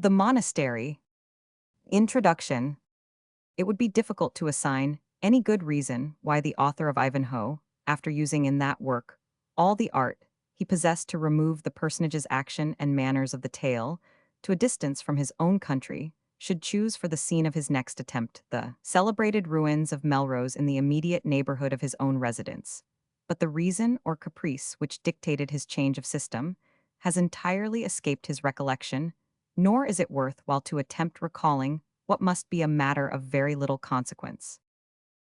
The Monastery. Introduction. It would be difficult to assign any good reason why the author of Ivanhoe, after using in that work all the art he possessed to remove the personage's action and manners of the tale to a distance from his own country, should choose for the scene of his next attempt the celebrated ruins of Melrose in the immediate neighborhood of his own residence. But the reason or caprice which dictated his change of system has entirely escaped his recollection, nor is it worth while to attempt recalling what must be a matter of very little consequence.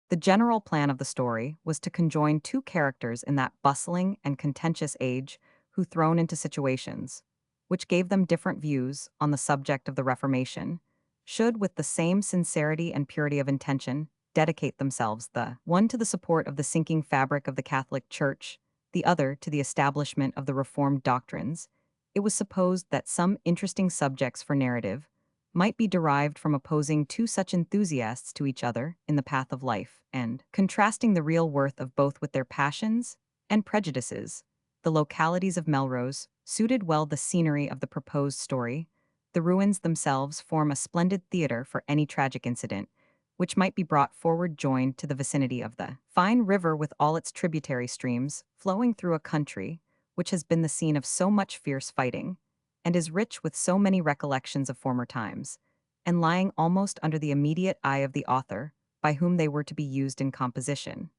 The general plan of the story was to conjoin two characters in that bustling and contentious age who thrown into situations, which gave them different views on the subject of the Reformation, should with the same sincerity and purity of intention dedicate themselves the one to the support of the sinking fabric of the Catholic Church, the other to the establishment of the Reformed doctrines. It was supposed that some interesting subjects for narrative might be derived from opposing two such enthusiasts to each other in the path of life, and contrasting the real worth of both with their passions and prejudices. The localities of Melrose suited well the scenery of the proposed story. The ruins themselves form a splendid theater for any tragic incident, which might be brought forward joined to the vicinity of the fine river with all its tributary streams flowing through a country which has been the scene of so much fierce fighting, and is rich with so many recollections of former times, and lying almost under the immediate eye of the author, by whom they were to be used in composition.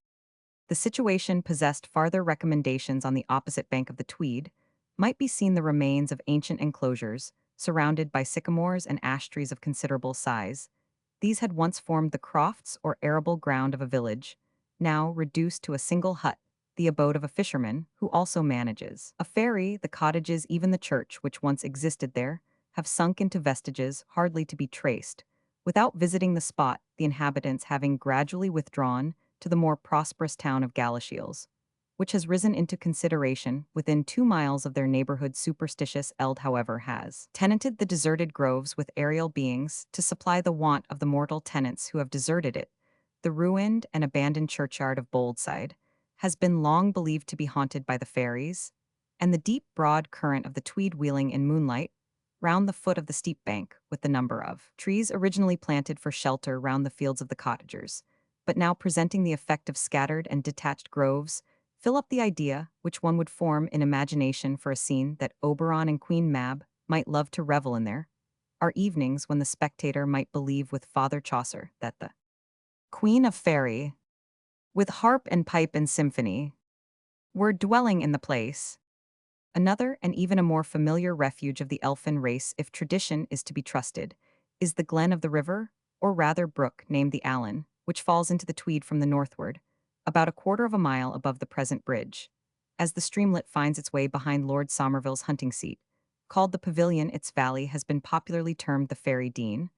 The situation possessed farther recommendations on the opposite bank of the Tweed. Might be seen the remains of ancient enclosures, surrounded by sycamores and ash trees of considerable size. These had once formed the crofts or arable ground of a village, now reduced to a single hut, the abode of a fisherman, who also manages a ferry. The cottages, even the church which once existed there, have sunk into vestiges hardly to be traced, without visiting the spot, the inhabitants having gradually withdrawn to the more prosperous town of Galashiels, which has risen into consideration within 2 miles of their neighborhood. Superstitious eld, however, has tenanted the deserted groves with aerial beings to supply the want of the mortal tenants who have deserted it. The ruined and abandoned churchyard of Boldside has been long believed to be haunted by the fairies, and the deep, broad current of the Tweed wheeling in moonlight round the foot of the steep bank, with the number of trees originally planted for shelter round the fields of the cottagers, but now presenting the effect of scattered and detached groves, fill up the idea which one would form in imagination for a scene that Oberon and Queen Mab might love to revel in. There are evenings when the spectator might believe with Father Chaucer that the Queen of Faery, with harp and pipe and symphony, were dwelling in the place. Another and even a more familiar refuge of the elfin race, if tradition is to be trusted, is the glen of the river, or rather brook, named the Allen, which falls into the Tweed from the northward, about a quarter of a mile above the present bridge. As the streamlet finds its way behind Lord Somerville's hunting seat, called the Pavilion, its valley has been popularly termed the Fairy Dean,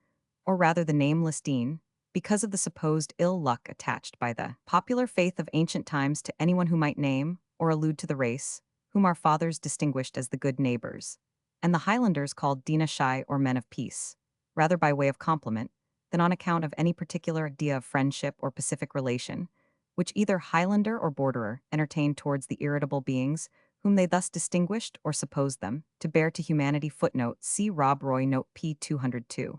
or rather the nameless Dean, because of the supposed ill luck attached by the popular faith of ancient times to anyone who might name or allude to the race, whom our fathers distinguished as the good neighbors, and the Highlanders called Dina Shy or men of peace, rather by way of compliment than on account of any particular idea of friendship or pacific relation, which either Highlander or Borderer entertained towards the irritable beings whom they thus distinguished or supposed them to bear to humanity. Footnote: see Rob Roy, note p. 202.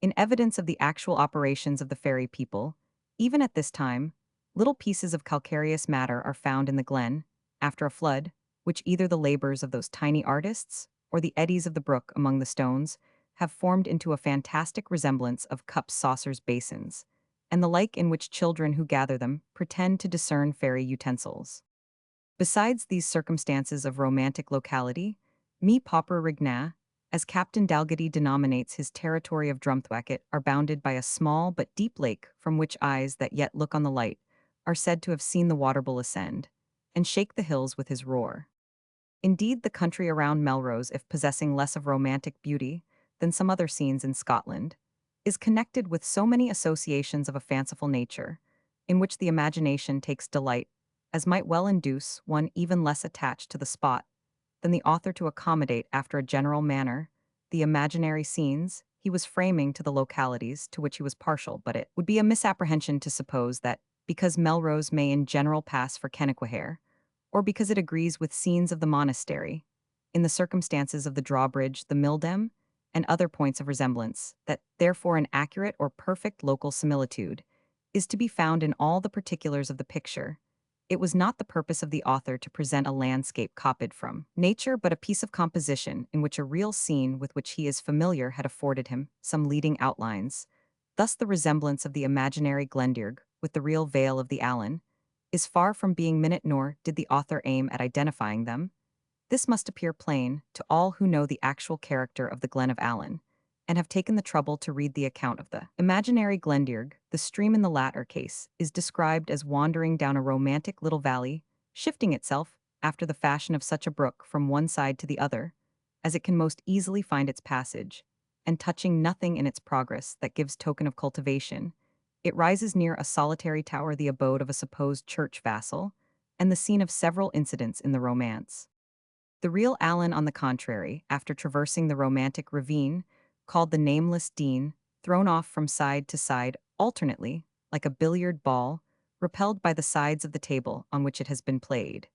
In evidence of the actual operations of the fairy people, even at this time, little pieces of calcareous matter are found in the glen, after a flood, which either the labors of those tiny artists, or the eddies of the brook among the stones, have formed into a fantastic resemblance of cups, saucers, basins, and the like, in which children who gather them pretend to discern fairy utensils. Besides these circumstances of romantic locality, mi pauper rigna, as Captain Dalgety denominates his territory of Drumthwacket, are bounded by a small but deep lake from which eyes that yet look on the light are said to have seen the waterbull ascend and shake the hills with his roar. Indeed, the country around Melrose, if possessing less of romantic beauty than some other scenes in Scotland, is connected with so many associations of a fanciful nature, in which the imagination takes delight, as might well induce one even less attached to the spot than the author to accommodate, after a general manner, the imaginary scenes he was framing to the localities to which he was partial. But it would be a misapprehension to suppose that, because Melrose may in general pass for Kennaquhair, or because it agrees with scenes of the monastery, in the circumstances of the drawbridge, the milldam, and other points of resemblance, that therefore an accurate or perfect local similitude is to be found in all the particulars of the picture. It was not the purpose of the author to present a landscape copied from nature, but a piece of composition in which a real scene with which he is familiar had afforded him some leading outlines. Thus the resemblance of the imaginary Glendirg with the real vale of the Allen is far from being minute, nor did the author aim at identifying them. This must appear plain to all who know the actual character of the Glen of Allen, and have taken the trouble to read the account of the imaginary Glendirg. The stream in the latter case is described as wandering down a romantic little valley, shifting itself, after the fashion of such a brook, from one side to the other, as it can most easily find its passage, and touching nothing in its progress that gives token of cultivation. It rises near a solitary tower, the abode of a supposed church vassal, and the scene of several incidents in the romance. The real Allen, on the contrary, after traversing the romantic ravine, called the nameless Dean, thrown off from side to side alternately, like a billiard ball, repelled by the sides of the table on which it has been played.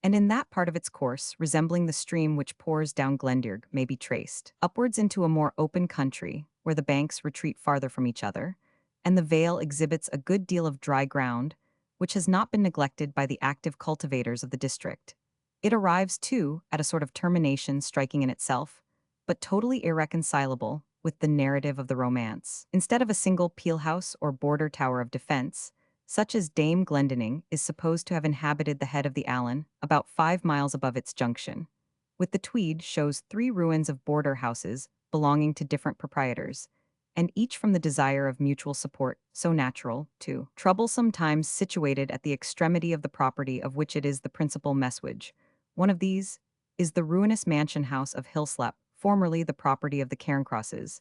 And in that part of its course, resembling the stream which pours down Glendirg, may be traced upwards into a more open country, where the banks retreat farther from each other, and the vale exhibits a good deal of dry ground, which has not been neglected by the active cultivators of the district. It arrives, too, at a sort of termination striking in itself, but totally irreconcilable with the narrative of the romance. Instead of a single peel house or border tower of defense, such as Dame Glendinning is supposed to have inhabited the head of the Allen, about 5 miles above its junction, with the Tweed shows 3 ruins of border houses belonging to different proprietors, and each from the desire of mutual support, so natural, too troublesome times, situated at the extremity of the property of which it is the principal messuage. One of these is the ruinous mansion house of Hillslap, formerly the property of the Cairncrosses,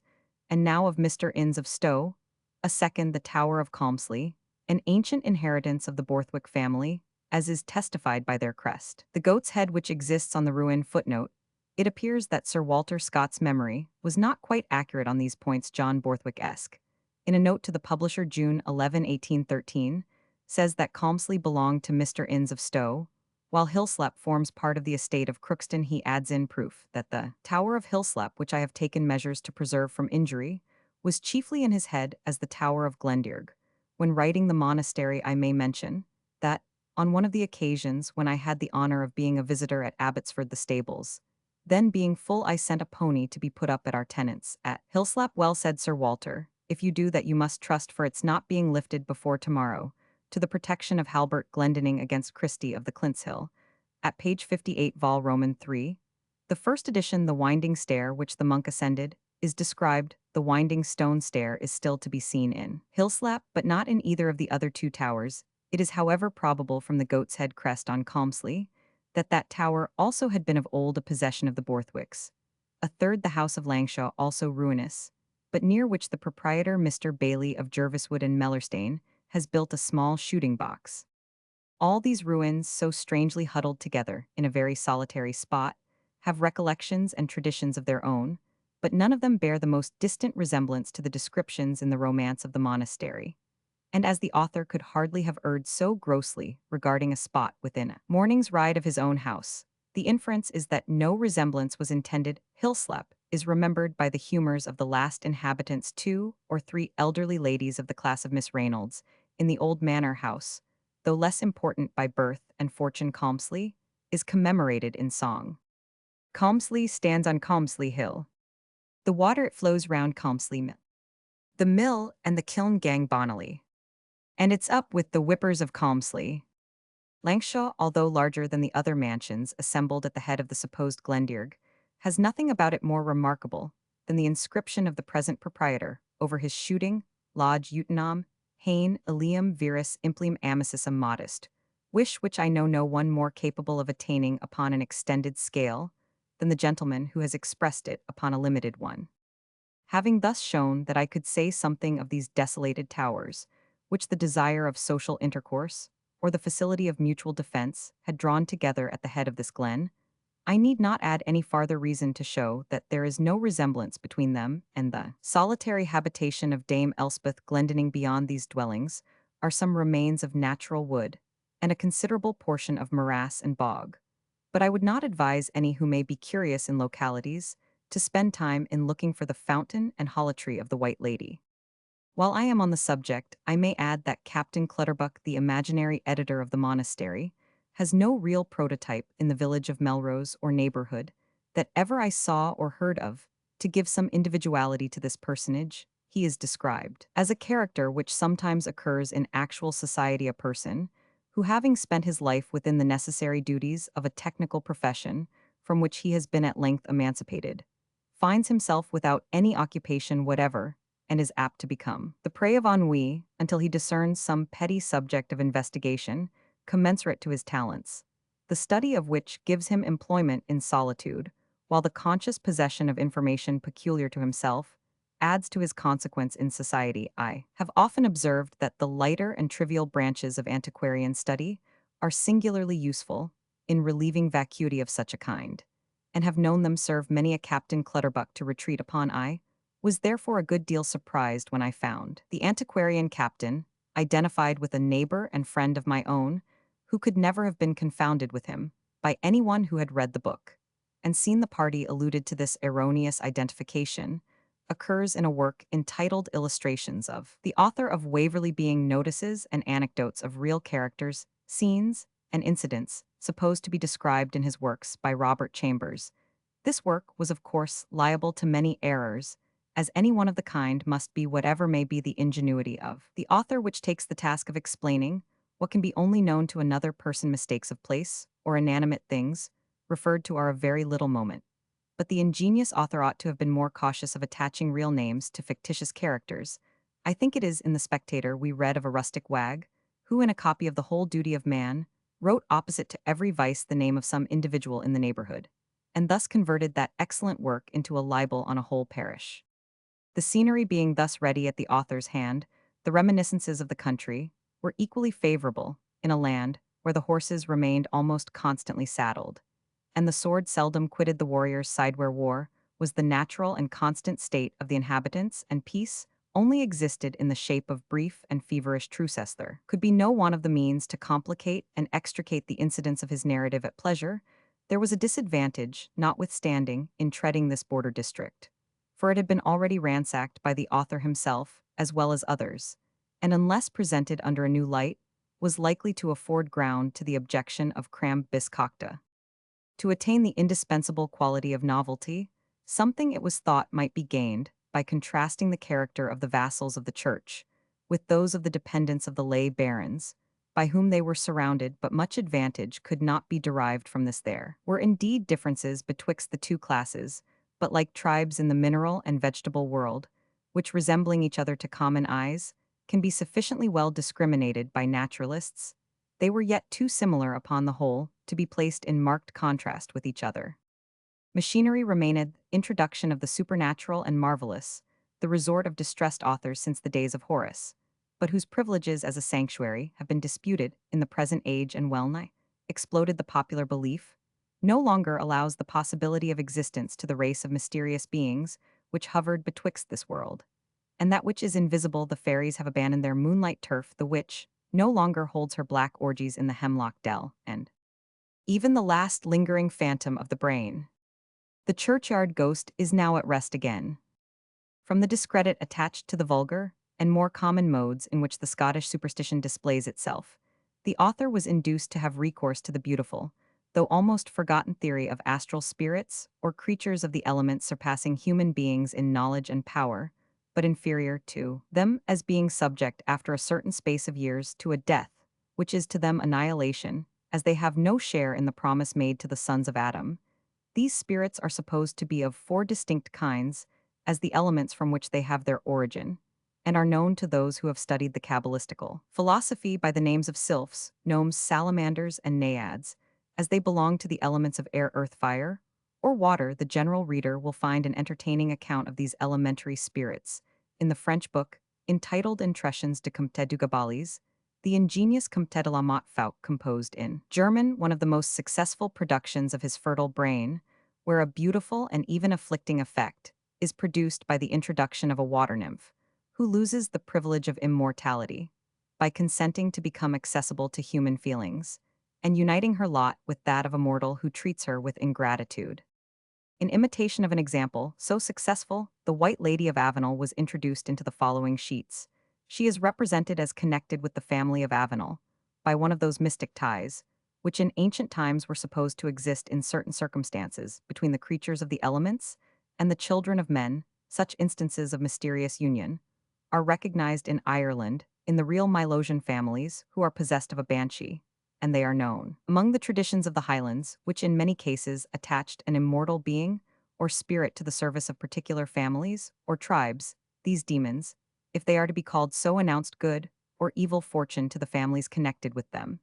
and now of Mr. Innes of Stowe; a second, the Tower of Colmsley, an ancient inheritance of the Borthwick family, as is testified by their crest. The goat's head which exists on the ruin. Footnote: it appears that Sir Walter Scott's memory was not quite accurate on these points. John Borthwick-esque, in a note to the publisher June 11, 1813, says that Colmsley belonged to Mr. Innes of Stowe, while Hillslap forms part of the estate of Crookston. He adds in proof that the Tower of Hillslap, which I have taken measures to preserve from injury, was chiefly in his head as the Tower of Glendirg. When writing the Monastery, I may mention that, on one of the occasions when I had the honor of being a visitor at Abbotsford the stables, then being full, I sent a pony to be put up at our tenants at Hillslap. Well, said Sir Walter, if you do that you must trust for its not being lifted before tomorrow, to the protection of Halbert Glendinning against Christie of the Clintshill, at page 58 Vol. Roman 3. The first edition, the winding stair which the monk ascended, is described. The winding stone stair is still to be seen in Hillslap, but not in either of the other 2 towers. It is, however, probable from the Goat's Head crest on Colmsley, that that tower also had been of old a possession of the Borthwicks. A third, the house of Langshaw, also ruinous, but near which the proprietor, Mr. Bailey of Jerviswood and Mellerstane, has built a small shooting box. All these ruins, so strangely huddled together in a very solitary spot, have recollections and traditions of their own, but none of them bear the most distant resemblance to the descriptions in the romance of the Monastery. And as the author could hardly have erred so grossly regarding a spot within a morning's ride of his own house, the inference is that no resemblance was intended. Hillslap is remembered by the humors of the last inhabitants, 2 or 3 elderly ladies of the class of Miss Reynolds, in the old manor house, though less important by birth and fortune. Colmsley is commemorated in song. Colmsley stands on Colmsley Hill. The water it flows round Colmsley Mill. The mill and the kiln gang bonnily. And it's up with the whippers of Colmsley. Langshaw, although larger than the other mansions assembled at the head of the supposed Glendirg, has nothing about it more remarkable than the inscription of the present proprietor over his shooting lodge utinam, hain ilium viris implium amicissum modest, which I know no one more capable of attaining upon an extended scale than the gentleman who has expressed it upon a limited one. Having thus shown that I could say something of these desolated towers, which the desire of social intercourse, or the facility of mutual defense, had drawn together at the head of this glen, I need not add any farther reason to show that there is no resemblance between them and the solitary habitation of Dame Elspeth Glendinning. Beyond these dwellings are some remains of natural wood, and a considerable portion of morass and bog. But I would not advise any who may be curious in localities to spend time in looking for the fountain and holotry of the White Lady. While I am on the subject, I may add that Captain Clutterbuck, the imaginary editor of the monastery, has no real prototype in the village of Melrose or neighborhood that ever I saw or heard of. To give some individuality to this personage, he is described as a character which sometimes occurs in actual society, a person who, having spent his life within the necessary duties of a technical profession from which he has been at length emancipated, finds himself without any occupation whatever and is apt to become the prey of ennui until he discerns some petty subject of investigation commensurate to his talents, the study of which gives him employment in solitude, while the conscious possession of information peculiar to himself adds to his consequence in society. I have often observed that the lighter and trivial branches of antiquarian study are singularly useful in relieving vacuity of such a kind, and have known them serve many a Captain Clutterbuck to retreat upon. I was therefore a good deal surprised when I found the antiquarian captain identified with a neighbor and friend of my own, who could never have been confounded with him by anyone who had read the book, and seen the party alluded to this erroneous identification occurs in a work entitled Illustrations of the author of Waverley, being notices and anecdotes of real characters, scenes, and incidents supposed to be described in his works by Robert Chambers. This work was of course liable to many errors, as any one of the kind must be, whatever may be the ingenuity of the author, which takes the task of explaining what can be only known to another person. Mistakes of place or inanimate things referred to are of very little moment, but the ingenious author ought to have been more cautious of attaching real names to fictitious characters. I think it is in The Spectator we read of a rustic wag, who in a copy of The Whole Duty of Man wrote opposite to every vice the name of some individual in the neighborhood, and thus converted that excellent work into a libel on a whole parish. The scenery being thus ready at the author's hand, the reminiscences of the country were equally favorable in a land where the horses remained almost constantly saddled, and the sword seldom quitted the warrior's side, where war was the natural and constant state of the inhabitants, and peace only existed in the shape of brief and feverish truces. There could be no one of the means to complicate and extricate the incidents of his narrative at pleasure. There was a disadvantage, notwithstanding, in treading this border district, for it had been already ransacked by the author himself as well as others, and unless presented under a new light, was likely to afford ground to the objection of cram biscocta. To attain the indispensable quality of novelty, something it was thought might be gained by contrasting the character of the vassals of the church with those of the dependents of the lay barons, by whom they were surrounded, but much advantage could not be derived from this. There were indeed differences betwixt the two classes, but like tribes in the mineral and vegetable world, which, resembling each other to common eyes, can be sufficiently well discriminated by naturalists, they were yet too similar upon the whole to be placed in marked contrast with each other. Machinery remained introduction of the supernatural and marvelous, the resort of distressed authors since the days of Horace, but whose privileges as a sanctuary have been disputed in the present age, and well-nigh exploded the popular belief, no longer allows the possibility of existence to the race of mysterious beings which hovered betwixt this world and that which is invisible. The fairies have abandoned their moonlight turf, the witch no longer holds her black orgies in the hemlock dell, and even the last lingering phantom of the brain, the churchyard ghost, is now at rest again. From the discredit attached to the vulgar and more common modes in which the Scottish superstition displays itself, the author was induced to have recourse to the beautiful, though almost forgotten theory of astral spirits or creatures of the elements surpassing human beings in knowledge and power, but inferior to them, as being subject after a certain space of years to a death, which is to them annihilation, as they have no share in the promise made to the sons of Adam. These spirits are supposed to be of four distinct kinds, as the elements from which they have their origin, and are known to those who have studied the Kabbalistical philosophy by the names of sylphs, gnomes, salamanders, and naiads, as they belong to the elements of air, earth, fire, or water. The general reader will find an entertaining account of these elementary spirits in the French book entitled Impressions de Comte du Gabalis, the ingenious Comte de la Motte Fouque, composed in German, one of the most successful productions of his fertile brain, where a beautiful and even afflicting effect is produced by the introduction of a water nymph, who loses the privilege of immortality by consenting to become accessible to human feelings, and uniting her lot with that of a mortal who treats her with ingratitude. In imitation of an example so successful, the White Lady of Avenel was introduced into the following sheets. She is represented as connected with the family of Avenel by one of those mystic ties, which in ancient times were supposed to exist in certain circumstances between the creatures of the elements and the children of men. Such instances of mysterious union are recognized in Ireland in the real Milosian families who are possessed of a banshee, and they are known. Among the traditions of the Highlands, which in many cases attached an immortal being or spirit to the service of particular families or tribes, these demons, if they are to be called so, announced good or evil fortune to the families connected with them.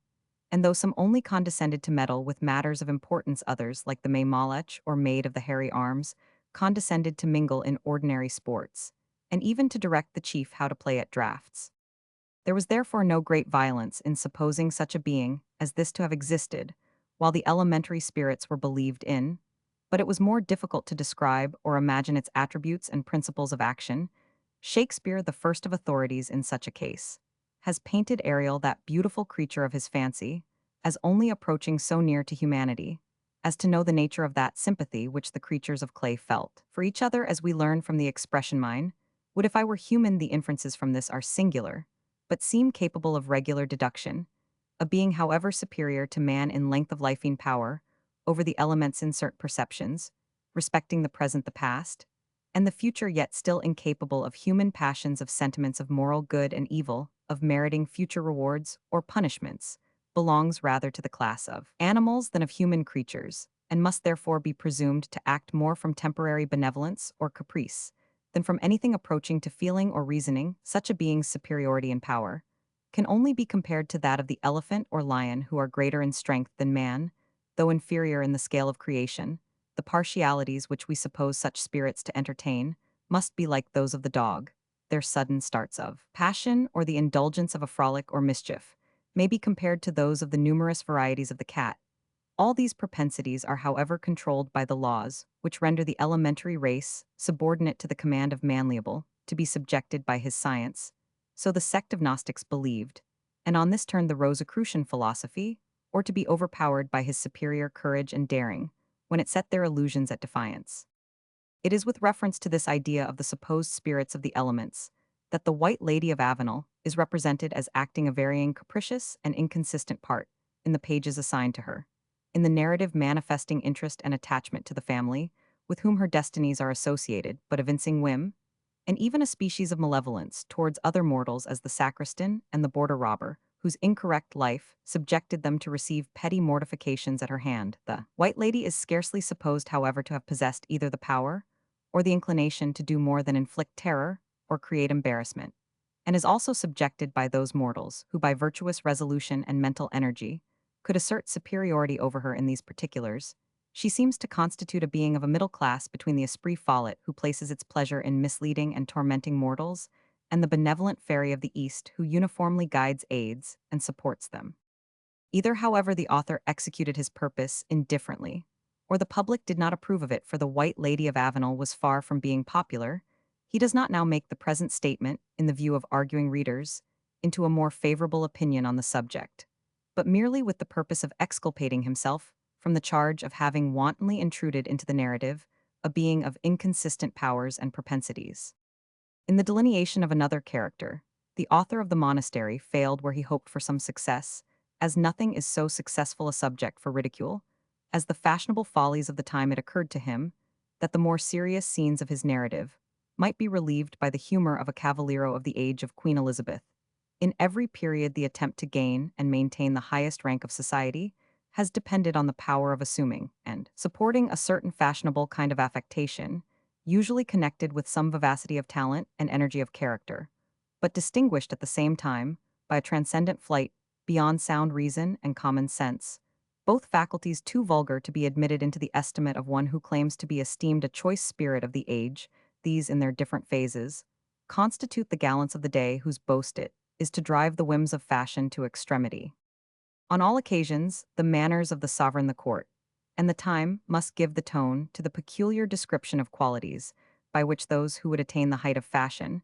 And though some only condescended to meddle with matters of importance, others, like the May Malach or Maid of the Hairy Arms, condescended to mingle in ordinary sports, and even to direct the chief how to play at draughts. There was therefore no great violence in supposing such a being as this to have existed, while the elementary spirits were believed in, but it was more difficult to describe or imagine its attributes and principles of action. Shakespeare, the first of authorities in such a case, has painted Ariel, that beautiful creature of his fancy, as only approaching so near to humanity as to know the nature of that sympathy which the creatures of clay felt for each other, as we learn from the expression mine. Would if I were human, the inferences from this are singular, but seem capable of regular deduction. A being, however superior to man in length of lifing power, over the elements insert perceptions, respecting the present, the past, and the future, yet still incapable of human passions, of sentiments of moral good and evil, of meriting future rewards or punishments, belongs rather to the class of animals than of human creatures, and must therefore be presumed to act more from temporary benevolence or caprice than from anything approaching to feeling or reasoning. Such a being's superiority in power can only be compared to that of the elephant or lion, who are greater in strength than man, though inferior in the scale of creation. The partialities which we suppose such spirits to entertain must be like those of the dog. Their sudden starts of passion or the indulgence of a frolic or mischief may be compared to those of the numerous varieties of the cat. All these propensities are, however, controlled by the laws, which render the elementary race subordinate to the command of Manliable, to be subjected by his science. So the sect of Gnostics believed, and on this turned the Rosicrucian philosophy, or to be overpowered by his superior courage and daring, when it set their illusions at defiance. It is with reference to this idea of the supposed spirits of the elements that the White Lady of Avenel is represented as acting a varying, capricious, and inconsistent part in the pages assigned to her. In the narrative, manifesting interest and attachment to the family, with whom her destinies are associated, but evincing whim, and even a species of malevolence towards other mortals, as the sacristan and the border robber, whose incorrect life subjected them to receive petty mortifications at her hand. The White Lady is scarcely supposed, however, to have possessed either the power or the inclination to do more than inflict terror or create embarrassment, and is also subjected by those mortals who, by virtuous resolution and mental energy, could assert superiority over her in these particulars. She seems to constitute a being of a middle class between the esprit follet, who places its pleasure in misleading and tormenting mortals, and the benevolent fairy of the East, who uniformly guides, aids, and supports them. Either, however, the author executed his purpose indifferently, or the public did not approve of it, for the White Lady of Avenel was far from being popular. He does not now make the present statement, in the view of arguing readers, into a more favorable opinion on the subject, but merely with the purpose of exculpating himself from the charge of having wantonly intruded into the narrative a being of inconsistent powers and propensities. In the delineation of another character, the author of the Monastery failed where he hoped for some success, as nothing is so successful a subject for ridicule as the fashionable follies of the time. It occurred to him that the more serious scenes of his narrative might be relieved by the humor of a cavaliero of the age of Queen Elizabeth. In every period, the attempt to gain and maintain the highest rank of society has depended on the power of assuming and supporting a certain fashionable kind of affectation, usually connected with some vivacity of talent and energy of character, but distinguished at the same time by a transcendent flight beyond sound reason and common sense, both faculties too vulgar to be admitted into the estimate of one who claims to be esteemed a choice spirit of the age. These, in their different phases, constitute the gallants of the day, whose boast it is to drive the whims of fashion to extremity. On all occasions, the manners of the sovereign, the court, and the time must give the tone to the peculiar description of qualities by which those who would attain the height of fashion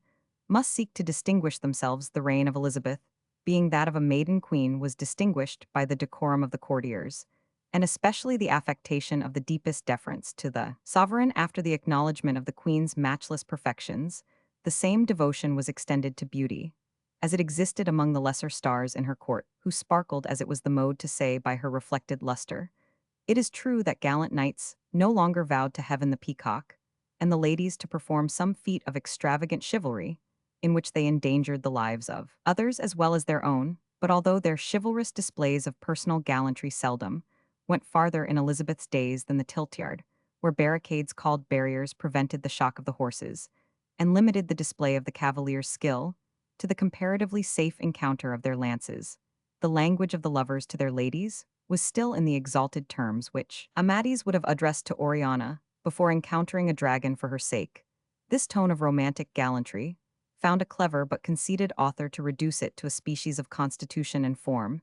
must seek to distinguish themselves. The reign of Elizabeth, being that of a maiden queen, was distinguished by the decorum of the courtiers, and especially the affectation of the deepest deference to the sovereign after the acknowledgement of the queen's matchless perfections. The same devotion was extended to beauty, as it existed among the lesser stars in her court, who sparkled, as it was the mode to say, by her reflected luster. It is true that gallant knights no longer vowed to heaven the peacock, and the ladies to perform some feat of extravagant chivalry, in which they endangered the lives of others as well as their own, but although their chivalrous displays of personal gallantry seldom went farther in Elizabeth's days than the tilt-yard, where barricades called barriers prevented the shock of the horses, and limited the display of the cavaliers' skill to the comparatively safe encounter of their lances, the language of the lovers to their ladies was still in the exalted terms which Amadis would have addressed to Oriana before encountering a dragon for her sake. This tone of romantic gallantry found a clever but conceited author to reduce it to a species of constitution and form,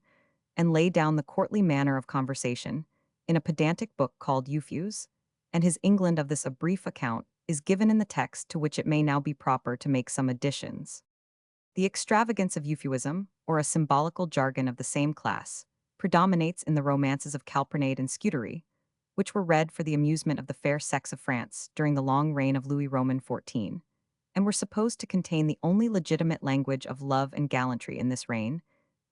and lay down the courtly manner of conversation in a pedantic book called Euphues, and his England of this a brief account is given in the text, to which it may now be proper to make some additions. The extravagance of euphuism, or a symbolical jargon of the same class, predominates in the romances of Calprenède and Scudery, which were read for the amusement of the fair sex of France during the long reign of Louis Roman XIV, and were supposed to contain the only legitimate language of love and gallantry in this reign.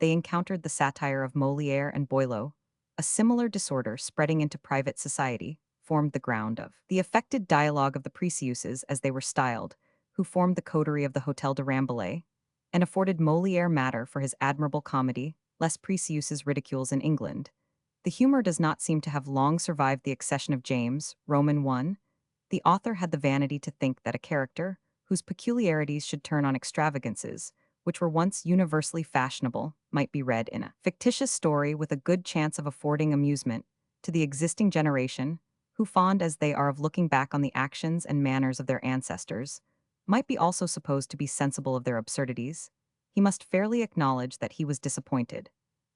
They encountered the satire of Molière and Boileau. A similar disorder spreading into private society formed the ground of the affected dialogue of the Precieuses, as they were styled, who formed the coterie of the Hôtel de Rambouillet, and afforded Molière matter for his admirable comedy, Les Precieuses ridicules in England. The humor does not seem to have long survived the accession of James, Roman I. The author had the vanity to think that a character, whose peculiarities should turn on extravagances, which were once universally fashionable, might be read in a fictitious story with a good chance of affording amusement to the existing generation, who, fond as they are of looking back on the actions and manners of their ancestors, might be also supposed to be sensible of their absurdities. He must fairly acknowledge that he was disappointed,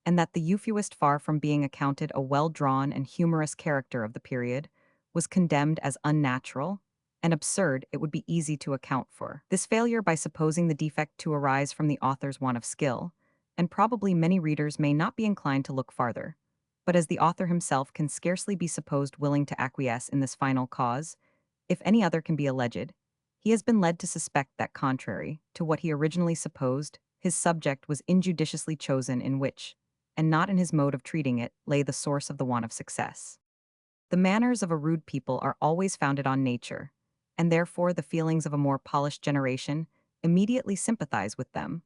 and that the Euphuist, far from being accounted a well-drawn and humorous character of the period, was condemned as unnatural and absurd. It would be easy to account for this failure by supposing the defect to arise from the author's want of skill, and probably many readers may not be inclined to look farther. But as the author himself can scarcely be supposed willing to acquiesce in this final cause, if any other can be alleged, he has been led to suspect that, contrary to what he originally supposed, his subject was injudiciously chosen, in which, and not in his mode of treating it, lay the source of the want of success. The manners of a rude people are always founded on nature, and therefore the feelings of a more polished generation immediately sympathize with them.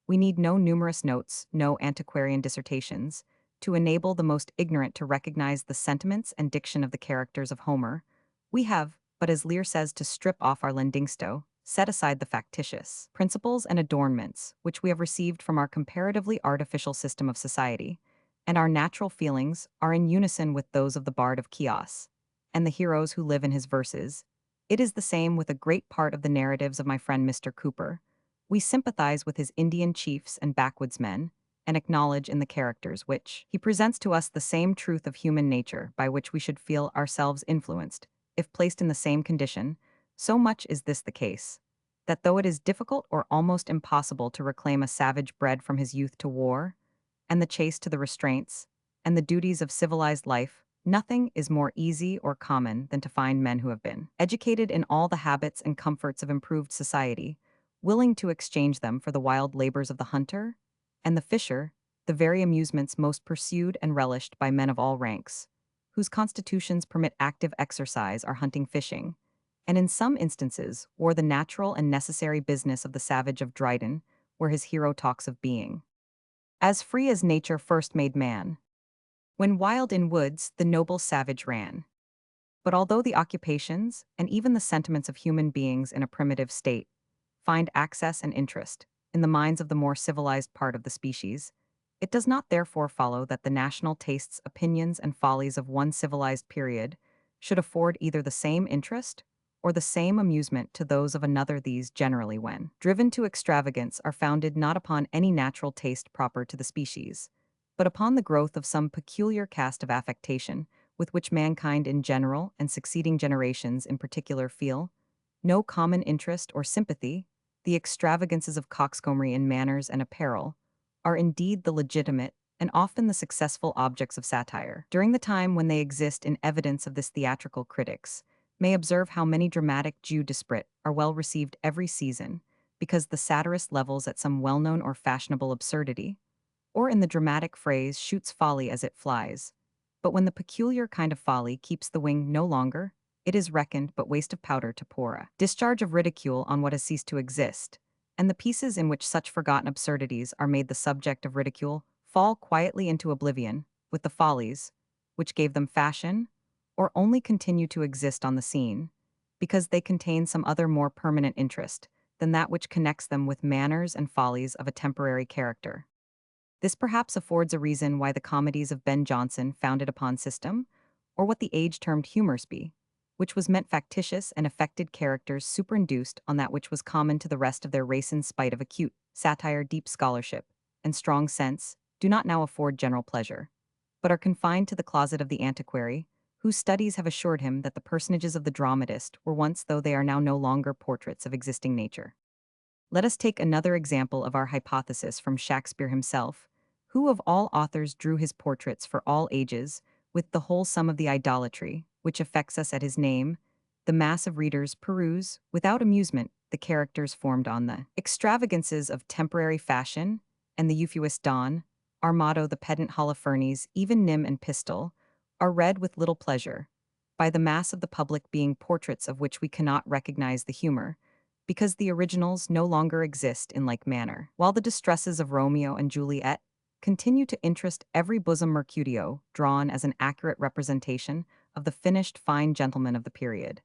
We need no numerous notes, no antiquarian dissertations, to enable the most ignorant to recognize the sentiments and diction of the characters of Homer. We have, but as Lear says, to strip off our lendingsto, set aside the factitious principles and adornments which we have received from our comparatively artificial system of society, and our natural feelings are in unison with those of the bard of Chios, and the heroes who live in his verses. It is the same with a great part of the narratives of my friend Mr. Cooper. We sympathize with his Indian chiefs and backwoodsmen, and acknowledge in the characters which he presents to us the same truth of human nature by which we should feel ourselves influenced, if placed in the same condition. So much is this the case, that though it is difficult or almost impossible to reclaim a savage bred from his youth to war, and the chase to the restraints, and the duties of civilized life, nothing is more easy or common than to find men who have been educated in all the habits and comforts of improved society, willing to exchange them for the wild labors of the hunter and the fisher, the very amusements most pursued and relished by men of all ranks, whose constitutions permit active exercise are hunting, fishing, and in some instances or the natural and necessary business of the savage of Dryden, where his hero talks of being as free as nature first made man. When wild in woods the noble savage ran. But although the occupations, and even the sentiments of human beings in a primitive state, find access and interest in the minds of the more civilized part of the species, it does not therefore follow that the national tastes, opinions, and follies of one civilized period should afford either the same interest or the same amusement to those of another. These generally, when driven to extravagance, are founded not upon any natural taste proper to the species, but upon the growth of some peculiar cast of affectation with which mankind in general and succeeding generations in particular feel no common interest or sympathy. The extravagances of coxcombry in manners and apparel are indeed the legitimate and often the successful objects of satire. During the time when they exist in evidence of this theatrical critics may observe how many dramatic jeux d'esprit are well received every season, because the satirist levels at some well-known or fashionable absurdity, or in the dramatic phrase shoots folly as it flies. But when the peculiar kind of folly keeps the wing no longer, it is reckoned but waste of powder to pour a discharge of ridicule on what has ceased to exist, and the pieces in which such forgotten absurdities are made the subject of ridicule fall quietly into oblivion, with the follies, which gave them fashion, or only continue to exist on the scene, because they contain some other more permanent interest than that which connects them with manners and follies of a temporary character. This perhaps affords a reason why the comedies of Ben Jonson founded upon system, or what the age termed humorsby, which was meant factitious and affected characters superinduced on that which was common to the rest of their race in spite of acute satire, deep scholarship, and strong sense, do not now afford general pleasure, but are confined to the closet of the antiquary, whose studies have assured him that the personages of the dramatist were once though they are now no longer portraits of existing nature. Let us take another example of our hypothesis from Shakespeare himself, who of all authors drew his portraits for all ages, with the whole sum of the idolatry, which affects us at his name. The mass of readers peruse, without amusement, the characters formed on the extravagances of temporary fashion, and the Euphuist Don, our motto the pedant Holofernes, even Nym and Pistol, are read with little pleasure, by the mass of the public being portraits of which we cannot recognize the humor, because the originals no longer exist in like manner, while the distresses of Romeo and Juliet continue to interest every bosom Mercutio, drawn as an accurate representation of the finished fine gentleman of the period,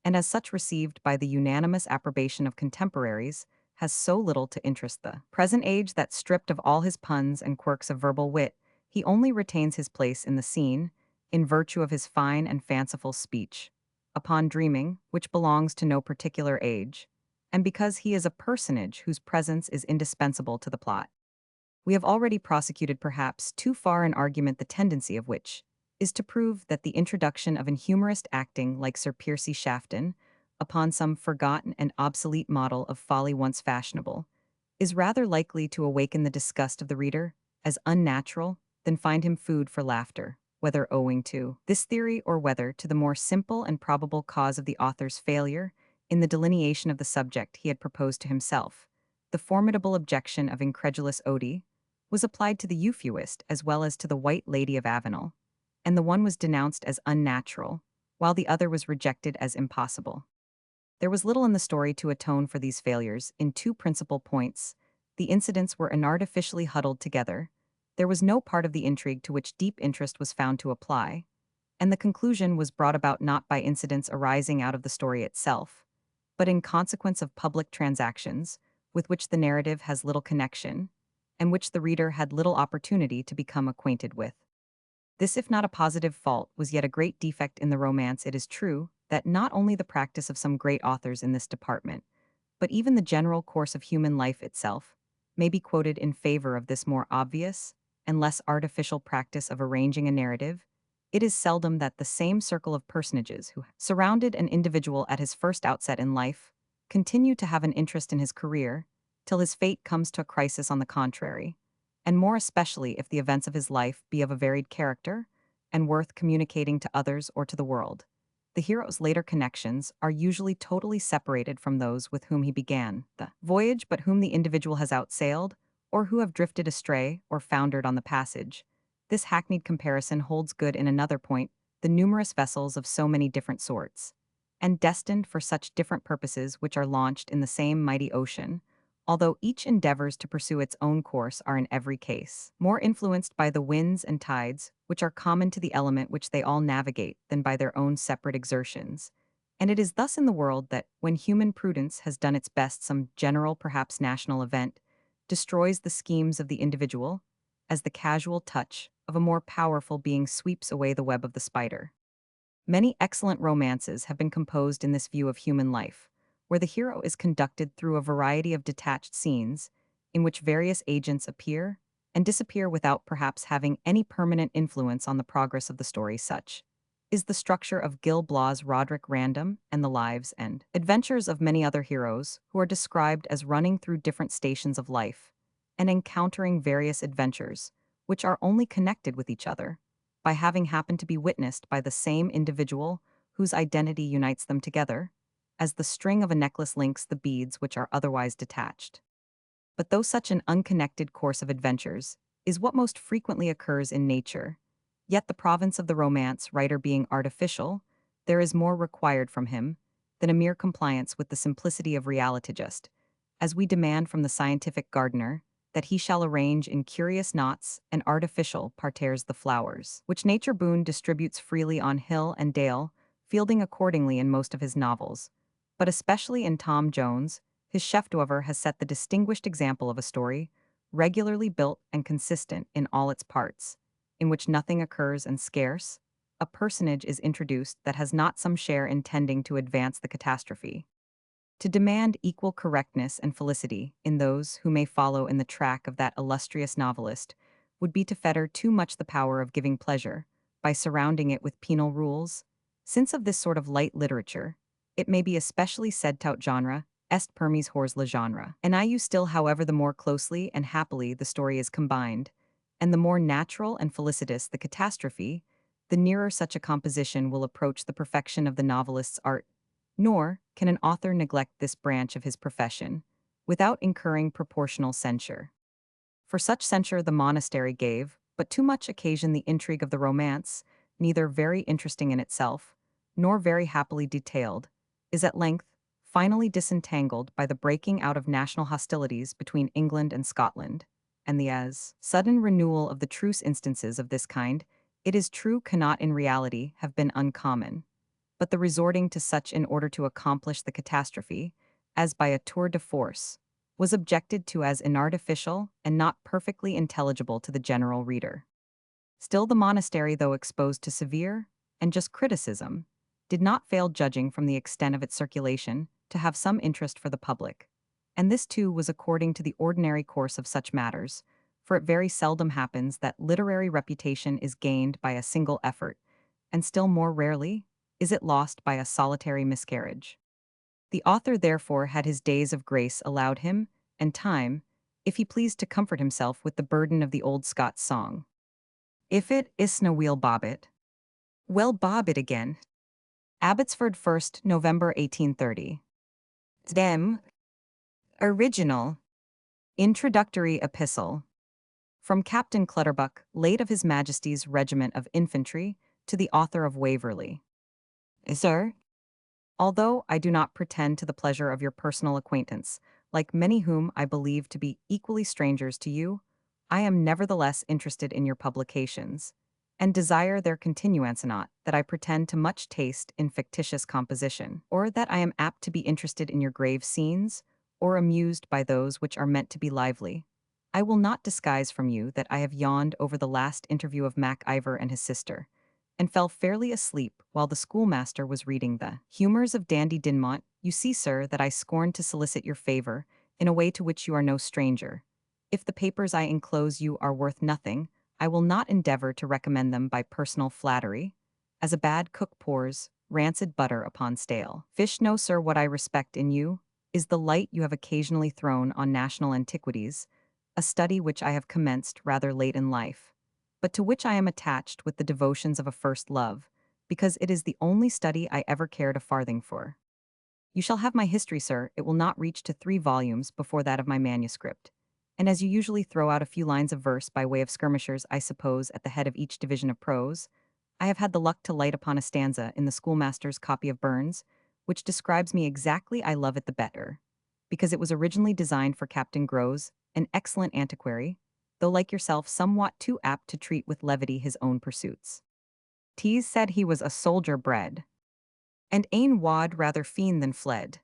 and as such received by the unanimous approbation of contemporaries, has so little to interest the present age that, stripped of all his puns and quirks of verbal wit, he only retains his place in the scene, in virtue of his fine and fanciful speech, upon dreaming, which belongs to no particular age, and because he is a personage whose presence is indispensable to the plot. We have already prosecuted perhaps too far an argument the tendency of which is to prove that the introduction of an humorist acting like Sir Piercy Shafton upon some forgotten and obsolete model of folly once fashionable is rather likely to awaken the disgust of the reader as unnatural than find him food for laughter, whether owing to this theory or whether to the more simple and probable cause of the author's failure in the delineation of the subject he had proposed to himself. The formidable objection of incredulous Odie was applied to the Euphuist as well as to the White Lady of Avenel, and the one was denounced as unnatural, while the other was rejected as impossible. There was little in the story to atone for these failures in two principal points. The incidents were inartificially huddled together, there was no part of the intrigue to which deep interest was found to apply, and the conclusion was brought about not by incidents arising out of the story itself, but in consequence of public transactions, with which the narrative has little connection, and which the reader had little opportunity to become acquainted with. This, if not a positive fault, was yet a great defect in the romance. It is true that not only the practice of some great authors in this department, but even the general course of human life itself, may be quoted in favor of this more obvious and less artificial practice of arranging a narrative. It is seldom that the same circle of personages who surrounded an individual at his first outset in life continue to have an interest in his career till his fate comes to a crisis on the contrary, and more especially if the events of his life be of a varied character and worth communicating to others or to the world. The hero's later connections are usually totally separated from those with whom he began the voyage, but whom the individual has outsailed, or who have drifted astray or foundered on the passage. This hackneyed comparison holds good in another point: the numerous vessels of so many different sorts, and destined for such different purposes, which are launched in the same mighty ocean, although each endeavors to pursue its own course, are in every case more influenced by the winds and tides, which are common to the element which they all navigate, than by their own separate exertions. And it is thus in the world that, when human prudence has done its best, some general, perhaps national event destroys the schemes of the individual, as the casual touch of a more powerful being sweeps away the web of the spider. Many excellent romances have been composed in this view of human life, where the hero is conducted through a variety of detached scenes, in which various agents appear and disappear without perhaps having any permanent influence on the progress of the story. Such is the structure of Gil Blas' Roderick Random and the lives and adventures of many other heroes who are described as running through different stations of life and encountering various adventures, which are only connected with each other by having happened to be witnessed by the same individual whose identity unites them together, as the string of a necklace links the beads which are otherwise detached. But though such an unconnected course of adventures is what most frequently occurs in nature, yet the province of the romance writer being artificial, there is more required from him than a mere compliance with the simplicity of reality just, as we demand from the scientific gardener that he shall arrange in curious knots and artificial parterres the flowers, which nature boon distributes freely on hill and dale, fielding accordingly in most of his novels, but especially in Tom Jones, his chef-d'oeuvre has set the distinguished example of a story, regularly built and consistent in all its parts, in which nothing occurs and scarce, a personage is introduced that has not some share in tending to advance the catastrophe. To demand equal correctness and felicity in those who may follow in the track of that illustrious novelist would be to fetter too much the power of giving pleasure by surrounding it with penal rules, since of this sort of light literature, it may be especially said tout genre, est permis hors le genre. And I use still, however, the more closely and happily the story is combined, and the more natural and felicitous the catastrophe, the nearer such a composition will approach the perfection of the novelist's art. Nor can an author neglect this branch of his profession without incurring proportional censure. For such censure the monastery gave, but too much occasion the intrigue of the romance, neither very interesting in itself, nor very happily detailed, is at length finally disentangled by the breaking out of national hostilities between England and Scotland, and the as sudden renewal of the truce instances of this kind, it is true cannot in reality have been uncommon, but the resorting to such in order to accomplish the catastrophe, as by a tour de force, was objected to as inartificial and not perfectly intelligible to the general reader. Still, the monastery, though exposed to severe and just criticism, did not fail, judging from the extent of its circulation, to have some interest for the public. And this too was according to the ordinary course of such matters, for it very seldom happens that literary reputation is gained by a single effort, and still more rarely is it lost by a solitary miscarriage. The author therefore had his days of grace allowed him, and time, if he pleased to comfort himself with the burden of the old Scots song. If it isna weel bobbit, well bob it again. Abbotsford 1st November 1830. Them. Original. Introductory Epistle. From Captain Clutterbuck, late of His Majesty's Regiment of Infantry, to the author of Waverley. Sir, although I do not pretend to the pleasure of your personal acquaintance, like many whom I believe to be equally strangers to you, I am nevertheless interested in your publications, and desire their continuance, not that I pretend to much taste in fictitious composition, or that I am apt to be interested in your grave scenes, or amused by those which are meant to be lively. I will not disguise from you that I have yawned over the last interview of Mac Ivor and his sister, and fell fairly asleep while the schoolmaster was reading the Humours of Dandy Dinmont. You see, sir, that I scorn to solicit your favor in a way to which you are no stranger. If the papers I enclose you are worth nothing, I will not endeavor to recommend them by personal flattery, as a bad cook pours rancid butter upon stale fish. No, sir, what I respect in you is the light you have occasionally thrown on national antiquities, a study which I have commenced rather late in life, but to which I am attached with the devotions of a first love, because it is the only study I ever cared a farthing for. You shall have my history, sir. It will not reach to 3 volumes before that of my manuscript. And as you usually throw out a few lines of verse by way of skirmishers, I suppose, at the head of each division of prose, I have had the luck to light upon a stanza in the schoolmaster's copy of Burns, which describes me exactly. I love it the better, because it was originally designed for Captain Grose, an excellent antiquary, though like yourself somewhat too apt to treat with levity his own pursuits. Tease said he was a soldier bred, and ane wad rather fiend than fled.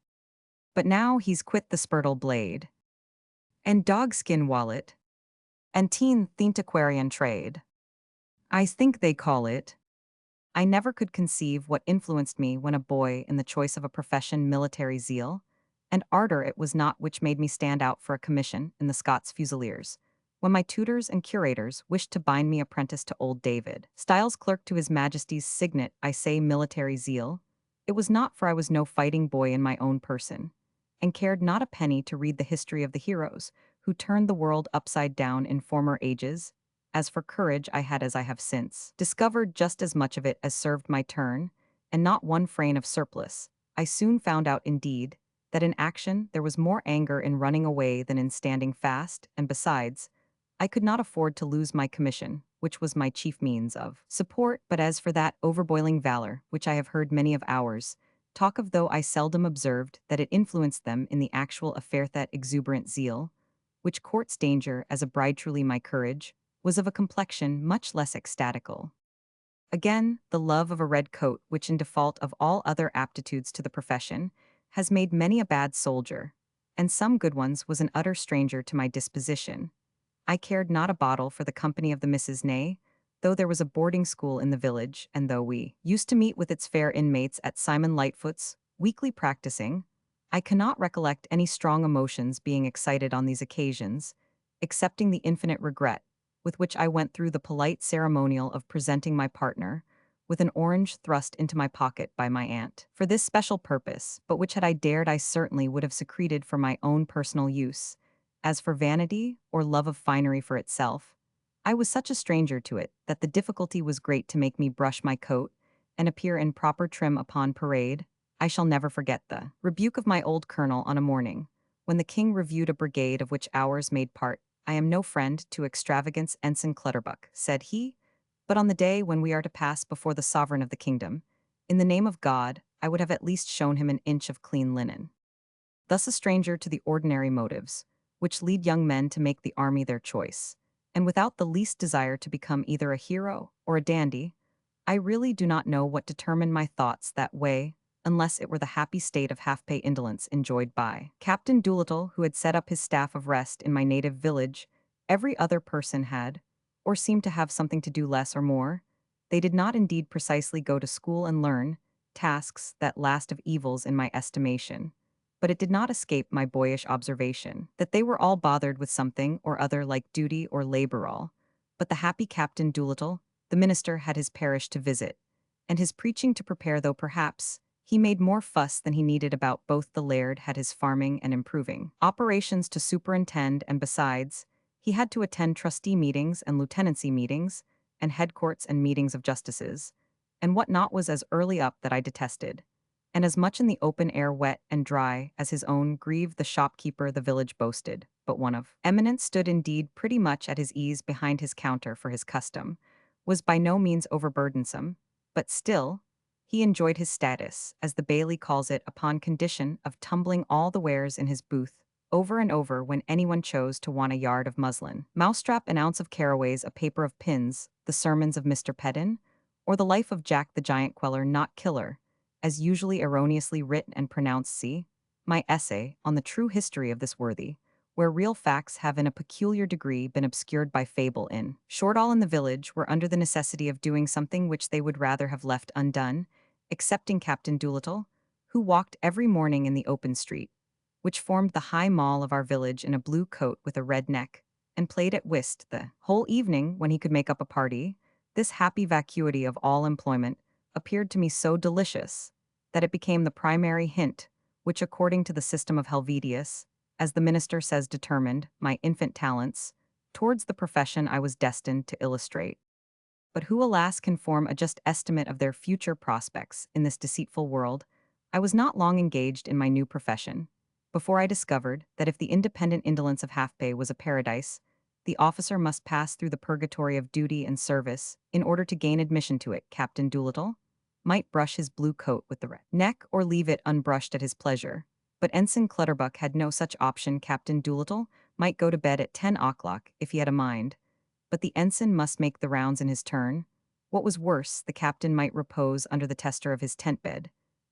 But now he's quit the spurtle blade, and dogskin wallet, and teen thintiquarian trade. I think they call it. I never could conceive what influenced me when a boy in the choice of a profession military zeal, and ardor it was not which made me stand out for a commission in the Scots Fusiliers, when my tutors and curators wished to bind me apprentice to old David Styles, clerk to His Majesty's signet. I say military zeal. It was not, for I was no fighting boy in my own person, and cared not a penny to read the history of the heroes who turned the world upside down in former ages, As for courage, I had as I have since discovered just as much of it as served my turn, and not one frame of surplus. I soon found out, indeed, that in action there was more anger in running away than in standing fast, and besides, I could not afford to lose my commission, which was my chief means of support. But as for that overboiling valor, which I have heard many of ours talk of, though I seldom observed that it influenced them in the actual affair, that exuberant zeal, which courts danger as a bride, truly my courage was of a complexion much less ecstatical. Again, the love of a red coat, which in default of all other aptitudes to the profession, has made many a bad soldier, and some good ones, was an utter stranger to my disposition. I cared not a bottle for the company of the Misses, nay, though there was a boarding school in the village, and though we used to meet with its fair inmates at Simon Lightfoot's, weekly practicing, I cannot recollect any strong emotions being excited on these occasions, excepting the infinite regret with which I went through the polite ceremonial of presenting my partner, with an orange thrust into my pocket by my aunt, for this special purpose, but which, had I dared, I certainly would have secreted for my own personal use. As for vanity, or love of finery for itself, I was such a stranger to it that the difficulty was great to make me brush my coat and appear in proper trim upon parade. I shall never forget the rebuke of my old colonel on a morning, when the king reviewed a brigade of which ours made part. "I am no friend to extravagance, Ensign Clutterbuck," said he, "but on the day when we are to pass before the sovereign of the kingdom, in the name of God, I would have at least shown him an inch of clean linen." Thus a stranger to the ordinary motives, which lead young men to make the army their choice, and without the least desire to become either a hero or a dandy, I really do not know what determined my thoughts that way, unless it were the happy state of half-pay indolence enjoyed by Captain Doolittle, who had set up his staff of rest in my native village. Every other person had, or seemed to have, something to do, less or more. They did not indeed precisely go to school and learn tasks, that last of evils in my estimation, but it did not escape my boyish observation that they were all bothered with something or other, like duty or labor all. But the happy Captain Doolittle, the minister, had his parish to visit, and his preaching to prepare, though perhaps he made more fuss than he needed about both. The laird had his farming and improving operations to superintend, and besides, he had to attend trustee meetings and lieutenancy meetings, and head courts and meetings of justices, and what not was as early up that I detested, and as much in the open air, wet and dry, as his own grieved the shopkeeper the village boasted. But one of eminence stood indeed pretty much at his ease behind his counter, for his custom was by no means overburdensome, but still he enjoyed his status, as the bailey calls it, upon condition of tumbling all the wares in his booth over and over when anyone chose to want a yard of muslin, mousetrap, an ounce of caraways, a paper of pins, the sermons of Mr. Pedden, or the life of Jack the Giant Queller, not Killer, as usually erroneously written and pronounced. See my essay on the true history of this worthy, where real facts have in a peculiar degree been obscured by fable. In short, all in the village were under the necessity of doing something which they would rather have left undone, excepting Captain Doolittle, who walked every morning in the open street, which formed the high mall of our village, in a blue coat with a red neck, and played at whist the whole evening when he could make up a party. This happy vacuity of all employment appeared to me so delicious that it became the primary hint which, according to the system of Helvetius, as the minister says, determined my infant talents towards the profession I was destined to illustrate. But who, alas, can form a just estimate of their future prospects in this deceitful world? I was not long engaged in my new profession before I discovered that if the independent indolence of half-pay was a paradise, the officer must pass through the purgatory of duty and service in order to gain admission to it. Captain Doolittle might brush his blue coat with the red neck or leave it unbrushed at his pleasure, but Ensign Clutterbuck had no such option. Captain Doolittle might go to bed at 10 o'clock if he had a mind, but the ensign must make the rounds in his turn. What was worse, the captain might repose under the tester of his tent bed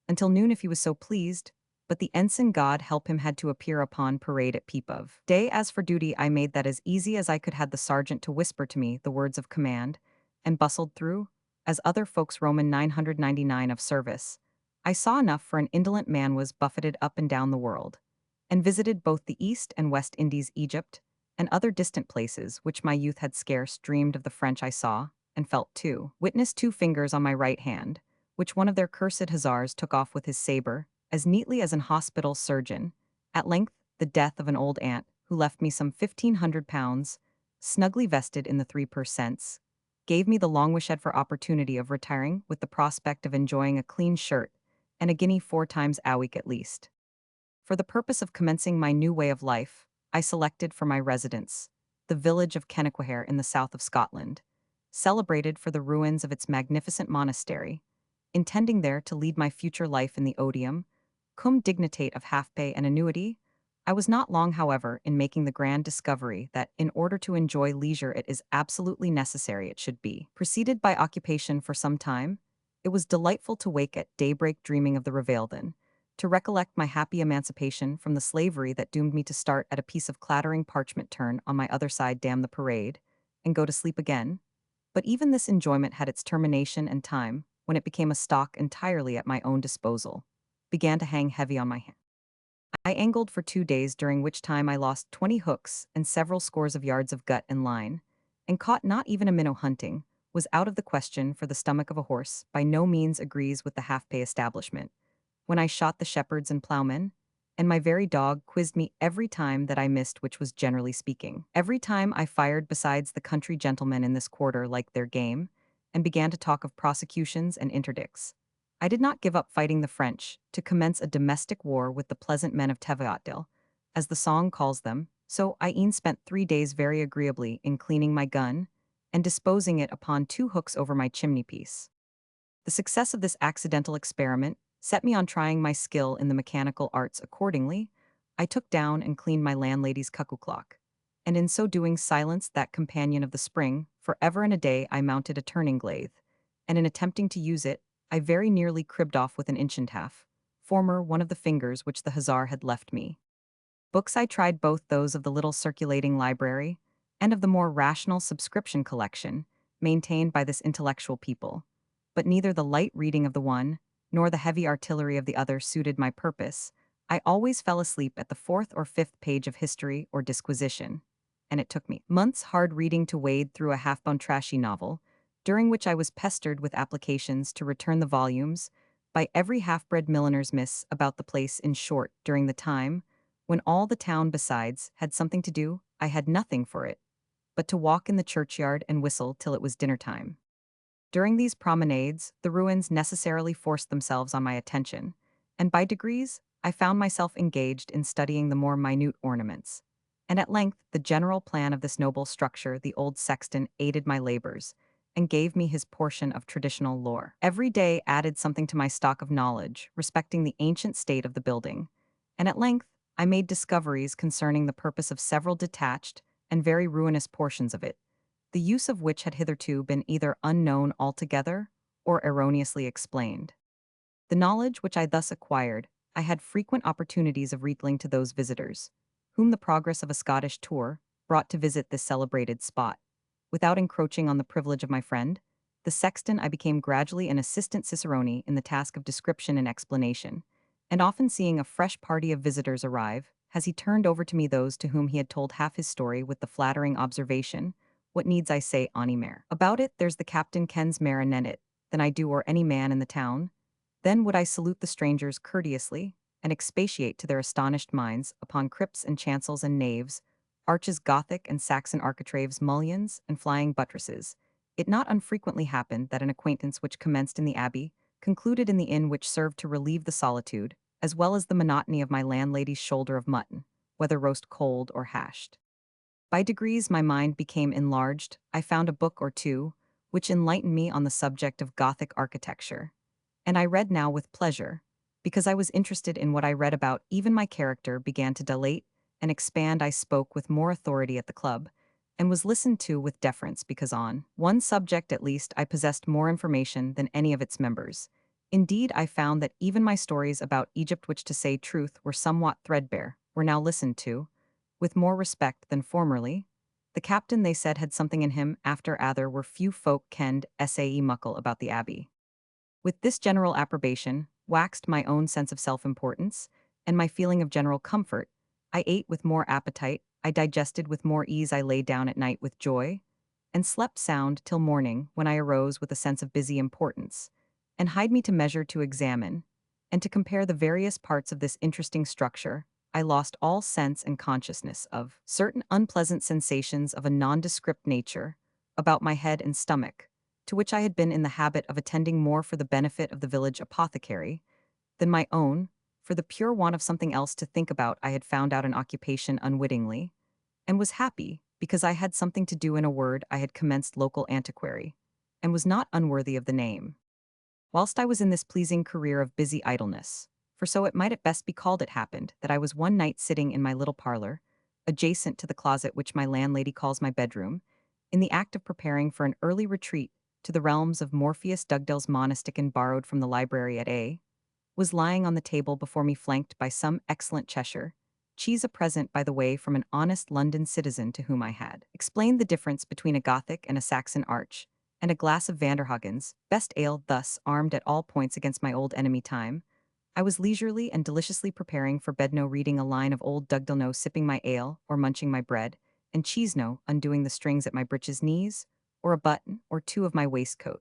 until noon if he was so pleased, but the ensign, God help him, had to appear upon parade at peep of day. As for duty, I made that as easy as I could, had the sergeant to whisper to me the words of command, and bustled through, as other folks. Roman 999 of service. I saw enough for an indolent man, was buffeted up and down the world, and visited both the East and West Indies, Egypt, and other distant places which my youth had scarce dreamed of. The French I saw, and felt too. Witness 2 fingers on my right hand, which one of their cursed hussars took off with his sabre, as neatly as an hospital surgeon. At length, the death of an old aunt, who left me some £1,500, snugly vested in the 3%, gave me the long-wished for opportunity of retiring with the prospect of enjoying a clean shirt and a guinea 4 times a week at least. For the purpose of commencing my new way of life, I selected for my residence the village of Kennaquhair in the south of Scotland, celebrated for the ruins of its magnificent monastery, intending there to lead my future life in the odium, cum dignitate of half-pay and annuity. I was not long, however, in making the grand discovery that in order to enjoy leisure it is absolutely necessary it should be preceded by occupation for some time. It was delightful to wake at daybreak dreaming of the Revelden, to recollect my happy emancipation from the slavery that doomed me to start at a piece of clattering parchment, turn on my other side, damn the parade, and go to sleep again. But even this enjoyment had its termination, and time, when it became a stock entirely at my own disposal, began to hang heavy on my hand. I angled for 2 days, during which time I lost 20 hooks and several scores of yards of gut and line, and caught not even a minnow. Hunting was out of the question, for the stomach of a horse by no means agrees with the half-pay establishment. When I shot the shepherds and ploughmen, and my very dog quizzed me every time that I missed, which was generally speaking every time I fired, besides the country gentlemen in this quarter liked their game, and began to talk of prosecutions and interdicts. I did not give up fighting the French, to commence a domestic war with the pleasant men of Teviotdale, as the song calls them, so I e'en spent 3 days very agreeably in cleaning my gun, and disposing it upon 2 hooks over my chimney-piece. The success of this accidental experiment set me on trying my skill in the mechanical arts. Accordingly, I took down and cleaned my landlady's cuckoo clock, and in so doing silenced that companion of the spring. For ever and a day I mounted a turning lathe, and in attempting to use it, I very nearly cribbed off with an inch and half, former one of the fingers which the hussar had left me. Books I tried, both those of the little circulating library and of the more rational subscription collection maintained by this intellectual people, but neither the light reading of the one nor the heavy artillery of the other suited my purpose. I always fell asleep at the 4th or 5th page of history or disquisition, and it took me months hard reading to wade through a half-bound trashy novel, during which I was pestered with applications to return the volumes by every half-bred milliner's miss about the place. In short, during the time when all the town besides had something to do, I had nothing for it but to walk in the churchyard and whistle till it was dinner time. During these promenades, the ruins necessarily forced themselves on my attention, and by degrees I found myself engaged in studying the more minute ornaments. And at length the general plan of this noble structure, the old sexton, aided my labors, and gave me his portion of traditional lore. Every day added something to my stock of knowledge respecting the ancient state of the building, and at length I made discoveries concerning the purpose of several detached and very ruinous portions of it, the use of which had hitherto been either unknown altogether or erroneously explained. The knowledge which I thus acquired, I had frequent opportunities of retailing to those visitors, whom the progress of a Scottish tour brought to visit this celebrated spot. Without encroaching on the privilege of my friend, the sexton, I became gradually an assistant cicerone in the task of description and explanation, and often seeing a fresh party of visitors arrive, as he turned over to me those to whom he had told half his story with the flattering observation, "What needs I say ony mair about it? There's the captain kens mair anen it than I do or any man in the town." Then would I salute the strangers courteously, and expatiate to their astonished minds upon crypts and chancels and naves, arches Gothic and Saxon architraves, mullions and flying buttresses. It not unfrequently happened that an acquaintance which commenced in the abbey concluded in the inn which served to relieve the solitude, as well as the monotony of my landlady's shoulder of mutton, whether roast cold or hashed. By degrees my mind became enlarged. I found a book or two which enlightened me on the subject of Gothic architecture, and I read now with pleasure, because I was interested in what I read about. Even my character began to dilate and expand. I spoke with more authority at the club, and was listened to with deference, because on one subject at least I possessed more information than any of its members. Indeed, I found that even my stories about Egypt, which to say truth were somewhat threadbare, were now listened to with more respect than formerly. The captain, they said, had something in him after other were few folk kenned sae muckle about the abbey. With this general approbation waxed my own sense of self-importance, and my feeling of general comfort. I ate with more appetite, I digested with more ease, I lay down at night with joy, and slept sound till morning, when I arose with a sense of busy importance, and hied me to measure, to examine, and to compare the various parts of this interesting structure, I lost all sense and consciousness of certain unpleasant sensations of a nondescript nature about my head and stomach, to which I had been in the habit of attending more for the benefit of the village apothecary than my own. For the pure want of something else to think about, I had found out an occupation unwittingly, and was happy because I had something to do. In a word, I had commenced local antiquary, and was not unworthy of the name. Whilst I was in this pleasing career of busy idleness, for so it might at best be called, it happened that I was one night sitting in my little parlor, adjacent to the closet which my landlady calls my bedroom, in the act of preparing for an early retreat to the realms of Morpheus Dugdale's Monastery, and borrowed from the library at A, was lying on the table before me, flanked by some excellent Cheshire cheese, a present by the way from an honest London citizen to whom I had explained the difference between a Gothic and a Saxon arch, and a glass of Vanderhagen's best ale. Thus, armed at all points against my old enemy time, I was leisurely and deliciously preparing for bed, no reading a line of old Dugdale, no sipping my ale or munching my bread and cheese, no undoing the strings at my breeches knees or a button or two of my waistcoat,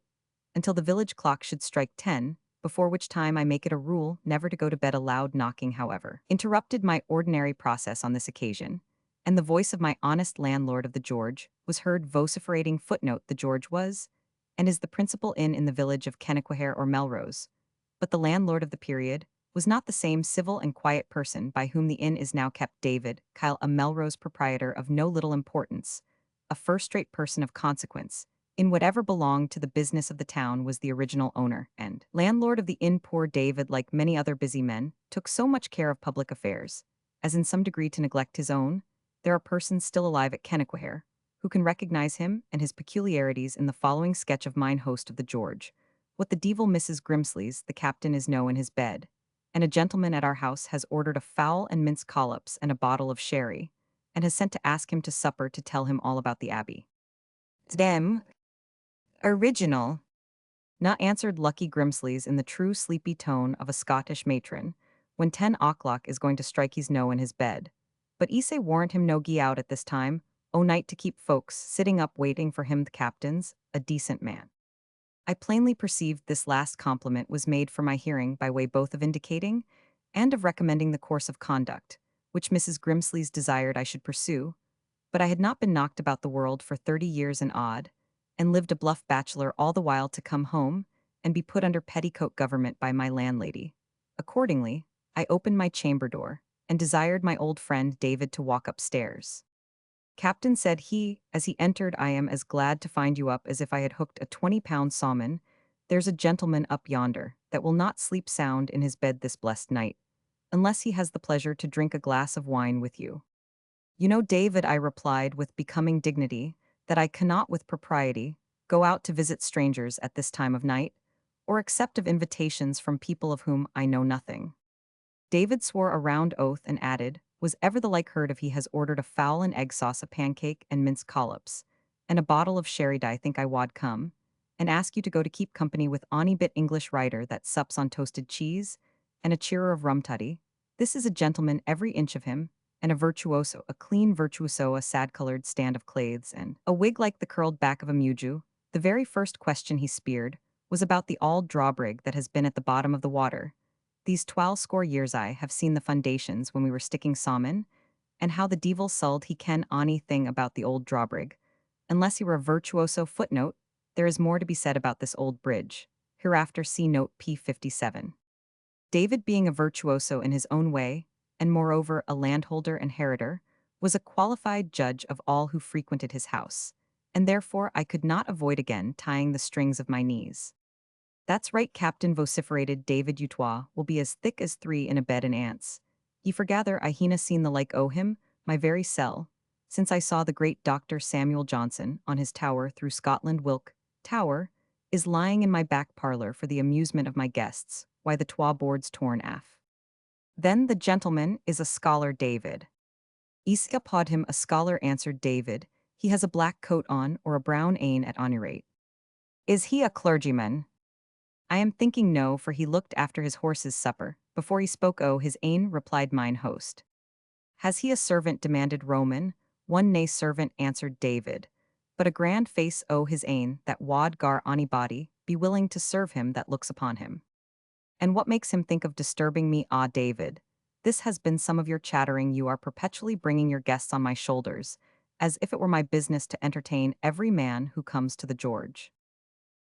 until the village clock should strike 10, before which time I make it a rule never to go to bed. A loud knocking, however, interrupted my ordinary process on this occasion, and the voice of my honest landlord of the George was heard vociferating. Footnote: the George was, and is, the principal inn in the village of Kennaquhair or Melrose, but the landlord of the period was not the same civil and quiet person by whom the inn is now kept. David Kyle, a Melrose proprietor of no little importance, a first-rate person of consequence in whatever belonged to the business of the town, was the original owner and landlord of the inn. Poor David, like many other busy men, took so much care of public affairs as in some degree to neglect his own. There are persons still alive at Kennaquhair who can recognize him and his peculiarities in the following sketch of mine host of the George. What the devil Mrs. Grimsley's, the captain is no in his bed, and a gentleman at our house has ordered a fowl and minced collops and a bottle of sherry, and has sent to ask him to supper to tell him all about the abbey. Them original, not, answered Lucky Grimsleys in the true sleepy tone of a Scottish matron, when 10 o'clock is going to strike. He's no in his bed. But I say warrant him no gie out at this time, o night, to keep folks sitting up waiting for him. The captain's a decent man. I plainly perceived this last compliment was made for my hearing by way both of indicating and of recommending the course of conduct which Mrs. Grimsleys desired I should pursue, but I had not been knocked about the world for 30 years and odd, and lived a bluff bachelor all the while, to come home and be put under petticoat government by my landlady. Accordingly, I opened my chamber door and desired my old friend David to walk upstairs. Captain, said he, as he entered, I am as glad to find you up as if I had hooked a 20-pound salmon. There's a gentleman up yonder that will not sleep sound in his bed this blessed night, unless he has the pleasure to drink a glass of wine with you. You know, David, I replied with becoming dignity, that I cannot with propriety go out to visit strangers at this time of night, or accept of invitations from people of whom I know nothing. David swore a round oath and added, was ever the like heard of? He has ordered a fowl and egg sauce, a pancake and minced collops, and a bottle of sherry. I think I wad come, and ask you to go to keep company with ony bit English writer that sups on toasted cheese, and a cheerer of rum tuddy. This is a gentleman every inch of him, and a virtuoso, a clean virtuoso, a sad-colored stand of claithes, and a wig like the curled back of a muju. The very first question he speered was about the auld drawbrig that has been at the bottom of the water. These 12 years I have seen the foundations when we were sticking salmon, and how the devil sulled he ken ony thing about the old drawbrig, unless he were a virtuoso. Footnote: there is more to be said about this old bridge. Hereafter see note p57. David, being a virtuoso in his own way, and moreover a landholder and heriter, was a qualified judge of all who frequented his house, and therefore I could not avoid again tying the strings of my knees. That's right, Captain, vociferated David. Utois will be as thick as 3 in a bed and ants. Ye forgather I hena seen the like o' him, my very sell, since I saw the great Dr. Samuel Johnson on his tower through Scotland. Wilk Tower is lying in my back parlor for the amusement of my guests, why the twa boards torn af. Then the gentleman is a scholar, David. Iska pod him a scholar, answered David. He has a black coat on, or a brown ane at any rate. Is he a clergyman? I am thinking no, for he looked after his horse's supper before he spoke. O his ane, replied mine host. Has he a servant? Demanded Roman. One nae servant, answered David, but a grand face. O his ane, that wad gar anybody be willing to serve him that looks upon him. And what makes him think of disturbing me? Ah, David, This has been some of your chattering. You are perpetually bringing your guests on my shoulders, as if it were my business to entertain every man who comes to the George.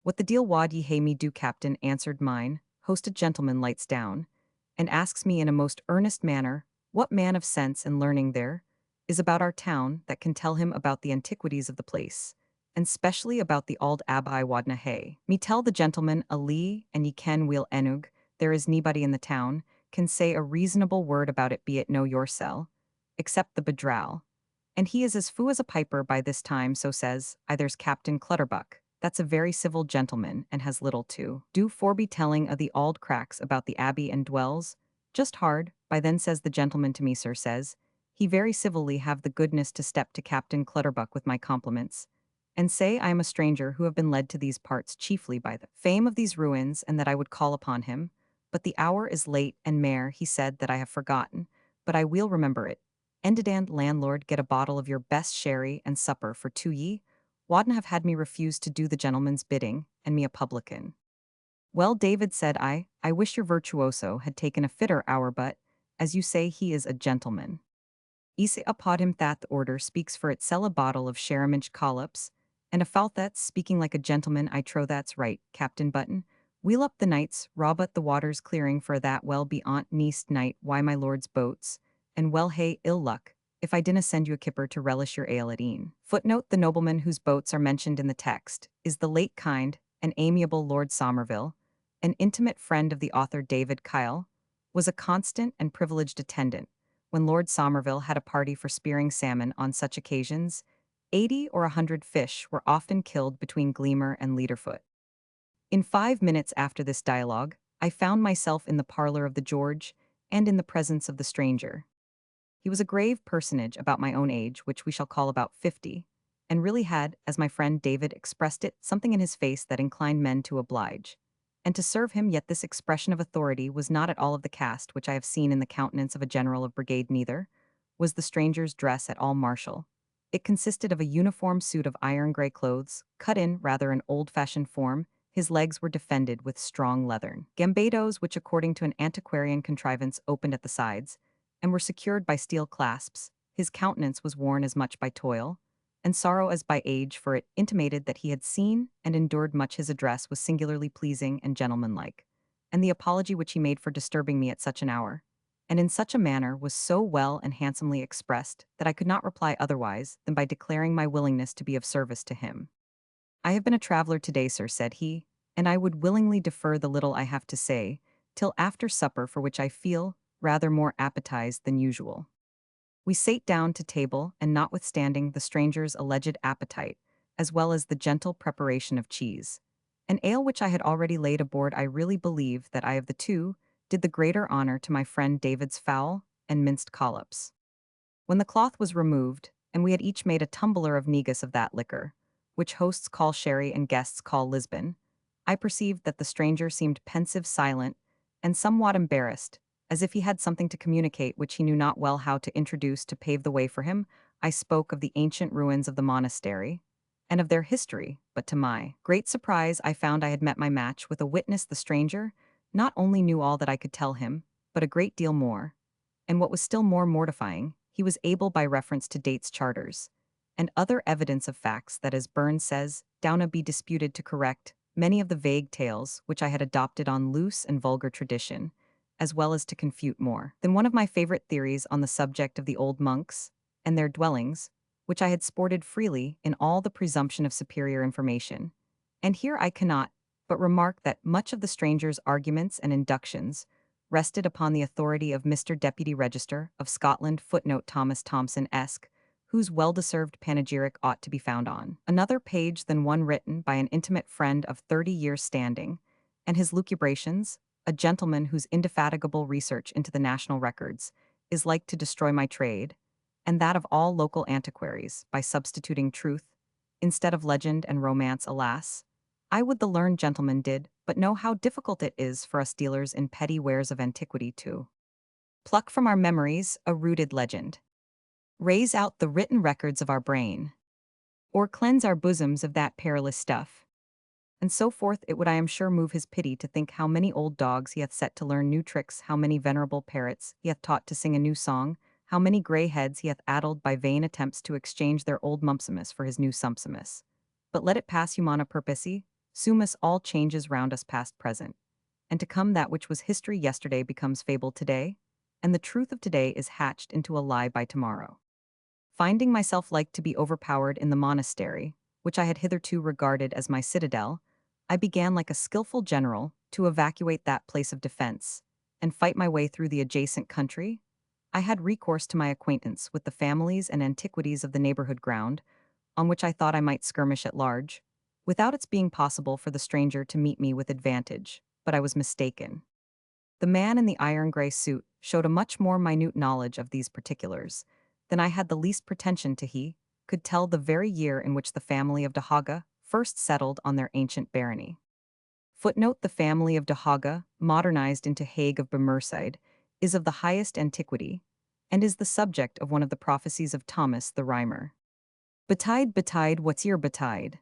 What the deal wad ye hae me do, captain, answered mine, hosted gentleman lights down, and asks me in a most earnest manner, what man of sense and learning there is about our town that can tell him about the antiquities of the place, and specially about the auld abbey wadna hae. Me tell the gentleman a lee, and ye ken weel enug, there is nobody in the town, can say a reasonable word about it, be it no yoursel, except the bedral. And he is as fou as a piper by this time, so says I. There's Captain Clutterbuck. That's a very civil gentleman, and has little to do for be telling of the auld cracks about the abbey and dwells. Just hard, by then says the gentleman to me, sir, says, he very civilly have the goodness to step to Captain Clutterbuck with my compliments, and say I am a stranger who have been led to these parts chiefly by the fame of these ruins, and that I would call upon him. But the hour is late, and mair, he said, that I have forgotten, but I will remember it. Ended and landlord, get a bottle of your best sherry and supper for two ye. Wadna have had me refuse to do the gentleman's bidding, and me a publican. Well, David, said I wish your virtuoso had taken a fitter hour, but, as you say, he is a gentleman. Ise upod him that the order speaks for itself, a bottle of Sherriminch collops, and a fowl that's speaking like a gentleman. I trow that's right, Captain Button. Wheel up the nights, rob at the waters clearing for that well beyont neast night, why my lord's boats, and well hey ill luck, if I dinna send you a kipper to relish your ale at e'en. Footnote: the nobleman whose boats are mentioned in the text is the late kind and amiable Lord Somerville, an intimate friend of the author. David Kyle was a constant and privileged attendant when Lord Somerville had a party for spearing salmon. On such occasions, 80 or 100 fish were often killed between Gleamer and Leaderfoot. In 5 minutes after this dialogue, I found myself in the parlor of the George, and in the presence of the stranger. He was a grave personage about my own age, which we shall call about 50, and really had, as my friend David expressed it, something in his face that inclined men to oblige and to serve him. Yet this expression of authority was not at all of the cast which I have seen in the countenance of a general of brigade, neither was the stranger's dress at all martial. It consisted of a uniform suit of iron gray clothes, cut in rather an old-fashioned form. His legs were defended with strong leathern gambadoes, which according to an antiquarian contrivance opened at the sides, and were secured by steel clasps. His countenance was worn as much by toil and sorrow as by age, for it intimated that he had seen and endured much. His address was singularly pleasing and gentlemanlike, and the apology which he made for disturbing me at such an hour, and in such a manner, was so well and handsomely expressed that I could not reply otherwise than by declaring my willingness to be of service to him. I have been a traveler today, sir, said he, and I would willingly defer the little I have to say till after supper, for which I feel rather more appetized than usual. We sate down to table, and notwithstanding the stranger's alleged appetite, as well as the gentle preparation of cheese, an ale which I had already laid aboard, I really believe that I of the two did the greater honor to my friend David's fowl and minced collops. When the cloth was removed, and we had each made a tumbler of negus of that liquor, which hosts call sherry and guests call Lisbon, I perceived that the stranger seemed pensive, silent, and somewhat embarrassed, as if he had something to communicate which he knew not well how to introduce. To pave the way for him, I spoke of the ancient ruins of the monastery, and of their history, but to my great surprise I found I had met my match with a witness. The stranger not only knew all that I could tell him, but a great deal more, and what was still more mortifying, he was able, by reference to dates, charters, and other evidence of facts that, as Burns says, downa be disputed, to correct many of the vague tales which I had adopted on loose and vulgar tradition, as well as to confute more than one of my favorite theories on the subject of the old monks and their dwellings, which I had sported freely in all the presumption of superior information. And here I cannot but remark that much of the stranger's arguments and inductions rested upon the authority of Mr. Deputy Register of Scotland, footnote Thomas Thompson esque, whose well-deserved panegyric ought to be found on another page than one written by an intimate friend of 30 years' standing, and his lucubrations, a gentleman whose indefatigable research into the national records is like to destroy my trade, and that of all local antiquaries, by substituting truth instead of legend and romance. Alas, I would the learned gentleman did but know how difficult it is for us dealers in petty wares of antiquity to pluck from our memories a rooted legend, raise out the written records of our brain, or cleanse our bosoms of that perilous stuff. And so forth it would I am sure move his pity to think how many old dogs he hath set to learn new tricks, how many venerable parrots he hath taught to sing a new song, how many grey heads he hath addled by vain attempts to exchange their old Mumpsimus for his new Sumpsimus. But let it pass humana perpessi, sumus all changes round us past present. And to come that which was history yesterday becomes fable today, and the truth of today is hatched into a lie by tomorrow. Finding myself like to be overpowered in the monastery, which I had hitherto regarded as my citadel, I began like a skillful general to evacuate that place of defense and fight my way through the adjacent country. I had recourse to my acquaintance with the families and antiquities of the neighborhood ground, on which I thought I might skirmish at large, without its being possible for the stranger to meet me with advantage, but I was mistaken. The man in the iron-gray suit showed a much more minute knowledge of these particulars than I had the least pretension to. He could tell the very year in which the family of De Haga first settled on their ancient barony. Footnote: the family of De Haga, modernized into Hague of Bemerside, is of the highest antiquity, and is the subject of one of the prophecies of Thomas the Rhymer. Betide, betide, what's your betide?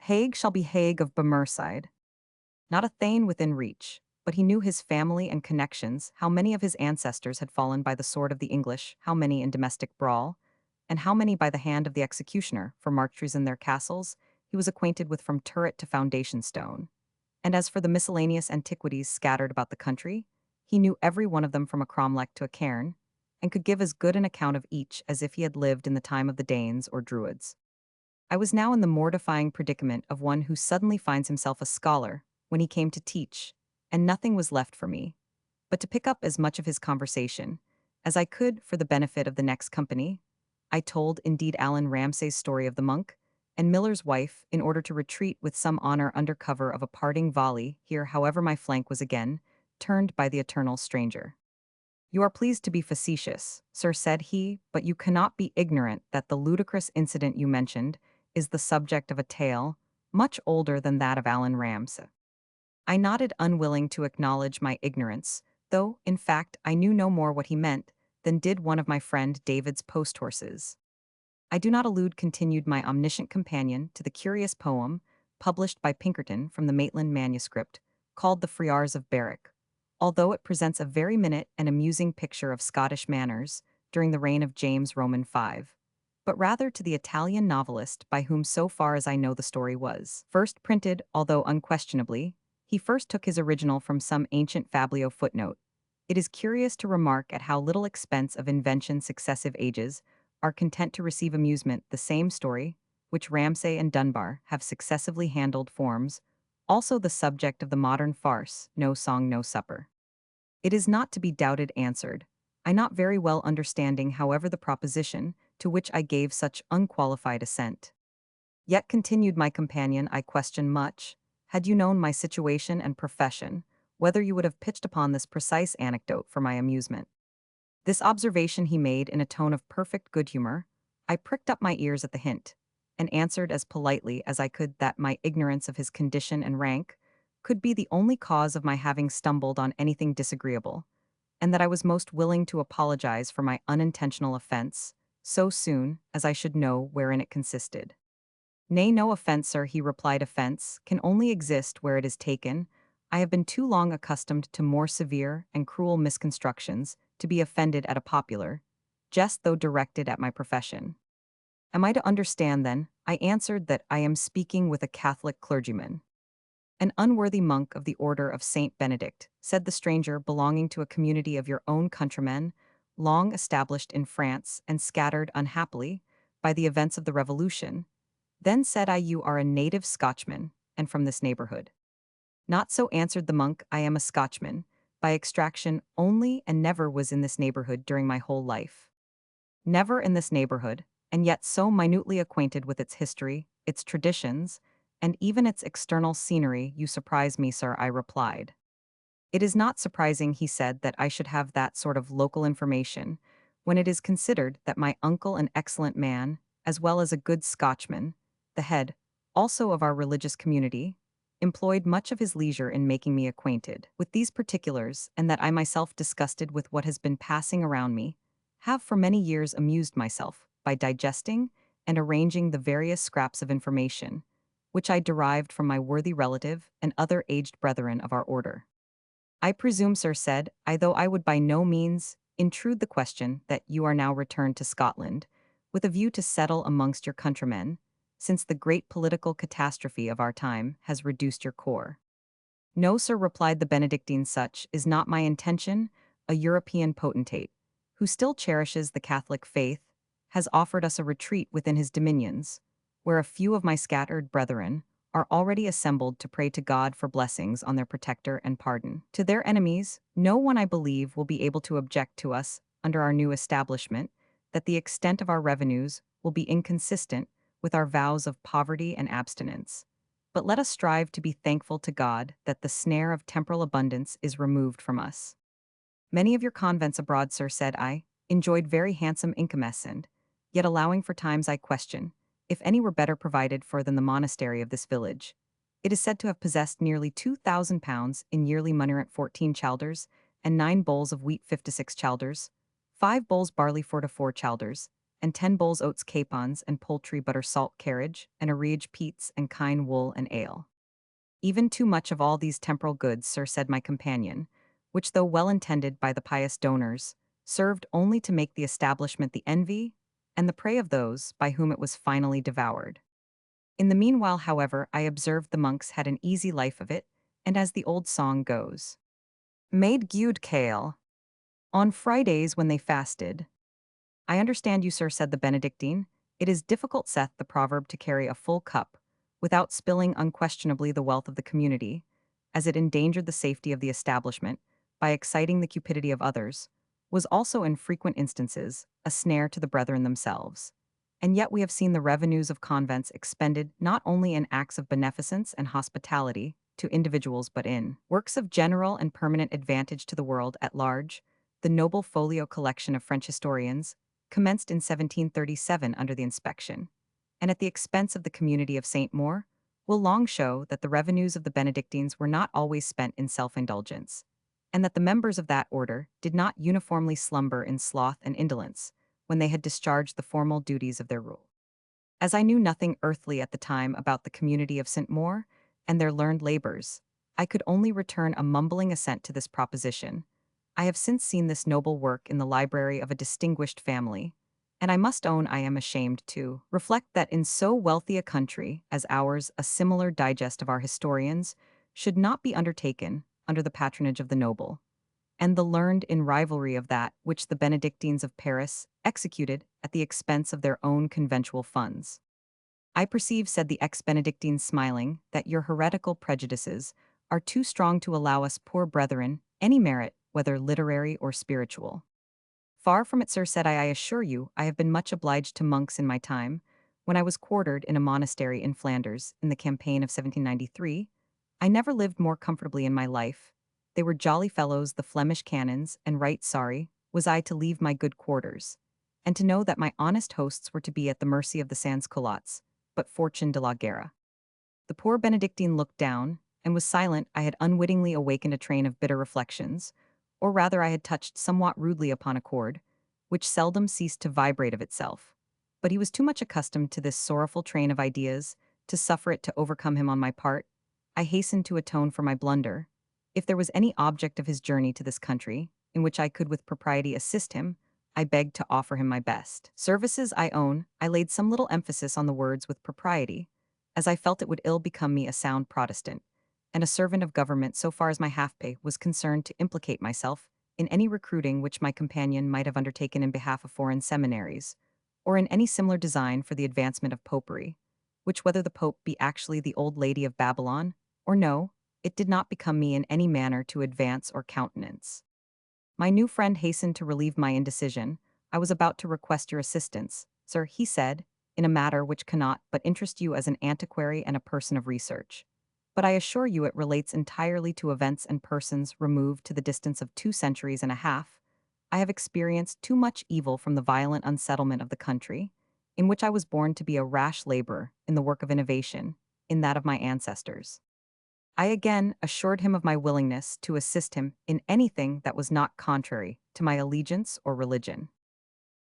Hague shall be Hague of Bemerside. Not a thane within reach, but he knew his family and connections, how many of his ancestors had fallen by the sword of the English, how many in domestic brawl, and how many by the hand of the executioner, for martyrs in their castles, he was acquainted with from turret to foundation stone. And as for the miscellaneous antiquities scattered about the country, he knew every one of them from a cromlech to a cairn, and could give as good an account of each as if he had lived in the time of the Danes or Druids. I was now in the mortifying predicament of one who suddenly finds himself a scholar when he came to teach, and nothing was left for me but to pick up as much of his conversation as I could for the benefit of the next company. I told indeed Alan Ramsay's story of the monk and Miller's wife in order to retreat with some honor under cover of a parting volley here, however my flank was again turned by the eternal stranger. You are pleased to be facetious, sir, said he, but you cannot be ignorant that the ludicrous incident you mentioned is the subject of a tale much older than that of Alan Ramsay. I nodded, unwilling to acknowledge my ignorance, though, in fact, I knew no more what he meant than did one of my friend David's post-horses. I do not allude, continued my omniscient companion, to the curious poem, published by Pinkerton from the Maitland manuscript, called The Friars of Berwick, although it presents a very minute and amusing picture of Scottish manners during the reign of James Roman V, but rather to the Italian novelist by whom, so far as I know, the story was first printed, although unquestionably he first took his original from some ancient fablio. Footnote: it is curious to remark at how little expense of invention successive ages are content to receive amusement. The same story, which Ramsay and Dunbar have successively handled, forms also the subject of the modern farce, No Song, No Supper. It is not to be doubted, answered I, not very well understanding, however, the proposition, to which I gave such unqualified assent. Yet, continued my companion, I question much, had you known my situation and profession, whether you would have pitched upon this precise anecdote for my amusement. This observation he made in a tone of perfect good humor. I pricked up my ears at the hint, and answered as politely as I could that my ignorance of his condition and rank could be the only cause of my having stumbled on anything disagreeable, and that I was most willing to apologize for my unintentional offense, so soon as I should know wherein it consisted. Nay, no offense, sir, he replied. Offense can only exist where it is taken. I have been too long accustomed to more severe and cruel misconstructions to be offended at a popular jest, though directed at my profession. Am I to understand, then, I answered, that I am speaking with a Catholic clergyman? An unworthy monk of the order of Saint Benedict, said the stranger, belonging to a community of your own countrymen, long established in France and scattered, unhappily, by the events of the Revolution. Then said I, you are a native Scotchman, and from this neighborhood. Not so, answered the monk, I am a Scotchman, by extraction only, and never was in this neighborhood during my whole life. Never in this neighborhood, and yet so minutely acquainted with its history, its traditions, and even its external scenery, you surprise me, sir, I replied. It is not surprising, he said, that I should have that sort of local information, when it is considered that my uncle, an excellent man, as well as a good Scotchman, the head, also of our religious community, employed much of his leisure in making me acquainted with these particulars, and that I myself, disgusted with what has been passing around me, have for many years amused myself by digesting and arranging the various scraps of information which I derived from my worthy relative and other aged brethren of our order. I presume, sir, said I, though I would by no means intrude the question, that you are now returned to Scotland, with a view to settle amongst your countrymen, since the great political catastrophe of our time has reduced your core. No, sir, replied the Benedictine, such is not my intention. A European potentate, who still cherishes the Catholic faith, has offered us a retreat within his dominions, where a few of my scattered brethren are already assembled to pray to God for blessings on their protector and pardon. To their enemies, no one, I believe, will be able to object to us, under our new establishment, that the extent of our revenues will be inconsistent with our vows of poverty and abstinence. But let us strive to be thankful to God that the snare of temporal abundance is removed from us. Many of your convents abroad, sir, said I, enjoyed very handsome incomes, and, yet allowing for times I question, if any were better provided for than the monastery of this village. It is said to have possessed nearly £2,000 in yearly money at 14 chalders, and 9 bowls of wheat 56 chalders, 5 bowls barley 4 chalders, and 10 bowls oats capons and poultry butter salt carriage, and arreage peats and kine wool and ale. Even too much of all these temporal goods, sir, said my companion, which though well intended by the pious donors, served only to make the establishment the envy and the prey of those by whom it was finally devoured. In the meanwhile, however, I observed the monks had an easy life of it, and as the old song goes, made gude kale on Fridays when they fasted. I understand you, sir, said the Benedictine. It is difficult, saith the proverb, to carry a full cup, without spilling unquestionably the wealth of the community, as it endangered the safety of the establishment, by exciting the cupidity of others, was also in frequent instances a snare to the brethren themselves. And yet we have seen the revenues of convents expended not only in acts of beneficence and hospitality to individuals but in works of general and permanent advantage to the world at large. The noble folio collection of French historians, commenced in 1737 under the inspection, and at the expense of the community of St. Maur, will long show that the revenues of the Benedictines were not always spent in self-indulgence, and that the members of that order did not uniformly slumber in sloth and indolence when they had discharged the formal duties of their rule. As I knew nothing earthly at the time about the community of St. Maur and their learned labors, I could only return a mumbling assent to this proposition. I have since seen this noble work in the library of a distinguished family, and I must own I am ashamed to reflect that in so wealthy a country as ours a similar digest of our historians should not be undertaken under the patronage of the noble, and the learned in rivalry of that which the Benedictines of Paris executed at the expense of their own conventual funds. I perceive, said the ex-Benedictine, smiling, that your heretical prejudices are too strong to allow us poor brethren any merit, whether literary or spiritual. Far from it, sir, said I assure you, I have been much obliged to monks in my time. When I was quartered in a monastery in Flanders in the campaign of 1793, I never lived more comfortably in my life. They were jolly fellows, the Flemish canons, and right sorry was I to leave my good quarters, and to know that my honest hosts were to be at the mercy of the sans-culottes, but fortune de la guerre. The poor Benedictine looked down, and was silent. I had unwittingly awakened a train of bitter reflections, or rather I had touched somewhat rudely upon a chord, which seldom ceased to vibrate of itself. But he was too much accustomed to this sorrowful train of ideas to suffer it to overcome him on my part. I hastened to atone for my blunder. If there was any object of his journey to this country, in which I could with propriety assist him, I begged to offer him my best services. I own, I laid some little emphasis on the words with propriety, as I felt it would ill become me, a sound Protestant, and a servant of government, so far as my half-pay was concerned, to implicate myself in any recruiting which my companion might have undertaken in behalf of foreign seminaries, or in any similar design for the advancement of popery, which, whether the pope be actually the old lady of Babylon, or no, it did not become me in any manner to advance or countenance. My new friend hastened to relieve my indecision. I was about to request your assistance, sir, he said, in a matter which cannot but interest you as an antiquary and a person of research. But I assure you it relates entirely to events and persons removed to the distance of 2 centuries and a half. I have experienced too much evil from the violent unsettlement of the country, in which I was born to be a rash laborer in the work of innovation, in that of my ancestors. I again assured him of my willingness to assist him in anything that was not contrary to my allegiance or religion.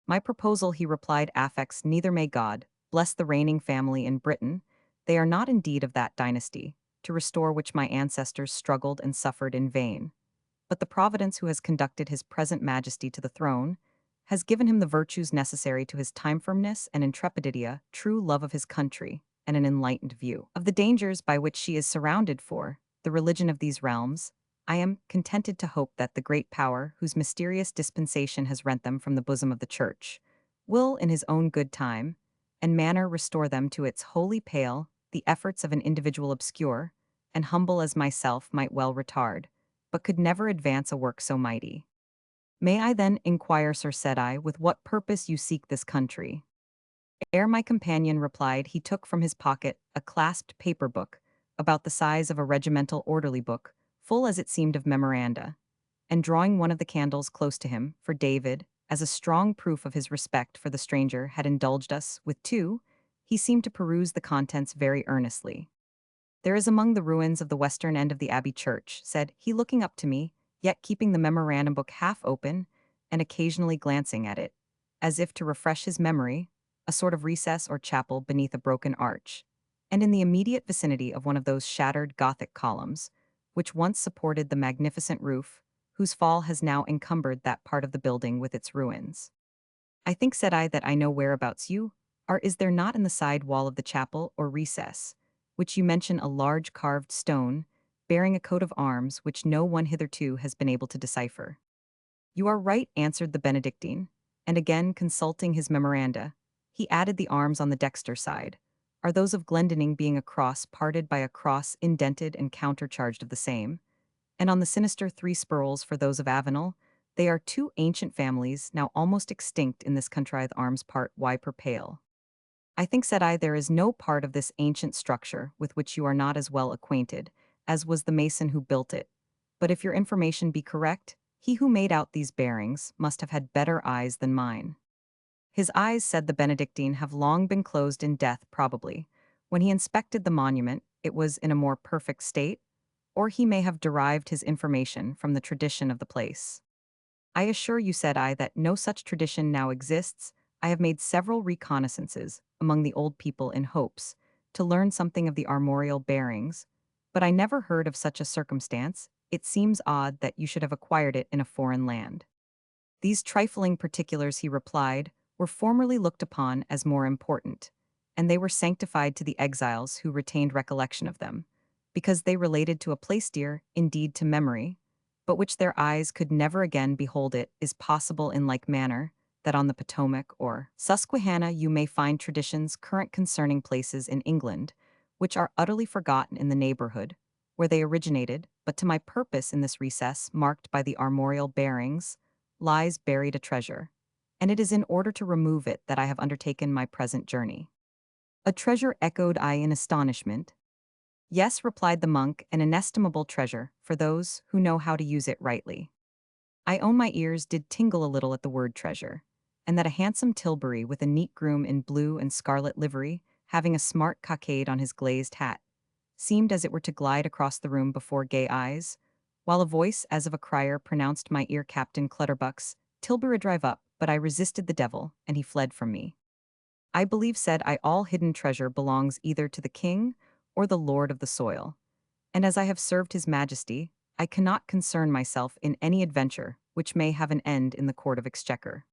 My proposal, he replied, affects neither. May God bless the reigning family in Britain. They are not indeed of that dynasty, to restore which my ancestors struggled and suffered in vain. But the Providence who has conducted his present majesty to the throne has given him the virtues necessary to his time-firmness and intrepidity, a true love of his country, and an enlightened view of the dangers by which she is surrounded. For the religion of these realms, I am contented to hope that the great power whose mysterious dispensation has rent them from the bosom of the Church will, in his own good time and manner, restore them to its holy pale. The efforts of an individual obscure and humble as myself might well retard, but could never advance a work so mighty. May I then inquire, sir, said I, with what purpose you seek this country? Ere my companion replied, he took from his pocket a clasped paper book, about the size of a regimental orderly book, full as it seemed of memoranda, and drawing one of the candles close to him, for David, as a strong proof of his respect for the stranger, had indulged us with two, he seemed to peruse the contents very earnestly. There is among the ruins of the western end of the Abbey church, said he, looking up to me, yet keeping the memorandum book half open and occasionally glancing at it, as if to refresh his memory, a sort of recess or chapel beneath a broken arch, and in the immediate vicinity of one of those shattered Gothic columns, which once supported the magnificent roof, whose fall has now encumbered that part of the building with its ruins. I think, said I, that I know whereabouts you are. Is there not in the side wall of the chapel or recess, which you mention, a large carved stone, bearing a coat of arms which no one hitherto has been able to decipher? You are right, answered the Benedictine, and again consulting his memoranda, he added, the arms on the dexter side are those of Glendinning, being a cross parted by a cross indented and countercharged of the same, and on the sinister three spurls for those of Avenel. They are two ancient families, now almost extinct in this country. The arms part Y per pale. I think, said I, there is no part of this ancient structure with which you are not as well acquainted as was the mason who built it. But if your information be correct, he who made out these bearings must have had better eyes than mine. His eyes, said the Benedictine, have long been closed in death, probably. When he inspected the monument, it was in a more perfect state, or he may have derived his information from the tradition of the place. I assure you, said I, that no such tradition now exists. I have made several reconnaissances among the old people in hopes to learn something of the armorial bearings, but I never heard of such a circumstance. It seems odd that you should have acquired it in a foreign land. These trifling particulars, he replied, were formerly looked upon as more important, and they were sanctified to the exiles who retained recollection of them, because they related to a place dear, indeed, to memory, but which their eyes could never again behold. It is possible, in like manner, that on the Potomac or Susquehanna you may find traditions current concerning places in England, which are utterly forgotten in the neighborhood where they originated, but to my purpose in this recess, marked by the armorial bearings, lies buried a treasure, and it is in order to remove it that I have undertaken my present journey. A treasure, echoed I in astonishment. Yes, replied the monk, an inestimable treasure for those who know how to use it rightly. I own my ears did tingle a little at the word treasure, and that a handsome tilbury with a neat groom in blue and scarlet livery, having a smart cockade on his glazed hat, seemed as it were to glide across the room before gay eyes, while a voice as of a crier pronounced my ear, Captain Clutterbuck's Tilbury drive up, but I resisted the devil, and he fled from me. I believe, said I, all hidden treasure belongs either to the king or the lord of the soil, and as I have served his majesty, I cannot concern myself in any adventure which may have an end in the court of exchequer.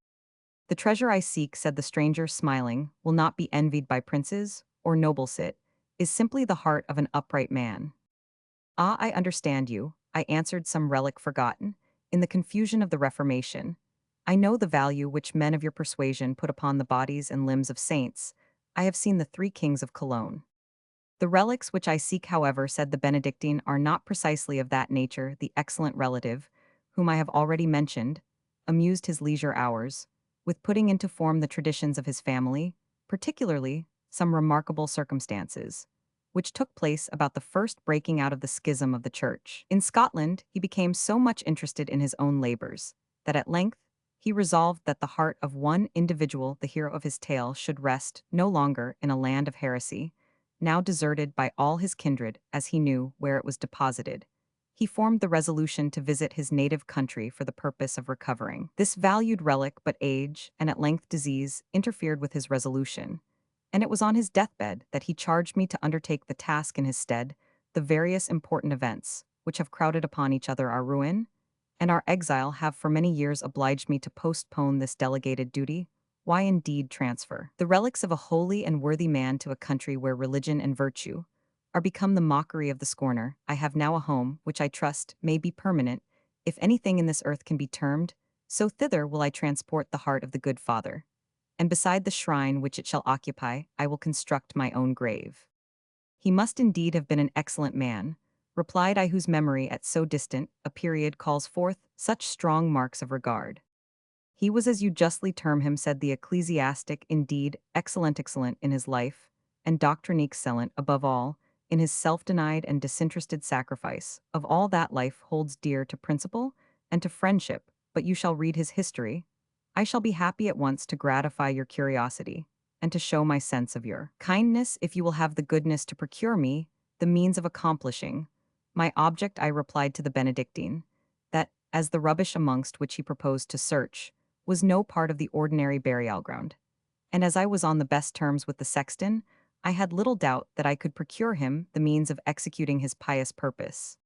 The treasure I seek, said the stranger, smiling, will not be envied by princes or nobles. It is simply the heart of an upright man. Ah, I understand you, I answered, some relic forgotten in the confusion of the Reformation. I know the value which men of your persuasion put upon the bodies and limbs of saints. I have seen the three kings of Cologne. The relics which I seek, however, said the Benedictine, are not precisely of that nature. The excellent relative, whom I have already mentioned, amused his leisure hours with putting into form the traditions of his family, particularly some remarkable circumstances, which took place about the first breaking out of the schism of the Church. In Scotland, he became so much interested in his own labors that at length he resolved that the heart of one individual, the hero of his tale, should rest no longer in a land of heresy, now deserted by all his kindred, as he knew where it was deposited. He formed the resolution to visit his native country for the purpose of recovering this valued relic, but age, and at length disease, interfered with his resolution, and it was on his deathbed that he charged me to undertake the task in his stead. The various important events, which have crowded upon each other our ruin and our exile, have for many years obliged me to postpone this delegated duty. Why indeed transfer the relics of a holy and worthy man to a country where religion and virtue are become the mockery of the scorner? I have now a home, which I trust may be permanent, if anything in this earth can be termed, so thither will I transport the heart of the good father, and beside the shrine which it shall occupy, I will construct my own grave. He must indeed have been an excellent man, replied I, whose memory at so distant a period calls forth such strong marks of regard. He was as you justly term him, said the ecclesiastic, indeed, excellent in his life, and doctrine excellent above all, in his self-denied and disinterested sacrifice of all that life holds dear to principle and to friendship. But you shall read his history. I shall be happy at once to gratify your curiosity, and to show my sense of your kindness, if you will have the goodness to procure me the means of accomplishing my object. I replied to the Benedictine, that, as the rubbish amongst which he proposed to search was no part of the ordinary burial ground, and as I was on the best terms with the sexton, I had little doubt that I could procure him the means of executing his pious purpose.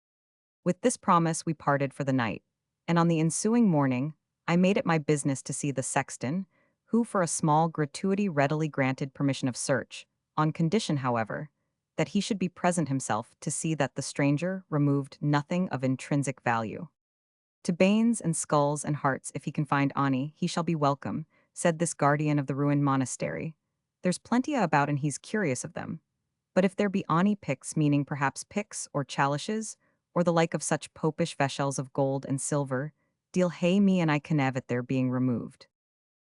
With this promise we parted for the night, and on the ensuing morning I made it my business to see the sexton, who for a small gratuity readily granted permission of search, on condition, however, that he should be present himself to see that the stranger removed nothing of intrinsic value. To banes and skulls and hearts, if he can find ony, he shall be welcome, said this guardian of the ruined monastery. There's plenty about, and he's curious of them. But if there be ony pyx, meaning perhaps pyx or chalishes, or the like of such popish vessels of gold and silver, deal hey me, and I can have it their being removed.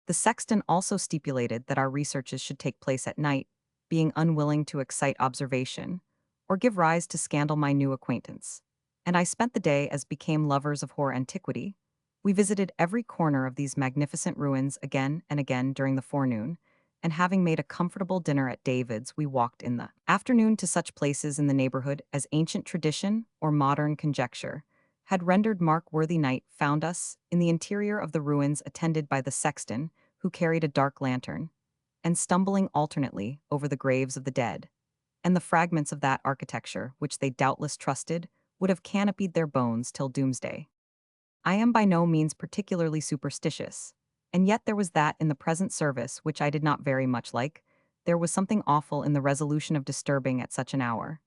The sexton also stipulated that our researches should take place at night, being unwilling to excite observation, or give rise to scandal my new acquaintance. And I spent the day as became lovers of hoar antiquity. We visited every corner of these magnificent ruins again and again during the forenoon, and having made a comfortable dinner at David's, we walked in the afternoon to such places in the neighborhood as ancient tradition or modern conjecture had rendered mark-worthy. Night found us in the interior of the ruins, attended by the sexton, who carried a dark lantern, and stumbling alternately over the graves of the dead, and the fragments of that architecture which they doubtless trusted would have canopied their bones till doomsday. I am by no means particularly superstitious, and yet there was that in the present service which I did not very much like. There was something awful in the resolution of disturbing at such an hour,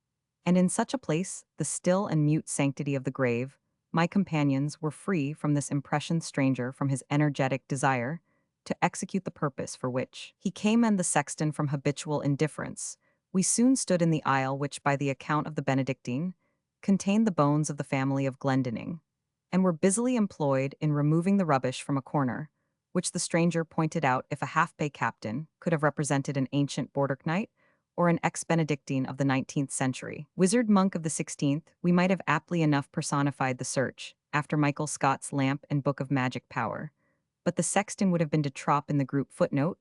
and in such a place, the still and mute sanctity of the grave. My companions were free from this impression stranger from his energetic desire to execute the purpose for which he came, and the sexton from habitual indifference. We soon stood in the aisle which, by the account of the Benedictine, contained the bones of the family of Glendinning, and were busily employed in removing the rubbish from a corner, which the stranger pointed out. If a half-pay captain could have represented an ancient border knight, or an ex-Benedictine of the 19th century, wizard monk of the 16th, we might have aptly enough personified the search, after Michael Scott's lamp and book of magic power. But the sexton would have been de trop in the group. Footnote: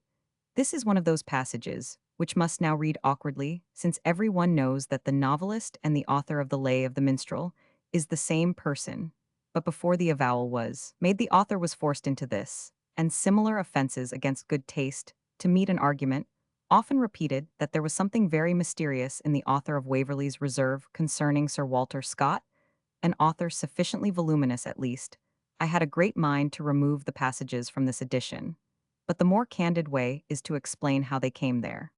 this is one of those passages which must now read awkwardly, since every one knows that the novelist and the author of the Lay of the Minstrel is the same person. But before the avowal was made, the author was forced into this, and similar offenses against good taste, to meet an argument, often repeated, that there was something very mysterious in the author of Waverley's Reserve concerning Sir Walter Scott, an author sufficiently voluminous at least. I had a great mind to remove the passages from this edition, but the more candid way is to explain how they came there.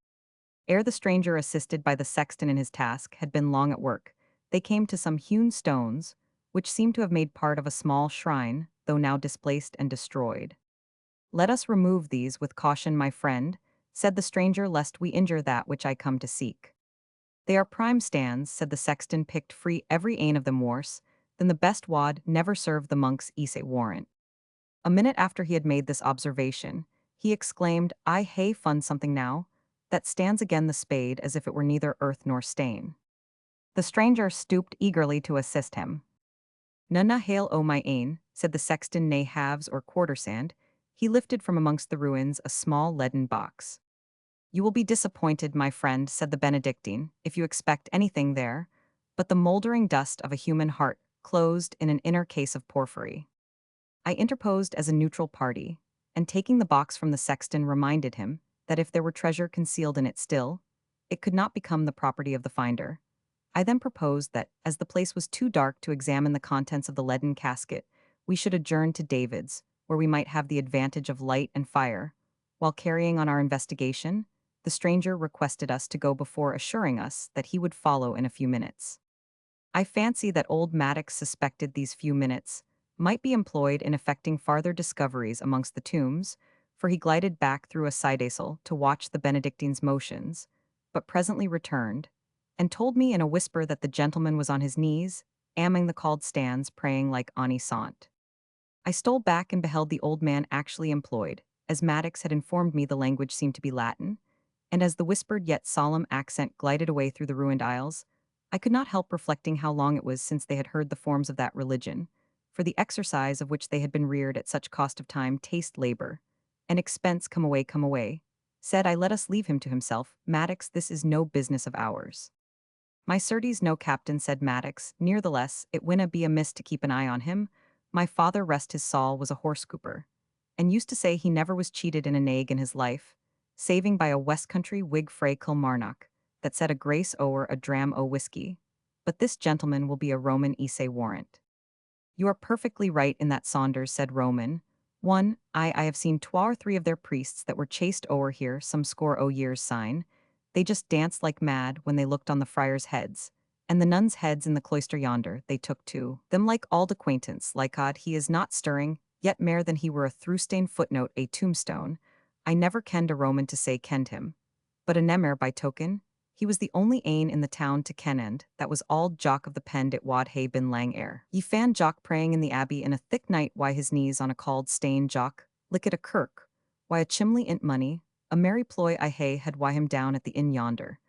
Ere the stranger, assisted by the sexton in his task, had been long at work, they came to some hewn stones, which seemed to have made part of a small shrine, though now displaced and destroyed. Let us remove these with caution, my friend, said the stranger, lest we injure that which I come to seek. They are prime stands, said the sexton, picked free every ane of them worse than the best wad never served the monk's ise warrant. A minute after he had made this observation, he exclaimed, I hay fund something now, that stands again the spade as if it were neither earth nor stain. The stranger stooped eagerly to assist him. Nunna hail o my ain, said the sexton, nay halves or quarter sand. He lifted from amongst the ruins a small leaden box. You will be disappointed, my friend, said the Benedictine, if you expect anything there but the mouldering dust of a human heart closed in an inner case of porphyry. I interposed as a neutral party, and taking the box from the sexton, reminded him that if there were treasure concealed in it still, it could not become the property of the finder. I then proposed that, as the place was too dark to examine the contents of the leaden casket, we should adjourn to David's, where we might have the advantage of light and fire. While carrying on our investigation, the stranger requested us to go before assuring us that he would follow in a few minutes. I fancy that old Maddox suspected these few minutes might be employed in effecting farther discoveries amongst the tombs, for he glided back through a side-aisle to watch the Benedictine's motions, but presently returned, and told me in a whisper that the gentleman was on his knees, amming the called stands, praying like uneasy. I stole back and beheld the old man actually employed, as Maddox had informed me the language seemed to be Latin, and as the whispered yet solemn accent glided away through the ruined aisles, I could not help reflecting how long it was since they had heard the forms of that religion, for the exercise of which they had been reared at such cost of time, taste, labor, and expense. Come away, said I. Let us leave him to himself. Maddox, this is no business of ours. My certes no, captain, said Maddox, nevertheless, it winna be amiss to keep an eye on him. My father, rest his soul, was a horse cooper, and used to say he never was cheated in a naig in his life, saving by a west country Whig frae Kilmarnock, that said a grace o'er a dram o' whiskey. But this gentleman will be a Roman esse warrant. You are perfectly right in that, Saunders, said Roman. I have seen 2 or 3 of their priests that were chased o'er here some score o' years syne. They just danced like mad when they looked on the friars' heads, and the nuns' heads in the cloister yonder, they took to them like auld acquaintance. Like odd, he is not stirring, yet mair than he were a through-stain footnote a tombstone. I never kenned a Roman to say kenned him, but a nemer by token. He was the only ane in the town to ken end, that was auld Jock of the Pend it wad hae been lang ere. Ye fan Jock praying in the abbey in a thick night, why his knees on a called stain Jock, lick at a kirk, why a chimley int money, a merry ploy I hae had why him down at the inn yonder,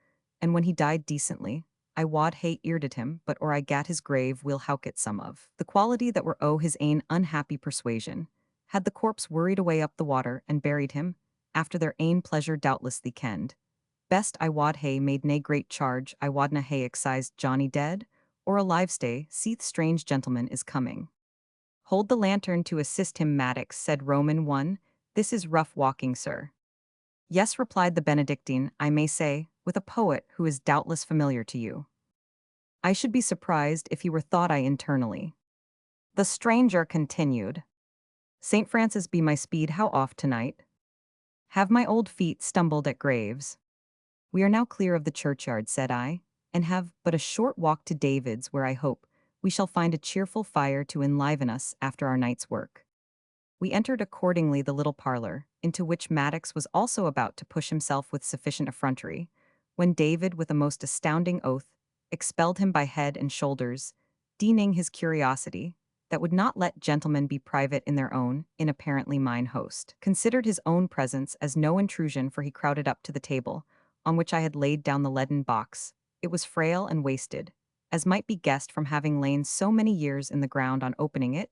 and when he died decently, I wad hae eared at him, but or I gat his grave we'll howk it some of. The quality that were his ain unhappy persuasion, had the corpse worried away up the water and buried him, after their ain pleasure doubtlessly kenned. Best I wad hae made nae great charge, I wadna hae excised Johnny dead, or alive stay, seeth strange gentleman is coming. Hold the lantern to assist him, Maddox, said Roman 1, this is rough walking, sir. Yes, replied the Benedictine, I may say, with a poet who is doubtless familiar to you. I should be surprised if he were thought I internally. The stranger continued. St. Francis be my speed, how oft tonight? Have my old feet stumbled at graves? We are now clear of the churchyard, said I, and have but a short walk to David's, where I hope we shall find a cheerful fire to enliven us after our night's work. We entered accordingly the little parlor, into which Maddox was also about to push himself with sufficient effrontery, when David, with a most astounding oath, expelled him by head and shoulders, deeming his curiosity, that would not let gentlemen be private in their own, in apparently mine host, considered his own presence as no intrusion, for he crowded up to the table, on which I had laid down the leaden box. It was frail and wasted, as might be guessed from having lain so many years in the ground. On opening it,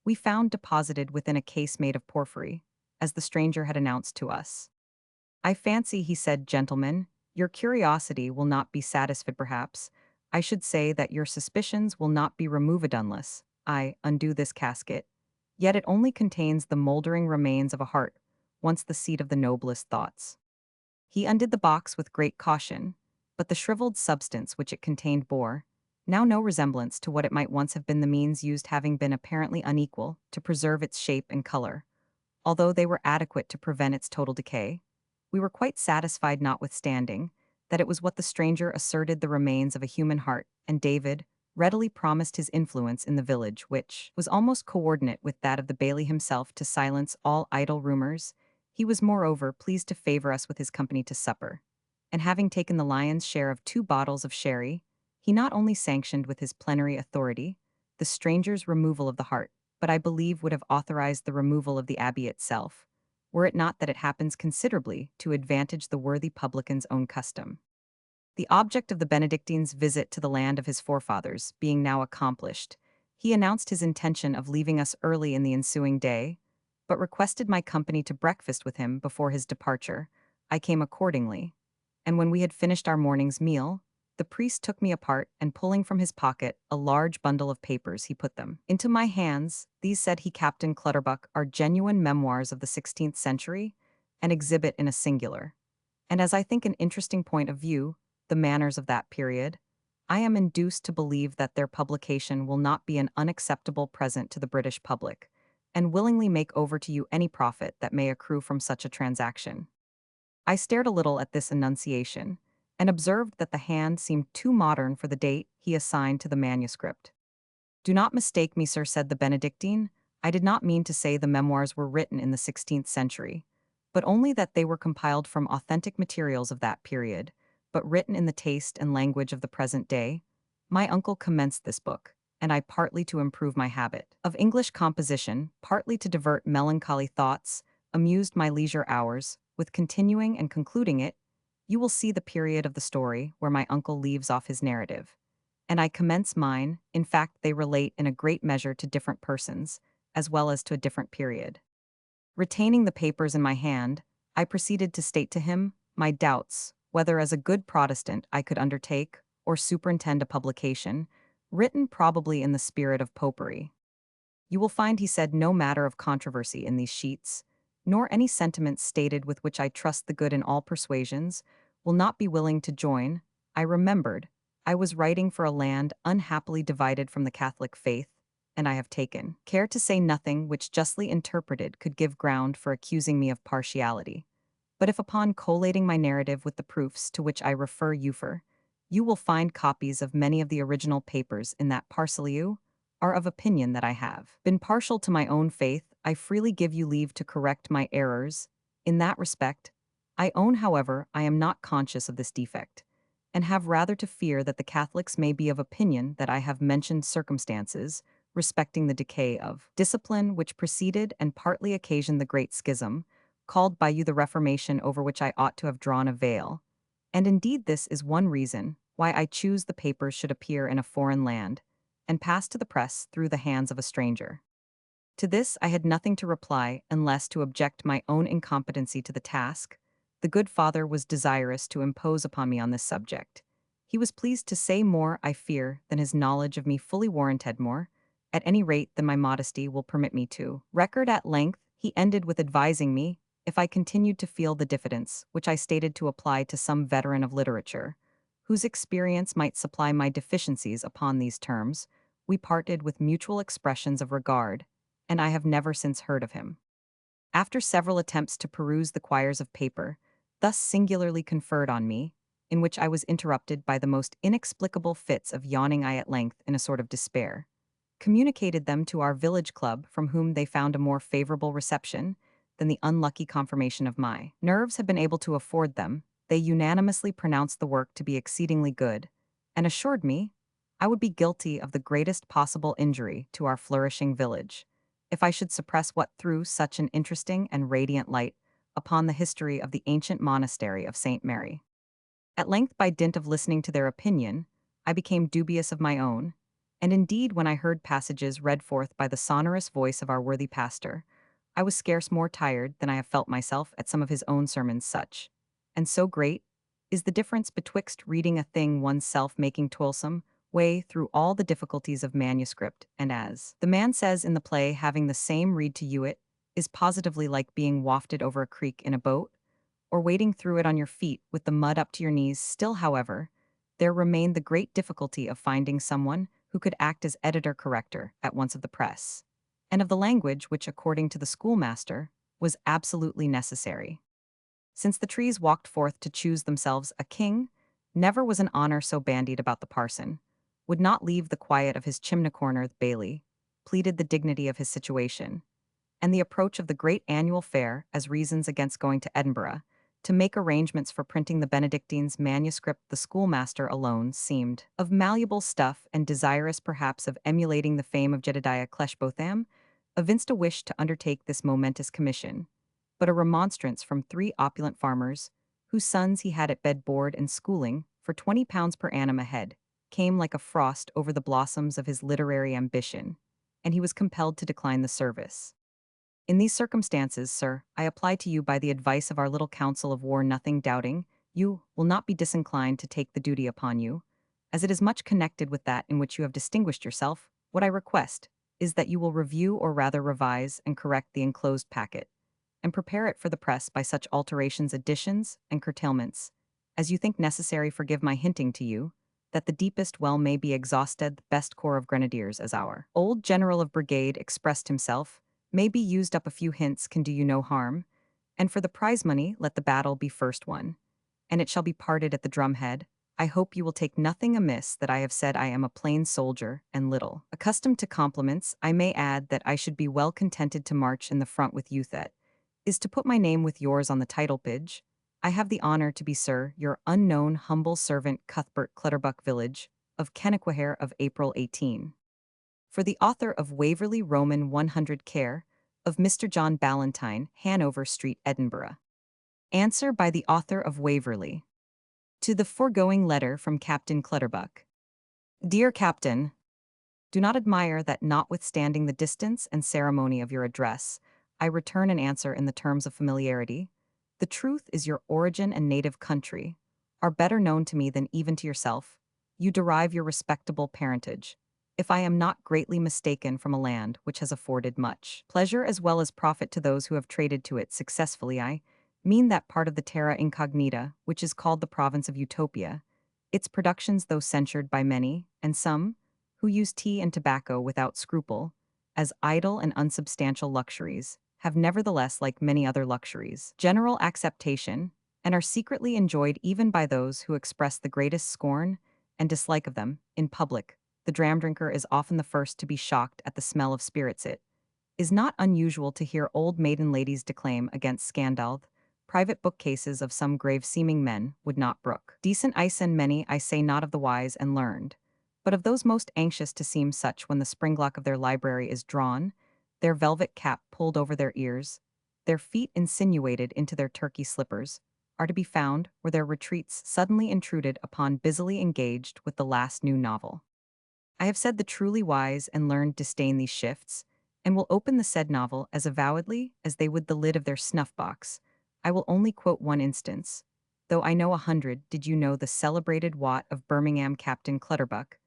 we found deposited within a case made of porphyry, as the stranger had announced to us. I fancy, he said, gentlemen, your curiosity will not be satisfied perhaps. I should say that your suspicions will not be removed unless I undo this casket. Yet it only contains the mouldering remains of a heart, once the seat of the noblest thoughts. He undid the box with great caution, but the shriveled substance which it contained bore now no resemblance to what it might once have been, the means used having been apparently unequal to preserve its shape and color. Although they were adequate to prevent its total decay, we were quite satisfied, notwithstanding, that it was what the stranger asserted, the remains of a human heart, and David readily promised his influence in the village, which was almost coordinate with that of the baillie himself, to silence all idle rumors. He was moreover pleased to favor us with his company to supper, and having taken the lion's share of 2 bottles of sherry, he not only sanctioned with his plenary authority the stranger's removal of the heart, but I believe would have authorized the removal of the abbey itself, were it not that it happens considerably to advantage the worthy publican's own custom. The object of the Benedictine's visit to the land of his forefathers being now accomplished, he announced his intention of leaving us early in the ensuing day, but requested my company to breakfast with him before his departure. I came accordingly, and when we had finished our morning's meal, the priest took me apart, and pulling from his pocket a large bundle of papers, he put them into my hands. These, said he, Captain Clutterbuck, are genuine memoirs of the 16th century, and exhibit in a singular. And as I think an interesting point of view, the manners of that period, I am induced to believe that their publication will not be an unacceptable present to the British public, and willingly make over to you any profit that may accrue from such a transaction. I stared a little at this enunciation, and observed that the hand seemed too modern for the date he assigned to the manuscript. Do not mistake me, sir, said the Benedictine. I did not mean to say the memoirs were written in the 16th century, but only that they were compiled from authentic materials of that period, but written in the taste and language of the present day. My uncle commenced this book, and I partly to improve my habit of English composition, partly to divert melancholy thoughts, amused my leisure hours, with continuing and concluding it. You will see the period of the story where my uncle leaves off his narrative. And I commence mine. In fact, they relate in a great measure to different persons, as well as to a different period. Retaining the papers in my hand, I proceeded to state to him my doubts whether as a good Protestant I could undertake or superintend a publication, written probably in the spirit of popery. You will find, he said, no matter of controversy in these sheets, nor any sentiments stated with which I trust the good in all persuasions, will not be willing to join. I remembered, I was writing for a land unhappily divided from the Catholic faith, and I have taken care to say nothing which justly interpreted could give ground for accusing me of partiality. But if upon collating my narrative with the proofs to which I refer you for, you will find copies of many of the original papers in that parceliu, are of opinion that I have been partial to my own faith, I freely give you leave to correct my errors. In that respect, I own, however, I am not conscious of this defect, and have rather to fear that the Catholics may be of opinion that I have mentioned circumstances respecting the decay of discipline which preceded and partly occasioned the great schism, called by you the Reformation, over which I ought to have drawn a veil. And indeed this is one reason why I choose the papers should appear in a foreign land, and pass to the press through the hands of a stranger. To this I had nothing to reply unless to object my own incompetency to the task. The good father was desirous to impose upon me on this subject. He was pleased to say more, I fear, than his knowledge of me fully warranted, more, at any rate, than my modesty will permit me to record. At length, he ended with advising me, if I continued to feel the diffidence which I stated, to apply to some veteran of literature, whose experience might supply my deficiencies upon these terms. We parted with mutual expressions of regard, and I have never since heard of him. After several attempts to peruse the quires of paper, thus singularly conferred on me, in which I was interrupted by the most inexplicable fits of yawning, I at length, in a sort of despair, communicated them to our village club, from whom they found a more favorable reception than the unlucky confirmation of my nerves had been able to afford them. They unanimously pronounced the work to be exceedingly good, and assured me I would be guilty of the greatest possible injury to our flourishing village if I should suppress what threw such an interesting and radiant light upon the history of the ancient monastery of St. Mary. At length, by dint of listening to their opinion, I became dubious of my own, and indeed when I heard passages read forth by the sonorous voice of our worthy pastor, I was scarce more tired than I have felt myself at some of his own sermons, such, and so great, is the difference betwixt reading a thing one's self making toilsome way through all the difficulties of manuscript, and, as the man says in the play, having the same read to you, it is positively like being wafted over a creek in a boat, or wading through it on your feet with the mud up to your knees. Still, however, there remained the great difficulty of finding someone who could act as editor-corrector at once of the press, and of the language, which, according to the schoolmaster, was absolutely necessary. Since the trees walked forth to choose themselves a king, never was an honor so bandied about. The parson would not leave the quiet of his chimney-corner. The bailey pleaded the dignity of his situation, and the approach of the great annual fair as reasons against going to Edinburgh, to make arrangements for printing the Benedictine's manuscript. The schoolmaster alone seemed of malleable stuff, and desirous perhaps of emulating the fame of Jedediah Cleshbotham, evinced a wish to undertake this momentous commission, but a remonstrance from 3 opulent farmers, whose sons he had at bed, board, and schooling, for £20 per annum a head, came like a frost over the blossoms of his literary ambition, and he was compelled to decline the service. In these circumstances, sir, I apply to you by the advice of our little council of war, nothing doubting, you will not be disinclined to take the duty upon you, as it is much connected with that in which you have distinguished yourself. What I request is that you will review, or rather revise and correct, the enclosed packet, and prepare it for the press by such alterations, additions, and curtailments, as you think necessary. Forgive my hinting to you, that the deepest well may be exhausted, the best corps of grenadiers as our old general of brigade expressed himself, may be used up. A few hints can do you no harm, and for the prize money let the battle be first won, and it shall be parted at the drumhead. I hope you will take nothing amiss that I have said I am a plain soldier, and little accustomed to compliments. I may add that I should be well contented to march in the front with you. That is to put my name with yours on the title page. I have the honor to be, sir, your unknown humble servant, Cuthbert Clutterbuck Village, of Kennequhair, of April 18. For the author of Waverley Roman 100 care, of Mr. John Ballantyne, Hanover Street, Edinburgh. Answer by the author of Waverley. To the foregoing letter from Captain Clutterbuck. Dear Captain, do not admire that notwithstanding the distance and ceremony of your address, I return an answer in the terms of familiarity. The truth is your origin and native country are better known to me than even to yourself. You derive your respectable parentage, if I am not greatly mistaken, from a land which has afforded much pleasure as well as profit to those who have traded to it successfully. I mean that part of the terra incognita which is called the province of Utopia. Its productions, though censured by many, and some, who use tea and tobacco without scruple, as idle and unsubstantial luxuries, have nevertheless, like many other luxuries, general acceptation, and are secretly enjoyed even by those who express the greatest scorn and dislike of them. In public, the dram drinker is often the first to be shocked at the smell of spirits. It is not unusual to hear old maiden ladies declaim against scandal. Private bookcases of some grave-seeming men would not brook decent ice, and many, I say not of the wise and learned, but of those most anxious to seem such, when the spring-lock of their library is drawn, their velvet cap pulled over their ears, their feet insinuated into their turkey slippers, are to be found where their retreats suddenly intruded upon, busily engaged with the last new novel. I have said the truly wise and learned disdain these shifts, and will open the said novel as avowedly as they would the lid of their snuff-box. I will only quote one instance, though I know 100. Did you know the celebrated Watt of Birmingham, Captain Clutterbuck?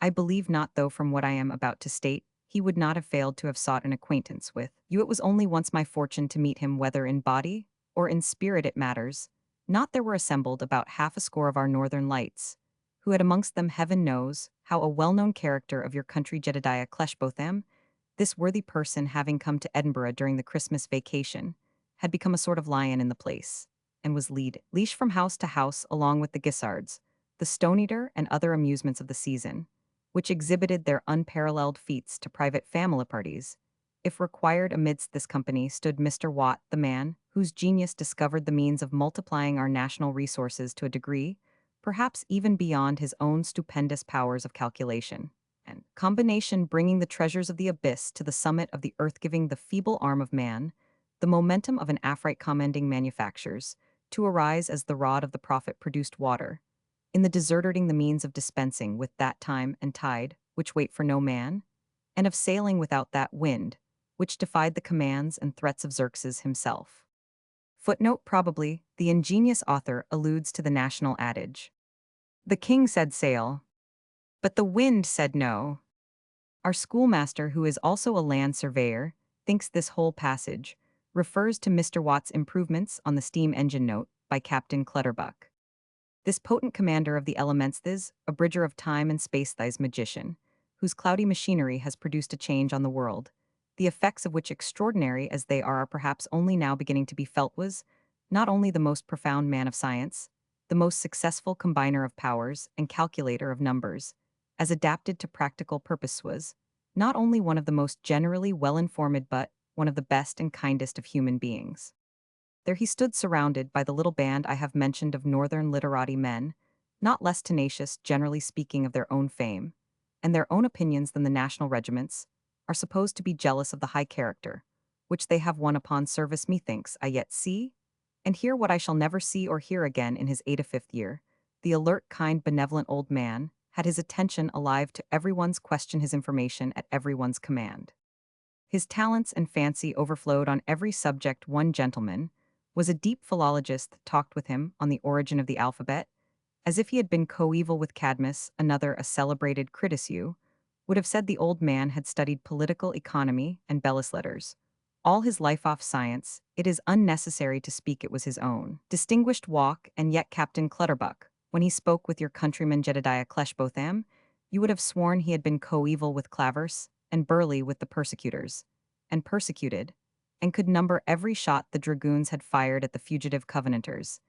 I believe not, though from what I am about to state, he would not have failed to have sought an acquaintance with you. It was only once my fortune to meet him, whether in body or in spirit it matters not. There were assembled about half a score of our northern lights, who had amongst them, heaven knows, how a well-known character of your country, Jedediah Cleshbotham. This worthy person, having come to Edinburgh during the Christmas vacation, had become a sort of lion in the place, and was leash from house to house along with the guisards, the stone-eater, and other amusements of the season, which exhibited their unparalleled feats to private family parties. If required, amidst this company stood Mr. Watt, the man whose genius discovered the means of multiplying our national resources to a degree, perhaps even beyond his own stupendous powers of calculation and combination, bringing the treasures of the abyss to the summit of the earth, giving the feeble arm of man the momentum of an Afrite, commending manufactures to arise as the rod of the prophet produced water, in the deserting the means of dispensing with that time and tide which wait for no man, and of sailing without that wind which defied the commands and threats of Xerxes himself. Footnote: probably, the ingenious author alludes to the national adage, "The king said sail, but the wind said no." Our schoolmaster, who is also a land surveyor, thinks this whole passage refers to Mr. Watt's improvements on the steam engine note by Captain Clutterbuck. This potent commander of the elements, this abridger of time and space, this magician, whose cloudy machinery has produced a change on the world, the effects of which, extraordinary as they are perhaps only now beginning to be felt, was not only the most profound man of science, the most successful combiner of powers and calculator of numbers, as adapted to practical purpose, was not only one of the most generally well-informed, but one of the best and kindest of human beings. There he stood, surrounded by the little band I have mentioned of northern literati men, not less tenacious, generally speaking, of their own fame and their own opinions than the national regiments are supposed to be jealous of the high character which they have won upon service. Methinks I yet see and hear what I shall never see or hear again in his 85th year. The alert, kind, benevolent old man had his attention alive to everyone's question, his information at everyone's command. His talents and fancy overflowed on every subject. One gentleman was a deep philologist that talked with him on the origin of the alphabet, as if he had been coeval with Cadmus. Another, a celebrated criticus, would have said the old man had studied political economy and belles letters, All his life off science, it is unnecessary to speak it was his own. Distinguished walk, and yet Captain Clutterbuck, when he spoke with your countryman Jedediah Cleshbotham, you would have sworn he had been coeval with Clavers, and Burleigh with the persecutors, and persecuted, and could number every shot the dragoons had fired at the fugitive Covenanters.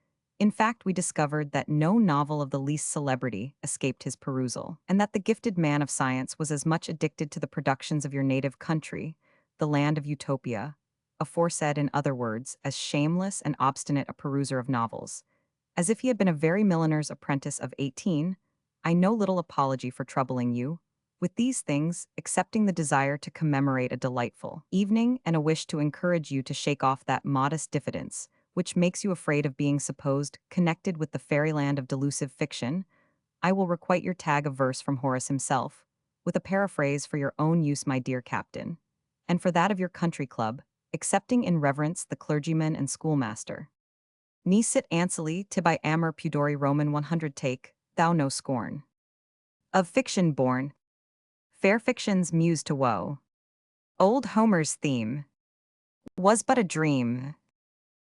In fact, we discovered that no novel of the least celebrity escaped his perusal, and that the gifted man of science was as much addicted to the productions of your native country, the land of Utopia, aforesaid in other words, as shameless and obstinate a peruser of novels, as if he had been a very milliner's apprentice of 18. I know little apology for troubling you with these things, excepting the desire to commemorate a delightful evening and a wish to encourage you to shake off that modest diffidence which makes you afraid of being supposed connected with the fairyland of delusive fiction. I will requite your tag of verse from Horace himself, with a paraphrase for your own use, my dear captain, and for that of your country club, accepting in reverence the clergyman and schoolmaster. Nisit ancilly tibi amor pudori Roman 100 take, thou no scorn. Of fiction born, fair fictions muse to woe. Old Homer's theme was but a dream,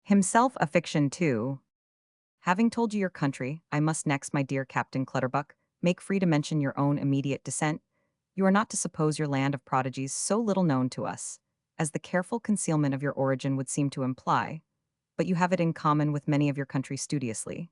himself a fiction too. Having told you your country, I must next, my dear Captain Clutterbuck, make free to mention your own immediate descent. You are not to suppose your land of prodigies so little known to us, as the careful concealment of your origin would seem to imply, but you have it in common with many of your country studiously,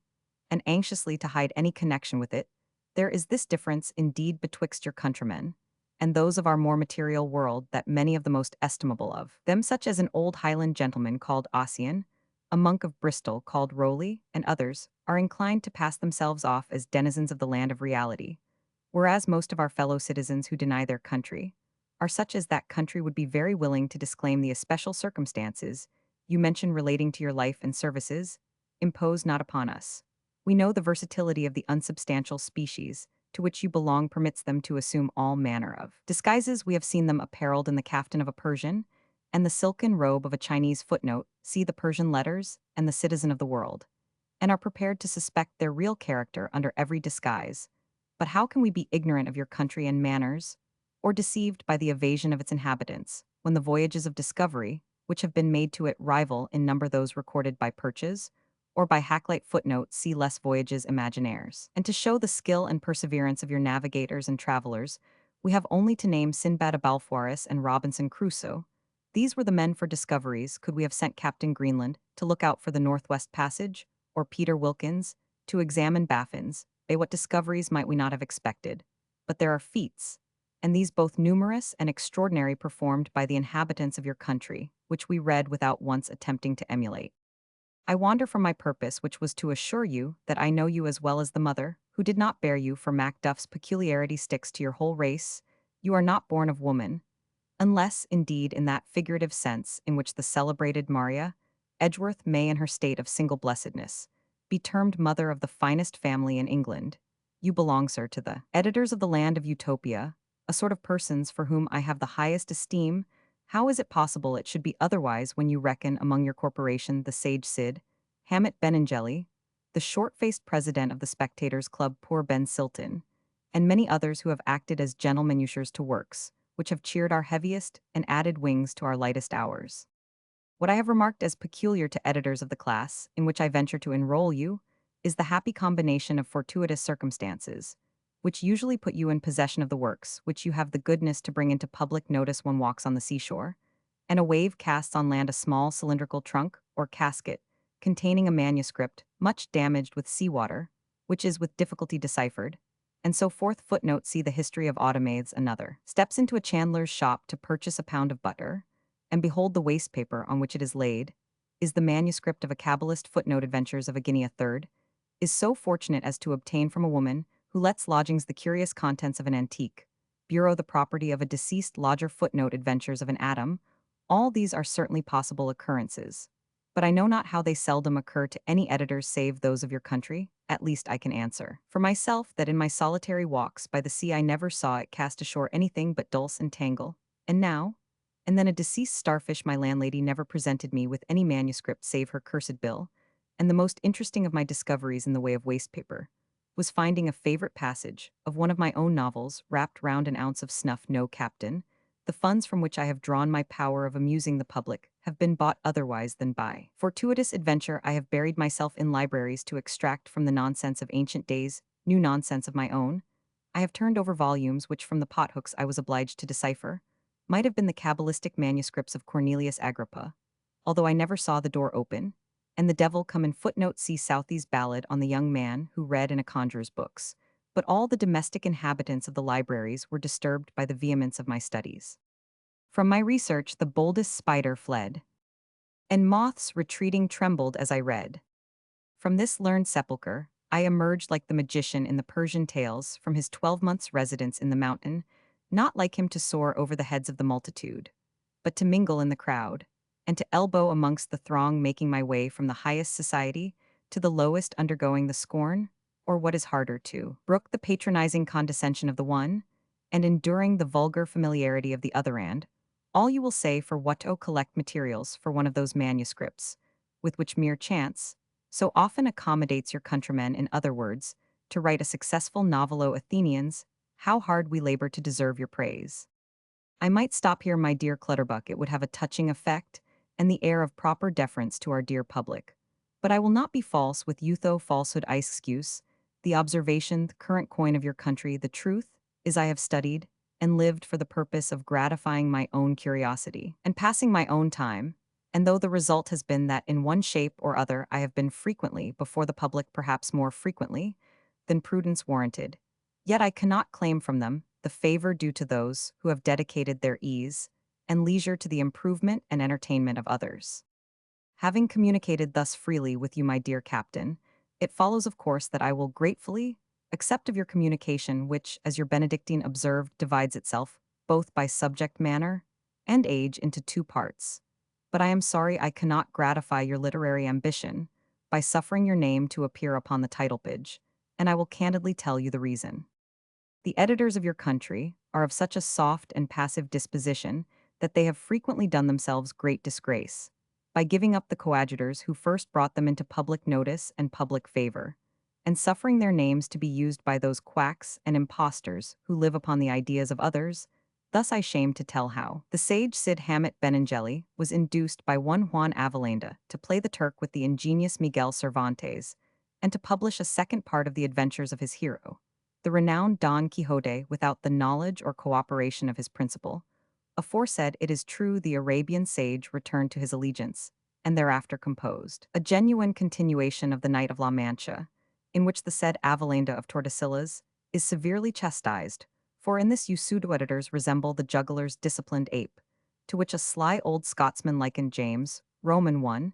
and anxiously to hide any connection with it. There is this difference indeed betwixt your countrymen, and those of our more material world, that many of the most estimable of them, such as an old Highland gentleman called Ossian, a monk of Bristol called Rowley, and others, are inclined to pass themselves off as denizens of the land of reality, whereas most of our fellow citizens who deny their country are such as that country would be very willing to disclaim the especial circumstances you mention relating to your life and services, impose not upon us. We know the versatility of the unsubstantial species to which you belong permits them to assume all manner of disguises. We have seen them apparelled in the caftan of a Persian, and the silken robe of a Chinese footnote, see the Persian letters, and the citizen of the world, and are prepared to suspect their real character under every disguise. But how can we be ignorant of your country and manners, or deceived by the evasion of its inhabitants, when the voyages of discovery, which have been made to it, rival in number those recorded by Purchas, or by Hakluyt footnote see less voyages imaginaires? And to show the skill and perseverance of your navigators and travelers, we have only to name Sinbad of Balfourus and Robinson Crusoe. These were the men for discoveries. Could we have sent Captain Greenland to look out for the Northwest Passage, or Peter Wilkins to examine Baffin's Bay, what discoveries might we not have expected? But there are feats, and these both numerous and extraordinary, performed by the inhabitants of your country, which we read without once attempting to emulate. I wander from my purpose, which was to assure you that I know you as well as the mother, who did not bear you, for Macduff's peculiarity sticks to your whole race. You are not born of woman, unless, indeed, in that figurative sense in which the celebrated Maria Edgeworth may, in her state of single blessedness, be termed mother of the finest family in England. You belong, sir, to the editors of the land of Utopia, a sort of persons for whom I have the highest esteem. How is it possible it should be otherwise when you reckon among your corporation the sage Cid, Hamet Benengeli, the short-faced president of the Spectators' Club, poor Ben Silton, and many others who have acted as gentle manutures to works which have cheered our heaviest and added wings to our lightest hours? What I have remarked as peculiar to editors of the class in which I venture to enroll you is the happy combination of fortuitous circumstances, which usually put you in possession of the works which you have the goodness to bring into public notice. One walks on the seashore, and a wave casts on land a small cylindrical trunk or casket containing a manuscript much damaged with seawater, which is with difficulty deciphered, and so forth. Footnote see the history of Automaids. Another steps into a chandler's shop to purchase a pound of butter, and behold, the waste paper on which it is laid is the manuscript of a Kabbalist. Footnote Adventures of a Guinea. A third is so fortunate as to obtain from a woman who lets lodgings the curious contents of an antique bureau, the property of a deceased lodger. Footnote Adventures of an Atom. All these are certainly possible occurrences, but I know not how they seldom occur to any editors save those of your country. At least I can answer for myself that in my solitary walks by the sea I never saw it cast ashore anything but dulse and tangle. And now, and then a deceased starfish, my landlady never presented me with any manuscript save her cursed bill, and the most interesting of my discoveries in the way of waste paper was finding a favorite passage of one of my own novels wrapped round an ounce of snuff. No, captain, the funds from which I have drawn my power of amusing the public have been bought otherwise than by fortuitous adventure. I have buried myself in libraries to extract from the nonsense of ancient days new nonsense of my own. I have turned over volumes which from the pothooks I was obliged to decipher might have been the cabalistic manuscripts of Cornelius Agrippa, although I never saw the door open, and the devil come in. Footnote: see Southey's ballad on the young man who read in a conjurer's books. But all the domestic inhabitants of the libraries were disturbed by the vehemence of my studies. From my research the boldest spider fled, and moths retreating trembled as I read. From this learned sepulchre, I emerged like the magician in the Persian tales from his 12 months' residence in the mountain, not like him to soar over the heads of the multitude, but to mingle in the crowd, and to elbow amongst the throng, making my way from the highest society to the lowest, undergoing the scorn, or what is harder, to brook the patronizing condescension of the one, and enduring the vulgar familiarity of the other. And all you will say for what to collect materials for one of those manuscripts, with which mere chance so often accommodates your countrymen. In other words, to write a successful novel. O Athenians, how hard we labor to deserve your praise. I might stop here, my dear Clutterbuck. It would have a touching effect, and the air of proper deference to our dear public. But I will not be false with youtho falsehood. I excuse the observation, the current coin of your country. The truth is I have studied and lived for the purpose of gratifying my own curiosity and passing my own time, and though the result has been that in one shape or other I have been frequently before the public, perhaps more frequently than prudence warranted, yet I cannot claim from them the favor due to those who have dedicated their ease and leisure to the improvement and entertainment of others. Having communicated thus freely with you, my dear captain, it follows of course that I will gratefully accept of your communication, which, as your Benedictine observed, divides itself, both by subject matter and age, into two parts. But I am sorry I cannot gratify your literary ambition by suffering your name to appear upon the title page, and I will candidly tell you the reason. The editors of your country are of such a soft and passive disposition that they have frequently done themselves great disgrace by giving up the coadjutors who first brought them into public notice and public favor, and suffering their names to be used by those quacks and impostors who live upon the ideas of others. Thus I shame to tell how the sage Cid Hamet Benengeli was induced by one Juan Avellaneda to play the Turk with the ingenious Miguel Cervantes, and to publish a second part of the adventures of his hero, the renowned Don Quixote, without the knowledge or cooperation of his principal. Aforesaid, it is true, the Arabian sage returned to his allegiance, and thereafter composed a genuine continuation of the Knight of La Mancha, in which the said Avellaneda of Tordesillas is severely chastised, for in this you pseudo-editors resemble the juggler's disciplined ape, to which a sly old Scotsman likened James, Roman 1,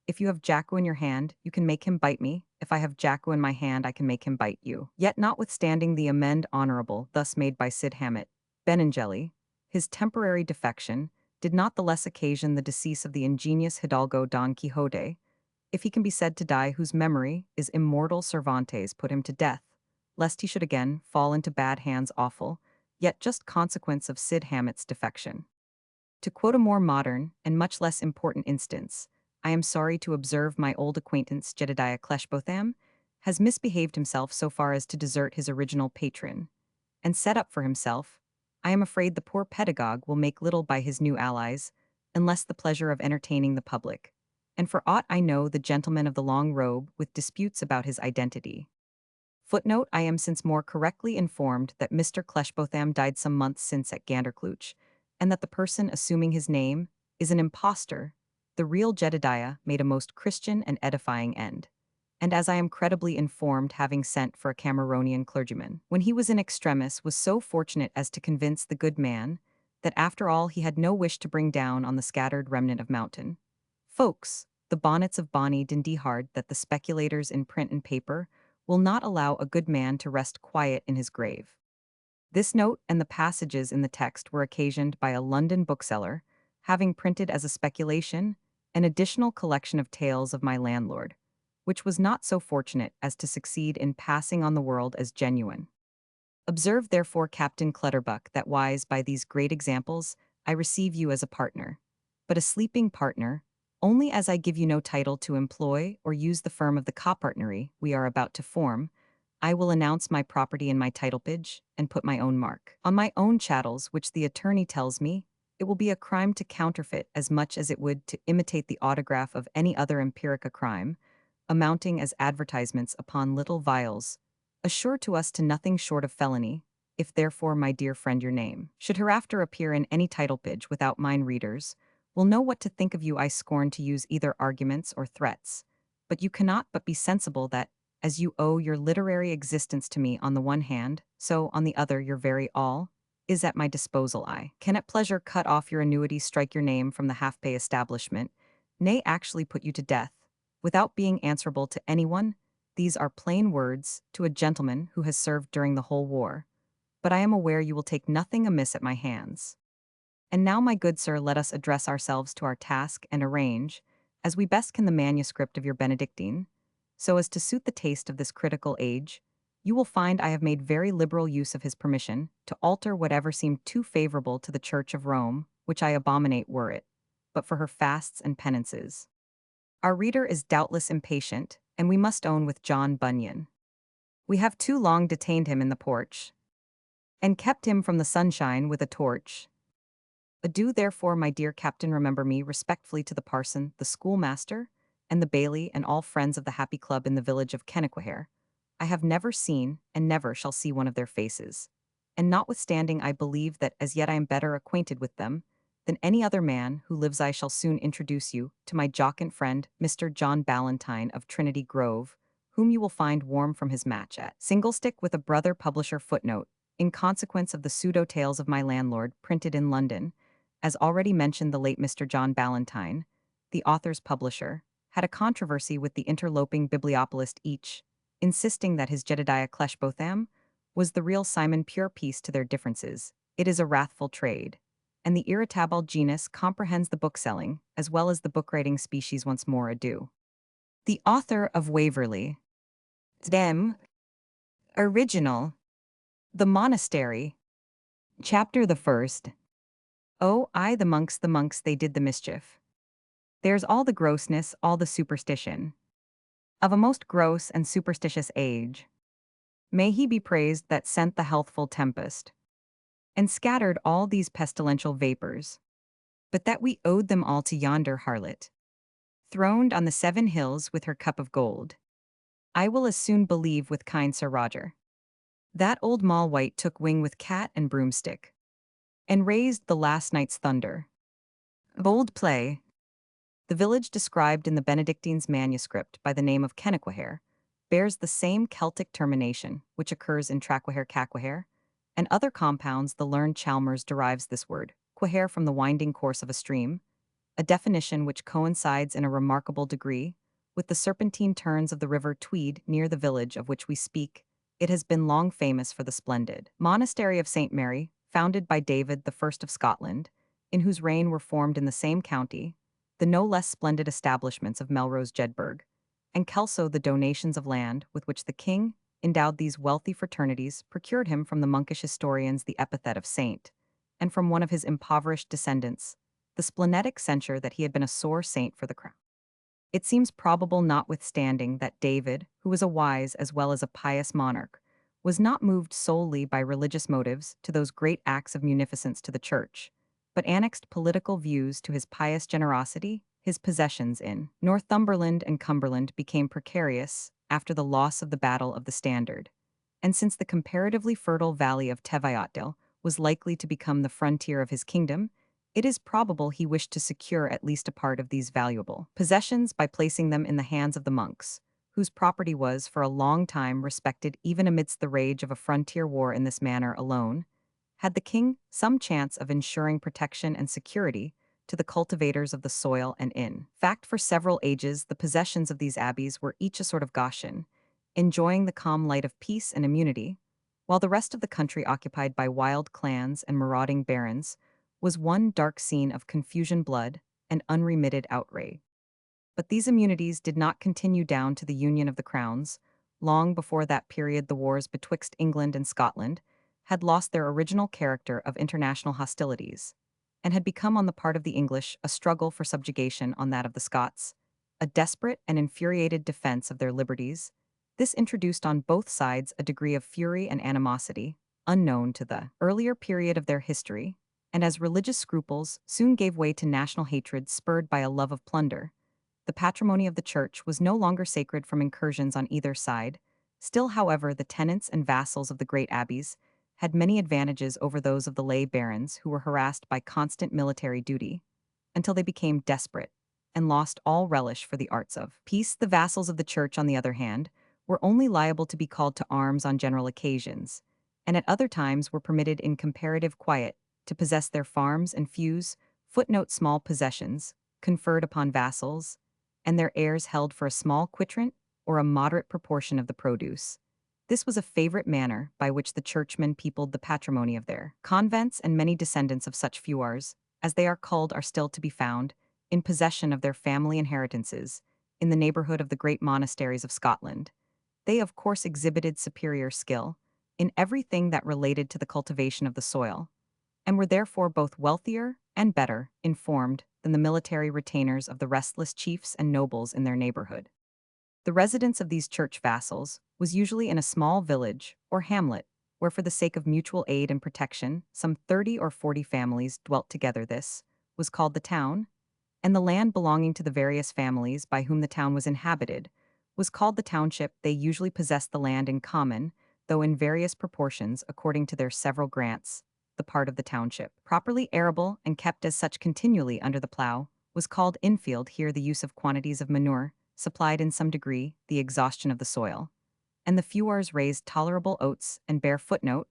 if you have Jacko in your hand, you can make him bite me. If I have Jacko in my hand, I can make him bite you. Yet notwithstanding the amende honorable thus made by Cid Hamet Benengeli, his temporary defection did not the less occasion the decease of the ingenious Hidalgo Don Quixote, if he can be said to die, whose memory is immortal. Cervantes put him to death, lest he should again fall into bad hands. Awful, yet just consequence of Cid Hamet's defection. To quote a more modern and much less important instance, I am sorry to observe my old acquaintance Jedediah Cleshbotham has misbehaved himself so far as to desert his original patron, and set up for himself. I am afraid the poor pedagogue will make little by his new allies, unless the pleasure of entertaining the public, and for aught I know the gentleman of the long robe with disputes about his identity. Footnote: I am since more correctly informed that Mr. Cleshbotham died some months since at Gandercleuch, and that the person assuming his name is an impostor. The real Jedediah made a most Christian and edifying end, and as I am credibly informed, having sent for a Cameronian clergyman, when he was in extremis, was so fortunate as to convince the good man that after all he had no wish to bring down on the scattered remnant of mountain folks the bonnets of bonny Dindyhard, that the speculators in print and paper will not allow a good man to rest quiet in his grave. This note and the passages in the text were occasioned by a London bookseller having printed as a speculation an additional collection of tales of my landlord, which was not so fortunate as to succeed in passing on the world as genuine. Observe therefore, Captain Clutterbuck, that wise by these great examples I receive you as a partner, but a sleeping partner, only as I give you no title to employ or use the firm of the copartnery we are about to form. I will announce my property in my title page and put my own mark on my own chattels, which the attorney tells me it will be a crime to counterfeit as much as it would to imitate the autograph of any other empirica crime, amounting as advertisements upon little vials, assure to us to nothing short of felony, if therefore, my dear friend, your name should hereafter appear in any title page without mine readers, will know what to think of you. I scorn to use either arguments or threats, but you cannot but be sensible that, as you owe your literary existence to me on the one hand, so, on the other, your very all is at my disposal. I can at pleasure cut off your annuity, strike your name from the half-pay establishment, nay, actually put you to death, without being answerable to anyone. These are plain words to a gentleman who has served during the whole war, but I am aware you will take nothing amiss at my hands. And now, my good sir, let us address ourselves to our task and arrange, as we best can, the manuscript of your Benedictine, so as to suit the taste of this critical age. You will find I have made very liberal use of his permission to alter whatever seemed too favorable to the Church of Rome, which I abominate were it, but for her fasts and penances. Our reader is doubtless impatient, and we must own with John Bunyan. We have too long detained him in the porch, and kept him from the sunshine with a torch. Adieu, therefore, my dear captain, remember me respectfully to the parson, the schoolmaster, and the baillie, and all friends of the happy club in the village of Kennequhair. I have never seen, and never shall see one of their faces, and notwithstanding I believe that as yet I am better acquainted with them than any other man who lives. I shall soon introduce you to my jocund friend, Mr. John Ballantyne of Trinity Grove, whom you will find warm from his match at Singlestick with a brother publisher. Footnote: in consequence of the pseudo-tales of my landlord printed in London, as already mentioned, the late Mr. John Ballantyne, the author's publisher, had a controversy with the interloping bibliopolist, each insisting that his Jedediah Cleshbotham was the real Simon. Pure peace to their differences. It is a wrathful trade, and the irritable genus comprehends the bookselling as well as the book-writing species. Once more adieu. The author of Waverley. Them. Original. The Monastery. Chapter the First. Oh, I, the monks, they did the mischief. There's all the grossness, all the superstition of a most gross and superstitious age. May he be praised that sent the healthful tempest, and scattered all these pestilential vapors. But that we owed them all to yonder harlot, throned on the 7 hills with her cup of gold. I will as soon believe with kind Sir Roger. That old Moll White took wing with cat and broomstick, and raised the last night's thunder. Bold play. The village described in the Benedictine's manuscript by the name of Kennequhair bears the same Celtic termination which occurs in Traquair, Caquair, and other compounds. The learned Chalmers derives this word, quaher, from the winding course of a stream, a definition which coincides in a remarkable degree with the serpentine turns of the river Tweed near the village of which we speak. It has been long famous for the splendid monastery of St. Mary, founded by David the First of Scotland, in whose reign were formed in the same county the no less splendid establishments of Melrose Jedburgh, and Kelso. The donations of land with which the king endowed these wealthy fraternities procured him from the monkish historians the epithet of saint, and from one of his impoverished descendants the splenetic censure that he had been a sore saint for the crown. It seems probable, notwithstanding, that David, who was a wise as well as a pious monarch, was not moved solely by religious motives to those great acts of munificence to the church, but annexed political views to his pious generosity. His possessions in Northumberland and Cumberland became precarious after the loss of the Battle of the Standard, and since the comparatively fertile valley of Teviotdale was likely to become the frontier of his kingdom, it is probable he wished to secure at least a part of these valuable possessions by placing them in the hands of the monks, whose property was for a long time respected even amidst the rage of a frontier war. In this manner alone had the king some chance of ensuring protection and security to the cultivators of the soil, and in fact for several ages the possessions of these abbeys were each a sort of Goshen, enjoying the calm light of peace and immunity, while the rest of the country, occupied by wild clans and marauding barons, was one dark scene of confusion, blood, and unremitted outrage. But these immunities did not continue down to the union of the crowns. Long before that period the wars betwixt England and Scotland had lost their original character of international hostilities, and had become on the part of the English a struggle for subjugation, on that of the Scots a desperate and infuriated defense of their liberties. This introduced on both sides a degree of fury and animosity, unknown to the earlier period of their history, and as religious scruples soon gave way to national hatred spurred by a love of plunder, the patrimony of the church was no longer sacred from incursions on either side. Still, however, the tenants and vassals of the great abbeys had many advantages over those of the lay barons who were harassed by constant military duty, until they became desperate and lost all relish for the arts of peace. The vassals of the church, on the other hand, were only liable to be called to arms on general occasions, and at other times were permitted in comparative quiet to possess their farms and feuds, footnote small possessions, conferred upon vassals, and their heirs held for a small quitrent or a moderate proportion of the produce. This was a favorite manner by which the churchmen peopled the patrimony of their convents, and many descendants of such feuars, as they are called, are still to be found, in possession of their family inheritances, in the neighborhood of the great monasteries of Scotland. They of course exhibited superior skill in everything that related to the cultivation of the soil, and were therefore both wealthier and better informed than the military retainers of the restless chiefs and nobles in their neighborhood. The residence of these church vassals was usually in a small village or hamlet, where for the sake of mutual aid and protection, some 30 or 40 families dwelt together. This was called the town, and the land belonging to the various families by whom the town was inhabited was called the township. They usually possessed the land in common, though in various proportions according to their several grants. The part of the township, properly arable and kept as such continually under the plough, was called infield. Here the use of quantities of manure supplied in some degree the exhaustion of the soil, and the feuars raised tolerable oats and bare footnote,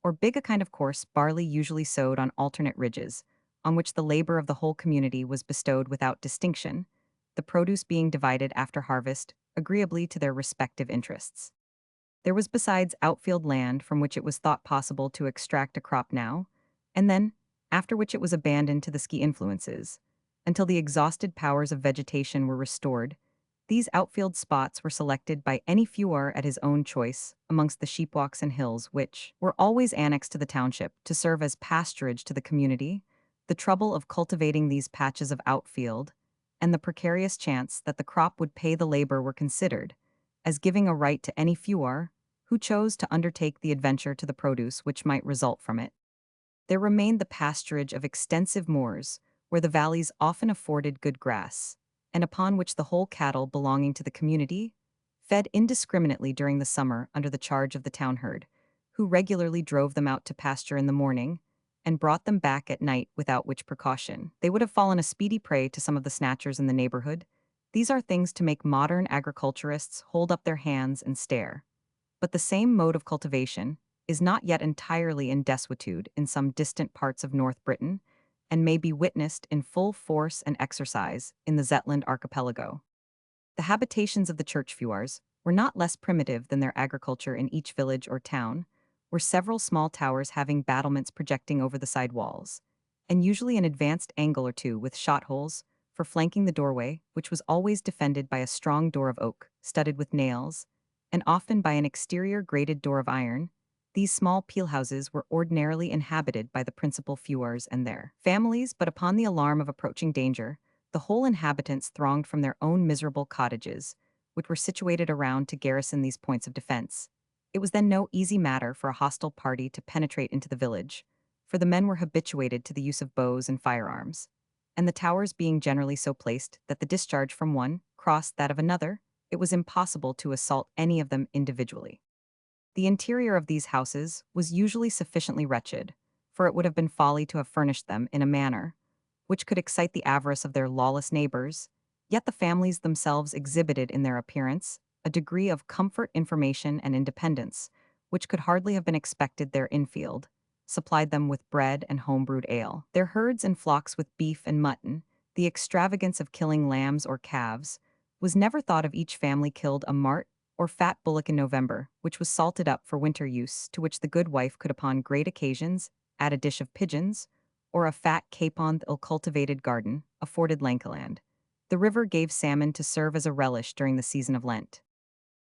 or big, a kind of coarse barley usually sowed on alternate ridges, on which the labor of the whole community was bestowed without distinction, the produce being divided after harvest, agreeably to their respective interests. There was besides outfield land from which it was thought possible to extract a crop now, and then, after which it was abandoned to the ski influences, until the exhausted powers of vegetation were restored. These outfield spots were selected by any feuar at his own choice amongst the sheepwalks and hills, which were always annexed to the township to serve as pasturage to the community. The trouble of cultivating these patches of outfield and the precarious chance that the crop would pay the labor were considered as giving a right to any feuar who chose to undertake the adventure to the produce which might result from it. There remained the pasturage of extensive moors, where the valleys often afforded good grass, and upon which the whole cattle belonging to the community fed indiscriminately during the summer under the charge of the town herd, who regularly drove them out to pasture in the morning and brought them back at night, without which precaution they would have fallen a speedy prey to some of the snatchers in the neighborhood. These are things to make modern agriculturists hold up their hands and stare. But the same mode of cultivation is not yet entirely in desuetude in some distant parts of North Britain, and may be witnessed in full force and exercise in the Zetland archipelago. The habitations of the church feuars were not less primitive than their agriculture. In each village or town were several small towers having battlements projecting over the side walls, and usually an advanced angle or two with shot holes for flanking the doorway, which was always defended by a strong door of oak, studded with nails, and often by an exterior grated door of iron. These small peel-houses were ordinarily inhabited by the principal feuars and their families, but upon the alarm of approaching danger, the whole inhabitants thronged from their own miserable cottages, which were situated around to garrison these points of defense. It was then no easy matter for a hostile party to penetrate into the village, for the men were habituated to the use of bows and firearms, and the towers being generally so placed that the discharge from one crossed that of another, it was impossible to assault any of them individually. The interior of these houses was usually sufficiently wretched, for it would have been folly to have furnished them in a manner which could excite the avarice of their lawless neighbors, yet the families themselves exhibited in their appearance a degree of comfort, information, and independence, which could hardly have been expected. Their infield supplied them with bread and home-brewed ale, their herds and flocks with beef and mutton. The extravagance of killing lambs or calves was never thought of. Each family killed a mart or fat bullock in November, which was salted up for winter use, to which the good wife could upon great occasions add a dish of pigeons, or a fat capon. The ill-cultivated garden afforded Lankeland. The river gave salmon to serve as a relish during the season of Lent.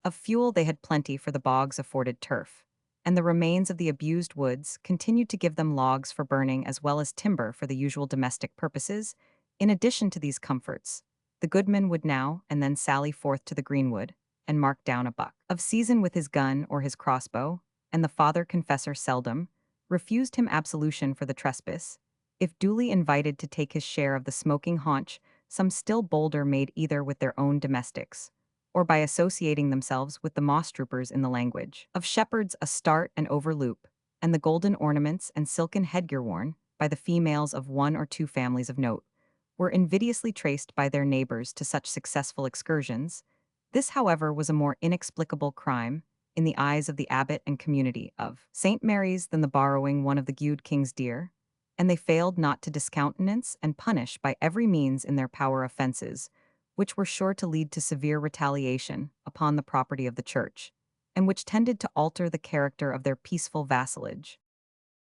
Of fuel they had plenty, for the bogs afforded turf, and the remains of the abused woods continued to give them logs for burning as well as timber for the usual domestic purposes. In addition to these comforts, the goodman would now and then sally forth to the greenwood, and mark down a buck of season with his gun or his crossbow, and the father confessor seldom refused him absolution for the trespass. If duly invited to take his share of the smoking haunch, some still bolder made either with their own domestics, or by associating themselves with the moss troopers in the language of shepherds a start and overloop, and the golden ornaments and silken headgear worn by the females of one or two families of note were invidiously traced by their neighbors to such successful excursions. This, however, was a more inexplicable crime in the eyes of the abbot and community of St. Mary's than the borrowing one of the Gude king's deer, and they failed not to discountenance and punish by every means in their power offenses, which were sure to lead to severe retaliation upon the property of the church, and which tended to alter the character of their peaceful vassalage.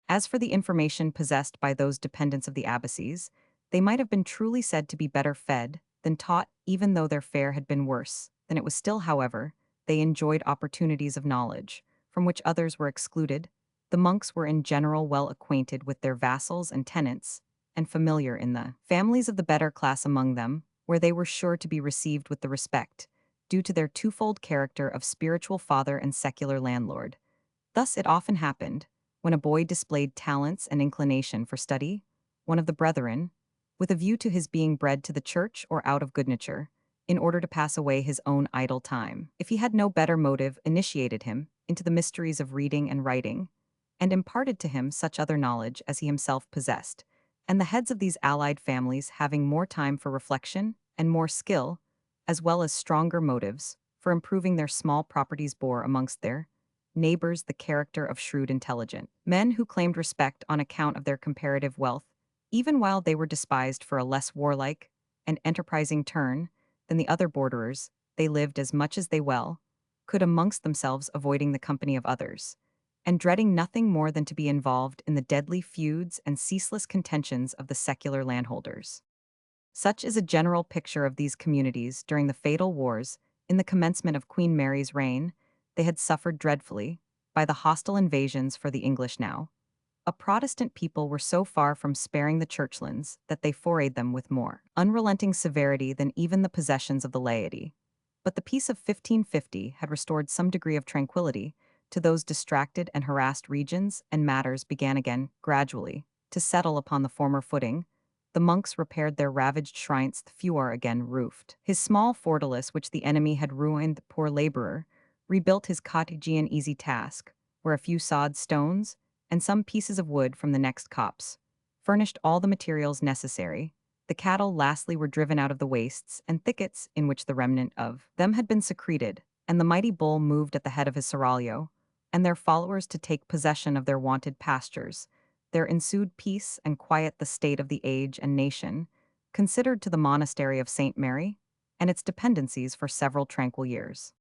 As for the information possessed by those dependents of the abbacies, they might have been truly said to be better fed than taught, even though their fare had been worse than it was still, however, they enjoyed opportunities of knowledge, from which others were excluded. The monks were in general well acquainted with their vassals and tenants, and familiar in the families of the better class among them, where they were sure to be received with the respect, due to their twofold character of spiritual father and secular landlord. Thus it often happened, when a boy displayed talents and inclination for study, one of the brethren, with a view to his being bred to the church or out of good nature, in order to pass away his own idle time, if he had no better motive, initiated him into the mysteries of reading and writing, and imparted to him such other knowledge as he himself possessed, and the heads of these allied families having more time for reflection and more skill, as well as stronger motives, for improving their small properties bore amongst their neighbors the character of shrewd intelligent men who claimed respect on account of their comparative wealth, even while they were despised for a less warlike and enterprising turn than the other borderers. They lived as much as they well could amongst themselves, avoiding the company of others, and dreading nothing more than to be involved in the deadly feuds and ceaseless contentions of the secular landholders. Such is a general picture of these communities during the fatal wars. In the commencement of Queen Mary's reign, they had suffered dreadfully by the hostile invasions for the English now. A Protestant people were so far from sparing the churchlands that they forayed them with more unrelenting severity than even the possessions of the laity. But the peace of 1550 had restored some degree of tranquility to those distracted and harassed regions, and matters began again, gradually, to settle upon the former footing. The monks repaired their ravaged shrines, the feuar again roofed his small fortalice which the enemy had ruined, the poor laborer rebuilt his cottage and easy task, where a few sod stones and some pieces of wood from the next copse furnished all the materials necessary. The cattle lastly were driven out of the wastes and thickets in which the remnant of them had been secreted, and the mighty bull moved at the head of his seraglio, and their followers to take possession of their wonted pastures. There ensued peace and quiet, the state of the age and nation, considered to the monastery of St. Mary and its dependencies for several tranquil years.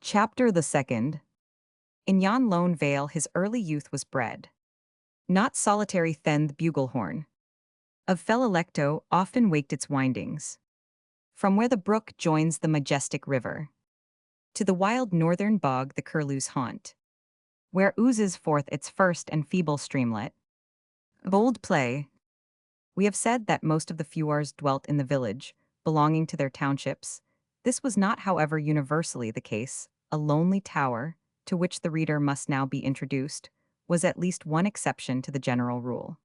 Chapter the Second. In yon lone vale his early youth was bred. Not solitary then the bugle horn of fell electo often waked its windings, from where the brook joins the majestic river, to the wild northern bog the curlew's haunt, where oozes forth its first and feeble streamlet. Bold play. We have said that most of the feuars dwelt in the village, belonging to their townships. This was not, however, universally the case. A lonely tower, to which the reader must now be introduced, was at least one exception to the general rule.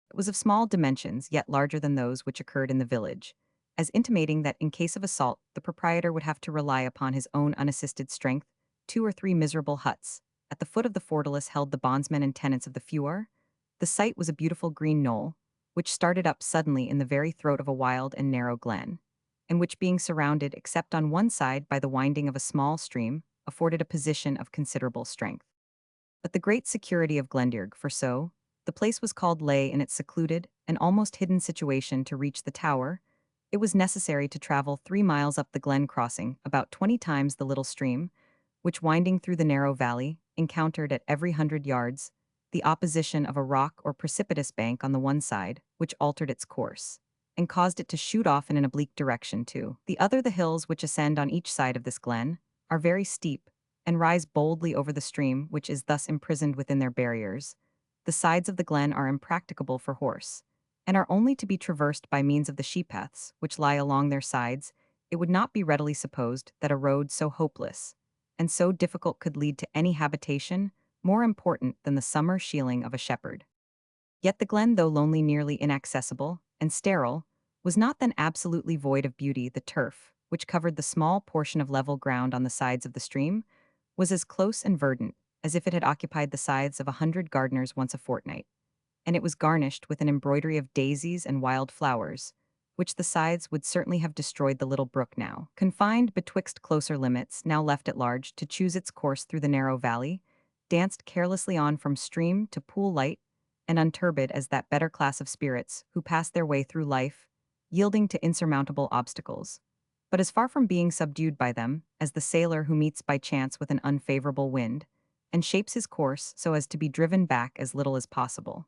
It was of small dimensions, yet larger than those which occurred in the village, as intimating that in case of assault the proprietor would have to rely upon his own unassisted strength. 2 or 3 miserable huts at the foot of the fortalice held the bondsmen and tenants of the feuar. The site was a beautiful green knoll, which started up suddenly in the very throat of a wild and narrow glen, and which, being surrounded except on one side by the winding of a small stream, afforded a position of considerable strength. But the great security of Glendearg, for so the place was called, lay in its secluded and almost hidden situation. To reach the tower, it was necessary to travel 3 miles up the glen, crossing about 20 times the little stream, which, winding through the narrow valley, encountered at every 100 yards the opposition of a rock or precipitous bank on the one side, which altered its course, and caused it to shoot off in an oblique direction to the other. The hills which ascend on each side of this glen are very steep, and rise boldly over the stream, which is thus imprisoned within their barriers. The sides of the glen are impracticable for horse, and are only to be traversed by means of the sheep paths which lie along their sides. it would not be readily supposed that a road so hopeless and so difficult could lead to any habitation more important than the summer shieling of a shepherd. Yet the glen, though lonely, nearly inaccessible, and sterile, was not then absolutely void of beauty. The turf, which covered the small portion of level ground on the sides of the stream, was as close and verdant as if it had occupied the sides of 100 gardeners once a fortnight, and it was garnished with an embroidery of daisies and wild flowers, which the scythes would certainly have destroyed. The little brook, now confined betwixt closer limits, now left at large to choose its course through the narrow valley, danced carelessly on from stream to pool, light and unturbid as that better class of spirits who pass their way through life, yielding to insurmountable obstacles, but as far from being subdued by them as the sailor who meets by chance with an unfavorable wind, and shapes his course so as to be driven back as little as possible.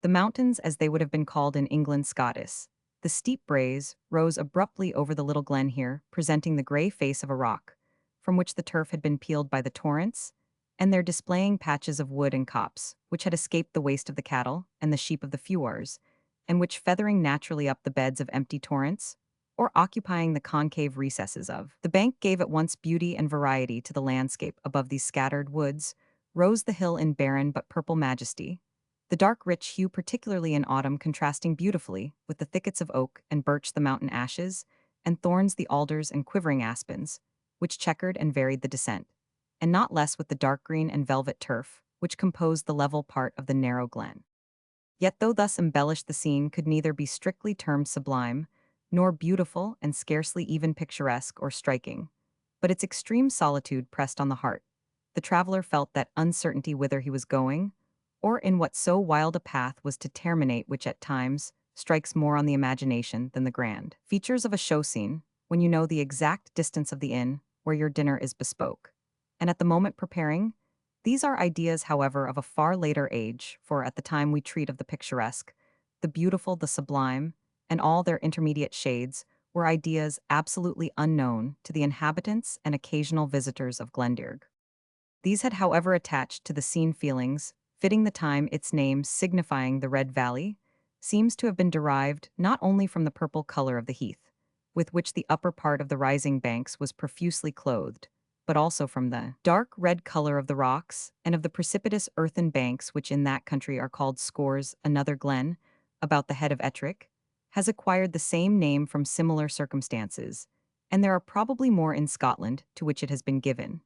The mountains, as they would have been called in England Scotis, the steep braes, rose abruptly over the little glen here, presenting the grey face of a rock, from which the turf had been peeled by the torrents, and there displaying patches of wood and copse, which had escaped the waste of the cattle and the sheep of the feuds, and which, feathering naturally up the beds of empty torrents, or occupying the concave recesses of the bank, gave at once beauty and variety to the landscape. Above these scattered woods rose the hill in barren but purple majesty, the dark rich hue particularly in autumn contrasting beautifully with the thickets of oak and birch, the mountain ashes, and thorns, the alders and quivering aspens, which checkered and varied the descent, and not less with the dark green and velvet turf, which composed the level part of the narrow glen. Yet though thus embellished, the scene could neither be strictly termed sublime, nor beautiful, and scarcely even picturesque or striking, but its extreme solitude pressed on the heart. The traveler felt that uncertainty whither he was going, or in what so wild a path was to terminate, which at times strikes more on the imagination than the grand features of a show scene, when you know the exact distance of the inn where your dinner is bespoke. And at the moment preparing, these are ideas, however, of a far later age, for at the time we treat of the picturesque, the beautiful, the sublime, and all their intermediate shades were ideas absolutely unknown to the inhabitants and occasional visitors of Glendearg. These had, however, attached to the scene feelings, fitting the time. Its name, signifying the Red Valley, seems to have been derived not only from the purple color of the heath, with which the upper part of the rising banks was profusely clothed, but also from the dark red color of the rocks and of the precipitous earthen banks which in that country are called scores. Another glen, about the head of Ettrick, has acquired the same name from similar circumstances, and there are probably more in Scotland to which it has been given.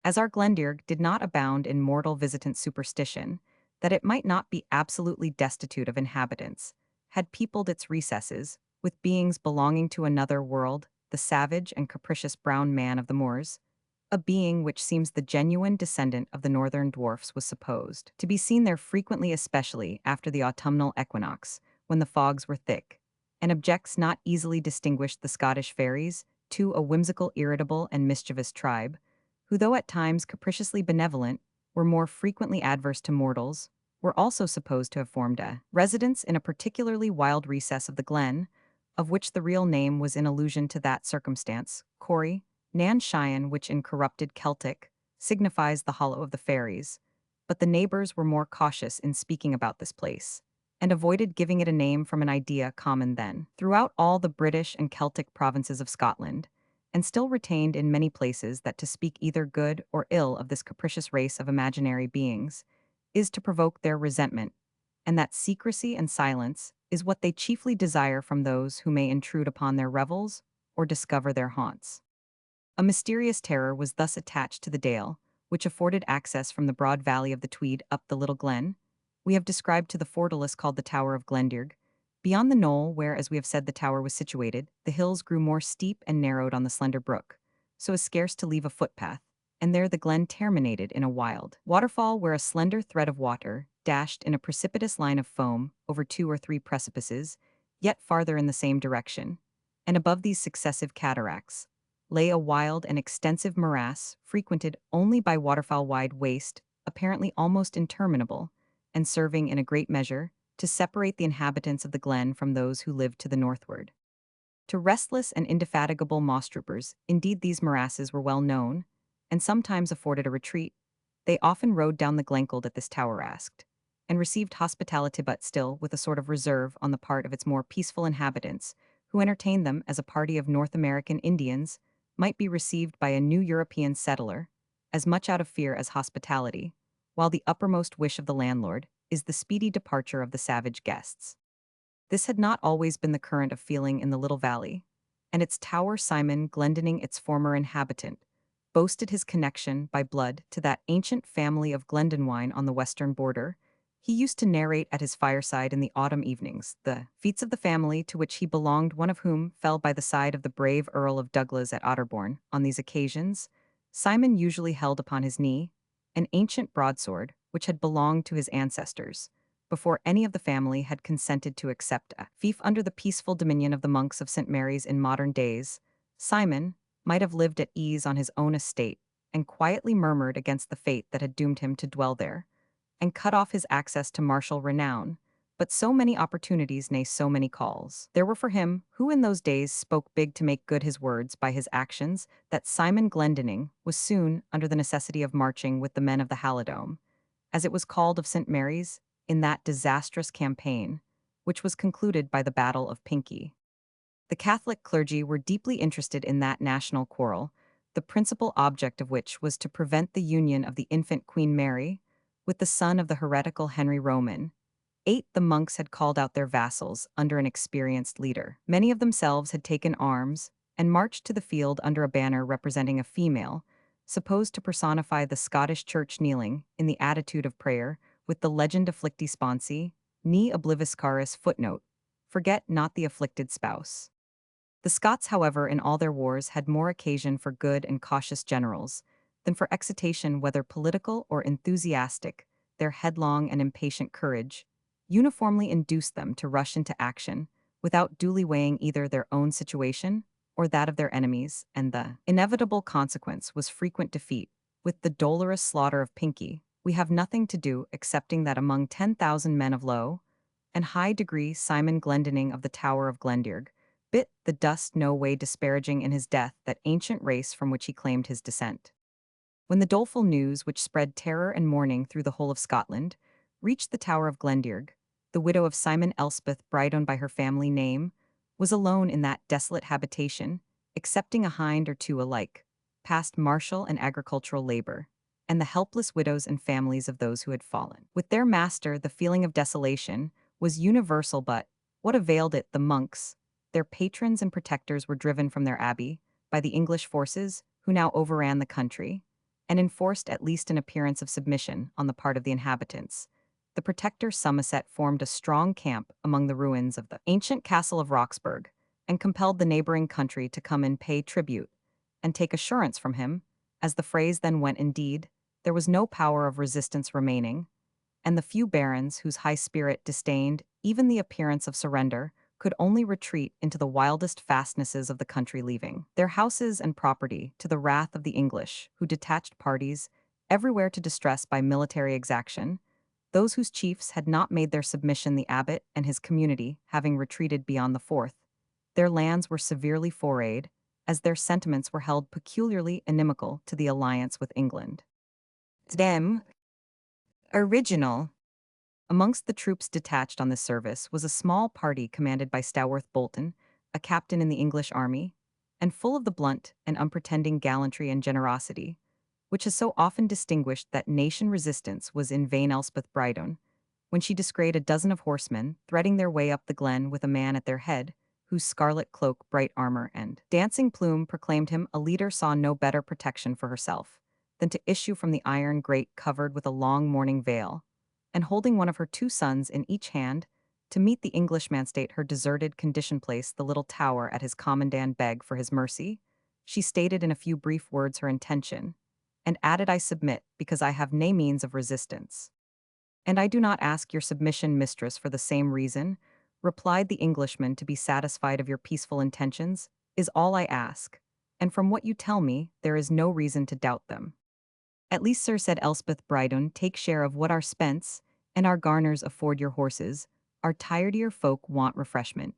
As our Glendearg did not abound in mortal visitant superstition, that it might not be absolutely destitute of inhabitants, had peopled its recesses with beings belonging to another world, the savage and capricious brown man of the moors, a being which seems the genuine descendant of the northern dwarfs, was supposed to be seen there frequently, especially after the autumnal equinox, when the fogs were thick, and objects not easily distinguished the Scottish fairies, to a whimsical, irritable, and mischievous tribe, who, though at times capriciously benevolent, were more frequently adverse to mortals, were also supposed to have formed a residence in a particularly wild recess of the glen, of which the real name was in allusion to that circumstance, Corey, Nan Cheyenne, which in corrupted Celtic signifies the hollow of the fairies, but the neighbors were more cautious in speaking about this place, and avoided giving it a name from an idea common then throughout all the British and Celtic provinces of Scotland, and still retained in many places, that to speak either good or ill of this capricious race of imaginary beings is to provoke their resentment, and that secrecy and silence is what they chiefly desire from those who may intrude upon their revels or discover their haunts. A mysterious terror was thus attached to the dale, which afforded access from the broad valley of the Tweed up the little glen we have described to the fortalice called the Tower of Glendearg. Beyond the knoll where, as we have said, the tower was situated, the hills grew more steep and narrowed on the slender brook, so as scarce to leave a footpath, and there the glen terminated in a wild waterfall where a slender thread of water dashed in a precipitous line of foam over 2 or 3 precipices, yet farther in the same direction, and above these successive cataracts lay a wild and extensive morass frequented only by waterfowl-wide waste, apparently almost interminable, and serving in a great measure to separate the inhabitants of the glen from those who lived to the northward. To restless and indefatigable moss-troopers, indeed, these morasses were well known, and sometimes afforded a retreat. They often rode down the Glencold at this tower asked, and received hospitality, but still with a sort of reserve on the part of its more peaceful inhabitants, who entertained them as a party of North American Indians, might be received by a new European settler, as much out of fear as hospitality, while the uppermost wish of the landlord is the speedy departure of the savage guests. This had not always been the current of feeling in the little valley, and its tower Simon Glendinning, its former inhabitant, boasted his connection by blood to that ancient family of Glendonwine on the western border. He used to narrate at his fireside in the autumn evenings the feats of the family to which he belonged, one of whom fell by the side of the brave Earl of Douglas at Otterbourne. On these occasions, Simon usually held upon his knee an ancient broadsword which had belonged to his ancestors, before any of the family had consented to accept a fief under the peaceful dominion of the monks of St. Mary's in modern days. Simon might have lived at ease on his own estate and quietly murmured against the fate that had doomed him to dwell there, and cut off his access to martial renown. But so many opportunities, nay, so many calls, there were for him, who in those days spoke big to make good his words by his actions, that Simon Glendinning was soon under the necessity of marching with the men of the Halidome, as it was called, of St. Mary's, in that disastrous campaign, which was concluded by the Battle of Pinkie. The Catholic clergy were deeply interested in that national quarrel, the principal object of which was to prevent the union of the infant Queen Mary with the son of the heretical Henry Roman. 8. The monks had called out their vassals under an experienced leader. Many of themselves had taken arms and marched to the field under a banner representing a female, supposed to personify the Scottish Church kneeling in the attitude of prayer, with the legend afflicti sponsi, ni obliviscaris. Footnote: forget not the afflicted spouse. The Scots, however, in all their wars had more occasion for good and cautious generals than for excitation, whether political or enthusiastic. Their headlong and impatient courage uniformly induced them to rush into action without duly weighing either their own situation or that of their enemies, and the inevitable consequence was frequent defeat. With the dolorous slaughter of Pinkie, we have nothing to do excepting that among 10,000 men of low and high degree Simon Glendinning of the Tower of Glendearg bit the dust, no way disparaging in his death that ancient race from which he claimed his descent. When the doleful news, which spread terror and mourning through the whole of Scotland, reached the Tower of Glendearg, the widow of Simon Elspeth, Brydone by her family name, was alone in that desolate habitation, excepting a hind or two alike, past martial and agricultural labor, and the helpless widows and families of those who had fallen. With their master, the feeling of desolation was universal, but what availed it? The monks, their patrons and protectors, were driven from their abbey by the English forces, who now overran the country, and enforced at least an appearance of submission on the part of the inhabitants. The protector Somerset formed a strong camp among the ruins of the ancient castle of Roxburgh, and compelled the neighboring country to come and pay tribute, and take assurance from him. As the phrase then went, indeed, there was no power of resistance remaining, and the few barons whose high spirit disdained even the appearance of surrender could only retreat into the wildest fastnesses of the country, leaving their houses and property to the wrath of the English, who detached parties everywhere to distress by military exaction those whose chiefs had not made their submission. The abbot and his community having retreated beyond the Forth, their lands were severely forayed, as their sentiments were held peculiarly inimical to the alliance with England. Them original. Amongst the troops detached on this service was a small party commanded by Stawarth Bolton, a captain in the English army, and full of the blunt and unpretending gallantry and generosity, which has so often distinguished that nation. Resistance was in vain. Elspeth Brydone, when she descried a dozen of horsemen threading their way up the glen with a man at their head, whose scarlet cloak, bright armor, and dancing plume proclaimed him a leader, saw no better protection for herself than to issue from the iron grate covered with a long mourning veil, and holding one of her two sons in each hand, to meet the Englishman state her deserted condition place the little tower at his commandant beg for his mercy. She stated in a few brief words her intention, and added, I submit, because I have nae means of resistance. And I do not ask your submission, mistress, for the same reason, replied the Englishman. To be satisfied of your peaceful intentions is all I ask, and from what you tell me, there is no reason to doubt them. At least, sir, said Elspeth Brydone, take share of what our spence and our garners afford your horses. Our tiredier folk want refreshment.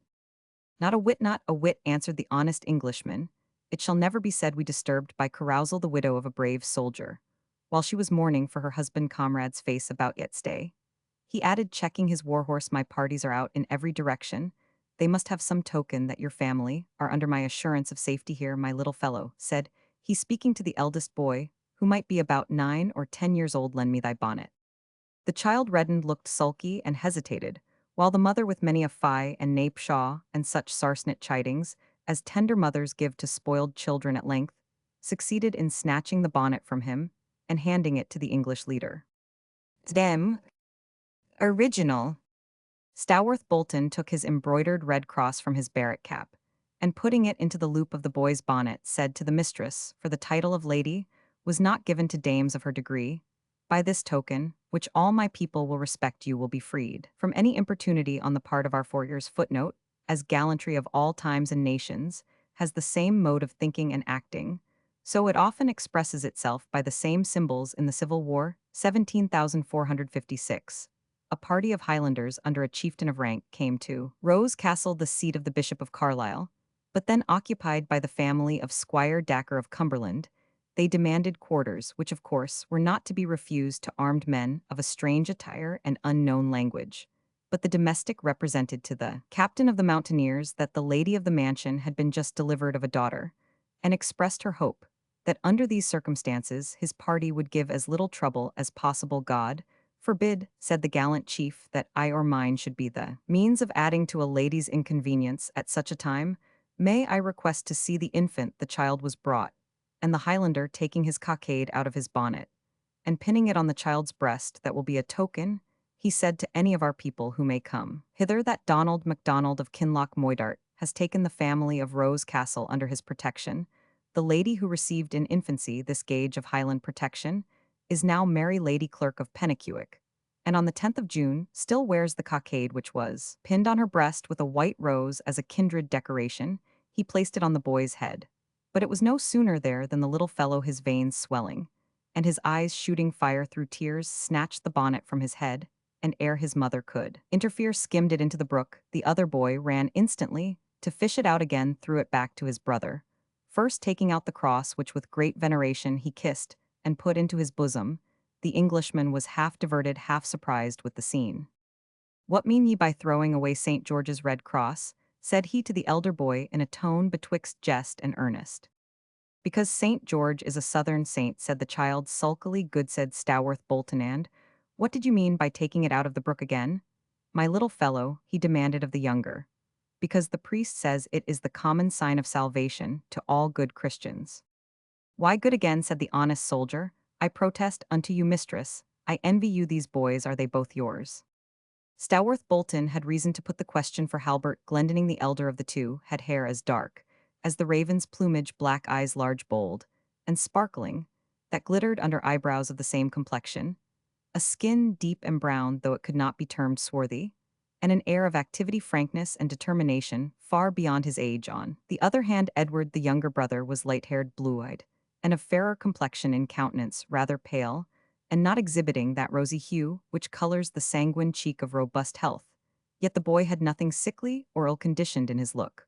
Not a whit, answered the honest Englishman. It shall never be said we disturbed by carousal the widow of a brave soldier, while she was mourning for her husband comrade's face about yet stay. He added, checking his warhorse, my parties are out in every direction. They must have some token that your family are under my assurance of safety here, my little fellow, said he, speaking to the eldest boy, who might be about 9 or 10 years old. Lend me thy bonnet. The child reddened, looked sulky, and hesitated, while the mother, with many a fie and nay pshaw and such sarsnet chidings, as tender mothers give to spoiled children, at length succeeded in snatching the bonnet from him and handing it to the English leader. Dem. Original. Staworth Bolton took his embroidered red cross from his barret cap, and putting it into the loop of the boy's bonnet, said to the mistress, for the title of lady was not given to dames of her degree, by this token, which all my people will respect, you will be freed from any importunity on the part of our foreigners. Footnote, as gallantry of all times and nations has the same mode of thinking and acting, so it often expresses itself by the same symbols in the Civil War, 17,456. A party of Highlanders under a chieftain of rank came to Rose Castle, the seat of the Bishop of Carlisle, but then occupied by the family of Squire Dacre of Cumberland. They demanded quarters, which of course were not to be refused to armed men of a strange attire and unknown language. But the domestic represented to the captain of the mountaineers that the lady of the mansion had been just delivered of a daughter, and expressed her hope that under these circumstances his party would give as little trouble as possible. God forbid, said the gallant chief, that I or mine should be the means of adding to a lady's inconvenience at such a time. May I request to see the infant? The child was brought, and the Highlander, taking his cockade out of his bonnet, and pinning it on the child's breast, that will be a token, he said, to any of our people who may come hither, that Donald MacDonald of Kinloch Moidart has taken the family of Rose Castle under his protection. The lady who received in infancy this gage of Highland protection is now Mary Lady Clerk of Pennacuick, and on the 10th of June still wears the cockade which was pinned on her breast with a white rose as a kindred decoration. He placed it on the boy's head. But it was no sooner there than the little fellow, his veins swelling, and his eyes shooting fire through tears, snatched the bonnet from his head, and ere his mother could interfere, skimmed it into the brook. The other boy ran instantly to fish it out again, threw it back to his brother, first taking out the cross, which with great veneration he kissed and put into his bosom. The Englishman was half diverted, half surprised with the scene. What mean ye by throwing away St. George's red cross? Said he to the elder boy in a tone betwixt jest and earnest. Because St. George is a southern saint, said the child sulkily. Good, said Staworth Bolton, and what did you mean by taking it out of the brook again? My little fellow, he demanded of the younger. Because the priest says it is the common sign of salvation to all good Christians. Why good again, said the honest soldier. I protest unto you, mistress, I envy you these boys, are they both yours? Staworth Bolton had reason to put the question, for Halbert Glendinning, the elder of the two, had hair as dark as the raven's plumage, black eyes large, bold, and sparkling, that glittered under eyebrows of the same complexion, a skin deep and brown, though it could not be termed swarthy, and an air of activity, frankness, and determination far beyond his age. On the other hand, Edward, the younger brother, was light-haired, blue-eyed, and of fairer complexion in countenance, rather pale, and not exhibiting that rosy hue which colors the sanguine cheek of robust health. Yet the boy had nothing sickly or ill-conditioned in his look,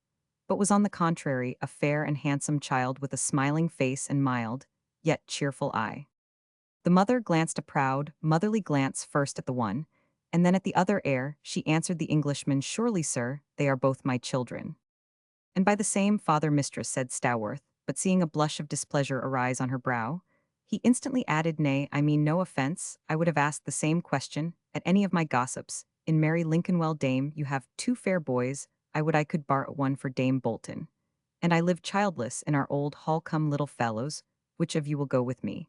but was on the contrary a fair and handsome child with a smiling face and mild, yet cheerful eye. The mother glanced a proud, motherly glance first at the one, and then at the other ere she answered the Englishman, surely, sir, they are both my children. And by the same father, mistress, said Staworth, but seeing a blush of displeasure arise on her brow, he instantly added, nay, I mean no offence, I would have asked the same question at any of my gossips. In Mary Lincolnwell, dame, you have two fair boys, I would I could borrow one for Dame Bolton. And I live childless in our old hall. Come, little fellows, which of you will go with me?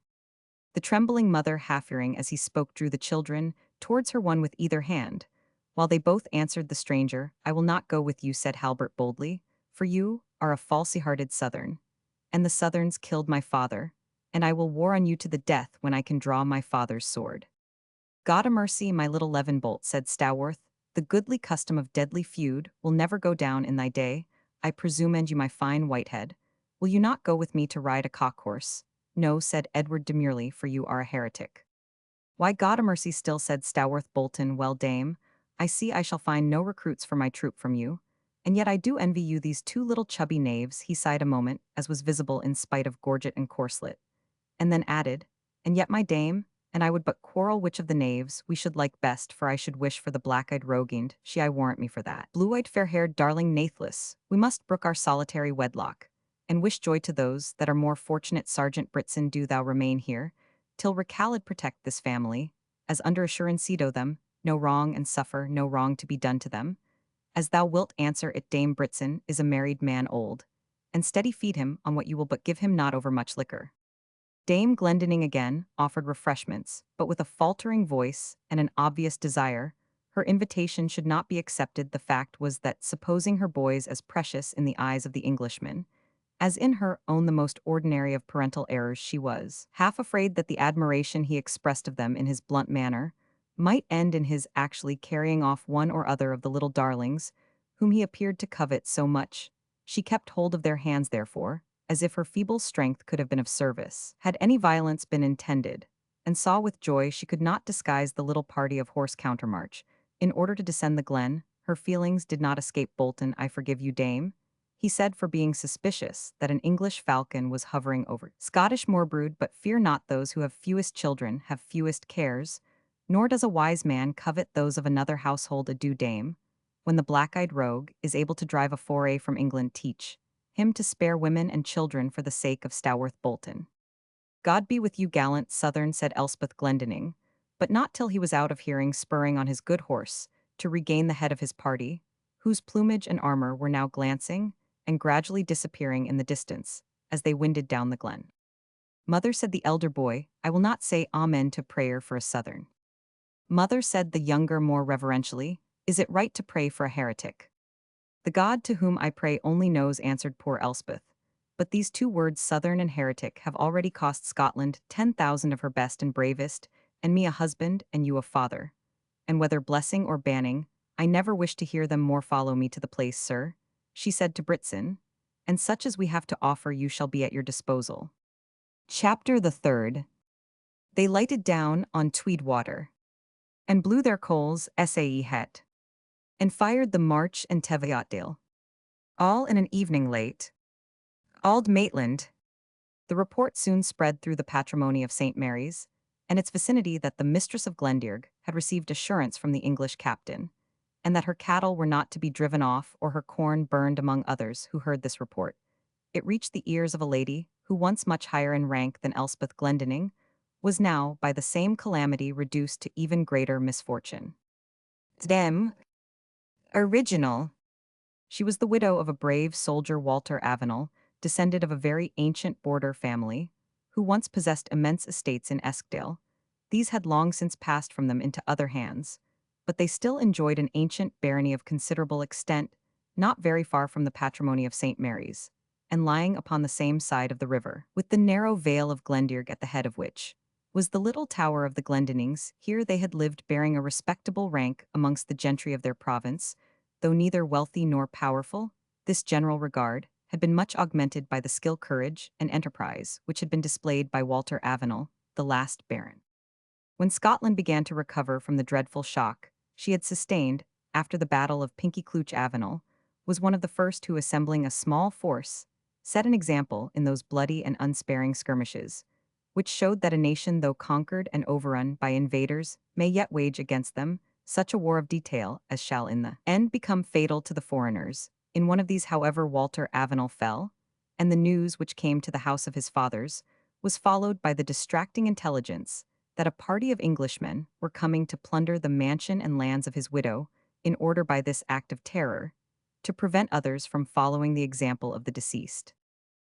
The trembling mother, half fearing as he spoke, drew the children towards her, one with either hand, while they both answered the stranger. I will not go with you, said Halbert boldly, for you are a falsy-hearted Southern, and the Southerns killed my father, and I will war on you to the death when I can draw my father's sword. God a mercy, my little Levenbolt, said Staworth, the goodly custom of deadly feud will never go down in thy day, I presume, and you, my fine Whitehead, will you not go with me to ride a cock-horse? No, said Edward demurely, for you are a heretic. Why, God a mercy still, said Staworth Bolton. Well, dame, I see I shall find no recruits for my troop from you, and yet I do envy you these two little chubby knaves. He sighed a moment, as was visible in spite of gorget and corselet, and then added, and yet, my dame, and I would but quarrel which of the knaves we should like best, for I should wish for the black-eyed roguind, she I warrant me for that. Blue-eyed fair-haired darling nathless, we must brook our solitary wedlock, and wish joy to those that are more fortunate. Sergeant Britson, do thou remain here, till recaled protect this family, as under assurance do them, no wrong and suffer no wrong to be done to them. As thou wilt answer it, Dame Britson is a married man old, and steady feed him on what you will, but give him not over much liquor. Dame Glendinning again offered refreshments, but with a faltering voice and an obvious desire her invitation should not be accepted. The fact was that, supposing her boys as precious in the eyes of the Englishman, as in her own the most ordinary of parental errors, she was half afraid that the admiration he expressed of them in his blunt manner might end in his actually carrying off one or other of the little darlings whom he appeared to covet so much. She kept hold of their hands, therefore, as if her feeble strength could have been of service, had any violence been intended, and saw with joy she could not disguise the little party of horse countermarch. In order to descend the glen, her feelings did not escape Bolton. I forgive you, dame, he said, for being suspicious that an English falcon was hovering over Scottish moorbrood, but fear not, those who have fewest children have fewest cares, nor does a wise man covet those of another household. Adieu, dame, when the black-eyed rogue is able to drive a foray from England, teach him to spare women and children for the sake of Stawarth Bolton. God be with you, gallant Southern, said Elspeth Glendinning, but not till he was out of hearing, spurring on his good horse to regain the head of his party, whose plumage and armor were now glancing and gradually disappearing in the distance as they winded down the glen. Mother, said the elder boy, I will not say amen to prayer for a Southern. Mother, said the younger more reverentially, is it right to pray for a heretic? The God to whom I pray only knows, answered poor Elspeth. But these two words, Southern and heretic, have already cost Scotland 10,000 of her best and bravest, and me a husband and you a father. And whether blessing or banning, I never wish to hear them more. Follow me to the place, sir, she said to Britson, and such as we have to offer you shall be at your disposal. Chapter the third. They lighted down on Tweed water, and blew their coals sae het, and fired the March and Teviotdale, all in an evening late. Auld Maitland. The report soon spread through the patrimony of St. Mary's and its vicinity that the mistress of Glendearg had received assurance from the English captain, and that her cattle were not to be driven off or her corn burned. Among others who heard this report, it reached the ears of a lady who, once much higher in rank than Elspeth Glendinning, was now, by the same calamity, reduced to even greater misfortune. Them. Original. She was the widow of a brave soldier, Walter Avenel, descended of a very ancient border family, who once possessed immense estates in Eskdale. These had long since passed from them into other hands, but they still enjoyed an ancient barony of considerable extent, not very far from the patrimony of St. Mary's, and lying upon the same side of the river, with the narrow vale of Glendearg at the head of which was the little tower of the Glendinings. Here they had lived, bearing a respectable rank amongst the gentry of their province, though neither wealthy nor powerful. This general regard had been much augmented by the skill, courage, and enterprise which had been displayed by Walter Avenel, the last baron. When Scotland began to recover from the dreadful shock she had sustained after the battle of Pinkie Cleuch, Avenel was one of the first who, assembling a small force, set an example in those bloody and unsparing skirmishes, which showed that a nation, though conquered and overrun by invaders, may yet wage against them such a war of detail as shall in the end become fatal to the foreigners. In one of these, however, Walter Avenel fell, and the news which came to the house of his fathers was followed by the distracting intelligence that a party of Englishmen were coming to plunder the mansion and lands of his widow, in order by this act of terror to prevent others from following the example of the deceased.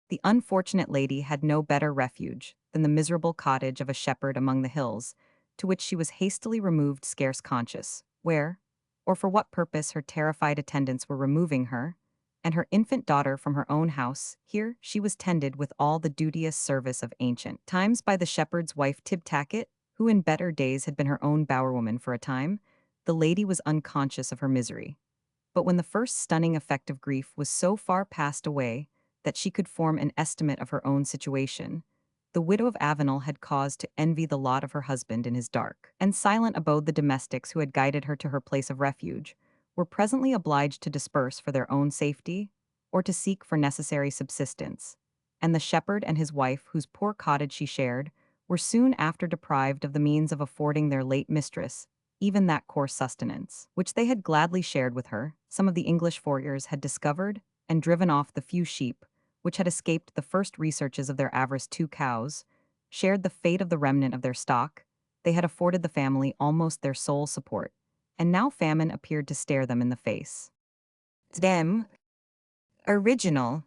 The unfortunate lady had no better refuge than the miserable cottage of a shepherd among the hills, to which she was hastily removed, scarce conscious where, or for what purpose, her terrified attendants were removing her and her infant daughter from her own house. Here she was tended with all the duteous service of ancient times by the shepherd's wife Tibtacket, who in better days had been her own bowerwoman for a time. The lady was unconscious of her misery, but when the first stunning effect of grief was so far passed away that she could form an estimate of her own situation, the widow of Avenel had cause to envy the lot of her husband in his dark and silent abode. The domestics who had guided her to her place of refuge were presently obliged to disperse for their own safety or to seek for necessary subsistence, and the shepherd and his wife, whose poor cottage she shared, were soon after deprived of the means of affording their late mistress even that coarse sustenance, which they had gladly shared with her. Some of the English foragers had discovered and driven off the few sheep, which had escaped the first researches of their avarice. 2 cows, shared the fate of the remnant of their stock. They had afforded the family almost their sole support, and now famine appeared to stare them in the face. Them, original.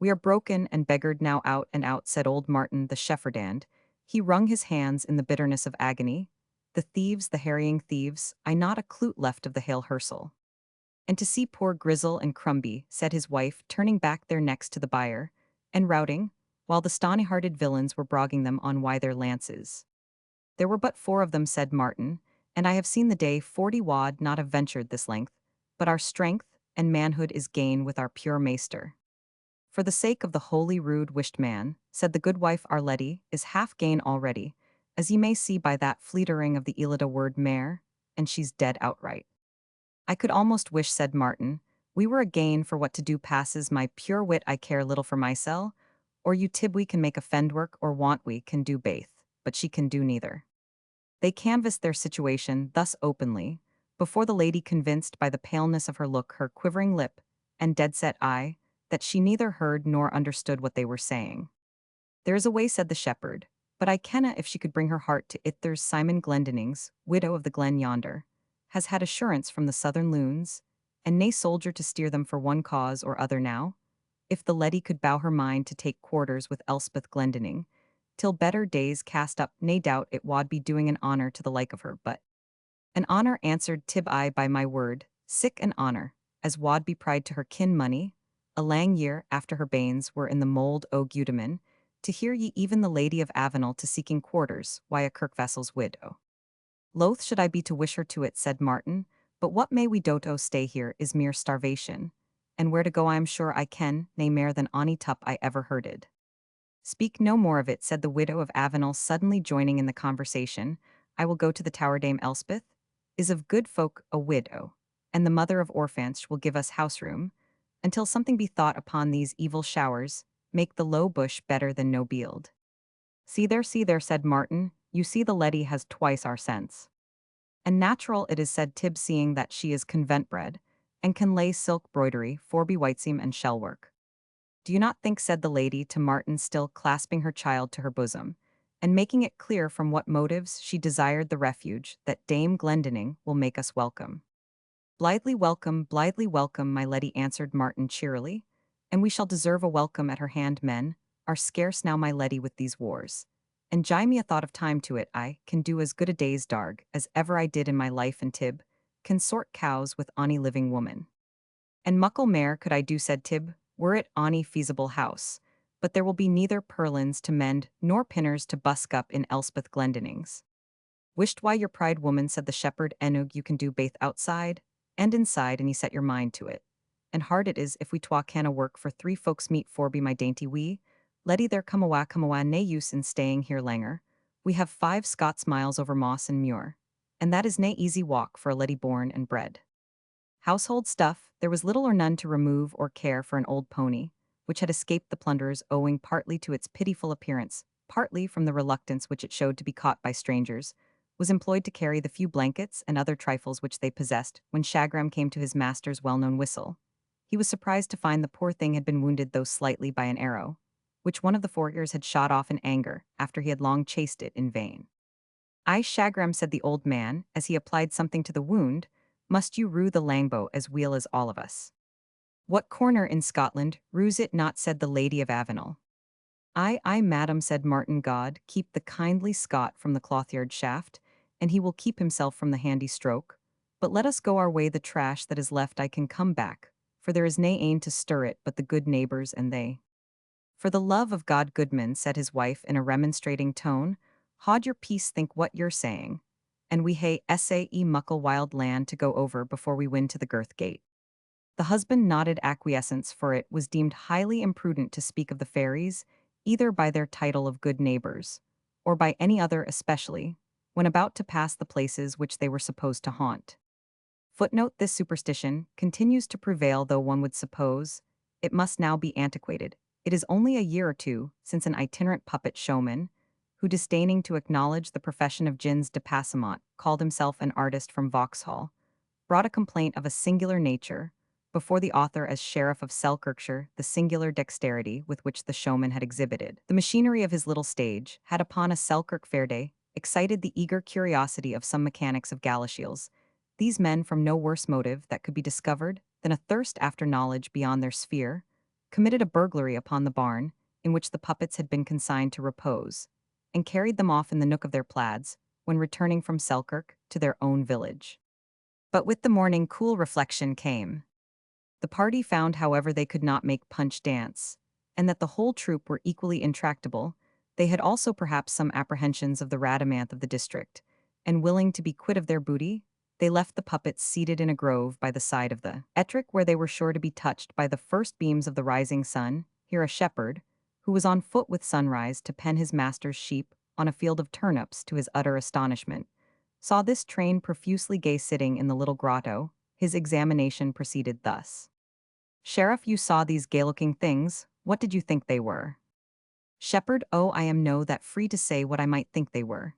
We are broken and beggared now out and out, said old Martin the shepherdand. He wrung his hands in the bitterness of agony. The thieves, the harrying thieves, I not a cloot left of the hale hersel. And to see poor Grizzle and Crumby, said his wife, turning back their necks to the byre, and routing, while the stony-hearted villains were brogging them on why their lances. There were but 4 of them, said Martin, and I have seen the day 40 wad not have ventured this length, but our strength and manhood is gain with our pure maester. For the sake of the holy rude wished man, said the good wife, our Letty is half gain already, as ye may see by that fleetering of the Elida word mare, and she's dead outright. I could almost wish, said Martin, we were a gain, for what to do passes my pure wit. I care little for mysel, or you Tib we can make a fend work, or want we can do baith, but she can do neither. They canvassed their situation thus openly, before the lady, convinced by the paleness of her look, her quivering lip, and dead-set eye, that she neither heard nor understood what they were saying. There is a way, said the shepherd, but I kenna if she could bring her heart to it. There's Simon Glendinnings's, widow of the glen yonder, has had assurance from the southern loons, and nae soldier to steer them for one cause or other now. If the Letty could bow her mind to take quarters with Elspeth Glendinning, till better days cast up, nae doubt it wad be doing an honor to the like of her. But an honor, answered Tib, I by my word, sick an honor, as wad be pride to her kin money, a lang year after her banes were in the mould o' Gudeman, to hear ye even the Lady of Avenel to seeking quarters, why a kirkvassal's widow. Loath should I be to wish her to it, said Martin, but what may we dote o' stay here is mere starvation, and where to go I am sure I ken, nae mair than ony tup I ever hearded. Speak no more of it, said the widow of Avenel, suddenly joining in the conversation. I will go to the tower. Dame Elspeth is of good folk a widow, and the mother of orphans will give us house room, until something be thought upon these evil showers, make the low bush better than no bield. See there, said Martin, you see the Letty has twice our sense. And natural it is, said Tib, seeing that she is convent bred, and can lay silk broidery, forby whiteseam and shellwork. Do you not think, said the lady to Martin, still clasping her child to her bosom, and making it clear from what motives she desired the refuge, that Dame Glendinning will make us welcome. Blithely welcome, my Letty, answered Martin cheerily, and we shall deserve a welcome at her hand. Men are scarce now, my Letty, with these wars. And jie me a thought of time to it, I can do as good a day's darg as ever I did in my life, and Tib can sort cows with ony living woman. And muckle mair could I do, said Tib, were it ony feasible house, but there will be neither purlins to mend nor pinners to busk up in Elspeth Glendinning's. Wished why your pride, woman, said the shepherd, enug you can do baith outside and inside, and ye set your mind to it. And hard it is if we twa canna work for 3 folks meat forby my dainty wee. Letty, there come awa, nae use in staying here langer. We have 5 Scots miles over moss and muir, and that is nae easy walk for a Letty born and bred. Household stuff, there was little or none to remove or care for an old pony, which had escaped the plunderers owing partly to its pitiful appearance, partly from the reluctance which it showed to be caught by strangers, was employed to carry the few blankets and other trifles which they possessed. When Shagram came to his master's well-known whistle, he was surprised to find the poor thing had been wounded, though slightly, by an arrow, which one of the foragers had shot off in anger after he had long chased it in vain. I, Shagram, said the old man, as he applied something to the wound, must you rue the langbow as weel as all of us. What corner in Scotland rues it not, said the Lady of Avenel. I, madam, said Martin, God keep the kindly Scot from the clothyard shaft, and he will keep himself from the handy stroke. But let us go our way, the trash that is left I can come back, for there is nae ane to stir it but the good neighbours and they. For the love of God, goodman, said his wife in a remonstrating tone, haud your peace, think what you're saying, and we hae muckle wild land to go over before we win to the girth gate. The husband nodded acquiescence, for it was deemed highly imprudent to speak of the fairies, either by their title of good neighbours, or by any other especially, when about to pass the places which they were supposed to haunt. Footnote: this superstition continues to prevail, though one would suppose it must now be antiquated. It is only a year or two since an itinerant puppet showman, who, disdaining to acknowledge the profession of Jins de Passamont, called himself an artist from Vauxhall, brought a complaint of a singular nature before the author as Sheriff of Selkirkshire the singular dexterity with which the showman had exhibited. The machinery of his little stage had upon a Selkirk fair day excited the eager curiosity of some mechanics of Galashiels, these men from no worse motive that could be discovered than a thirst after knowledge beyond their sphere, committed a burglary upon the barn in which the puppets had been consigned to repose, and carried them off in the nook of their plaids when returning from Selkirk to their own village. But with the morning cool reflection came. The party found, however, they could not make Punch dance, and that the whole troop were equally intractable. They had also perhaps some apprehensions of the radamanth of the district, and willing to be quit of their booty, they left the puppets seated in a grove by the side of the Ettrick, where they were sure to be touched by the first beams of the rising sun. Here a shepherd, who was on foot with sunrise to pen his master's sheep on a field of turnips to his utter astonishment, saw this train profusely gay sitting in the little grotto. His examination proceeded thus. Sheriff, you saw these gay-looking things, what did you think they were? Shepherd, oh, I am no that free to say what I might think they were.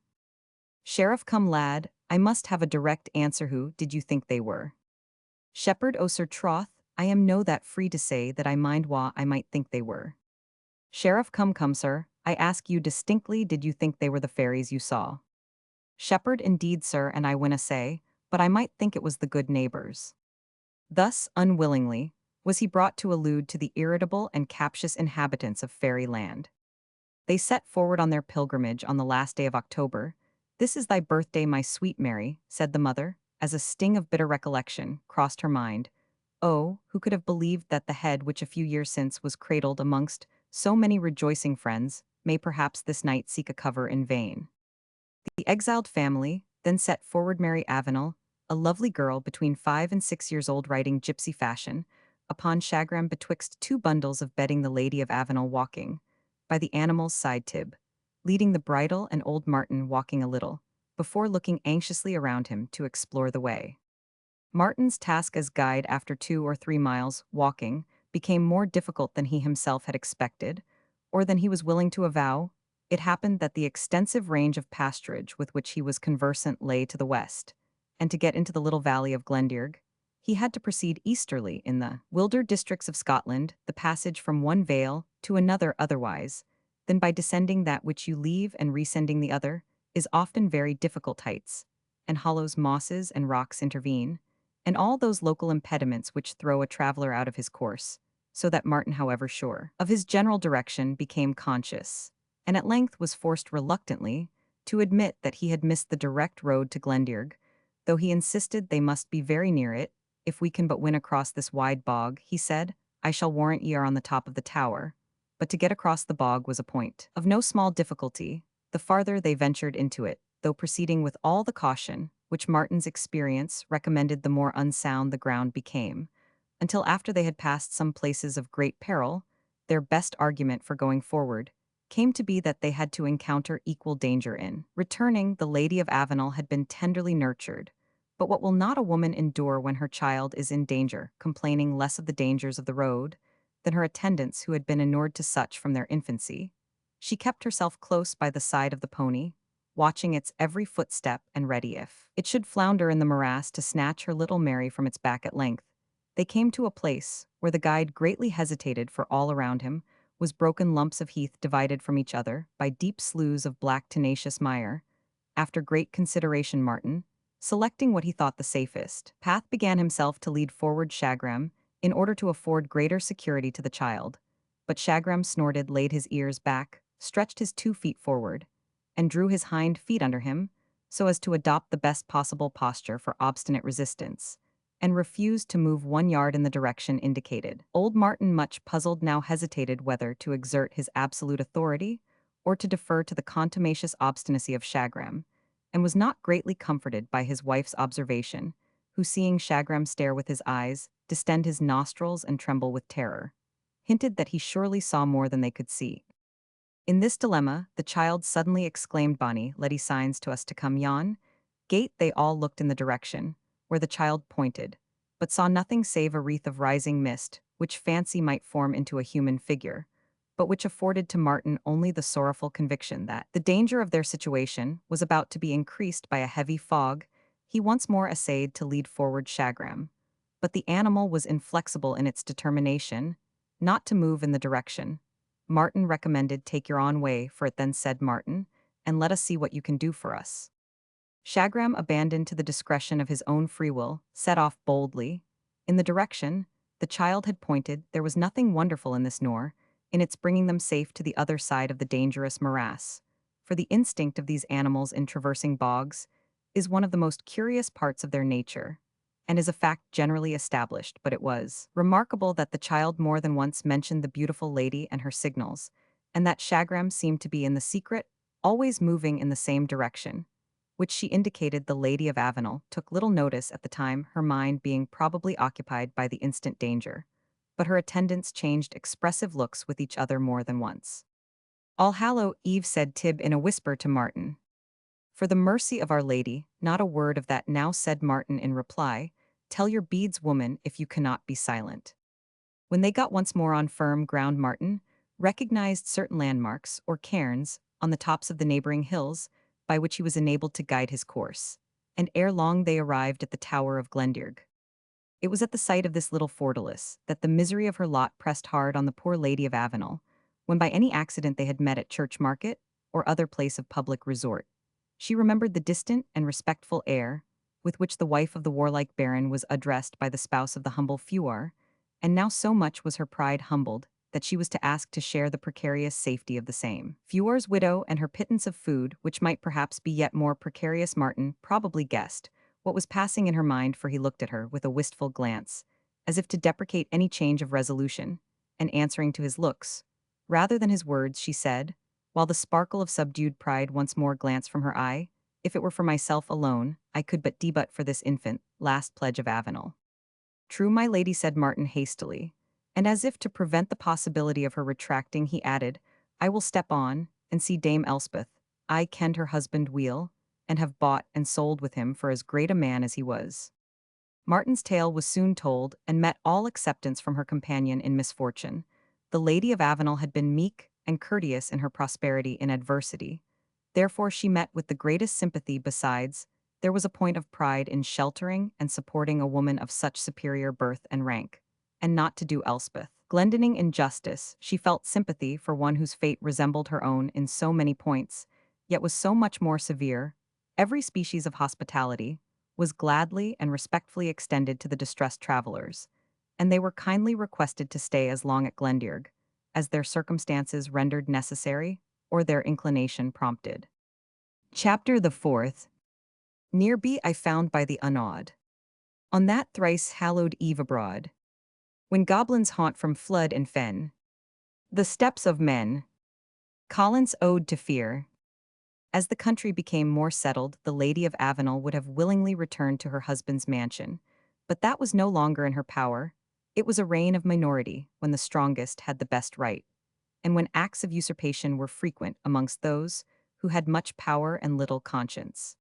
Sheriff, come lad, I must have a direct answer, who did you think they were? Shepherd, oh sir troth, I am no that free to say that I mind wha I might think they were. Sheriff, come sir, I ask you distinctly, did you think they were the fairies you saw? Shepherd, indeed sir, and I winna say, but I might think it was the good neighbors. Thus, unwillingly, was he brought to allude to the irritable and captious inhabitants of fairyland. They set forward on their pilgrimage on the last day of October. This is thy birthday, my sweet Mary, said the mother, as a sting of bitter recollection crossed her mind. Oh, who could have believed that the head which a few years since was cradled amongst so many rejoicing friends may perhaps this night seek a cover in vain? The exiled family then set forward Mary Avenel, a lovely girl between 5 and 6 years old, riding gypsy fashion, upon Shagram betwixt two bundles of bedding, the Lady of Avenel walking by the animal's side tib, leading the bridle, and old Martin walking a little, before looking anxiously around him to explore the way. Martin's task as guide after 2 or 3 miles walking became more difficult than he himself had expected, or than he was willing to avow. It happened that the extensive range of pasturage with which he was conversant lay to the west, and to get into the little valley of Glendearg, he had to proceed easterly in the wilder districts of Scotland, the passage from one vale to another otherwise than by descending that which you leave and rescending the other, is often very difficult. Heights and hollows, mosses and rocks intervene, and all those local impediments which throw a traveler out of his course, so that Martin, however sure of his general direction, became conscious, and at length was forced reluctantly to admit that he had missed the direct road to Glendearg, though he insisted they must be very near it. If we can but win across this wide bog, he said, I shall warrant ye are on the top of the tower. But to get across the bog was a point of no small difficulty, the farther they ventured into it, though proceeding with all the caution which Martin's experience recommended, the more unsound the ground became, until after they had passed some places of great peril, their best argument for going forward came to be that they had to encounter equal danger in returning. The Lady of Avenel had been tenderly nurtured, but what will not a woman endure when her child is in danger, complaining less of the dangers of the road than her attendants who had been inured to such from their infancy? She kept herself close by the side of the pony, watching its every footstep and ready, if it should flounder in the morass, to snatch her little Mary from its back. At length they came to a place where the guide greatly hesitated, for all around him was broken lumps of heath divided from each other by deep sloughs of black tenacious mire. After great consideration, Martin, selecting what he thought the safest path, began himself to lead forward Shagram in order to afford greater security to the child. But Shagram snorted, laid his ears back, stretched his 2 feet forward, and drew his hind feet under him so as to adopt the best possible posture for obstinate resistance, and refused to move 1 yard in the direction indicated. Old Martin, much puzzled, now hesitated whether to exert his absolute authority or to defer to the contumacious obstinacy of Shagram, and was not greatly comforted by his wife's observation, who, seeing Shagram stare with his eyes, distend his nostrils and tremble with terror, hinted that he surely saw more than they could see. In this dilemma, the child suddenly exclaimed, Bonnie, letty signs to us to come yon gate. They all looked in the direction where the child pointed, but saw nothing save a wreath of rising mist, which fancy might form into a human figure, but which afforded to Martin only the sorrowful conviction that the danger of their situation was about to be increased by a heavy fog. He once more essayed to lead forward Shagram, but the animal was inflexible in its determination not to move in the direction. Martin recommended, "Take your own way for it then," said Martin, "and let us see what you can do for us." Shagram, abandoned to the discretion of his own free will, set off boldly. In the direction the child had pointed, there was nothing wonderful in this nor in its bringing them safe to the other side of the dangerous morass. For the instinct of these animals in traversing bogs is one of the most curious parts of their nature, and is a fact generally established, but it was remarkable that the child more than once mentioned the beautiful lady and her signals, and that Shagram seemed to be in the secret, always moving in the same direction, which she indicated. The Lady of Avenel took little notice at the time, her mind being probably occupied by the instant danger, but her attendants changed expressive looks with each other more than once. "All Hallow Eve," said Tib in a whisper to Martin. "For the mercy of Our Lady, not a word of that now," said Martin in reply. "Tell your beads, woman, if you cannot be silent." When they got once more on firm ground, Martin recognized certain landmarks, or cairns, on the tops of the neighboring hills, by which he was enabled to guide his course, and ere long they arrived at the Tower of Glendearg. It was at the sight of this little fortalice that the misery of her lot pressed hard on the poor Lady of Avenel, when by any accident they had met at church market, or other place of public resort. She remembered the distant and respectful air with which the wife of the warlike baron was addressed by the spouse of the humble feuar, and now so much was her pride humbled that she was to ask to share the precarious safety of the same feuar's widow and her pittance of food, which might perhaps be yet more precarious. Martin probably guessed what was passing in her mind, for he looked at her with a wistful glance, as if to deprecate any change of resolution, and answering to his looks, rather than his words, she said, while the sparkle of subdued pride once more glanced from her eye, "If it were for myself alone, I could but debut for this infant, last pledge of Avenel." "True, my lady," said Martin hastily, and as if to prevent the possibility of her retracting, he added, "I will step on, and see Dame Elspeth. I kenned her husband weel, and have bought and sold with him for as great a man as he was." Martin's tale was soon told, and met all acceptance from her companion in misfortune. The Lady of Avenel had been meek and courteous in her prosperity in adversity, therefore she met with the greatest sympathy. Besides, there was a point of pride in sheltering and supporting a woman of such superior birth and rank, and not to do Elspeth Glendinning injustice, she felt sympathy for one whose fate resembled her own in so many points, yet was so much more severe. Every species of hospitality was gladly and respectfully extended to the distressed travelers, and they were kindly requested to stay as long at Glendearg as their circumstances rendered necessary or their inclination prompted. Chapter the Fourth. Near be I found by the unawed. On that thrice hallowed eve abroad, when goblins haunt from flood and fen, the steps of men, Collins owed to fear. As the country became more settled, the Lady of Avenel would have willingly returned to her husband's mansion, but that was no longer in her power. It was a reign of minority, when the strongest had the best right, and when acts of usurpation were frequent amongst those who had much power and little conscience.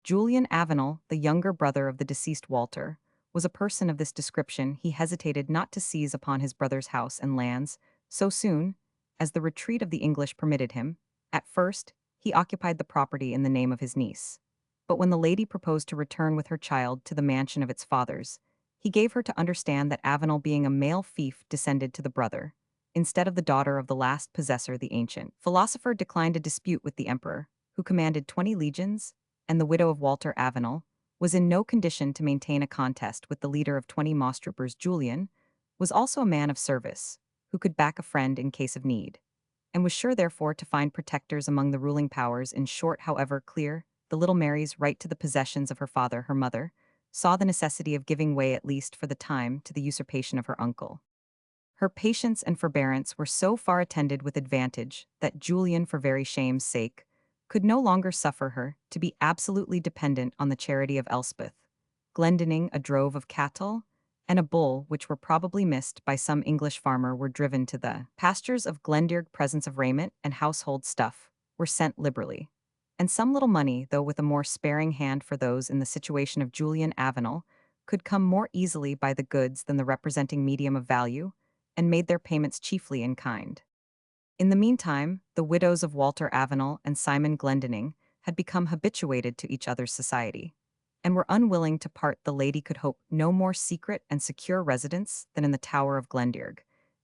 Julian Avenel, the younger brother of the deceased Walter, was a person of this description. He hesitated not to seize upon his brother's house and lands so soon as the retreat of the English permitted him. At first, he occupied the property in the name of his niece, but when the lady proposed to return with her child to the mansion of its fathers, he gave her to understand that Avenel, being a male fief, descended to the brother, instead of the daughter of the last possessor. The ancient philosopher declined a dispute with the emperor, who commanded 20 legions, and the widow of Walter Avenel was in no condition to maintain a contest with the leader of 20 mosstroopers. Julian was also a man of service, who could back a friend in case of need, and was sure therefore to find protectors among the ruling powers. In short, however clear the little Mary's right to the possessions of her father, her mother saw the necessity of giving way, at least for the time, to the usurpation of her uncle. Her patience and forbearance were so far attended with advantage that Julian, for very shame's sake, could no longer suffer her to be absolutely dependent on the charity of Elspeth. Glendinning, a drove of cattle, and a bull which were probably missed by some English farmer, were driven to the pastures of Glendearg. Presents of raiment and household stuff were sent liberally, and some little money, though with a more sparing hand for those in the situation of Julian Avenel, could come more easily by the goods than the representing medium of value, and made their payments chiefly in kind. In the meantime, the widows of Walter Avenel and Simon Glendinning had become habituated to each other's society, and were unwilling to part. The lady could hope no more secret and secure residence than in the Tower of Glendearg,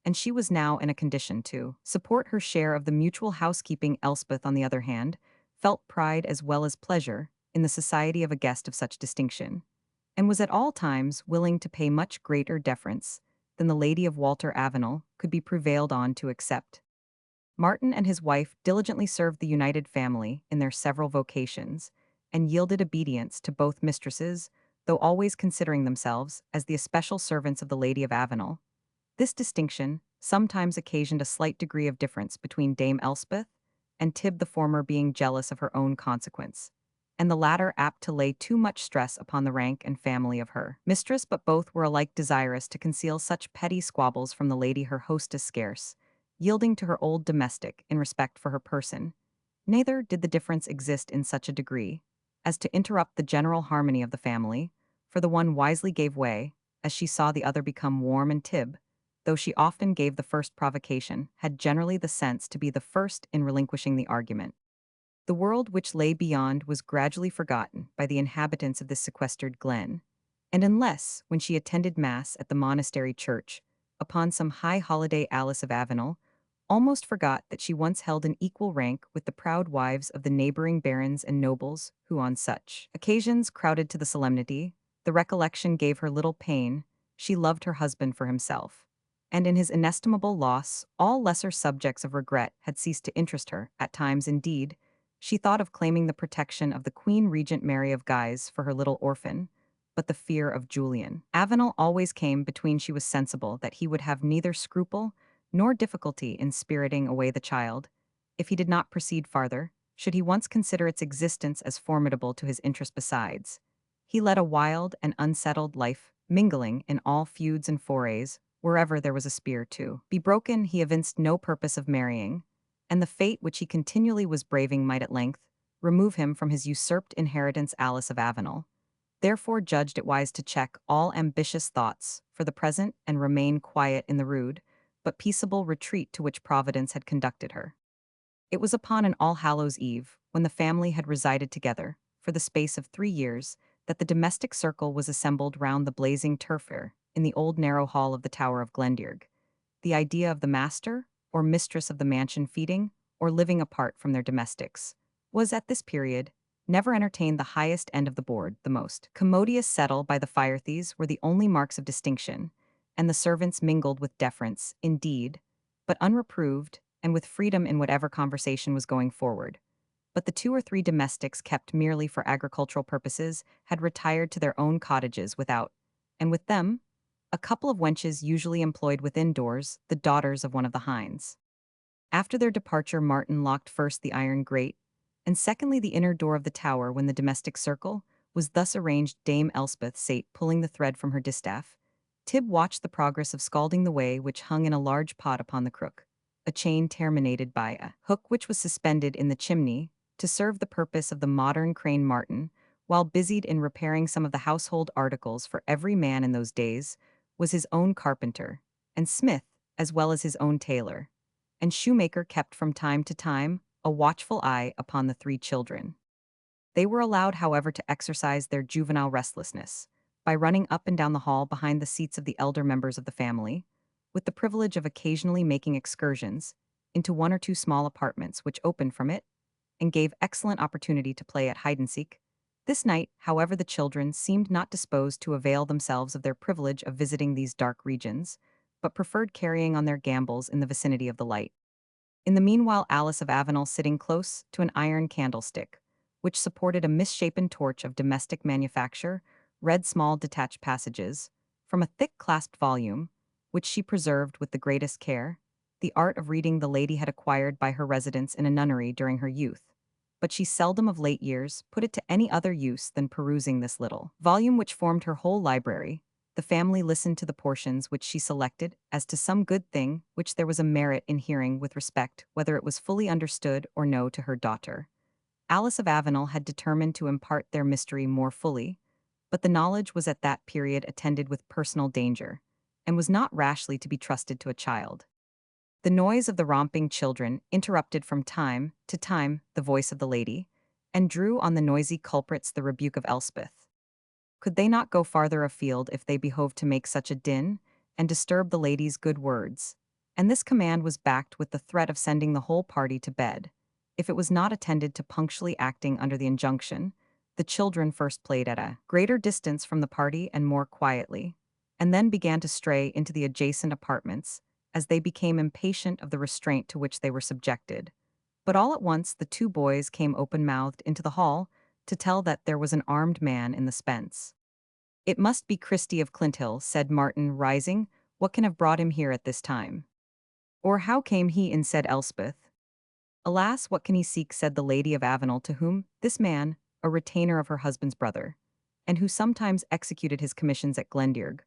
and she was now in a condition to support her share of the mutual housekeeping. Elspeth, on the other hand, felt pride as well as pleasure in the society of a guest of such distinction, and was at all times willing to pay much greater deference than the lady of Walter Avenel could be prevailed on to accept. Martin and his wife diligently served the united family in their several vocations, and yielded obedience to both mistresses, though always considering themselves as the especial servants of the Lady of Avenel. This distinction sometimes occasioned a slight degree of difference between Dame Elspeth and Tib, the former being jealous of her own consequence, and the latter apt to lay too much stress upon the rank and family of her mistress, but both were alike desirous to conceal such petty squabbles from the lady her hostess scarce, yielding to her old domestic in respect for her person. Neither did the difference exist in such a degree as to interrupt the general harmony of the family, for the one wisely gave way, as she saw the other become warm, and Tib, though she often gave the first provocation, had generally the sense to be the first in relinquishing the argument. The world which lay beyond was gradually forgotten by the inhabitants of this sequestered glen, and unless, when she attended Mass at the monastery church, upon some high holiday, Alice of Avenel almost forgot that she once held an equal rank with the proud wives of the neighboring barons and nobles who on such occasions crowded to the solemnity. The recollection gave her little pain. She loved her husband for himself, and in his inestimable loss all lesser subjects of regret had ceased to interest her. At times, indeed, she thought of claiming the protection of the Queen Regent Mary of Guise for her little orphan, but the fear of Julian Avenel always came between. She was sensible that he would have neither scruple nor difficulty in spiriting away the child, if he did not proceed farther, should he once consider its existence as formidable to his interest. Besides, he led a wild and unsettled life, mingling in all feuds and forays, wherever there was a spear to be broken. He evinced no purpose of marrying, and the fate which he continually was braving might at length remove him from his usurped inheritance. Alice of Avenel therefore judged it wise to check all ambitious thoughts for the present and remain quiet in the rude but peaceable retreat to which Providence had conducted her. It was upon an All Hallows Eve, when the family had resided together for the space of 3 years, that the domestic circle was assembled round the blazing turf fire in the old narrow hall of the Tower of Glendearg. The idea of the master or mistress of the mansion feeding or living apart from their domestics was, at this period, never entertained the highest end of the board. The most commodious settle by the fire-thieves were the only marks of distinction, and the servants mingled with deference, indeed, but unreproved, and with freedom in whatever conversation was going forward. But the 2 or 3 domestics kept merely for agricultural purposes had retired to their own cottages without, and with them, a couple of wenches usually employed within doors, the daughters of one of the hinds. After their departure, Martin locked first the iron grate, and secondly the inner door of the tower. When the domestic circle was thus arranged, Dame Elspeth sate pulling the thread from her distaff. Tib watched the progress of scalding the whey which hung in a large pot upon the crook, a chain terminated by a hook which was suspended in the chimney to serve the purpose of the modern crane. Martin, while busied in repairing some of the household articles, for every man in those days was his own carpenter, and smith, as well as his own tailor, and shoemaker, kept from time to time a watchful eye upon the 3 children. They were allowed, however, to exercise their juvenile restlessness by running up and down the hall behind the seats of the elder members of the family, with the privilege of occasionally making excursions into 1 or 2 small apartments which opened from it, and gave excellent opportunity to play at hide-and-seek. This night, however, the children seemed not disposed to avail themselves of their privilege of visiting these dark regions, but preferred carrying on their gambols in the vicinity of the light. In the meanwhile, Alice of Avenel, sitting close to an iron candlestick, which supported a misshapen torch of domestic manufacture, read small detached passages from a thick clasped volume, which she preserved with the greatest care. The art of reading the lady had acquired by her residence in a nunnery during her youth, but she seldom of late years put it to any other use than perusing this little volume which formed her whole library. The family listened to the portions which she selected as to some good thing which there was a merit in hearing, with respect whether it was fully understood or no to her daughter. Alice of Avenel had determined to impart their mystery more fully, but the knowledge was at that period attended with personal danger, and was not rashly to be trusted to a child. The noise of the romping children interrupted from time to time the voice of the lady, and drew on the noisy culprits the rebuke of Elspeth. Could they not go farther afield if they behoved to make such a din, and disturb the lady's good words? And this command was backed with the threat of sending the whole party to bed, if it was not attended to punctually acting under the injunction. The children first played at a greater distance from the party and more quietly, and then began to stray into the adjacent apartments, as they became impatient of the restraint to which they were subjected. But all at once the two boys came open-mouthed into the hall to tell that there was an armed man in the spence. "It must be Christie of Clinthill," said Martin, rising. "What can have brought him here at this time?" "Or how came he in?" said Elspeth. "Alas, what can he seek?" said the Lady of Avenel, to whom this man, a retainer of her husband's brother, and who sometimes executed his commissions at Glendearg,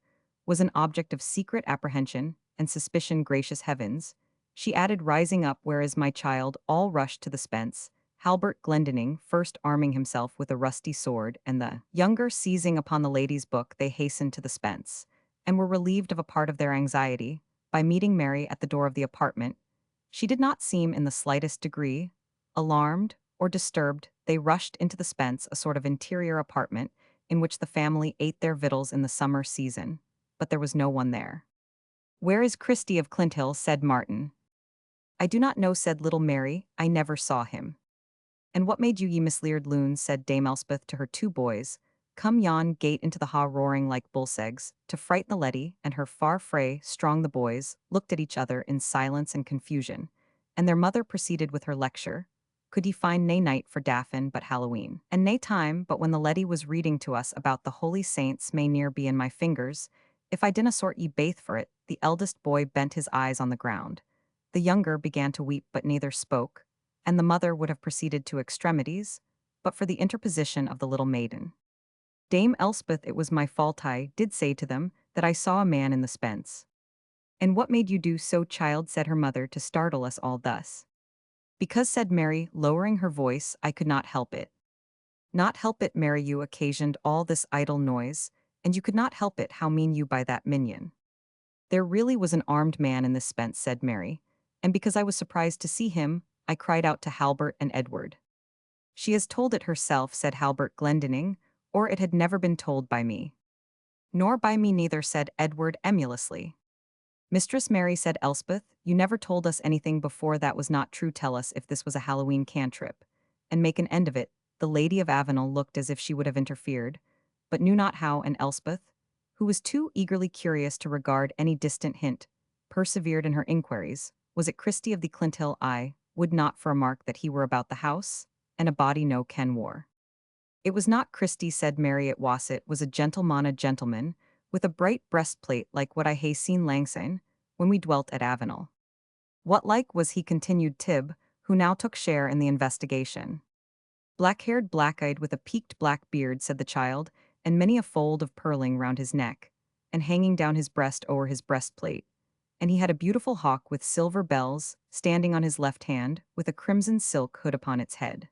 was an object of secret apprehension and suspicion. Gracious heavens, she added, rising up, "where is my child?" All rushed to the spence, Halbert Glendinning first arming himself with a rusty sword, and the younger seizing upon the lady's book. They hastened to the spence, and were relieved of a part of their anxiety by meeting Mary at the door of the apartment. She did not seem in the slightest degree alarmed or disturbed. They rushed into the spence, a sort of interior apartment in which the family ate their victuals in the summer season, but there was no one there. "Where is Christie of Clinthill?" said Martin. "I do not know," said little Mary. "I never saw him." "And what made you, ye misleard loons?" said Dame Elspeth to her two boys. "Come yon gate into the ha roaring like bullsegs, to fright the leddy and her far fray strong." The boys looked at each other in silence and confusion, and their mother proceeded with her lecture. "Could ye find nae night for Daffin but Halloween? And nae time but when the leddy was reading to us about the holy saints may near be in my fingers, if I dinna sort ye baith for it." The eldest boy bent his eyes on the ground. The younger began to weep, but neither spoke, and the mother would have proceeded to extremities, but for the interposition of the little maiden. "Dame Elspeth, it was my fault. I did say to them that I saw a man in the spence." "And what made you do so, child?" said her mother, "to startle us all thus?" "Because," said Mary, lowering her voice, "I could not help it." "Not help it, Mary? You occasioned all this idle noise, and you could not help it. How mean you by that, minion?" "There really was an armed man in this spence," said Mary, "and because I was surprised to see him, I cried out to Halbert and Edward." "She has told it herself," said Halbert Glendinning, "or it had never been told by me." "Nor by me neither," said Edward emulously. "Mistress Mary," said Elspeth, "you never told us anything before that was not true. Tell us if this was a Halloween cantrip, and make an end of it." The Lady of Avenel looked as if she would have interfered, but knew not how, and Elspeth, who was too eagerly curious to regard any distant hint, persevered in her inquiries. "Was it Christie of the Clinthill? I would not for a mark that he were about the house, and a body no ken war." "It was not Christie," said Mary. "It was a gentleman, with a bright breastplate like what I hae seen langsyne, when we dwelt at Avenel." "What like was he?" continued Tib, who now took share in the investigation. "Black-haired, black-eyed, with a peaked black beard," said the child, "and many a fold of pearling round his neck, and hanging down his breast o'er his breastplate. And he had a beautiful hawk with silver bells, standing on his left hand, with a crimson silk hood upon its head."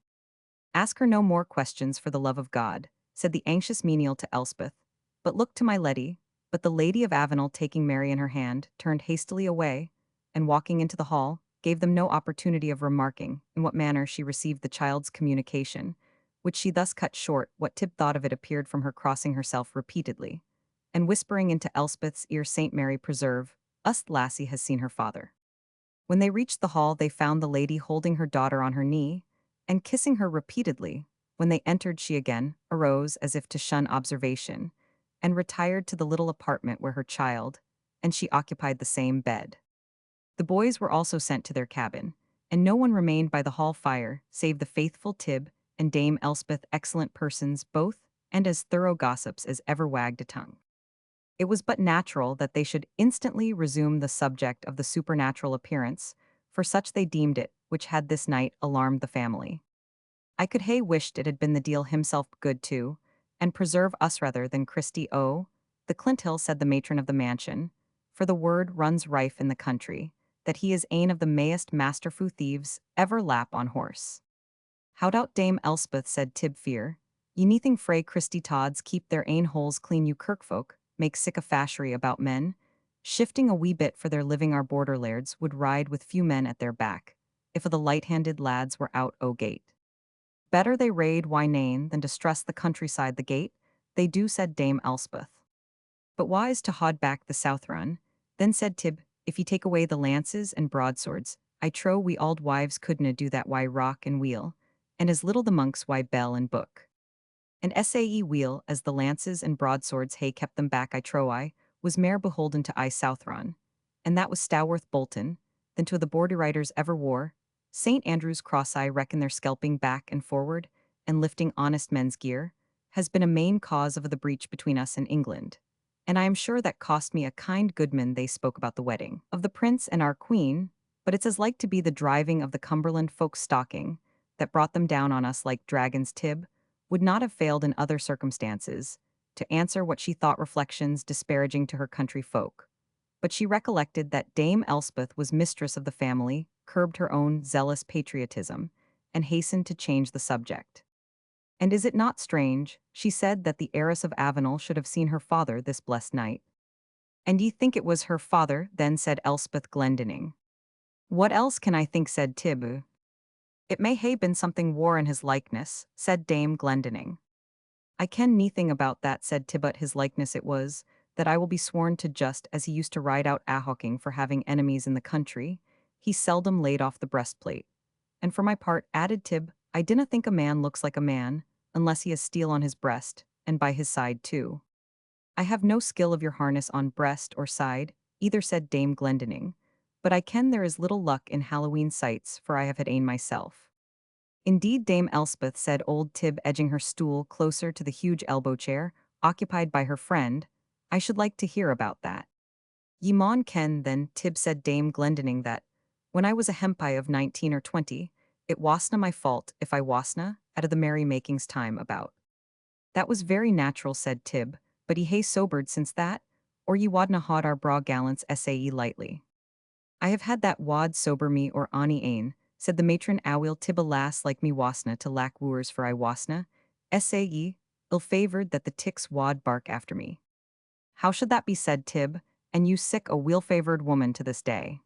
"Ask her no more questions, for the love of God," said the anxious menial to Elspeth, "but look to my leddy." But the Lady of Avenel, taking Mary in her hand, turned hastily away, and walking into the hall, gave them no opportunity of remarking in what manner she received the child's communication, which she thus cut short. What Tib thought of it appeared from her crossing herself repeatedly, and whispering into Elspeth's ear, "Saint Mary preserve us, lassie has seen her father." When they reached the hall, they found the lady holding her daughter on her knee, and kissing her repeatedly. When they entered, she again arose as if to shun observation, and retired to the little apartment where her child, and she occupied the same bed. The boys were also sent to their cabin, and no one remained by the hall fire save the faithful Tib and Dame Elspeth, excellent persons both, and as thorough gossips as ever wagged a tongue. It was but natural that they should instantly resume the subject of the supernatural appearance, for such they deemed it, which had this night alarmed the family. "I could hae wished it had been the deil himself good too, and preserve us rather than Christie o' the Clinthill," said the matron of the mansion, "for the word runs rife in the country, that he is ane of the mayest masterfu' thieves ever lap on horse." "How doubt Dame Elspeth," said Tib Fear, "ye neething frae Christie Todds keep their ain holes clean. You kirkfolk make sic a fasherie about men, shifting a wee bit for their living our border lairds would ride with few men at their back, if the light-handed lads were out o' gate. Better they raid Wynane than distress the countryside the gate, they do, said Dame Elspeth. But wise to haud back the south run, then said Tib, if ye take away the lances and broadswords, I trow we auld wives couldna do that why rock and wheel, and as little the monks why bell and book. And sae wheel as the lances and broadswords hae kept them back I trow I, was mair beholden to I Southron, and that was Staworth Bolton, than to the border riders ever wore. St. Andrew's cross I reckon their skelping back and forward, and lifting honest men's gear, has been a main cause of the breach between us and England. And I am sure that cost me a kind goodman they spoke about the wedding of the prince and our queen, but it's as like to be the driving of the Cumberland folks stalking, that brought them down on us like dragons. Tib would not have failed in other circumstances to answer what she thought reflections disparaging to her country folk. But she recollected that Dame Elspeth was mistress of the family, curbed her own zealous patriotism, and hastened to change the subject. And is it not strange, she said, that the heiress of Avenel should have seen her father this blessed night? And ye think it was her father, then, said Elspeth Glendinning. What else can I think, said Tib. It may hae been something wore in his likeness, said Dame Glendinning. I ken neething about that, said Tibbot. His likeness it was, that I will be sworn to, just as he used to ride out a-hawking for having enemies in the country, he seldom laid off the breastplate. And for my part, added Tib, I dinna think a man looks like a man, unless he has steel on his breast, and by his side too. I have no skill of your harness on breast or side, either, said Dame Glendinning, but I ken there is little luck in Halloween sights, for I have had ane myself. Indeed, Dame Elspeth, said old Tib, edging her stool closer to the huge elbow chair, occupied by her friend, I should like to hear about that. Ye maun ken, then, Tib, said Dame Glendinning, that, when I was a hempie of 19 or 20, it wasna my fault if I wasna, at the merry-makings time about. That was very natural, said Tib, but ye hae sobered since that, or ye wadna haud our braw gallants sae lightly. I have had that wad sober me or ony ane, said the matron Awil. Tib, a lass like me wasna to lack wooers, for I wasna, sae ill-favoured that the ticks wad bark after me. How should that be, said Tib, and you sick a weel-favoured woman to this day?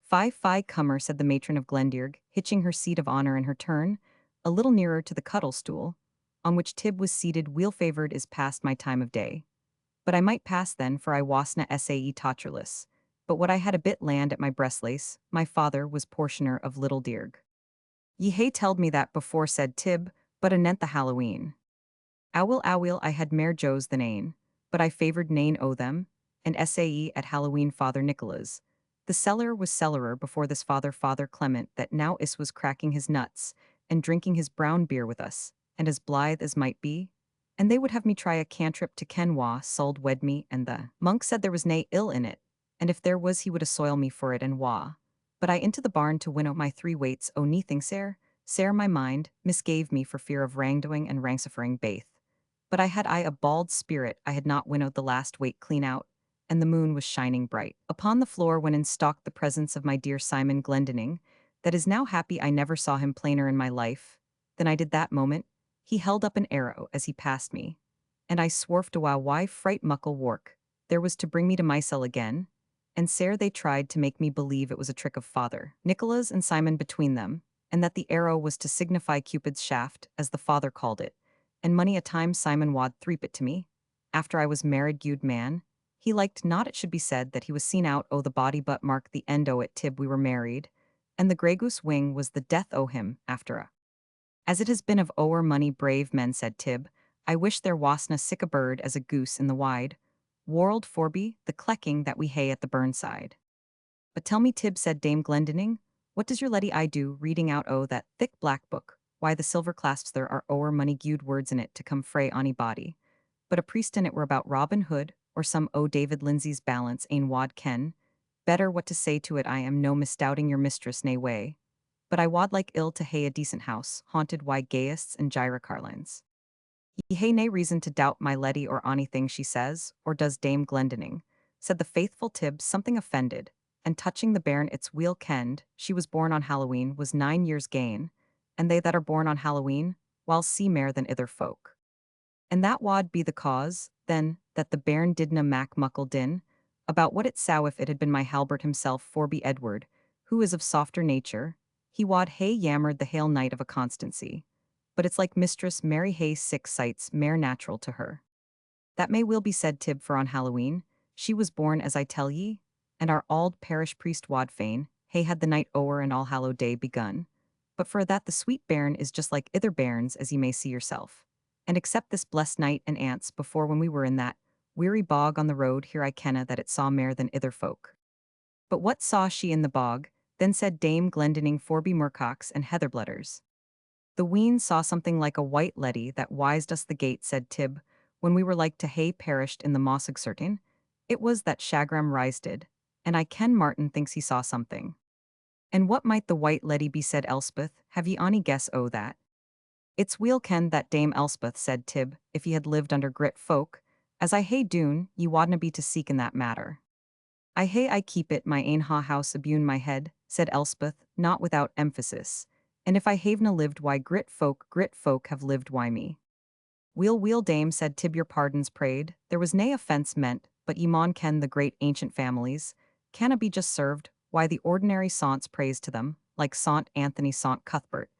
Fie, cummer, said the matron of Glendearg, hitching her seat of honour in her turn, a little nearer to the cuddle-stool, on which Tib was seated. Weel-favoured is past my time of day. But I might pass then, for I wasna sae totcherless. But what I had a bit land at my breastlace, my father was portioner of Little Dearg. Ye hae telled me that before, said Tib, but anent the Halloween. Awil, I had mair joes than ane, but I favoured nane o' them, and sae at Halloween Father Nicola's. The cellarer was cellarer before this Father Clement, that now is was cracking his nuts, and drinking his brown beer with us, and as blithe as might be, and they would have me try a cantrip to ken wha suld wed me, and the monk said there was nae ill in it, and if there was he would assoil me for it, and wha. But I into the barn to winnow my 3 weights o' neething, sair my mind misgave me for fear of wrangdoing and rangsifering baith. But I a bald spirit, I had not winnowed the last weight clean out, and the moon was shining bright upon the floor when in stalked the presence of my dear Simon Glendinning, that is now happy I never saw him plainer in my life than I did that moment. He held up an arrow as he passed me, and I swarfed a while why fright muckle work there was to bring me to mysel again, and sair they tried to make me believe it was a trick of Father Nicola's and Simon between them, and that the arrow was to signify Cupid's shaft, as the father called it, and mony a time Simon wad threep it to me. After I was married, gude man, he liked not it should be said that he was seen out o' the body, but marked the end o' it Tib we were married, and the grey goose wing was the death o' him after a. As it has been of ower mony brave men, said Tib, I wish there wasna sic a bird as a goose in the wide world forby the clecking that we hae at the burnside. But tell me, Tib, said Dame Glendinning, what does your leddy eye do reading out o' that thick black book? Why, the silver clasps there are ower mony gude words in it to come frae ony body. But a priest in it were about Robin Hood, or some o' David Lindsay's balance ane wad ken. Better what to say to it. I am no misdoubting your mistress nae way. But I wad like ill to hae a decent house, haunted by gayists and gyra carlines. Ye hae nae reason to doubt my leddy or onything she says, or does Dame Glendinning, said the faithful Tib, something offended, and touching the bairn it's weel kenned, she was born on Halloween, was 9 years gane, and they that are born on Halloween, while see mair than ither folk. And that wad be the cause, then, that the bairn didna mak muckle din, about what it sow if it had been my Halbert himself forby Edward, who is of softer nature, he wad hae yammered the hale night of a constancy. But it's like Mistress Mary Hay six sights mair natural to her. That may will be said Tib for on Halloween, she was born as I tell ye, and our auld parish priest wad fain, hae had the night o'er and all hallow day begun. But for that the sweet bairn is just like ither bairns as ye may see yourself. And except this blessed night and ants before when we were in that weary bog on the road here I kenna that it saw mair than ither folk. But what saw she in the bog? Then said Dame Glendinning forby Murcocks and Heatherblutters. The ween saw something like a white leddy that wised us the gate, said Tib, when we were like to hae perished in the mossig certain. It was that Shagram Rise did, and I ken Martin thinks he saw something. And what might the white leddy be, said Elspeth, have ye ony guess o' that? It's weel ken that Dame Elspeth, said Tib, if ye had lived under grit folk, as I hae doon, ye wadna be to seek in that matter. I keep it my ain house abune my head, said Elspeth, not without emphasis, and if I havena lived why grit folk have lived why me. Weel, dame, said Tib, your pardons prayed, there was nae offence meant, but ye maun ken the great ancient families, canna be just served, why the ordinary saunts praise to them, like Sant Anthony Sant Cuthbert,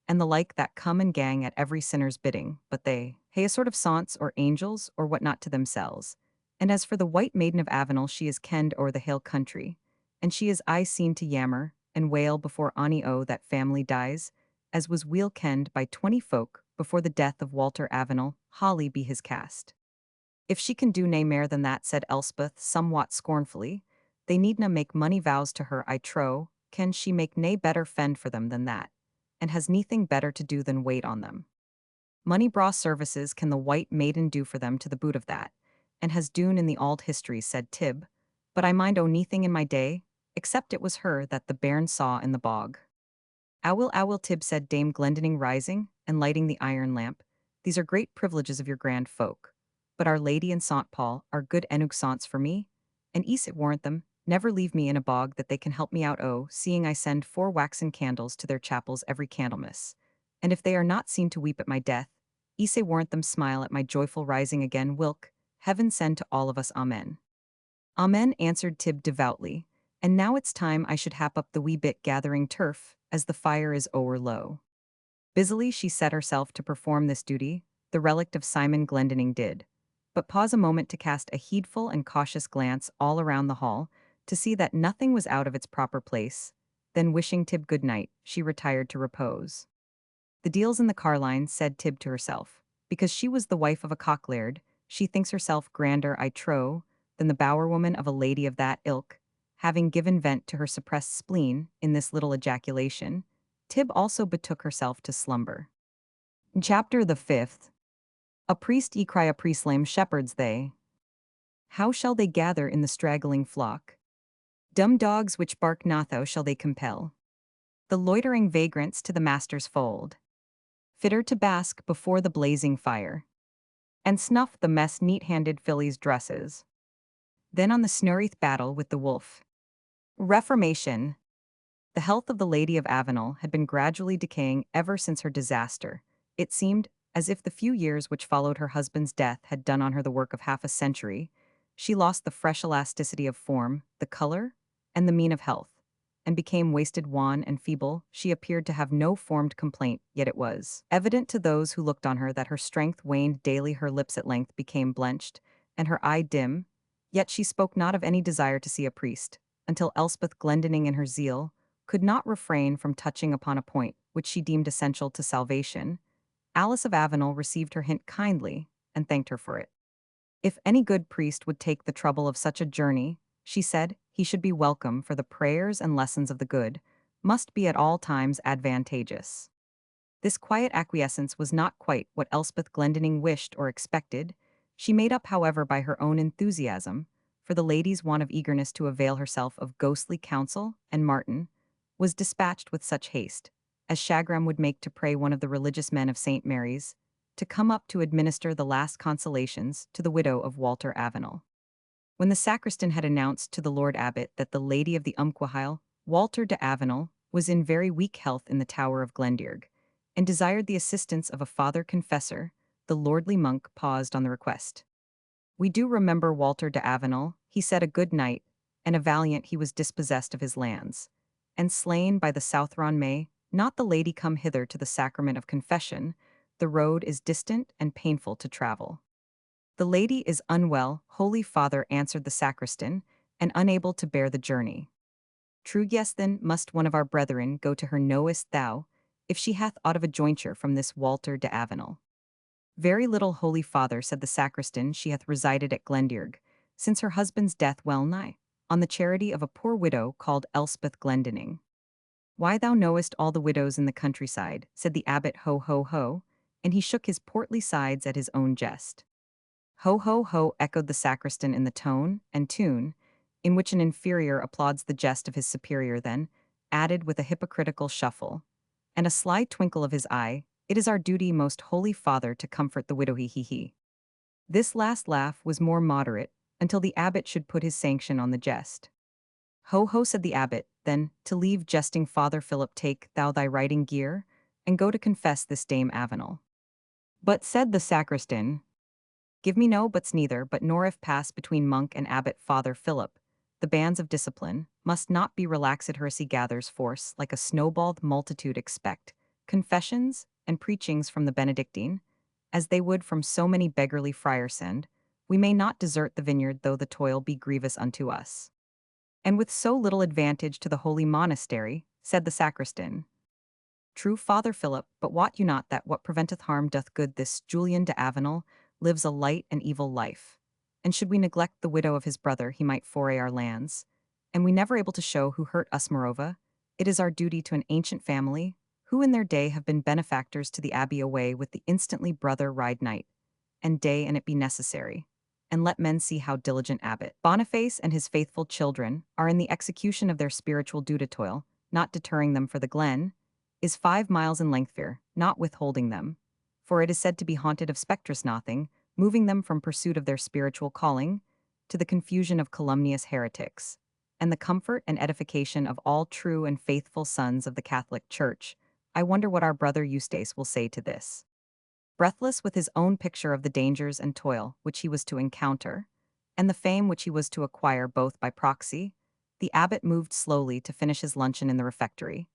and the like that come and gang at every sinner's bidding, but they hae a sort of saunts or angels or what not to themselves. And as for the white maiden of Avenel, she is kenned o'er the hale country, and she is aye seen to yammer and wail before ony o that family dies, as was weel kenned by 20 folk before the death of Walter Avenel, Holly be his cast. If she can do nae mair than that, said Elspeth somewhat scornfully, they needna make money vows to her, I trow, can she make nae better fend for them than that, and has neething better to do than wait on them. Money braw services can the white maiden do for them to the boot of that, and has doon in the auld history, said Tib, but I mind o' neething in my day, except it was her that the bairn saw in the bog. Owl, Tib, said Dame Glendinning, rising and lighting the iron lamp, these are great privileges of your grand folk. But Our Lady and Sant Paul are good enug saunts for me, and ease it warrant them, never leave me in a bog that they can help me out seeing I send 4 waxen candles to their chapels every Candlemas. And if they are not seen to weep at my death, ease warrant them smile at my joyful rising again, whilk, heaven send to all of us, amen. Amen, answered Tib devoutly, and now it's time I should hap up the wee bit gathering turf, as the fire is o'er low. Busily she set herself to perform this duty, the relict of Simon Glendinning did, but pause a moment to cast a heedful and cautious glance all around the hall, to see that nothing was out of its proper place, then wishing Tib good night, she retired to repose. The deal's in the carline, said Tib to herself, because she was the wife of a cocklaird, she thinks herself grander, I trow, than the bower-woman of a lady of that ilk. Having given vent to her suppressed spleen in this little ejaculation, Tib also betook herself to slumber. Chapter the 5th. A priest ye cry, a priest lame shepherds they. How shall they gather in the straggling flock? Dumb dogs which bark nothow shall they compel. The loitering vagrants to the master's fold. Fitter to bask before the blazing fire. And snuff the mess neat-handed fillies' dresses. Then on the snurrieth battle with the wolf. Reformation. The health of the Lady of Avenel had been gradually decaying ever since her disaster. It seemed as if the few years which followed her husband's death had done on her the work of half a century. She lost the fresh elasticity of form, the color, and the mien of health, and became wasted, wan, and feeble. She appeared to have no formed complaint, yet it was evident to those who looked on her that her strength waned daily. Her lips at length became blenched, and her eye dim, yet she spoke not of any desire to see a priest, until Elspeth Glendinning in her zeal could not refrain from touching upon a point which she deemed essential to salvation. Alice of Avenel received her hint kindly, and thanked her for it. If any good priest would take the trouble of such a journey, she said, he should be welcome, for the prayers and lessons of the good must be at all times advantageous. This quiet acquiescence was not quite what Elspeth Glendinning wished or expected. She made up, however, by her own enthusiasm, for the lady's want of eagerness to avail herself of ghostly counsel, and Martin was dispatched with such haste, as Shagram would make to pray one of the religious men of St. Mary's, to come up to administer the last consolations to the widow of Walter Avenel. When the sacristan had announced to the Lord Abbot that the Lady of the Umquhile, Walter de Avenel, was in very weak health in the Tower of Glendearg, and desired the assistance of a father confessor, the lordly monk paused on the request. We do remember Walter de Avenel, he said a good knight, and a valiant he was dispossessed of his lands, and slain by the Southron May, not the lady come hither to the sacrament of confession, the road is distant and painful to travel. The lady is unwell, holy father, answered the sacristan, and unable to bear the journey. True, yes, then must one of our brethren go to her, knowest thou, if she hath aught of a jointure from this Walter de Avenel. Very little, holy father, said the sacristan, she hath resided at Glendearg, since her husband's death well nigh, on the charity of a poor widow called Elspeth Glendinning. Why, thou knowest all the widows in the countryside, said the abbot, ho ho ho, and he shook his portly sides at his own jest. Ho ho ho, echoed the sacristan in the tone and tune in which an inferior applauds the jest of his superior, then added with a hypocritical shuffle and a sly twinkle of his eye, it is our duty, most holy father, to comfort the widow, he he he. This last laugh was more moderate, until the abbot should put his sanction on the jest. Ho ho, said the abbot, then, to leave jesting, Father Philip, take thou thy riding gear, and go to confess this Dame Avenel. But, said the sacristan, give me no buts neither, but nor if pass between monk and abbot, Father Philip. The bands of discipline must not be relaxed. Heresy gathers force like a snowballed multitude. Expect confessions and preachings from the Benedictine, as they would from so many beggarly friars send. We may not desert the vineyard, though the toil be grievous unto us. And with so little advantage to the holy monastery, said the sacristan. True, Father Philip, but wot you not that what preventeth harm doth good? This Julian de Avenel lives a light and evil life. And should we neglect the widow of his brother, he might foray our lands. And we never able to show who hurt us. Moreover, it is our duty to an ancient family, who in their day have been benefactors to the abbey. Away with the instantly, brother, ride night and day, and it be necessary. And let men see how diligent Abbot Boniface and his faithful children are in the execution of their spiritual duty. Toil, not deterring them, for the glen is 5 miles in length, fear, not withholding them, for it is said to be haunted of spectres, nothing moving them from pursuit of their spiritual calling, to the confusion of calumnious heretics, and the comfort and edification of all true and faithful sons of the Catholic Church. I wonder what our brother Eustace will say to this. Breathless with his own picture of the dangers and toil which he was to encounter, and the fame which he was to acquire both by proxy, the abbot moved slowly to finish his luncheon in the refectory,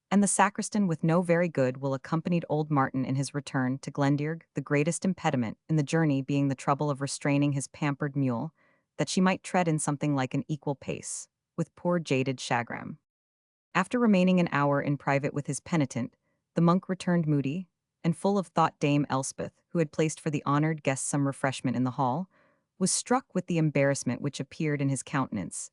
and the sacristan with no very good will accompanied old Martin in his return to Glendearg, the greatest impediment in the journey being the trouble of restraining his pampered mule, that she might tread in something like an equal pace with poor jaded Shagram. After remaining an hour in private with his penitent, the monk returned moody and full of thought. Dame Elspeth, who had placed for the honored guest some refreshment in the hall, was struck with the embarrassment which appeared in his countenance.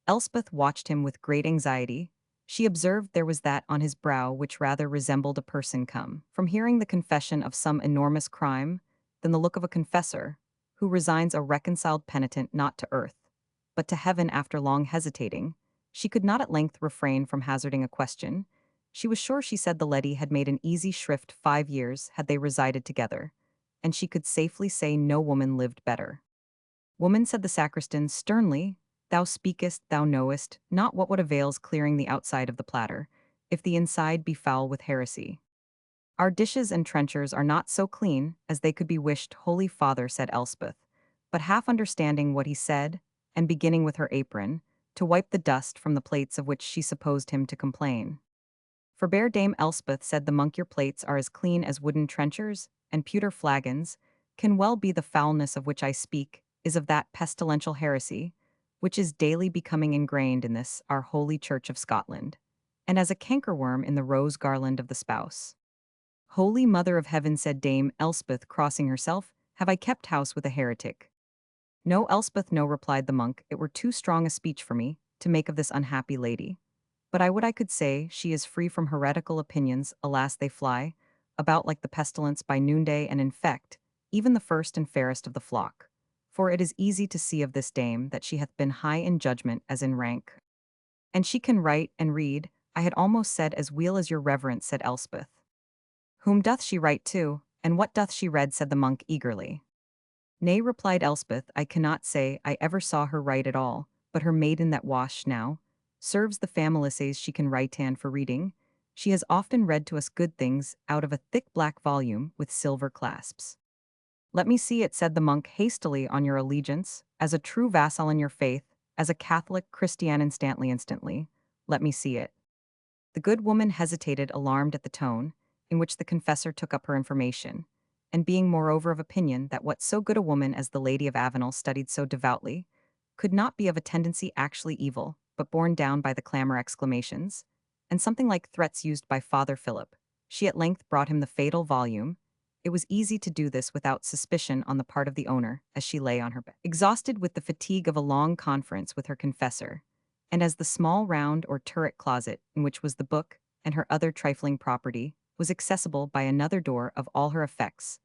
Elspeth watched him with great anxiety. She observed there was that on his brow which rather resembled a person come from hearing the confession of some enormous crime than the look of a confessor who resigns a reconciled penitent not to earth, but to heaven. After long hesitating, she could not at length refrain from hazarding a question. She was sure, she said, the lady had made an easy shrift 5 years had they resided together, and she could safely say no woman lived better. Woman, said the sacristan sternly, thou speakest, thou knowest not what avails clearing the outside of the platter, if the inside be foul with heresy. Our dishes and trenchers are not so clean as they could be wished, holy father, said Elspeth, but half understanding what he said, and beginning with her apron, to wipe the dust from the plates of which she supposed him to complain. Forbear, Dame Elspeth, said the monk, your plates are as clean as wooden trenchers, and pewter flagons can well be. The foulness of which I speak is of that pestilential heresy, which is daily becoming ingrained in this our holy Church of Scotland, and as a cankerworm in the rose garland of the spouse. Holy Mother of Heaven, said Dame Elspeth, crossing herself, have I kept house with a heretic? No, Elspeth, no, replied the monk, it were too strong a speech for me to make of this unhappy lady. But I would I could say she is free from heretical opinions. Alas, they fly about like the pestilence by noonday, and infect even the first and fairest of the flock. For it is easy to see of this dame that she hath been high in judgment as in rank. And she can write and read, I had almost said as weel as your reverence, said Elspeth. Whom doth she write to, and what doth she read, said the monk eagerly. Nay, replied Elspeth, I cannot say I ever saw her write at all, but her maiden that wash now serves the familices she can write hand for reading. She has often read to us good things out of a thick black volume with silver clasps. Let me see it, said the monk hastily, on your allegiance, as a true vassal in your faith, as a Catholic Christian instantly. Let me see it. The good woman hesitated, alarmed at the tone in which the confessor took up her information, and being moreover of opinion that what so good a woman as the Lady of Avenel studied so devoutly could not be of a tendency actually evil, but borne down by the clamor exclamations, and something like threats used by Father Philip, she at length brought him the fatal volume. It was easy to do this without suspicion on the part of the owner, as she lay on her bed, exhausted with the fatigue of a long conference with her confessor, and as the small round or turret closet in which was the book and her other trifling property was accessible by another door of all her effects.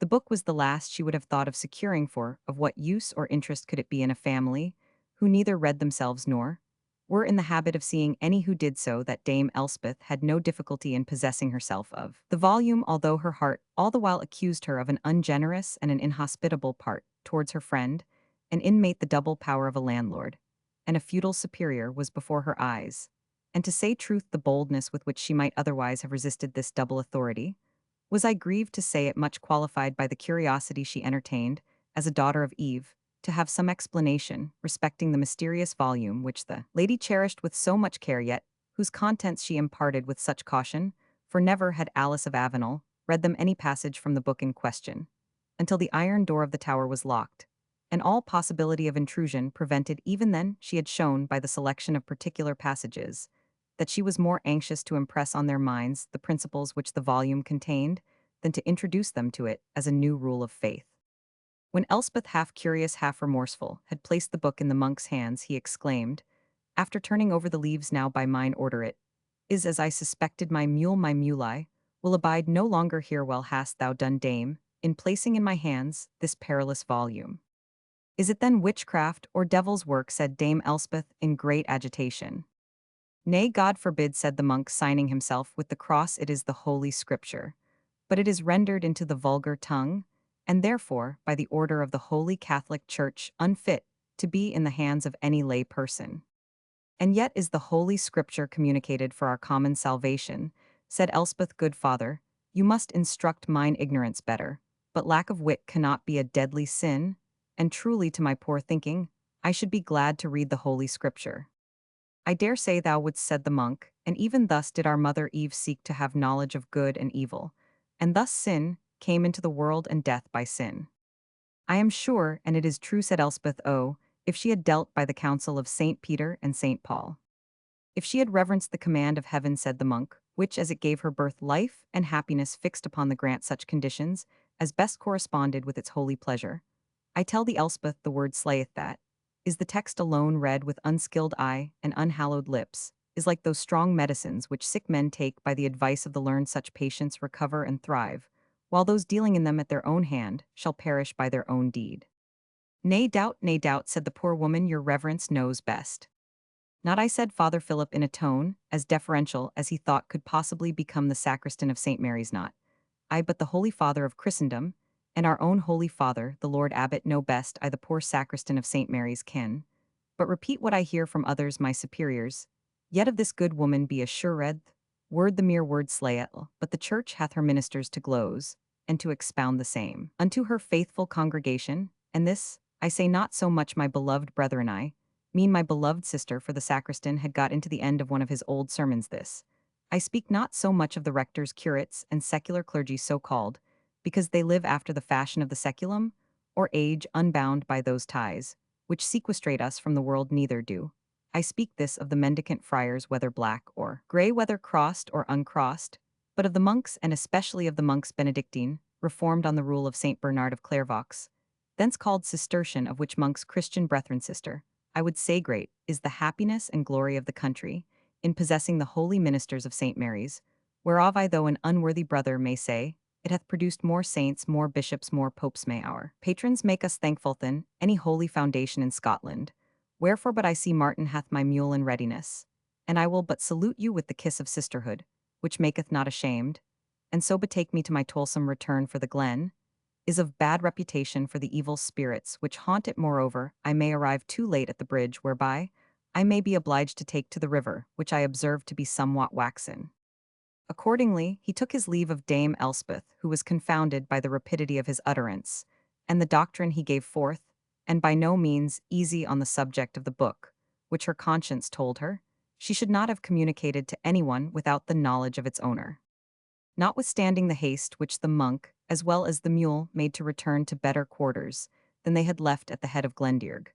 The book was the last she would have thought of securing, for of what use or interest could it be in a family who neither read themselves nor were in the habit of seeing any who did so, that Dame Elspeth had no difficulty in possessing herself of the volume, although her heart all the while accused her of an ungenerous and an inhospitable part towards her friend, an inmate the double power of a landlord, and a feudal superior was before her eyes. And to say truth, the boldness with which she might otherwise have resisted this double authority, was, I grieve to say it, much qualified by the curiosity she entertained, as a daughter of Eve, to have some explanation respecting the mysterious volume which the lady cherished with so much care, yet whose contents she imparted with such caution, for never had Alice of Avenel read them any passage from the book in question, until the iron door of the tower was locked, and all possibility of intrusion prevented. Even then she had shown, by the selection of particular passages, that she was more anxious to impress on their minds the principles which the volume contained than to introduce them to it as a new rule of faith. When Elspeth, half curious, half remorseful, had placed the book in the monk's hands, he exclaimed, after turning over the leaves, now by mine order it is as I suspected, my muley, will abide no longer here. Well hast thou done, dame, in placing in my hands this perilous volume. Is it then witchcraft or devil's work, said Dame Elspeth in great agitation. Nay, God forbid, said the monk, signing himself with the cross, it is the Holy Scripture, but it is rendered into the vulgar tongue, and therefore, by the order of the Holy Catholic Church, unfit to be in the hands of any lay person. And yet is the Holy Scripture communicated for our common salvation, said Elspeth. Good father, you must instruct mine ignorance better, but lack of wit cannot be a deadly sin, and truly to my poor thinking, I should be glad to read the Holy Scripture. I dare say thou wouldst, said the monk, and even thus did our mother Eve seek to have knowledge of good and evil, and thus sin came into the world, and death by sin. I am sure, and it is true, said Elspeth. Oh, if she had dealt by the counsel of Saint Peter and Saint Paul. If she had reverenced the command of heaven, said the monk, which as it gave her birth, life, and happiness, fixed upon the grant such conditions as best corresponded with its holy pleasure. I tell thee, Elspeth, the word slayeth that. Is the text alone read with unskilled eye and unhallowed lips, is like those strong medicines which sick men take by the advice of the learned, such patients recover and thrive, while those dealing in them at their own hand shall perish by their own deed. Nay doubt, said the poor woman, your reverence knows best. Not I, said Father Philip in a tone as deferential as he thought could possibly become the sacristan of St. Mary's. Not I, but the Holy Father of Christendom, and our own Holy Father, the Lord Abbot, know best. I, the poor sacristan of St. Mary's, can but repeat what I hear from others, my superiors. Yet of this good woman be assured, word the mere word slayeth, but the church hath her ministers to glose, and to expound the same unto her faithful congregation, and this, I say not so much my beloved brethren, I mean my beloved sister, for the sacristan had got into the end of one of his old sermons this. I speak not so much of the rectors, curates, and secular clergy so called, because they live after the fashion of the seculum, or age unbound by those ties, which sequestrate us from the world, neither do. I speak this of the mendicant friars, whether black or grey, whether crossed or uncrossed, but of the monks, and especially of the monks Benedictine, reformed on the rule of Saint Bernard of Clairvaux, thence called Cistercian, of which monks Christian brethren, sister, I would say great, is the happiness and glory of the country, in possessing the holy ministers of St. Mary's, whereof I, though an unworthy brother, may say, it hath produced more saints, more bishops, more popes, may our patrons make us thankful than any holy foundation in Scotland. Wherefore but I see Martin hath my mule in readiness, and I will but salute you with the kiss of sisterhood, which maketh not ashamed, and so betake me to my toilsome return, for the glen is of bad reputation for the evil spirits which haunt it. Moreover, I may arrive too late at the bridge, whereby I may be obliged to take to the river, which I observe to be somewhat waxen. Accordingly, he took his leave of Dame Elspeth, who was confounded by the rapidity of his utterance, and the doctrine he gave forth, and by no means easy on the subject of the book, which her conscience told her, she should not have communicated to anyone without the knowledge of its owner. Notwithstanding the haste which the monk, as well as the mule, made to return to better quarters than they had left at the head of Glendearg,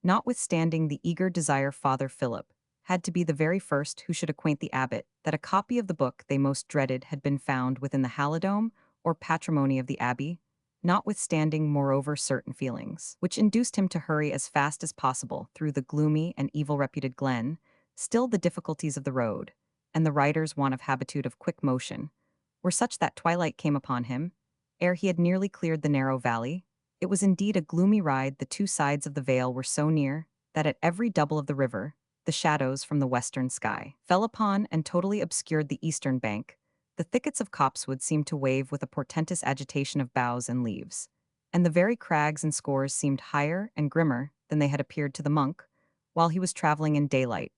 notwithstanding the eager desire Father Philip had to be the very first who should acquaint the abbot that a copy of the book they most dreaded had been found within the halidome or patrimony of the abbey, notwithstanding moreover certain feelings, which induced him to hurry as fast as possible through the gloomy and evil-reputed glen, still the difficulties of the road, and the rider's want of habitude of quick motion, were such that twilight came upon him, ere he had nearly cleared the narrow valley. It was indeed a gloomy ride. The two sides of the vale were so near that at every double of the river, the shadows from the western sky fell upon and totally obscured the eastern bank. The thickets of copsewood seemed to wave with a portentous agitation of boughs and leaves, and the very crags and scores seemed higher and grimmer than they had appeared to the monk, while he was traveling in daylight.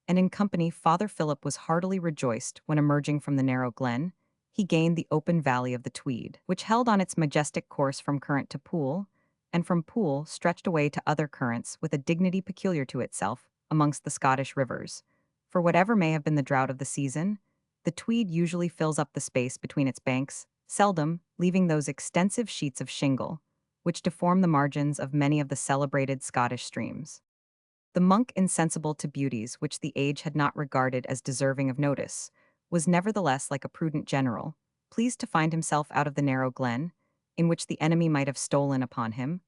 And in company, Father Philip was heartily rejoiced when, emerging from the narrow glen, he gained the open valley of the Tweed, which held on its majestic course from current to pool, and from pool stretched away to other currents with a dignity peculiar to itself amongst the Scottish rivers. For whatever may have been the drought of the season, the Tweed usually fills up the space between its banks, seldom leaving those extensive sheets of shingle, which deform the margins of many of the celebrated Scottish streams. The monk, insensible to beauties which the age had not regarded as deserving of notice, was nevertheless, like a prudent general, pleased to find himself out of the narrow glen, in which the enemy might have stolen upon him.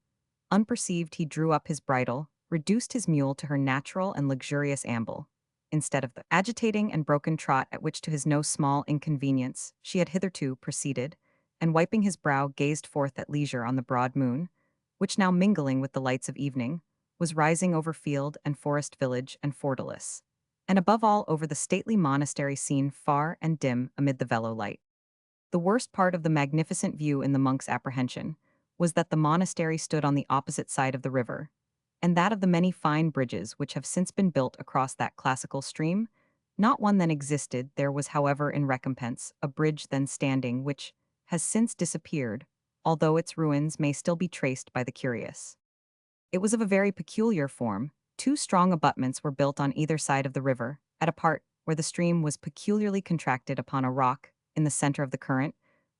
Unperceived, he drew up his bridle, reduced his mule to her natural and luxurious amble, instead of the agitating and broken trot at which, to his no small inconvenience, she had hitherto proceeded, and wiping his brow, gazed forth at leisure on the broad moon, which now, mingling with the lights of evening, was rising over field and forest, village and fortalice, and above all over the stately monastery seen far and dim amid the vellow light. The worst part of the magnificent view in the monk's apprehension was that the monastery stood on the opposite side of the river, and that of the many fine bridges which have since been built across that classical stream, not one then existed. There was, however, in recompense, a bridge then standing which has since disappeared, although its ruins may still be traced by the curious. It was of a very peculiar form. Two strong abutments were built on either side of the river, at a part where the stream was peculiarly contracted upon a rock in the center of the current,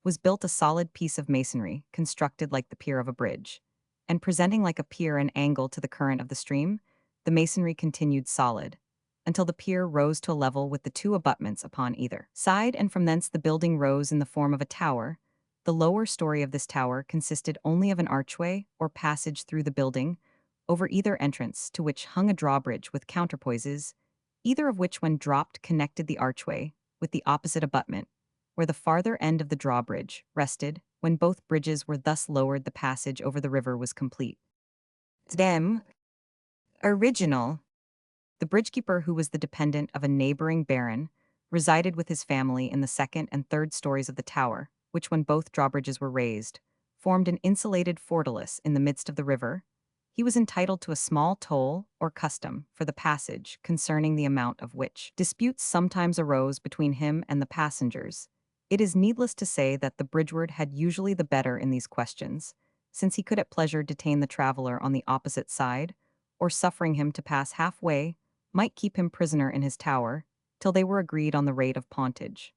was built a solid piece of masonry, constructed like the pier of a bridge, and presenting like a pier an angle to the current of the stream. The masonry continued solid, until the pier rose to a level with the two abutments upon either side, and from thence the building rose in the form of a tower. The lower story of this tower consisted only of an archway or passage through the building, over either entrance to which hung a drawbridge with counterpoises, either of which, when dropped, connected the archway with the opposite abutment, where the farther end of the drawbridge rested. When both bridges were thus lowered, the passage over the river was complete. Them original. The bridgekeeper, who was the dependent of a neighboring baron, resided with his family in the second and third stories of the tower, which, when both drawbridges were raised, formed an insulated fortalice in the midst of the river. He was entitled to a small toll or custom for the passage, concerning the amount of which disputes sometimes arose between him and the passengers. It is needless to say that the bridgeward had usually the better in these questions, since he could at pleasure detain the traveler on the opposite side, or, suffering him to pass halfway, might keep him prisoner in his tower till they were agreed on the rate of pontage.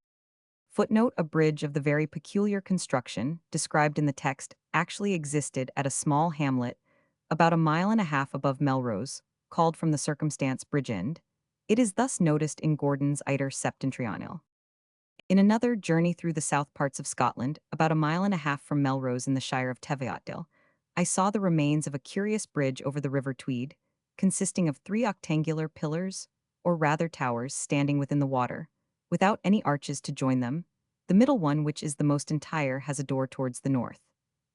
Footnote: a bridge of the very peculiar construction described in the text actually existed at a small hamlet about a mile and a half above Melrose, called from the circumstance Bridge End. It is thus noticed in Gordon's Iter Septentrional. In another, Journey through the south parts of Scotland, about a mile and a half from Melrose in the shire of Teviotdale, I saw the remains of a curious bridge over the river Tweed, consisting of three octangular pillars, or rather towers, standing within the water, without any arches to join them. The middle one, which is the most entire, has a door towards the north,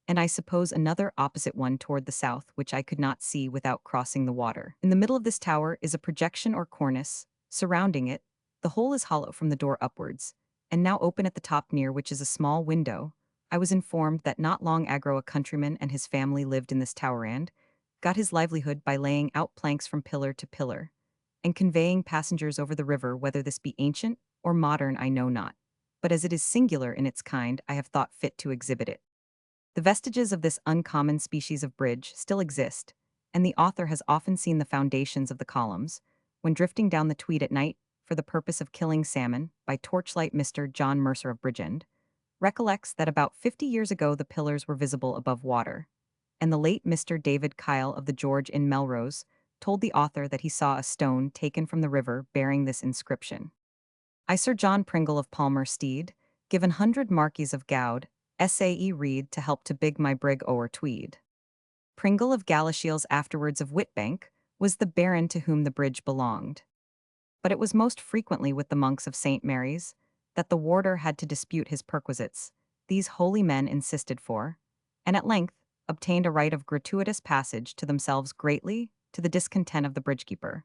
and I suppose another opposite one toward the south, which I could not see without crossing the water. In the middle of this tower is a projection or cornice, surrounding it. The whole is hollow from the door upwards, and now open at the top, near which is a small window. I was informed that not long ago a countryman and his family lived in this tower and got his livelihood by laying out planks from pillar to pillar, and conveying passengers over the river. Whether this be ancient or modern I know not, but as it is singular in its kind, I have thought fit to exhibit it. The vestiges of this uncommon species of bridge still exist, and the author has often seen the foundations of the columns, when drifting down the Tweed at night for the purpose of killing salmon by torchlight Mr. John Mercer of Bridgend, recollects that about 50 years ago the pillars were visible above water, and the late Mr. David Kyle of the George in Melrose told the author that he saw a stone taken from the river bearing this inscription. I Sir John Pringle of Palmer Steed, given 100 Marquies of Gowd, SAE Reed to help to big my brig o'er Tweed. Pringle of Galashiels afterwards of Whitbank was the baron to whom the bridge belonged. But it was most frequently with the monks of St. Mary's that the warder had to dispute his perquisites. These holy men insisted for, and at length obtained a right of gratuitous passage to themselves greatly to the discontent of the bridgekeeper.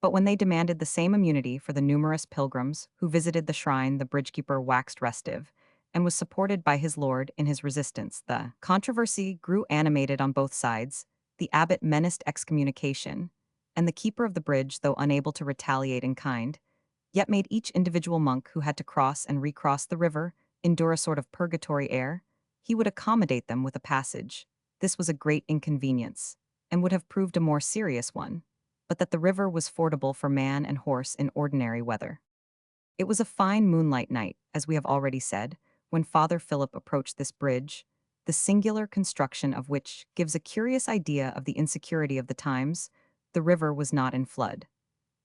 But when they demanded the same immunity for the numerous pilgrims who visited the shrine, the bridgekeeper waxed restive, and was supported by his lord in his resistance. The controversy grew animated on both sides. The abbot menaced excommunication, and the keeper of the bridge, though unable to retaliate in kind, yet made each individual monk who had to cross and recross the river endure a sort of purgatory air. He would accommodate them with a passage. This was a great inconvenience, and would have proved a more serious one, but that the river was fordable for man and horse in ordinary weather. It was a fine moonlight night, as we have already said, when Father Philip approached this bridge, the singular construction of which gives a curious idea of the insecurity of the times. The river was not in flood,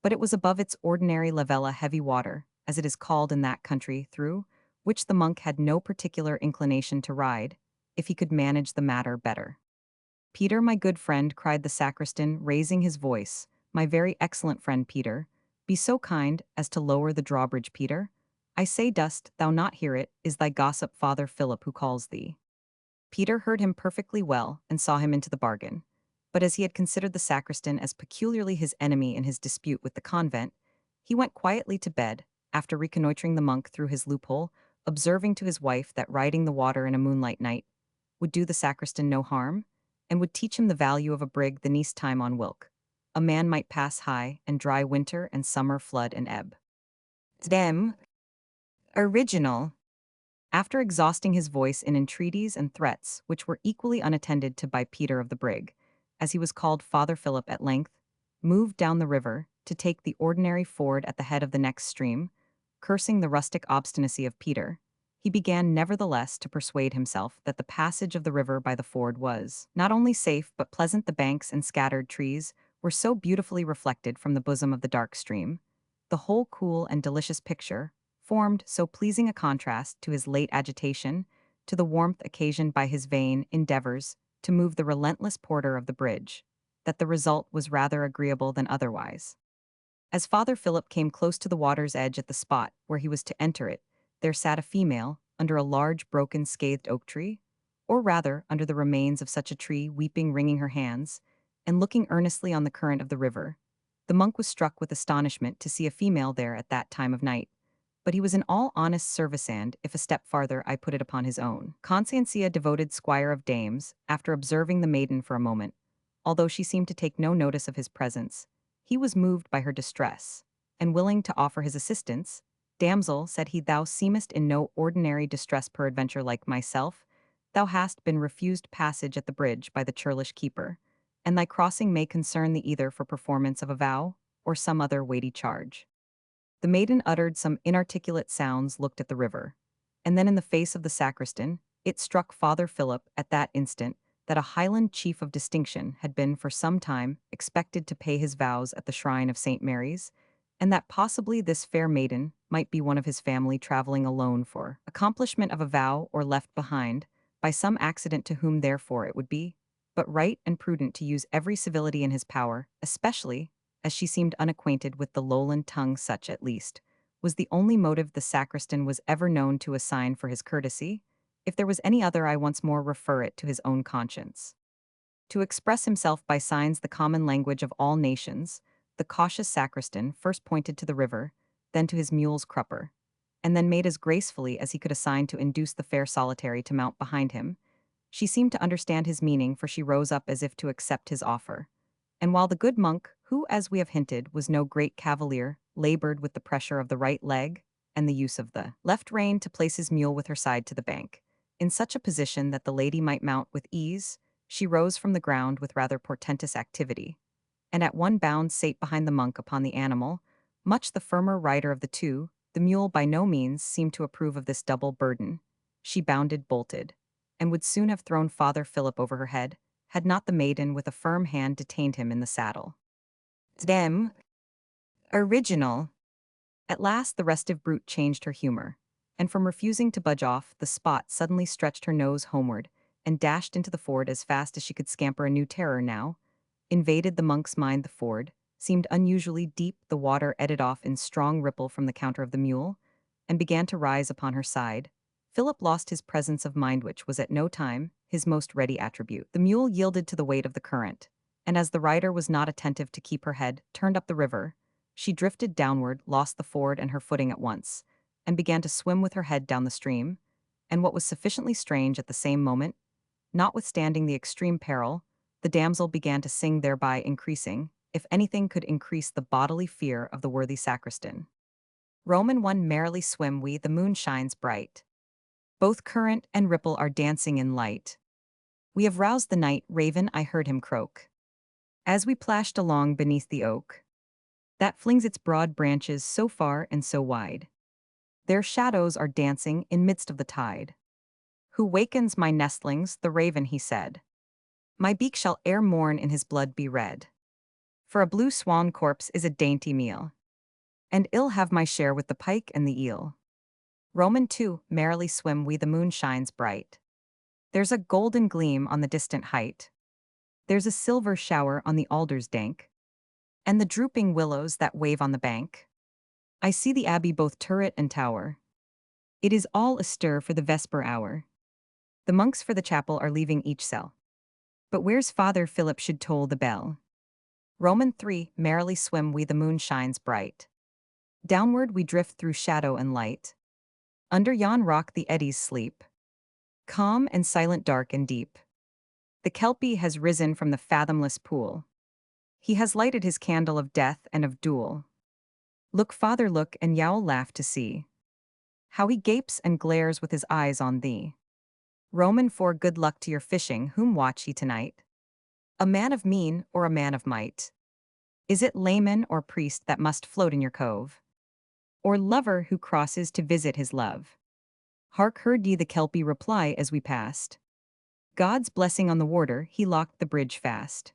but it was above its ordinary lavella heavy water, as it is called in that country, through which the monk had no particular inclination to ride, if he could manage the matter better. Peter, my good friend, cried the sacristan, raising his voice, my very excellent friend Peter, be so kind as to lower the drawbridge, Peter. I say, dost thou not hear it? Is thy gossip Father Philip who calls thee? Peter heard him perfectly well and saw him into the bargain, but as he had considered the sacristan as peculiarly his enemy in his dispute with the convent, he went quietly to bed, after reconnoitring the monk through his loophole, observing to his wife that riding the water in a moonlight night would do the sacristan no harm, and would teach him the value of a brig the neast time on Wilk. A man might pass high and dry winter and summer flood and ebb. Them. Original. After exhausting his voice in entreaties and threats, which were equally unattended to by Peter of the brig, as he was called Father Philip at length, moved down the river to take the ordinary ford at the head of the next stream, cursing the rustic obstinacy of Peter, he began nevertheless to persuade himself that the passage of the river by the ford was not only safe but pleasant. The banks and scattered trees were so beautifully reflected from the bosom of the dark stream, the whole cool and delicious picture formed so pleasing a contrast to his late agitation, to the warmth occasioned by his vain endeavors to move the relentless porter of the bridge, that the result was rather agreeable than otherwise. As Father Philip came close to the water's edge at the spot where he was to enter it, there sat a female under a large broken scathed oak tree, or rather under the remains of such a tree, weeping, wringing her hands, and looking earnestly on the current of the river. The monk was struck with astonishment to see a female there at that time of night, but he was in all honest service, and, if a step farther, I put it upon his own conscientia, devoted squire of dames, after observing the maiden for a moment, although she seemed to take no notice of his presence, he was moved by her distress, and willing to offer his assistance. Damsel, said he, thou seemest in no ordinary distress, peradventure like myself. Thou hast been refused passage at the bridge by the churlish keeper, and thy crossing may concern thee either for performance of a vow, or some other weighty charge. The maiden uttered some inarticulate sounds, looked at the river, and then in the face of the sacristan. It struck Father Philip at that instant that a Highland chief of distinction had been for some time expected to pay his vows at the shrine of St. Mary's, and that possibly this fair maiden might be one of his family traveling alone for accomplishment of a vow, or left behind by some accident, to whom therefore it would be but right and prudent to use every civility in his power, especially as she seemed unacquainted with the Lowland tongue. Such, at least, was the only motive the sacristan was ever known to assign for his courtesy. If there was any other, I once more refer it to his own conscience. To express himself by signs, the common language of all nations, the cautious sacristan first pointed to the river, then to his mule's crupper, and then made as gracefully as he could a sign to induce the fair solitary to mount behind him. She seemed to understand his meaning, for she rose up as if to accept his offer, and while the good monk, who, as we have hinted, was no great cavalier, labored with the pressure of the right leg and the use of the left rein to place his mule with her side to the bank, In such a position that the lady might mount with ease, she rose from the ground with rather portentous activity, and at one bound sate behind the monk upon the animal, much the firmer rider of the two. The mule by no means seemed to approve of this double burden. She bounded, bolted, and would soon have thrown Father Philip over her head, had not the maiden with a firm hand detained him in the saddle. Dem. Original. At last the restive brute changed her humor, and from refusing to budge off, the spot suddenly stretched her nose homeward, and dashed into the ford as fast as she could scamper. A new terror now invaded the monk's mind. The ford seemed unusually deep, the water eddied off in strong ripple from the counter of the mule, and began to rise upon her side. Philip lost his presence of mind, which was at no time his most ready attribute. The mule yielded to the weight of the current, and as the rider was not attentive to keep her head turned up the river, she drifted downward, lost the ford and her footing at once, and began to swim with her head down the stream. And what was sufficiently strange at the same moment, notwithstanding the extreme peril, the damsel began to sing, thereby increasing, if anything could increase, the bodily fear of the worthy sacristan. Roman 1. Merrily swim we, the moon shines bright. Both current and ripple are dancing in light. We have roused the night raven, I heard him croak, as we plashed along beneath the oak that flings its broad branches so far and so wide. Their shadows are dancing in midst of the tide. Who wakens my nestlings? The raven, he said. My beak shall ere morn in his blood be red. For a blue swan corpse is a dainty meal, and ill have my share with the pike and the eel. Roman 2. Merrily swim we, the moon shines bright. There's a golden gleam on the distant height. There's a silver shower on the alders dank, and the drooping willows that wave on the bank. I see the abbey, both turret and tower. It is all astir for the vesper hour. The monks for the chapel are leaving each cell. But where's Father Philip should toll the bell? Roman 3. Merrily swim we, the moon shines bright. Downward we drift through shadow and light. Under yon rock the eddies sleep, calm and silent, dark and deep. The Kelpie has risen from the fathomless pool. He has lighted his candle of death and of duel. Look, Father, look, and you'll laugh to see how he gapes and glares with his eyes on thee. Roman 4. Good luck to your fishing, whom watch ye tonight? A man of mean or a man of might? Is it layman or priest that must float in your cove? Or lover who crosses to visit his love? Hark, heard ye the Kelpie reply as we passed? God's blessing on the warder, he locked the bridge fast.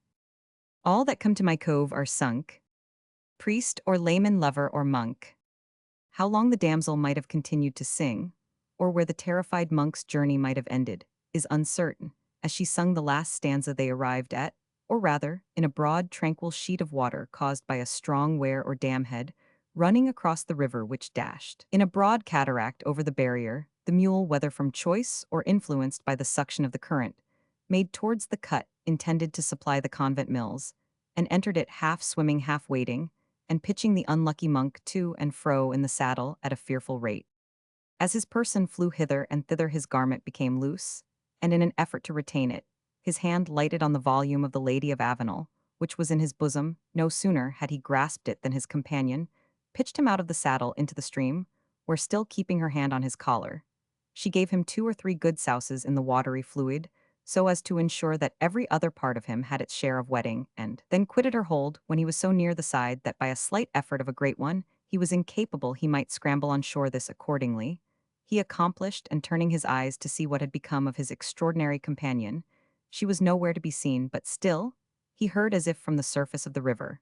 All that come to my cove are sunk, priest or layman, lover or monk. How long the damsel might have continued to sing, or where the terrified monk's journey might have ended, is uncertain. As she sung the last stanza they arrived at, or rather, in a broad tranquil sheet of water caused by a strong wear or dam head, running across the river, which dashed in a broad cataract over the barrier. The mule, whether from choice or influenced by the suction of the current, made towards the cut intended to supply the convent mills, and entered it half swimming, half wading, and pitching the unlucky monk to and fro in the saddle at a fearful rate. As his person flew hither and thither, his garment became loose, and in an effort to retain it, his hand lighted on the volume of the Lady of Avenel, which was in his bosom. No sooner had he grasped it than his companion pitched him out of the saddle into the stream, where, still keeping her hand on his collar, she gave him 2 or 3 good souses in the watery fluid, so as to ensure that every other part of him had its share of wetting, and then quitted her hold when he was so near the side that by a slight effort of a great one, he was incapable he might scramble on shore. This accordingly he accomplished, and turning his eyes to see what had become of his extraordinary companion, she was nowhere to be seen, but still he heard, as if from the surface of the river,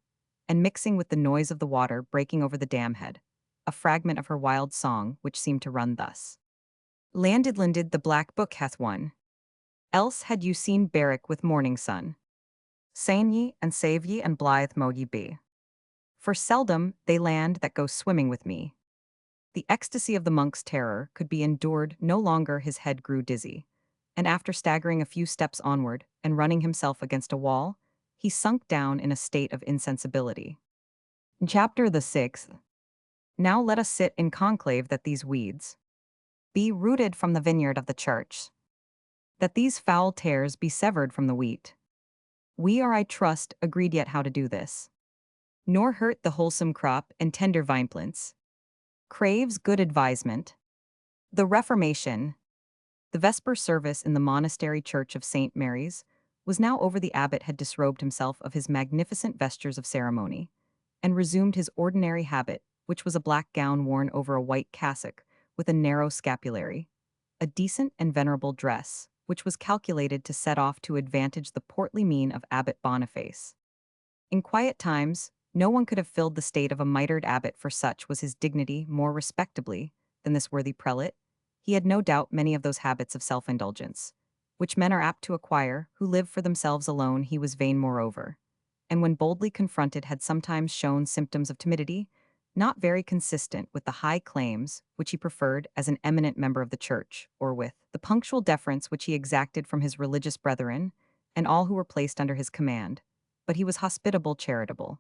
and mixing with the noise of the water breaking over the dam head, a fragment of her wild song, which seemed to run thus: Landed the black book hath won. Else had you seen Berwick with morning sun. Sain ye and save ye and blithe mote ye be. For seldom they land that go swimming with me. The ecstasy of the monk's terror could be endured no longer. His head grew dizzy, and after staggering a few steps onward and running himself against a wall, he sunk down in a state of insensibility. Chapter the 6th. Now let us sit in conclave that these weeds be rooted from the vineyard of the church, that these foul tares be severed from the wheat. We are, I trust, agreed yet how to do this, nor hurt the wholesome crop and tender vineplants. Craves good advisement. The Reformation The vesper service in the monastery church of St. Mary's was now over. The abbot had disrobed himself of his magnificent vestures of ceremony and resumed his ordinary habit, which was a black gown worn over a white cassock with a narrow scapulary, a decent and venerable dress, which was calculated to set off to advantage the portly mien of Abbot Boniface. In quiet times, no one could have filled the state of a mitred abbot, for such was his dignity more respectably than this worthy prelate. He had no doubt many of those habits of self-indulgence, which men are apt to acquire who live for themselves alone. He was vain moreover, and when boldly confronted had sometimes shown symptoms of timidity, not very consistent with the high claims which he preferred as an eminent member of the church, or with the punctual deference which he exacted from his religious brethren and all who were placed under his command. But he was hospitable, charitable,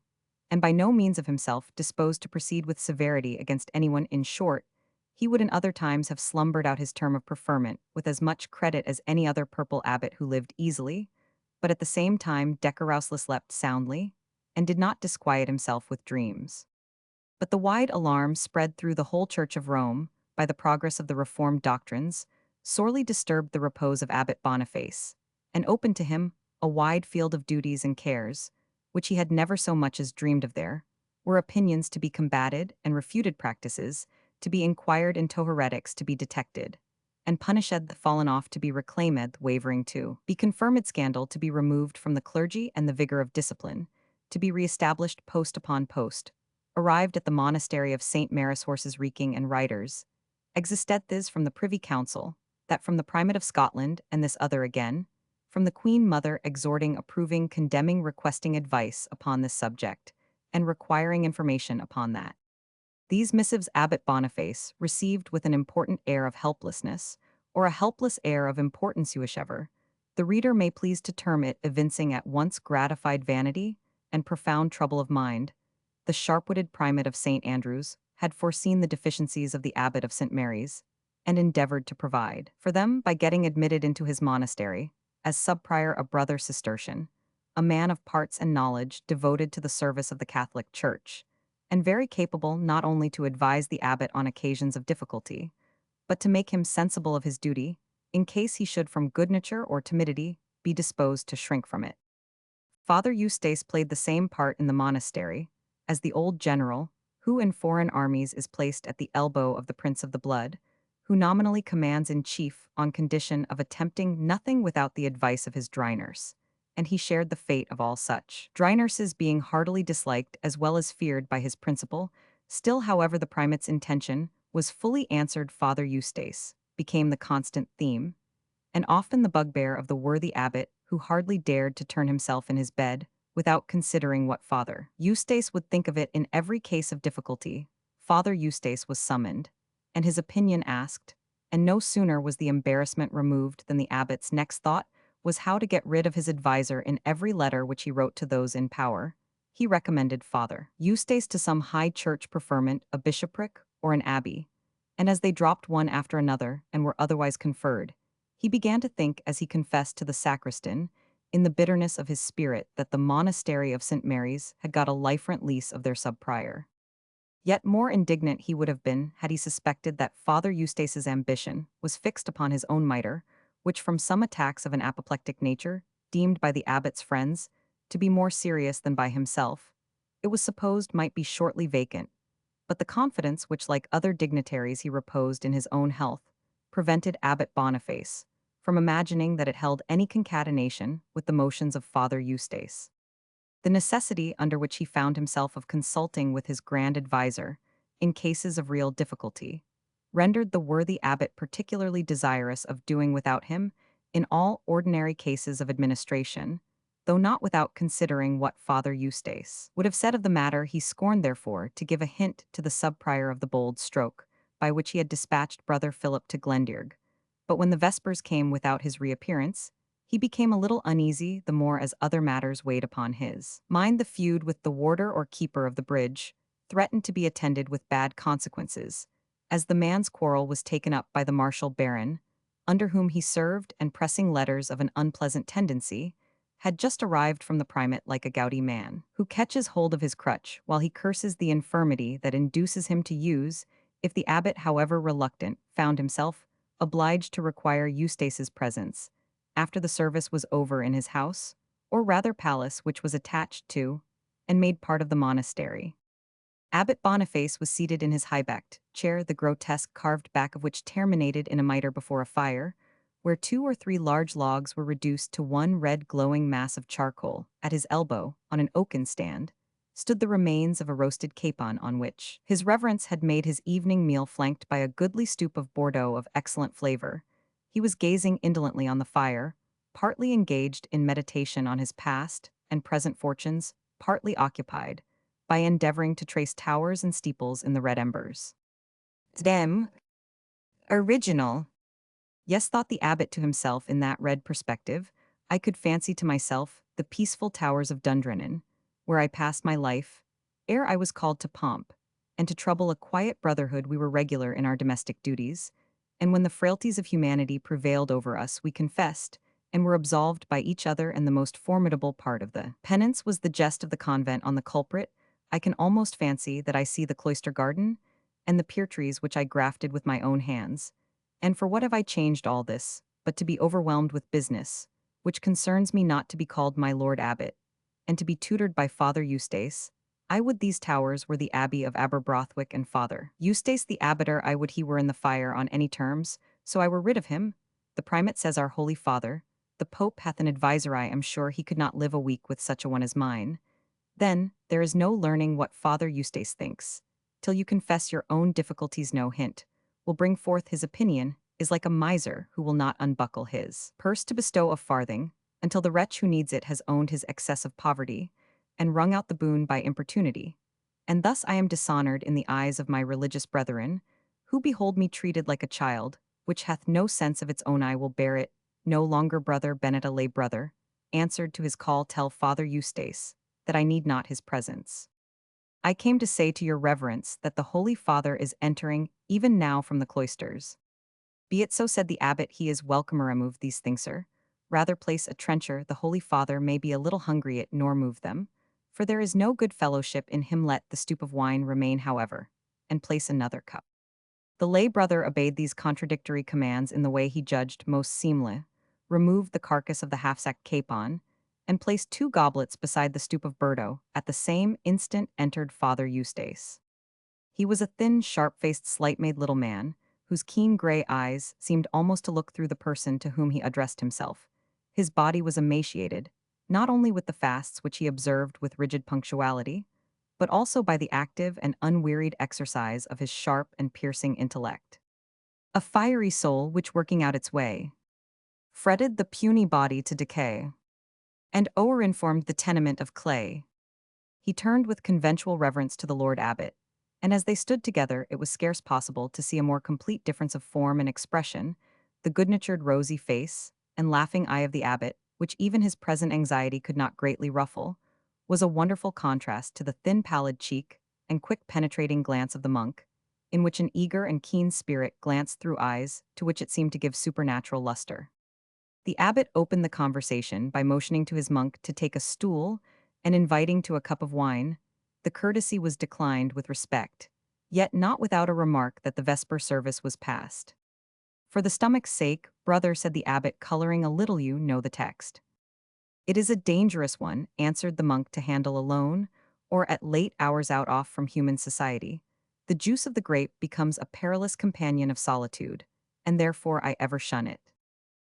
and by no means of himself disposed to proceed with severity against anyone. In short, he would in other times have slumbered out his term of preferment with as much credit as any other purple abbot who lived easily, but at the same time decorous slept soundly, and did not disquiet himself with dreams. But the wide alarm spread through the whole Church of Rome by the progress of the Reformed doctrines sorely disturbed the repose of Abbot Boniface, and opened to him a wide field of duties and cares, which he had never so much as dreamed of. There were opinions to be combated and refuted, practices to be inquired into, heretics to be detected, and punished, the fallen off to be reclaimed, wavering to be confirmed, scandal to be removed from the clergy, and the vigor of discipline to be re-established post upon post. Arrived at the monastery of St. Mary's, horses reeking and riders existed this from the Privy Council, that from the Primate of Scotland, and this other again from the Queen Mother, exhorting, approving, condemning, requesting advice upon this subject, and requiring information upon that. These missives Abbot Boniface received with an important air of helplessness, or a helpless air of importance, whichever the reader may please to term it, evincing at once gratified vanity and profound trouble of mind. The sharp-witted Primate of St. Andrew's had foreseen the deficiencies of the Abbot of St. Mary's, and endeavored to provide for them by getting admitted into his monastery, as subprior, a brother Cistercian, a man of parts and knowledge, devoted to the service of the Catholic Church, and very capable not only to advise the abbot on occasions of difficulty, but to make him sensible of his duty, in case he should from good nature or timidity be disposed to shrink from it. Father Eustace played the same part in the monastery as the old general, who in foreign armies is placed at the elbow of the Prince of the Blood, who nominally commands in chief on condition of attempting nothing without the advice of his dry nurse, and he shared the fate of all such. Dry nurses being heartily disliked as well as feared by his principal, still however the primate's intention was fully answered. Father Eustace became the constant theme, and often the bugbear of the worthy abbot, who hardly dared to turn himself in his bed without considering what Father Eustace would think of it. In every case of difficulty, Father Eustace was summoned, and his opinion asked, and no sooner was the embarrassment removed than the abbot's next thought was how to get rid of his adviser. In every letter which he wrote to those in power, he recommended Father Eustace to some high church preferment, a bishopric, or an abbey, and as they dropped one after another and were otherwise conferred, he began to think, as he confessed to the sacristan, in the bitterness of his spirit, that the monastery of St. Mary's had got a life-rent lease of their sub-prior. Yet more indignant he would have been had he suspected that Father Eustace's ambition was fixed upon his own mitre, which from some attacks of an apoplectic nature, deemed by the abbot's friends to be more serious than by himself, it was supposed might be shortly vacant. But the confidence which, like other dignitaries, he reposed in his own health, prevented Abbot Boniface from imagining that it held any concatenation with the motions of Father Eustace. The necessity under which he found himself of consulting with his grand adviser, in cases of real difficulty, rendered the worthy abbot particularly desirous of doing without him in all ordinary cases of administration, though not without considering what Father Eustace would have said of the matter. He scorned therefore to give a hint to the sub-prior of the bold stroke by which he had dispatched brother Philip to Glendearg. But when the vespers came without his reappearance, he became a little uneasy, the more as other matters weighed upon his mind. The feud with the warder or keeper of the bridge threatened to be attended with bad consequences, as the man's quarrel was taken up by the martial baron, under whom he served, and pressing letters of an unpleasant tendency had just arrived from the primate, like a gouty man who catches hold of his crutch while he curses the infirmity that induces him to use. If the abbot, however reluctant, found himself obliged to require Eustace's presence, after the service was over in his house, or rather palace which was attached to, and made part of the monastery. Abbot Boniface was seated in his high-backed chair, the grotesque carved back of which terminated in a mitre before a fire, where 2 or 3 large logs were reduced to one red glowing mass of charcoal. At his elbow, on an oaken stand, stood the remains of a roasted capon on which his reverence had made his evening meal, flanked by a goodly stoup of Bordeaux of excellent flavor. He was gazing indolently on the fire, partly engaged in meditation on his past and present fortunes, partly occupied by endeavoring to trace towers and steeples in the red embers. Them original. Yes, thought the abbot to himself in that red perspective, I could fancy to myself the peaceful towers of Dundrennan, where I passed my life, ere I was called to pomp, and to trouble a quiet brotherhood we were regular in our domestic duties, and when the frailties of humanity prevailed over us we confessed, and were absolved by each other, and the most formidable part of the penance was the jest of the convent on the culprit. I can almost fancy that I see the cloister garden, and the pear trees which I grafted with my own hands, and for what have I changed all this, but to be overwhelmed with business, which concerns me not to be called my Lord Abbot, and to be tutored by Father Eustace? I would these towers were the Abbey of Aberbrothwick, and Father Eustace the Abbiter I would he were in the fire on any terms, so I were rid of him. The primate says our Holy Father, the Pope hath an adviser, I am sure he could not live a week with such a one as mine. Then, there is no learning what Father Eustace thinks, till you confess your own difficulties. No hint will bring forth his opinion, is like a miser who will not unbuckle his purse to bestow a farthing, until the wretch who needs it has owned his excess of poverty, and wrung out the boon by importunity. And thus I am dishonored in the eyes of my religious brethren, who behold me treated like a child, which hath no sense of its own. I will bear it no longer. Brother Bennet, a lay brother, answered to his call, tell Father Eustace that I need not his presence. I came to say to your reverence that the Holy Father is entering even now from the cloisters. Be it so, said the abbot, he is welcome. Remove these things, sir. Rather place a trencher, the Holy Father may be a little hungry it, nor move them, for there is no good fellowship in him. Let the stoup of wine remain, however, and place another cup. The lay brother obeyed these contradictory commands in the way he judged most seemly, removed the carcass of the half-sacked capon, and placed 2 goblets beside the stoup of Bordeaux. At the same instant entered Father Eustace. He was a thin, sharp-faced, slight-made little man, whose keen gray eyes seemed almost to look through the person to whom he addressed himself. His body was emaciated, not only with the fasts which he observed with rigid punctuality, but also by the active and unwearied exercise of his sharp and piercing intellect. A fiery soul which, working out its way, fretted the puny body to decay, and o'er-informed the tenement of clay. He turned with conventual reverence to the Lord Abbot, and as they stood together it was scarce possible to see a more complete difference of form and expression. The good-natured rosy face and laughing eye of the abbot, which even his present anxiety could not greatly ruffle, was a wonderful contrast to the thin pallid cheek and quick penetrating glance of the monk, in which an eager and keen spirit glanced through eyes to which it seemed to give supernatural luster. The abbot opened the conversation by motioning to his monk to take a stool and inviting to a cup of wine. The courtesy was declined with respect, yet not without a remark that the vesper service was past. For the stomach's sake, brother, said the abbot, coloring a little, you know the text. It is a dangerous one, answered the monk, to handle alone, or at late hours out off from human society. The juice of the grape becomes a perilous companion of solitude, and therefore I ever shun it.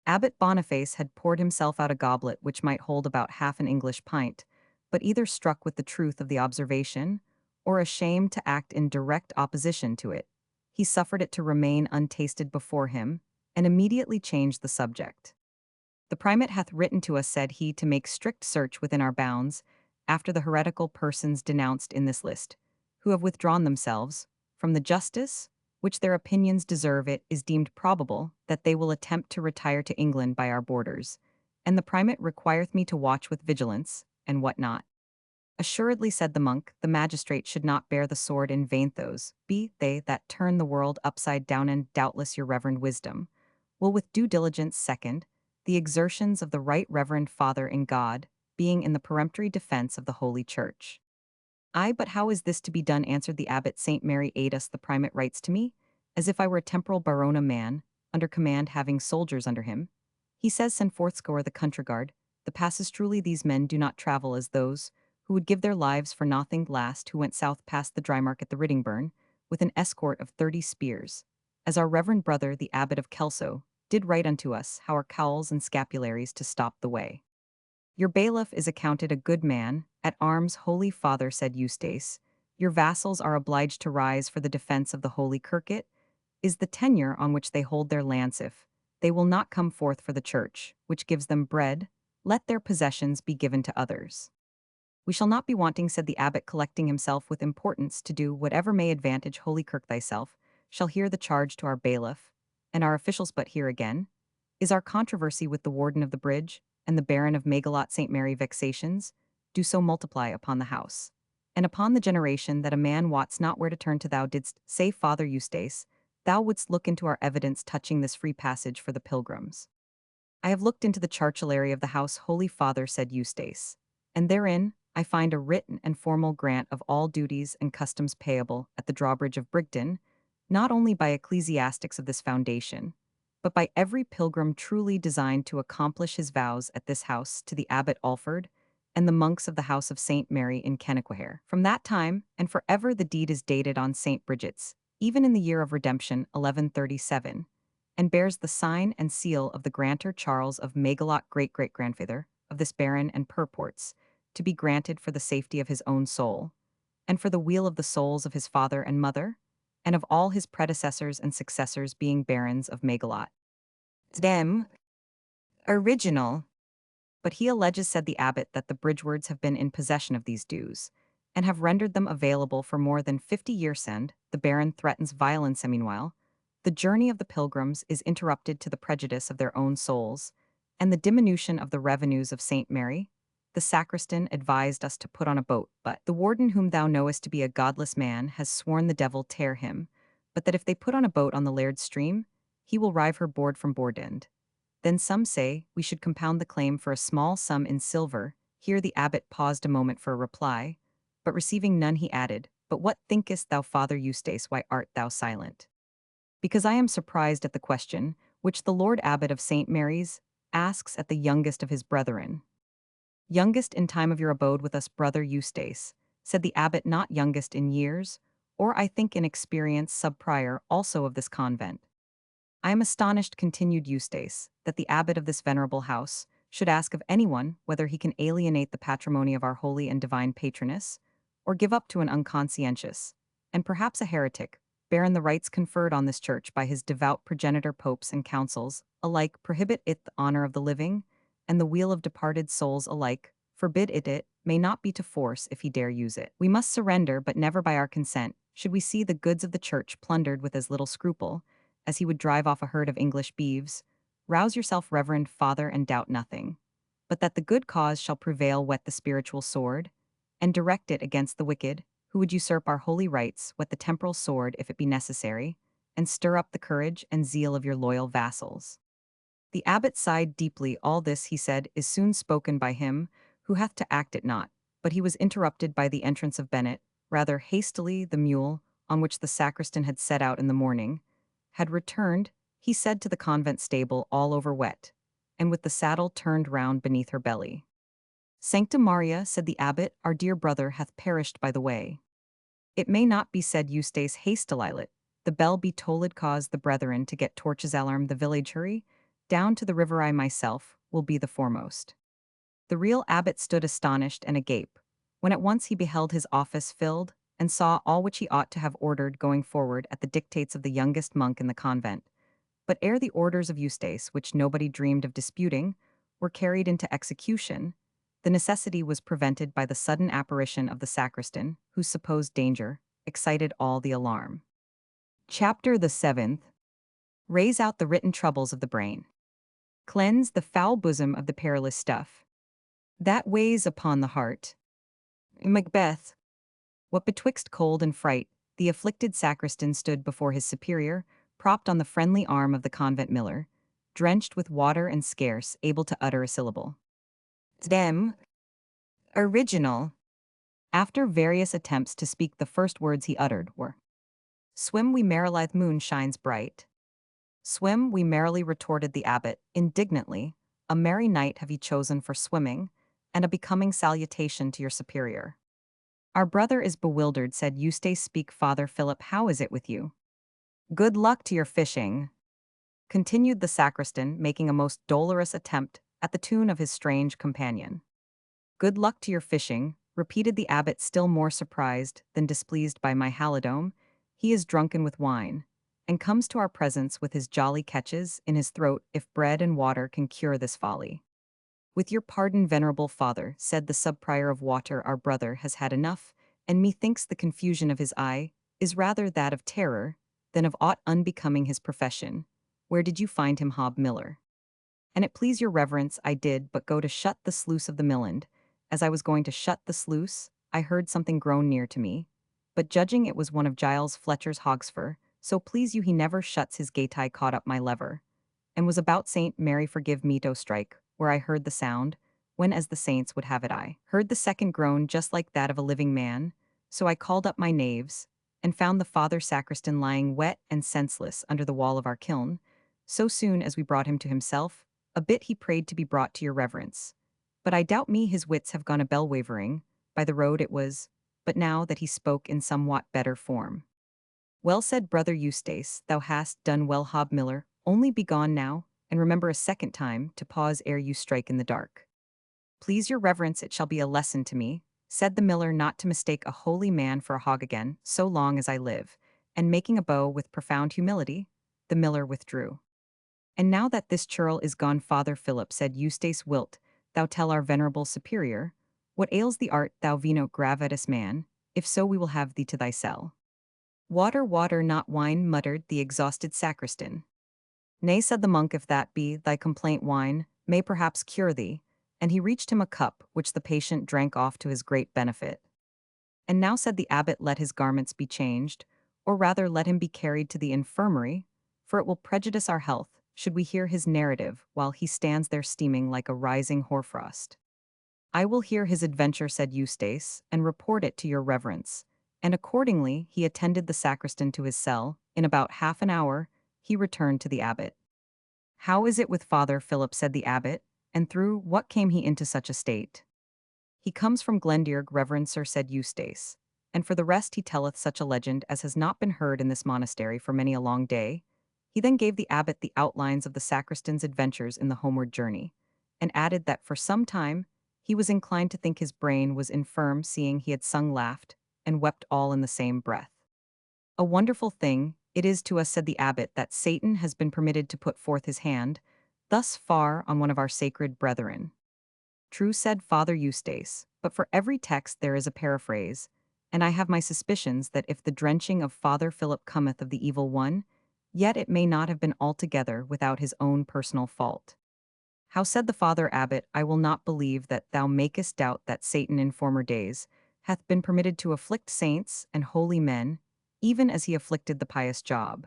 Abbot Boniface had poured himself out a goblet which might hold about half an English pint, but either struck with the truth of the observation, or ashamed to act in direct opposition to it, he suffered it to remain untasted before him, and immediately changed the subject. The primate hath written to us, said he, to make strict search within our bounds, after the heretical persons denounced in this list, who have withdrawn themselves from the justice which their opinions deserve. It is deemed probable that they will attempt to retire to England by our borders, and the primate requireth me to watch with vigilance, and what not. Assuredly, said the monk, the magistrate should not bear the sword in vain. Those be they that turn the world upside down, and doubtless your reverend wisdom will with due diligence second the exertions of the right reverend Father in God, being in the peremptory defense of the Holy Church. Ay, but how is this to be done? Answered the abbot. Saint Mary aid us, the primate writes to me, as if I were a temporal barona man, under command having soldiers under him. He says send forth score the country guard, the passes truly these men do not travel as those who would give their lives for nothing last who went south past the dry mark at the Rittingburn, with an escort of 30 spears. As our reverend brother, the abbot of Kelso, did write unto us how our cowls and scapularies to stop the way. Your bailiff is accounted a good man, at arms holy father, said Eustace. Your vassals are obliged to rise for the defense of the holy kirket, is the tenure on which they hold their lands if they will not come forth for the church, which gives them bread, let their possessions be given to others. We shall not be wanting, said the abbot, collecting himself with importance to do whatever may advantage holy kirk thyself, shall hear the charge to our bailiff, and our officials. But here again is our controversy with the warden of the bridge, and the baron of Megalot St. Mary vexations, do so multiply upon the house, and upon the generation that a man wots not where to turn to. Thou didst say, Father Eustace, thou wouldst look into our evidence touching this free passage for the pilgrims. I have looked into the charcelary of the house, holy father, said Eustace, and therein I find a written and formal grant of all duties and customs payable at the drawbridge of Brigden, not only by ecclesiastics of this foundation, but by every pilgrim truly designed to accomplish his vows at this house to the abbot Alford and the monks of the house of St. Mary in Kennequhair. From that time and forever the deed is dated on St. Bridget's, even in the year of redemption 1137, and bears the sign and seal of the grantor Charles of Megalot, great-great-grandfather of this baron, and purports to be granted for the safety of his own soul, and for the weal of the souls of his father and mother, and of all his predecessors and successors being barons of Megalot. Them original. But he alleges, said the abbot, that the Bridgewards have been in possession of these dues, and have rendered them available for more than 50 years. And the baron threatens violence. Meanwhile, the journey of the pilgrims is interrupted to the prejudice of their own souls, and the diminution of the revenues of St. Mary. The sacristan advised us to put on a boat, but the warden, whom thou knowest to be a godless man, has sworn the devil tear him, but that if they put on a boat on the Laird's stream, he will rive her board from board end. Then some say we should compound the claim for a small sum in silver. Here the abbot paused a moment for a reply, but receiving none he added, But what thinkest thou, Father Eustace, why art thou silent? Because I am surprised at the question, which the Lord Abbot of St. Mary's asks at the youngest of his brethren. Youngest in time of your abode with us, brother Eustace, said the abbot, not youngest in years, or I think in experience, sub-prior also of this convent. I am astonished, continued Eustace, that the abbot of this venerable house should ask of anyone whether he can alienate the patrimony of our holy and divine patroness, or give up to an unconscientious, and perhaps a heretic, baron the rights conferred on this church by his devout progenitor popes and councils, alike prohibit it the honor of the living, and the weal of departed souls alike, forbid it may not be to force if he dare use it. We must surrender, but never by our consent, should we see the goods of the church plundered with as little scruple, as he would drive off a herd of English beeves. Rouse yourself, reverend father, and doubt nothing, but that the good cause shall prevail. Whet the spiritual sword, and direct it against the wicked, who would usurp our holy rights. Whet the temporal sword, if it be necessary, and stir up the courage and zeal of your loyal vassals. The abbot sighed deeply. All this, he said, is soon spoken by him who hath to act it not. But he was interrupted by the entrance of Bennet, rather hastily. The mule, on which the sacristan had set out in the morning, had returned, he said, to the convent stable, all over wet, and with the saddle turned round beneath her belly. Sancta Maria, said the abbot, our dear brother hath perished by the way. It may not be, said Eustace hastily. The bell be tolled, cause the brethren to get torches, alarm the village, hurry down to the river. I myself will be the foremost. The real abbot stood astonished and agape, when at once he beheld his office filled, and saw all which he ought to have ordered going forward at the dictates of the youngest monk in the convent. But ere the orders of Eustace, which nobody dreamed of disputing, were carried into execution, the necessity was prevented by the sudden apparition of the sacristan, whose supposed danger excited all the alarm. Chapter the 7th. Raise out the written troubles of the brain. Cleanse the foul bosom of the perilous stuff that weighs upon the heart. Macbeth. What betwixt cold and fright, the afflicted sacristan stood before his superior, propped on the friendly arm of the convent miller, drenched with water and scarce able to utter a syllable. Them original. After various attempts to speak, the first words he uttered were, Swim we, Marilith, moon shines bright. Swim, we merrily retorted the abbot, indignantly. A merry night have ye chosen for swimming, and a becoming salutation to your superior. Our brother is bewildered, said Eustace. Speak, Father Philip, how is it with you? Good luck to your fishing, continued the sacristan, making a most dolorous attempt at the tune of his strange companion. Good luck to your fishing, repeated the abbot, still more surprised than displeased by my halidome. He is drunken with wine, and comes to our presence with his jolly catches in his throat, if bread and water can cure this folly. With your pardon, venerable father, said the subprior of Water, our brother has had enough, and methinks the confusion of his eye is rather that of terror than of aught unbecoming his profession. Where did you find him, Hob Miller? And it please your reverence, I did but go to shut the sluice of the Milland. As I was going to shut the sluice, I heard something groan near to me, but judging it was one of Giles Fletcher's hogsfur, so please you he never shuts his gate. I caught up my lever, and was about Saint Mary forgive me to strike, where I heard the sound, when as the saints would have it I heard the second groan just like that of a living man, so I called up my knaves, and found the father sacristan lying wet and senseless under the wall of our kiln. So soon as we brought him to himself, a bit he prayed to be brought to your reverence. But I doubt me his wits have gone a bell-wavering, by the road it was, but now that he spoke in somewhat better form. Well said, brother Eustace, thou hast done well, Hob Miller, only be gone now, and remember a second time to pause ere you strike in the dark. Please your reverence, it shall be a lesson to me, said the miller, not to mistake a holy man for a hog again, so long as I live, and making a bow with profound humility, the miller withdrew. And now that this churl is gone, Father Philip, said Eustace, wilt thou tell our venerable superior what ails thee? Art thou vino gravatus man? If so, we will have thee to thy cell. Water, water, not wine, muttered the exhausted sacristan. Nay, said the monk, if that be thy complaint, wine may perhaps cure thee. And he reached him a cup, which the patient drank off to his great benefit. And now, said the abbot, let his garments be changed, or rather let him be carried to the infirmary, for it will prejudice our health, should we hear his narrative while he stands there steaming like a rising hoarfrost. I will hear his adventure, said Eustace, and report it to your reverence. And accordingly he attended the sacristan to his cell. In about half an hour he returned to the abbot. How is it with Father Philip, said the abbot, and through what came he into such a state? He comes from Glendearg, reverend sir, said Eustace, and for the rest he telleth such a legend as has not been heard in this monastery for many a long day. He then gave the abbot the outlines of the sacristan's adventures in the homeward journey, and added that for some time he was inclined to think his brain was infirm, seeing he had sung, laughed, and wept all in the same breath. A wonderful thing it is to us, said the abbot, that Satan has been permitted to put forth his hand thus far on one of our sacred brethren. True, said Father Eustace, but for every text there is a paraphrase, and I have my suspicions that if the drenching of Father Philip cometh of the evil one, yet it may not have been altogether without his own personal fault. How, said the Father Abbot, I will not believe that thou makest doubt that Satan in former days hath been permitted to afflict saints and holy men, even as he afflicted the pious Job.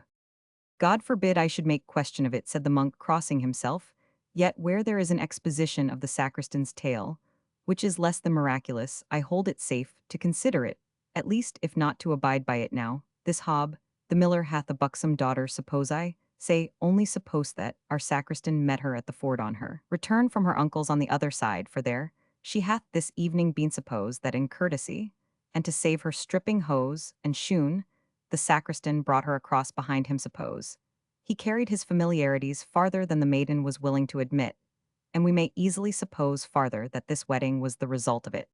God forbid I should make question of it, said the monk, crossing himself. Yet where there is an exposition of the sacristan's tale, which is less than miraculous, I hold it safe to consider it, at least if not to abide by it. Now, this Hob, the miller, hath a buxom daughter, suppose I say, only suppose that our sacristan met her at the ford on her return from her uncle's on the other side, for there she hath this evening been supposed that in courtesy, and to save her stripping hose and shoon, the sacristan brought her across behind him. Suppose he carried his familiarities farther than the maiden was willing to admit, and we may easily suppose farther that this wedding was the result of it.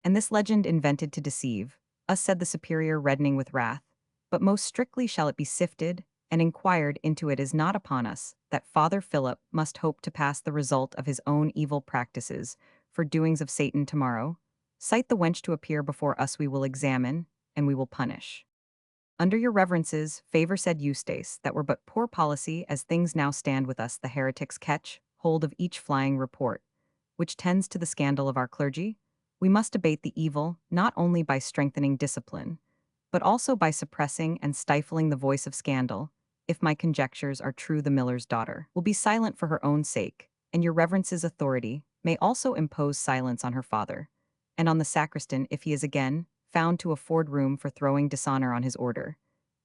And this legend invented to deceive us, said the superior, reddening with wrath, but most strictly shall it be sifted and inquired into. It is not upon us that Father Philip must hope to pass the result of his own evil practices for doings of Satan tomorrow. Cite the wench to appear before us, we will examine, and we will punish. Under your reverence's favor, said Eustace, that were but poor policy as things now stand with us. The heretics catch hold of each flying report, which tends to the scandal of our clergy. We must abate the evil, not only by strengthening discipline, but also by suppressing and stifling the voice of scandal. If my conjectures are true, the miller's daughter will be silent for her own sake, and your reverence's authority may also impose silence on her father, and on the sacristan if he is again found to afford room for throwing dishonor on his order.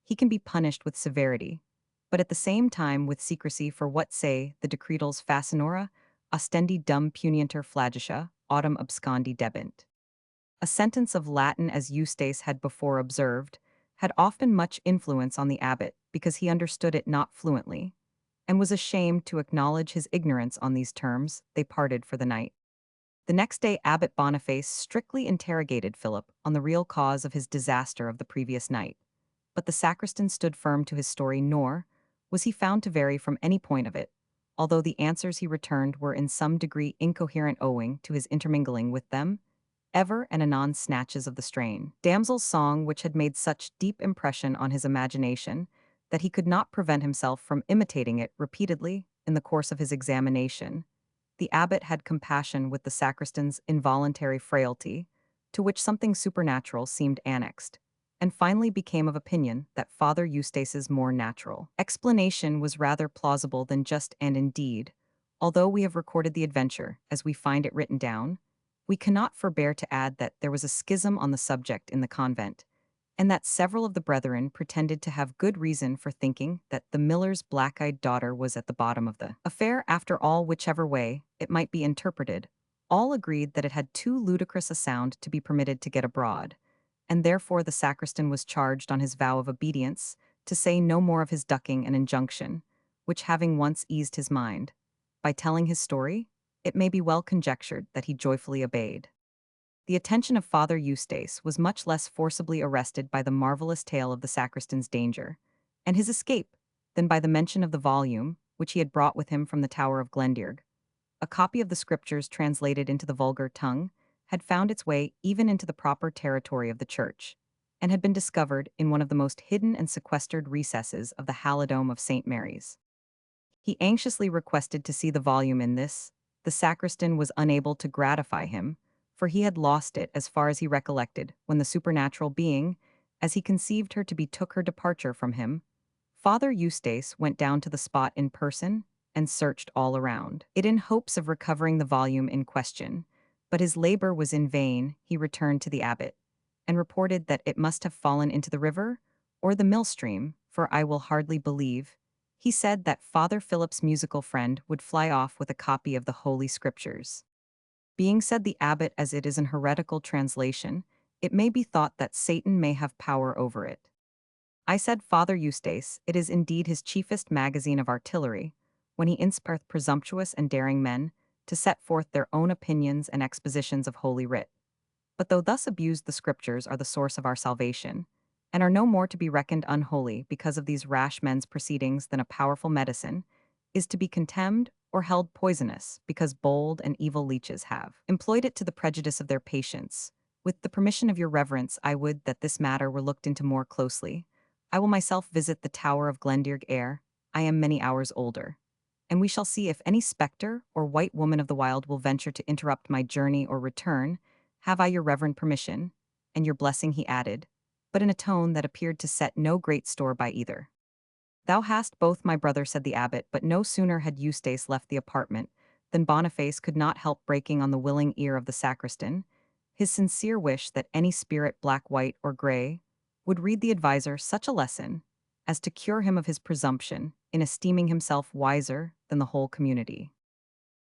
He can be punished with severity, but at the same time with secrecy for what say the decretals facinora, ostendi dum punienter flagitia, autem abscondi debent. A sentence of Latin as Eustace had before observed, had often much influence on the abbot because he understood it not fluently, and was ashamed to acknowledge his ignorance on these terms. They parted for the night. The next day Abbot Boniface strictly interrogated Philip on the real cause of his disaster of the previous night, but the sacristan stood firm to his story, nor was he found to vary from any point of it, although the answers he returned were in some degree incoherent owing to his intermingling with them ever and anon snatches of the strain damsel's song which had made such deep impression on his imagination that he could not prevent himself from imitating it repeatedly in the course of his examination. The abbot had compassion with the sacristan's involuntary frailty, to which something supernatural seemed annexed, and finally became of opinion that Father Eustace's more natural explanation was rather plausible than just, and indeed, although we have recorded the adventure as we find it written down, we cannot forbear to add that there was a schism on the subject in the convent, and that several of the brethren pretended to have good reason for thinking that the miller's black-eyed daughter was at the bottom of the affair. After all, whichever way it might be interpreted, all agreed that it had too ludicrous a sound to be permitted to get abroad, and therefore the sacristan was charged on his vow of obedience to say no more of his ducking and injunction, which having once eased his mind, by telling his story, it may be well conjectured that he joyfully obeyed. The attention of Father Eustace was much less forcibly arrested by the marvelous tale of the sacristan's danger, and his escape, than by the mention of the volume, which he had brought with him from the Tower of Glendearg. A copy of the Scriptures translated into the vulgar tongue had found its way even into the proper territory of the Church, and had been discovered in one of the most hidden and sequestered recesses of the Halidome of St. Mary's. He anxiously requested to see the volume in this. The sacristan was unable to gratify him, for he had lost it as far as he recollected when the supernatural being, as he conceived her to be, took her departure from him. Father Eustace went down to the spot in person and searched all around it in hopes of recovering the volume in question, but his labor was in vain. He returned to the abbot and reported that it must have fallen into the river or the mill-stream, for I will hardly believe, he said, that Father Philip's musical friend would fly off with a copy of the Holy Scriptures. Being said the abbot as it is an heretical translation, it may be thought that Satan may have power over it. I said Father Eustace, it is indeed his chiefest magazine of artillery, when he inspireth presumptuous and daring men to set forth their own opinions and expositions of Holy Writ. But though thus abused, the Scriptures are the source of our salvation, and are no more to be reckoned unholy because of these rash men's proceedings than a powerful medicine is to be contemned or held poisonous because bold and evil leeches have employed it to the prejudice of their patients. With the permission of your reverence, I would that this matter were looked into more closely. I will myself visit the Tower of Glendearg ere I am many hours older, and we shall see if any spectre or white woman of the wild will venture to interrupt my journey or return. Have I your reverend permission, and your blessing, he added, but in a tone that appeared to set no great store by either. Thou hast both, my brother, said the abbot, but no sooner had Eustace left the apartment than Boniface could not help breaking on the willing ear of the sacristan his sincere wish that any spirit, black, white, or gray, would read the adviser such a lesson as to cure him of his presumption in esteeming himself wiser than the whole community.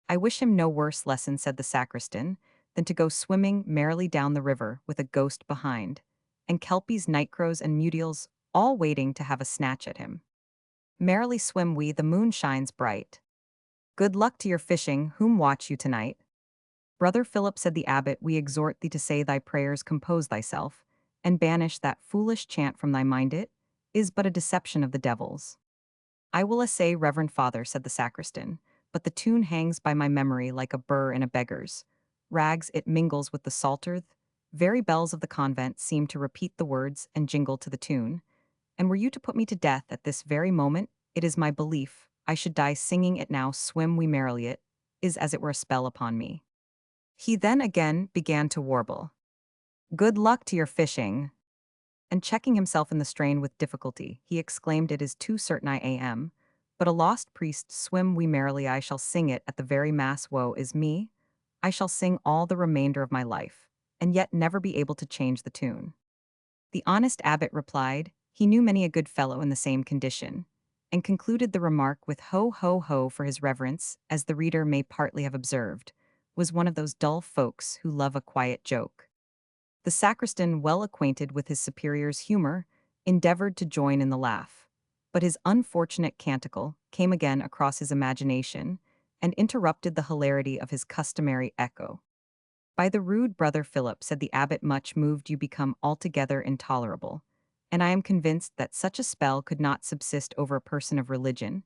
I wish him no worse lesson, said the sacristan, than to go swimming merrily down the river with a ghost behind, and kelpies, nightcrows, and mutiles all waiting to have a snatch at him. Merrily swim we, the moon shines bright. Good luck to your fishing, whom watch you tonight? Brother Philip, said the abbot, we exhort thee to say thy prayers, compose thyself, and banish that foolish chant from thy mind. It is but a deception of the devils. I will essay, reverend father, said the sacristan, but the tune hangs by my memory like a burr in a beggar's rags. It mingles with the psalter. Very bells of the convent seem to repeat the words and jingle to the tune, and were you to put me to death at this very moment, it is my belief I should die singing it. Now swim we merrily, it is as it were a spell upon me. He then again began to warble, good luck to your fishing, and checking himself in the strain with difficulty, he exclaimed, it is too certain I am, but a lost priest, swim we merrily, I shall sing it at the very mass. Woe is me, I shall sing all the remainder of my life, and yet never be able to change the tune. The honest abbot replied, he knew many a good fellow in the same condition, and concluded the remark with ho ho ho, for his reverence, as the reader may partly have observed, was one of those dull folks who love a quiet joke. The sacristan, well acquainted with his superior's humor, endeavored to join in the laugh. But his unfortunate canticle came again across his imagination and interrupted the hilarity of his customary echo. By the rude brother Philip, said the abbot, much moved, you become altogether intolerable, and I am convinced that such a spell could not subsist over a person of religion,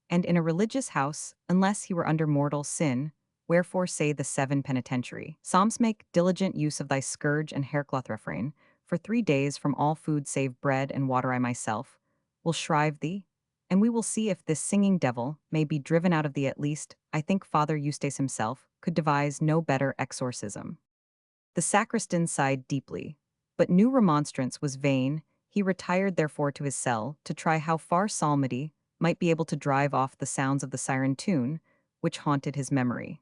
and in a religious house, unless he were under mortal sin. Wherefore say the seven penitentiary Psalms, make diligent use of thy scourge and haircloth. Refrain, for 3 days from all food save bread and water I myself will shrive thee, and we will see if this singing devil may be driven out of thee. At least, I think Father Eustace himself could devise no better exorcism. The sacristan sighed deeply, but new remonstrance was vain. He retired therefore to his cell to try how far psalmody might be able to drive off the sounds of the siren tune which haunted his memory.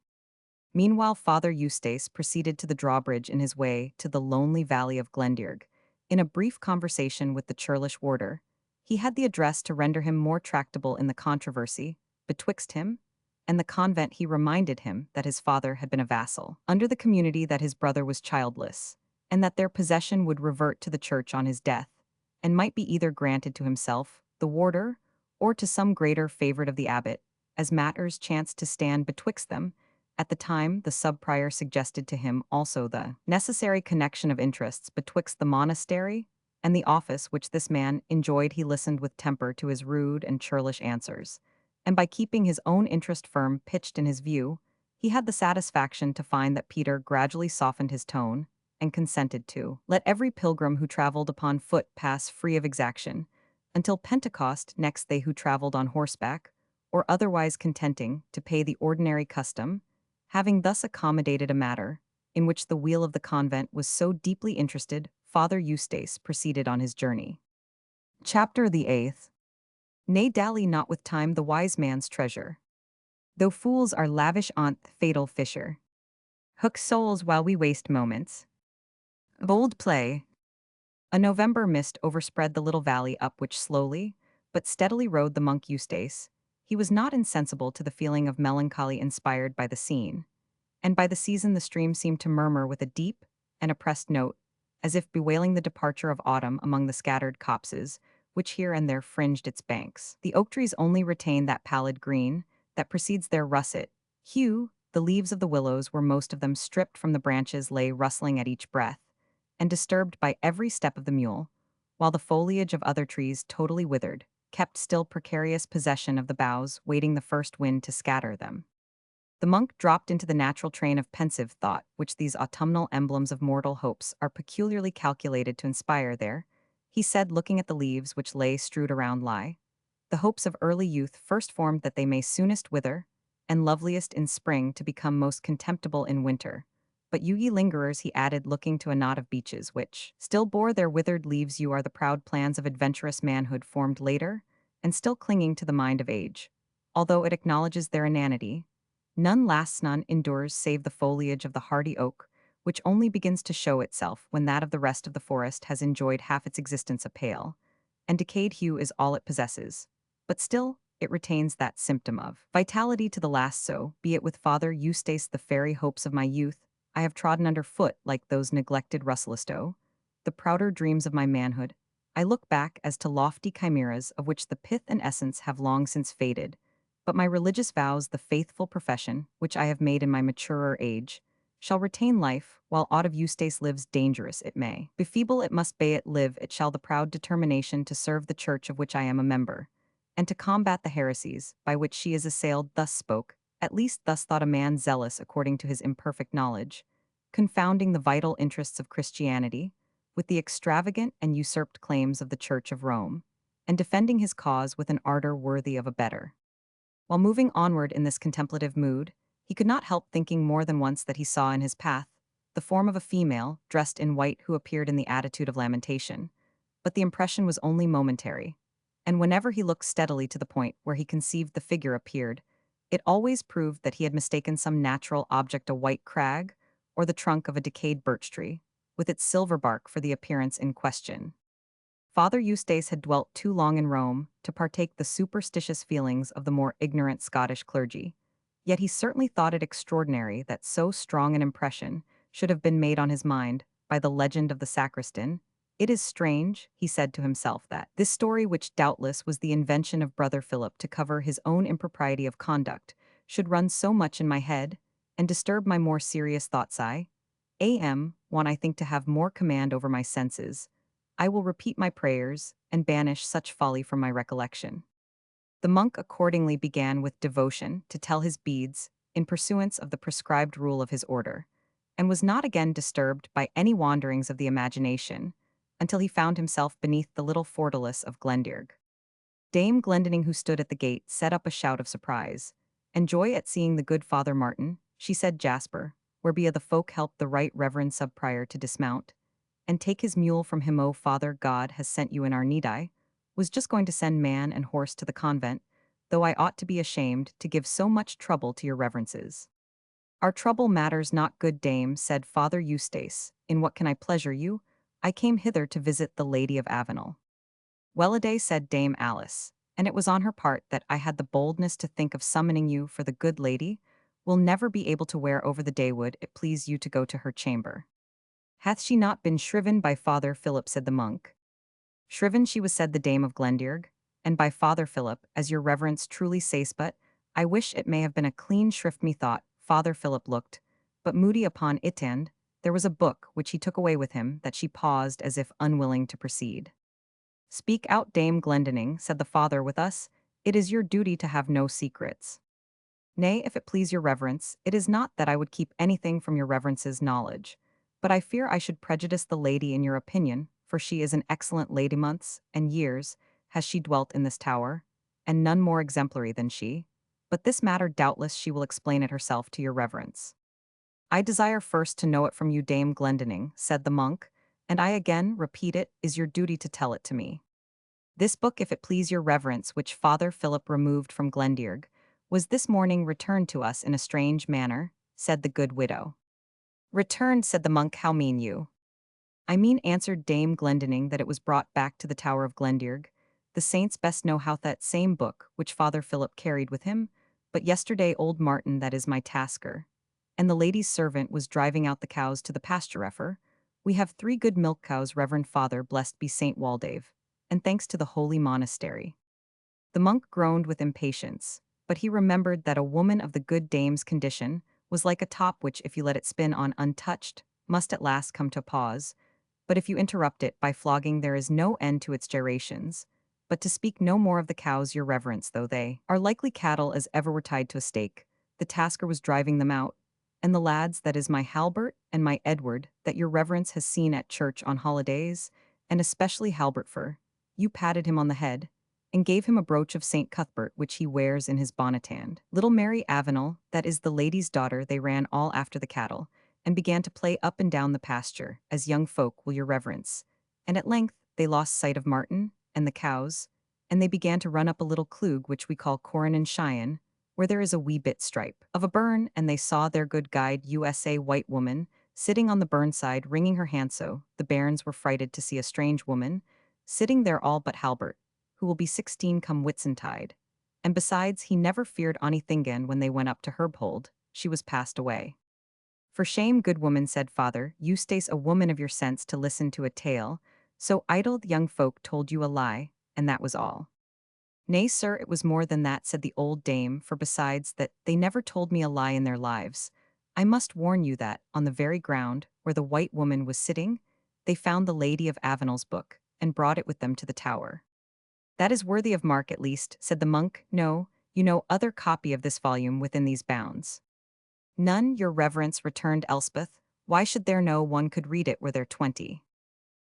Meanwhile, Father Eustace proceeded to the drawbridge in his way to the lonely valley of Glendearg. In a brief conversation with the churlish warder, he had the address to render him more tractable in the controversy betwixt him and the convent. He reminded him that his father had been a vassal under the community, that his brother was childless, and that their possession would revert to the church on his death, and might be either granted to himself, the warder, or to some greater favorite of the abbot, as matters chanced to stand betwixt them. At the time, the sub-prior suggested to him also the necessary connection of interests betwixt the monastery and the office which this man enjoyed. He listened with temper to his rude and churlish answers, and by keeping his own interest firm pitched in his view, he had the satisfaction to find that Peter gradually softened his tone and consented to let every pilgrim who traveled upon foot pass free of exaction, until Pentecost. Next, they who traveled on horseback, or otherwise contenting to pay the ordinary custom. Having thus accommodated a matter in which the wheel of the convent was so deeply interested, Father Eustace proceeded on his journey. Chapter the 8th. Nay, dally not with time, the wise man's treasure. Though fools are lavish on't, fatal fisher. Hook souls while we waste moments. Bold play. A November mist overspread the little valley up which slowly, but steadily rode the monk Eustace. He was not insensible to the feeling of melancholy inspired by the scene, and by the season the stream seemed to murmur with a deep and oppressed note, as if bewailing the departure of autumn among the scattered copses, which here and there fringed its banks. The oak trees only retained that pallid green that precedes their russet hue. The leaves of the willows were most of them stripped from the branches, lay rustling at each breath, and disturbed by every step of the mule, while the foliage of other trees, totally withered, kept still precarious possession of the boughs, waiting the first wind to scatter them. The monk dropped into the natural train of pensive thought which these autumnal emblems of mortal hopes are peculiarly calculated to inspire. There, he said, looking at the leaves which lay strewed around, lie the hopes of early youth, first formed that they may soonest wither, and loveliest in spring to become most contemptible in winter. But you ye lingerers, he added, looking to a knot of beeches which still bore their withered leaves, you are the proud plans of adventurous manhood, formed later, and still clinging to the mind of age. Although it acknowledges their inanity, none lasts, none endures, save the foliage of the hardy oak, which only begins to show itself when that of the rest of the forest has enjoyed half its existence. A pale and decayed hue is all it possesses, but still it retains that symptom of vitality to the last. So be it with Father Eustace. The fairy hopes of my youth I have trodden under foot like those neglected Russelistow. The prouder dreams of my manhood I look back as to lofty chimeras of which the pith and essence have long since faded. But my religious vows, the faithful profession which I have made in my maturer age, shall retain life while aught of Eustace lives. Dangerous it may be, feeble it must be, it live it shall. The proud determination to serve the church of which I am a member, and to combat the heresies by which she is assailed. Thus spoke, at least thus thought a man zealous according to his imperfect knowledge, confounding the vital interests of Christianity with the extravagant and usurped claims of the Church of Rome, and defending his cause with an ardor worthy of a better. While moving onward in this contemplative mood, he could not help thinking more than once that he saw in his path the form of a female dressed in white who appeared in the attitude of lamentation. But the impression was only momentary, and whenever he looked steadily to the point where he conceived the figure appeared, it always proved that he had mistaken some natural object, a white crag, or the trunk of a decayed birch tree, with its silver bark, for the appearance in question. Father Eustace had dwelt too long in Rome to partake the superstitious feelings of the more ignorant Scottish clergy, yet he certainly thought it extraordinary that so strong an impression should have been made on his mind by the legend of the sacristan. It is strange, he said to himself, that this story, which doubtless was the invention of Brother Philip to cover his own impropriety of conduct, should run so much in my head and disturb my more serious thoughts. When I think to have more command over my senses, I will repeat my prayers and banish such folly from my recollection. The monk accordingly began with devotion to tell his beads in pursuance of the prescribed rule of his order, and was not again disturbed by any wanderings of the imagination until he found himself beneath the little fortalice of Glendearg. Dame Glendinning, who stood at the gate, set up a shout of surprise and joy at seeing the good Father Martin. She said, Jasper, wherebye the folk helped the right reverend subprior to dismount and take his mule from him. O Father, God has sent you in our need. I was just going to send man and horse to the convent, though I ought to be ashamed to give so much trouble to your reverences. Our trouble matters not, good dame, said Father Eustace. In what can I pleasure you? I came hither to visit the Lady of Avenel. Well-a-day, said Dame Alice, and it was on her part that I had the boldness to think of summoning you, for the good lady will never be able to wear over the day. Would it please you to go to her chamber? Hath she not been shriven by Father Philip, said the monk. Shriven she was, said the Dame of Glendearg, and by Father Philip, as your reverence truly says, but I wish it may have been a clean shrift. Methought Father Philip looked but moody upon it, and there was a book which he took away with him. That she paused as if unwilling to proceed. Speak out, Dame Glendinning, said the father, with us it is your duty to have no secrets. Nay, if it please your reverence, it is not that I would keep anything from your reverence's knowledge, but I fear I should prejudice the lady in your opinion, for she is an excellent lady. Months and years has she dwelt in this tower, and none more exemplary than she. But this matter doubtless she will explain it herself to your reverence. I desire first to know it from you, Dame Glendinning, said the monk, and I again repeat it is your duty to tell it to me. This book, if it please your reverence, which Father Philip removed from Glendearg, was this morning returned to us in a strange manner, said the good widow. Returned, said the monk, how mean you? I mean, answered Dame Glendinning, that it was brought back to the Tower of Glendearg. The saints best know how that same book, which Father Philip carried with him, but yesterday old Martin, that is my tasker, and the lady's servant was driving out the cows to the pasture. We have 3 good milk cows, Reverend Father, blessed be Saint Waldave, and thanks to the holy monastery. The monk groaned with impatience, but he remembered that a woman of the good dame's condition was like a top which, if you let it spin on untouched, must at last come to a pause, but if you interrupt it by flogging there is no end to its gyrations. But to speak no more of the cows, your reverence, though they are likely cattle as ever were tied to a stake, the tasker was driving them out, and the lads, that is my Halbert and my Edward, that your reverence has seen at church on holidays, and especially Halbert, for you patted him on the head, and gave him a brooch of St. Cuthbert which he wears in his bonnetand. Little Mary Avenel, that is the lady's daughter, they ran all after the cattle, and began to play up and down the pasture, as young folk will, your reverence, and at length they lost sight of Martin and the cows, and they began to run up a little cleuch which we call Corin and Cheyenne, where there is a wee bit stripe of a burn, and they saw their good guide USA white woman sitting on the burn side wringing her hands. So the bairns were frighted to see a strange woman sitting there, all but Halbert, who will be 16 come Whitsuntide, and besides he never feared onything again. When they went up to Herbhold, she was passed away. For shame, good woman, said Father Eustace, a woman of your sense to listen to a tale so idle. The young folk told you a lie, and that was all. Nay, sir, it was more than that, said the old dame, for besides that they never told me a lie in their lives, I must warn you that, on the very ground where the white woman was sitting, they found the Lady of Avenel's book, and brought it with them to the tower. That is worthy of mark, at least, said the monk. No, you know other copy of this volume within these bounds. None, your reverence, returned Elspeth. Why should there no one could read it were there 20?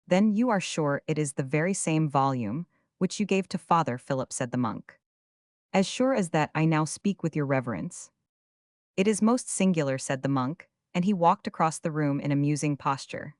Then you are sure it is the very same volume which you gave to Father Philip, said the monk. As sure as that I now speak with your reverence. It is most singular, said the monk, and he walked across the room in a musing posture.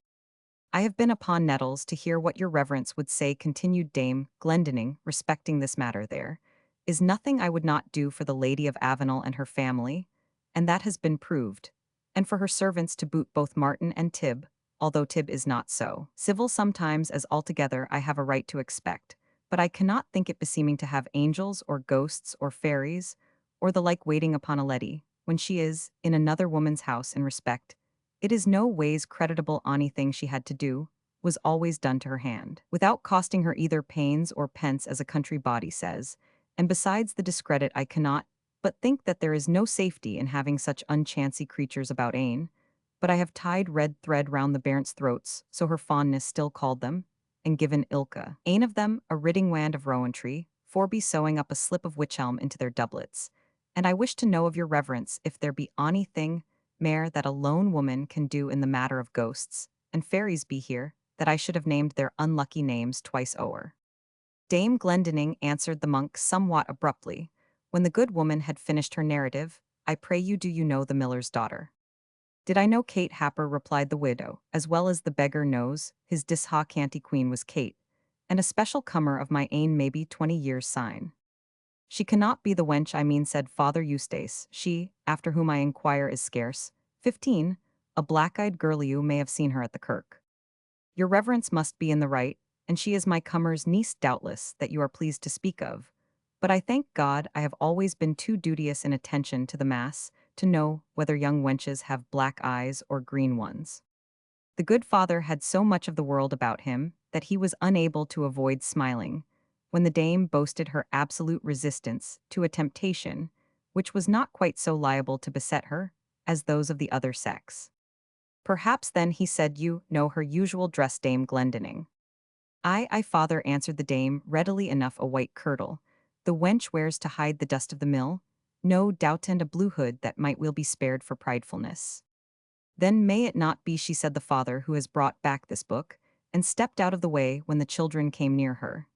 I have been upon nettles to hear what your reverence would say, continued Dame Glendinning, respecting this matter. There is nothing I would not do for the Lady of Avenel and her family, and that has been proved, and for her servants to boot, both Martin and Tib, although Tib is not so. Civil sometimes as altogether I have a right to expect, but I cannot think it beseeming to have angels or ghosts or fairies, or the like waiting upon a lady, when she is in another woman's house in respect. It is no ways creditable anything she had to do, was always done to her hand, without costing her either pains or pence as a country body says, and besides the discredit I cannot but think that there is no safety in having such unchancy creatures about ane, but I have tied red thread round the bairns' throats, so her fondness still called them, and given ilka, ane of them, a ridding wand of rowantry, forby sewing up a slip of witchelm into their doublets. And I wish to know of your reverence if there be ony thing mair that a lone woman can do in the matter of ghosts, and fairies be here, that I should have named their unlucky names twice o'er. Dame Glendinning answered the monk somewhat abruptly. When the good woman had finished her narrative, I pray you, do you know the miller's daughter? Did I know Kate Happer, replied the widow, as well as the beggar knows, his disha canty queen was Kate, and a special comer of my ain maybe 20 years syne. She cannot be the wench I mean, said Father Eustace, she, after whom I inquire, is scarce 15, a black-eyed girl, may have seen her at the kirk. Your reverence must be in the right, and she is my comer's niece doubtless, that you are pleased to speak of. But I thank God I have always been too duteous in attention to the mass to know whether young wenches have black eyes or green ones. The good father had so much of the world about him that he was unable to avoid smiling, when the dame boasted her absolute resistance to a temptation which was not quite so liable to beset her as those of the other sex. Perhaps then, he said, you know her usual dress, Dame Glendinning. I, father, answered the dame, readily enough, a white kirtle. The wench wears to hide the dust of the mill, no doubt, and a blue hood that might well be spared for pridefulness. Then may it not be, she said, the father who has brought back this book, and stepped out of the way when the children came near her.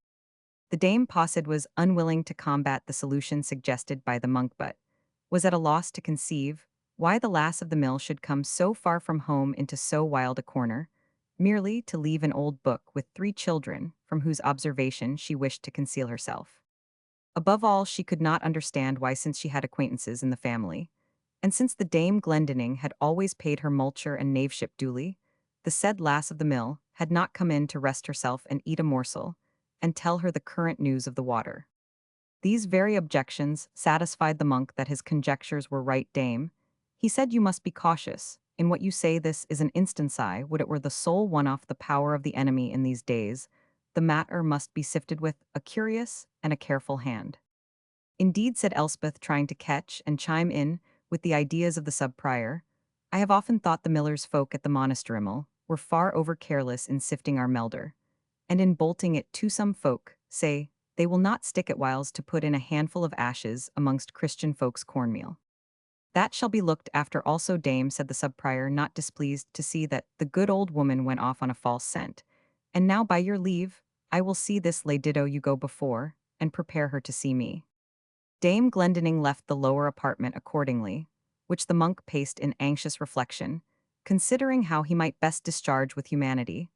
The dame Possid was unwilling to combat the solution suggested by the monk, but was at a loss to conceive why the lass of the mill should come so far from home into so wild a corner, merely to leave an old book with 3 children from whose observation she wished to conceal herself. Above all, she could not understand why, since she had acquaintances in the family, and since the Dame Glendinning had always paid her multure and knaveship duly, the said lass of the mill had not come in to rest herself and eat a morsel, and tell her the current news of the water. These very objections satisfied the monk that his conjectures were right. Dame, he said, you must be cautious. In what you say, this is an instance, I would it were the sole one off the power of the enemy in these days. The matter must be sifted with a curious and a careful hand. Indeed, said Elspeth, trying to catch and chime in with the ideas of the sub-prior, I have often thought the miller's folk at the Monastery were far over careless in sifting our melder, and in bolting it to some folk, say, they will not stick at whiles to put in a handful of ashes amongst Christian folks' cornmeal. That shall be looked after also, dame, said the sub-prior, not displeased to see that the good old woman went off on a false scent. And now, by your leave, I will see this ladido you go before, and prepare her to see me. Dame Glendinning left the lower apartment accordingly, which the monk paced in anxious reflection, considering how he might best discharge with humanity,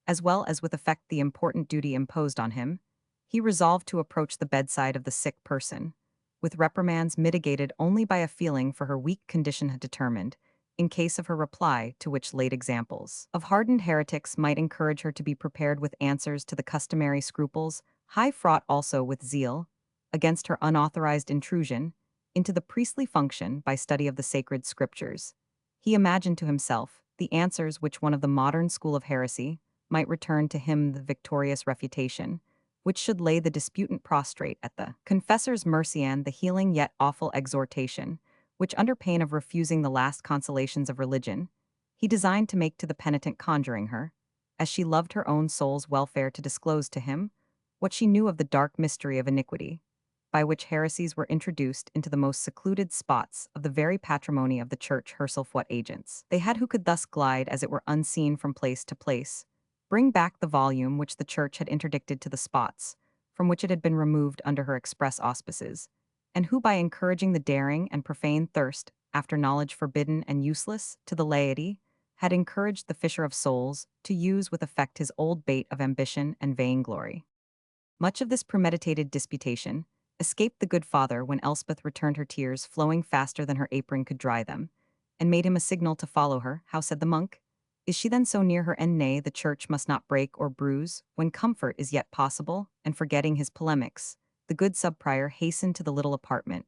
as well as with effect, the important duty imposed on him. He resolved to approach the bedside of the sick person, with reprimands mitigated only by a feeling for her weak condition had determined, in case of her reply to which late examples of hardened heretics might encourage her to be prepared with answers to the customary scruples, high fraught also with zeal, against her unauthorized intrusion into the priestly function by study of the sacred scriptures. He imagined to himself the answers which one of the modern school of heresy might return to him, the victorious refutation, which should lay the disputant prostrate at the confessor's mercy, and the healing yet awful exhortation, which, under pain of refusing the last consolations of religion, he designed to make to the penitent, conjuring her, as she loved her own soul's welfare, to disclose to him what she knew of the dark mystery of iniquity, by which heresies were introduced into the most secluded spots of the very patrimony of the Church. Herself, agents they had who could thus glide as it were unseen from place to place, bring back the volume which the Church had interdicted to the spots from which it had been removed under her express auspices, and who, by encouraging the daring and profane thirst after knowledge forbidden and useless to the laity, had encouraged the fisher of souls to use with effect his old bait of ambition and vainglory. Much of this premeditated disputation escaped the good father when Elspeth returned, her tears flowing faster than her apron could dry them, and made him a signal to follow her. How, said the monk? Is she then so near her end? Nay, the church must not break or bruise, when comfort is yet possible, and forgetting his polemics, the good sub-prior hastened to the little apartment,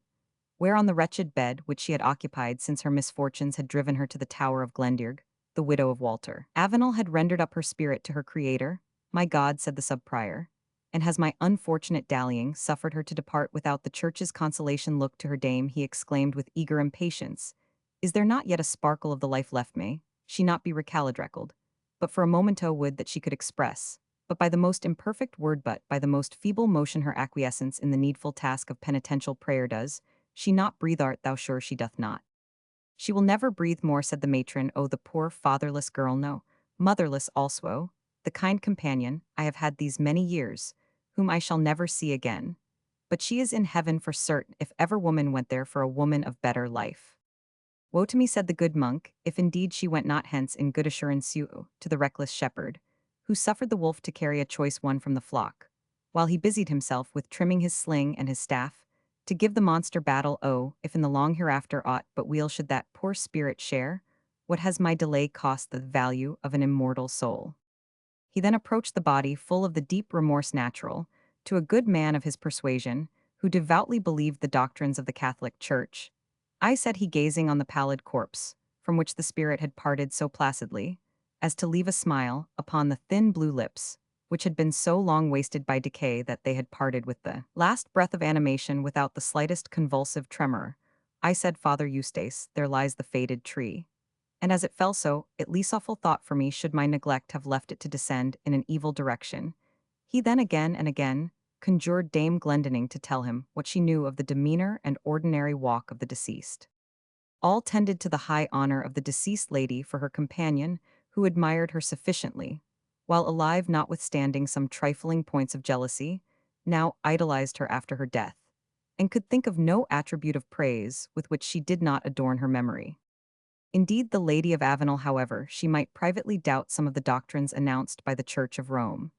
where on the wretched bed which she had occupied since her misfortunes had driven her to the Tower of Glendearg, the widow of Walter Avenel had rendered up her spirit to her Creator. My God, said the sub-prior, and has my unfortunate dallying suffered her to depart without the church's consolation? Look to her, dame, he exclaimed with eager impatience. Is there not yet a sparkle of the life left? May she not be recalidreckled? But for a moment, oh, would that she could express, but by the most imperfect word, but by the most feeble motion, her acquiescence in the needful task of penitential prayer. Does she not breathe? Art thou sure she doth not? She will never breathe more, said the matron. Oh, the poor fatherless girl! No, motherless also, the kind companion I have had these many years, whom I shall never see again. But she is in heaven for certain, if ever woman went there for a woman of better life. Woe to me, said the good monk, if indeed she went not hence in good assurance. You, to the reckless shepherd, who suffered the wolf to carry a choice one from the flock, while he busied himself with trimming his sling and his staff, to give the monster battle. Oh, if in the long hereafter aught but weal should that poor spirit share, what has my delay cost the value of an immortal soul? He then approached the body full of the deep remorse natural to a good man of his persuasion, who devoutly believed the doctrines of the Catholic Church. I, said he, gazing on the pallid corpse, from which the spirit had parted so placidly, as to leave a smile upon the thin blue lips, which had been so long wasted by decay that they had parted with the last breath of animation without the slightest convulsive tremor. I, said Father Eustace, there lies the fated tree. And as it fell so, it least awful thought for me should my neglect have left it to descend in an evil direction. He then again and again conjured Dame Glendinning to tell him what she knew of the demeanor and ordinary walk of the deceased. All tended to the high honor of the deceased lady for her companion, who admired her sufficiently, while alive notwithstanding some trifling points of jealousy, now idolized her after her death, and could think of no attribute of praise with which she did not adorn her memory. Indeed, the Lady of Avenel, however, she might privately doubt some of the doctrines announced by the Church of Rome,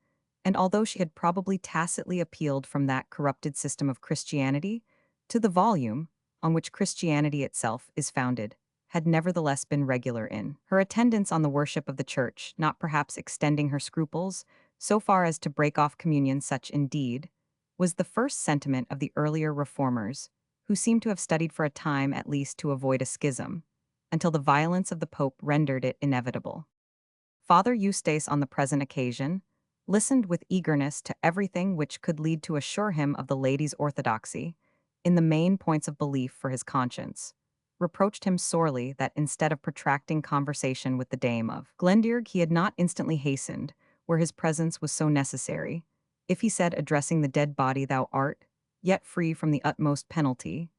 and although she had probably tacitly appealed from that corrupted system of Christianity to the volume on which Christianity itself is founded, had nevertheless been regular in her attendance on the worship of the Church, not perhaps extending her scruples so far as to break off communion. Such, indeed, was the first sentiment of the earlier reformers, who seem to have studied for a time at least to avoid a schism, until the violence of the Pope rendered it inevitable. Father Eustace, on the present occasion, listened with eagerness to everything which could lead to assure him of the lady's orthodoxy, in the main points of belief for his conscience, reproached him sorely that instead of protracting conversation with the Dame of Glendearg he had not instantly hastened, where his presence was so necessary. If he said, addressing the dead body, thou art yet free from the utmost penalty,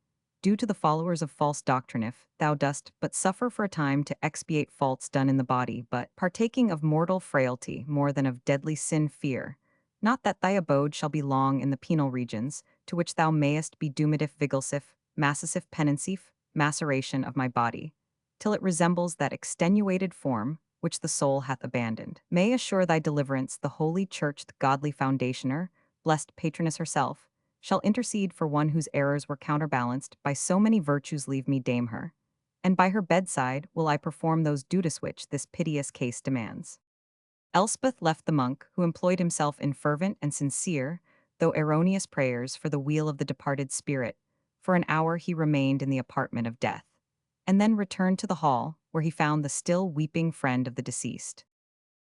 due to the followers of false doctrine, if thou dost but suffer for a time to expiate faults done in the body, but, partaking of mortal frailty more than of deadly sin, fear not that thy abode shall be long in the penal regions, to which thou mayest be doomed vigilsif, massisif penensif, maceration of my body, till it resembles that extenuated form which the soul hath abandoned. May assure thy deliverance the Holy Church, the godly foundationer, blessed patroness herself, shall intercede for one whose errors were counterbalanced by so many virtues. Leave me, dame, her, and by her bedside will I perform those duties which this piteous case demands. Elspeth left the monk, who employed himself in fervent and sincere, though erroneous prayers for the weal of the departed spirit. For an hour he remained in the apartment of death, and then returned to the hall, where he found the still weeping friend of the deceased.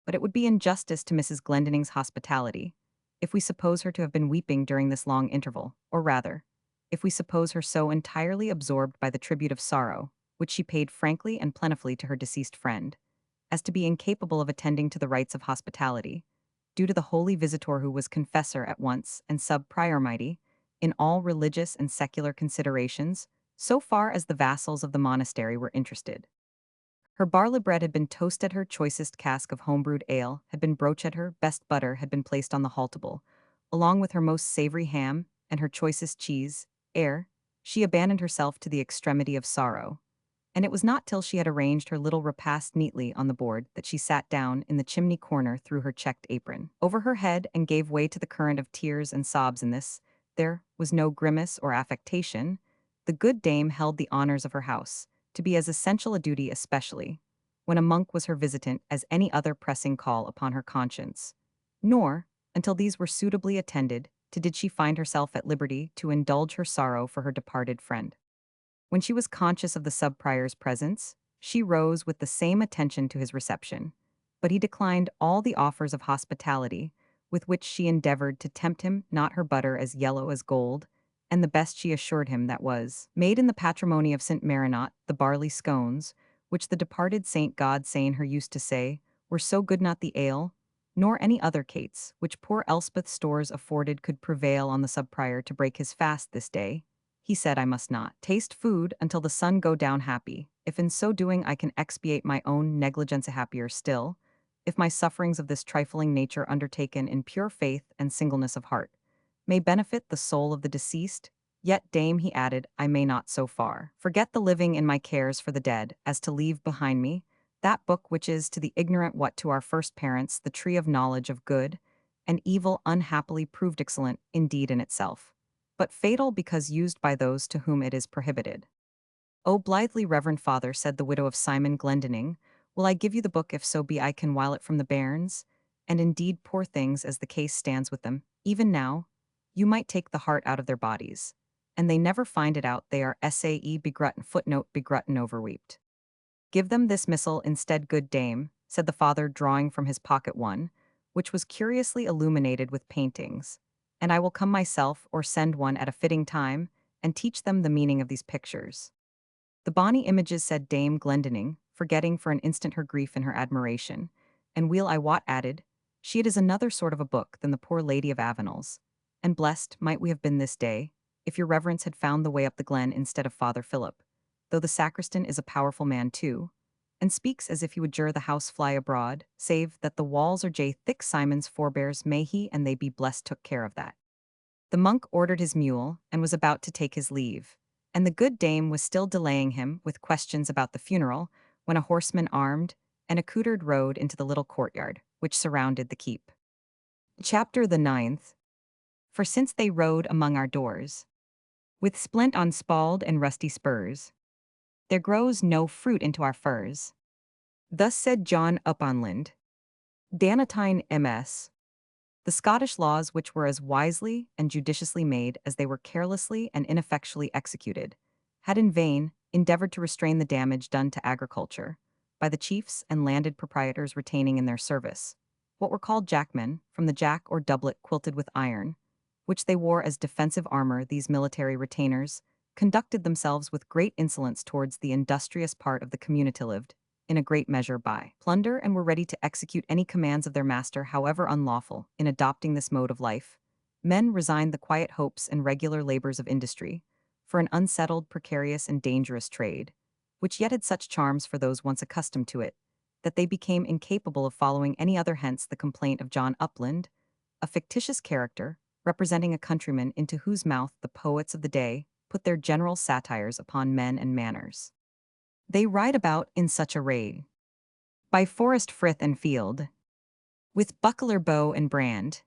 But it would be injustice to Mrs. Glendinning's hospitality, if we suppose her to have been weeping during this long interval, or rather, if we suppose her so entirely absorbed by the tribute of sorrow, which she paid frankly and plentifully to her deceased friend, as to be incapable of attending to the rites of hospitality, due to the holy visitor who was confessor at once and sub-prior mighty, in all religious and secular considerations, so far as the vassals of the monastery were interested. Her barley bread had been toasted, her choicest cask of homebrewed ale had been broached, at her best butter had been placed on the haltable, along with her most savory ham and her choicest cheese, ere she abandoned herself to the extremity of sorrow. And it was not till she had arranged her little repast neatly on the board that she sat down in the chimney corner, threw her checked apron over her head, and gave way to the current of tears and sobs. In this there was no grimace or affectation. The good dame held the honors of her house to be as essential a duty, especially when a monk was her visitant as any other pressing call upon her conscience. Nor, until these were suitably attended to, did she find herself at liberty to indulge her sorrow for her departed friend. When she was conscious of the sub-prior's presence, she rose with the same attention to his reception, but he declined all the offers of hospitality with which she endeavored to tempt him, not her butter as yellow as gold, and the best she assured him that was made in the patrimony of St. Marinot, the barley scones, which the departed St. Godsane her used to say, were so good not the ale, nor any other cates, which poor Elspeth's stores afforded could prevail on the sub-prior to break his fast this day. He said I must not taste food until the sun go down happy, if in so doing I can expiate my own negligence happier still, if my sufferings of this trifling nature undertaken in pure faith and singleness of heart may benefit the soul of the deceased, yet, dame, he added, I may not so far forget the living in my cares for the dead, as to leave behind me that book which is to the ignorant what to our first parents the tree of knowledge of good and evil, unhappily proved excellent indeed in itself, but fatal because used by those to whom it is prohibited. O blithely reverend father, said the widow of Simon Glendinning, will I give you the book if so be I can wile it from the bairns? And indeed, poor things, as the case stands with them, even now, you might take the heart out of their bodies, and they never find it out. They are sae begrutton footnote begrutton overwept. Give them this missal instead, good dame, said the father, drawing from his pocket one, which was curiously illuminated with paintings, and I will come myself or send one at a fitting time, and teach them the meaning of these pictures. The bonny images, said Dame Glendinning, forgetting for an instant her grief in her admiration, and weel I wot added, she it is another sort of a book than the poor Lady of Avenel's, and blessed might we have been this day, if your reverence had found the way up the glen instead of Father Philip, though the sacristan is a powerful man too, and speaks as if he would jure the house fly abroad, save that the walls are jay thick. Simon's forebears, may he and they be blessed, took care of that. The monk ordered his mule, and was about to take his leave, and the good dame was still delaying him with questions about the funeral, when a horseman armed and accoutred rode into the little courtyard, which surrounded the keep. Chapter the 9th. For since they rode among our doors, with splint on spald and rusty spurs, there grows no fruit into our furs. Thus said John Uponland, Danatine MS. The Scottish laws, which were as wisely and judiciously made as they were carelessly and ineffectually executed, had in vain endeavored to restrain the damage done to agriculture by the chiefs and landed proprietors retaining in their service what were called jackmen, from the jack or doublet quilted with iron, which they wore as defensive armor. These military retainers conducted themselves with great insolence towards the industrious part of the community, lived, in a great measure, by plunder, and were ready to execute any commands of their master, however unlawful. In adopting this mode of life, men resigned the quiet hopes and regular labors of industry for an unsettled, precarious, and dangerous trade, which yet had such charms for those once accustomed to it, that they became incapable of following any other. Hence the complaint of John Upland, a fictitious character, representing a countryman into whose mouth the poets of the day put their general satires upon men and manners. They ride about in such array, by forest, frith, and field, with buckler, bow, and brand,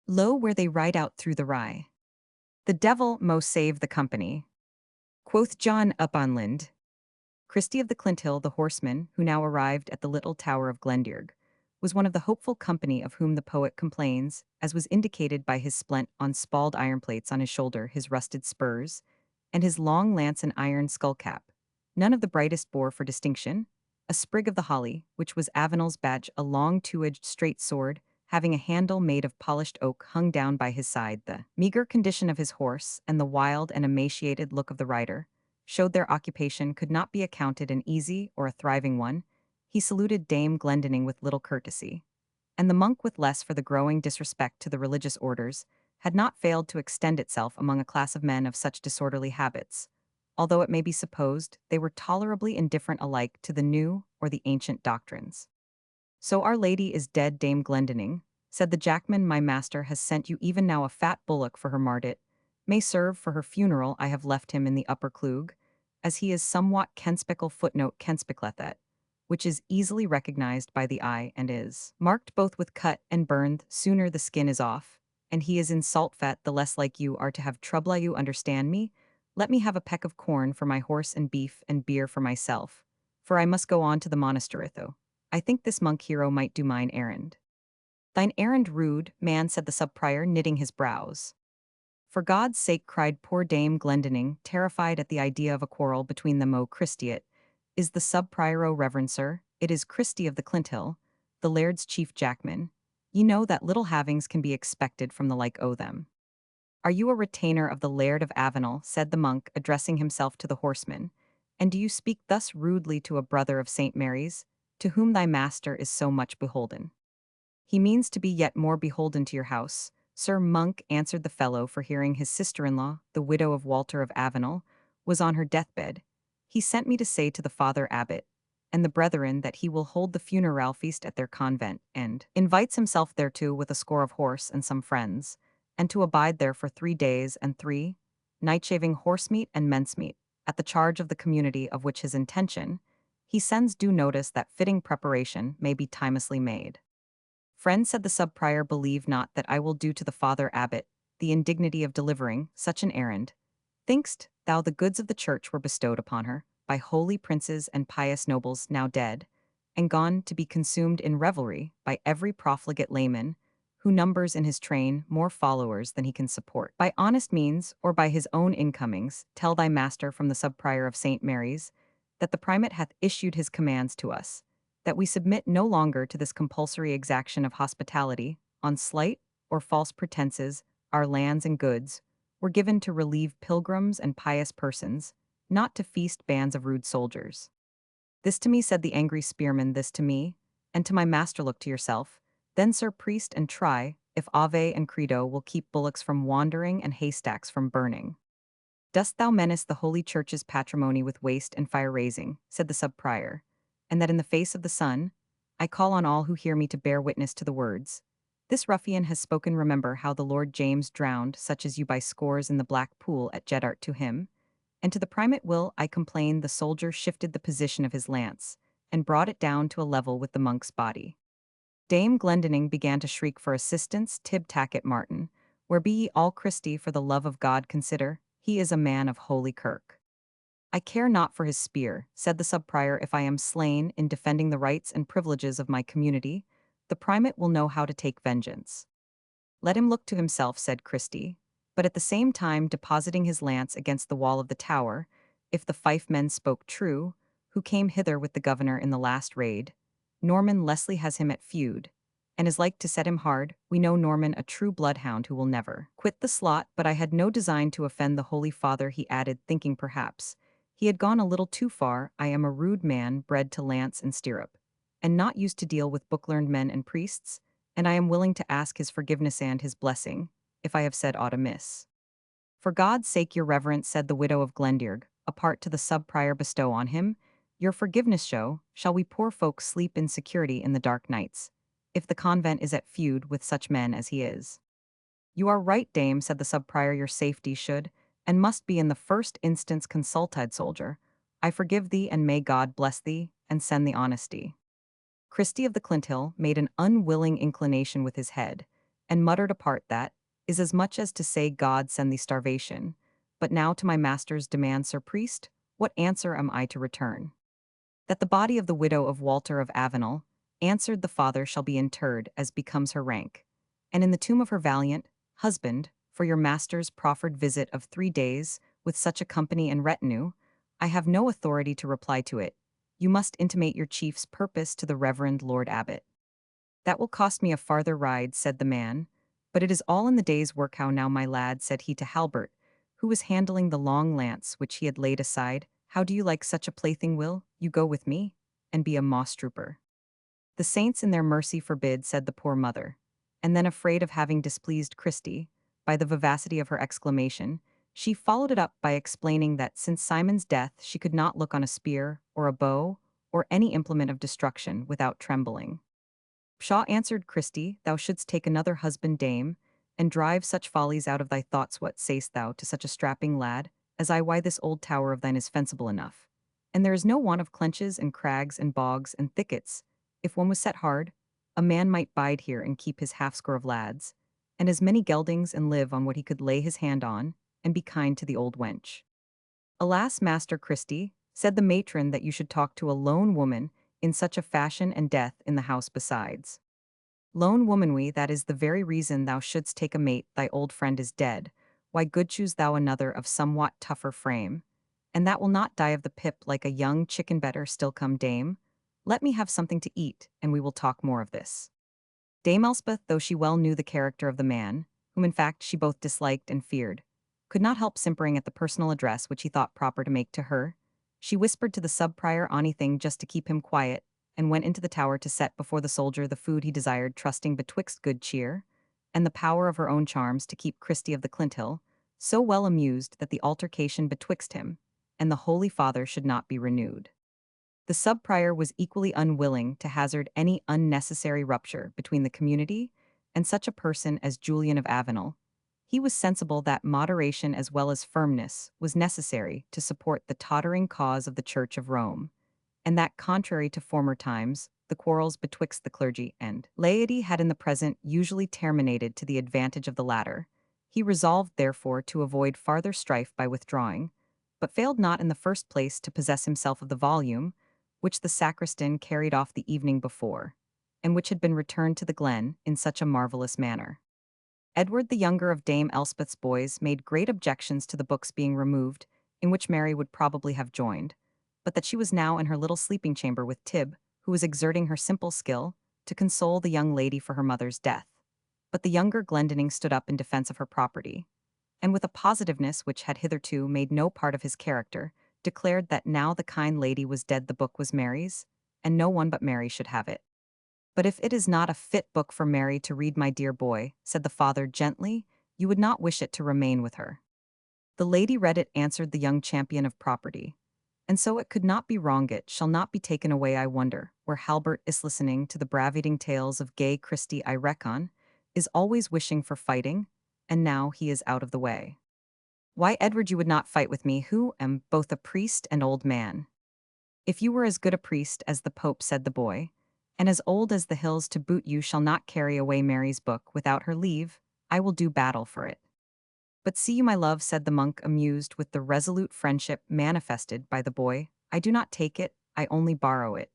lo, where they ride out through the rye. The devil most save the company, quoth John Uponland. Christie of the Clinthill, the horseman, who now arrived at the little tower of Glendearg, was one of the hopeful company of whom the poet complains, as was indicated by his splint on spalled iron plates on his shoulder, his rusted spurs, and his long lance and iron skull-cap. None of the brightest bore for distinction a sprig of the holly, which was Avenel's badge, a long two-edged straight sword, having a handle made of polished oak, hung down by his side. The meager condition of his horse, and the wild and emaciated look of the rider, showed their occupation could not be accounted an easy or a thriving one. He saluted Dame Glendinning with little courtesy, and the monk, with less for the growing disrespect to the religious orders, had not failed to extend itself among a class of men of such disorderly habits, although it may be supposed they were tolerably indifferent alike to the new or the ancient doctrines. So Our Lady is dead, Dame Glendinning, said the jackman. My master has sent you even now a fat bullock for her mardet, may serve for her funeral. I have left him in the upper clug, as he is somewhat kenspickle footnote kenspicklethet, which is easily recognized by the eye and is marked both with cut and burned sooner the skin is off, and he is in salt fat, the less like you are to have trouble. You understand me? Let me have a peck of corn for my horse and beef and beer for myself, for I must go on to the monastery though. I think this monk hero might do mine errand. Thine errand rude, man, said the sub-prior, knitting his brows. For God's sake, cried poor Dame Glendinning, terrified at the idea of a quarrel between them. O Christiate, is the sub-prior, O reverend sir, it is Christy of the Clinthill, the laird's chief jackman. Ye know that little havings can be expected from the like o' them. Are you a retainer of the Laird of Avenel, said the monk, addressing himself to the horseman, and do you speak thus rudely to a brother of St. Mary's, to whom thy master is so much beholden? He means to be yet more beholden to your house, Sir Monk, answered the fellow, for hearing his sister-in-law, the widow of Walter of Avenel, was on her deathbed. He sent me to say to the father abbot and the brethren that he will hold the funeral feast at their convent, and invites himself thereto with a score of horse and some friends, and to abide there for 3 days and 3 nights, shaving horse-meat and men's-meat, at the charge of the community, of which his intention, he sends due notice that fitting preparation may be timelessly made. Friend, said the sub-prior, believe not that I will do to the father abbot the indignity of delivering such an errand. Think'st thou the goods of the church were bestowed upon her by holy princes and pious nobles now dead, and gone to be consumed in revelry by every profligate layman, who numbers in his train more followers than he can support? By honest means, or by his own incomings, tell thy master from the sub-prior of St. Mary's, that the primate hath issued his commands to us, that we submit no longer to this compulsory exaction of hospitality, on slight or false pretenses, our lands and goods, were given to relieve pilgrims and pious persons, not to feast bands of rude soldiers. This to me, said the angry spearman, this to me, and to my master. Look to yourself, then, sir priest, and try if Ave and Credo will keep bullocks from wandering and haystacks from burning. Dost thou menace the holy church's patrimony with waste and fire-raising, said the sub-prior, and that in the face of the sun, I call on all who hear me to bear witness to the words. This ruffian has spoken. Remember how the Lord James drowned such as you by scores in the black pool at Jedart. To him, and to the primate will I complain, the soldier shifted the position of his lance, and brought it down to a level with the monk's body. Dame Glendinning began to shriek for assistance. Tib Tacket Martin, where be ye all? Christy, for the love of God consider, he is a man of holy kirk. I care not for his spear, said the sub-prior. If I am slain in defending the rights and privileges of my community, the primate will know how to take vengeance. Let him look to himself, said Christy, but at the same time depositing his lance against the wall of the tower, if the fife men spoke true, who came hither with the governor in the last raid, Norman Leslie has him at feud, and is like to set him hard. We know Norman a true bloodhound who will never quit the slot. But I had no design to offend the Holy Father, he added, thinking perhaps he had gone a little too far. I am a rude man, bred to lance and stirrup, and not used to deal with book-learned men and priests, and I am willing to ask his forgiveness and his blessing, if I have said aught amiss. For God's sake, your reverence, said the widow of Glendearg, apart to the sub-prior, bestow on him your forgiveness. Show, shall we poor folks sleep in security in the dark nights, if the convent is at feud with such men as he is? You are right, dame, said the sub-prior, your safety should, and must be in the first instance consulted. Soldier, I forgive thee, and may God bless thee, and send thee honesty. Christy of the Clinthill made an unwilling inclination with his head, and muttered apart that is as much as to say, God send thee starvation. But now to my master's demand, sir priest, what answer am I to return? That the body of the widow of Walter of Avenel, answered the father, shall be interred as becomes her rank, and in the tomb of her valiant husband, for your master's proffered visit of 3 days, with such a company and retinue, I have no authority to reply to it. You must intimate your chief's purpose to the Reverend Lord Abbot. That will cost me a farther ride, said the man, but it is all in the day's work. How now, my lad, said he to Halbert, who was handling the long lance which he had laid aside, how do you like such a plaything? Will you go with me, and be a moss trooper? The saints in their mercy forbid, said the poor mother, and then, afraid of having displeased Christy by the vivacity of her exclamation, she followed it up by explaining that since Simon's death she could not look on a spear or a bow or any implement of destruction without trembling. Pshaw, answered Christy, thou shouldst take another husband, dame, and drive such follies out of thy thoughts. What sayst thou to such a strapping lad as I? Why, this old tower of thine is fensible enough, and there is no want of clenches and crags and bogs and thickets. If one was set hard, a man might bide here and keep his half-score of lads, and as many geldings, and live on what he could lay his hand on, and be kind to the old wench. Alas, Master Christy, Said the matron that you should talk to a lone woman in such a fashion and death in the house besides. Lone woman we, that is the very reason thou shouldst take a mate, thy old friend is dead. Why good choose thou another of somewhat tougher frame? And that will not die of the pip like a young chicken better still come dame? Let me have something to eat, and we will talk more of this. Dame Elspeth, though she well knew the character of the man, whom in fact she both disliked and feared, could not help simpering at the personal address which he thought proper to make to her. She whispered to the sub-prior anything just to keep him quiet, and went into the tower to set before the soldier the food he desired, trusting betwixt good cheer and the power of her own charms to keep Christie of the Clinthill so well amused that the altercation betwixt him and the Holy Father should not be renewed. The sub-prior was equally unwilling to hazard any unnecessary rupture between the community and such a person as Julian of Avenel. He was sensible that moderation as well as firmness was necessary to support the tottering cause of the Church of Rome, and that, contrary to former times, the quarrels betwixt the clergy and laity had in the present usually terminated to the advantage of the latter. He resolved, therefore, to avoid farther strife by withdrawing, but failed not in the first place to possess himself of the volume, which the sacristan carried off the evening before, and which had been returned to the glen in such a marvellous manner. Edward the younger of Dame Elspeth's boys made great objections to the book's being removed, in which Mary would probably have joined, but that she was now in her little sleeping chamber with Tib, who was exerting her simple skill to console the young lady for her mother's death. But the younger Glendinning stood up in defense of her property, and with a positiveness which had hitherto made no part of his character, declared that now the kind lady was dead the book was Mary's, and no one but Mary should have it. But if it is not a fit book for Mary to read, my dear boy, said the father gently, you would not wish it to remain with her. The lady read it, answered the young champion of property, and so it could not be wrong. It shall not be taken away, I wonder, where Halbert is listening to the braveting tales of gay Christie, I reckon, is always wishing for fighting, and now he is out of the way. Why, Edward, you would not fight with me, who am both a priest and old man. If you were as good a priest as the Pope, said the boy, and as old as the hills to boot, you shall not carry away Mary's book without her leave, I will do battle for it. But see you, my love, said the monk, amused with the resolute friendship manifested by the boy, I do not take it, I only borrow it,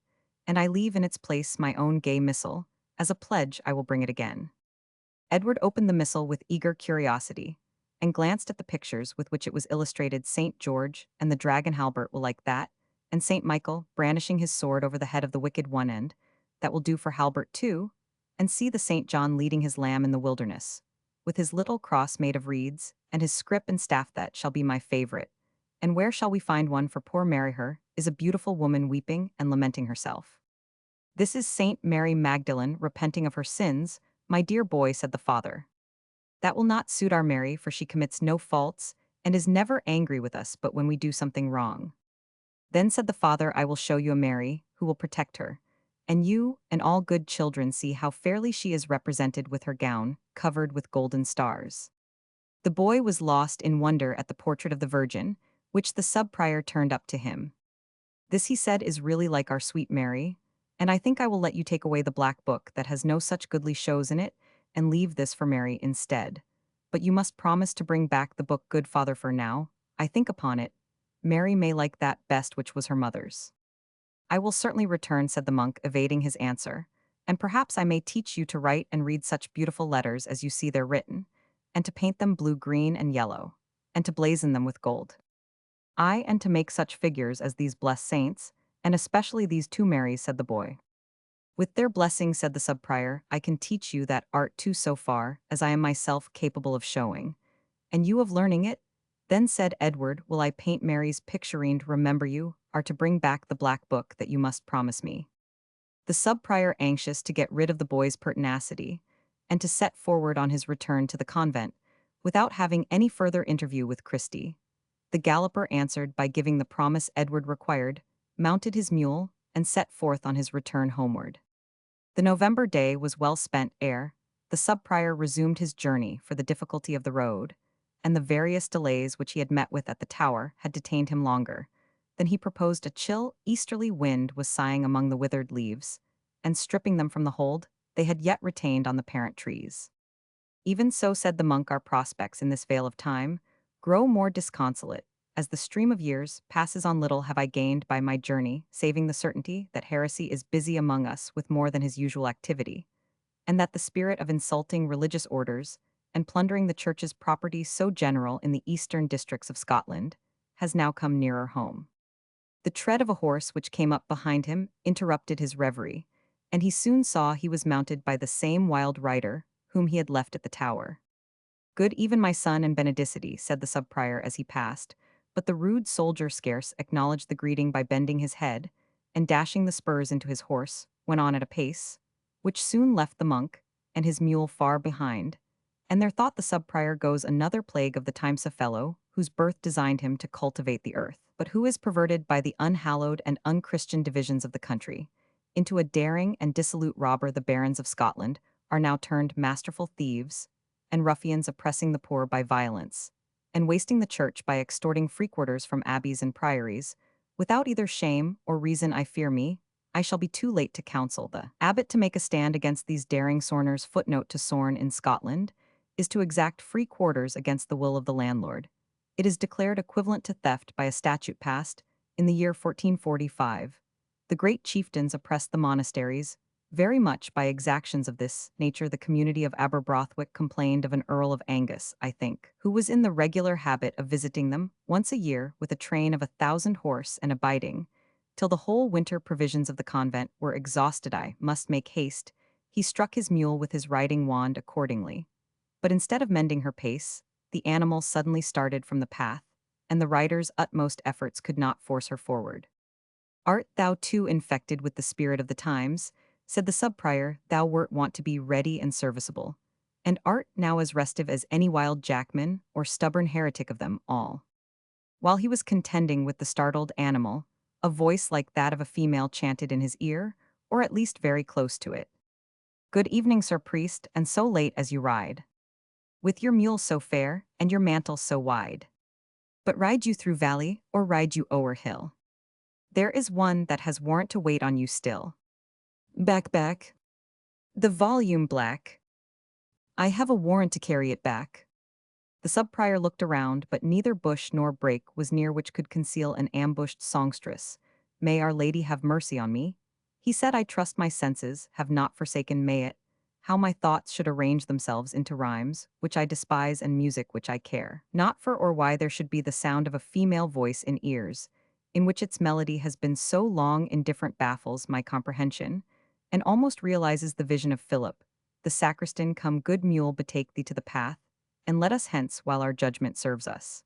and I leave in its place my own gay missal, as a pledge I will bring it again. Edward opened the missal with eager curiosity, and glanced at the pictures with which it was illustrated. St. George and the dragon Halbert will like that, and St. Michael brandishing his sword over the head of the wicked one end, that will do for Halbert too, and see the St. John leading his lamb in the wilderness, with his little cross made of reeds, and his scrip and staff, that shall be my favorite. And where shall we find one for poor Mary? Her is a beautiful woman weeping and lamenting herself. This is Saint Mary Magdalene repenting of her sins, my dear boy, said the father. That will not suit our Mary, for she commits no faults, and is never angry with us but when we do something wrong. Then said the father, I will show you a Mary, who will protect her, and you and all good children see how fairly she is represented with her gown covered with golden stars. The boy was lost in wonder at the portrait of the Virgin, which the sub-prior turned up to him. This, he said, is really like our sweet Mary, and I think I will let you take away the black book that has no such goodly shows in it, and leave this for Mary instead. But you must promise to bring back the book, good father, for now, I think upon it, Mary may like that best which was her mother's. I will certainly return, said the monk, evading his answer, and perhaps I may teach you to write and read such beautiful letters as you see there written, and to paint them blue, green, and yellow, and to blazon them with gold. Ay, and to make such figures as these blessed saints, and especially these two Marys, said the boy. With their blessing, said the sub-prior, I can teach you that art too, so far as I am myself capable of showing, and you of learning it. Then said Edward, will I paint Mary's picturine? Remember, you are to bring back the black book that you must promise me. The sub-prior, anxious to get rid of the boy's pertinacity, and to set forward on his return to the convent, without having any further interview with Christie, the galloper answered by giving the promise Edward required, mounted his mule, and set forth on his return homeward. The November day was well spent ere the sub-prior resumed his journey, for the difficulty of the road, and the various delays which he had met with at the tower had detained him longer. Then he proposed. A chill, easterly wind was sighing among the withered leaves, and stripping them from the hold they had yet retained on the parent trees. Even so, said the monk, our prospects in this vale of time grow more disconsolate, as the stream of years passes on little have I gained by my journey, saving the certainty that heresy is busy among us with more than his usual activity, and that the spirit of insulting religious orders and plundering the church's property so general in the eastern districts of Scotland has now come nearer home. The tread of a horse which came up behind him interrupted his reverie, and he soon saw he was mounted by the same wild rider whom he had left at the tower. "Good even, my son and benedicity," said the subprior as he passed, but the rude soldier scarce acknowledged the greeting by bending his head, and dashing the spurs into his horse, went on at a pace, which soon left the monk and his mule far behind, and there thought the subprior goes another plague of the timesa fellow, whose birth designed him to cultivate the earth, but who is perverted by the unhallowed and unchristian divisions of the country. Into a daring and dissolute robber the barons of Scotland are now turned masterful thieves, and ruffians oppressing the poor by violence, and wasting the church by extorting free quarters from abbeys and priories, without either shame or reason. I fear me, I shall be too late to counsel the abbot to make a stand against these daring sorners. Footnote: to sorn in Scotland is to exact free quarters against the will of the landlord. It is declared equivalent to theft by a statute passed in the year 1445. The great chieftains oppressed the monasteries very much by exactions of this nature. The community of Aberbrothwick complained of an Earl of Angus, I think, who was in the regular habit of visiting them once a year with a train of 1,000 horse and abiding, till the whole winter provisions of the convent were exhausted. I must make haste. He struck his mule with his riding wand accordingly. But instead of mending her pace, the animal suddenly started from the path, and the rider's utmost efforts could not force her forward. "Art thou too infected with the spirit of the times?" said the subprior. "Thou wert wont to be ready and serviceable, and art now as restive as any wild jackman or stubborn heretic of them all." While he was contending with the startled animal, a voice like that of a female chanted in his ear, or at least very close to it. "Good evening, sir priest, and so late as you ride, with your mule so fair and your mantle so wide. But ride you through valley or ride you o'er hill? There is one that has warrant to wait on you still. Back, back. The volume black. I have a warrant to carry it back." The subprior looked around, but neither bush nor brake was near which could conceal an ambushed songstress. "May Our Lady have mercy on me," he said. "I trust my senses have not forsaken. May it, how my thoughts should arrange themselves into rhymes, which I despise, and music which I care not for, or why there should be the sound of a female voice in ears, in which its melody has been so long indifferent, baffles my comprehension, and almost realizes the vision of Philip, the sacristan. Come, good mule, betake thee to the path, and let us hence while our judgment serves us."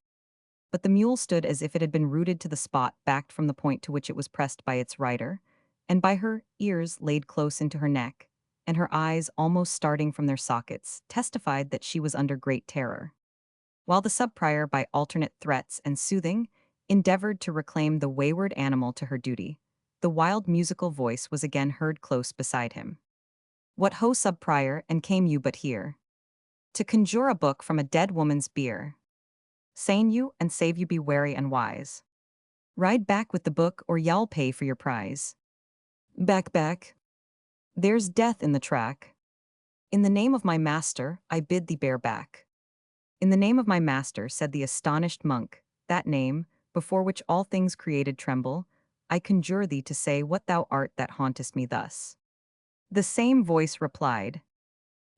But the mule stood as if it had been rooted to the spot, backed from the point to which it was pressed by its rider, and by her ears laid close into her neck, and her eyes, almost starting from their sockets, testified that she was under great terror. While the subprior, by alternate threats and soothing, endeavored to reclaim the wayward animal to her duty, the wild musical voice was again heard close beside him. "What ho, subprior, and came you but here to conjure a book from a dead woman's bier? Sain you, and save you, be wary and wise. Ride back with the book, or y'all pay for your prize. Back, back. There's death in the track. In the name of my master, I bid thee bear back." "In the name of my master," said the astonished monk, "that name, before which all things created tremble, I conjure thee to say what thou art that hauntest me thus." The same voice replied,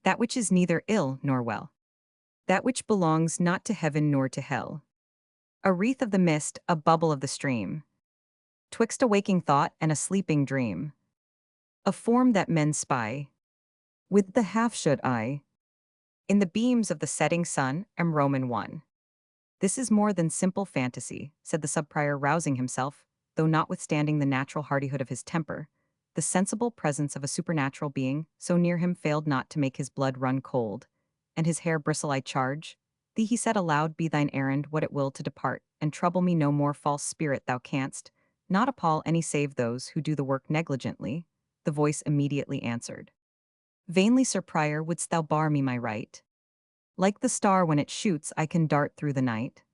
"That which is neither ill nor well. That which belongs not to heaven nor to hell. A wreath of the mist, a bubble of the stream, twixt a waking thought and a sleeping dream. A form that men spy with the half-shut eye. In the beams of the setting sun, am Roman one." "This is more than simple fantasy," said the subprior, rousing himself, though notwithstanding the natural hardihood of his temper, the sensible presence of a supernatural being so near him failed not to make his blood run cold, and his hair bristle. "I charge thee," he said aloud, "be thine errand what it will, to depart, and trouble me no more. False spirit, thou canst not appall any save those who do the work negligently." The voice immediately answered, "Vainly, sir prior, wouldst thou bar me my right? Like the star when it shoots, I can dart through the night.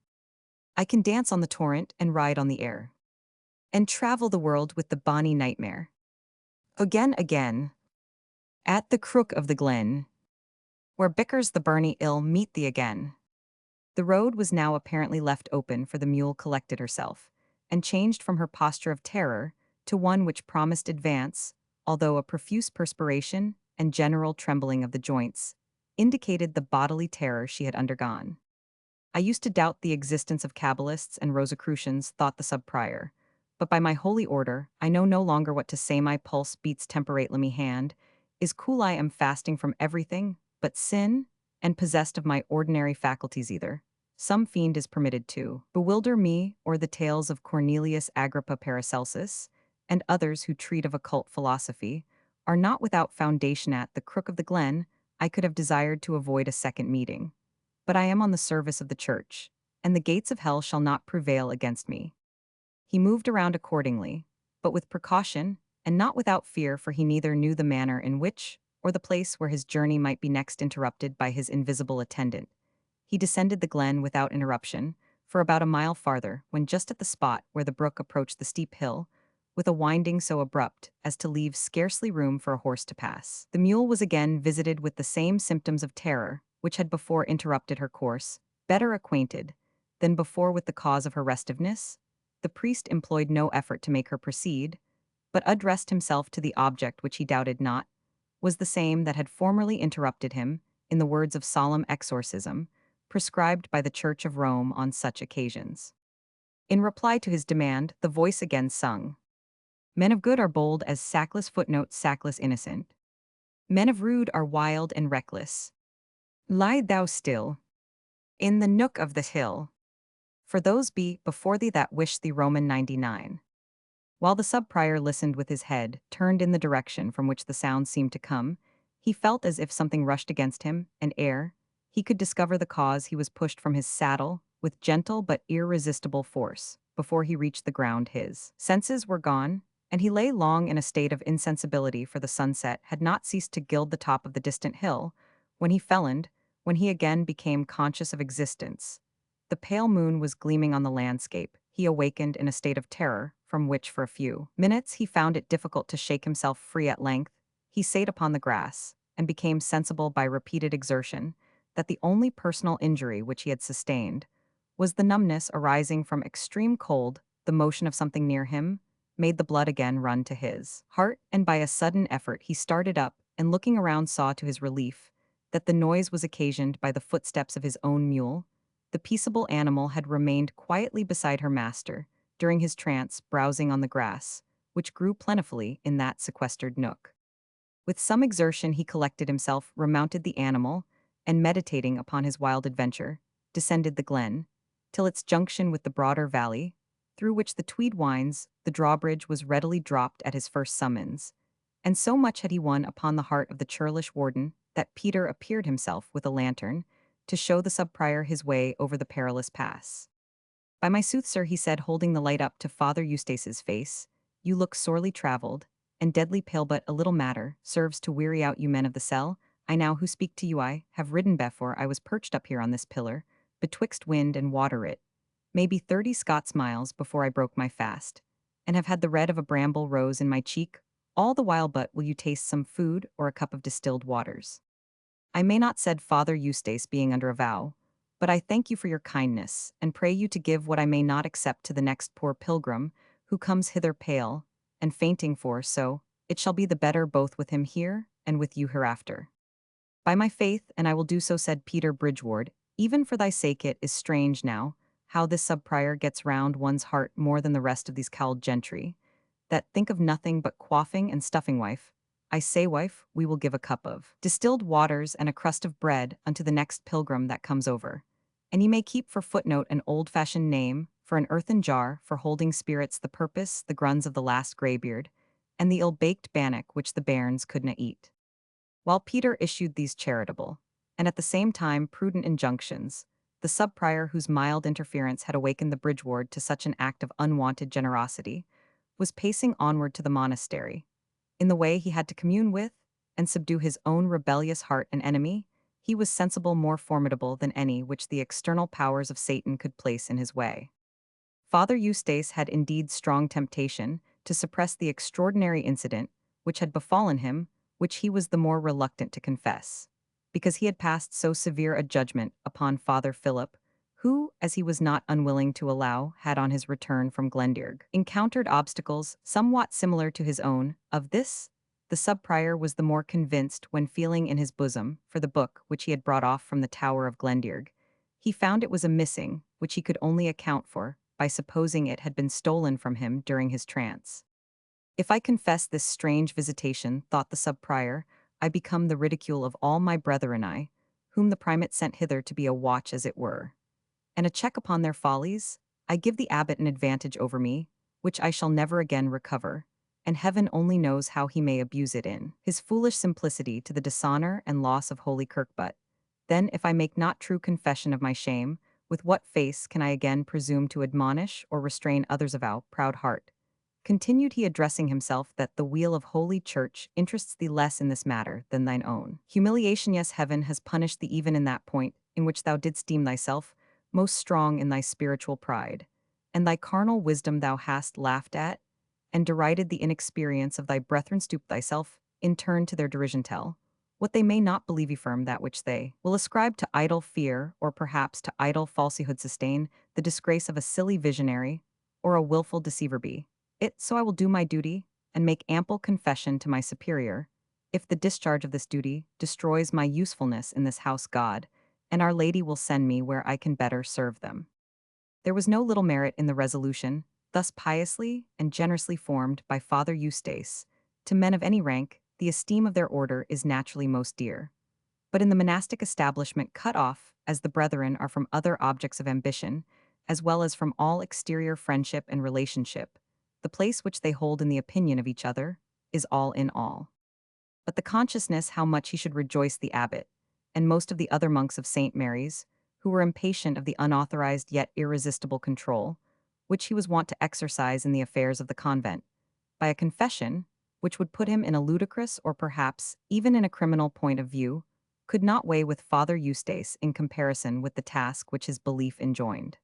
I can dance on the torrent and ride on the air, and travel the world with the bonny nightmare. Again, again, at the crook of the glen, where bickers the burnie ill, meet thee again. The road was now apparently left open, for the mule collected herself, and changed from her posture of terror to one which promised advance, although a profuse perspiration and general trembling of the joints indicated the bodily terror she had undergone. I used to doubt the existence of Kabbalists and Rosicrucians, thought the sub-prior, but by my holy order, I know no longer what to say. My pulse beats temperate, let me hand, is cool, I am fasting from everything but sin, and possessed of my ordinary faculties either. Some fiend is permitted to bewilder me, or the tales of Cornelius Agrippa Paracelsus, and others who treat of occult philosophy, are not without foundation. At the crook of the glen, I could have desired to avoid a second meeting. But I am on the service of the church, and the gates of hell shall not prevail against me. He moved around accordingly, but with precaution, and not without fear, for he neither knew the manner in which, or the place where his journey might be next interrupted by his invisible attendant. He descended the glen without interruption, for about a mile farther, when just at the spot where the brook approached the steep hill, with a winding so abrupt as to leave scarcely room for a horse to pass. The mule was again visited with the same symptoms of terror, which had before interrupted her course. Better acquainted than before with the cause of her restiveness, the priest employed no effort to make her proceed, but addressed himself to the object which he doubted not was the same that had formerly interrupted him, in the words of solemn exorcism, prescribed by the Church of Rome on such occasions. In reply to his demand, the voice again sung, "Men of good are bold as sackless, footnote sackless innocent. Men of rude are wild and reckless. Lie thou still in the nook of the hill. For those be before thee that wish thee." Roman 99. While the sub-prior listened with his head turned in the direction from which the sound seemed to come, he felt as if something rushed against him, and ere he could discover the cause, he was pushed from his saddle with gentle but irresistible force. Before he reached the ground, his senses were gone, and he lay long in a state of insensibility, for the sunset had not ceased to gild the top of the distant hill when he fell, when he again became conscious of existence. The pale moon was gleaming on the landscape. He awakened in a state of terror, from which for a few minutes he found it difficult to shake himself free. At length, he sate upon the grass, and became sensible by repeated exertion that the only personal injury which he had sustained was the numbness arising from extreme cold. The motion of something near him made the blood again run to his heart, and by a sudden effort he started up, and looking around saw to his relief that the noise was occasioned by the footsteps of his own mule. The peaceable animal had remained quietly beside her master during his trance, browsing on the grass, which grew plentifully in that sequestered nook. With some exertion he collected himself, remounted the animal, and meditating upon his wild adventure, descended the glen, till its junction with the broader valley, through which the Tweed winds. The drawbridge was readily dropped at his first summons, and so much had he won upon the heart of the churlish warden that Peter appeared himself with a lantern to show the sub-prior his way over the perilous pass. "By my sooth, sir," he said, holding the light up to Father Eustace's face, "you look sorely travelled, and deadly pale, but a little matter serves to weary out you men of the cell. I now who speak to you, I have ridden before I was perched up here on this pillar, betwixt wind and water it, maybe 30 Scots miles before I broke my fast, and have had the red of a bramble rose in my cheek all the while. But will you taste some food or a cup of distilled waters?" "I may not," said Father Eustace, being under a vow, "but I thank you for your kindness, and pray you to give what I may not accept to the next poor pilgrim who comes hither pale and fainting, for so it shall be the better both with him here and with you hereafter." "By my faith, and I will do so," said Peter Bridgeward. "Even for thy sake it is strange now how this sub-prior gets round one's heart more than the rest of these cowled gentry, that think of nothing but quaffing and stuffing. Wife, I say, wife, we will give a cup of distilled waters and a crust of bread unto the next pilgrim that comes over. And ye may keep for footnote an old-fashioned name for an earthen jar for holding spirits, the purpose, the gruns of the last greybeard, and the ill-baked bannock which the bairns couldna eat." While Peter issued these charitable, and at the same time prudent injunctions, the sub-prior, whose mild interference had awakened the Bridgeward to such an act of unwonted generosity, was pacing onward to the monastery. In the way he had to commune with and subdue his own rebellious heart and enemy. He was sensible more formidable than any which the external powers of Satan could place in his way. Father Eustace had indeed strong temptation to suppress the extraordinary incident which had befallen him, which he was the more reluctant to confess, because he had passed so severe a judgment upon Father Philip, who, as he was not unwilling to allow, had on his return from Glendearg, encountered obstacles somewhat similar to his own. Of this, the sub-prior was the more convinced when feeling in his bosom for the book which he had brought off from the tower of Glendearg. He found it was a missing, which he could only account for by supposing it had been stolen from him during his trance. If I confess this strange visitation, thought the sub-prior, I become the ridicule of all my brethren whom the primate sent hither to be a watch as it were, and a check upon their follies. I give the abbot an advantage over me, which I shall never again recover, and heaven only knows how he may abuse it in his foolish simplicity to the dishonor and loss of holy kirk. But then if I make not true confession of my shame, with what face can I again presume to admonish or restrain others of our proud heart? Continued he, addressing himself, that the weal of holy church interests thee less in this matter than thine own humiliation. Yes, heaven has punished thee even in that point in which thou didst deem thyself most strong in thy spiritual pride, and thy carnal wisdom thou hast laughed at, and derided the inexperience of thy brethren. Stoop thyself in turn to their derision. Tell what they may not believe, affirm that which they will ascribe to idle fear, or perhaps to idle falsehood. Sustain the disgrace of a silly visionary, or a wilful deceiver. Be it so. I will do my duty, and make ample confession to my superior. If the discharge of this duty destroys my usefulness in this house, God and Our Lady will send me where I can better serve them. There was no little merit in the resolution, thus piously and generously formed by Father Eustace. To men of any rank, the esteem of their order is naturally most dear. But in the monastic establishment, cut off, as the brethren are from other objects of ambition, as well as from all exterior friendship and relationship, the place which they hold in the opinion of each other is all in all. But the consciousness how much he should rejoice the abbot, and most of the other monks of St. Mary's, who were impatient of the unauthorized yet irresistible control, which he was wont to exercise in the affairs of the convent, by a confession, which would put him in a ludicrous or perhaps even in a criminal point of view, could not weigh with Father Eustace in comparison with the task which his belief enjoined.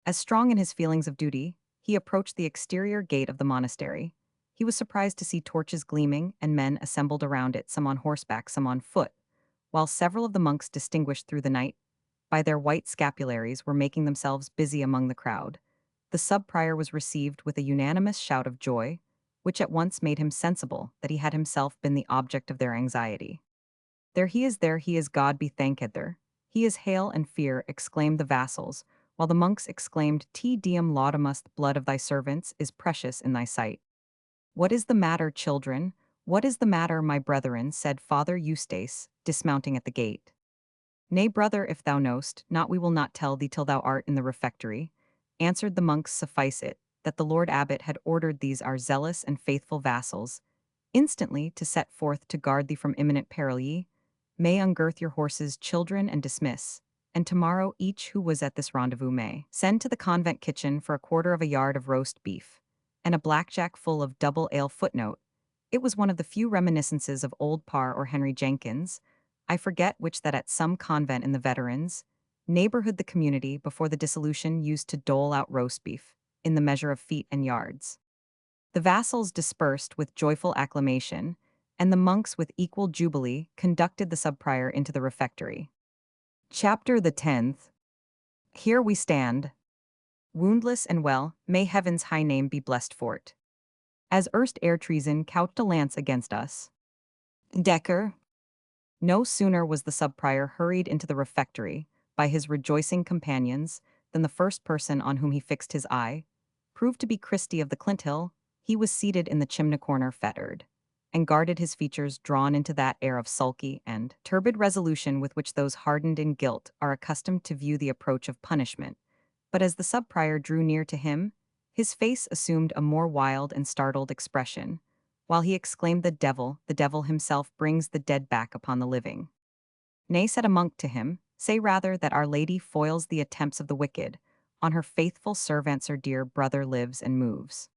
As strong in his feelings of duty, he approached the exterior gate of the monastery. He was surprised to see torches gleaming and men assembled around it, some on horseback, some on foot, while several of the monks, distinguished through the night by their white scapularies, were making themselves busy among the crowd. The sub-prior was received with a unanimous shout of joy, which at once made him sensible that he had himself been the object of their anxiety. There he is, God be thanked there. He is hail and fear, exclaimed the vassals, while the monks exclaimed, Te Deum laudamus, blood of thy servants is precious in thy sight. What is the matter, children? What is the matter, my brethren? Said Father Eustace, dismounting at the gate. Nay, brother, if thou knowst not, we will not tell thee till thou art in the refectory, answered the monks. Suffice it, that the Lord Abbot had ordered these our zealous and faithful vassals instantly to set forth to guard thee from imminent peril. Ye may ungirth your horses, children, and dismiss, and tomorrow each who was at this rendezvous may send to the convent kitchen for a quarter of a yard of roast beef, and a blackjack full of double ale. Footnote: it was one of the few reminiscences of Old Parr or Henry Jenkins, I forget which, that at some convent in the veterans' neighborhood the community, before the dissolution, used to dole out roast beef in the measure of feet and yards. The vassals dispersed with joyful acclamation, and the monks with equal jubilee conducted the sub-prior into the refectory. Chapter the 10th. Here we stand, woundless and well, may heaven's high name be blessed for't. As erst ere treason couched a lance against us. Decker. No sooner was the sub-prior hurried into the refectory by his rejoicing companions than the first person on whom he fixed his eye proved to be Christie of the Clinthill. He was seated in the chimney corner, fettered, and guarded, his features drawn into that air of sulky and turbid resolution with which those hardened in guilt are accustomed to view the approach of punishment. But as the sub-prior drew near to him, his face assumed a more wild and startled expression, while he exclaimed, the devil himself brings the dead back upon the living. Nay, said a monk to him, say rather that Our Lady foils the attempts of the wicked. On her faithful servants her dear brother lives and moves.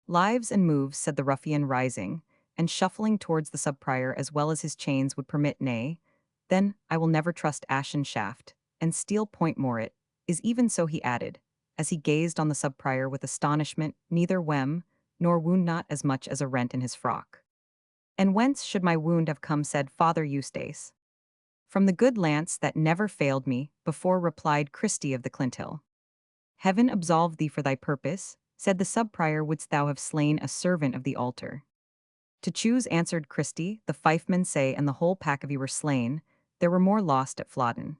Lives and moves, said the ruffian, rising, and shuffling towards the sub-prior as well as his chains would permit. Nay, then I will never trust ashen shaft, and steel point more. It is even so, he added, as he gazed on the sub-prior with astonishment, neither wem, nor wound not as much as a rent in his frock. And whence should my wound have come, said Father Eustace. From the good lance that never failed me, before replied Christie of the Clinthill. Heaven absolve thee for thy purpose, said the sub-prior, wouldst thou have slain a servant of the altar. To choose, answered Christie, the fifemen say, and the whole pack of you were slain, there were more lost at Flodden.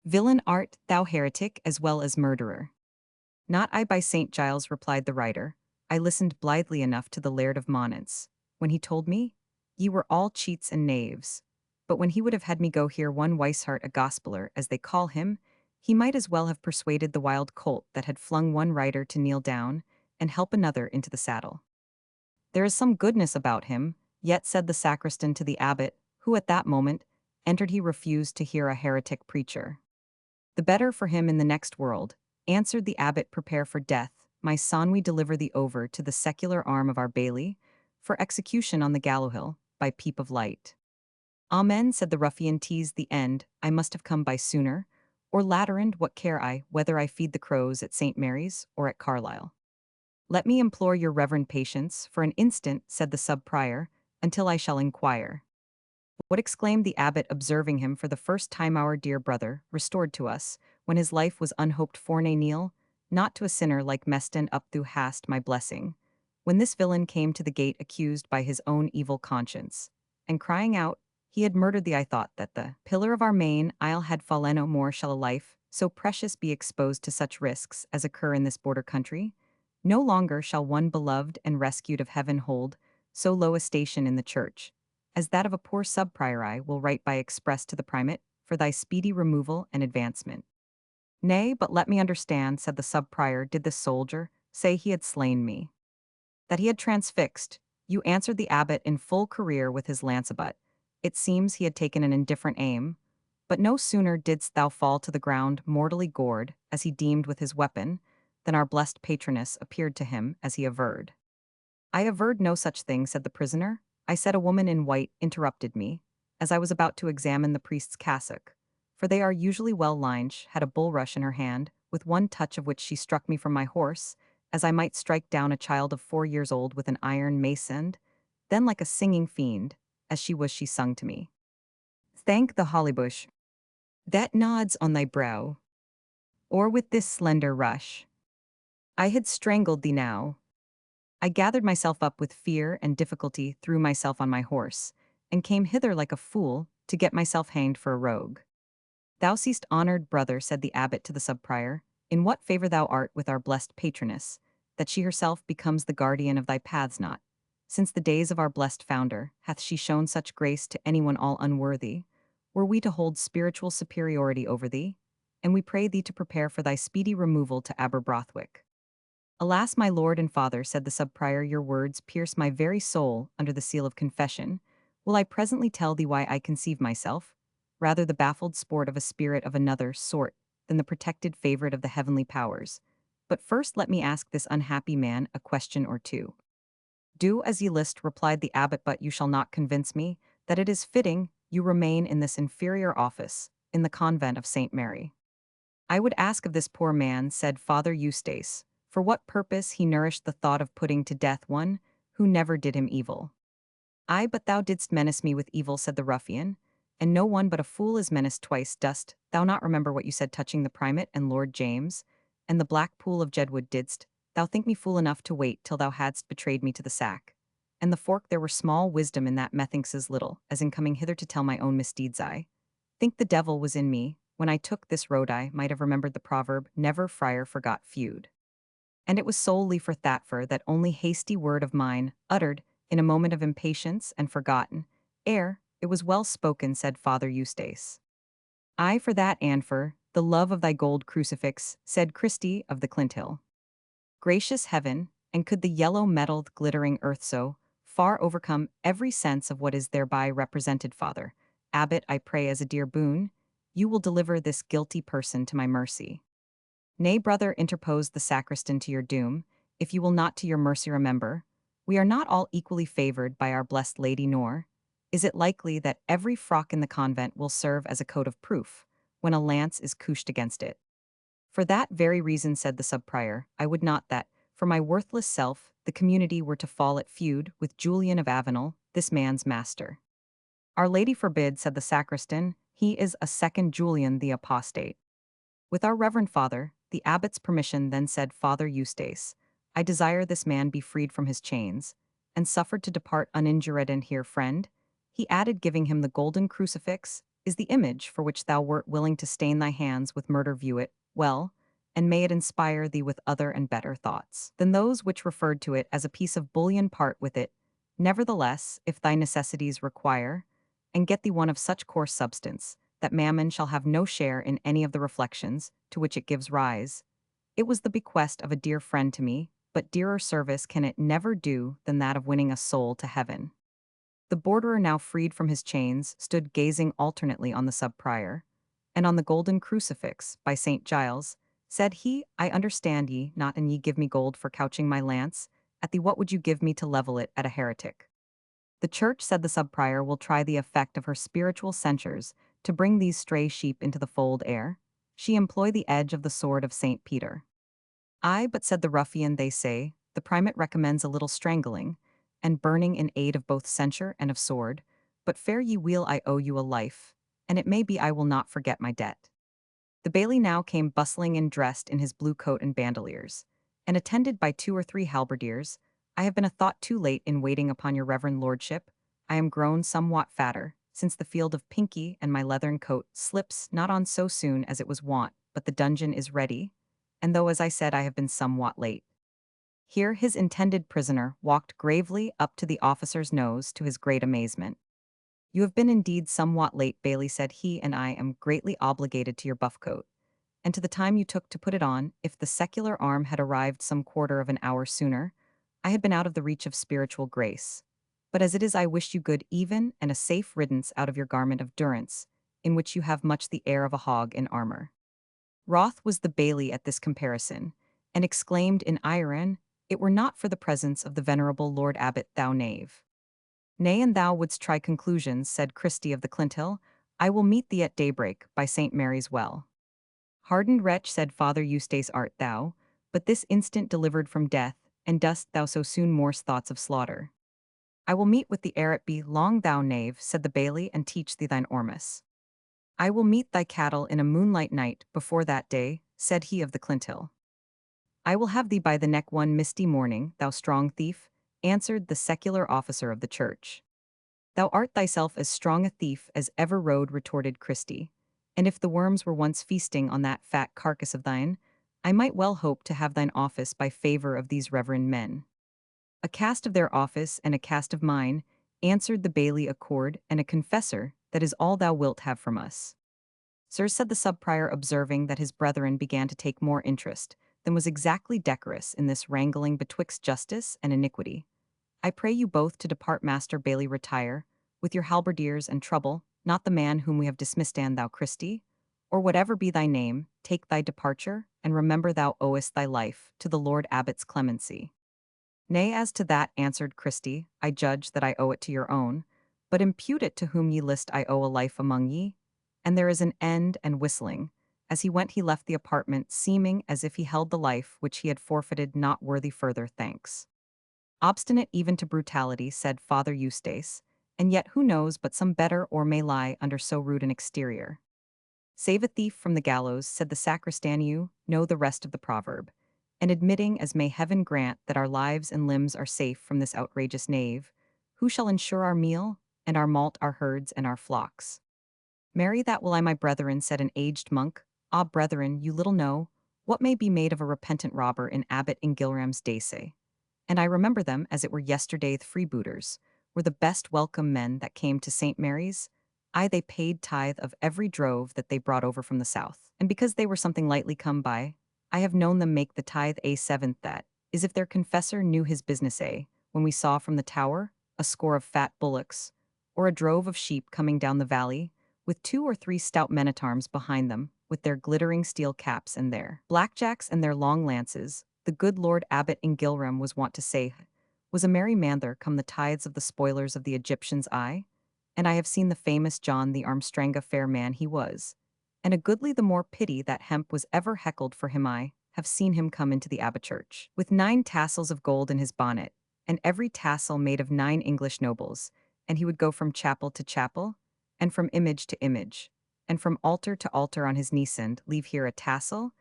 Villain art thou, heretic, as well as murderer. Not I, by St. Giles, replied the writer. I listened blithely enough to the Laird of Monance, when he told me, ye were all cheats and knaves. But when he would have had me go hear one Weishart, a gospeller, as they call him, he might as well have persuaded the wild colt that had flung one rider to kneel down, and help another into the saddle. There is some goodness about him, yet, said the sacristan to the abbot, who at that moment entered, he refused to hear a heretic preacher. The better for him in the next world, answered the abbot, prepare for death, my son, we deliver thee over to the secular arm of our bailey, for execution on the Gallowhill, by peep of light. Amen, said the ruffian, tease the end, I must have come by sooner, or latter end, what care I, whether I feed the crows at St. Mary's or at Carlisle. Let me implore your reverend patience, for an instant, said the sub-prior, until I shall inquire. What, exclaimed the abbot, observing him for the first time, our dear brother, restored to us, when his life was unhoped for, nay, kneel, not to a sinner like Meston up thou hast my blessing, when this villain came to the gate accused by his own evil conscience, and crying out, he had murdered thee, I thought that the pillar of our main isle had fallen, no more shall a life so precious be exposed to such risks as occur in this border country. No longer shall one beloved and rescued of heaven hold so low a station in the church, as that of a poor sub-prior. I will write by express to the primate, for thy speedy removal and advancement. Nay, but let me understand, said the sub-prior, did this soldier say he had slain me? That he had transfixed, you, answered the abbot, in full career with his lancebut. It seems he had taken an indifferent aim, but no sooner didst thou fall to the ground mortally gored, as he deemed with his weapon, than our blessed patroness appeared to him, as he averred. I averred no such thing, said the prisoner. I said a woman in white interrupted me, as I was about to examine the priest's cassock, for they are usually well lined, had a bulrush in her hand, with one touch of which she struck me from my horse, as I might strike down a child of 4 years old with an iron mace end. Then like a singing fiend, as she was, she sung to me. Thank the hollybush that nods on thy brow, or with this slender rush I had strangled thee now. I gathered myself up with fear and difficulty, threw myself on my horse, and came hither like a fool, to get myself hanged for a rogue. Thou seest, honored brother, said the abbot to the sub-prior, in what favor thou art with our blessed patroness, that she herself becomes the guardian of thy paths. Not since the days of our blessed founder hath she shown such grace to anyone all unworthy, were we to hold spiritual superiority over thee, and we pray thee to prepare for thy speedy removal to Aberbrothwick. Alas, my lord and father, said the sub-prior, your words pierce my very soul under the seal of confession. Will I presently tell thee why I conceive myself rather the baffled sport of a spirit of another sort than the protected favorite of the heavenly powers. But first let me ask this unhappy man a question or two. Do as ye list, replied the abbot, but you shall not convince me that it is fitting you remain in this inferior office in the convent of St. Mary. I would ask of this poor man, said Father Eustace, for what purpose he nourished the thought of putting to death one who never did him evil. Ay, but thou didst menace me with evil, said the ruffian, and no one but a fool is menaced twice. Dost thou not remember what you said touching the primate and Lord James, and the black pool of Jedwood? Didst thou think me fool enough to wait till thou hadst betrayed me to the sack? And the fork, there were small wisdom in that, methinks as little, as in coming hither to tell my own misdeeds. I think the devil was in me, when I took this road. I might have remembered the proverb, never friar forgot feud. And it was solely for Thatfer that only hasty word of mine, uttered in a moment of impatience and forgotten, ere it was well spoken, said Father Eustace. I for that, and for the love of thy gold crucifix, said Christie of the Clinthill. Gracious heaven, and could the yellow metalled glittering earth so far overcome every sense of what is thereby represented, Father Abbot, I pray as a dear boon, you will deliver this guilty person to my mercy. Nay, brother, interposed the sacristan, to your doom, if you will not to your mercy remember, we are not all equally favored by our blessed lady, nor is it likely that every frock in the convent will serve as a coat of proof, when a lance is couched against it. For that very reason, said the sub-prior, I would not that, for my worthless self, the community were to fall at feud with Julian of Avenel, this man's master. Our Lady forbid, said the sacristan, He is a second Julian the Apostate. With our reverend father, the abbot's permission then said Father Eustace, I desire this man be freed from his chains, and suffered to depart uninjured and here friend. He added giving him the golden crucifix, is the image for which thou wert willing to stain thy hands with murder view it, well, and may it inspire thee with other and better thoughts than those which referred to it as a piece of bullion part with it. Nevertheless, if thy necessities require, and get thee one of such coarse substance, that mammon shall have no share in any of the reflections to which it gives rise. It was the bequest of a dear friend to me, but dearer service can it never do than that of winning a soul to heaven. The borderer, now freed from his chains, stood gazing alternately on the sub-prior, and on the golden crucifix by St. Giles. Said he, I understand ye not, and ye give me gold for couching my lance. At thee what would you give me to level it at a heretic? The church, said the sub-prior, will try the effect of her spiritual censures to bring these stray sheep into the fold ere she employ the edge of the sword of St. Peter. Ay, but said the ruffian, they say, the primate recommends a little strangling, and burning in aid of both censure and of sword, but fare ye weel, I owe you a life, and it may be I will not forget my debt. The baillie now came bustling in dressed in his blue coat and bandoliers, and attended by 2 or 3 halberdiers. I have been a thought too late in waiting upon your reverend lordship. I am grown somewhat fatter, since the field of Pinky, and my leathern coat slips not on so soon as it was wont, but the dungeon is ready, and though as I said I have been somewhat late. Here his intended prisoner walked gravely up to the officer's nose to his great amazement. You have been indeed somewhat late, Bailey, said he, and I am greatly obligated to your buff coat, and to the time you took to put it on. If the secular arm had arrived some quarter of an hour sooner, I had been out of the reach of spiritual grace. But as it is, I wish you good even and a safe riddance out of your garment of durance, in which you have much the air of a hog in armor. Wroth was the baillie at this comparison, and exclaimed in Iran, it were not for the presence of the venerable Lord Abbot, thou knave. Nay, and thou wouldst try conclusions, said Christie of the Clinthill. I will meet thee at daybreak by St. Mary's Well. Hardened wretch, said Father Eustace, art thou, but this instant delivered from death, and dost thou so soon morse thoughts of slaughter? I will meet with the heir at be long, thou knave, said the baillie, and teach thee thine ormus. I will meet thy cattle in a moonlight night before that day, said he of the Clinthill. I will have thee by the neck one misty morning, thou strong thief, answered the secular officer of the church. Thou art thyself as strong a thief as ever rode, retorted Christie, and if the worms were once feasting on that fat carcass of thine, I might well hope to have thine office by favor of these reverend men. A cast of their office and a cast of mine, answered the baillie, accord, and a confessor, that is all thou wilt have from us. Sir, said the sub-prior, observing that his brethren began to take more interest than was exactly decorous in this wrangling betwixt justice and iniquity. I pray you both to depart, Master Bailey, retire, with your halberdiers, and trouble not the man whom we have dismissed, and thou, Christie, or whatever be thy name, take thy departure, and remember thou owest thy life to the Lord Abbot's clemency. Nay, as to that, answered Christie, I judge that I owe it to your own, but impute it to whom ye list. I owe a life among ye, and there is an end. And whistling, as he went he left the apartment, seeming as if he held the life which he had forfeited not worthy further thanks. Obstinate even to brutality, said Father Eustace, and yet who knows but some better or may lie under so rude an exterior. Save a thief from the gallows, said the sacristan. You know the rest of the proverb, and admitting, as may heaven grant, that our lives and limbs are safe from this outrageous knave, who shall ensure our meal, and our malt, our herds, and our flocks? Marry, that will I, my brethren, said an aged monk. Ah, brethren, you little know what may be made of a repentant robber in Abbot Ingilram's daysay. And I remember them as it were yesterday. The freebooters were the best welcome men that came to St. Mary's. Aye, they paid tithe of every drove that they brought over from the south. And because they were something lightly come by, I have known them make the tithe a seventh, that is if their confessor knew his business. When we saw from the tower a score of fat bullocks, or a drove of sheep coming down the valley, with 2 or 3 stout men-at-arms behind them, with their glittering steel caps and their blackjacks and their long lances, the good Lord Abbot Ingilram was wont to say, was a merry man there come the tithes of the spoilers of the Egyptians. I, and I have seen the famous John the Armstranga, fair man he was, and a goodly the more pity that hemp was ever heckled for him. I have seen him come into the Abbot church, with 9 tassels of gold in his bonnet, and every tassel made of 9 English nobles, and he would go from chapel to chapel, and from image to image, and from altar to altar on his niecend leave here a tassel,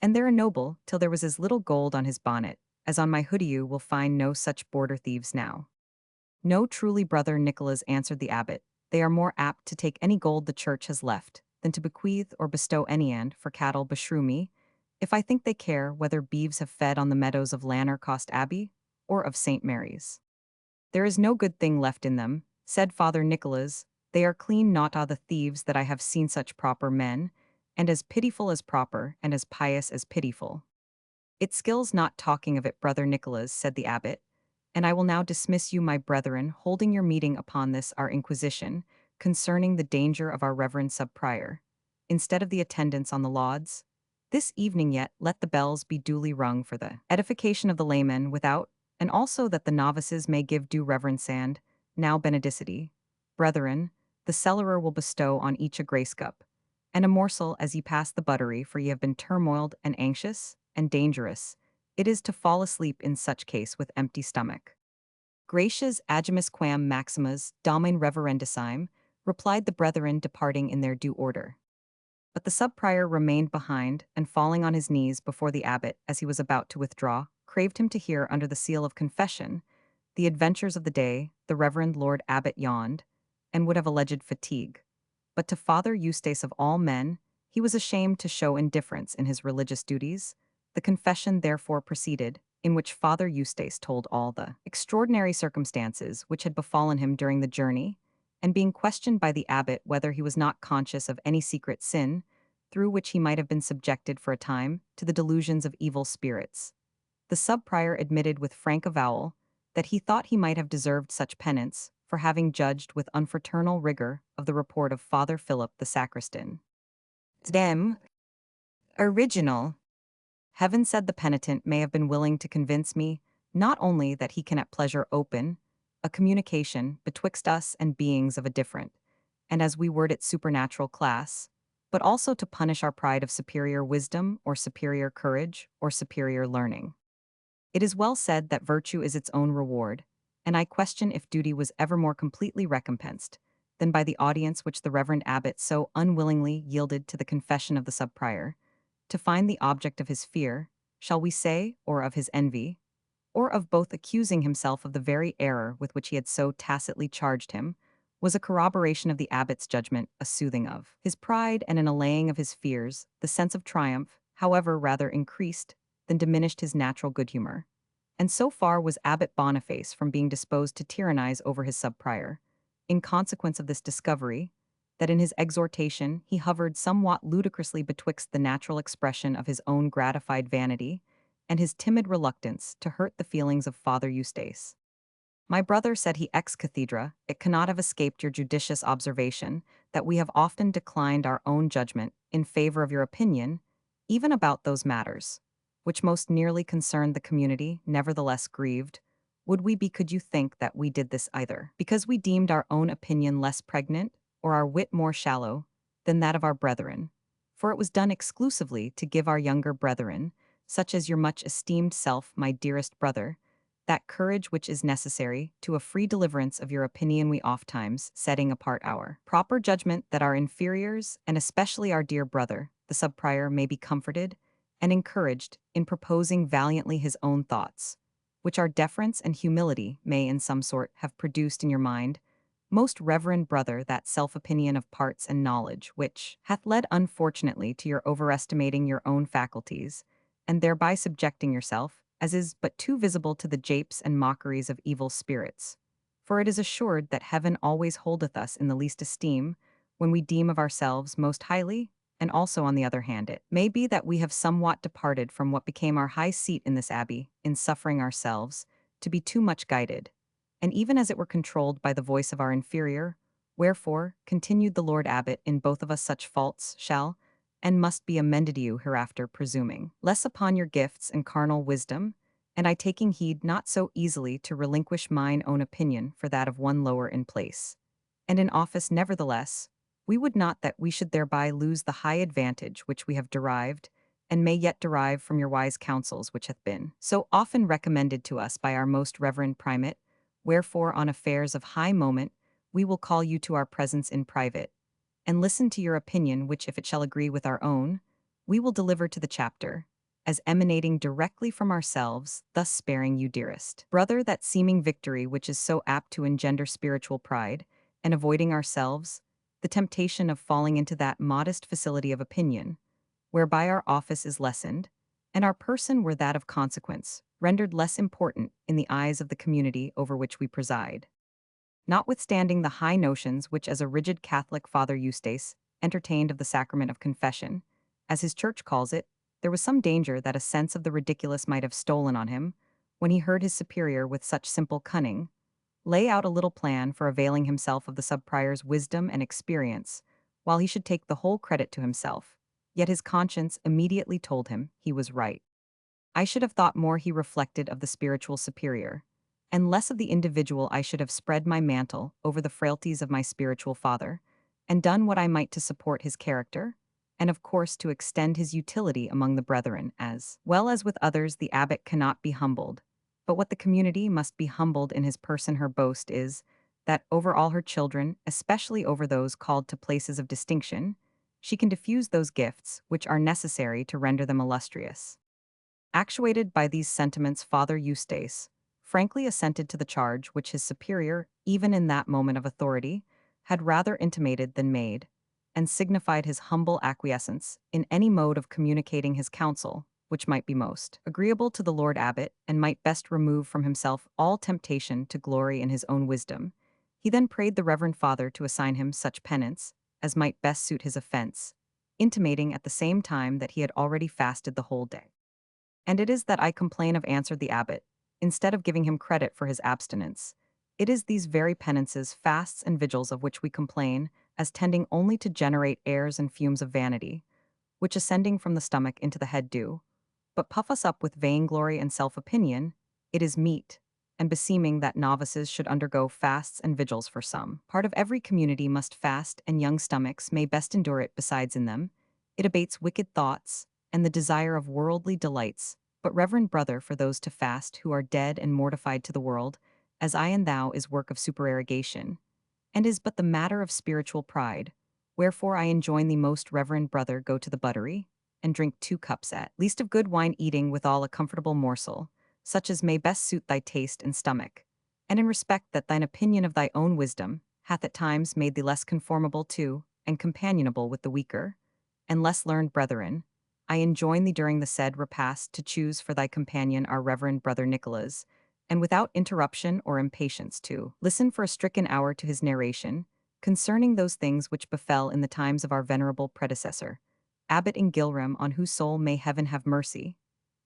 and there a noble, till there was as little gold on his bonnet, as on my hoodie you will find no such border thieves now. No, truly, brother Nicholas, answered the abbot, they are more apt to take any gold the church has left, than to bequeath or bestow any and, for cattle beshrew me, if I think they care whether beeves have fed on the meadows of Lanarcost Abbey, or of St. Mary's. There is no good thing left in them, said Father Nicholas, they are clean not a the thieves that I have seen such proper men, and as pitiful as proper, and as pious as pitiful. It skills not talking of it, brother Nicholas, said the abbot, and I will now dismiss you, my brethren, holding your meeting upon this our inquisition, concerning the danger of our reverend sub-prior. Instead of the attendance on the lauds, this evening yet let the bells be duly rung for the edification of the laymen without, and also that the novices may give due reverence and, now benedicite, brethren, the cellarer will bestow on each a grace cup, and a morsel as ye pass the buttery, for ye have been turmoiled and anxious and dangerous. It is to fall asleep in such case with empty stomach. Gratias agimus quam maximas domin reverendissime, replied the brethren, departing in their due order. But the sub-prior remained behind, and falling on his knees before the abbot as he was about to withdraw, craved him to hear under the seal of confession the adventures of the day. The reverend Lord Abbot yawned, and would have alleged fatigue. But to Father Eustace of all men, he was ashamed to show indifference in his religious duties. The confession therefore proceeded, in which Father Eustace told all the extraordinary circumstances which had befallen him during the journey, and being questioned by the abbot whether he was not conscious of any secret sin, through which he might have been subjected for a time to the delusions of evil spirits, the sub-prior admitted with frank avowal that he thought he might have deserved such penance for having judged with unfraternal rigor of the report of Father Philip the sacristan. Dem. Original. Heaven, said the penitent, may have been willing to convince me, not only that he can at pleasure open a communication betwixt us and beings of a different, and as we word it supernatural class, but also to punish our pride of superior wisdom or superior courage or superior learning. It is well said that virtue is its own reward, and I question if duty was ever more completely recompensed than by the audience which the Reverend Abbot so unwillingly yielded to the confession of the sub-prior, to find the object of his fear, shall we say, or of his envy, or of both, accusing himself of the very error with which he had so tacitly charged him, was a corroboration of the abbot's judgment, a soothing of his pride, and an allaying of his fears. The sense of triumph, however, rather increased than diminished his natural good humor. And so far was Abbot Boniface from being disposed to tyrannize over his sub-prior, in consequence of this discovery, that in his exhortation he hovered somewhat ludicrously betwixt the natural expression of his own gratified vanity and his timid reluctance to hurt the feelings of Father Eustace. My brother, said he ex cathedra, it cannot have escaped your judicious observation that we have often declined our own judgment in favor of your opinion, even about those matters which most nearly concern the community. Nevertheless grieved would we be could you think that we did this either because we deemed our own opinion less pregnant, or our wit more shallow, than that of our brethren, for it was done exclusively to give our younger brethren, such as your much esteemed self, my dearest brother, that courage which is necessary to a free deliverance of your opinion. We ofttimes, setting apart our proper judgment, that our inferiors, and especially our dear brother, the sub-prior, may be comforted and encouraged in proposing valiantly his own thoughts, which our deference and humility may in some sort have produced in your mind, most reverend brother, that self-opinion of parts and knowledge which hath led unfortunately to your overestimating your own faculties, and thereby subjecting yourself, as is but too visible, to the japes and mockeries of evil spirits. For it is assured that heaven always holdeth us in the least esteem when we deem of ourselves most highly, and also on the other hand it may be that we have somewhat departed from what became our high seat in this abbey, in suffering ourselves to be too much guided, and even as it were controlled by the voice of our inferior. Wherefore, continued the Lord Abbot, in both of us such faults shall and must be amended you hereafter, presuming less upon your gifts and carnal wisdom, and I taking heed not so easily to relinquish mine own opinion for that of one lower in place and in office. Nevertheless, we would not that we should thereby lose the high advantage which we have derived, and may yet derive from your wise counsels, which hath been so often recommended to us by our most reverend primate. Wherefore, on affairs of high moment, we will call you to our presence in private, and listen to your opinion, which, if it shall agree with our own, we will deliver to the chapter, as emanating directly from ourselves, thus sparing you, dearest brother, that seeming victory which is so apt to engender spiritual pride, and avoiding ourselves, the temptation of falling into that modest facility of opinion, whereby our office is lessened, and our person were that of consequence, rendered less important in the eyes of the community over which we preside. Notwithstanding the high notions which as a rigid Catholic Father Eustace entertained of the sacrament of confession, as his church calls it, there was some danger that a sense of the ridiculous might have stolen on him, when he heard his superior with such simple cunning lay out a little plan for availing himself of the subprior's wisdom and experience, while he should take the whole credit to himself. Yet his conscience immediately told him he was right. I should have thought more, he reflected, of the spiritual superior, and less of the individual. I should have spread my mantle over the frailties of my spiritual father, and done what I might to support his character, and of course to extend his utility among the brethren. As well as with others, the abbot cannot be humbled, but what the community must be humbled in his person. Her boast is that over all her children, especially over those called to places of distinction, she can diffuse those gifts which are necessary to render them illustrious. Actuated by these sentiments, Father Eustace frankly assented to the charge which his superior, even in that moment of authority, had rather intimated than made, and signified his humble acquiescence in any mode of communicating his counsel which might be most agreeable to the Lord Abbot, and might best remove from himself all temptation to glory in his own wisdom. He then prayed the Reverend Father to assign him such penance as might best suit his offense, intimating at the same time that he had already fasted the whole day. And it is that I complain of, answered the abbot, instead of giving him credit for his abstinence. It is these very penances, fasts, and vigils of which we complain, as tending only to generate airs and fumes of vanity, which ascending from the stomach into the head do, but puff us up with vainglory and self-opinion. It is meet and beseeming that novices should undergo fasts and vigils, for some part of every community must fast, and young stomachs may best endure it. Besides, in them it abates wicked thoughts and the desire of worldly delights. But, reverend brother, for those to fast who are dead and mortified to the world, as I and thou, is work of supererogation, and is but the matter of spiritual pride. Wherefore I enjoin thee, most reverend brother, go to the buttery, and drink 2 cups at least of good wine, eating withal a comfortable morsel, such as may best suit thy taste and stomach, and in respect that thine opinion of thy own wisdom hath at times made thee less conformable to and companionable with the weaker and less learned brethren, I enjoin thee during the said repast to choose for thy companion our reverend brother Nicholas, and without interruption or impatience to listen for a stricken hour to his narration concerning those things which befell in the times of our venerable predecessor, Abbot Ingilram, on whose soul may heaven have mercy,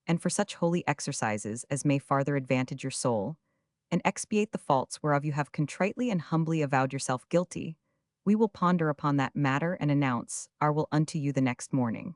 and for such holy exercises as may farther advantage your soul, and expiate the faults whereof you have contritely and humbly avowed yourself guilty. We will ponder upon that matter and announce our will unto you the next morning.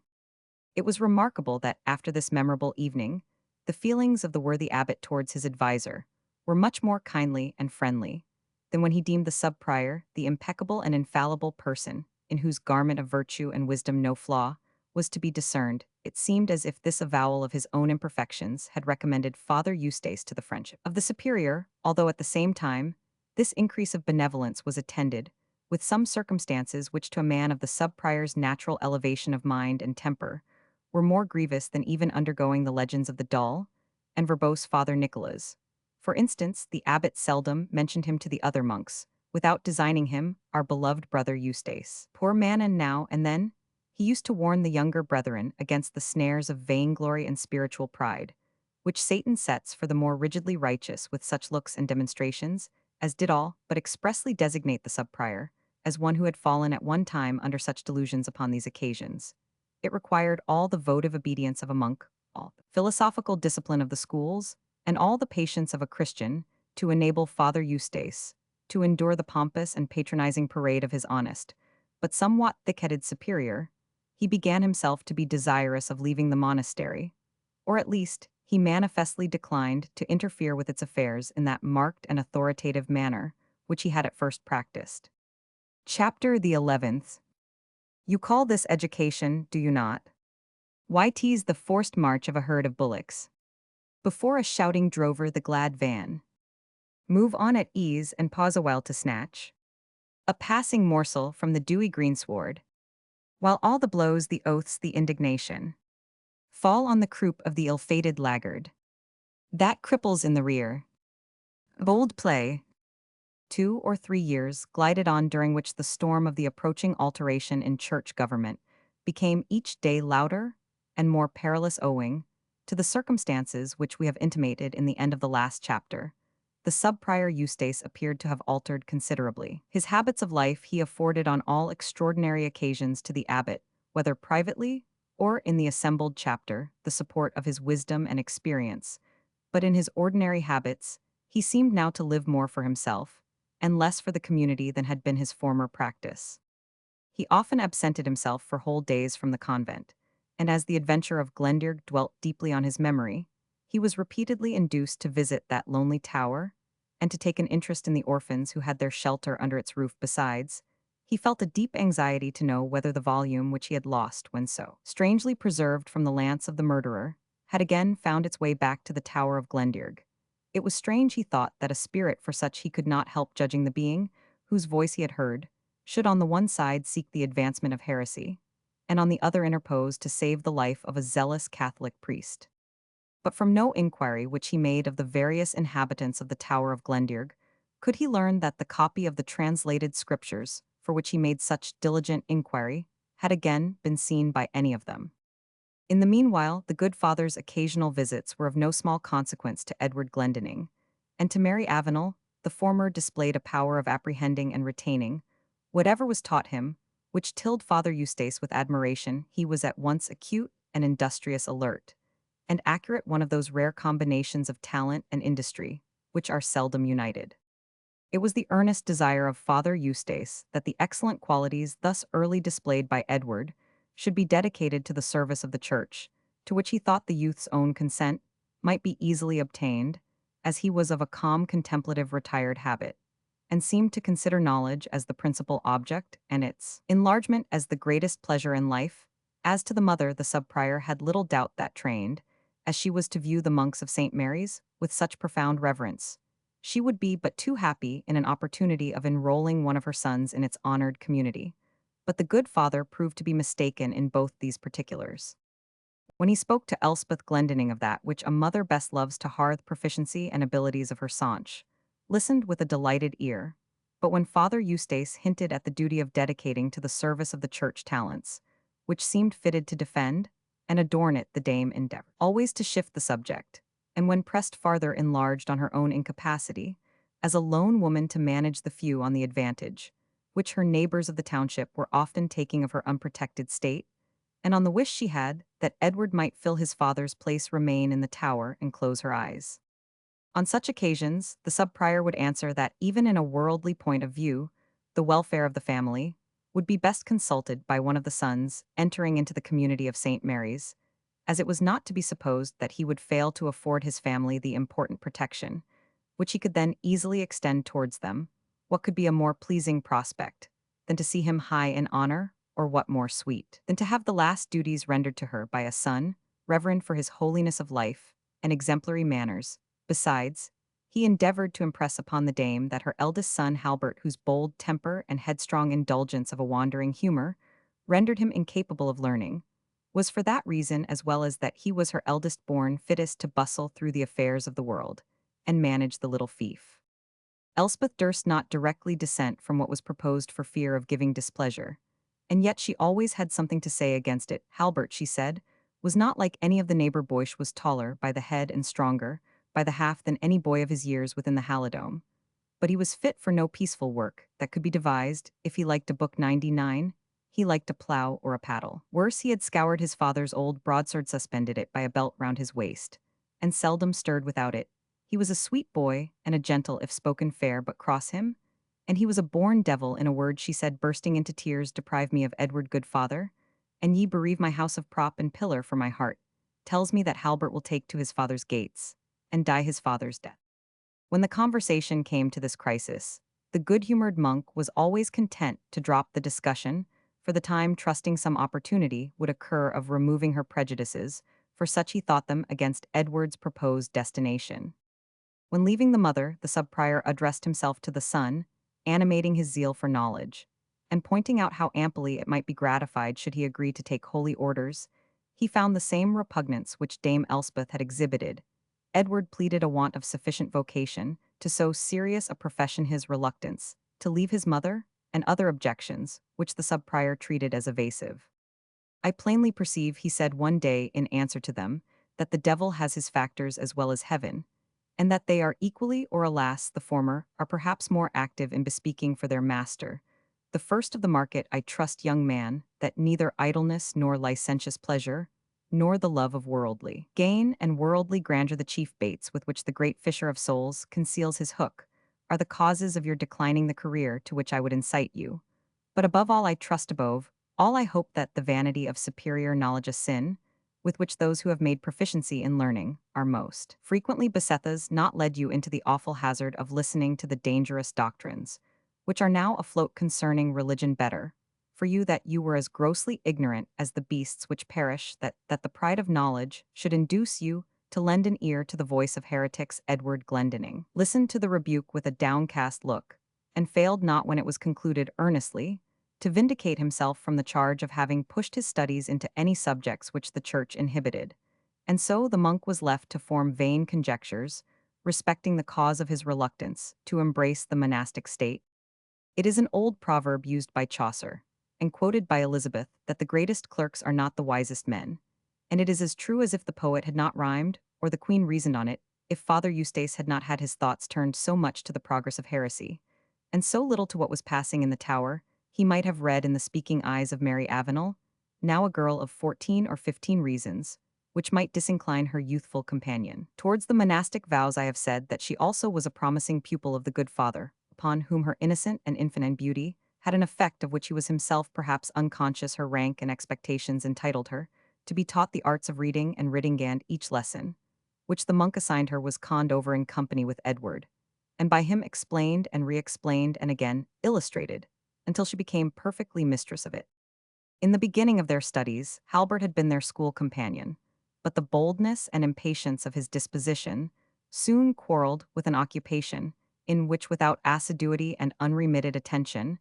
It was remarkable that, after this memorable evening, the feelings of the worthy abbot towards his adviser were much more kindly and friendly than when he deemed the sub-prior the impeccable and infallible person, in whose garment of virtue and wisdom no flaw was to be discerned. It seemed as if this avowal of his own imperfections had recommended Father Eustace to the friendship of the superior, although at the same time this increase of benevolence was attended with some circumstances which, to a man of the sub-prior's natural elevation of mind and temper, were more grievous than even undergoing the legends of the dull and verbose Father Nicholas. For instance, the abbot seldom mentioned him to the other monks, without designing him our beloved brother Eustace. Poor man, and now and then he used to warn the younger brethren against the snares of vainglory and spiritual pride, which Satan sets for the more rigidly righteous, with such looks and demonstrations as did all but expressly designate the sub-prior as one who had fallen at one time under such delusions. Upon these occasions it required all the votive obedience of a monk, all the philosophical discipline of the schools, and all the patience of a Christian to enable Father Eustace to endure the pompous and patronizing parade of his honest, but somewhat thick-headed superior. He began himself to be desirous of leaving the monastery, or at least he manifestly declined to interfere with its affairs in that marked and authoritative manner which he had at first practiced. Chapter the 11th. You call this education, do you not? Why tease the forced march of a herd of bullocks before a shouting drover the glad van? Move on at ease and pause a while to snatch a passing morsel from the dewy greensward, while all the blows, the oaths, the indignation, fall on the croup of the ill-fated laggard. That cripples in the rear. Bold play. 2 or 3 years glided on, during which the storm of the approaching alteration in church government became each day louder and more perilous, owing to the circumstances which we have intimated in the end of the last chapter. The sub-prior Eustace appeared to have altered considerably. His habits of life he afforded on all extraordinary occasions to the abbot, whether privately or in the assembled chapter, the support of his wisdom and experience. But in his ordinary habits, he seemed now to live more for himself, and less for the community than had been his former practice. He often absented himself for whole days from the convent, and as the adventure of Glendearg dwelt deeply on his memory, he was repeatedly induced to visit that lonely tower, and to take an interest in the orphans who had their shelter under its roof. Besides, he felt a deep anxiety to know whether the volume which he had lost when so strangely preserved from the lance of the murderer had again found its way back to the tower of Glendearg. It was strange, he thought, that a spirit, for such he could not help judging the being whose voice he had heard, should on the one side seek the advancement of heresy, and on the other interpose to save the life of a zealous Catholic priest. But from no inquiry which he made of the various inhabitants of the Tower of Glendearg could he learn that the copy of the translated scriptures, for which he made such diligent inquiry, had again been seen by any of them. In the meanwhile, the good father's occasional visits were of no small consequence to Edward Glendinning, and to Mary Avenel. The former displayed a power of apprehending and retaining whatever was taught him, which tilled Father Eustace with admiration. He was at once acute and industrious, alert and accurate, one of those rare combinations of talent and industry which are seldom united. It was the earnest desire of Father Eustace that the excellent qualities thus early displayed by Edward should be dedicated to the service of the Church, to which he thought the youth's own consent might be easily obtained, as he was of a calm, contemplative, retired habit, and seemed to consider knowledge as the principal object, and its enlargement as the greatest pleasure in life. As to the mother, the sub-prior had little doubt that, trained as she was to view the monks of St. Mary's with such profound reverence, she would be but too happy in an opportunity of enrolling one of her sons in its honored community. But the good father proved to be mistaken in both these particulars. When he spoke to Elspeth Glendinning of that which a mother best loves to hearth proficiency and abilities of her Sanche, listened with a delighted ear. But when Father Eustace hinted at the duty of dedicating to the service of the church talents, which seemed fitted to defend and adorn it, the dame endeavored always to shift the subject, and when pressed farther enlarged on her own incapacity, as a lone woman, to manage the few on the advantage which her neighbors of the township were often taking of her unprotected state, and on the wish she had that Edward might fill his father's place, remain in the tower, and close her eyes. On such occasions, the sub-prior would answer that, even in a worldly point of view, the welfare of the family would be best consulted by one of the sons entering into the community of St. Mary's, as it was not to be supposed that he would fail to afford his family the important protection, which he could then easily extend towards them. What could be a more pleasing prospect than to see him high in honor, or what more sweet than to have the last duties rendered to her by a son, reverend for his holiness of life and exemplary manners? Besides, he endeavored to impress upon the dame that her eldest son Halbert, whose bold temper and headstrong indulgence of a wandering humor rendered him incapable of learning, was for that reason, as well as that he was her eldest born, fittest to bustle through the affairs of the world and manage the little fief. Elspeth durst not directly dissent from what was proposed for fear of giving displeasure, and yet she always had something to say against it. Halbert, she said, was not like any of the neighbor boys, was taller by the head and stronger by the half than any boy of his years within the Halidome, but he was fit for no peaceful work that could be devised. If he liked a book 99, he liked a plough or a paddle. Worse, he had scoured his father's old broadsword, suspended it by a belt round his waist, and seldom stirred without it. He was a sweet boy, and a gentle if spoken fair, but cross him, and he was a born devil. In a word, she said, bursting into tears, deprive me of Edward, good father, and ye bereave my house of prop and pillar, for my heart tells me that Halbert will take to his father's gates, and die his father's death. When the conversation came to this crisis, the good-humored monk was always content to drop the discussion for the time, trusting some opportunity would occur of removing her prejudices, for such he thought them, against Edward's proposed destination. When leaving the mother, the sub-prior addressed himself to the son, animating his zeal for knowledge, and pointing out how amply it might be gratified should he agree to take holy orders. He found the same repugnance which Dame Elspeth had exhibited. Edward pleaded a want of sufficient vocation to so serious a profession, his reluctance to leave his mother, and other objections, which the sub-prior treated as evasive. I plainly perceive, he said one day in answer to them, that the devil has his factors as well as heaven, and that they are equally, or alas, the former, are perhaps more active in bespeaking for their master. The first of the market, I trust, young man, that neither idleness nor licentious pleasure, nor the love of worldly gain and worldly grandeur, the chief baits with which the great fisher of souls conceals his hook, are the causes of your declining the career to which I would incite you. But above all, I trust above all, I hope that the vanity of superior knowledge, a sin, with which those who have made proficiency in learning are most frequently beset, has not led you into the awful hazard of listening to the dangerous doctrines, which are now afloat concerning religion. Better for you that you were as grossly ignorant as the beasts which perish, that the pride of knowledge should induce you to lend an ear to the voice of heretics. Edward Glendinning listened to the rebuke with a downcast look, and failed not, when it was concluded, earnestly to vindicate himself from the charge of having pushed his studies into any subjects which the Church inhibited. And so the monk was left to form vain conjectures respecting the cause of his reluctance to embrace the monastic state. It is an old proverb used by Chaucer, and quoted by Elizabeth, that the greatest clerks are not the wisest men, and it is as true as if the poet had not rhymed, or the queen reasoned on it, if Father Eustace had not had his thoughts turned so much to the progress of heresy, and so little to what was passing in the Tower. He might have read in the speaking eyes of Mary Avenel, now a girl of 14 or 15, reasons which might disincline her youthful companion towards the monastic vows. I have said that she also was a promising pupil of the good father, upon whom her innocent and infinite beauty had an effect of which he was himself perhaps unconscious. Her rank and expectations entitled her to be taught the arts of reading and writing, and each lesson which the monk assigned her was conned over in company with Edward, and by him explained and re-explained and again illustrated, until she became perfectly mistress of it. In the beginning of their studies, Halbert had been their school companion, but the boldness and impatience of his disposition soon quarreled with an occupation in which, without assiduity and unremitted attention,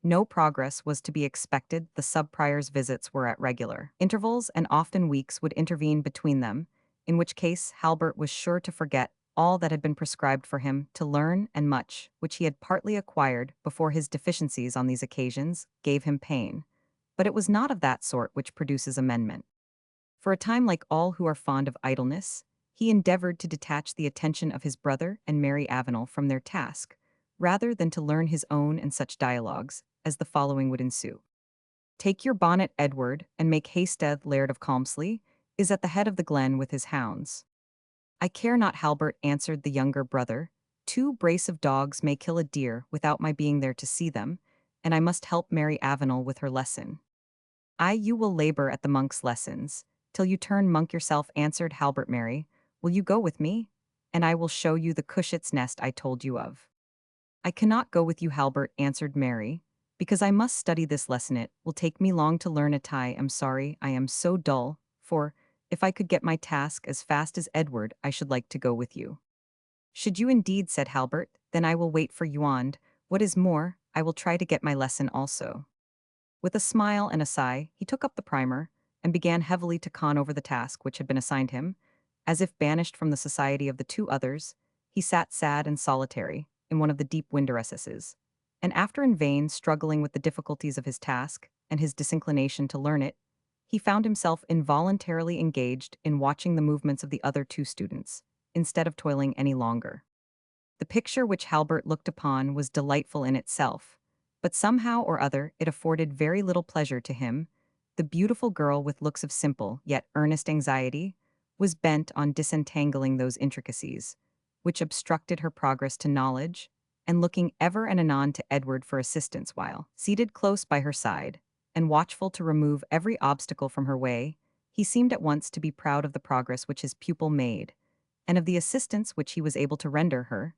no progress was to be expected. The sub-prior's visits were at regular intervals, and often weeks would intervene between them, in which case Halbert was sure to forget all that had been prescribed for him to learn, and much which he had partly acquired before his deficiencies on these occasions gave him pain. But it was not of that sort which produces amendment. For a time, like all who are fond of idleness, he endeavored to detach the attention of his brother and Mary Avenel from their task, rather than to learn his own, and such dialogues as the following would ensue. Take your bonnet, Edward, and make Hastead, Laird of Colmsley, is at the head of the glen with his hounds. I care not, Halbert, answered the younger brother. 2 brace of dogs may kill a deer without my being there to see them, and I must help Mary Avenel with her lesson. You will labor at the monk's lessons, till you turn monk yourself, answered Halbert. Mary, will you go with me? And I will show you the cushit's nest I told you of. I cannot go with you, Halbert, answered Mary, because I must study this lesson. It will take me long to learn it. I am sorry I am so dull, for, if I could get my task as fast as Edward, I should like to go with you. Should you indeed, said Halbert, then I will wait for you, and, what is more, I will try to get my lesson also. With a smile and a sigh, he took up the primer, and began heavily to con over the task which had been assigned him. As if banished from the society of the 2 others, he sat sad and solitary in one of the deep window recesses, and after in vain struggling with the difficulties of his task and his disinclination to learn it, he found himself involuntarily engaged in watching the movements of the other 2 students, instead of toiling any longer. The picture which Halbert looked upon was delightful in itself, but somehow or other it afforded very little pleasure to him. The beautiful girl, with looks of simple yet earnest anxiety, was bent on disentangling those intricacies which obstructed her progress to knowledge, and looking ever and anon to Edward for assistance, while, seated close by her side, and watchful to remove every obstacle from her way, he seemed at once to be proud of the progress which his pupil made, and of the assistance which he was able to render her.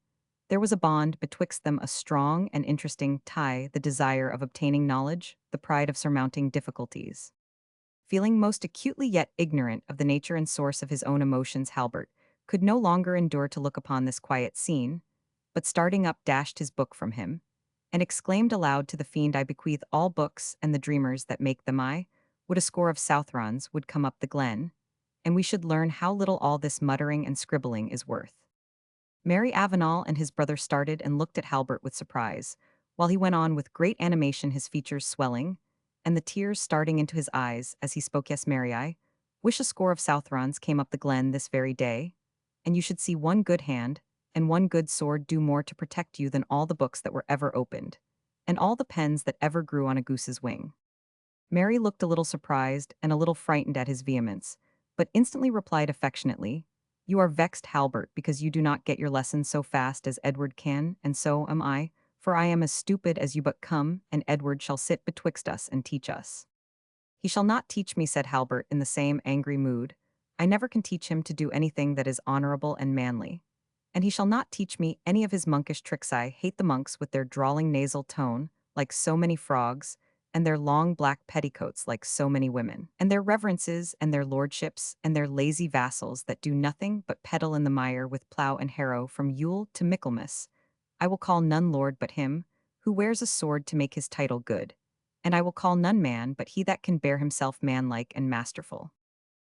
There was a bond betwixt them, a strong and interesting tie, the desire of obtaining knowledge, the pride of surmounting difficulties. Feeling most acutely yet ignorant of the nature and source of his own emotions, Halbert could no longer endure to look upon this quiet scene, but starting up dashed his book from him, and exclaimed aloud to the fiend, I bequeath all books and the dreamers that make them I, would a score of Southrons would come up the glen, and we should learn how little all this muttering and scribbling is worth. Mary Avenel and his brother started and looked at Halbert with surprise, while he went on with great animation, his features swelling, and the tears starting into his eyes as he spoke. Yes, Mary, I wish a score of Southrons came up the glen this very day, and you should see one good hand and one good sword do more to protect you than all the books that were ever opened, and all the pens that ever grew on a goose's wing. Mary looked a little surprised and a little frightened at his vehemence, but instantly replied affectionately, You are vexed, Halbert, because you do not get your lessons so fast as Edward can, and so am I, for I am as stupid as you, but come, and Edward shall sit betwixt us and teach us. He shall not teach me, said Halbert in the same angry mood. I never can teach him to do anything that is honorable and manly. And he shall not teach me any of his monkish tricks. I hate the monks with their drawling nasal tone, like so many frogs, and their long black petticoats like so many women, and their reverences and their lordships and their lazy vassals that do nothing but peddle in the mire with plough and harrow from Yule to Michaelmas. I will call none lord but him who wears a sword to make his title good, and I will call none man but he that can bear himself manlike and masterful.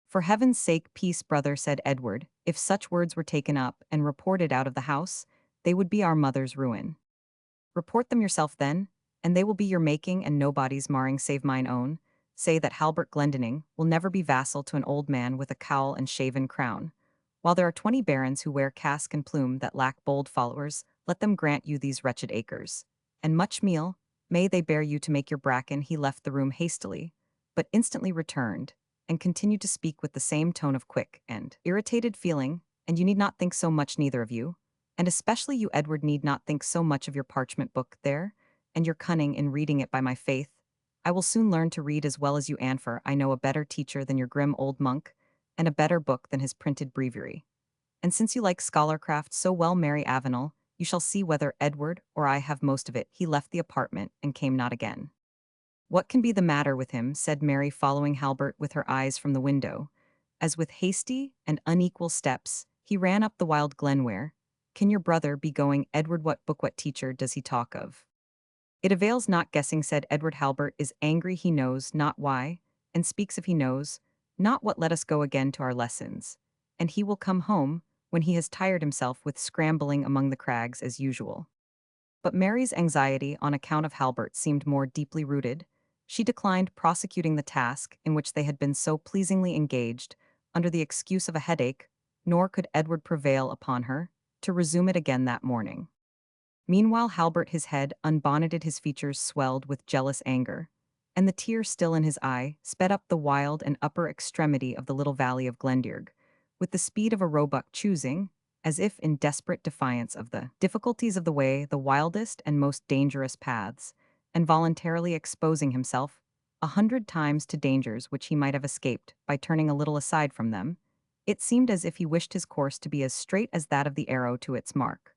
For heaven's sake, peace, brother, said Edward. If such words were taken up and reported out of the house, they would be our mother's ruin. Report them yourself then, and they will be your making and nobody's marring save mine own. Say that Halbert Glendinning will never be vassal to an old man with a cowl and shaven crown. While there are 20 barons who wear casque and plume that lack bold followers, let them grant you these wretched acres. And much meal, may they bear you to make your bracken. He left the room hastily, but instantly returned, and continued to speak with the same tone of quick and irritated feeling, and you need not think so much, neither of you, and especially you, Edward, need not think so much of your parchment book there, and your cunning in reading it. By my faith, I will soon learn to read as well as you, and for I know a better teacher than your grim old monk, and a better book than his printed breviary. And since you like scholarcraft so well, Mary Avenel, you shall see whether Edward or I have most of it. He left the apartment and came not again. What can be the matter with him, said Mary, following Halbert with her eyes from the window, as with hasty and unequal steps he ran up the wild glen. Where can your brother be going, Edward? What book, what teacher does he talk of? It avails not guessing, said Edward. Halbert is angry, he knows not why, and speaks of he knows not what. Let us go again to our lessons, and he will come home when he has tired himself with scrambling among the crags as usual. But Mary's anxiety on account of Halbert seemed more deeply rooted. She declined prosecuting the task in which they had been so pleasingly engaged, under the excuse of a headache, nor could Edward prevail upon her to resume it again that morning. Meanwhile Halbert, his head unbonneted, his features swelled with jealous anger, and the tear still in his eye, sped up the wild and upper extremity of the little valley of Glendearg, with the speed of a roebuck, choosing, as if in desperate defiance of the difficulties of the way, the wildest and most dangerous paths, and voluntarily exposing himself 100 times to dangers which he might have escaped by turning a little aside from them. It seemed as if he wished his course to be as straight as that of the arrow to its mark.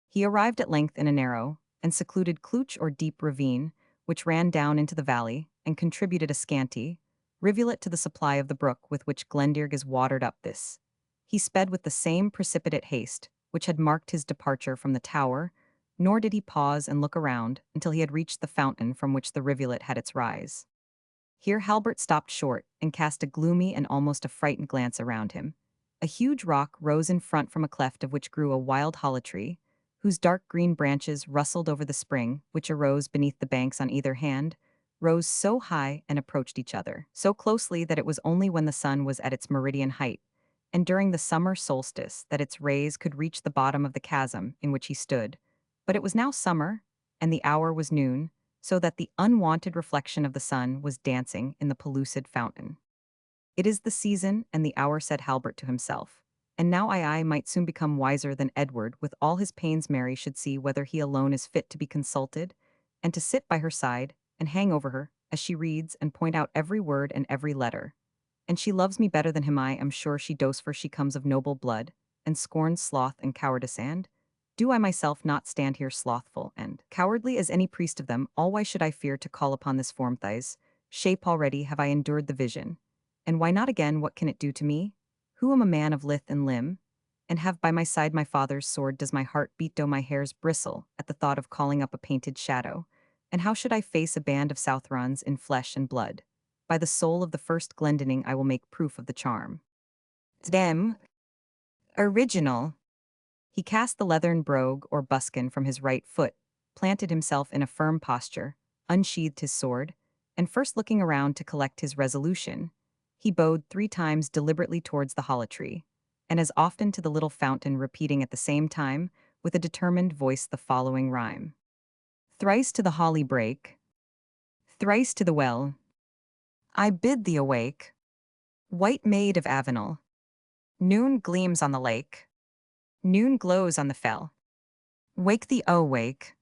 He arrived at length in a narrow and secluded cleuch or deep ravine, which ran down into the valley and contributed a scanty rivulet to the supply of the brook with which Glendearg is watered up. This he sped with the same precipitate haste which had marked his departure from the tower, nor did he pause and look around until he had reached the fountain from which the rivulet had its rise. Here Halbert stopped short and cast a gloomy and almost a frightened glance around him. A huge rock rose in front from a cleft of which grew a wild holly tree, whose dark green branches rustled over the spring, which arose beneath the banks on either hand, rose so high and approached each other so closely that it was only when the sun was at its meridian height, and during the summer solstice, that its rays could reach the bottom of the chasm in which he stood. But it was now summer, and the hour was noon, so that the unwonted reflection of the sun was dancing in the pellucid fountain. It is the season and the hour, said Halbert to himself, and now I might soon become wiser than Edward. With all his pains, Mary should see whether he alone is fit to be consulted, and to sit by her side and hang over her as she reads and point out every word and every letter. And she loves me better than him, I am sure she does, for she comes of noble blood, and scorns sloth and cowardice. And do I myself not stand here slothful and cowardly as any priest of them all? Why should I fear to call upon this form thighs shape? Already have I endured the vision, and why not again? What can it do to me, who am a man of lith and limb? and have by my side my father's sword does my heart beat though my hairs bristle at the thought of calling up a painted shadow. And how should I face a band of Southrons in flesh and blood? By the soul of the first Glendinning I will make proof of the charm. Them. Original. He cast the leathern brogue or buskin from his right foot, planted himself in a firm posture, unsheathed his sword, and first looking around to collect his resolution, he bowed 3 times deliberately towards the hollow tree, and as often to the little fountain, repeating at the same time, with a determined voice, the following rhyme. Thrice to the holly break, thrice to the well, I bid thee awake. White maid of Avenel, noon gleams on the lake, noon glows on the fell. Wake thee, O wake,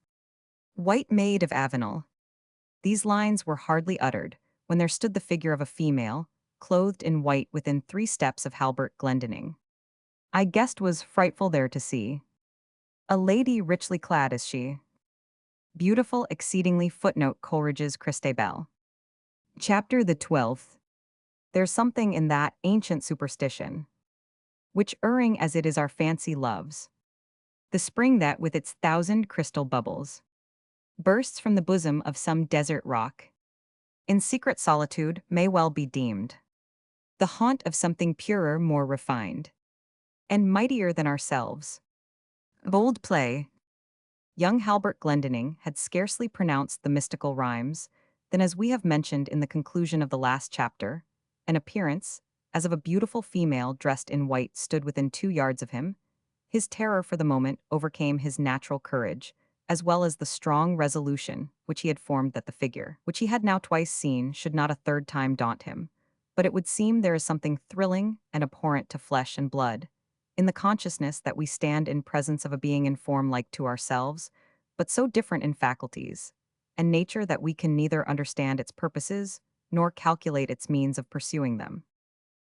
white maid of Avenel. These lines were hardly uttered when there stood the figure of a female, clothed in white within 3 steps of Halbert Glendinning. I guessed was frightful there to see. A lady richly clad is she. Beautiful exceedingly. Coleridge's Christabel. Chapter the 12th. There's something in that ancient superstition, which erring as it is our fancy loves. The spring that with its 1,000 crystal bubbles bursts from the bosom of some desert rock, in secret solitude may well be deemed the haunt of something purer, more refined, and mightier than ourselves. Bold play. Young Halbert Glendinning had scarcely pronounced the mystical rhymes than, as we have mentioned in the conclusion of the last chapter, an appearance, as of a beautiful female dressed in white, stood within 2 yards of him. His terror for the moment overcame his natural courage, as well as the strong resolution which he had formed that the figure, which he had now twice seen, should not a third time daunt him. But it would seem there is something thrilling and abhorrent to flesh and blood in the consciousness that we stand in presence of a being in form like to ourselves, but so different in faculties and nature that we can neither understand its purposes nor calculate its means of pursuing them.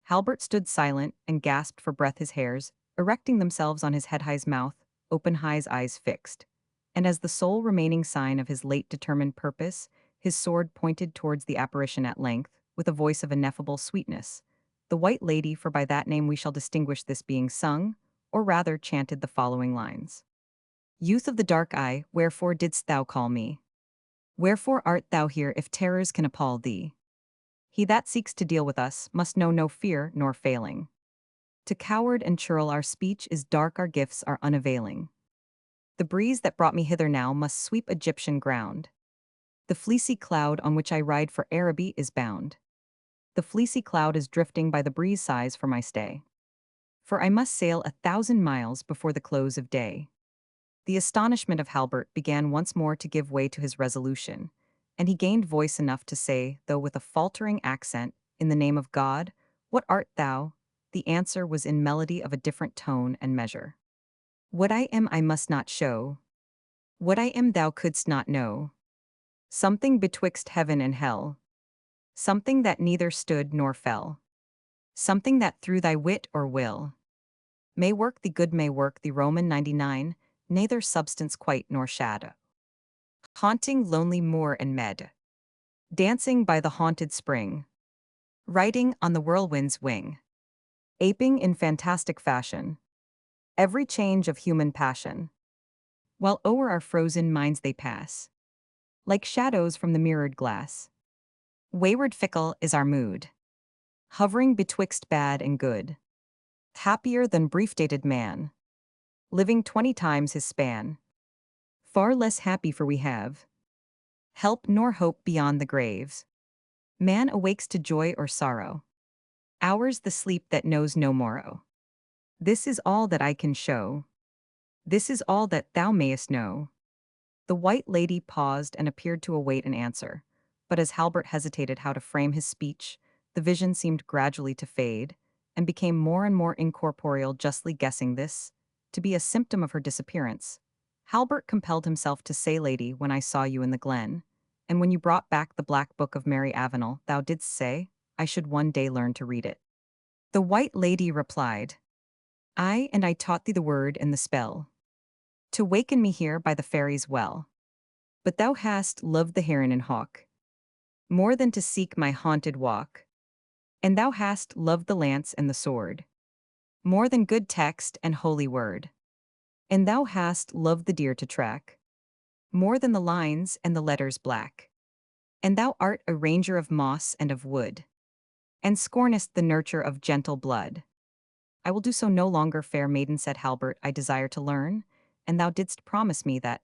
Halbert stood silent and gasped for breath, his hairs erecting themselves on his head, high's mouth, open, high's eyes fixed. And as the sole remaining sign of his late determined purpose, his sword pointed towards the apparition at length, with a voice of ineffable sweetness. The White Lady, for by that name we shall distinguish this being, sung, or rather chanted the following lines. Youth of the dark eye, wherefore didst thou call me? Wherefore art thou here if terrors can appall thee? He that seeks to deal with us must know no fear nor failing. To coward and churl our speech is dark, our gifts are unavailing. The breeze that brought me hither now must sweep Egyptian ground. The fleecy cloud on which I ride for Araby is bound. The fleecy cloud is drifting by the breeze sighs for my stay. For I must sail 1,000 miles before the close of day. The astonishment of Halbert began once more to give way to his resolution, and he gained voice enough to say, though with a faltering accent, in the name of God, what art thou? The answer was in melody of a different tone and measure. What I am I must not show. What I am thou couldst not know. Something betwixt heaven and hell. Something that neither stood nor fell. Something that through thy wit or will may work thee good, may work thee. Roman 99, neither substance quite nor shadow. Haunting lonely moor and mead. Dancing by the haunted spring. Riding on the whirlwind's wing. Aping in fantastic fashion every change of human passion, while o'er our frozen minds they pass, like shadows from the mirrored glass. Wayward fickle is our mood, hovering betwixt bad and good, happier than brief-dated man, living 20 times his span, far less happy for we have help nor hope beyond the graves. Man awakes to joy or sorrow, ours the sleep that knows no morrow. This is all that I can show. This is all that thou mayest know. The White Lady paused and appeared to await an answer, but as Halbert hesitated how to frame his speech, the vision seemed gradually to fade, and became more and more incorporeal, justly guessing this to be a symptom of her disappearance. Halbert compelled himself to say, Lady, when I saw you in the glen, and when you brought back the Black Book of Mary Avenel, thou didst say, I should one day learn to read it. The White Lady replied, Aye, and I taught thee the word and the spell, to waken me here by the fairies' well. But thou hast loved the heron and hawk, more than to seek my haunted walk. And thou hast loved the lance and the sword, more than good text and holy word. And thou hast loved the deer to track, more than the lines and the letters black. And thou art a ranger of moss and of wood, and scornest the nurture of gentle blood. I will do so no longer, fair maiden, said Halbert, I desire to learn, and thou didst promise me that,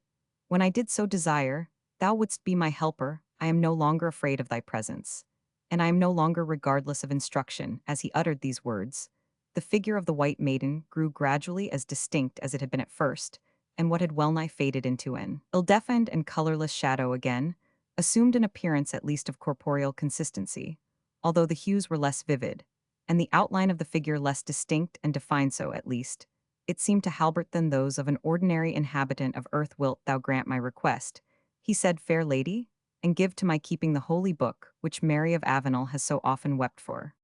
when I did so desire, thou wouldst be my helper. I am no longer afraid of thy presence, and I am no longer regardless of instruction. As he uttered these words, the figure of the white maiden grew gradually as distinct as it had been at first, and what had well-nigh faded into an ill-defined and colorless shadow again, assumed an appearance at least of corporeal consistency, although the hues were less vivid, and the outline of the figure less distinct and defined. So, at least, it seemed to Halbert than those of an ordinary inhabitant of earth. Wilt thou grant my request, he said, fair lady, and give to my keeping the holy book which Mary of Avenel has so often wept for?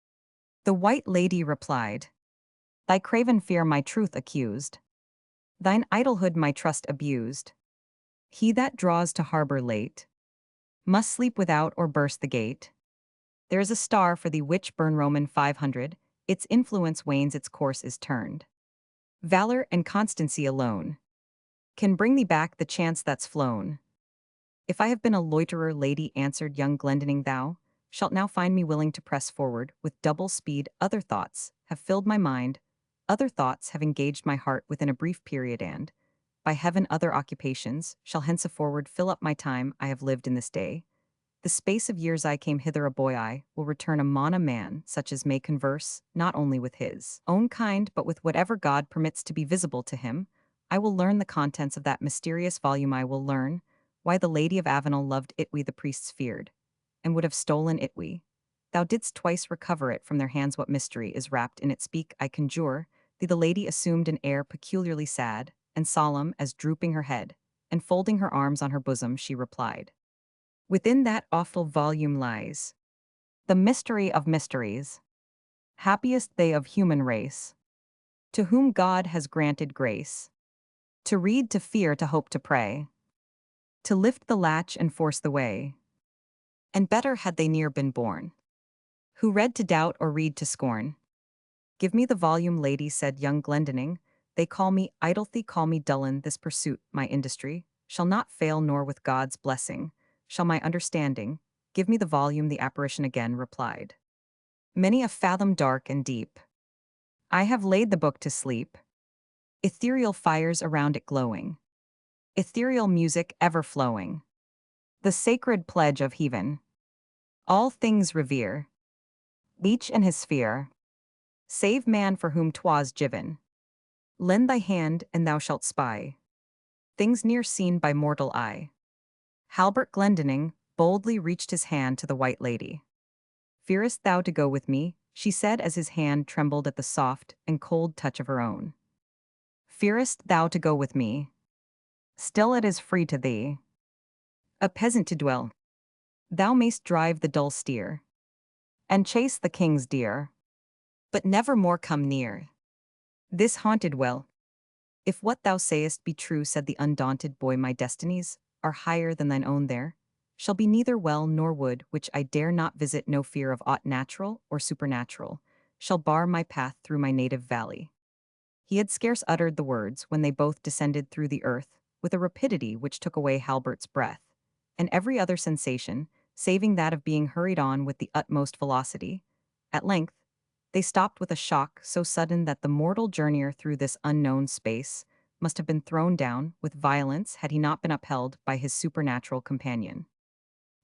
The white lady replied, thy craven fear my truth accused, thine idlehood my trust abused. He that draws to harbor late must sleep without or burst the gate. There is a star for thee which burn Roman 500, its influence wanes, its course is turned. Valor and constancy alone can bring thee back the chance that's flown. If I have been a loiterer, lady, answered young Glendinning, thou shalt now find me willing to press forward with double speed. Other thoughts have filled my mind, other thoughts have engaged my heart within a brief period, and, by heaven, other occupations shall henceforward fill up my time. I have lived in this day. The space of years I came hither a boy, I will return a man, such as may converse not only with his own kind but with whatever God permits to be visible to him. I will learn the contents of that mysterious volume. I will learn why the Lady of Avenel loved Itwe the priests feared, and would have stolen Itwe. Thou didst twice recover it from their hands. What mystery is wrapped in it? Speak, I conjure thee. The lady assumed an air peculiarly sad and solemn, as drooping her head, and folding her arms on her bosom, she replied, within that awful volume lies the mystery of mysteries, happiest they of human race, to whom God has granted grace, to read, to fear, to hope, to pray, to lift the latch and force the way. And better had they ne'er been born, who read to doubt or read to scorn. Give me the volume, lady, said young Glendinning. They call me idle, they call me dullin. This pursuit, my industry, shall not fail, nor with God's blessing shall my understanding. Give me the volume, the apparition again replied. Many a fathom dark and deep, I have laid the book to sleep. Ethereal fires around it glowing, ethereal music ever flowing, the sacred pledge of heaven. All things revere, each in his sphere, save man for whom 'twas given. Lend thy hand and thou shalt spy things near seen by mortal eye. Halbert Glendinning boldly reached his hand to the white lady. Fearest thou to go with me? She said as his hand trembled at the soft and cold touch of her own. Fearest thou to go with me? Still it is free to thee, a peasant, to dwell. Thou mayst drive the dull steer, and chase the king's deer, but never more come near this haunted well. If what thou sayest be true, said the undaunted boy, my destinies are higher than thine own. There shall be neither well nor wood which I dare not visit. No fear of aught natural or supernatural shall bar my path through my native valley. He had scarce uttered the words when they both descended through the earth with a rapidity which took away Halbert's breath, and every other sensation, saving that of being hurried on with the utmost velocity. At length, they stopped with a shock so sudden that the mortal journeyer through this unknown space must have been thrown down with violence had he not been upheld by his supernatural companion.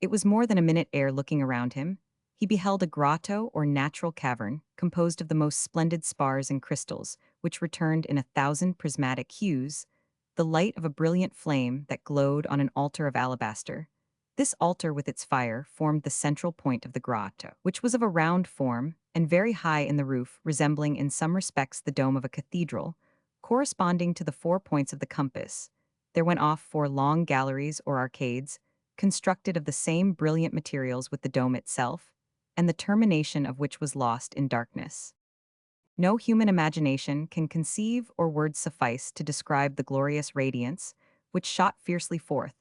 It was more than a minute ere, looking around him, he beheld a grotto or natural cavern composed of the most splendid spars and crystals, which returned in 1,000 prismatic hues the light of a brilliant flame that glowed on an altar of alabaster. This altar with its fire formed the central point of the grotto, which was of a round form and very high in the roof, resembling in some respects the dome of a cathedral. Corresponding to the 4 points of the compass, there went off 4 long galleries or arcades, constructed of the same brilliant materials with the dome itself, and the termination of which was lost in darkness. No human imagination can conceive or words suffice to describe the glorious radiance which shot fiercely forth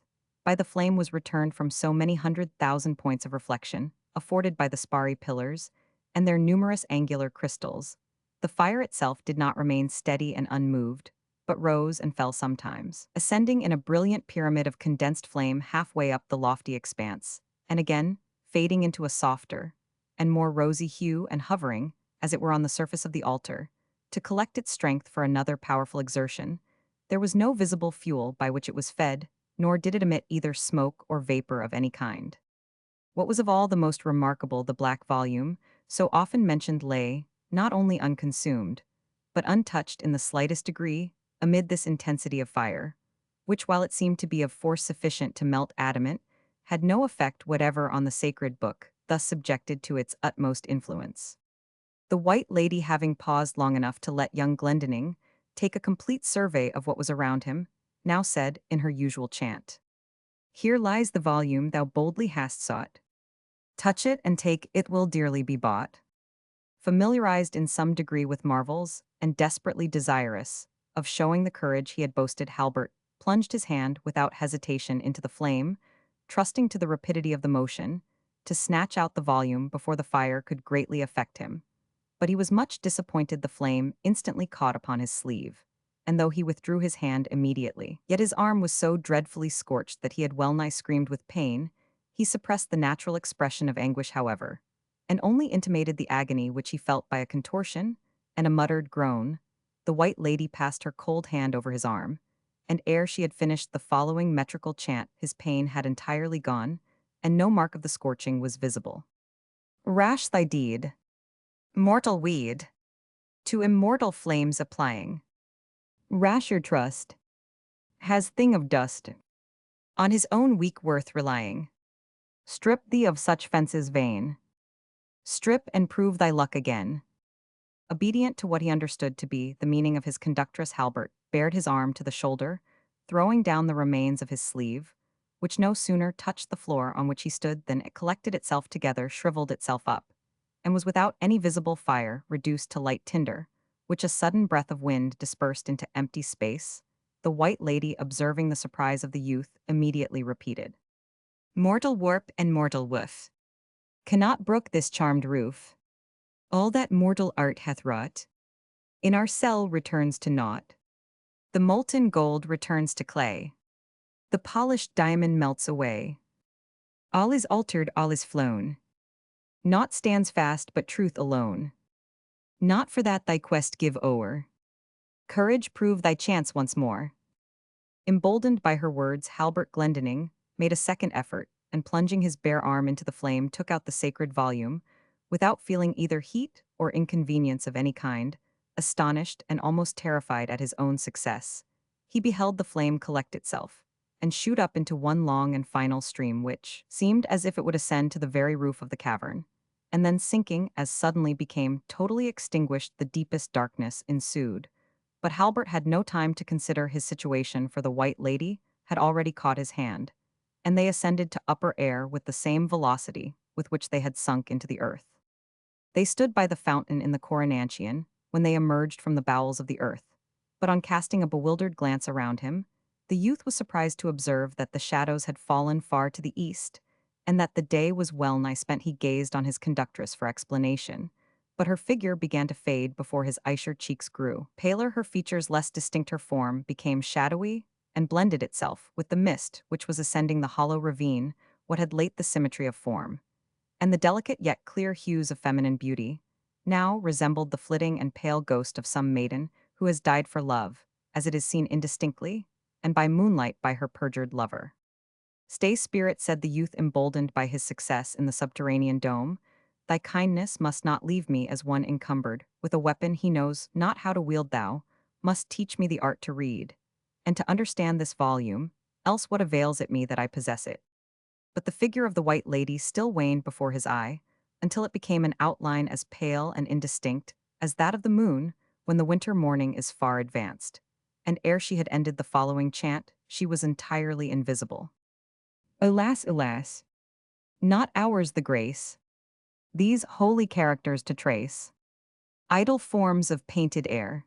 by the flame was returned from so many 100,000 points of reflection afforded by the sparry pillars and their numerous angular crystals. The fire itself did not remain steady and unmoved, but rose and fell sometimes, ascending in a brilliant pyramid of condensed flame halfway up the lofty expanse, and again, fading into a softer and more rosy hue and hovering, as it were on the surface of the altar, to collect its strength for another powerful exertion. There was no visible fuel by which it was fed, nor did it emit either smoke or vapor of any kind. What was of all the most remarkable, the black volume, so often mentioned, lay, not only unconsumed, but untouched in the slightest degree, amid this intensity of fire, which, while it seemed to be of force sufficient to melt adamant, had no effect whatever on the sacred book, thus subjected to its utmost influence. The White Lady, having paused long enough to let young Glendinning take a complete survey of what was around him, now said, in her usual chant, "Here lies the volume thou boldly hast sought. Touch it and take, it will dearly be bought." Familiarized in some degree with marvels, and desperately desirous of showing the courage he had boasted, Halbert plunged his hand without hesitation into the flame, trusting to the rapidity of the motion, to snatch out the volume before the fire could greatly affect him. But he was much disappointed. The flame instantly caught upon his sleeve, and though he withdrew his hand immediately, yet his arm was so dreadfully scorched that he had well nigh screamed with pain. He suppressed the natural expression of anguish, however, and only intimated the agony which he felt by a contortion and a muttered groan. The White Lady passed her cold hand over his arm, and ere she had finished the following metrical chant, his pain had entirely gone, and no mark of the scorching was visible. "Rash thy deed, mortal weed, to immortal flames applying. Rash your trust, has thing of dust, on his own weak worth relying. Strip thee of such fences vain, strip and prove thy luck again." Obedient to what he understood to be the meaning of his conductress, Halbert bared his arm to the shoulder, throwing down the remains of his sleeve, which no sooner touched the floor on which he stood than it collected itself together, shriveled itself up, and was without any visible fire reduced to light tinder, which a sudden breath of wind dispersed into empty space. The White Lady, observing the surprise of the youth, immediately repeated, "Mortal warp and mortal woof cannot brook this charmed roof. All that mortal art hath wrought in our cell returns to naught. The molten gold returns to clay. The polished diamond melts away. All is altered, all is flown. Naught stands fast but truth alone. Not for that thy quest give o'er. Courage, prove thy chance once more." Emboldened by her words, Halbert Glendinning made a second effort, and plunging his bare arm into the flame, took out the sacred volume, without feeling either heat or inconvenience of any kind. Astonished and almost terrified at his own success, he beheld the flame collect itself, and shoot up into one long and final stream which seemed as if it would ascend to the very roof of the cavern, and then sinking as suddenly became totally extinguished. The deepest darkness ensued. But Halbert had no time to consider his situation, for the White Lady had already caught his hand, and they ascended to upper air with the same velocity with which they had sunk into the earth. They stood by the fountain in the Coronantian when they emerged from the bowels of the earth, but on casting a bewildered glance around him, the youth was surprised to observe that the shadows had fallen far to the east, and that the day was well nigh spent. He gazed on his conductress for explanation, but her figure began to fade before his azure cheeks grew paler, her features less distinct, her form became shadowy, and blended itself with the mist which was ascending the hollow ravine. What had late the symmetry of form, and the delicate yet clear hues of feminine beauty, now resembled the flitting and pale ghost of some maiden who has died for love, as it is seen indistinctly, and by moonlight by her perjured lover. "Stay, spirit," said the youth, emboldened by his success in the subterranean dome. "Thy kindness must not leave me as one encumbered with a weapon he knows not how to wield. Thou must teach me the art to read, and to understand this volume, else what avails it me that I possess it?" But the figure of the White Lady still waned before his eye, until it became an outline as pale and indistinct as that of the moon when the winter morning is far advanced, and ere she had ended the following chant, she was entirely invisible. "Alas, alas, not ours the grace, these holy characters to trace, idle forms of painted air,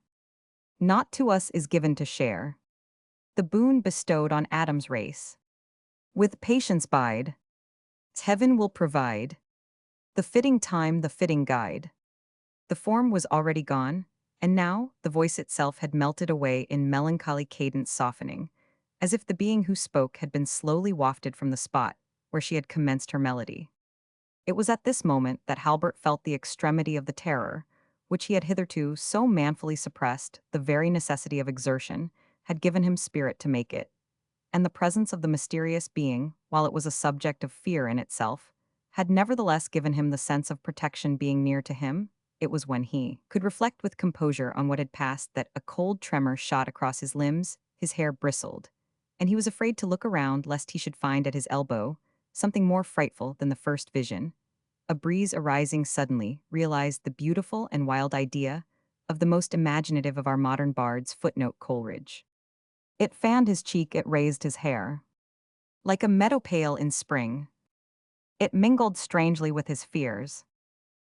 not to us is given to share the boon bestowed on Adam's race. With patience bide, heaven will provide the fitting time, the fitting guide. The form was already gone, and now the voice itself had melted away in melancholy cadence softening, as if the being who spoke had been slowly wafted from the spot where she had commenced her melody. It was at this moment that Halbert felt the extremity of the terror, which he had hitherto so manfully suppressed. The very necessity of exertion had given him spirit to make it, and the presence of the mysterious being, while it was a subject of fear in itself, had nevertheless given him the sense of protection being near to him. It was when he could reflect with composure on what had passed that a cold tremor shot across his limbs, his hair bristled, and he was afraid to look around lest he should find at his elbow something more frightful than the first vision. A breeze arising suddenly realized the beautiful and wild idea of the most imaginative of our modern bards. Footnote Coleridge. It fanned his cheek, it raised his hair. Like a meadow pale in spring, it mingled strangely with his fears.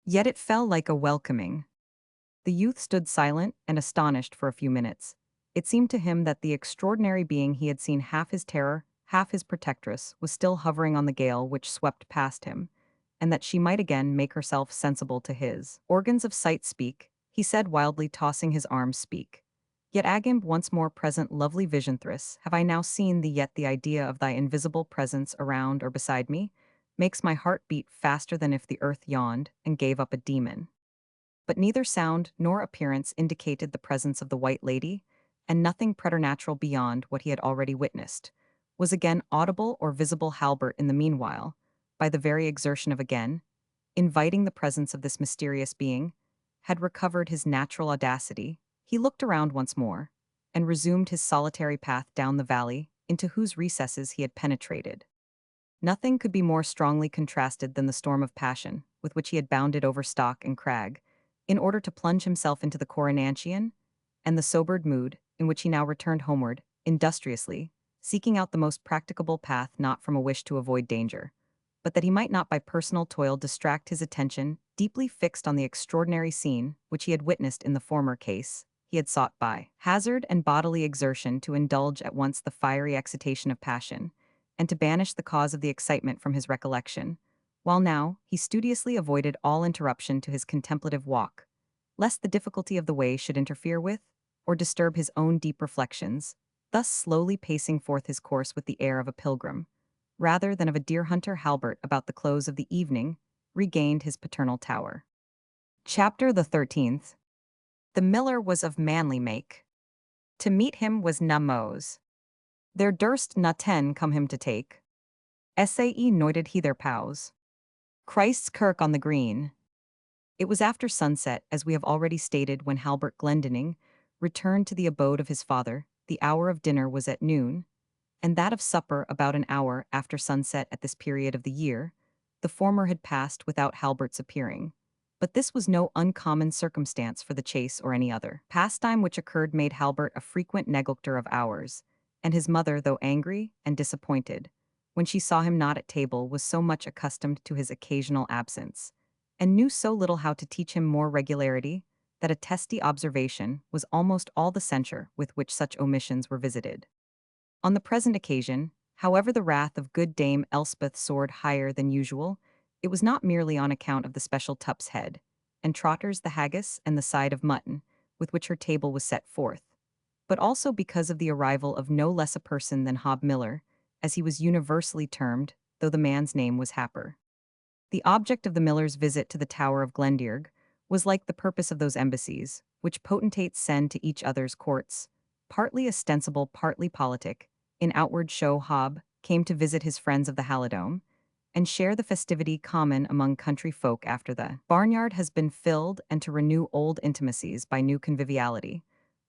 Yet it fell like a welcoming. The youth stood silent and astonished for a few minutes. It seemed to him that the extraordinary being he had seen, half his terror, half his protectress, was still hovering on the gale which swept past him, and that she might again make herself sensible to his organs of sight. Speak, he said wildly, tossing his arms. Speak. Yet Agimb once more present, lovely Visiontress, have I now seen thee? Yet the idea of thy invisible presence around or beside me makes my heart beat faster than if the earth yawned and gave up a demon. But neither sound nor appearance indicated the presence of the White Lady, and nothing preternatural beyond what he had already witnessed was again audible or visible. Halbert, in the meanwhile, by the very exertion of again inviting the presence of this mysterious being, had recovered his natural audacity. He looked around once more, and resumed his solitary path down the valley, into whose recesses he had penetrated. Nothing could be more strongly contrasted than the storm of passion with which he had bounded over stock and crag, in order to plunge himself into the coronantian, and the sobered mood in which he now returned homeward, industriously, seeking out the most practicable path, not from a wish to avoid danger, but that he might not by personal toil distract his attention, deeply fixed on the extraordinary scene which he had witnessed in the former case. He had sought by hazard and bodily exertion to indulge at once the fiery excitation of passion, and to banish the cause of the excitement from his recollection, while now he studiously avoided all interruption to his contemplative walk, lest the difficulty of the way should interfere with, or disturb his own deep reflections, thus slowly pacing forth his course with the air of a pilgrim, rather than of a deer hunter. Halbert, about the close of the evening, regained his paternal tower. Chapter the 13th. The miller was of manly make. To meet him was na Mose. There durst na ten come him to take. Sae noited he their pows. Christ's Kirk on the Green. It was after sunset, as we have already stated, when Halbert Glendinning returned to the abode of his father. The hour of dinner was at noon, and that of supper about an hour after sunset. At this period of the year, the former had passed without Halbert's appearing. But this was no uncommon circumstance for the chase or any other pastime which occurred made Halbert a frequent neglecter of hours, and his mother, though angry and disappointed, when she saw him not at table, was so much accustomed to his occasional absence, and knew so little how to teach him more regularity, that a testy observation was almost all the censure with which such omissions were visited. On the present occasion, however, the wrath of good Dame Elspeth soared higher than usual. It was not merely on account of the special tup's head, and trotters, the haggis, and the side of mutton, with which her table was set forth, but also because of the arrival of no less a person than Hob Miller, as he was universally termed, though the man's name was Happer. The object of the miller's visit to the Tower of Glendearg was like the purpose of those embassies, which potentates send to each other's courts, partly ostensible, partly politic. In outward show, Hob came to visit his friends of the Halidome, and share the festivity common among country folk after the barnyard has been filled, and to renew old intimacies by new conviviality.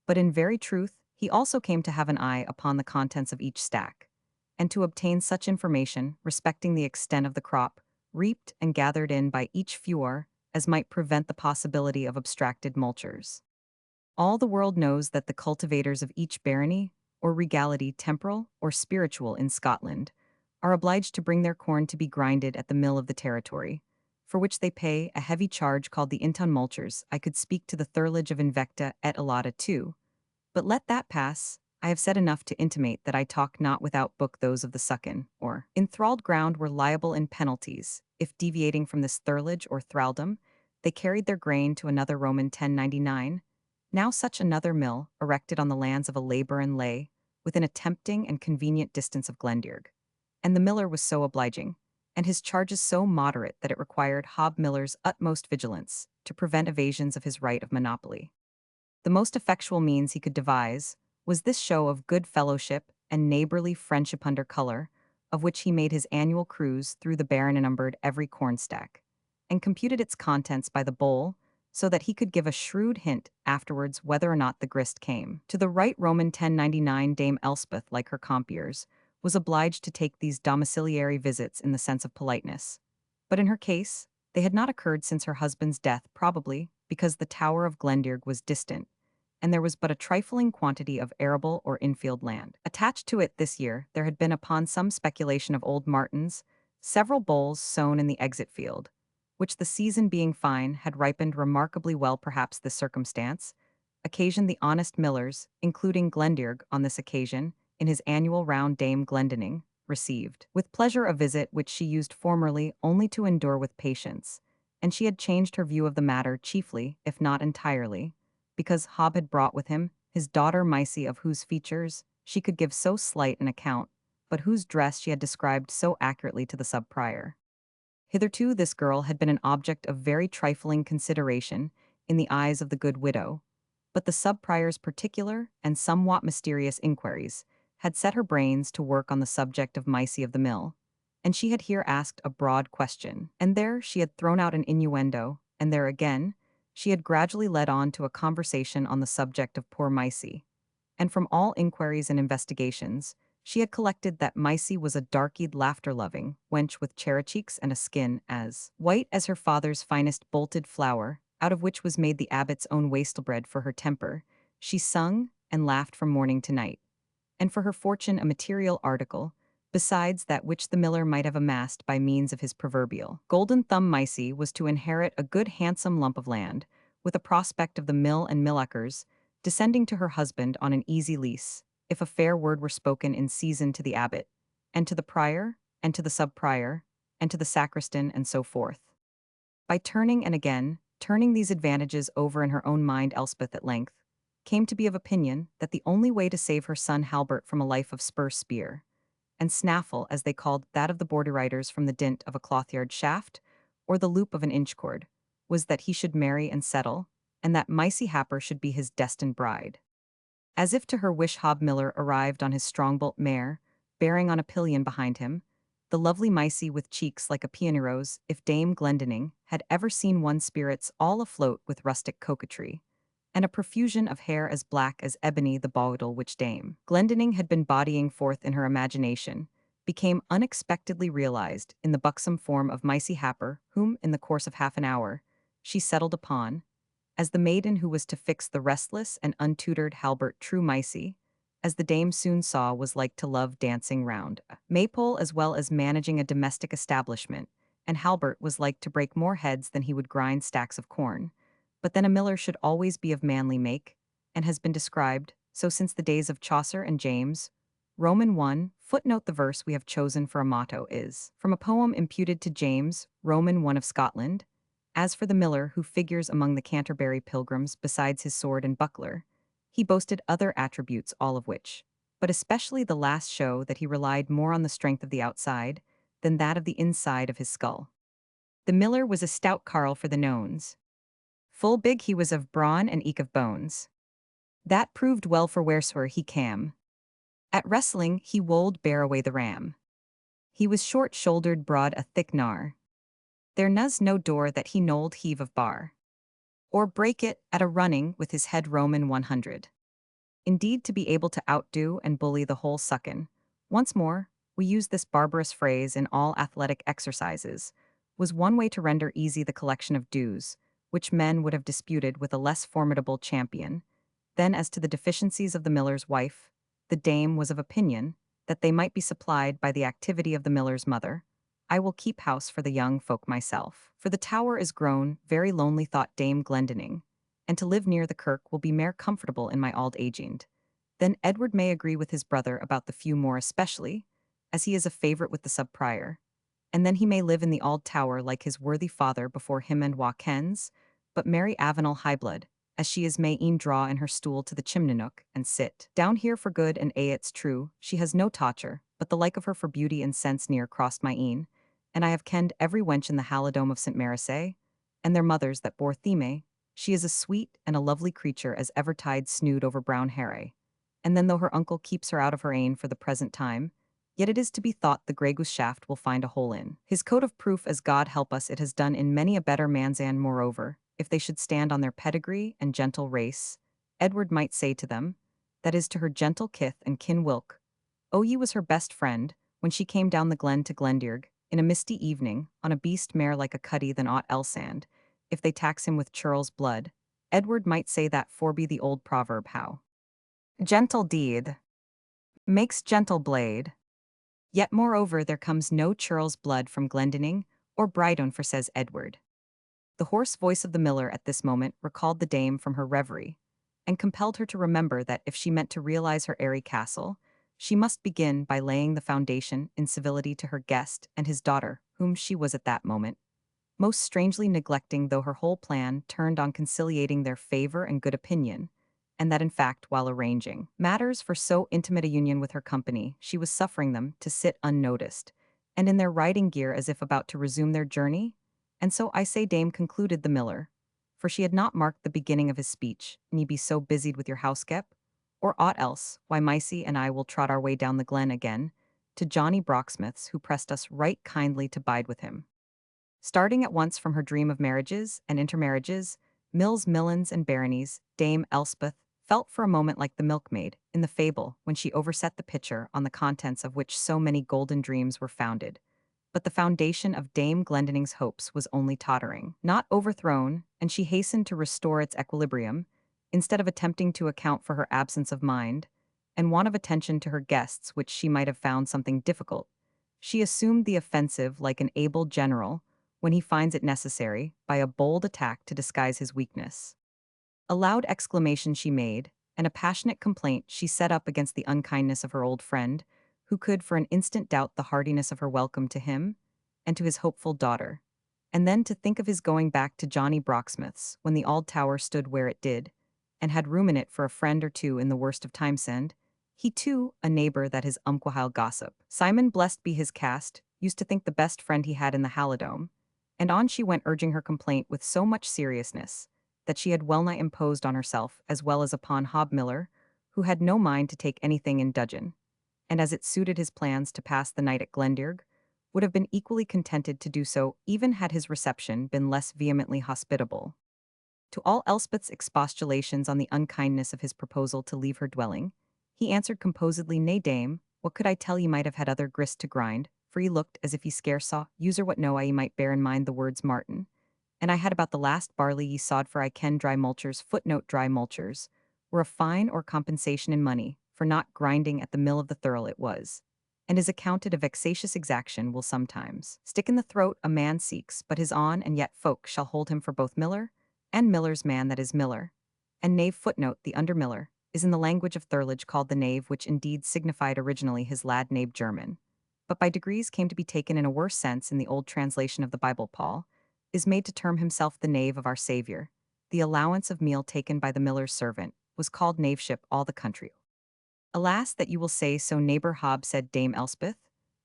But in very truth, he also came to have an eye upon the contents of each stack, and to obtain such information respecting the extent of the crop, reaped and gathered in by each feuar, as might prevent the possibility of abstracted multures. All the world knows that the cultivators of each barony, or regality, temporal or spiritual, in Scotland, are obliged to bring their corn to be grinded at the mill of the territory, for which they pay a heavy charge called the inton multures. I could speak to the thurlage of invecta et illata too, but let that pass. I have said enough to intimate that I talk not without book. Those of the succan, or enthralled ground, were liable in penalties, if deviating from this thurlage or thraldom, They carried their grain to another Roman 1099, now such another mill, erected on the lands of a labor and lay, within a tempting and convenient distance of Glendearg. And the miller was so obliging, and his charges so moderate that it required Hob Miller's utmost vigilance to prevent evasions of his right of monopoly. The most effectual means he could devise was this show of good fellowship and neighborly friendship under color, of which he made his annual cruise through the barren and numbered every cornstack, and computed its contents by the bowl, so that he could give a shrewd hint afterwards whether or not the grist came. To the right Roman 1099 Dame Elspeth, like her compeers, was obliged to take these domiciliary visits in the sense of politeness. But in her case, they had not occurred since her husband's death, probably because the Tower of Glendearg was distant, and there was but a trifling quantity of arable or infield land. Attached to it this year, there had been upon some speculation of old Martins, several bolls sown in the exit field, which the season being fine had ripened remarkably well. Perhaps this circumstance occasioned the honest millers, including Glendearg on this occasion, in his annual round Dame Glendinning, received with pleasure a visit which she used formerly only to endure with patience, and she had changed her view of the matter chiefly, if not entirely, because Hob had brought with him his daughter Misty, of whose features she could give so slight an account, but whose dress she had described so accurately to the sub-prior. Hitherto this girl had been an object of very trifling consideration in the eyes of the good widow, but the sub-prior's particular and somewhat mysterious inquiries had set her brains to work on the subject of Misty of the Mill, and she had here asked a broad question, and there she had thrown out an innuendo, and there again she had gradually led on to a conversation on the subject of poor Misty, and from all inquiries and investigations, she had collected that Misty was a dark-eyed, laughter-loving wench with cherry cheeks and a skin as white as her father's finest bolted flour, out of which was made the abbot's own wastelbread for her temper. She sung and laughed from morning to night, and for her fortune a material article, besides that which the miller might have amassed by means of his proverbial golden thumb. Misty was to inherit a good handsome lump of land, with a prospect of the mill and millacres, descending to her husband on an easy lease, if a fair word were spoken in season to the abbot, and to the prior, and to the sub-prior, and to the sacristan, and so forth. By turning and again turning these advantages over in her own mind, Elspeth at length came to be of opinion that the only way to save her son Halbert from a life of spur spear, and snaffle, as they called that of the border riders, from the dint of a clothyard shaft, or the loop of an inchcord, was that he should marry and settle, and that Misty Happer should be his destined bride. As if to her wish, Hob Miller arrived on his strongbolt mare, bearing on a pillion behind him the lovely Misty with cheeks like a peony rose. If Dame Glendinning had ever seen one, spirits all afloat with rustic coquetry, and a profusion of hair as black as ebony, the bauble which Dame Glendinning had been bodying forth in her imagination became unexpectedly realized in the buxom form of Misty Happer, whom, in the course of half an hour, she settled upon as the maiden who was to fix the restless and untutored Halbert. True Misty, as the dame soon saw, was like to love dancing round a maypole as well as managing a domestic establishment, and Halbert was like to break more heads than he would grind stacks of corn. But then a miller should always be of manly make, and has been described so since the days of Chaucer and James. Roman 1, footnote: the verse we have chosen for a motto is from a poem imputed to James, Roman 1 of Scotland. As for the miller who figures among the Canterbury pilgrims, besides his sword and buckler, he boasted other attributes, all of which, but especially the last, show that he relied more on the strength of the outside than that of the inside of his skull. The miller was a stout carle for the nones. Full big he was of brawn and eke of bones. That proved well for wheresoe'er he cam. At wrestling he wold bear away the ram. He was short-shouldered, broad, a thick gnar. There nuz no door that he nold heave of bar, or break it at a running with his head. Roman 100. Indeed, to be able to outdo and bully the whole suckin, once more, we use this barbarous phrase in all athletic exercises, was one way to render easy the collection of dues, which men would have disputed with a less formidable champion. Then, as to the deficiencies of the miller's wife, the dame was of opinion that they might be supplied by the activity of the miller's mother. I will keep house for the young folk myself, for the tower is grown very lonely, thought Dame Glendinning, and to live near the kirk will be mair comfortable in my auld aging. Then Edward may agree with his brother about the few more, especially as he is a favourite with the sub-prior. and then he may live in the auld tower like his worthy father before him and wa kens, but Mary Avenel Highblood, as she is may e'en draw in her stool to the chimney nook, and sit down here for good and it's true, she has no totcher, but the like of her for beauty and sense near crossed my een, and I have kenned every wench in the halidome of St. Marisay, and their mothers that bore Theme, she is a sweet and a lovely creature as ever tide snood over brown Harry. And then though her uncle keeps her out of her ain for the present time, yet it is to be thought the grey goose shaft will find a hole in his coat of proof as God help us it has done in many a better man's and moreover, if they should stand on their pedigree and gentle race, Edward might say to them, that is to her gentle kith and kin Wilk, O ye was her best friend, when she came down the glen to Glendearg, in a misty evening, on a beast mair like a cuddy than aught else and, if they tax him with churl's blood, Edward might say that forby the old proverb how gentle deed makes gentle blade. Yet moreover there comes no churl's blood from Glendinning, or Brydon for says Edward. The hoarse voice of the miller at this moment recalled the dame from her reverie, and compelled her to remember that if she meant to realize her airy castle, she must begin by laying the foundation in civility to her guest and his daughter, whom she was at that moment most strangely neglecting, though her whole plan turned on conciliating their favor and good opinion, and that in fact, while arranging matters for so intimate a union with her company, she was suffering them to sit unnoticed, and in their riding gear as if about to resume their journey. And so I say, dame, concluded the miller, for she had not marked the beginning of his speech, and ye be so busied with your houseskep, or aught else, why Micey and I will trot our way down the glen again, to Johnny Brocksmith's, who pressed us right kindly to bide with him. Starting at once from her dream of marriages and intermarriages, mills, millins, and baronies, Dame Elspeth felt for a moment like the milkmaid in the fable when she overset the pitcher on the contents of which so many golden dreams were founded. But the foundation of Dame Glendinning's hopes was only tottering, not overthrown, and she hastened to restore its equilibrium, instead of attempting to account for her absence of mind and want of attention to her guests, which she might have found something difficult. She assumed the offensive like an able general when he finds it necessary, by a bold attack to disguise his weakness. A loud exclamation she made, and a passionate complaint she set up against the unkindness of her old friend, who could for an instant doubt the heartiness of her welcome to him and to his hopeful daughter. And then to think of his going back to Johnny Brocksmith's when the auld tower stood where it did, and had room in it for a friend or two in the worst of times and he too, a neighbor that his umquhile gossip. Simon, blessed be his caste, used to think the best friend he had in the halidome, and on she went urging her complaint with so much seriousness that she had wellnigh imposed on herself as well as upon Hob Miller, who had no mind to take anything in dudgeon, and as it suited his plans to pass the night at Glendearg, would have been equally contented to do so even had his reception been less vehemently hospitable. To all Elspeth's expostulations on the unkindness of his proposal to leave her dwelling, he answered composedly, Nay, dame, what could I tell ye might have had other grist to grind, for he looked as if he scarce saw, user what know I ye might bear in mind the words Martin, and I had about the last barley ye sawed for I ken dry multures, footnote dry multures, were a fine or compensation in money, for not grinding at the mill of the thirl it was, and is accounted a vexatious exaction will sometimes stick in the throat a man seeks, but his own and yet folk shall hold him for both miller, and miller's man that is miller, and knave footnote the under miller, is in the language of thirlage called the knave, which indeed signified originally his lad knave German, but by degrees came to be taken in a worse sense in the old translation of the Bible. Paul is made to term himself the knave of our Saviour. The allowance of meal taken by the miller's servant was called knaveship all the country. Alas, that you will say so, neighbour Hob, said Dame Elspeth,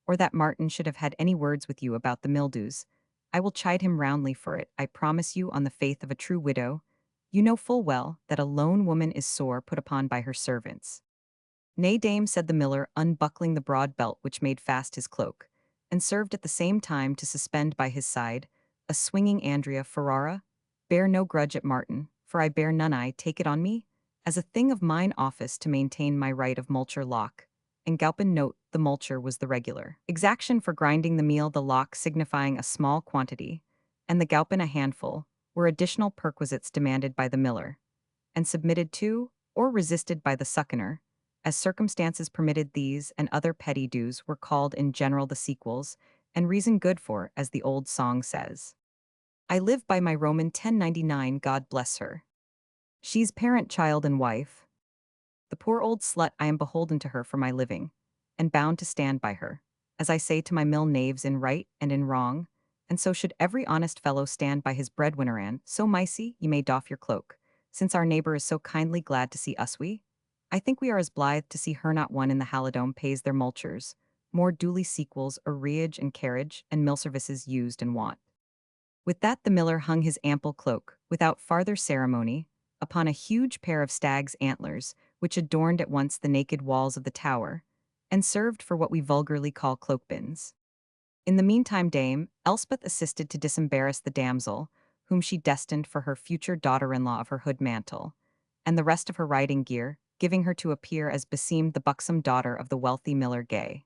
or that Martin should have had any words with you about the mildews. I will chide him roundly for it, I promise you on the faith of a true widow. You know full well that a lone woman is sore put upon by her servants. Nay, dame, said the miller, unbuckling the broad belt which made fast his cloak, and served at the same time to suspend by his side a swinging Andrea Ferrara. Bear no grudge at Martin, for I bear none. I take it on me, as a thing of mine office to maintain my right of multure lock. And Galpin note, the multure was the regular exaction for grinding the meal, the lock signifying a small quantity, and the Galpin a handful, were additional perquisites demanded by the miller, and submitted to, or resisted by the succoner, as circumstances permitted. These and other petty dues were called in general the sequels, and reason good for, as the old song says. I live by my Roman 1099, God bless her. She's parent, child, and wife. The poor old slut, I am beholden to her for my living, and bound to stand by her. as I say to my mill knaves in right and in wrong, and so should every honest fellow stand by his breadwinner and, so micey, ye may doff your cloak, since our neighbor is so kindly glad to see us we. I think we are as blithe to see her not one in the halidome pays their multures, more duly sequels, arreage and carriage, and mill services used and want. With that the miller hung his ample cloak, without farther ceremony, upon a huge pair of stag's antlers, which adorned at once the naked walls of the tower, and served for what we vulgarly call cloak-bins. In the meantime Dame Elspeth assisted to disembarrass the damsel, whom she destined for her future daughter-in-law of her hood mantle, and the rest of her riding gear, giving her to appear as beseemed the buxom daughter of the wealthy miller Gay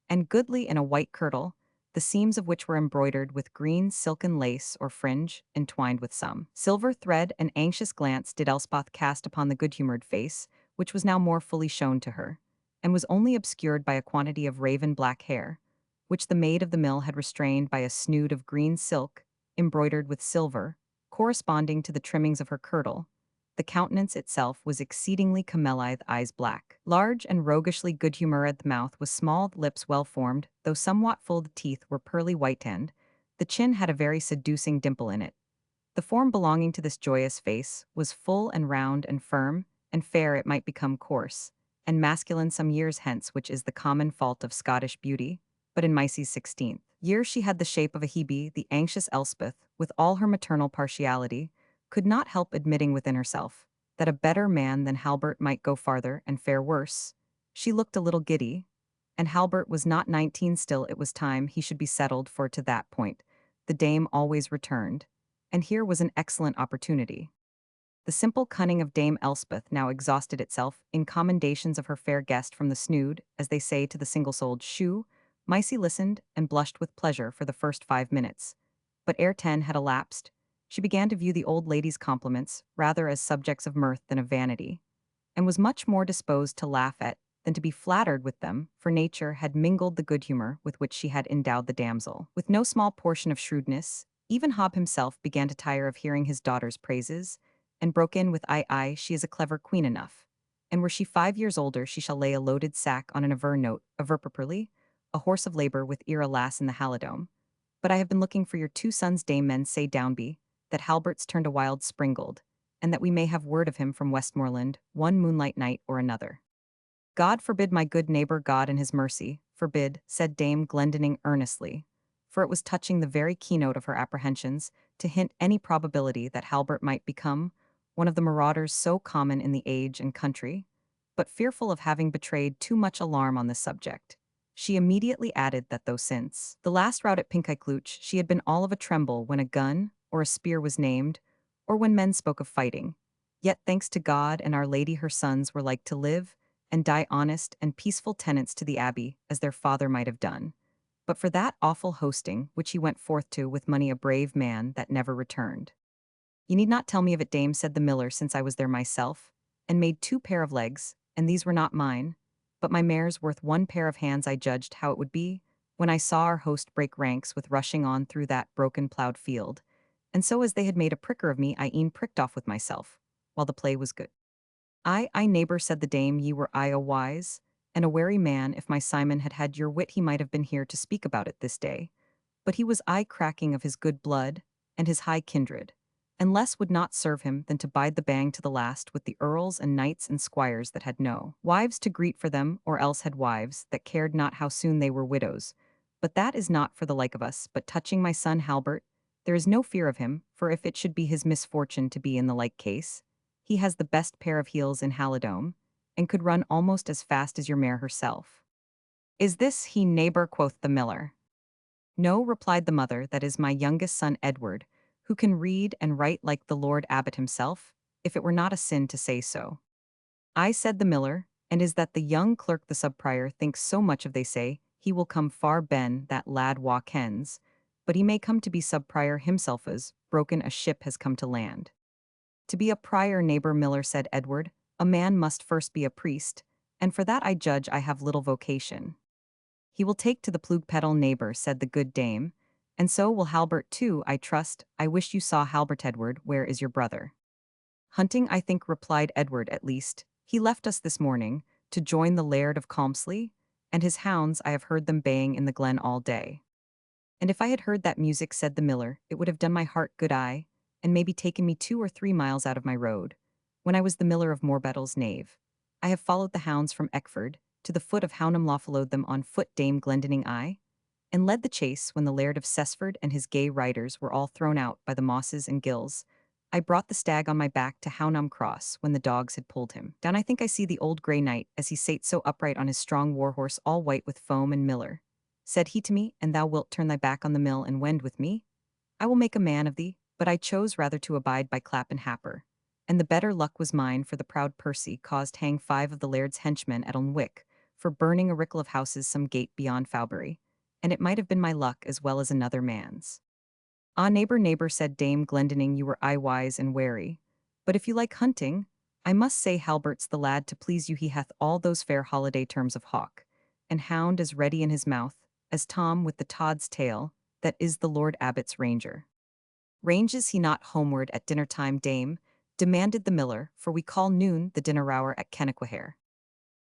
and goodly in a white kirtle, the seams of which were embroidered with green silken lace or fringe, entwined with some silver thread. An anxious glance did Elspeth cast upon the good-humoured face, which was now more fully shown to her, and was only obscured by a quantity of raven black hair, which the maid of the mill had restrained by a snood of green silk, embroidered with silver, corresponding to the trimmings of her kirtle. The countenance itself was exceedingly camellide, eyes black, large and roguishly good-humoured. The mouth was small, lips well-formed, though somewhat full. The teeth were pearly white, and the chin had a very seducing dimple in it. The form belonging to this joyous face was full and round and firm, and fair it might become coarse, and masculine some years hence, which is the common fault of Scottish beauty. But in Micey's 16th year she had the shape of a Hebe. The anxious Elspeth, with all her maternal partiality, could not help admitting within herself that a better man than Halbert might go farther and fare worse. She looked a little giddy, and Halbert was not 19 still. It was time he should be settled, for to that point the dame always returned, and here was an excellent opportunity. The simple cunning of Dame Elspeth now exhausted itself in commendations of her fair guest from the snood, as they say to the single-soled shoe. Micey listened and blushed with pleasure for the first 5 minutes, but ere 10 had elapsed, she began to view the old lady's compliments rather as subjects of mirth than of vanity, and was much more disposed to laugh at than to be flattered with them, for nature had mingled the good humour with which she had endowed the damsel. With no small portion of shrewdness, even Hob himself began to tire of hearing his daughter's praises, and broke in with "Aye, she is a clever queen enough, and were she 5 years older she shall lay a loaded sack on an aver note, aver properly, a horse of labour with ear a lass in the halidome. But I have been looking for your 2 sons. Dame men say Downby, that Halbert's turned a wild springald, and that we may have word of him from Westmoreland, one moonlight night or another." "God forbid, my good neighbour, God in his mercy, forbid," said Dame Glendinning earnestly, for it was touching the very keynote of her apprehensions to hint any probability that Halbert might become one of the marauders so common in the age and country, but fearful of having betrayed too much alarm on this subject. She immediately added that though since the last rout at Pinkyclooch she had been all of a tremble when a gun or a spear was named, or when men spoke of fighting, yet thanks to God and Our Lady her sons were like to live and die honest and peaceful tenants to the abbey, as their father might have done, but for that awful hosting which he went forth to with money, a brave man that never returned. "You need not tell me of it, dame," said the miller, "since I was there myself, and made 2 pair of legs, and these were not mine, but my mare's worth 1 pair of hands. I judged how it would be, when I saw our host break ranks with rushing on through that broken ploughed field, and so as they had made a pricker of me, I e'en pricked off with myself, while the play was good." "Aye, neighbour," said the dame, "ye were a wise and a wary man. If my Simon had had your wit he might have been here to speak about it this day, but he was cracking of his good blood and his high kindred, and less would not serve him than to bide the bang to the last with the earls and knights and squires that had no wives to greet for them, or else had wives that cared not how soon they were widows. But that is not for the like of us. But touching my son Halbert, there is no fear of him, for if it should be his misfortune to be in the like case, he has the best pair of heels in Halidome, and could run almost as fast as your mare herself." "Is this he, neighbour?" quoth the miller. "No," replied the mother, "that is my youngest son Edward, who can read and write like the Lord Abbot himself, if it were not a sin to say so." "I," said the miller, "and is that the young clerk the subprior thinks so much of. They say he will come far ben that lad wa kens, but he may come to be subprior himself as broken a ship has come to land." "To be a prior, neighbour Miller," said Edward, "a man must first be a priest, and for that I judge I have little vocation." "He will take to the plug pedal, neighbour," said the good dame, "and so will Halbert too, I trust. I wish you saw Halbert. Edward, where is your brother?" "Hunting, I think," replied Edward. "At least, he left us this morning, to join the Laird of Colmsley, And his hounds, I have heard them baying in the glen all day. And if I had heard that music, said the miller, it would have done my heart good eye, and maybe taken me 2 or 3 miles out of my road. When I was the miller of Morbettel's knave, I have followed the hounds from Eckford to the foot of Hounam followed them on foot Dame Glendinning I, and led the chase when the Laird of Cessford and his gay riders were all thrown out by the mosses and gills. I brought the stag on my back to Hounam Cross when the dogs had pulled him down. I think I see the old grey knight as he sate so upright on his strong war-horse all white with foam. And miller, said he to me, and thou wilt turn thy back on the mill and wend with me? I will make a man of thee, but I chose rather to abide by Clap and Happer. And the better luck was mine, for the proud Percy caused hang 5 of the laird's henchmen at Alnwick, for burning a rickle of houses some gate beyond Fowbury, and it might have been my luck as well as another man's. Ah, neighbor, neighbor, said Dame Glendinning, you were wise and wary. But if you like hunting, I must say Halbert's the lad to please you. He hath all those fair holiday terms of hawk, and hound as ready in his mouth, as Tom with the Todd's tail, that is the Lord Abbot's ranger. Ranges he not homeward at dinner time, dame? Demanded the miller, for we call noon the dinner hour at Kennaquhair.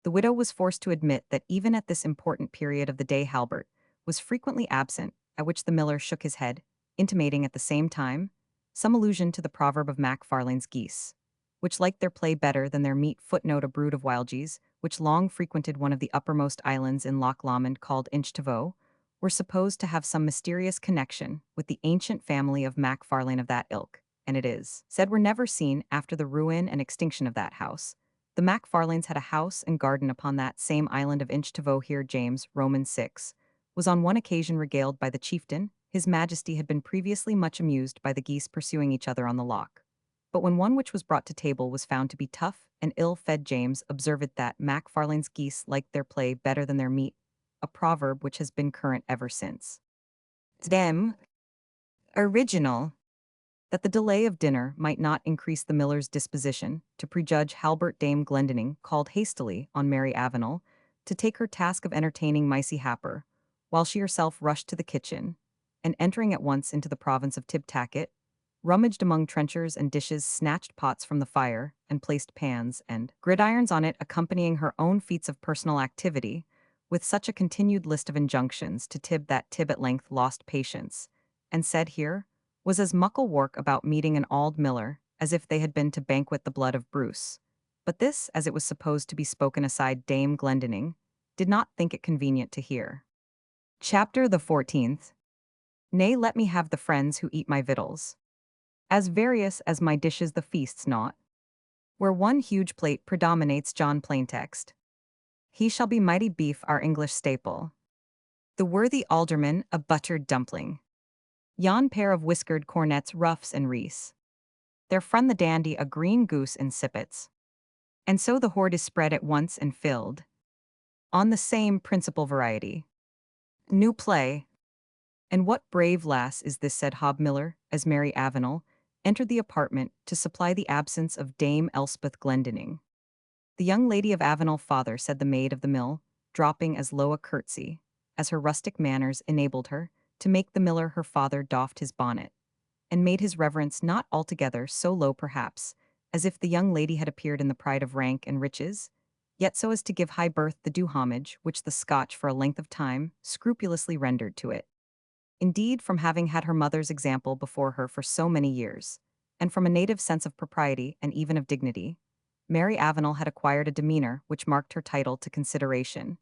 The widow was forced to admit that even at this important period of the day Halbert was frequently absent, at which the miller shook his head, intimating at the same time some allusion to the proverb of Macfarlane's geese, which liked their play better than their meat. Footnote: a brood of wild geese, which long frequented one of the uppermost islands in Loch Lomond called Inchtovo, were supposed to have some mysterious connection with the ancient family of Macfarlane of that ilk, and it is said were never seen after the ruin and extinction of that house. The Macfarlanes had a house and garden upon that same island of Inchtovo. Here James, Romans 6, was on one occasion regaled by the chieftain. His majesty had been previously much amused by the geese pursuing each other on the loch. But when one which was brought to table was found to be tough and ill-fed, James observed that Macfarlane's geese liked their play better than their meat, a proverb which has been current ever since. Them original, that the delay of dinner might not increase the miller's disposition to prejudge Halbert, Dame Glendinning called hastily on Mary Avenel to take her task of entertaining Micey Happer, while she herself rushed to the kitchen, and entering at once into the province of Tibtacket, rummaged among trenchers and dishes, snatched pots from the fire, and placed pans and gridirons on it, accompanying her own feats of personal activity with such a continued list of injunctions to Tib that Tib at length lost patience, and said here was as muckle work about meeting an auld miller as if they had been to banquet the blood of Bruce. But this, as it was supposed to be spoken aside, Dame Glendinning did not think it convenient to hear. Chapter the 14th. Nay, let me have the friends who eat my victuals. As various as my dishes the feast's not. Where one huge plate predominates, John Plaintext. He shall be mighty beef, our English staple. The worthy alderman, a buttered dumpling. Yon pair of whiskered cornets, ruffs and reese. Their friend the dandy, a green goose in sippets. And so the hoard is spread at once and filled. On the same principal variety. New play. And what brave lass is this, said Hob Miller, as Mary Avenel entered the apartment to supply the absence of Dame Elspeth Glendinning. The young lady of Avenel, father, said the maid of the mill, dropping as low a curtsy as her rustic manners enabled her to make. The miller, her father, doffed his bonnet, and made his reverence not altogether so low perhaps as if the young lady had appeared in the pride of rank and riches, yet so as to give high birth the due homage which the Scotch for a length of time scrupulously rendered to it. Indeed, from having had her mother's example before her for so many years, and from a native sense of propriety and even of dignity, Mary Avenel had acquired a demeanor which marked her title to consideration,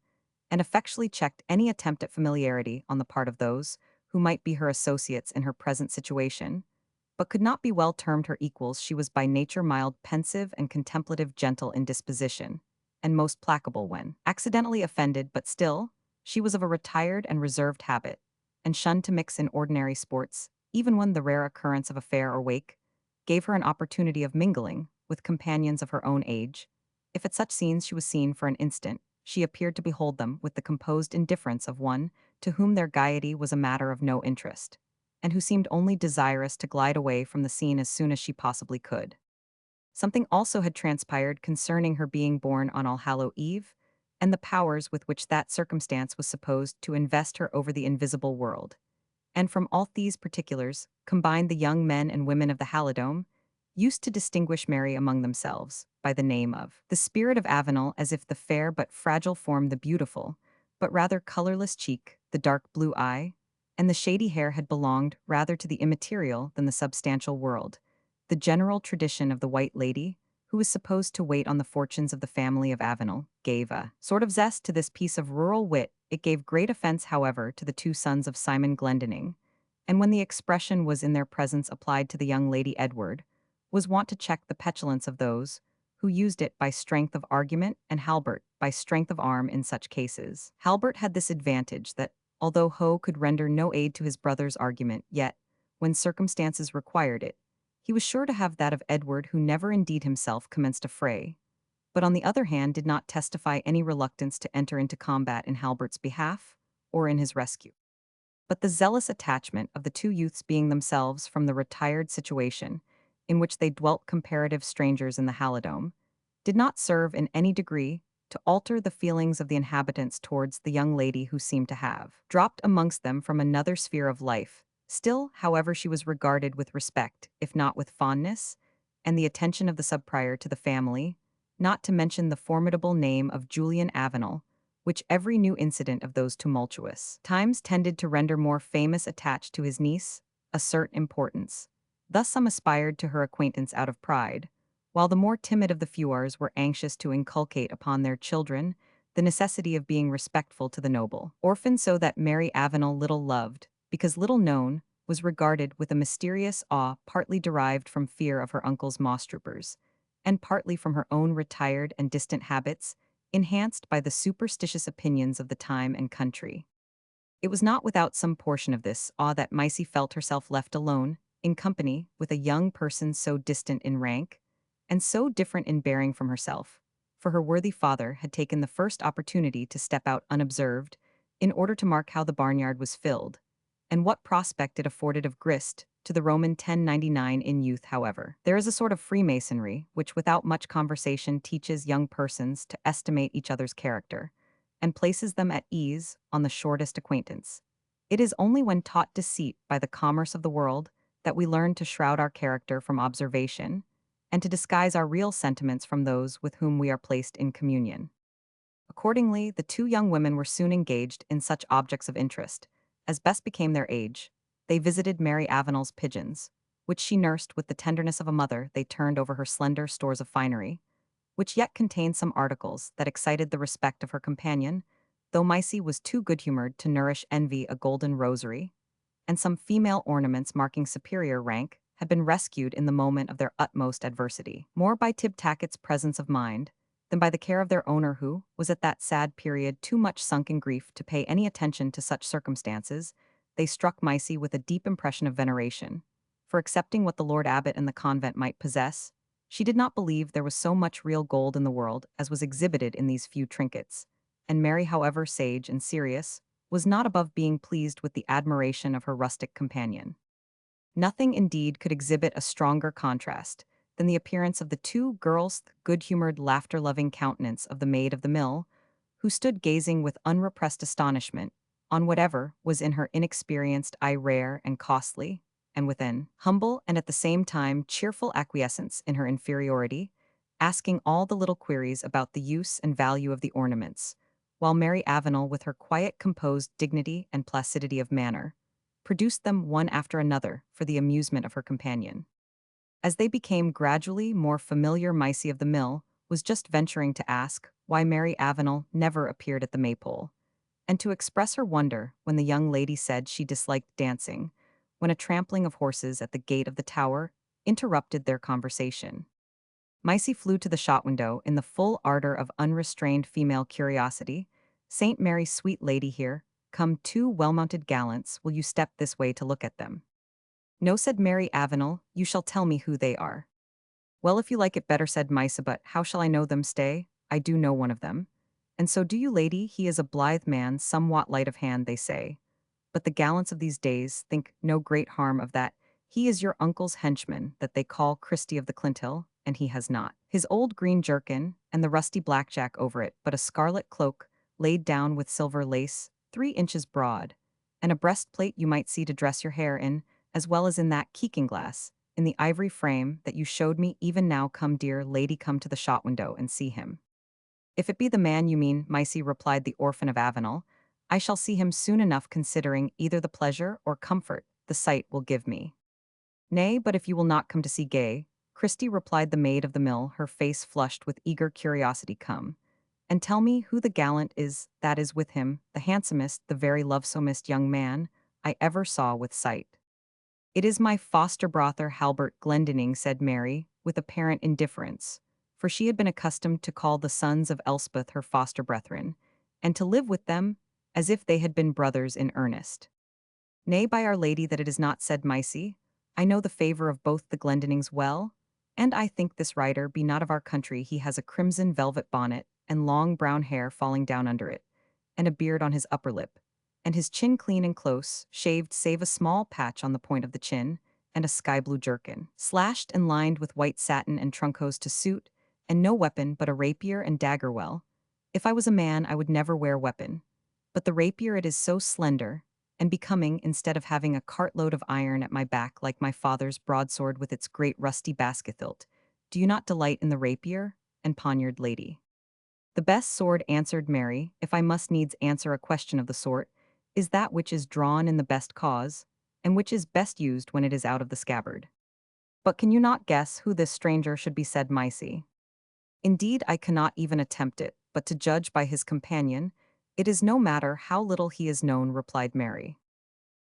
and effectually checked any attempt at familiarity on the part of those who might be her associates in her present situation, but could not be well termed her equals. She was by nature mild, pensive, and contemplative, gentle in disposition, and most placable when accidentally offended, but still, she was of a retired and reserved habit, and shunned to mix in ordinary sports, even when the rare occurrence of a fair or wake gave her an opportunity of mingling with companions of her own age. If at such scenes she was seen for an instant, she appeared to behold them with the composed indifference of one to whom their gaiety was a matter of no interest, and who seemed only desirous to glide away from the scene as soon as she possibly could. Something also had transpired concerning her being born on All-Hallow Eve, and the powers with which that circumstance was supposed to invest her over the invisible world. And from all these particulars, combined the young men and women of the Halidome, used to distinguish Mary among themselves, by the name of the Spirit of Avenel, as if the fair but fragile form the beautiful but rather colorless cheek, the dark blue eye, and the shady hair had belonged rather to the immaterial than the substantial world. The general tradition of the white lady, who was supposed to wait on the fortunes of the family of Avenel, gave a sort of zest to this piece of rural wit. It gave great offense, however, to the two sons of Simon Glendinning, and when the expression was in their presence applied to the young lady Edward, was wont to check the petulance of those who used it by strength of argument and Halbert by strength of arm in such cases. Halbert had this advantage that, although Ho could render no aid to his brother's argument, yet, when circumstances required it, he was sure to have that of Edward, who never indeed himself commenced a fray, but on the other hand did not testify any reluctance to enter into combat in Halbert's behalf or in his rescue. But the zealous attachment of the two youths being themselves from the retired situation in which they dwelt comparative strangers in the Halidome, did not serve in any degree to alter the feelings of the inhabitants towards the young lady who seemed to have dropped amongst them from another sphere of life. Still, however, she was regarded with respect, if not with fondness, and the attention of the subprior to the family, not to mention the formidable name of Julian Avenel, which every new incident of those tumultuous times tended to render more famous, attached to his niece, assert importance. Thus some aspired to her acquaintance out of pride, while the more timid of the feuars were anxious to inculcate upon their children the necessity of being respectful to the noble orphan, so that Mary Avenel, little loved, because little known, was regarded with a mysterious awe partly derived from fear of her uncle's moss-troopers, and partly from her own retired and distant habits, enhanced by the superstitious opinions of the time and country. It was not without some portion of this awe that Maisie felt herself left alone, in company with a young person so distant in rank, and so different in bearing from herself, for her worthy father had taken the first opportunity to step out unobserved, in order to mark how the barnyard was filled, and what prospect it afforded of grist to the Roman 1099 in youth. However, there is a sort of Freemasonry which without much conversation teaches young persons to estimate each other's character, and places them at ease on the shortest acquaintance. It is only when taught deceit by the commerce of the world that we learn to shroud our character from observation, and to disguise our real sentiments from those with whom we are placed in communion. Accordingly, the two young women were soon engaged in such objects of interest, as best became their age. They visited Mary Avenel's pigeons, which she nursed with the tenderness of a mother. They turned over her slender stores of finery, which yet contained some articles that excited the respect of her companion, though Maisie was too good-humored to nourish envy. A golden rosary, and some female ornaments marking superior rank, had been rescued in the moment of their utmost adversity, more by Tib Tackett's presence of mind than by the care of their owner, who was at that sad period too much sunk in grief to pay any attention to such circumstances. They struck Maisie with a deep impression of veneration, for accepting what the Lord Abbot and the convent might possess, she did not believe there was so much real gold in the world as was exhibited in these few trinkets, and Mary, however sage and serious, was not above being pleased with the admiration of her rustic companion. Nothing indeed could exhibit a stronger contrast than the appearance of the two girls, the good-humored, laughter-loving countenance of the maid of the mill, who stood gazing with unrepressed astonishment on whatever was in her inexperienced eye rare and costly, and with an humble and at the same time cheerful acquiescence in her inferiority, asking all the little queries about the use and value of the ornaments, while Mary Avenel, with her quiet, composed dignity and placidity of manner, produced them one after another for the amusement of her companion. As they became gradually more familiar, Maisie of the mill was just venturing to ask why Mary Avenel never appeared at the Maypole, and to express her wonder when the young lady said she disliked dancing, when a trampling of horses at the gate of the tower interrupted their conversation. Maisie flew to the shot window in the full ardor of unrestrained female curiosity. "Saint Mary, sweet lady, here come two well-mounted gallants. Will you step this way to look at them?" "No," said Mary Avenel, "you shall tell me who they are." "Well, if you like it better," said Maisie, "but how shall I know them? Stay, I do know one of them. And so do you, lady. He is a blithe man, somewhat light of hand, they say. But the gallants of these days think no great harm of that. He is your uncle's henchman, that they call Christy of the Clinthill, and he has not his old green jerkin, and the rusty blackjack over it, but a scarlet cloak, laid down with silver lace, 3 inches broad, and a breastplate you might see to dress your hair in, as well as in that keeking glass, in the ivory frame that you showed me even now. Come, dear lady, come to the shot window and see him." If it be the man you mean, Misty, replied the orphan of Avenel, I shall see him soon enough, considering either the pleasure or comfort the sight will give me. Nay, but if you will not come to see Gay, Christie, replied the maid of the mill, her face flushed with eager curiosity, come, and tell me who the gallant is that is with him, the handsomest, the very lovesomest young man I ever saw with sight. It is my foster brother Halbert Glendinning, said Mary, with apparent indifference, for she had been accustomed to call the sons of Elspeth her foster brethren, and to live with them as if they had been brothers in earnest. Nay, by Our Lady, that it is not, said Misey. I know the favour of both the Glendinnings well, and I think this rider be not of our country. He has a crimson velvet bonnet, and long brown hair falling down under it, and a beard on his upper lip, and his chin clean and close, shaved save a small patch on the point of the chin, and a sky-blue jerkin, slashed and lined with white satin and truncos to suit, and no weapon but a rapier and dagger. Well, if I was a man I would never wear weapon, but the rapier it is so slender, and becoming, instead of having a cartload of iron at my back like my father's broadsword with its great rusty basket hilt. Do you not delight in the rapier and poniard, lady? The best sword, answered Mary, if I must needs answer a question of the sort, is that which is drawn in the best cause, and which is best used when it is out of the scabbard. But can you not guess who this stranger should be, said Misey. Indeed, I cannot even attempt it, but to judge by his companion, it is no matter how little he is known, replied Mary.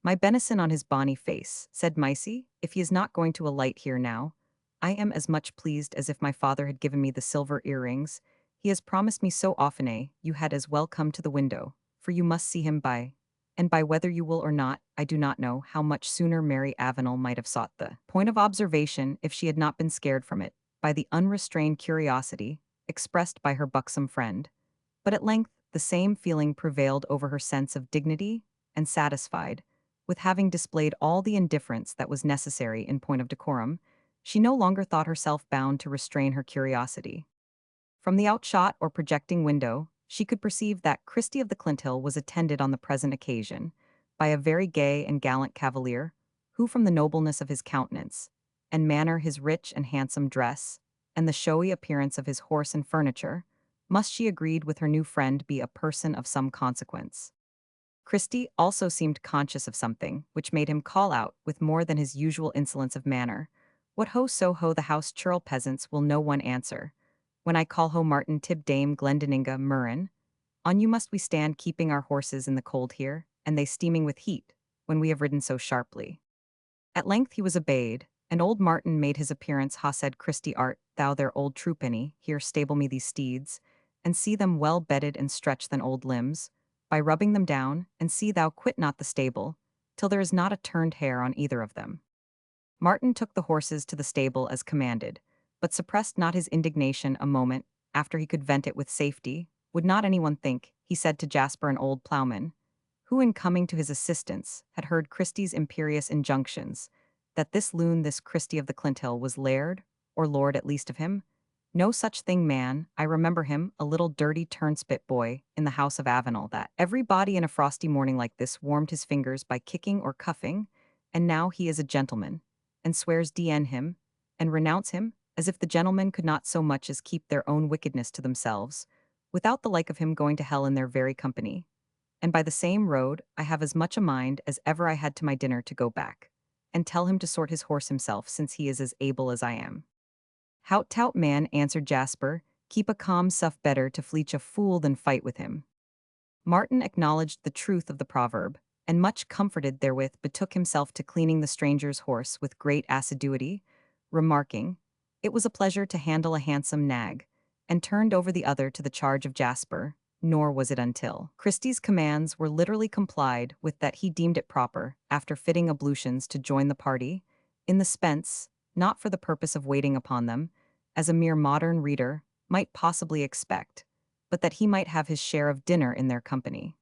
My benison on his bonny face, said Misey, if he is not going to alight here now, I am as much pleased as if my father had given me the silver earrings. He has promised me so often, you had as well come to the window, for you must see him by, and by whether you will or not, I do not know how much sooner Mary Avenel might have sought the point of observation if she had not been scared from it, by the unrestrained curiosity expressed by her buxom friend. But at length the same feeling prevailed over her sense of dignity, and satisfied, with having displayed all the indifference that was necessary in point of decorum, she no longer thought herself bound to restrain her curiosity. From the outshot or projecting window, she could perceive that Christie of the Clinthill was attended on the present occasion by a very gay and gallant cavalier, who from the nobleness of his countenance, and manner, his rich and handsome dress, and the showy appearance of his horse and furniture, must, she agreed with her new friend, be a person of some consequence. Christie also seemed conscious of something, which made him call out, with more than his usual insolence of manner, What ho so ho the house churl peasants will no one answer. When I call ho Martin Tib Dame Glendininga Murrin, on you must we stand keeping our horses in the cold here, and they steaming with heat, when we have ridden so sharply. At length he was obeyed, and old Martin made his appearance. Ha, said Christie, art thou their old truepenny, here stable me these steeds, and see them well bedded and stretch than old limbs, by rubbing them down, and see thou quit not the stable, till there is not a turned hair on either of them. Martin took the horses to the stable as commanded, but suppressed not his indignation a moment after he could vent it with safety. Would not anyone think, he said to Jasper, an old ploughman, who in coming to his assistance had heard Christie's imperious injunctions, that this loon, this Christie of the Clinthill, was laird, or lord at least of him? No such thing, man. I remember him, a little dirty turnspit boy, in the house of Avenel, that every body in a frosty morning like this warmed his fingers by kicking or cuffing, and now he is a gentleman, and swears D.N. him, and renounce him, as if the gentlemen could not so much as keep their own wickedness to themselves, without the like of him going to hell in their very company. And by the same road I have as much a mind as ever I had to my dinner to go back, and tell him to sort his horse himself, since he is as able as I am. Hout tout, man, answered Jasper, keep a calm suff, better to fleech a fool than fight with him. Martin acknowledged the truth of the proverb, and much comforted therewith betook himself to cleaning the stranger's horse with great assiduity, remarking, it was a pleasure to handle a handsome nag, and turned over the other to the charge of Jasper, nor was it until Christie's commands were literally complied with that he deemed it proper, after fitting ablutions, to join the party, in the spence, not for the purpose of waiting upon them, as a mere modern reader might possibly expect, but that he might have his share of dinner in their company.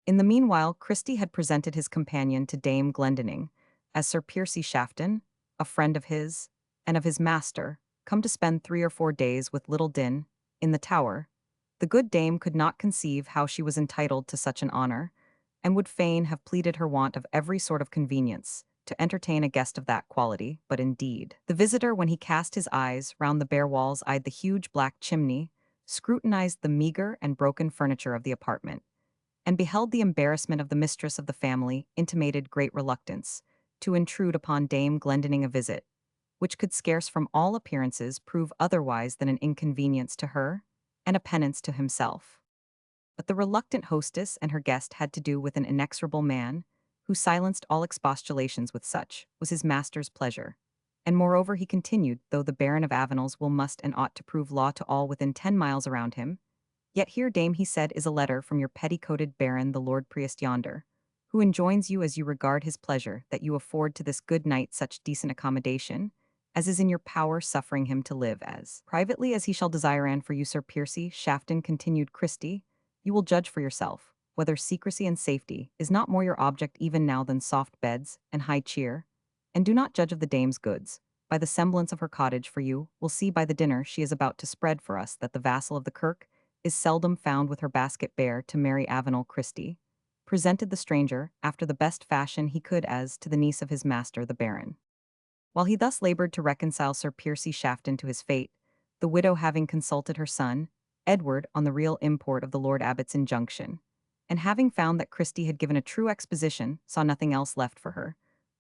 In the meanwhile, Christie had presented his companion to Dame Glendinning, as Sir Piercy Shafton, a friend of his, and of his master, come to spend 3 or 4 days with little Din, in the Tower. The good dame could not conceive how she was entitled to such an honor, and would fain have pleaded her want of every sort of convenience, to entertain a guest of that quality, but indeed, the visitor, when he cast his eyes round the bare walls, eyed the huge black chimney, scrutinized the meager and broken furniture of the apartment, and beheld the embarrassment of the mistress of the family, intimated great reluctance to intrude upon Dame Glendinning a visit, which could scarce from all appearances prove otherwise than an inconvenience to her and a penance to himself. But the reluctant hostess and her guest had to do with an inexorable man, who silenced all expostulations with such was his master's pleasure. And moreover he continued, though the Baron of Avenel's will must and ought to prove law to all within 10 miles around him, yet here, dame, he said, is a letter from your petticoated baron, the Lord Priest yonder, who enjoins you as you regard his pleasure that you afford to this good knight such decent accommodation, as is in your power, suffering him to live as privately as he shall desire. And for you, Sir Piercy Shafton, continued Christie, you will judge for yourself, whether secrecy and safety is not more your object even now than soft beds and high cheer, and do not judge of the dame's goods by the semblance of her cottage, for you will see by the dinner she is about to spread for us that the vassal of the kirk is seldom found with her basket bare to Mary Avenel. Christie presented the stranger after the best fashion he could as to the niece of his master the baron. While he thus labored to reconcile Sir Piercy Shafton to his fate, the widow, having consulted her son, Edward, on the real import of the Lord Abbot's injunction, and having found that Christie had given a true exposition, saw nothing else left for her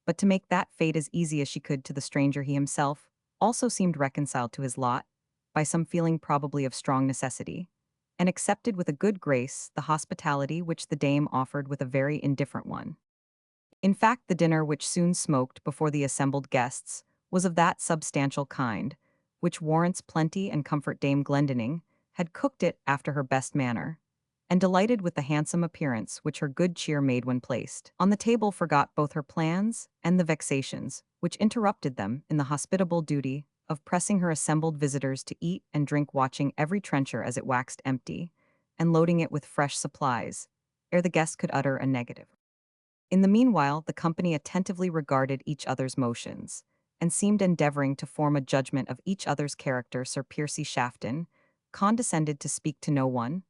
but to make that fate as easy as she could to the stranger. He himself also seemed reconciled to his lot, by some feeling probably of strong necessity, and accepted with a good grace the hospitality which the dame offered with a very indifferent one. In fact, the dinner which soon smoked before the assembled guests was of that substantial kind which warrants plenty and comfort. Dame Glendinning had cooked it after her best manner, and delighted with the handsome appearance which her good cheer made when placed on the table, forgot both her plans and the vexations which interrupted them in the hospitable duty of pressing her assembled visitors to eat and drink, watching every trencher as it waxed empty, and loading it with fresh supplies, ere the guest could utter a negative. In the meanwhile, the company attentively regarded each other's motions, and seemed endeavoring to form a judgment of each other's character. Sir Piercy Shafton condescended to speak to no one,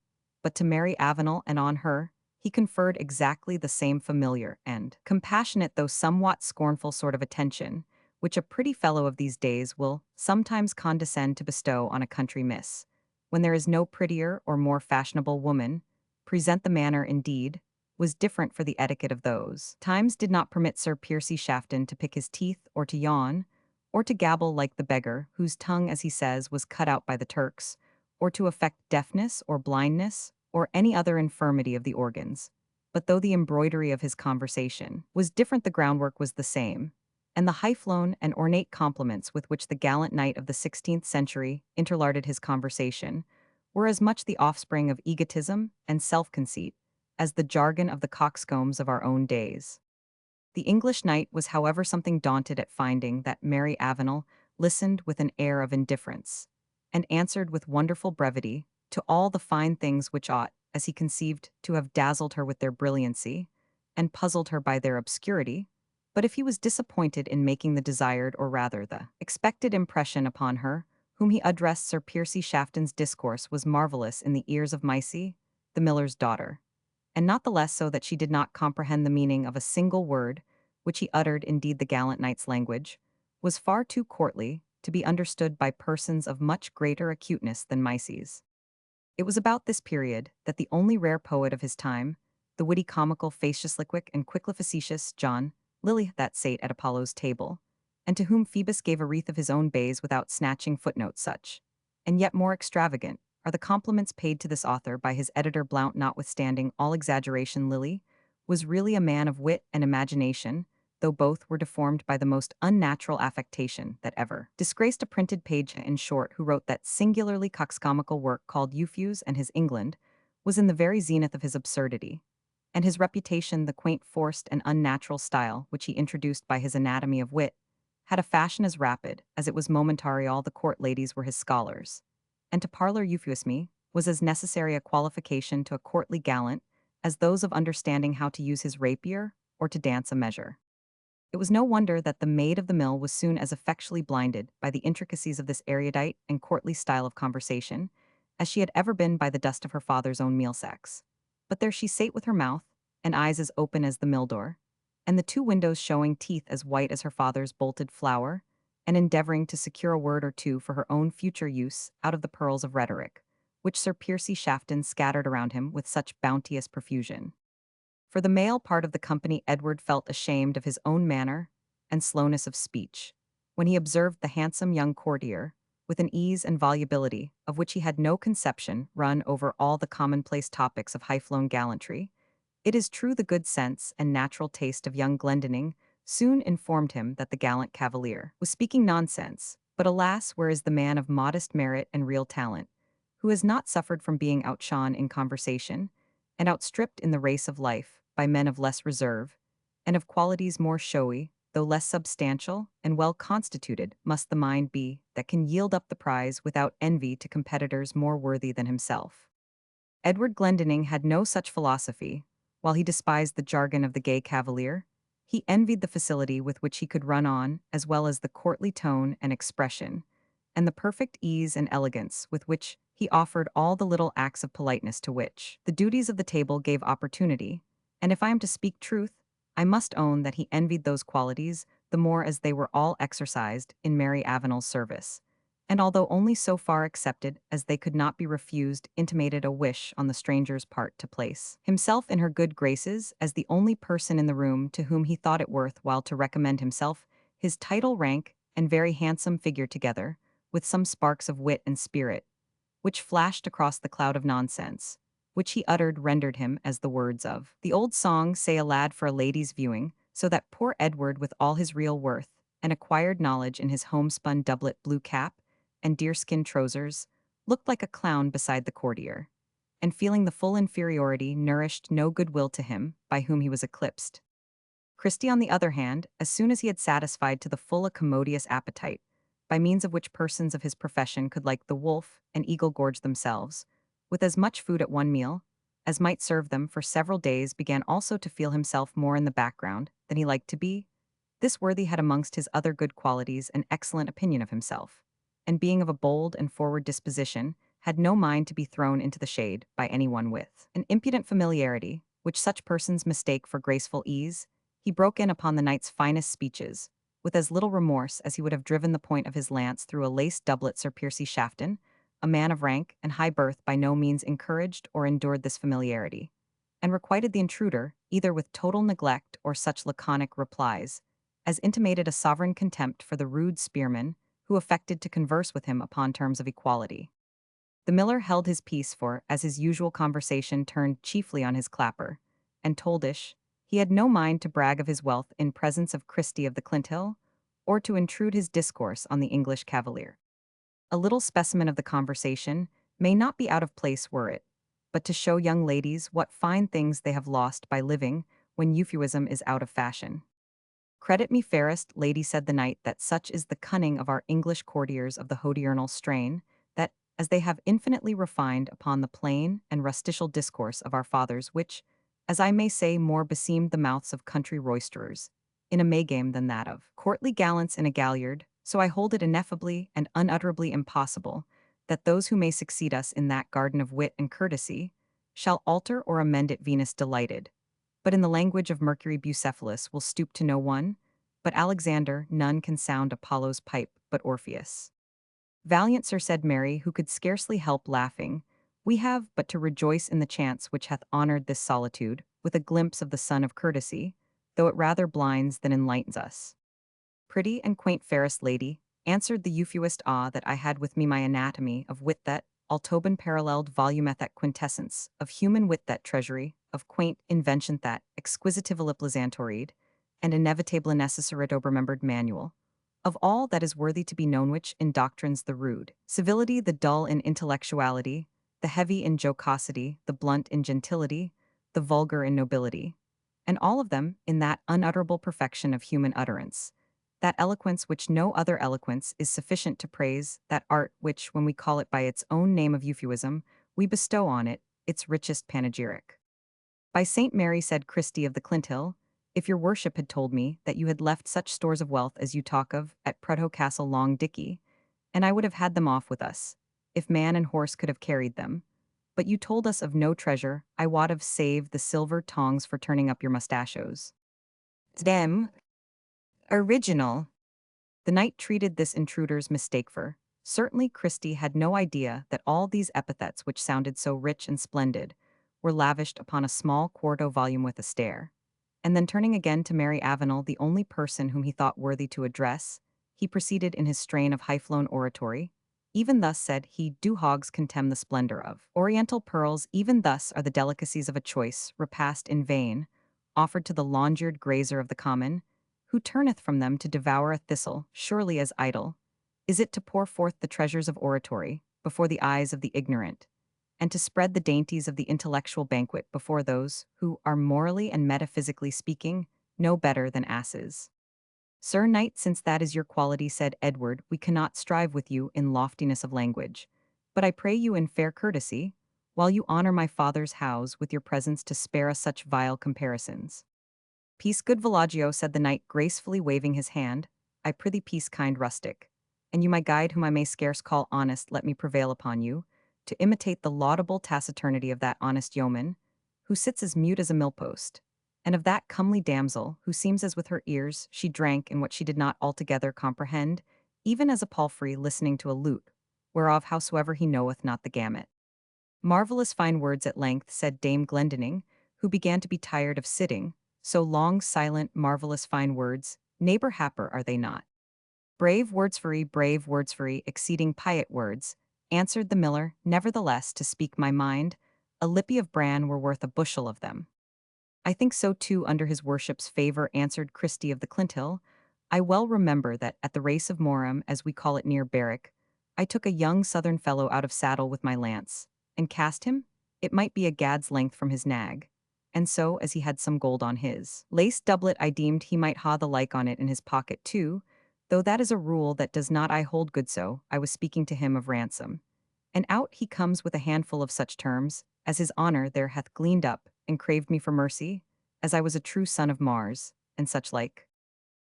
but to Mary Avenel, and on her he conferred exactly the same familiar and compassionate though somewhat scornful sort of attention, which a pretty fellow of these days will sometimes condescend to bestow on a country miss, when there is no prettier or more fashionable woman present. The manner, indeed, was different, for the etiquette of those times did not permit Sir Piercy Shafton to pick his teeth, or to yawn, or to gabble like the beggar, whose tongue, as he says, was cut out by the Turks, or to affect deafness or blindness, or any other infirmity of the organs. But though the embroidery of his conversation was different, the groundwork was the same, and the high-flown and ornate compliments with which the gallant knight of the 16th century interlarded his conversation were as much the offspring of egotism and self-conceit as the jargon of the coxcombs of our own days. The English knight was, however, something daunted at finding that Mary Avenel listened with an air of indifference, and answered with wonderful brevity to all the fine things which ought, as he conceived, to have dazzled her with their brilliancy, and puzzled her by their obscurity. But if he was disappointed in making the desired, or rather the expected impression upon her, whom he addressed, Sir Piercy Shafton's discourse was marvellous in the ears of Misty, the miller's daughter, and not the less so that she did not comprehend the meaning of a single word which he uttered. Indeed, the gallant knight's language was far too courtly to be understood by persons of much greater acuteness than Misty's. It was about this period that the only rare poet of his time, the witty, comical, facetious, and quickly facetious John Lilly, that sate at Apollo's table, and to whom Phoebus gave a wreath of his own bays without snatching. Footnotes such, and yet more extravagant, are the compliments paid to this author by his editor Blount. Notwithstanding all exaggeration, Lilly was really a man of wit and imagination, though both were deformed by the most unnatural affectation that ever disgraced a printed page. In short, who wrote that singularly coxcomical work called Euphues, and his England was in the very zenith of his absurdity, and his reputation, the quaint, forced, and unnatural style which he introduced by his Anatomy of Wit, had a fashion as rapid as it was momentary. All the court ladies were his scholars, and to parlor euphuisme was as necessary a qualification to a courtly gallant as those of understanding how to use his rapier or to dance a measure. It was no wonder that the maid of the mill was soon as effectually blinded by the intricacies of this erudite and courtly style of conversation as she had ever been by the dust of her father's own meal-sacks. But there she sate with her mouth and eyes as open as the mill door, and the two windows showing teeth as white as her father's bolted flour, and endeavoring to secure a word or two for her own future use out of the pearls of rhetoric, which Sir Piercy Shafton scattered around him with such bounteous profusion. For the male part of the company, Edward felt ashamed of his own manner and slowness of speech, when he observed the handsome young courtier, with an ease and volubility of which he had no conception, run over all the commonplace topics of high-flown gallantry. It is true the good sense and natural taste of young Glendinning soon informed him that the gallant cavalier was speaking nonsense, but alas, where is the man of modest merit and real talent, who has not suffered from being outshone in conversation, and outstripped in the race of life by men of less reserve, and of qualities more showy, though less substantial and well constituted must the mind be that can yield up the prize without envy to competitors more worthy than himself. Edward Glendinning had no such philosophy. While he despised the jargon of the gay cavalier, he envied the facility with which he could run on, as well as the courtly tone and expression, and the perfect ease and elegance with which he offered all the little acts of politeness to which the duties of the table gave opportunity, and if I am to speak truth, I must own that he envied those qualities the more as they were all exercised in Mary Avenel's service, and although only so far accepted as they could not be refused, intimated a wish on the stranger's part to place himself in her good graces as the only person in the room to whom he thought it worth while to recommend himself, his title, rank, and very handsome figure together, with some sparks of wit and spirit, which flashed across the cloud of nonsense, which he uttered rendered him as the words of the old song say a lad for a lady's viewing, so that poor Edward with all his real worth, and acquired knowledge in his homespun doublet, blue cap, and deerskin trousers, looked like a clown beside the courtier, and feeling the full inferiority nourished no goodwill to him by whom he was eclipsed. Christie, on the other hand, as soon as he had satisfied to the full a commodious appetite, by means of which persons of his profession could like the wolf and eagle gorge themselves, with as much food at one meal as might serve them for several days, began also to feel himself more in the background than he liked to be. This worthy had amongst his other good qualities an excellent opinion of himself, and being of a bold and forward disposition, had no mind to be thrown into the shade by any one with an impudent familiarity, which such persons mistake for graceful ease. He broke in upon the knight's finest speeches, with as little remorse as he would have driven the point of his lance through a laced doublet. Sir Piercy Shafton, a man of rank and high birth, by no means encouraged or endured this familiarity, and requited the intruder either with total neglect or such laconic replies as intimated a sovereign contempt for the rude spearman who affected to converse with him upon terms of equality. The miller held his peace, for, as his usual conversation turned chiefly on his clapper and toldish, he had no mind to brag of his wealth in presence of Christie of the Clinthill, or to intrude his discourse on the English cavalier. A little specimen of the conversation may not be out of place were it, but to show young ladies what fine things they have lost by living when euphuism is out of fashion. Credit me, fairest lady, said the knight, that such is the cunning of our English courtiers of the hodiernal strain, that, as they have infinitely refined upon the plain and rusticial discourse of our fathers, which, as I may say, more beseemed the mouths of country roisterers, in a May-game than that of courtly gallants in a galliard, so I hold it ineffably and unutterably impossible that those who may succeed us in that garden of wit and courtesy shall alter or amend it. Venus delighted, but in the language of Mercury Bucephalus will stoop to no one, but Alexander none can sound Apollo's pipe but Orpheus. Valiant sir, said Mary, who could scarcely help laughing, we have but to rejoice in the chance which hath honored this solitude with a glimpse of the sun of courtesy, though it rather blinds than enlightens us. Pretty and quaint, fairest lady, answered the euphuist, that I had with me my anatomy of wit, that Altobin paralleled volumeth that quintessence of human wit, that treasury of quaint invention, that exquisitively plezantoreed and inevitably necessarit obermembered manual of all that is worthy to be known, which in doctrines the rude civility, the dull in intellectuality, the heavy in jocosity, the blunt in gentility, the vulgar in nobility, and all of them in that unutterable perfection of human utterance, that eloquence which no other eloquence is sufficient to praise, that art which, when we call it by its own name of euphuism, we bestow on it its richest panegyric. By St. Mary, said Christie of the Clinthill, if your worship had told me that you had left such stores of wealth as you talk of at Prudhoe Castle Long Dicky, and I would have had them off with us, if man and horse could have carried them. But you told us of no treasure, I wot of, save the silver tongs for turning up your mustachios. Them original. The knight treated this intruder's mistake for Certainly Christie had no idea that all these epithets which sounded so rich and splendid were lavished upon a small quarto volume with a stare. And then turning again to Mary Avenel, the only person whom he thought worthy to address, he proceeded in his strain of high-flown oratory. Even thus said he, do hogs contemn the splendor of Oriental pearls, even thus are the delicacies of a choice repast in vain, offered to the long-eared grazer of the common, who turneth from them to devour a thistle, surely as idle is it to pour forth the treasures of oratory before the eyes of the ignorant, and to spread the dainties of the intellectual banquet before those who are morally and metaphysically speaking no better than asses. Sir Knight, since that is your quality, said Edward, we cannot strive with you in loftiness of language, but I pray you in fair courtesy, while you honor my father's house with your presence, to spare us such vile comparisons. Peace, good villagio, said the knight, gracefully waving his hand. I prithee peace, kind rustic. And you, my guide, whom I may scarce call honest, let me prevail upon you, to imitate the laudable taciturnity of that honest yeoman, who sits as mute as a millpost, and of that comely damsel, who seems as with her ears she drank in what she did not altogether comprehend, even as a palfrey listening to a lute, whereof howsoever he knoweth not the gamut. Marvellous fine words at length, said Dame Glendinning, who began to be tired of sitting, so long silent, marvellous fine words, neighbor Happer, are they not? Brave words for exceeding piet words, answered the miller, nevertheless, to speak my mind, a lippy of bran were worth a bushel of them. I think so too, under his worship's favour, answered Christie of the Clinthill. I well remember that at the race of Morham, as we call it near Berwick, I took a young southern fellow out of saddle with my lance, and cast him, it might be a gad's length from his nag. And so, as he had some gold on his laced doublet, I deemed he might ha the like on it in his pocket too, though that is a rule that does not I hold good. So I was speaking to him of ransom. And out he comes with a handful of such terms, as his honour there hath gleaned up, and craved me for mercy, as I was a true son of Mars, and such like.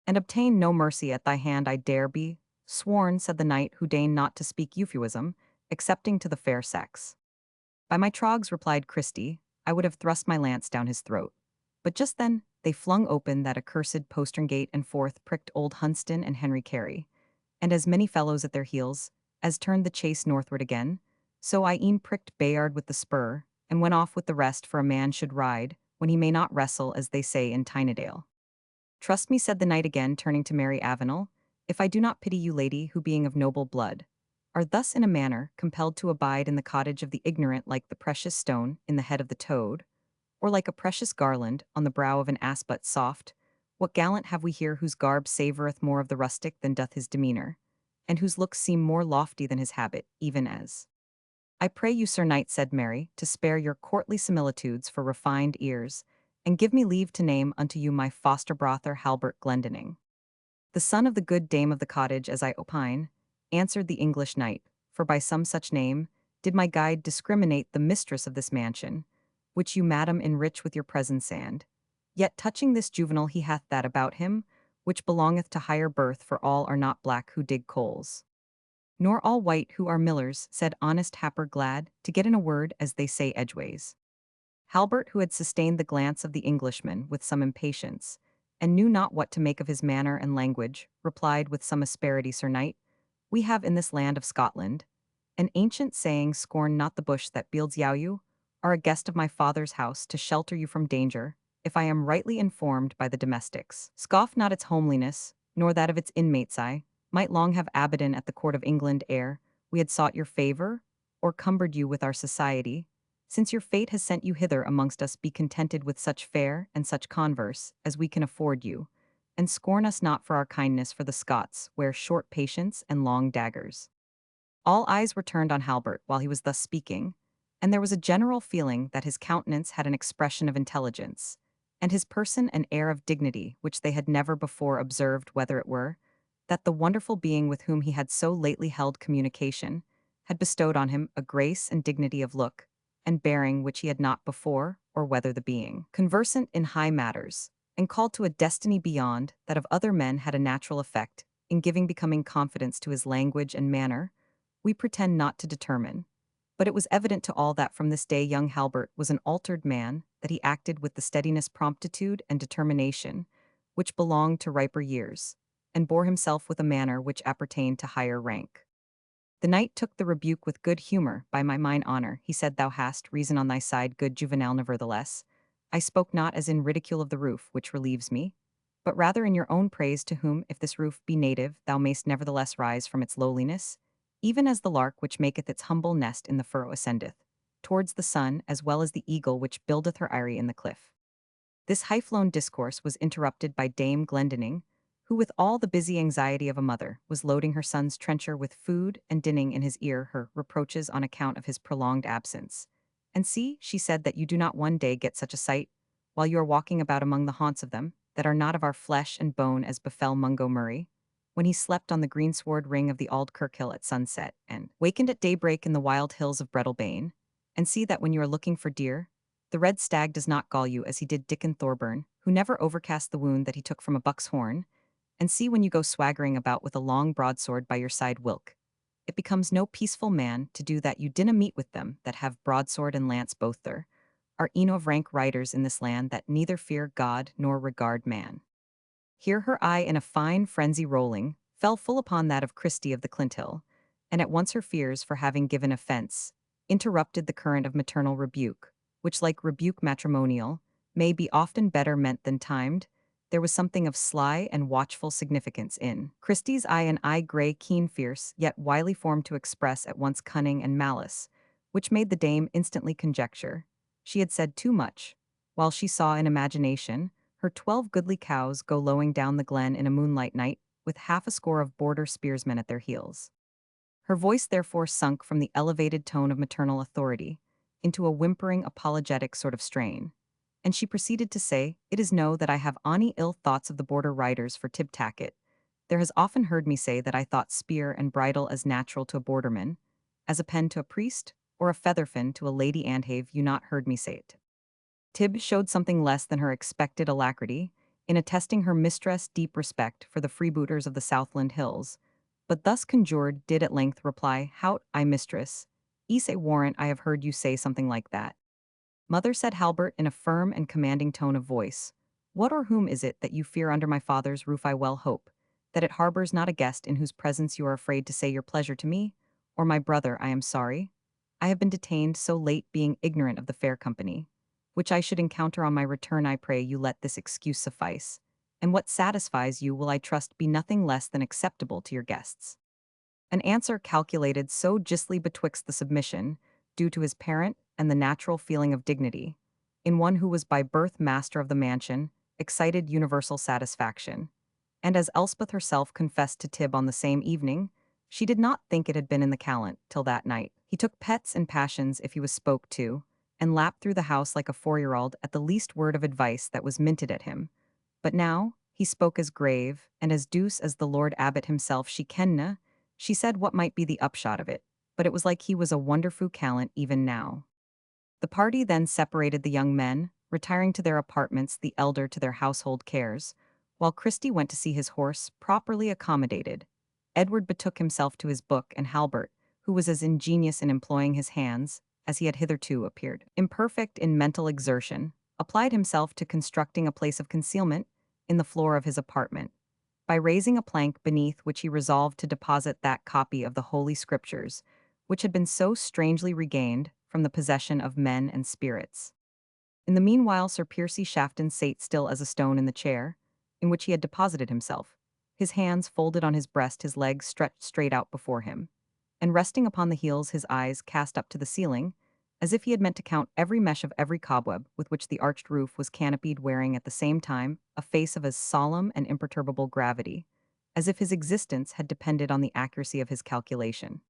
And obtain no mercy at thy hand, I dare be sworn, said the knight, who deigned not to speak euphuism, excepting to the fair sex. By my trogs, replied Christie, I would have thrust my lance down his throat. But just then, they flung open that accursed postern gate, and forth pricked old Hunston and Henry Carey, and as many fellows at their heels, as turned the chase northward again. So I e'en pricked Bayard with the spur, and went off with the rest, for a man should ride, when he may not wrestle, as they say in Tynedale. Trust me, said the knight again, turning to Mary Avenel, if I do not pity you, lady, who being of noble blood, are thus in a manner compelled to abide in the cottage of the ignorant, like the precious stone in the head of the toad, or like a precious garland on the brow of an ass. But soft, what gallant have we here, whose garb savoureth more of the rustic than doth his demeanour, and whose looks seem more lofty than his habit, even as I pray you, Sir Knight, said Mary, to spare your courtly similitudes for refined ears, and give me leave to name unto you my foster brother Halbert Glendinning, the son of the good dame of the cottage, as I opine, answered the English knight, for by some such name did my guide discriminate the mistress of this mansion, which you, madam, enrich with your presence, and yet touching this juvenile he hath that about him, which belongeth to higher birth, for all are not black who dig coals, nor all white who are millers, said honest Happer, glad to get in a word, as they say edgeways. Halbert, who had sustained the glance of the Englishman with some impatience, and knew not what to make of his manner and language, replied with some asperity, Sir Knight, we have in this land of Scotland an ancient saying, scorn not the bush that builds you, are a guest of my father's house to shelter you from danger, if I am rightly informed by the domestics. Scoff not its homeliness, nor that of its inmates. I might long have Abaddon at the court of England ere we had sought your favour, or cumbered you with our society. Since your fate has sent you hither amongst us, be contented with such fare and such converse as we can afford you, and scorn us not for our kindness, for the Scots wear short patience and long daggers. All eyes were turned on Halbert while he was thus speaking, and there was a general feeling that his countenance had an expression of intelligence, and his person an air of dignity which they had never before observed, whether it were that the wonderful being with whom he had so lately held communication had bestowed on him a grace and dignity of look and bearing which he had not before, or whether the being, conversant in high matters, and called to a destiny beyond that of other men, had a natural effect in giving becoming confidence to his language and manner, we pretend not to determine. But it was evident to all that from this day young Halbert was an altered man, that he acted with the steadiness, promptitude, and determination which belonged to riper years, and bore himself with a manner which appertained to higher rank. The knight took the rebuke with good humor. By my mine honor, he said, thou hast reason on thy side, good Juvenal. Nevertheless, I spoke not as in ridicule of the roof, which relieves me, but rather in your own praise, to whom, if this roof be native, thou mayst nevertheless rise from its lowliness, even as the lark which maketh its humble nest in the furrow ascendeth, towards the sun, as well as the eagle which buildeth her eyrie in the cliff. This high-flown discourse was interrupted by Dame Glendinning, who, with all the busy anxiety of a mother, was loading her son's trencher with food and dinning in his ear her reproaches on account of his prolonged absence. And see, she said, that you do not one day get such a sight, while you are walking about among the haunts of them, that are not of our flesh and bone, as befell Mungo Murray, when he slept on the greensward ring of the Auld Kirkhill at sunset, and wakened at daybreak in the wild hills of Breadalbane. And see that when you are looking for deer, the red stag does not gall you as he did Dickon Thorburn, who never overcast the wound that he took from a buck's horn. And see when you go swaggering about with a long broadsword by your side whilk. It becomes no peaceful man to do that. You dinna meet with them that have broadsword and lance both there, are eno of rank riders in this land that neither fear God nor regard man. Here her eye in a fine frenzy rolling, fell full upon that of Christie of the Clinthill, and at once her fears for having given offence, interrupted the current of maternal rebuke, which, like rebuke matrimonial, may be often better meant than timed. There was something of sly and watchful significance in Christie's eye, an eye grey, keen, fierce, yet wily formed to express at once cunning and malice, which made the dame instantly conjecture she had said too much, while she saw in imagination her 12 goodly cows go lowing down the glen in a moonlight night, with half a score of border spearsmen at their heels. Her voice therefore sunk from the elevated tone of maternal authority into a whimpering, apologetic sort of strain, and she proceeded to say, it is know that I have ony ill thoughts of the border riders for Tib Tacket. There has often heard me say that I thought spear and bridle as natural to a borderman, as a pen to a priest, or a featherfin to a lady, and have you not heard me say it? Tib showed something less than her expected alacrity in attesting her mistress' deep respect for the freebooters of the Southland hills, but thus conjured did at length reply, Hout, I mistress, ease a warrant I have heard you say something like that. Mother, said Halbert in a firm and commanding tone of voice, what or whom is it that you fear under my father's roof? I well hope that it harbors not a guest in whose presence you are afraid to say your pleasure to me, or my brother. I am sorry. I have been detained so late, being ignorant of the fair company, which I should encounter on my return. I pray you let this excuse suffice, and what satisfies you will, I trust, be nothing less than acceptable to your guests. An answer calculated so justly betwixt the submission due to his parent and the natural feeling of dignity, in one who was by birth master of the mansion, excited universal satisfaction. And as Elspeth herself confessed to Tib on the same evening, she did not think it had been in the callant till that night. He took pets and passions if he was spoke to, and lapped through the house like a 4-year-old at the least word of advice that was minted at him. But now he spoke as grave and as douce as the Lord Abbot himself. She kenna, she said, what might be the upshot of it, but it was like he was a wonderful callant even now. The party then separated, the young men retiring to their apartments, the elder to their household cares, while Christie went to see his horse properly accommodated. Edward betook himself to his book, and Halbert, who was as ingenious in employing his hands as he had hitherto appeared imperfect in mental exertion, applied himself to constructing a place of concealment in the floor of his apartment, by raising a plank beneath which he resolved to deposit that copy of the Holy Scriptures which had been so strangely regained from the possession of men and spirits. In the meanwhile Sir Piercy Shafton sate still as a stone in the chair, in which he had deposited himself, his hands folded on his breast, his legs stretched straight out before him, and resting upon the heels, his eyes cast up to the ceiling, as if he had meant to count every mesh of every cobweb with which the arched roof was canopied, wearing at the same time a face of as solemn and imperturbable gravity, as if his existence had depended on the accuracy of his calculation.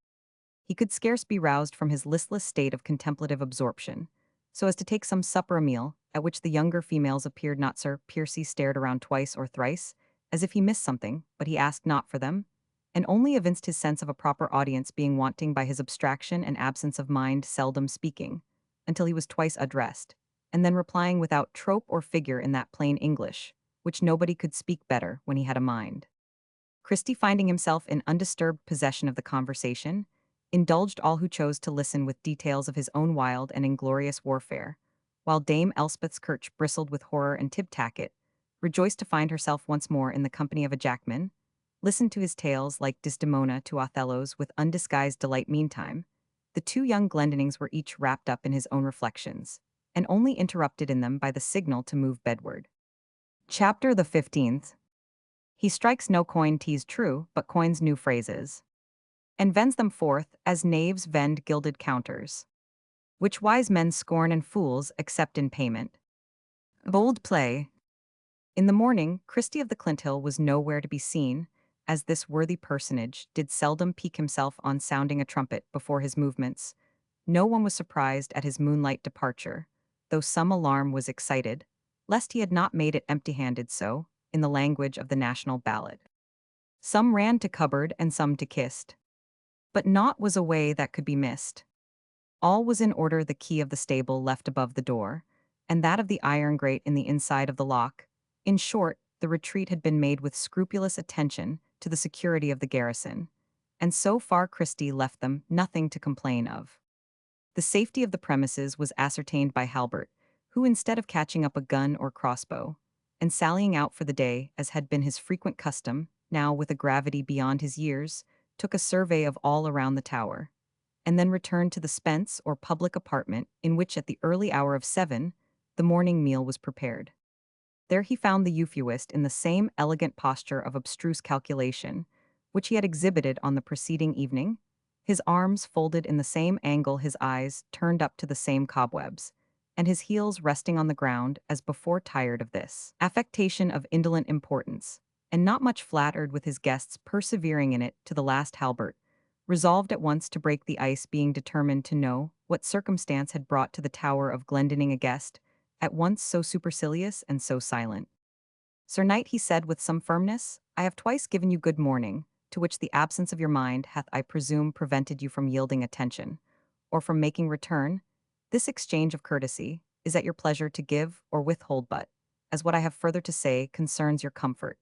He could scarce be roused from his listless state of contemplative absorption, so as to take some supper, a meal, at which the younger females appeared not. Sir Piercy stared around twice or thrice, as if he missed something, but he asked not for them, and only evinced his sense of a proper audience being wanting by his abstraction and absence of mind, seldom speaking, until he was twice addressed, and then replying without trope or figure in that plain English, which nobody could speak better when he had a mind. Christie, finding himself in undisturbed possession of the conversation, indulged all who chose to listen with details of his own wild and inglorious warfare, while Dame Elspeth's kirch bristled with horror, and Tib Tacket rejoiced to find herself once more in the company of a jackman, listened to his tales like Desdemona to Othello's with undisguised delight meantime. The two young Glendinings were each wrapped up in his own reflections, and only interrupted in them by the signal to move bedward. Chapter the 15th. He strikes no coin teased true, but coins new phrases, and vends them forth as knaves vend gilded counters, which wise men scorn and fools accept in payment. Bold play. In the morning, Christie of the Clinthill was nowhere to be seen, as this worthy personage did seldom pique himself on sounding a trumpet before his movements. No one was surprised at his moonlight departure, though some alarm was excited, lest he had not made it empty-handed so, in the language of the national ballad. Some ran to cupboard and some to kist. But naught was a way that could be missed. All was in order, the key of the stable left above the door, and that of the iron grate in the inside of the lock. In short, the retreat had been made with scrupulous attention to the security of the garrison, and so far Christie left them nothing to complain of. The safety of the premises was ascertained by Halbert, who, instead of catching up a gun or crossbow, and sallying out for the day, as had been his frequent custom, now with a gravity beyond his years, took a survey of all around the tower, and then returned to the spence or public apartment in which at the early hour of 7 the morning meal was prepared. There he found the euphuist in the same elegant posture of abstruse calculation, which he had exhibited on the preceding evening, his arms folded in the same angle, his eyes turned up to the same cobwebs, and his heels resting on the ground as before, tired of this affectation of indolent importance, and not much flattered with his guests persevering in it to the last. Halbert resolved at once to break the ice, being determined to know what circumstance had brought to the Tower of Glendinning a guest, at once so supercilious and so silent. "Sir Knight," he said with some firmness, "I have twice given you good morning, to which the absence of your mind hath, I presume, prevented you from yielding attention, or from making return. This exchange of courtesy is at your pleasure to give or withhold, but, as what I have further to say concerns your comfort,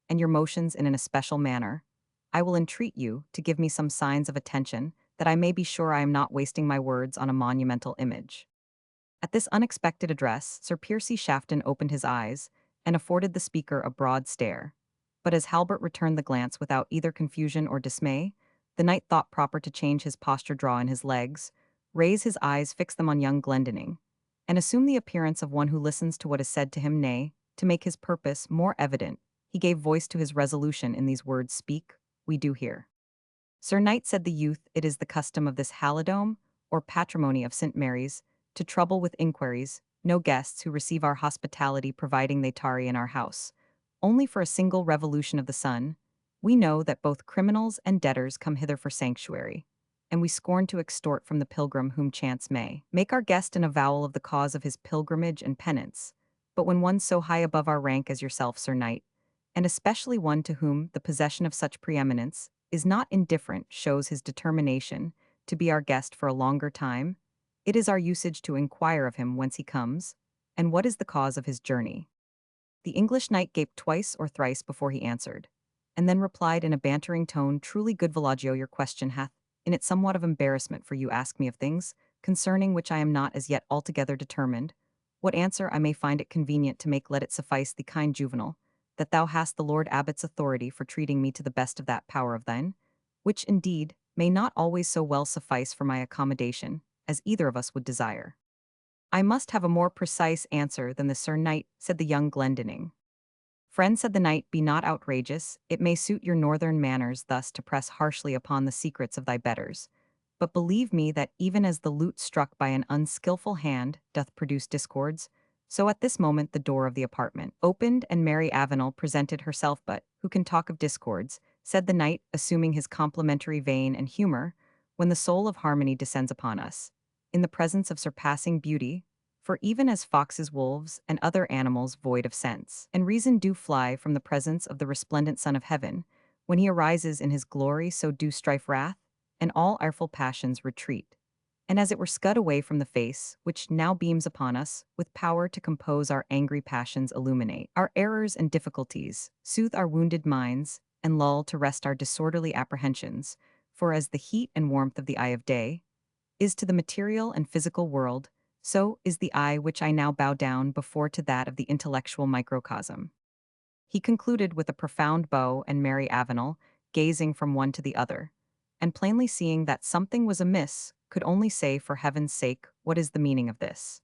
and your motions in an especial manner, I will entreat you to give me some signs of attention, that I may be sure I am not wasting my words on a monumental image." At this unexpected address, Sir Piercy Shafton opened his eyes, and afforded the speaker a broad stare. But as Halbert returned the glance without either confusion or dismay, the knight thought proper to change his posture, draw in his legs, raise his eyes, fix them on young Glendinning, and assume the appearance of one who listens to what is said to him. Nay, to make his purpose more evident, he gave voice to his resolution in these words: "Speak, we do hear." "Sir Knight," said the youth, "it is the custom of this halidome, or patrimony of St. Mary's, to trouble with inquiries no guests who receive our hospitality, providing they tarry in our house, only for a single revolution of the sun. We know that both criminals and debtors come hither for sanctuary, and we scorn to extort from the pilgrim whom chance may make our guest an avowal of the cause of his pilgrimage and penance. But when one so high above our rank as yourself, Sir Knight, and especially one to whom the possession of such preeminence is not indifferent, shows his determination to be our guest for a longer time, it is our usage to inquire of him whence he comes, and what is the cause of his journey." The English knight gaped twice or thrice before he answered, and then replied in a bantering tone: "Truly, good villagio, your question hath in it somewhat of embarrassment, for you ask me of things concerning which I am not as yet altogether determined. What answer I may find it convenient to make, let it suffice thee, kind juvenile, that thou hast the Lord Abbot's authority for treating me to the best of that power of thine, which, indeed, may not always so well suffice for my accommodation as either of us would desire." "I must have a more precise answer than the Sir Knight," said the young Glendinning. "Friend," said the knight, "be not outrageous. It may suit your northern manners thus to press harshly upon the secrets of thy betters. But believe me that even as the lute struck by an unskilful hand doth produce discords, so at this moment the door of the apartment opened, and Mary Avenel presented herself. "But who can talk of discords," said the knight, assuming his complimentary vein and humor, "when the soul of harmony descends upon us, in the presence of surpassing beauty? For even as foxes, wolves, and other animals void of sense and reason do fly from the presence of the resplendent Son of Heaven, when he arises in his glory, so do strife, wrath, and all ireful passions retreat, and as it were scud away from the face, which now beams upon us, with power to compose our angry passions, illuminate our errors and difficulties, soothe our wounded minds, and lull to rest our disorderly apprehensions. For as the heat and warmth of the eye of day is to the material and physical world, so is the eye which I now bow down before to that of the intellectual microcosm. He concluded with a profound bow and Mary Avenel, gazing from one to the other, and plainly seeing that something was amiss, could only say, for heaven's sake, what is the meaning of this?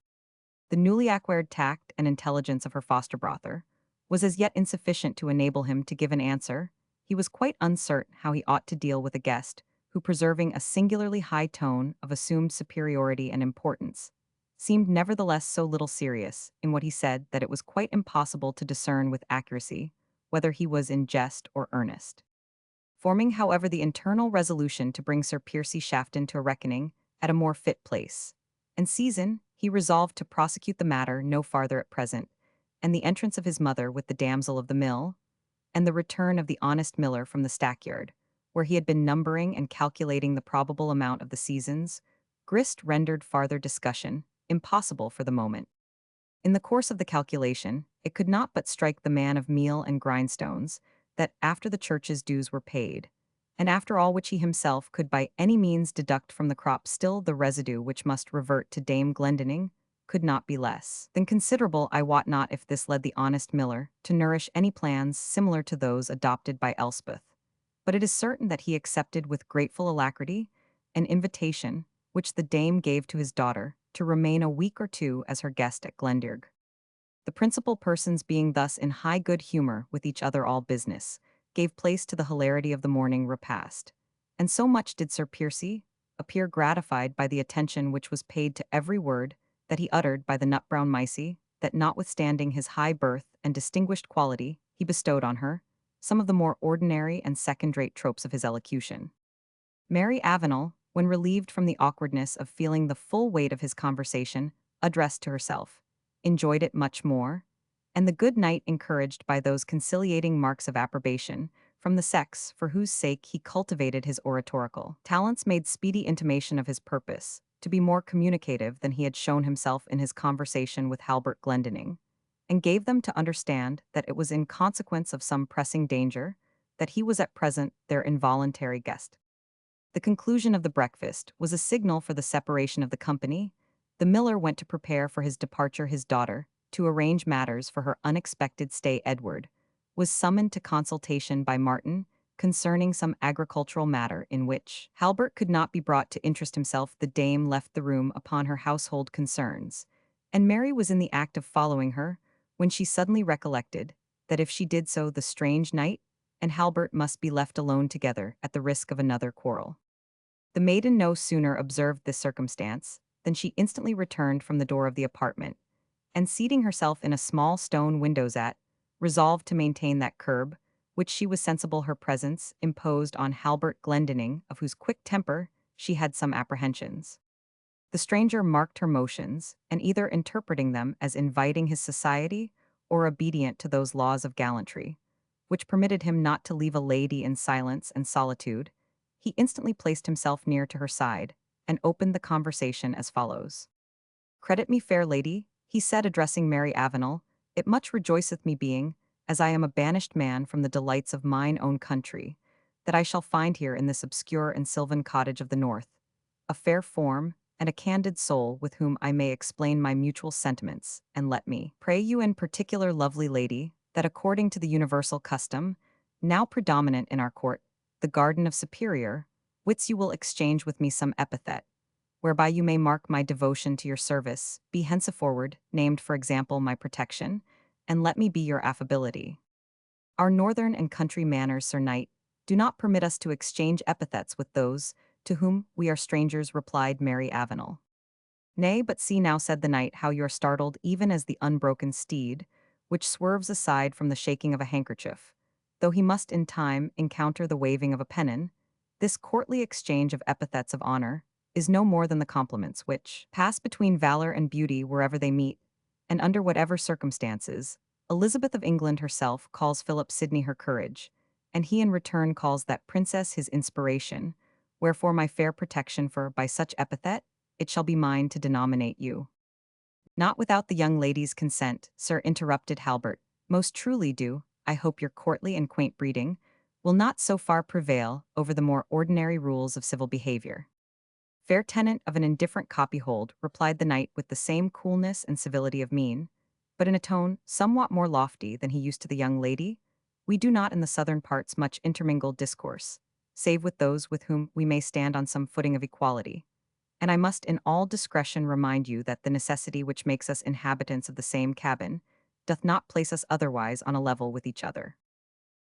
The newly acquired tact and intelligence of her foster brother was as yet insufficient to enable him to give an answer. He was quite uncertain how he ought to deal with a guest who, preserving a singularly high tone of assumed superiority and importance, seemed nevertheless so little serious in what he said that it was quite impossible to discern with accuracy whether he was in jest or earnest. Forming, however, the internal resolution to bring Sir Piercy Shafton to a reckoning at a more fit place and season, he resolved to prosecute the matter no farther at present, and the entrance of his mother with the damsel of the mill, and the return of the honest miller from the stackyard, where he had been numbering and calculating the probable amount of the seasons, grist rendered farther discussion impossible for the moment. In the course of the calculation, it could not but strike the man of meal and grindstones that after the church's dues were paid, and after all which he himself could by any means deduct from the crop, still the residue which must revert to Dame Glendinning could not be less than considerable. I wot not if this led the honest miller to nourish any plans similar to those adopted by Elspeth, but it is certain that he accepted with grateful alacrity an invitation which the dame gave to his daughter to remain a week or two as her guest at Glendirg. The principal persons being thus in high good humor with each other, all business gave place to the hilarity of the morning repast, and so much did Sir Piercy appear gratified by the attention which was paid to every word that he uttered by the nut-brown Missy, that notwithstanding his high birth and distinguished quality, he bestowed on her some of the more ordinary and second-rate tropes of his elocution. Mary Avenel, when relieved from the awkwardness of feeling the full weight of his conversation addressed to herself, enjoyed it much more, and the good knight, encouraged by those conciliating marks of approbation from the sex for whose sake he cultivated his oratorical talents, made speedy intimation of his purpose to be more communicative than he had shown himself in his conversation with Halbert Glendinning, and gave them to understand that it was in consequence of some pressing danger that he was at present their involuntary guest. The conclusion of the breakfast was a signal for the separation of the company. The miller went to prepare for his departure. His daughter, to arrange matters for her unexpected stay, Edward, was summoned to consultation by Martin concerning some agricultural matter in which Halbert could not be brought to interest himself. The dame left the room upon her household concerns, and Mary was in the act of following her, when she suddenly recollected that if she did so the strange knight and Halbert must be left alone together at the risk of another quarrel. The maiden no sooner observed this circumstance than she instantly returned from the door of the apartment, and seating herself in a small stone windows at, resolved to maintain that curb which she was sensible her presence imposed on Halbert Glendinning, of whose quick temper she had some apprehensions. The stranger marked her motions, and either interpreting them as inviting his society or obedient to those laws of gallantry, which permitted him not to leave a lady in silence and solitude, he instantly placed himself near to her side, and opened the conversation as follows. "Credit me, fair lady," he said, addressing Mary Avenel, "it much rejoiceth me, being, as I am a banished man from the delights of mine own country, that I shall find here in this obscure and sylvan cottage of the north, a fair form, and a candid soul with whom I may explain my mutual sentiments, and let me pray you in particular, lovely lady, that according to the universal custom, now predominant in our court, the garden of superior, wits, you will exchange with me some epithet, whereby you may mark my devotion to your service, be henceforward named, for example, my protection, and let me be your affability. Our northern and country manners, Sir Knight, do not permit us to exchange epithets with those to whom we are strangers, replied Mary Avenel. Nay, but see now, said the knight, how you are startled even as the unbroken steed, which swerves aside from the shaking of a handkerchief, though he must in time encounter the waving of a pennon. This courtly exchange of epithets of honor is no more than the compliments which pass between valor and beauty wherever they meet, and under whatever circumstances. Elizabeth of England herself calls Philip Sidney her courage, and he in return calls that princess his inspiration, wherefore my fair protection, for by such epithet it shall be mine to denominate you. Not without the young lady's consent, sir, interrupted Halbert. Most truly do, I hope your courtly and quaint breeding will not so far prevail over the more ordinary rules of civil behavior. Fair tenant of an indifferent copyhold, replied the knight with the same coolness and civility of mien, but in a tone somewhat more lofty than he used to the young lady. We do not in the southern parts much intermingle discourse, save with those with whom we may stand on some footing of equality. And I must in all discretion remind you that the necessity which makes us inhabitants of the same cabin doth not place us otherwise on a level with each other.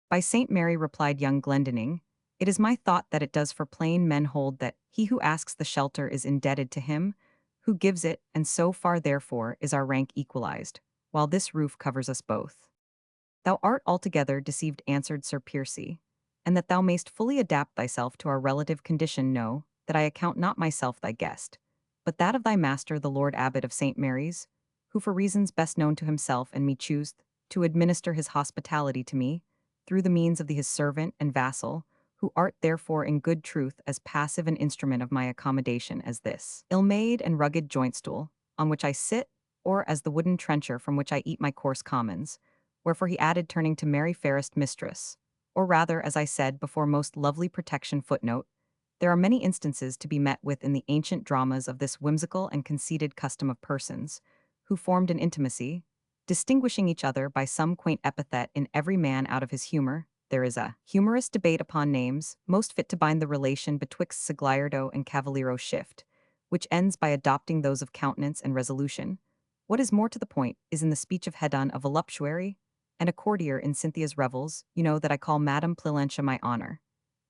By Saint Mary, replied young Glendinning, it is my thought that it does, for plain men hold that he who asks the shelter is indebted to him who gives it, and so far therefore is our rank equalized, while this roof covers us both. Thou art altogether deceived, answered Sir Piercy, and that thou mayst fully adapt thyself to our relative condition, know that I account not myself thy guest, but that of thy master the Lord Abbot of St. Mary's, who for reasons best known to himself and me chooseth to administer his hospitality to me, through the means of his servant and vassal, who art therefore in good truth as passive an instrument of my accommodation as this ill-made and rugged joint-stool, on which I sit, or as the wooden trencher from which I eat my coarse commons, wherefore he added, turning to Mary, fairest mistress, or rather, as I said before, most lovely protection. Footnote, there are many instances to be met with in the ancient dramas of this whimsical and conceited custom of persons, who formed an intimacy, distinguishing each other by some quaint epithet in every man out of his humor. There is a humorous debate upon names, most fit to bind the relation betwixt Sigliardo and Cavaliero shift, which ends by adopting those of countenance and resolution. What is more to the point is in the speech of Hedon, a voluptuary and a courtier in Cynthia's revels, you know that I call Madame Plilentia my honor,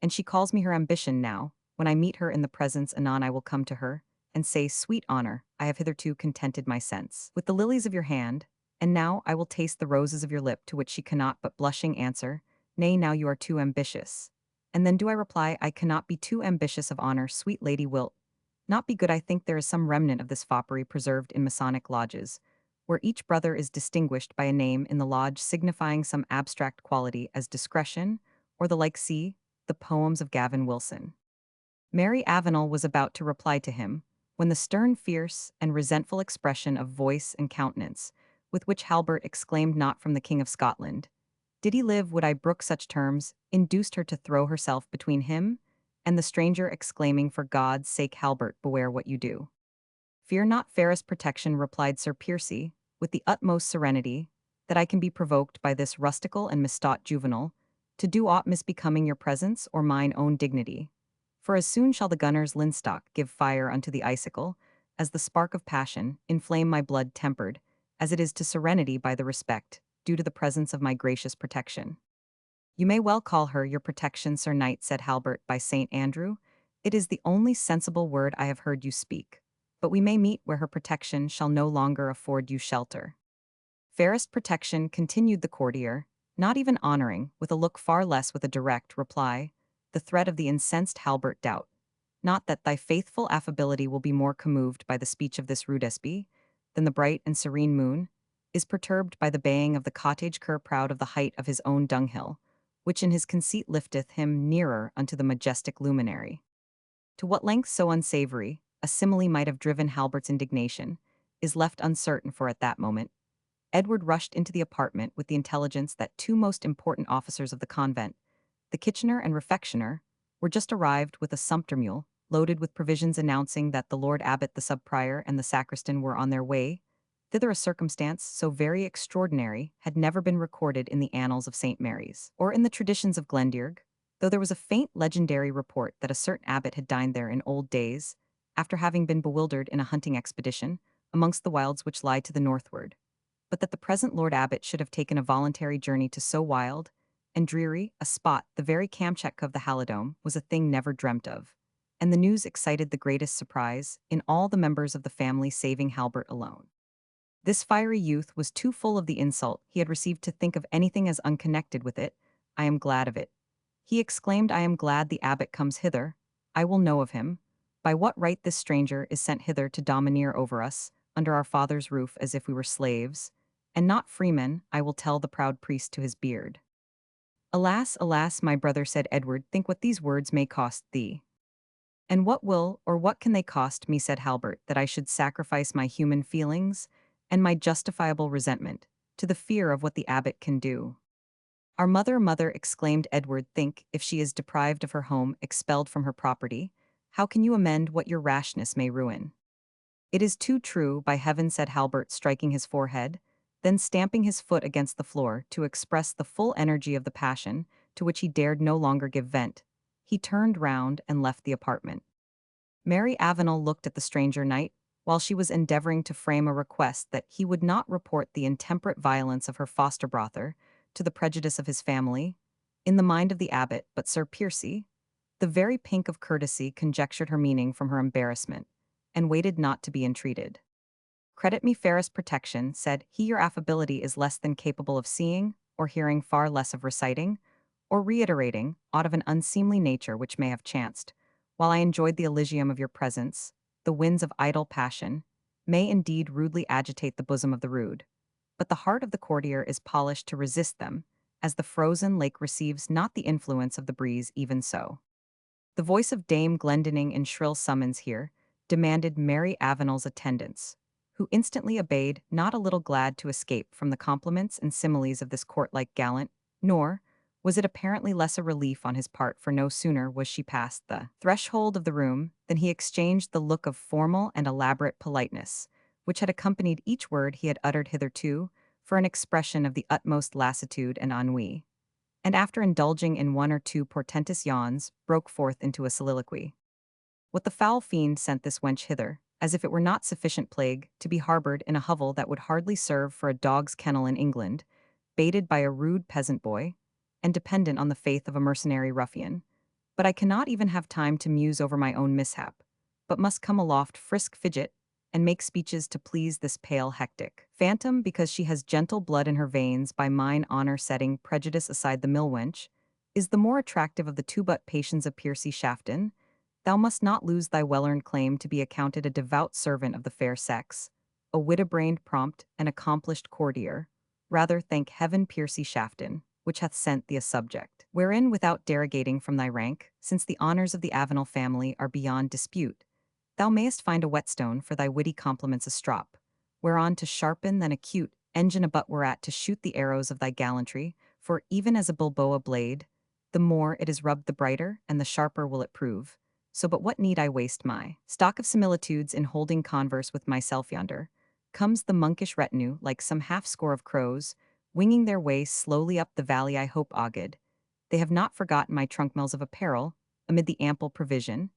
and she calls me her ambition now. When I meet her in the presence anon I will come to her, and say, sweet honor, I have hitherto contented my sense with the lilies of your hand, and now I will taste the roses of your lip, to which she cannot but blushing answer, nay, now you are too ambitious. And then do I reply, I cannot be too ambitious of honor, sweet lady, wilt not be good. I think there is some remnant of this foppery preserved in Masonic lodges, where each brother is distinguished by a name in the lodge signifying some abstract quality as discretion, or the like. See the poems of Gavin Wilson. Mary Avenel was about to reply to him, when the stern, fierce, and resentful expression of voice and countenance, with which Halbert exclaimed, not from the King of Scotland, did he live would I brook such terms, induced her to throw herself between him and the stranger, exclaiming, for God's sake, Halbert, beware what you do. Fear not, fairest protection, replied Sir Piercy, with the utmost serenity, that I can be provoked by this rustical and mistaught juvenile, to do aught misbecoming your presence or mine own dignity. For as soon shall the gunner's linstock give fire unto the icicle, as the spark of passion inflame my blood tempered, as it is to serenity by the respect due to the presence of my gracious protection. You may well call her your protection, Sir Knight, said Halbert, by St. Andrew. It is the only sensible word I have heard you speak. But we may meet where her protection shall no longer afford you shelter. Fairest protection, continued the courtier, not even honoring, with a look far less with a direct reply, the threat of the incensed Halbert. Doubt not that thy faithful affability will be more commoved by the speech of this rude espy, than the bright and serene moon is perturbed by the baying of the cottage cur, proud of the height of his own dunghill, which in his conceit lifteth him nearer unto the majestic luminary. To what length so unsavory a simile might have driven Halbert's indignation is left uncertain, for at that moment Edward rushed into the apartment with the intelligence that two most important officers of the convent, the kitchener and refectioner, were just arrived with a sumpter mule, loaded with provisions, announcing that the Lord Abbot, the sub-prior, and the sacristan were on their way thither. A circumstance so very extraordinary had never been recorded in the annals of St. Mary's, or in the traditions of Glendearg, though there was a faint legendary report that a certain abbot had dined there in old days, after having been bewildered in a hunting expedition amongst the wilds which lie to the northward. But that the present Lord Abbot should have taken a voluntary journey to so wild and dreary a spot, the very Kamchatka of the Halidome, was a thing never dreamt of, and the news excited the greatest surprise in all the members of the family saving Halbert alone. This fiery youth was too full of the insult he had received to think of anything as unconnected with it. I am glad of it, he exclaimed. I am glad the abbot comes hither. I will know of him. By what right this stranger is sent hither to domineer over us, under our father's roof, as if we were slaves, and not freemen. I will tell the proud priest to his beard. Alas, alas, my brother, said Edward, think what these words may cost thee. And what will, or what can they cost me, said Halbert, that I should sacrifice my human feelings and my justifiable resentment to the fear of what the abbot can do? Our mother, exclaimed Edward, think, if she is deprived of her home, expelled from her property, how can you amend what your rashness may ruin? It is too true, by heaven, said Halbert, striking his forehead, then stamping his foot against the floor to express the full energy of the passion to which he dared no longer give vent, he turned round and left the apartment. Mary Avenel looked at the stranger knight, while she was endeavoring to frame a request that he would not report the intemperate violence of her foster brother, to the prejudice of his family. In the mind of the abbot, but Sir Piercy, the very pink of courtesy conjectured her meaning from her embarrassment, and waited not to be entreated. Credit me fairest protection, said he, your affability is less than capable of seeing, or hearing far less of reciting, or reiterating, aught of an unseemly nature which may have chanced. While I enjoyed the elysium of your presence, the winds of idle passion may indeed rudely agitate the bosom of the rude, but the heart of the courtier is polished to resist them, as the frozen lake receives not the influence of the breeze even so. The voice of Dame Glendinning in shrill summons here demanded Mary Avenel's attendance, who instantly obeyed, not a little glad to escape from the compliments and similes of this court-like gallant, nor was it apparently less a relief on his part, for no sooner was she past the threshold of the room than he exchanged the look of formal and elaborate politeness, which had accompanied each word he had uttered hitherto, for an expression of the utmost lassitude and ennui, and after indulging in one or two portentous yawns, broke forth into a soliloquy. What the foul fiend sent this wench hither, as if it were not sufficient plague to be harbored in a hovel that would hardly serve for a dog's kennel in England, baited by a rude peasant boy, and dependent on the faith of a mercenary ruffian. But I cannot even have time to muse over my own mishap, but must come aloft frisk fidget, and make speeches to please this pale hectic phantom, because she has gentle blood in her veins, by mine honor setting prejudice aside the mill wench, is the more attractive of the two, but patience of Piercy Shafton. Thou must not lose thy well-earned claim to be accounted a devout servant of the fair sex, a wit-brained prompt and accomplished courtier. Rather thank heaven Piercy Shafton, which hath sent thee a subject, wherein without derogating from thy rank, since the honors of the Avenel family are beyond dispute, thou mayest find a whetstone for thy witty compliments, a strop, whereon to sharpen than acute engine, a butt whereat to shoot the arrows of thy gallantry, for even as a Bilboa blade, the more it is rubbed the brighter, and the sharper will it prove. So but what need I waste my stock of similitudes in holding converse with myself yonder? Comes the monkish retinue like some half-score of crows, winging their way slowly up the valley I hope auged. They have not forgotten my trunkmills of apparel, amid the ample provision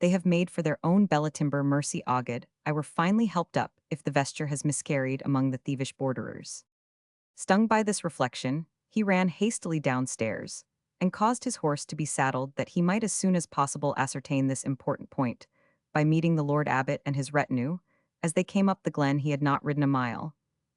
they have made for their own bellatimber mercy auged. I were finely helped up if the vesture has miscarried among the thievish borderers. Stung by this reflection, he ran hastily downstairs, and caused his horse to be saddled that he might as soon as possible ascertain this important point. By meeting the Lord Abbot and his retinue, as they came up the glen, he had not ridden a mile,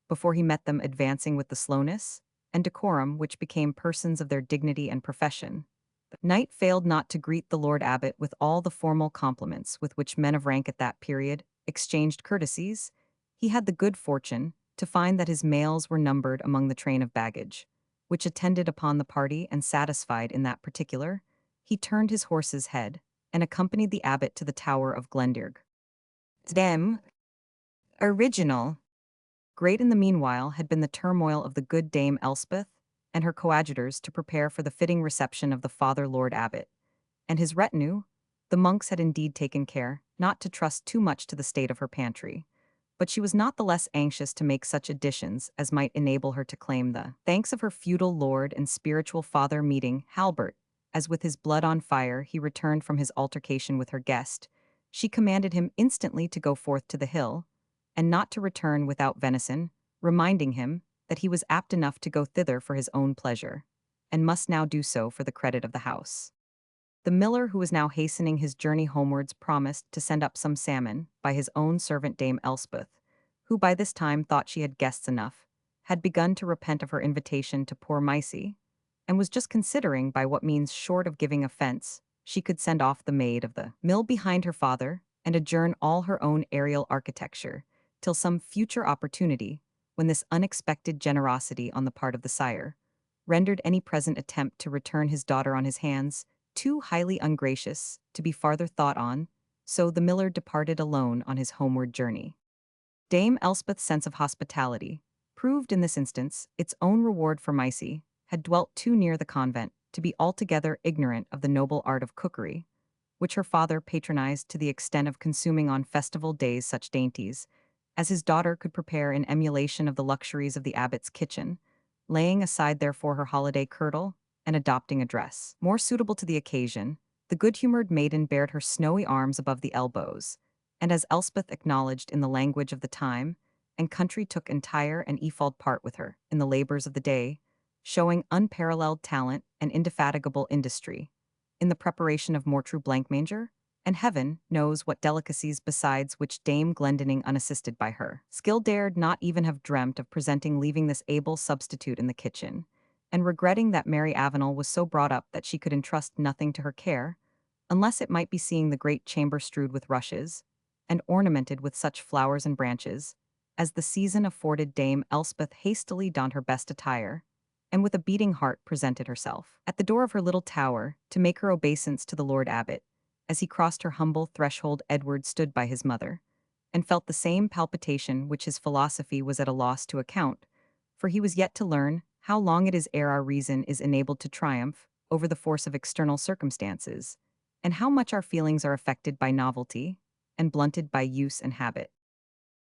before he met them advancing with the slowness and decorum which became persons of their dignity and profession. The knight failed not to greet the Lord Abbot with all the formal compliments with which men of rank at that period exchanged courtesies. He had the good fortune to find that his mails were numbered among the train of baggage, which attended upon the party, and satisfied in that particular, he turned his horse's head, and accompanied the abbot to the tower of Glendirg. Dem. Original. Great in the meanwhile had been the turmoil of the good Dame Elspeth and her coadjutors to prepare for the fitting reception of the Father Lord Abbot, and his retinue. The monks had indeed taken care not to trust too much to the state of her pantry, but she was not the less anxious to make such additions as might enable her to claim the thanks of her feudal lord and spiritual father. Meeting Halbert, as with his blood on fire he returned from his altercation with her guest, she commanded him instantly to go forth to the hill, and not to return without venison, reminding him that he was apt enough to go thither for his own pleasure, and must now do so for the credit of the house. The miller, who was now hastening his journey homewards, promised to send up some salmon by his own servant Dame Elspeth, who by this time thought she had guests enough, had begun to repent of her invitation to poor Misty, and was just considering by what means short of giving offense she could send off the maid of the mill behind her father, and adjourn all her own aerial architecture, till some future opportunity, when this unexpected generosity on the part of the sire rendered any present attempt to return his daughter on his hands too highly ungracious to be farther thought on. So the miller departed alone on his homeward journey. Dame Elspeth's sense of hospitality proved in this instance its own reward, for Misty had dwelt too near the convent to be altogether ignorant of the noble art of cookery, which her father patronized to the extent of consuming on festival days such dainties as his daughter could prepare in emulation of the luxuries of the abbot's kitchen, laying aside therefore her holiday kirtle and adopting a dress more suitable to the occasion. The good-humored maiden bared her snowy arms above the elbows, and as Elspeth acknowledged in the language of the time, and country took entire and efold part with her in the labors of the day, showing unparalleled talent and indefatigable industry in the preparation of mortrue blankmanger, and heaven knows what delicacies besides which Dame Glendinning unassisted by her skill dared not even have dreamt of presenting, leaving this able substitute in the kitchen, and regretting that Mary Avenel was so brought up that she could entrust nothing to her care, unless it might be seeing the great chamber strewed with rushes, and ornamented with such flowers and branches, as the season afforded. Dame Elspeth hastily donned her best attire, and with a beating heart presented herself at the door of her little tower to make her obeisance to the Lord Abbot. As he crossed her humble threshold, Edward stood by his mother, and felt the same palpitation which his philosophy was at a loss to account, for he was yet to learn how long it is ere our reason is enabled to triumph over the force of external circumstances, and how much our feelings are affected by novelty and blunted by use and habit.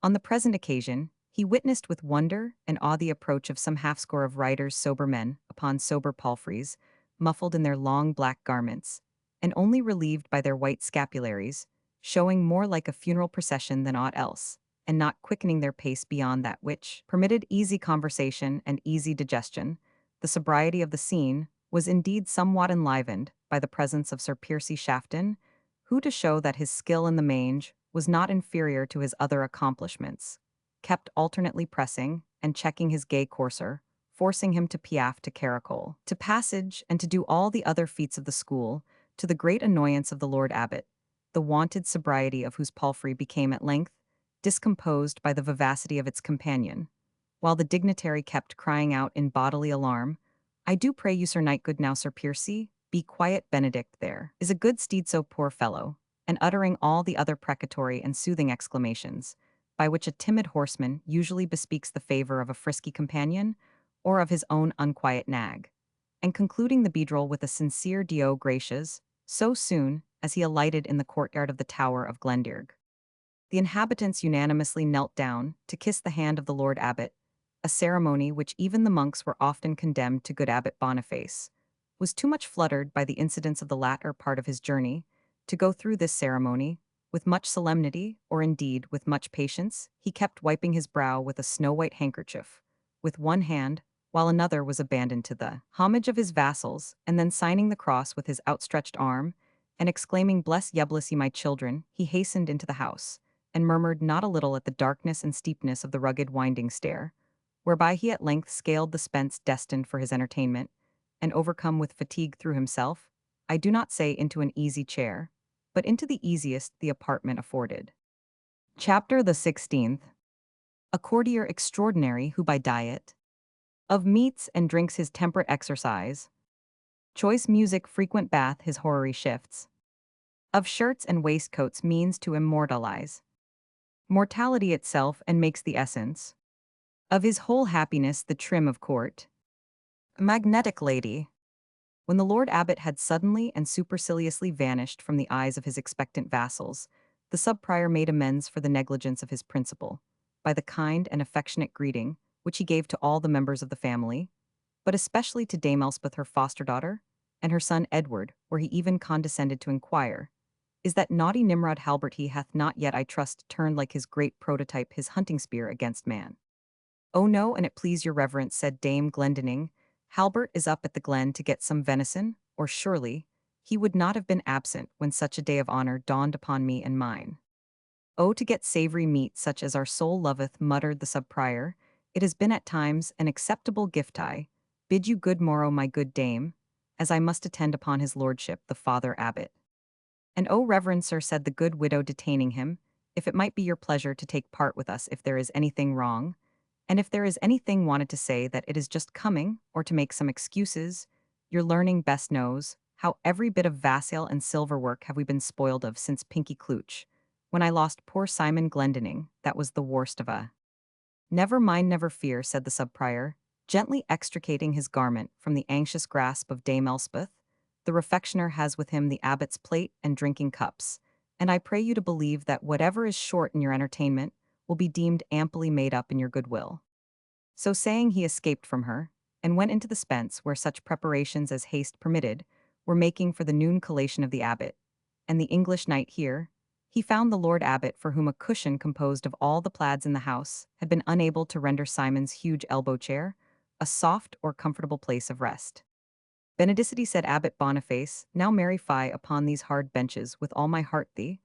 On the present occasion, he witnessed with wonder and awe the approach of some half-score of riders, sober men, upon sober palfreys, muffled in their long black garments, and only relieved by their white scapularies, showing more like a funeral procession than aught else, and not quickening their pace beyond that which permitted easy conversation and easy digestion. The sobriety of the scene was indeed somewhat enlivened by the presence of Sir Piercy Shafton, who, to show that his skill in the mange was not inferior to his other accomplishments, kept alternately pressing and checking his gay courser, forcing him to piaffe, to caracole, to passage, and to do all the other feats of the school, to the great annoyance of the Lord Abbot, the wonted sobriety of whose palfrey became at length discomposed by the vivacity of its companion, while the dignitary kept crying out in bodily alarm, "I do pray you, Sir Knight, good now, Sir Piercy, be quiet, Benedict, there is a good steed, so poor fellow," and uttering all the other precatory and soothing exclamations, by which a timid horseman usually bespeaks the favor of a frisky companion or of his own unquiet nag, and concluding the beadroll with a sincere Dio gratias, so soon as he alighted in the courtyard of the Tower of Glendearg. The inhabitants unanimously knelt down to kiss the hand of the Lord Abbot, a ceremony which even the monks were often condemned to. Good Abbot Boniface was too much fluttered by the incidents of the latter part of his journey to go through this ceremony with much solemnity, or indeed with much patience. He kept wiping his brow with a snow-white handkerchief, with one hand, while another was abandoned to the homage of his vassals, and then signing the cross with his outstretched arm, and exclaiming, "Bless ye, bless ye, my children," he hastened into the house, and murmured not a little at the darkness and steepness of the rugged winding stair, whereby he at length scaled the spence destined for his entertainment, and overcome with fatigue threw himself, I do not say into an easy chair, but into the easiest the apartment afforded. Chapter the 16th. A courtier extraordinary who by diet of meats and drinks his temperate exercise, choice music frequent bath his hoary shifts, of shirts and waistcoats means to immortalize mortality itself and makes the essence of his whole happiness the trim of court. Magnetic lady. When the Lord Abbot had suddenly and superciliously vanished from the eyes of his expectant vassals, the sub-prior made amends for the negligence of his principal, by the kind and affectionate greeting which he gave to all the members of the family, but especially to Dame Elspeth her foster-daughter, and her son Edward, where he even condescended to inquire, "Is that naughty Nimrod Halbert he hath not yet, I trust, turned like his great prototype his hunting spear against man?" "Oh no, and it please your reverence," said Dame Glendinning, "Halbert is up at the glen to get some venison, or surely he would not have been absent when such a day of honor dawned upon me and mine." "Oh, to get savory meat such as our soul loveth," muttered the sub-prior, "it has been at times an acceptable gift. I bid you good morrow, my good dame, as I must attend upon his lordship the Father Abbot." "And oh, reverend sir," said the good widow, detaining him, "if it might be your pleasure to take part with us if there is anything wrong, and if there is anything wanted to say that it is just coming, or to make some excuses, your learning best knows how every bit of vassail and silver work have we been spoiled of since Pinky Klooch, when I lost poor Simon Glendinning, that was the worst of a—" "Never mind, never fear," said the sub-prior, gently extricating his garment from the anxious grasp of Dame Elspeth. "The refectioner has with him the abbot's plate and drinking cups, and I pray you to believe that whatever is short in your entertainment will be deemed amply made up in your goodwill. So saying, he escaped from her, and went into the spence where such preparations as haste permitted were making for the noon collation of the abbot. And the English knight here, he found the Lord Abbot, for whom a cushion composed of all the plaids in the house had been unable to render Simon's huge elbow chair a soft or comfortable place of rest. Benedicite, said Abbot Boniface, now marry fie upon these hard benches with all my heart thee,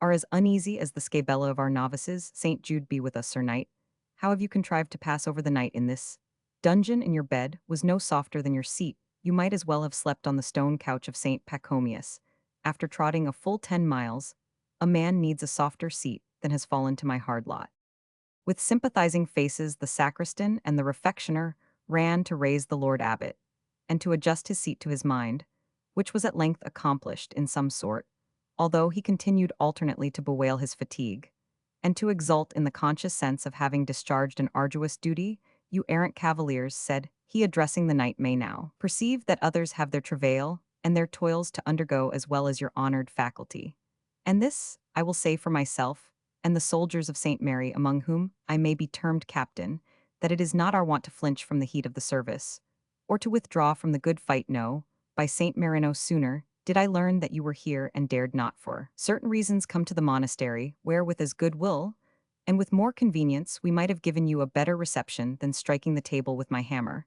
are as uneasy as the scabella of our novices. St. Jude be with us, Sir Knight. How have you contrived to pass over the night in this dungeon? In your bed was no softer than your seat. You might as well have slept on the stone couch of St. Pachomius. After trotting a full 10 miles, a man needs a softer seat than has fallen to my hard lot. With sympathizing faces, the sacristan and the refectioner ran to raise the Lord Abbot, and to adjust his seat to his mind, which was at length accomplished in some sort, although he continued alternately to bewail his fatigue, and to exult in the conscious sense of having discharged an arduous duty. You errant cavaliers, said he, addressing the knight, may now perceive that others have their travail and their toils to undergo as well as your honored faculty. And this I will say for myself, and the soldiers of St. Mary, among whom I may be termed captain, that it is not our wont to flinch from the heat of the service, or to withdraw from the good fight. No, by St. Marino, sooner did I learn that you were here and dared not for certain reasons come to the monastery, where with as good will, and with more convenience, we might have given you a better reception than striking the table with my hammer.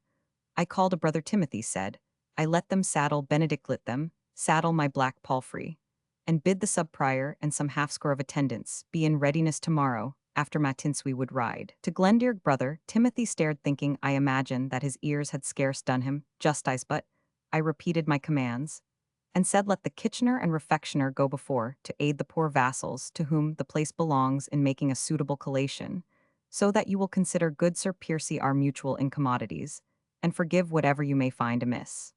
I called a brother Timothy, said, I let them saddle, Benedict lit them, saddle my black palfrey, and bid the sub-prior and some half-score of attendants be in readiness tomorrow, after matins we would ride. To Glendearg, brother Timothy stared, thinking, I imagine, that his ears had scarce done him justice, but I repeated my commands, and said, let the kitchener and refectioner go before, to aid the poor vassals to whom the place belongs in making a suitable collation, so that you will consider good Sir Piercy our mutual incommodities, and forgive whatever you may find amiss.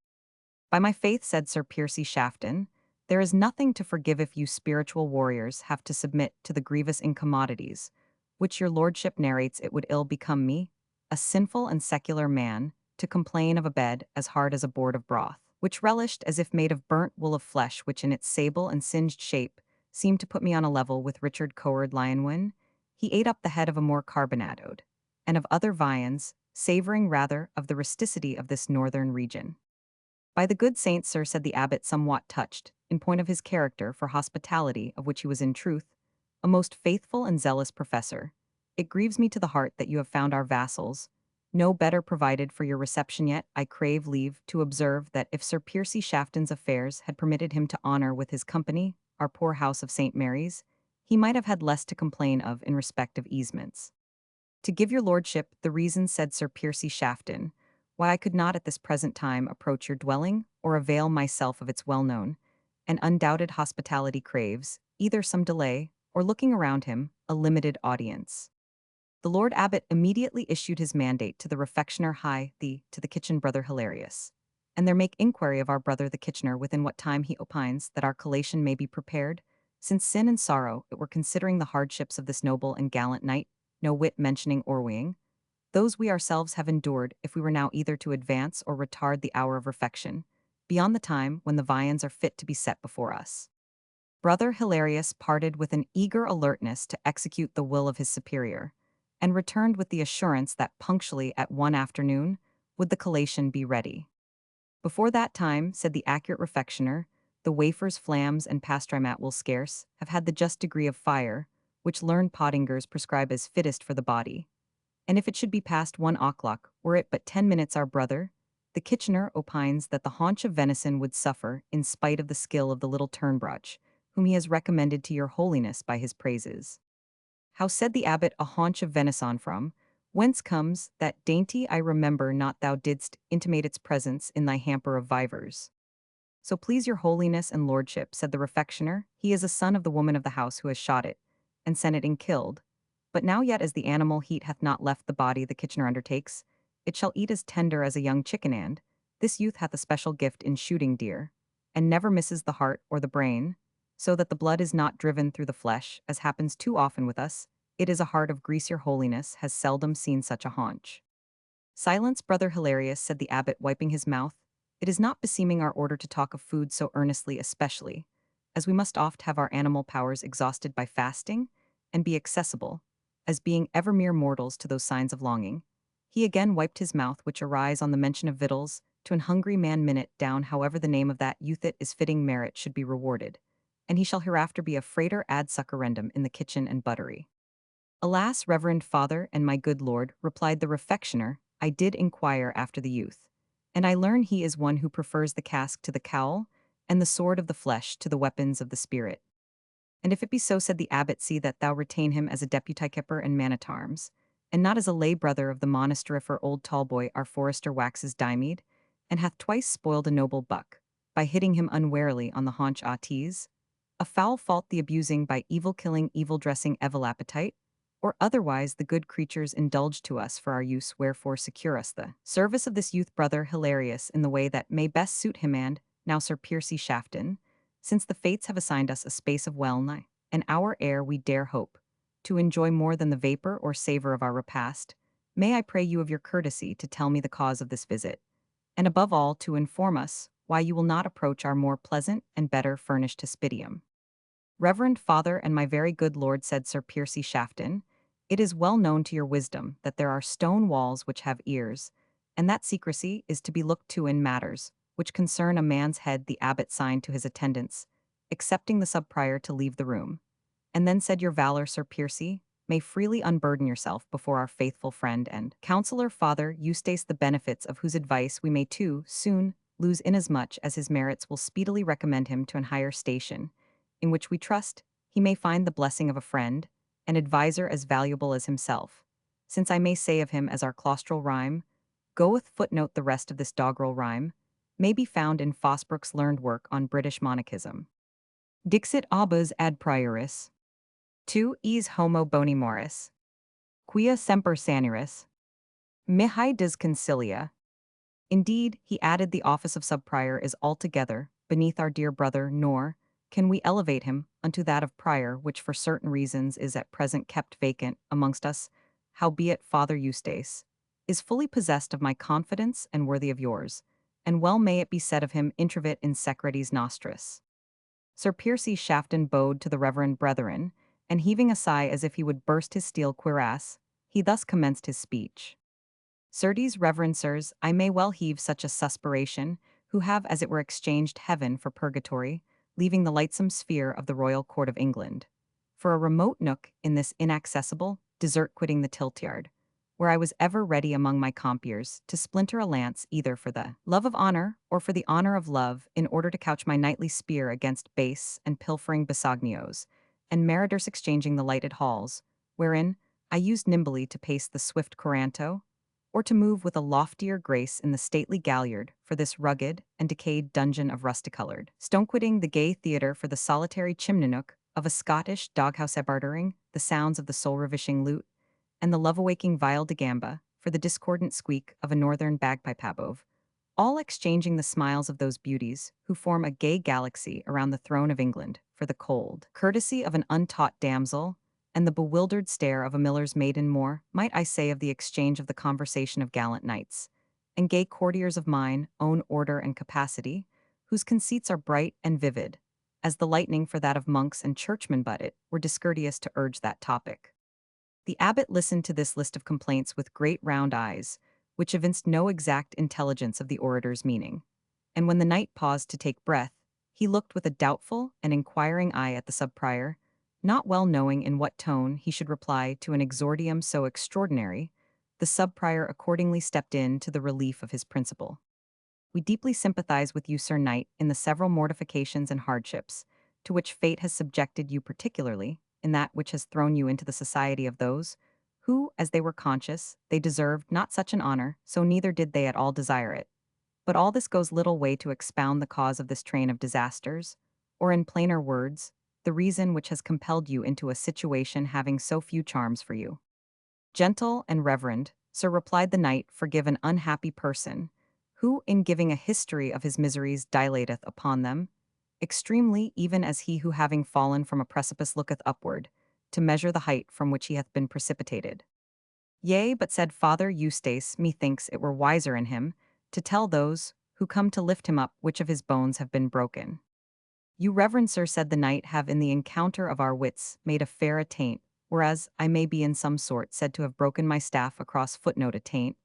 By my faith, said Sir Piercy Shafton, there is nothing to forgive if you spiritual warriors have to submit to the grievous incommodities, which your lordship narrates. It would ill become me, a sinful and secular man, to complain of a bed as hard as a board of broth, which relished as if made of burnt wool of flesh, which in its sable and singed shape seemed to put me on a level with Richard Coward Lionwyn. He ate up the head of a more carbonadoed, and of other viands, savoring rather of the rusticity of this northern region. By the good saint, sir, said the abbot, somewhat touched, in point of his character for hospitality, of which he was in truth a most faithful and zealous professor, it grieves me to the heart that you have found our vassals no better provided for your reception. Yet I crave leave to observe that if Sir Piercy Shafton's affairs had permitted him to honor with his company our poor house of St. Mary's, he might have had less to complain of in respect of easements. To give your lordship the reason, said Sir Piercy Shafton, why I could not at this present time approach your dwelling, or avail myself of its well-known and undoubted hospitality, craves either some delay, or, looking around him, a limited audience. The Lord Abbot immediately issued his mandate to the refectioner to the kitchen brother Hilarious, and there make inquiry of our brother the kitchener within what time he opines that our collation may be prepared, since sin and sorrow it were considering the hardships of this noble and gallant knight, no whit mentioning or weighing, those we ourselves have endured, if we were now either to advance or retard the hour of refection, beyond the time when the viands are fit to be set before us. Brother Hilarious parted with an eager alertness to execute the will of his superior, and returned with the assurance that punctually at 1 afternoon would the collation be ready. Before that time, said the accurate refectioner, the wafers, flams, and pastrimat will scarce have had the just degree of fire, which learned pottingers prescribe as fittest for the body. And if it should be past 1 o'clock, were it but 10 minutes, our brother, the kitchener, opines that the haunch of venison would suffer in spite of the skill of the little turnbrotch, whom he has recommended to your holiness by his praises. How, said the abbot, a haunch of venison from? Whence comes that dainty? I remember not thou didst intimate its presence in thy hamper of vivers. So please your holiness and lordship, said the refectioner, he is a son of the woman of the house who has shot it, and sent it in killed. But now yet as the animal heat hath not left the body, the kitchener undertakes, it shall eat as tender as a young chicken, and this youth hath a special gift in shooting deer, and never misses the heart or the brain, so that the blood is not driven through the flesh, as happens too often with us. It is a heart of grease. Your holiness has seldom seen such a haunch. Silence, brother Hilarious, said the abbot, wiping his mouth. It is not beseeming our order to talk of food so earnestly, especially as we must oft have our animal powers exhausted by fasting, and be accessible, as being ever mere mortals to those signs of longing. He again wiped his mouth, which arise on the mention of victuals, to an hungry man minute down, however the name of that youth it is fitting merit should be rewarded, and he shall hereafter be a frater ad succurrendum in the kitchen and buttery. Alas, reverend father and my good lord, replied the refectioner, I did inquire after the youth, and I learn he is one who prefers the casque to the cowl, and the sword of the flesh to the weapons of the spirit. And if it be so, said the abbot, see that thou retain him as a deputy keeper and man at arms, and not as a lay brother of the monastery, for old Tallboy our forester waxes dymeed, and hath twice spoiled a noble buck, by hitting him unwarily on the haunch a tease, a foul fault the abusing by evil killing, evil dressing, evil appetite, or otherwise the good creatures indulge to us for our use, wherefore secure us the service of this youth brother hilarious in the way that may best suit him. And now Sir Piercy Shafton, since the fates have assigned us a space of well nigh an hour ere we dare hope to enjoy more than the vapor or savor of our repast, may I pray you of your courtesy to tell me the cause of this visit, and above all to inform us why you will not approach our more pleasant and better furnished hospitium. Reverend Father and my very good lord, said Sir Piercy Shafton, it is well known to your wisdom that there are stone walls which have ears, and that secrecy is to be looked to in matters which concern a man's head. The abbot signed to his attendants, excepting the subprior, to leave the room. And then said your valor, Sir Piercy, may freely unburden yourself before our faithful friend and counselor Father Eustace, the benefits of whose advice we may too soon lose, inasmuch as his merits will speedily recommend him to an higher station, in which we trust he may find the blessing of a friend, an adviser as valuable as himself, since I may say of him as our claustral rhyme, goeth footnote the rest of this doggerel rhyme, may be found in Fosbrook's learned work on British monarchism. Dixit abus ad prioris. Tu es homo boni moris. Quia semper sanuris. Mihi dis concilia. Indeed, he added, the office of subprior is altogether beneath our dear brother, nor can we elevate him unto that of prior, which for certain reasons is at present kept vacant amongst us. Howbeit Father Eustace is fully possessed of my confidence and worthy of yours, and well may it be said of him, intravit in secretis nostris. Sir Piercy Shafton bowed to the reverend brethren, and heaving a sigh as if he would burst his steel cuirass, he thus commenced his speech. Certes, reverend sirs, I may well heave such a suspiration, who have as it were exchanged heaven for purgatory, leaving the lightsome sphere of the royal court of England, for a remote nook in this inaccessible desert, quitting the tilt-yard, where I was ever ready among my compeers to splinter a lance either for the love of honor or for the honor of love, in order to couch my knightly spear against base and pilfering besognios, and mariders exchanging the lighted halls, wherein I used nimbly to pace the swift coranto, or to move with a loftier grace in the stately galliard for this rugged and decayed dungeon of rusticolored stone, quitting the gay theatre for the solitary chimney nook of a Scottish doghouse, bartering the sounds of the soul-ravishing lute, and the love-awaking viol de gamba for the discordant squeak of a northern bagpipe above, all exchanging the smiles of those beauties who form a gay galaxy around the throne of England for the cold courtesy of an untaught damsel, and the bewildered stare of a miller's maiden. More might I say of the exchange of the conversation of gallant knights, and gay courtiers of mine own order and capacity, whose conceits are bright and vivid, as the lightning for that of monks and churchmen, but it were discourteous to urge that topic. The abbot listened to this list of complaints with great round eyes, which evinced no exact intelligence of the orator's meaning, and when the knight paused to take breath, he looked with a doubtful and inquiring eye at the subprior, not well knowing in what tone he should reply to an exordium so extraordinary. The subprior accordingly stepped in to the relief of his principal. We deeply sympathize with you, Sir Knight, in the several mortifications and hardships to which fate has subjected you, particularly in that which has thrown you into the society of those who, as they were conscious, they deserved not such an honor, so neither did they at all desire it. But all this goes little way to expound the cause of this train of disasters, or in plainer words, the reason which has compelled you into a situation having so few charms for you. Gentle and reverend, sir, replied the knight, forgive an unhappy person, who, in giving a history of his miseries, dilateth upon them, extremely, even as he who, having fallen from a precipice, looketh upward, to measure the height from which he hath been precipitated. Yea, but said Father Eustace, methinks it were wiser in him to tell those who come to lift him up which of his bones have been broken. You, reverend sir, said the knight, have in the encounter of our wits made a fair attaint, whereas I may be in some sort said to have broken my staff across footnote attaint,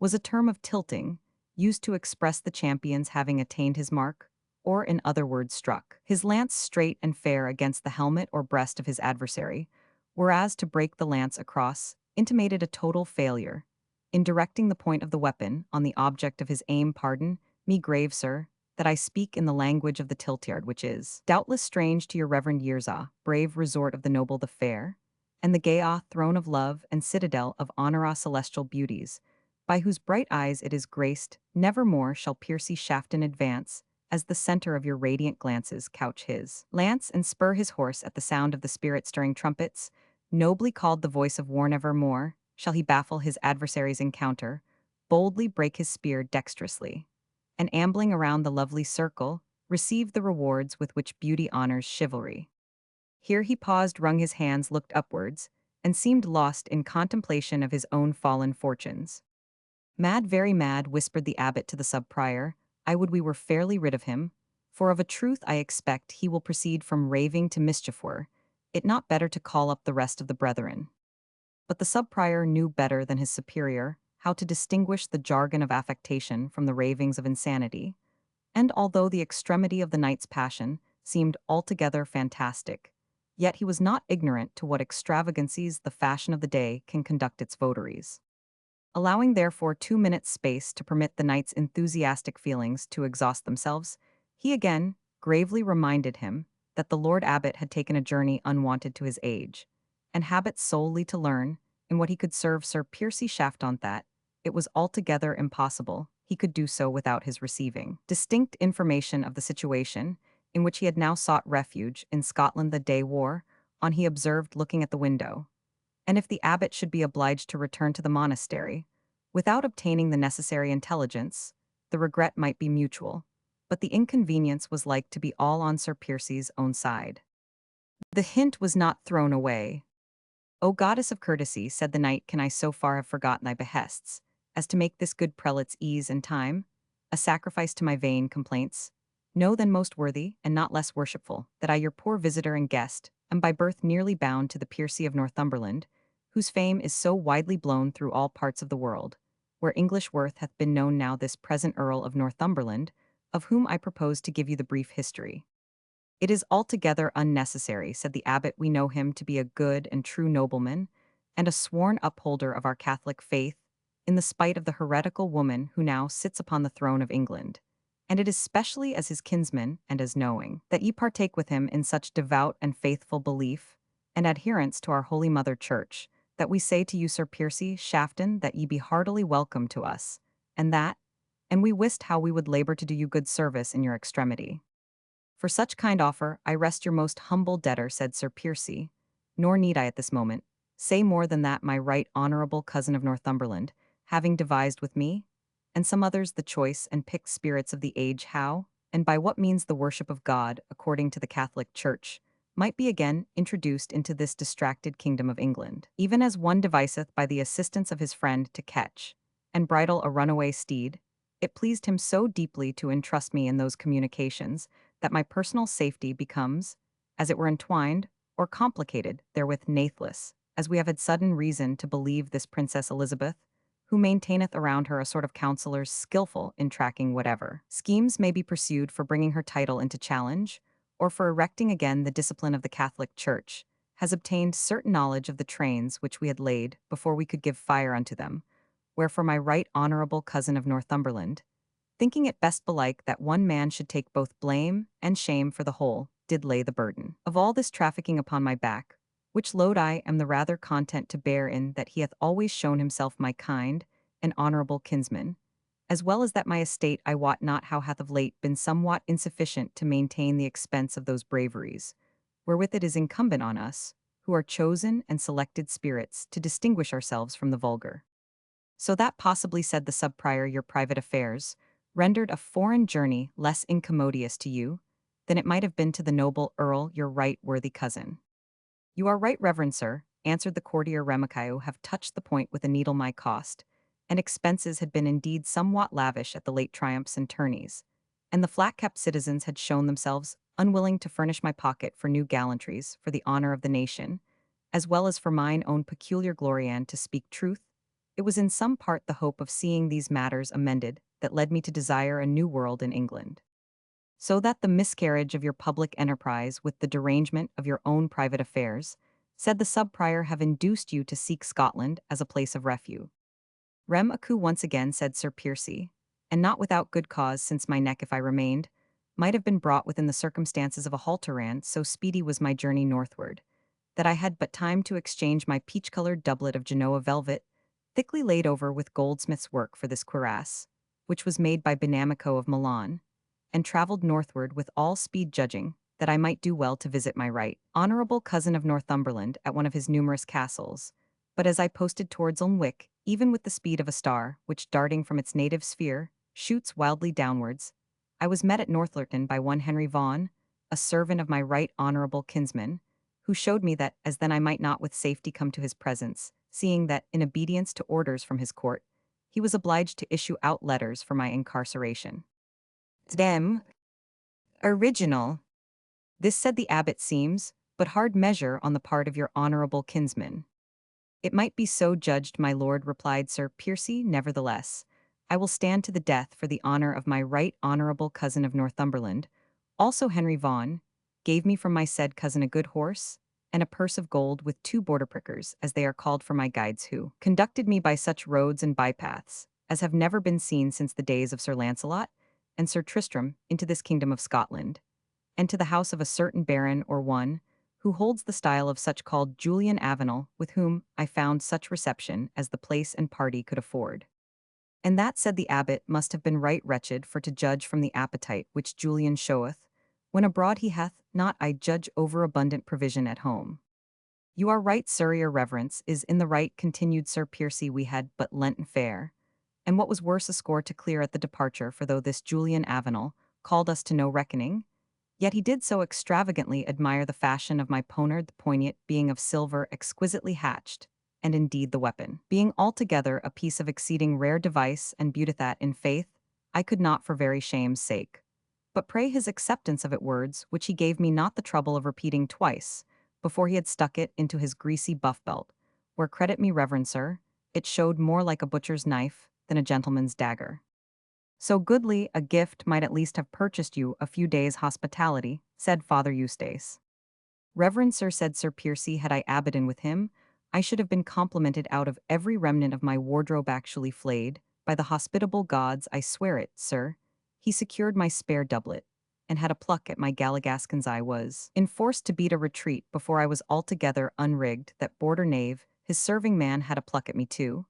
was a term of tilting, used to express the champion's having attained his mark, or in other words struck his lance straight and fair against the helmet or breast of his adversary, whereas to break the lance across intimated a total failure. In directing the point of the weapon on the object of his aim, pardon me, grave sir, that I speak in the language of the tiltyard, which is doubtless strange to your reverend years, brave resort of the noble the fair, and the gay throne of love and citadel of honor celestial beauties, by whose bright eyes it is graced, nevermore shall Piercy Shafton advance, as the center of your radiant glances couch his lance and spur his horse at the sound of the spirit-stirring trumpets, nobly called the voice of war nevermore, shall he baffle his adversary's encounter, boldly break his spear dexterously, and ambling around the lovely circle, receive the rewards with which beauty honors chivalry. Here he paused, wrung his hands, looked upwards, and seemed lost in contemplation of his own fallen fortunes. Mad, very mad, whispered the abbot to the sub-prior, I would we were fairly rid of him, for of a truth I expect he will proceed from raving to mischief were it not better to call up the rest of the brethren. But the sub-prior knew better than his superior how to distinguish the jargon of affectation from the ravings of insanity, and although the extremity of the knight's passion seemed altogether fantastic, yet he was not ignorant to what extravagancies the fashion of the day can conduct its votaries. Allowing therefore 2 minutes' space to permit the knight's enthusiastic feelings to exhaust themselves, he again gravely reminded him that the Lord Abbot had taken a journey unwonted to his age, and habit solely to learn, in what he could serve Sir Piercy Shafton, that it was altogether impossible he could do so without his receiving distinct information of the situation in which he had now sought refuge in Scotland the day war on, he observed looking at the window, and if the abbot should be obliged to return to the monastery, without obtaining the necessary intelligence, the regret might be mutual, but the inconvenience was like to be all on Sir Piercy's own side. The hint was not thrown away. O goddess of courtesy, said the knight, can I so far have forgotten thy behests, as to make this good prelate's ease and time a sacrifice to my vain complaints? Know then, most worthy, and not less worshipful, that I, your poor visitor and guest, am by birth nearly bound to the Piercy of Northumberland, whose fame is so widely blown through all parts of the world, where English worth hath been known now this present Earl of Northumberland, of whom I propose to give you the brief history. It is altogether unnecessary, said the abbot. We know him to be a good and true nobleman, and a sworn upholder of our Catholic faith, in the spite of the heretical woman who now sits upon the throne of England. And it is specially as his kinsman, and as knowing that ye partake with him in such devout and faithful belief, and adherence to our Holy Mother Church, that we say to you, Sir Piercy Shafton, that ye be heartily welcome to us, and we wist how we would labor to do you good service in your extremity. For such kind offer, I rest your most humble debtor, said Sir Piercy, nor need I at this moment say more than that my right honourable cousin of Northumberland, having devised with me, and some others, the choice and picked spirits of the age, how, and by what means the worship of God, according to the Catholic Church, might be again introduced into this distracted kingdom of England, even as one deviseth by the assistance of his friend to catch and bridle a runaway steed, it pleased him so deeply to entrust me in those communications that my personal safety becomes, as it were, entwined or complicated therewith, nathless, as we have had sudden reason to believe this Princess Elizabeth, who maintaineth around her a sort of counselors skillful in tracking whatever schemes may be pursued for bringing her title into challenge, or for erecting again the discipline of the Catholic Church, has obtained certain knowledge of the trains which we had laid before we could give fire unto them, wherefore my right honourable cousin of Northumberland, thinking it best belike that one man should take both blame and shame for the whole, did lay the burden of all this trafficking upon my back, which load I am the rather content to bear, in that he hath always shown himself my kind and honourable kinsman, as well as that my estate I wot not how hath of late been somewhat insufficient to maintain the expense of those braveries, wherewith it is incumbent on us, who are chosen and selected spirits, to distinguish ourselves from the vulgar. So that possibly, said the sub-prior, your private affairs rendered a foreign journey less incommodious to you than it might have been to the noble Earl, your right worthy cousin. You are right, reverend sir, answered the courtier Remicaio, have touched the point with a needle. My cost and expenses had been indeed somewhat lavish at the late triumphs and tourneys, and the flat-capped citizens had shown themselves unwilling to furnish my pocket for new gallantries for the honor of the nation, as well as for mine own peculiar glory and to speak truth, it was in some part the hope of seeing these matters amended that led me to desire a new world in England. So that the miscarriage of your public enterprise with the derangement of your own private affairs, said the sub-prior, have induced you to seek Scotland as a place of refuge. Rem acu once again, said Sir Piercy, and not without good cause, since my neck, if I remained, might have been brought within the circumstances of a halteran, so speedy was my journey northward, that I had but time to exchange my peach-colored doublet of Genoa velvet, thickly laid over with goldsmith's work for this cuirass, which was made by Benamico of Milan, and travelled northward with all speed, judging that I might do well to visit my right honourable cousin of Northumberland at one of his numerous castles. But as I posted towards Ulmwick, even with the speed of a star, which, darting from its native sphere, shoots wildly downwards, I was met at Northlurton by one Henry Vaughan, a servant of my right honourable kinsman, who showed me that, as then I might not with safety come to his presence, seeing that, in obedience to orders from his court, he was obliged to issue out letters for my incarceration. Them original. This, said the abbot, seems but hard measure on the part of your honourable kinsman. It might be so judged, my lord, replied Sir Piercy. Nevertheless, I will stand to the death for the honour of my right honourable cousin of Northumberland. Also Henry Vaughan gave me from my said cousin a good horse, and a purse of gold with 2 border prickers, as they are called, for my guides, who conducted me by such roads and bypaths as have never been seen since the days of Sir Lancelot and Sir Tristram into this kingdom of Scotland, and to the house of a certain baron or one, who holds the style of such called Julian Avenel, with whom I found such reception as the place and party could afford. And that, said the abbot, must have been right wretched, for to judge from the appetite which Julian showeth, when abroad he hath not, I judge, overabundant provision at home. You are right, sir, your reverence is in the right, continued Sir Piercy. We had but Lenten fare, and what was worse, a score to clear at the departure, for though this Julian Avenel called us to no reckoning, yet he did so extravagantly admire the fashion of my poniard, the poignard being of silver exquisitely hatched, and indeed the weapon, being altogether a piece of exceeding rare device and beauty, that, in faith, I could not for very shame's sake but pray his acceptance of it, words which he gave me not the trouble of repeating twice, before he had stuck it into his greasy buff belt, where, credit me, reverend sir, it showed more like a butcher's knife than a gentleman's dagger. So goodly a gift might at least have purchased you a few days' hospitality, said Father Eustace. Reverend sir, said Sir Piercy, had I abbotted with him, I should have been complimented out of every remnant of my wardrobe actually flayed. By the hospitable gods, I swear it, sir. He secured my spare doublet, and had a pluck at my galligaskins. I was enforced to beat a retreat before I was altogether unrigged. That border knave, his serving man, had a pluck at me too,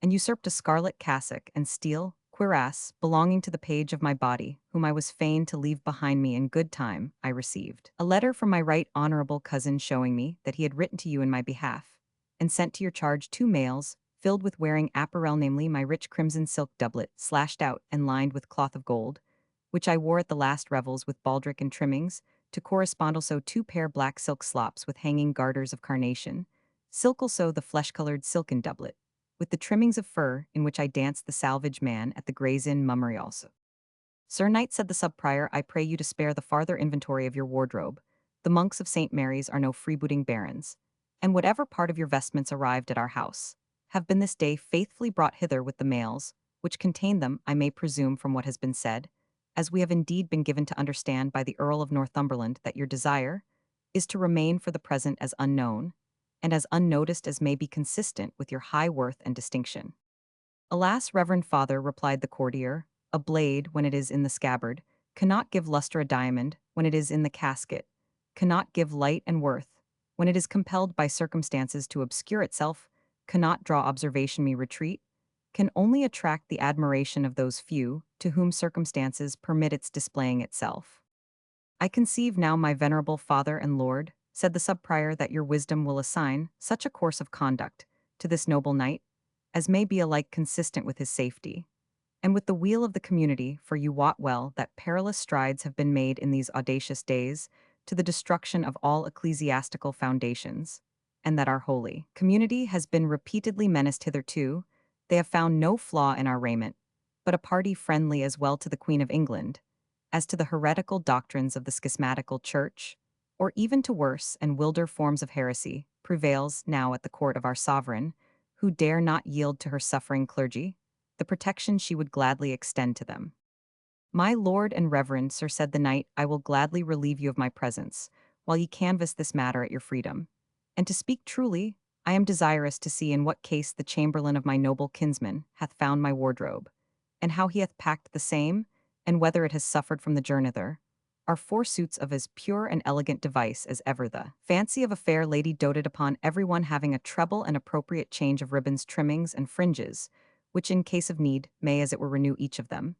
and usurped a scarlet cassock and steel cuirass belonging to the page of my body, whom I was fain to leave behind me in good time. I received a letter from my right honourable cousin showing me that he had written to you in my behalf, and sent to your charge 2 mails, filled with wearing apparel, namely my rich crimson silk doublet, slashed out and lined with cloth of gold, which I wore at the last revels with baldric and trimmings, to correspond also 2 pair black silk slops with hanging garters of carnation, silk also the flesh-coloured silken doublet, with the trimmings of fur, in which I danced the salvage man at the Gray's Inn mummery also. Sir Knight, said the sub-prior, I pray you to spare the farther inventory of your wardrobe. The monks of St. Mary's are no freebooting barons, and whatever part of your vestments arrived at our house, have been this day faithfully brought hither with the mails, which contain them, I may presume from what has been said, as we have indeed been given to understand by the Earl of Northumberland that your desire is to remain for the present as unknown, and as unnoticed as may be consistent with your high worth and distinction. Alas, reverend father, replied the courtier, a blade, when it is in the scabbard, cannot give lustre; a diamond, when it is in the casket, cannot give light and worth; when it is compelled by circumstances to obscure itself, cannot draw observation; me retreat, can only attract the admiration of those few to whom circumstances permit its displaying itself. I conceive now, my venerable father and lord, said the sub-prior, that your wisdom will assign such a course of conduct to this noble knight as may be alike consistent with his safety and with the weal of the community, for you wot well that perilous strides have been made in these audacious days to the destruction of all ecclesiastical foundations, and that our holy community has been repeatedly menaced hitherto. They have found no flaw in our raiment, but a party friendly as well to the Queen of England as to the heretical doctrines of the schismatical church, or even to worse and wilder forms of heresy, prevails now at the court of our sovereign, who dare not yield to her suffering clergy, the protection she would gladly extend to them. My lord and reverend sir, said the knight, I will gladly relieve you of my presence, while ye canvass this matter at your freedom. And to speak truly, I am desirous to see in what case the chamberlain of my noble kinsman hath found my wardrobe, and how he hath packed the same, and whether it has suffered from the journeyther, are four suits of as pure and elegant device as ever the fancy of a fair lady doted upon, every one having a treble and appropriate change of ribbons, trimmings, and fringes, which in case of need may as it were renew each of them,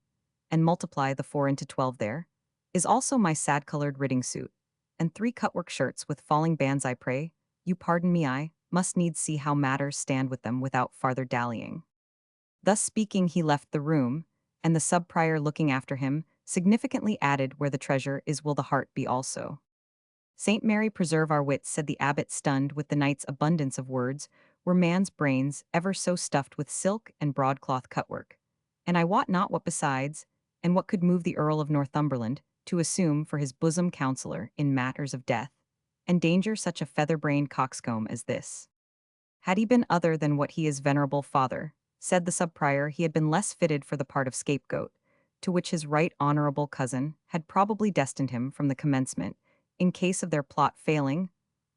and multiply the 4 into 12 there, is also my sad-colored riding suit, and 3 cutwork shirts with falling bands. I pray, you pardon me, I must needs see how matters stand with them without farther dallying. Thus speaking, he left the room, and the sub-prior looking after him, significantly added, where the treasure is will the heart be also. Saint Mary preserve our wits, said the abbot, stunned with the knight's abundance of words, were man's brains ever so stuffed with silk and broadcloth cutwork. And I wot not what besides, and what could move the Earl of Northumberland to assume for his bosom counsellor in matters of death, and danger such a feather-brained coxcomb as this. Had he been other than what he is, venerable father, said the sub-prior, he had been less fitted for the part of scapegoat, to which his right honourable cousin had probably destined him from the commencement, in case of their plot failing.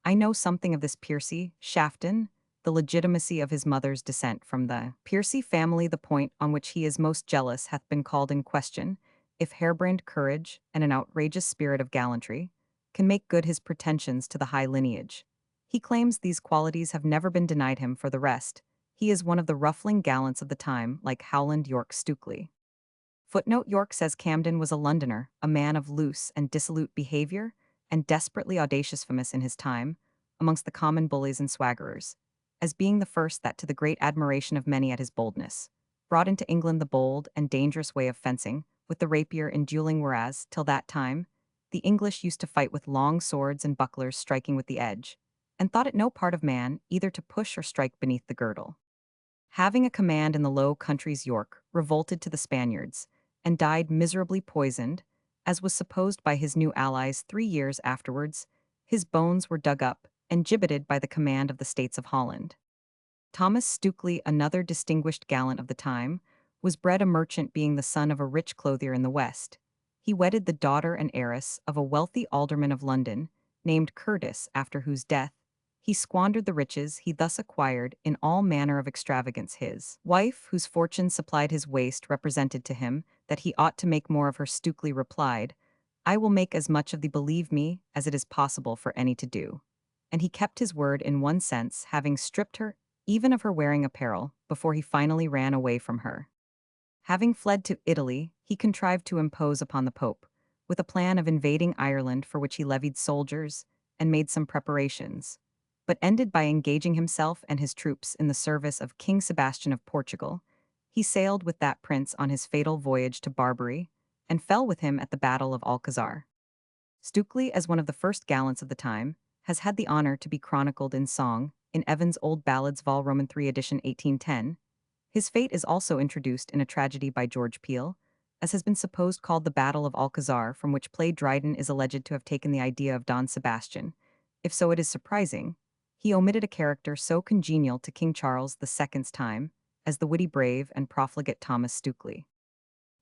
I know something of this Piercy, Shafton, the legitimacy of his mother's descent from the Piercy family. The point on which he is most jealous hath been called in question, if harebrained courage and an outrageous spirit of gallantry can make good his pretensions to the high lineage. He claims these qualities have never been denied him. For the rest, he is one of the ruffling gallants of the time, like Howland York Stukely. Footnote: York says Camden was a Londoner, a man of loose and dissolute behaviour, and desperately audacious, famous in his time, amongst the common bullies and swaggerers, as being the first that, to the great admiration of many at his boldness, brought into England the bold and dangerous way of fencing, with the rapier in duelling, whereas, till that time, the English used to fight with long swords and bucklers striking with the edge, and thought it no part of man either to push or strike beneath the girdle. Having a command in the Low Countries, York revolted to the Spaniards, and died miserably poisoned, as was supposed by his new allies 3 years afterwards. His bones were dug up and gibbeted by the command of the States of Holland. Thomas Stukely, another distinguished gallant of the time, was bred a merchant, being the son of a rich clothier in the West. He wedded the daughter and heiress of a wealthy alderman of London, named Curtis, after whose death he squandered the riches he thus acquired in all manner of extravagance. His wife, whose fortune supplied his waist, represented to him that he ought to make more of her. Stukely replied, I will make as much of thee, believe me, as it is possible for any to do. And he kept his word in one sense, having stripped her even of her wearing apparel, before he finally ran away from her. Having fled to Italy, he contrived to impose upon the Pope, with a plan of invading Ireland, for which he levied soldiers and made some preparations, but ended by engaging himself and his troops in the service of King Sebastian of Portugal. He sailed with that prince on his fatal voyage to Barbary, and fell with him at the Battle of Alcazar. Stukely, as one of the first gallants of the time, has had the honor to be chronicled in song, in Evans' Old Ballads Vol. Roman 3 edition 1810. His fate is also introduced in a tragedy by George Peele, as has been supposed, called The Battle of Alcazar, from which play Dryden is alleged to have taken the idea of Don Sebastian. If so, it is surprising. He omitted a character so congenial to King Charles II's time as the witty, brave, and profligate Thomas Stukely.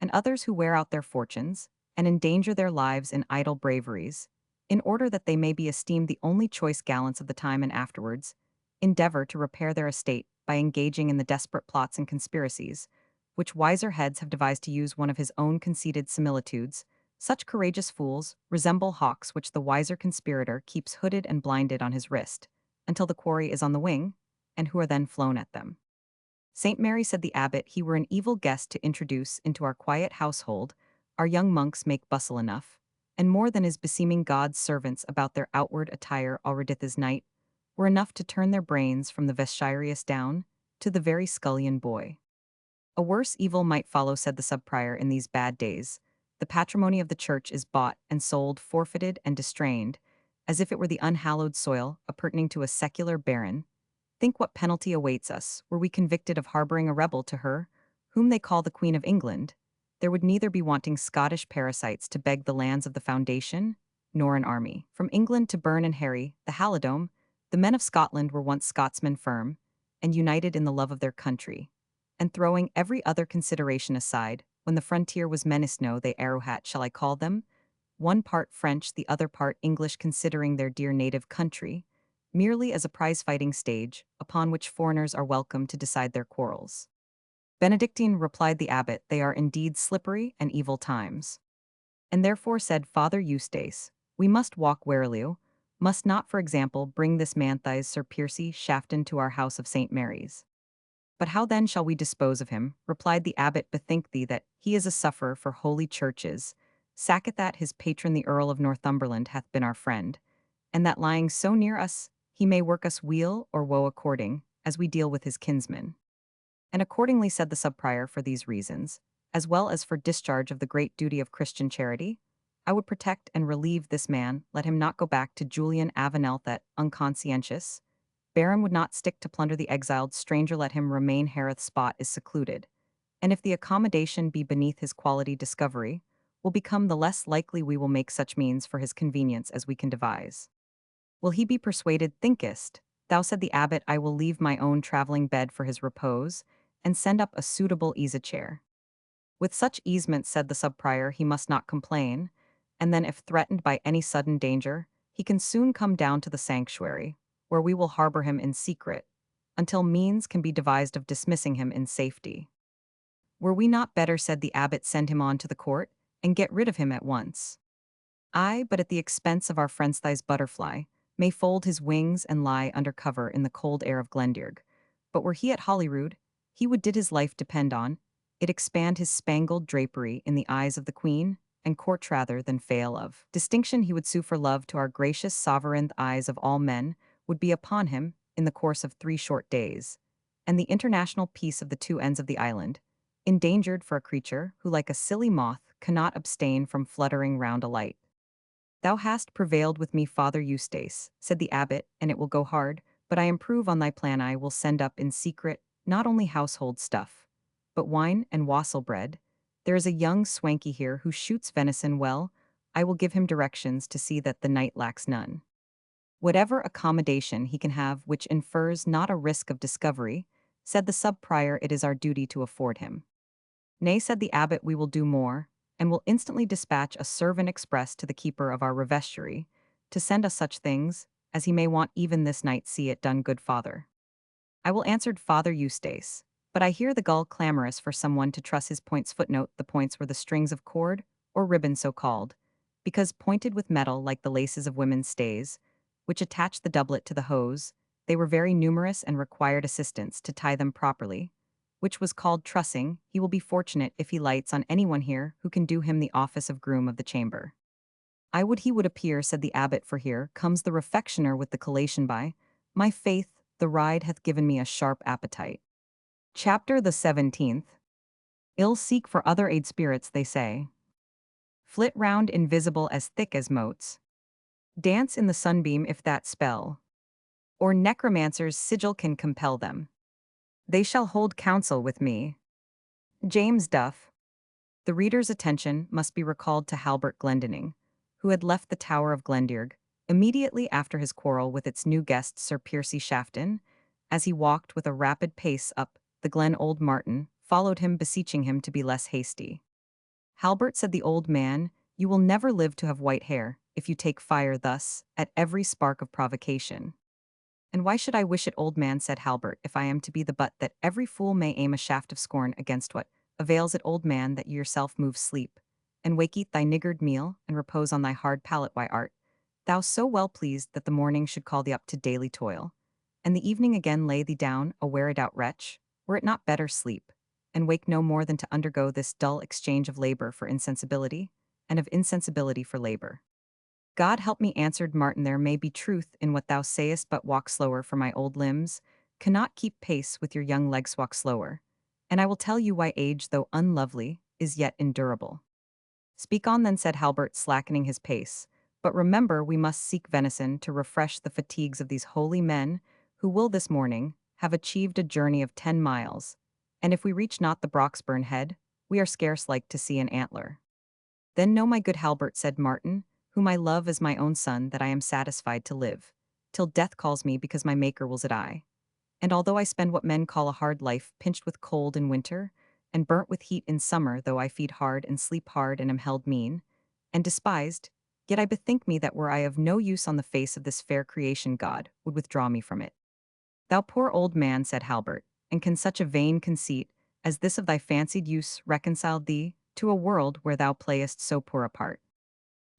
And others who wear out their fortunes and endanger their lives in idle braveries, in order that they may be esteemed the only choice gallants of the time, and afterwards endeavor to repair their estate by engaging in the desperate plots and conspiracies, which wiser heads have devised. To use one of his own conceited similitudes, such courageous fools resemble hawks which the wiser conspirator keeps hooded and blinded on his wrist, until the quarry is on the wing, and who are then flown at them. Saint Mary, said the abbot, he were an evil guest to introduce into our quiet household. Our young monks make bustle enough, and more than is beseeming God's servants about their outward attire already this night, were enough to turn their brains from the vestiarius down to the very scullion boy. A worse evil might follow, said the sub-prior, in these bad days. The patrimony of the church is bought and sold, forfeited and distrained, as if it were the unhallowed soil appertaining to a secular baron. Think what penalty awaits us, were we convicted of harboring a rebel to her, whom they call the Queen of England. There would neither be wanting Scottish parasites to beg the lands of the foundation, nor an army from England to burn and harry the Halidome, The men of Scotland were once Scotsmen firm, and united in the love of their country, and throwing every other consideration aside, when the frontier was menaced no they arrowhat shall I call them, one part French the other part English considering their dear native country, merely as a prize-fighting stage, upon which foreigners are welcome to decide their quarrels. Benedictine, replied the abbot, they are indeed slippery and evil times. And therefore said Father Eustace, we must walk warily, must not, for example, bring this man Sir Piercy Shafton to our house of St. Mary's. But how then shall we dispose of him? Replied the abbot, bethink thee that he is a sufferer for holy churches, sacketh that his patron the Earl of Northumberland hath been our friend, and that lying so near us, he may work us weal or woe according, as we deal with his kinsmen. And accordingly said the subprior, for these reasons, as well as for discharge of the great duty of Christian charity, I would protect and relieve this man, let him not go back to Julian Avenel that, unconscientious, Baron would not stick to plunder the exiled stranger, let him remain Hareth spot is secluded, and if the accommodation be beneath his quality discovery, will become the less likely we will make such means for his convenience as we can devise. Will he be persuaded, thinkest? Thou, said the abbot, I will leave my own travelling bed for his repose, and send up a suitable easy-chair. With such easement, said the subprior, he must not complain, and then if threatened by any sudden danger, he can soon come down to the sanctuary, where we will harbor him in secret, until means can be devised of dismissing him in safety. Were we not better, said the abbot, send him on to the court, and get rid of him at once? Ay, but at the expense of our friend's thigh's butterfly, may fold his wings and lie under cover in the cold air of Glendearg. But were he at Holyrood, he would did his life depend on it expand his spangled drapery in the eyes of the queen, and court rather than fail of distinction he would sue for love to our gracious sovereign. The eyes of all men would be upon him in the course of 3 short days, and the international peace of the 2 ends of the island, endangered for a creature who like a silly moth cannot abstain from fluttering round a light. Thou hast prevailed with me, Father Eustace, said the abbot, and it will go hard, but I improve on thy plan. I will send up in secret not only household stuff, but wine and wassail bread. There is a young swanky here who shoots venison well. I will give him directions to see that the knight lacks none. Whatever accommodation he can have which infers not a risk of discovery, said the sub-prior, it is our duty to afford him. Nay, said the abbot, we will do more, and will instantly dispatch a servant express to the keeper of our revestuary, to send us such things as he may want even this night. See it done, good father. I will, answered Father Eustace, but I hear the gull clamorous for someone to truss his points. Footnote, the points were the strings of cord, or ribbon so called, because pointed with metal like the laces of women's stays, which attached the doublet to the hose, they were very numerous and required assistance to tie them properly, which was called trussing. He will be fortunate if he lights on anyone here who can do him the office of groom of the chamber. I would he would appear, said the abbot, for here comes the refectioner with the collation by. My faith, the ride hath given me a sharp appetite. Chapter the 17th. Ill seek for other aid spirits, they say. Flit round invisible as thick as motes. Dance in the sunbeam if that spell, or necromancer's sigil can compel them. They shall hold counsel with me. James Duff. The reader's attention must be recalled to Halbert Glendinning, who had left the Tower of Glendearg immediately after his quarrel with its new guest Sir Piercy Shafton. As he walked with a rapid pace up the glen, old Martin followed him, beseeching him to be less hasty. Halbert, said the old man, you will never live to have white hair, if you take fire thus at every spark of provocation. And why should I wish it, old man, said Halbert, if I am to be the butt that every fool may aim a shaft of scorn against? What avails it, old man, that you yourself move sleep, and wake, eat thy niggard meal, and repose on thy hard pallet? Why art thou so well pleased that the morning should call thee up to daily toil, and the evening again lay thee down, a wearied-out wretch? Were it not better sleep, and wake no more than to undergo this dull exchange of labor for insensibility, and of insensibility for labor? God help me, answered Martin, there may be truth in what thou sayest, but walk slower, for my old limbs cannot keep pace with your young legs. Walk slower, and I will tell you why age, though unlovely, is yet endurable. Speak on then, said Halbert, slackening his pace, but remember we must seek venison to refresh the fatigues of these holy men, who will this morning have achieved a journey of 10 miles, and if we reach not the Broxburn head, we are scarce like to see an antler. Then know, my good Halbert, said Martin, whom I love as my own son, that I am satisfied to live, till death calls me because my maker wills it I. And although I spend what men call a hard life, pinched with cold in winter, and burnt with heat in summer, though I feed hard and sleep hard and am held mean, and despised, yet I bethink me that were I of no use on the face of this fair creation, God would withdraw me from it. Thou poor old man, said Halbert, and can such a vain conceit as this of thy fancied use reconcile thee to a world where thou playest so poor a part?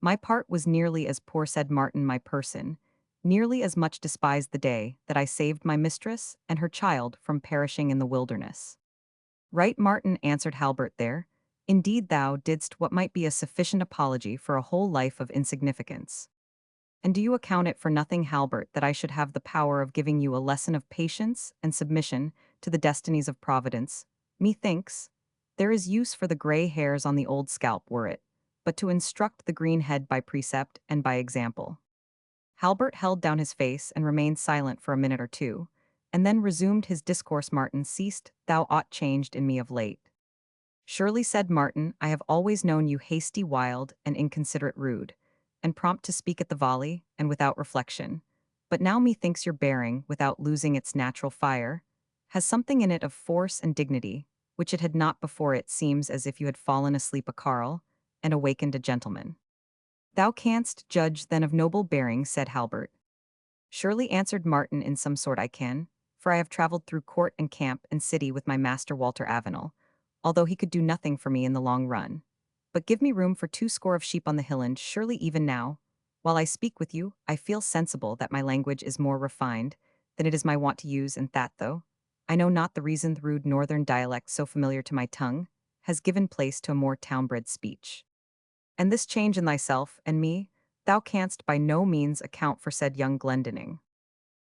My part was nearly as poor, said Martin, my person, nearly as much despised the day that I saved my mistress and her child from perishing in the wilderness. Right, Martin, answered Halbert there. Indeed thou didst what might be a sufficient apology for a whole life of insignificance. And do you account it for nothing, Halbert, that I should have the power of giving you a lesson of patience and submission to the destinies of Providence? Methinks there is use for the grey hairs on the old scalp were it, but to instruct the green head by precept and by example. Halbert held down his face and remained silent for a minute or two, and then resumed his discourse. Martin ceased, thou art changed in me of late. Surely, said Martin, I have always known you hasty, wild, and inconsiderate rude, and prompt to speak at the volley, and without reflection. But now methinks your bearing, without losing its natural fire, has something in it of force and dignity, which it had not before. It seems as if you had fallen asleep a carle, and awakened a gentleman. Thou canst judge then of noble bearing, said Halbert. Surely, answered Martin, in some sort I can, for I have travelled through court and camp and city with my master Walter Avenel, although he could do nothing for me in the long run. But give me room for 20 of sheep on the hill, and surely even now, while I speak with you, I feel sensible that my language is more refined than it is my wont to use, and that though I know not the reason the rude northern dialect so familiar to my tongue has given place to a more town-bred speech. And this change in thyself and me, thou canst by no means account for, said young Glendinning.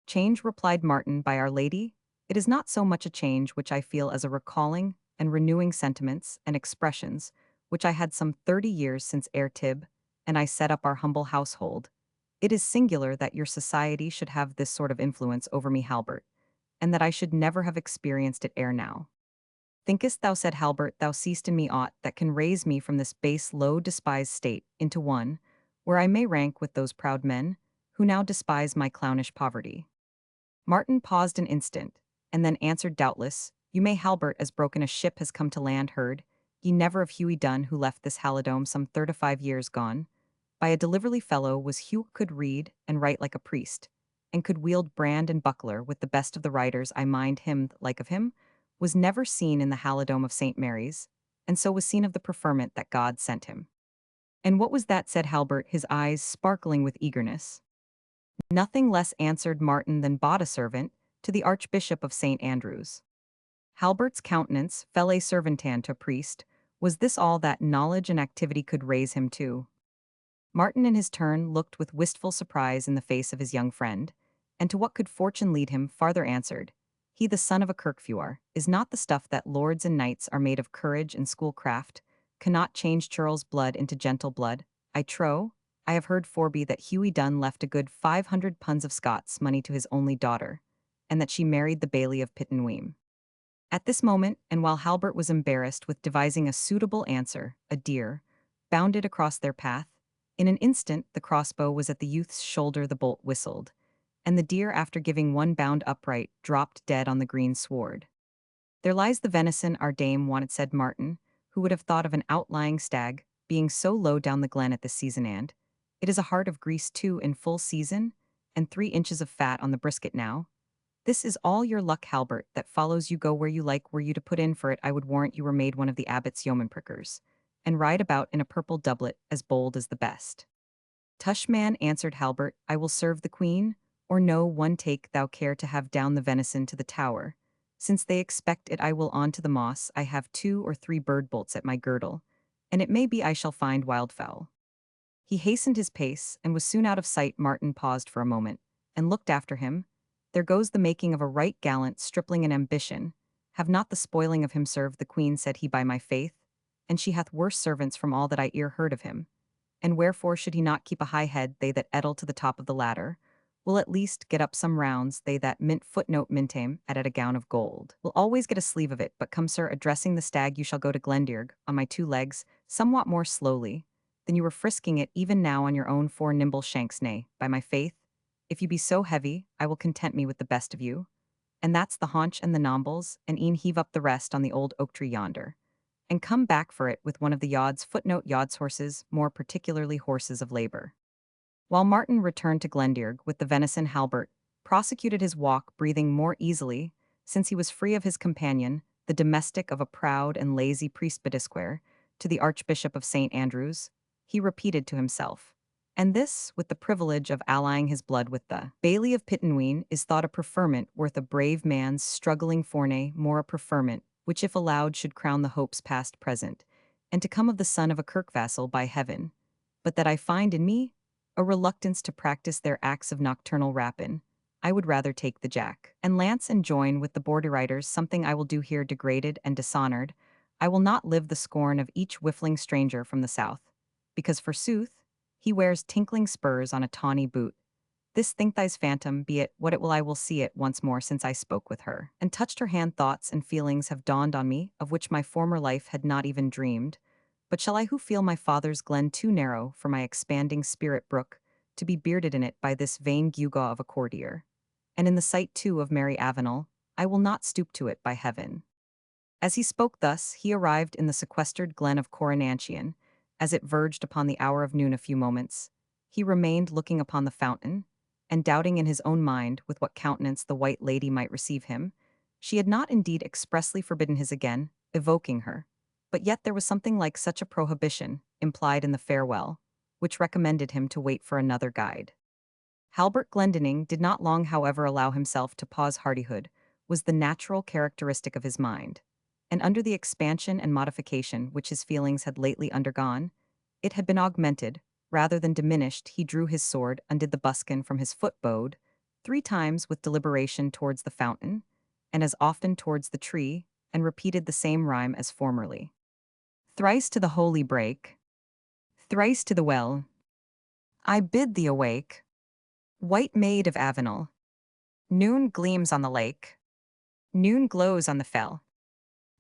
Change, replied Martin, by Our Lady, it is not so much a change which I feel as a recalling and renewing sentiments and expressions which I had some 30 years since ere Tib and I set up our humble household. It is singular that your society should have this sort of influence over me, Halbert, and that I should never have experienced it ere now. Thinkest thou, said Halbert, thou seest in me aught that can raise me from this base, low, despised state into one where I may rank with those proud men who now despise my clownish poverty? Martin paused an instant, and then answered, doubtless, you may, Halbert, as broken a ship has come to land, heard ye never of Hughie Dunn, who left this Halidome some 35 years gone. By a deliverly fellow was Hugh, could read and write like a priest, and could wield brand and buckler with the best of the writers. I mind him, like of him, was never seen in the Halidome of St. Mary's, and so was seen of the preferment that God sent him. And what was that, said Halbert, his eyes sparkling with eagerness. Nothing less, answered Martin, than bought a servant to the Archbishop of St. Andrews. Halbert's countenance fell a servantan to a priest. Was this all that knowledge and activity could raise him to? Martin in his turn looked with wistful surprise in the face of his young friend, and to what could fortune lead him farther answered, he the son of a kirkfeuar, is not the stuff that lords and knights are made of courage and schoolcraft, cannot change churl's blood into gentle blood. I trow, I have heard forby that Hughie Dunn left a good 500 punds of Scots money to his only daughter, and that she married the Baillie of Pittenweem. At this moment, and while Halbert was embarrassed with devising a suitable answer, a deer bounded across their path. In an instant, the crossbow was at the youth's shoulder, the bolt whistled, and the deer, after giving one bound upright, dropped dead on the green sward. There lies the venison our dame wanted, said Martin, who would have thought of an outlying stag, being so low down the glen at this season, and it is a heart of grease too in full season, and 3 inches of fat on the brisket now. This is all your luck, Halbert, that follows you go where you like. Were you to put in for it, I would warrant you were made one of the abbot's yeoman prickers, and ride about in a purple doublet as bold as the best. Tush, man, answered Halbert, I will serve the queen, or no one take thou care to have down the venison to the tower. Since they expect it, I will on to the moss. I have 2 or 3 bird bolts at my girdle, and it may be I shall find wildfowl. He hastened his pace, and was soon out of sight. Martin paused for a moment, and looked after him. There goes the making of a right gallant stripling in ambition. Have not the spoiling of him served the queen, said he, by my faith, and she hath worse servants from all that I e'er heard of him. And wherefore should he not keep a high head? They that ettle to the top of the ladder will at least get up some rounds. They that mintem at a gown of gold will always get a sleeve of it. But come, sir, addressing the stag, you shall go to Glendearg on my 2 legs, somewhat more slowly than you were frisking it even now on your own 4 nimble shanks. Nay, by my faith, If you be so heavy, I will content me with the best of you. And that's the haunch and the nombles, and e'en heave up the rest on the old oak tree yonder. And come back for it with one of the yods footnote yods horses, more particularly horses of labor. While Martin returned to Glendearg with the venison halbert, prosecuted his walk breathing more easily, since he was free of his companion, the domestic of a proud and lazy priest-bedisquare, to the Archbishop of St. Andrews, he repeated to himself. And this, with the privilege of allying his blood with the Bailey of Pittenween, is thought a preferment worth a brave man's struggling fornay, more a preferment, which if allowed should crown the hopes past present, and to come of the son of a kirk vassal by heaven. But that I find in me a reluctance to practice their acts of nocturnal rapine, I would rather take the jack and lance and join with the borderriders something I will do here degraded and dishonored. I will not live the scorn of each whiffling stranger from the south, because forsooth, he wears tinkling spurs on a tawny boot. This think thy's phantom, be it what it will, I will see it once more since I spoke with her, and touched her hand. Thoughts and feelings have dawned on me, of which my former life had not even dreamed. But shall I who feel my father's glen too narrow for my expanding spirit brook, to be bearded in it by this vain gewgaw of a courtier? And in the sight too of Mary Avenel, I will not stoop to it by heaven. As he spoke thus, he arrived in the sequestered glen of Coronanchian. As it verged upon the hour of noon a few moments, he remained looking upon the fountain, and doubting in his own mind with what countenance the white lady might receive him. She had not indeed expressly forbidden his again evoking her, but yet there was something like such a prohibition implied in the farewell, which recommended him to wait for another guide. Halbert Glendinning did not long, however, allow himself to pause. Hardihood was the natural characteristic of his mind, and under the expansion and modification which his feelings had lately undergone, it had been augmented, rather than diminished. He drew his sword, undid the buskin from his foot, bowed 3 times with deliberation towards the fountain, and as often towards the tree, and repeated the same rhyme as formerly. Thrice to the holy brake, thrice to the well, I bid thee awake, white maid of Avenel. Noon gleams on the lake, noon glows on the fell.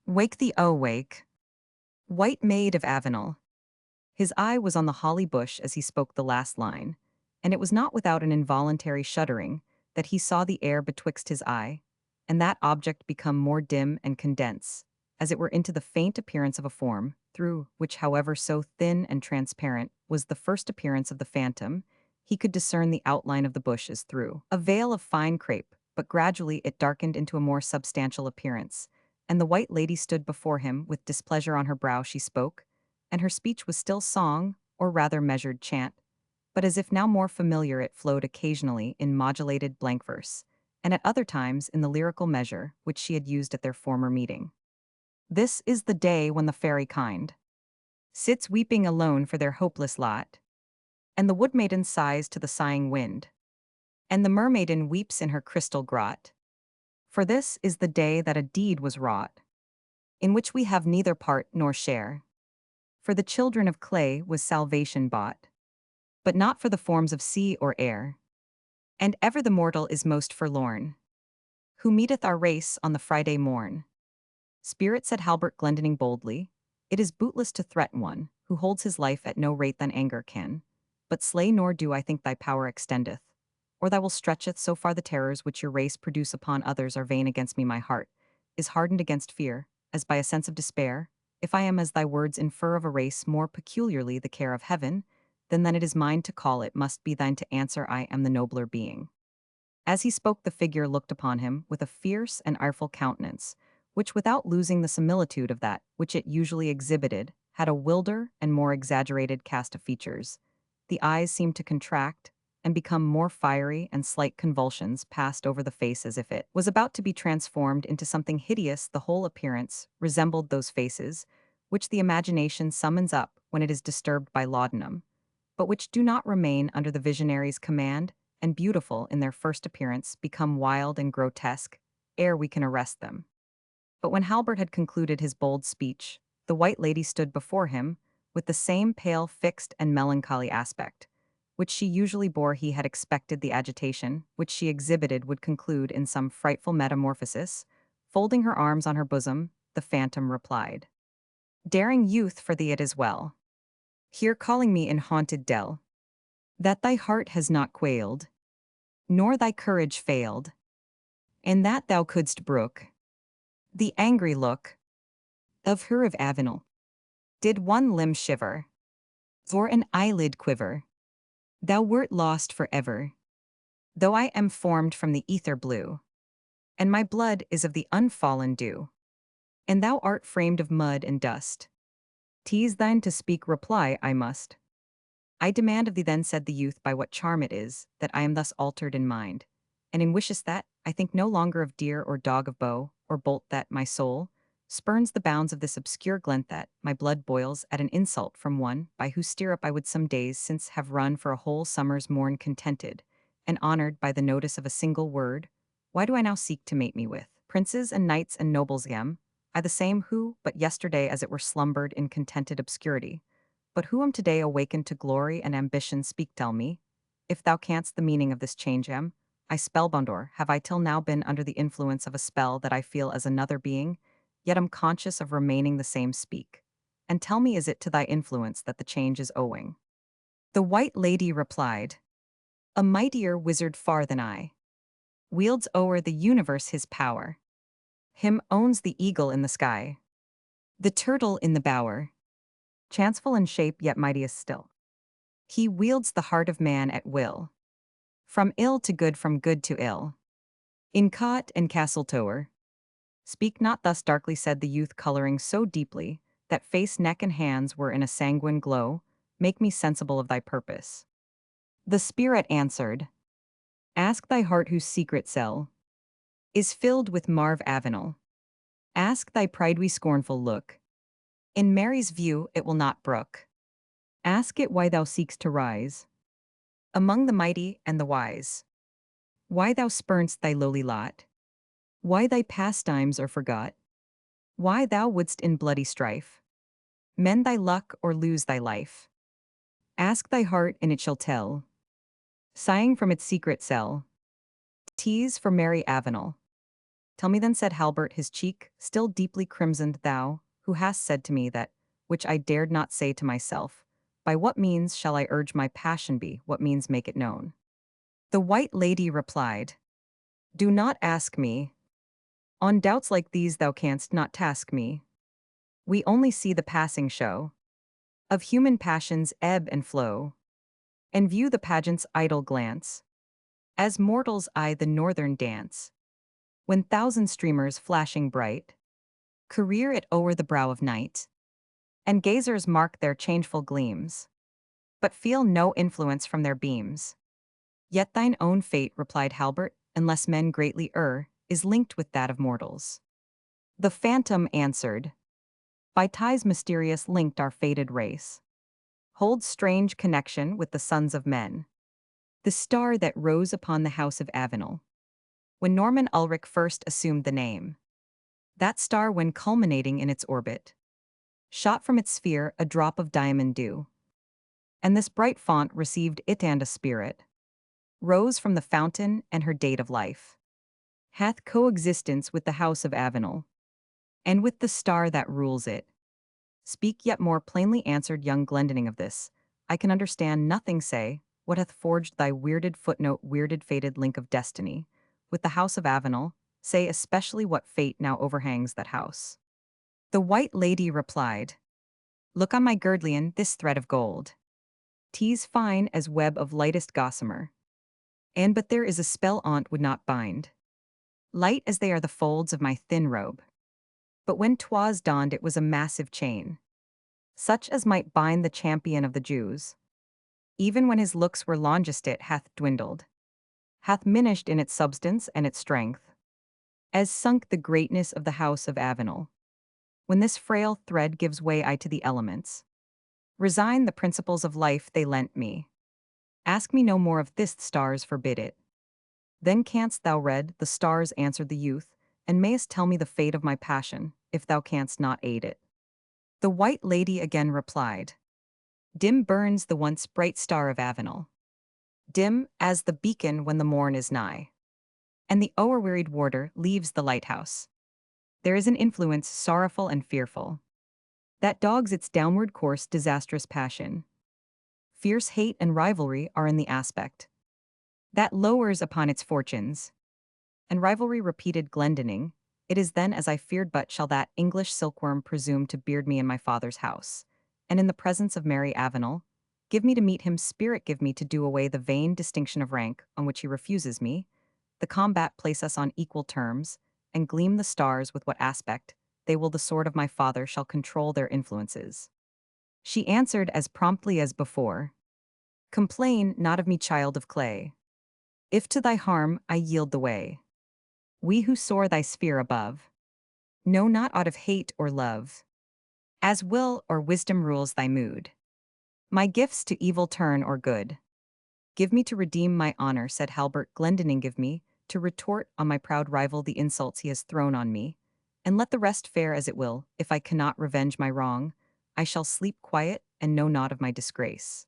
Wake thee, oh wake, white maid of Avenel. His eye was on the holly bush as he spoke the last line, and it was not without an involuntary shuddering that he saw the air betwixt his eye, and that object become more dim and condense, as it were into the faint appearance of a form, through which, however so thin and transparent was the first appearance of the phantom, he could discern the outline of the bush as through a veil of fine crape, but gradually it darkened into a more substantial appearance, and the white lady stood before him with displeasure on her brow. She spoke, and her speech was still song, or rather measured chant, but as if now more familiar it flowed occasionally in modulated blank verse, and at other times in the lyrical measure which she had used at their former meeting. This is the day when the fairy kind sits weeping alone for their hopeless lot, and the wood-maiden sighs to the sighing wind, and the mermaiden weeps in her crystal grot. For this is the day that a deed was wrought, in which we have neither part nor share. For the children of clay was salvation bought, but not for the forms of sea or air. And ever the mortal is most forlorn, who meeteth our race on the Friday morn. Spirit, said Halbert Glendinning boldly, it is bootless to threaten one, who holds his life at no rate than anger can, but slay nor do I think thy power extendeth, or thou will stretcheth so far the terrors which your race produce upon others are vain against me. My heart is hardened against fear, as by a sense of despair, if I am, as thy words infer, of a race more peculiarly the care of heaven, then it is mine to call, it must be thine to answer, I am the nobler being. As he spoke, the figure looked upon him with a fierce and ireful countenance, which, without losing the similitude of that which it usually exhibited, had a wilder and more exaggerated cast of features. The eyes seemed to contract and become more fiery, and slight convulsions passed over the face as if it was about to be transformed into something hideous. The whole appearance resembled those faces which the imagination summons up when it is disturbed by laudanum, but which do not remain under the visionary's command, and beautiful in their first appearance become wild and grotesque ere we can arrest them. But when Halbert had concluded his bold speech, the white lady stood before him with the same pale, fixed, and melancholy aspect which she usually bore. He had expected the agitation which she exhibited would conclude in some frightful metamorphosis. Folding her arms on her bosom, the phantom replied, daring youth, for thee it is well, here calling me in haunted dell, that thy heart has not quailed, nor thy courage failed, and that thou couldst brook the angry look of her of Avenel. Did one limb shiver, or an eyelid quiver, thou wert lost for ever. Though I am formed from the ether blue, and my blood is of the unfallen dew, and thou art framed of mud and dust. 'Tis thine to speak reply I must. I demand of thee then, said the youth, by what charm it is that I am thus altered in mind, and in wishes that I think no longer of deer or dog of bow or bolt, that my soul spurns the bounds of this obscure glent, that my blood boils at an insult from one by whose stirrup I would some days since have run for a whole summer's morn contented, and honored by the notice of a single word. Why do I now seek to mate me with princes and knights and nobles? I the same who but yesterday as it were slumbered in contented obscurity, but who am today awakened to glory and ambition? Speak, tell me, if thou canst, the meaning of this change. I spellbound, or have I till now been under the influence of a spell that I feel as another being, yet am conscious of remaining the same? Speak, and tell me, is it to thy influence that the change is owing? The White Lady replied, a mightier wizard far than I wields o'er the universe his power. Him owns the eagle in the sky, the turtle in the bower, chanceful in shape yet mightiest still. He wields the heart of man at will, from ill to good, from good to ill, in cot and castle tower. Speak not thus darkly, said the youth, coloring so deeply that face, neck, and hands were in a sanguine glow. Make me sensible of thy purpose. The spirit answered, ask thy heart whose secret cell is filled with Marv Avenel. Ask thy pride we scornful look, in Mary's view it will not brook. Ask it why thou seekst to rise among the mighty and the wise, why thou spurn'st thy lowly lot, why thy pastimes are forgot, why thou wouldst in bloody strife mend thy luck or lose thy life. Ask thy heart and it shall tell, sighing from its secret cell. 'Tis for Mary Avenel. Tell me then, said Halbert, his cheek still deeply crimsoned, thou, who hast said to me that which I dared not say to myself, by what means shall I urge my passion be, what means make it known? The White Lady replied, do not ask me. On doubts like these thou canst not task me. We only see the passing show of human passions ebb and flow, and view the pageant's idle glance, as mortals eye the northern dance, when thousand streamers flashing bright career it o'er the brow of night, and gazers mark their changeful gleams, but feel no influence from their beams. Yet thine own fate, replied Halbert, unless men greatly err, is linked with that of mortals. The phantom answered, by ties mysterious linked our fated race, holds strange connection with the sons of men. The star that rose upon the house of Avenel, when Norman Ulrich first assumed the name, that star, when culminating in its orbit, shot from its sphere a drop of diamond dew, and this bright font received it, and a spirit rose from the fountain, and her date of life hath coexistence with the house of Avenel, and with the star that rules it. Speak yet more plainly, answered young Glendinning, of this I can understand nothing. Say, what hath forged thy weirded footnote, weirded fated link of destiny with the house of Avenel? Say especially what fate now overhangs that house. The White Lady replied, look on my girdlion, this thread of gold. 'Tis fine as web of lightest gossamer, and but there is a spell on't would not bind, light as they are the folds of my thin robe. But when 'twas donned it was a massive chain, such as might bind the champion of the Jews. Even when his looks were longest it hath dwindled, hath minished in its substance and its strength, as sunk the greatness of the house of Avenel. When this frail thread gives way I to the elements, resign the principles of life they lent me. Ask me no more of this, the stars forbid it. Then canst thou read the stars, answered the youth, and mayest tell me the fate of my passion, if thou canst not aid it. The White Lady again replied, dim burns the once bright star of Avenel, dim as the beacon when the morn is nigh, and the o'erwearied warder leaves the lighthouse. There is an influence sorrowful and fearful, that dogs its downward course, disastrous passion. Fierce hate and rivalry are in the aspect. that lowers upon its fortunes. And rivalry repeated Glendinning, it is then as I feared but shall that English silkworm presume to beard me in my father's house. And in the presence of Mary Avenel, give me to meet him spirit give me to do away the vain distinction of rank on which he refuses me, the combat place us on equal terms, and gleam the stars with what aspect, they will the sword of my father shall control their influences. She answered as promptly as before, complain not of me child of clay. If to thy harm I yield the way. We who soar thy sphere above, know not aught of hate or love. As will or wisdom rules thy mood. My gifts to evil turn or good. Give me to redeem my honor, said Halbert Glendinning, give me, to retort on my proud rival the insults he has thrown on me. And let the rest fare as it will, if I cannot revenge my wrong, I shall sleep quiet and know not of my disgrace.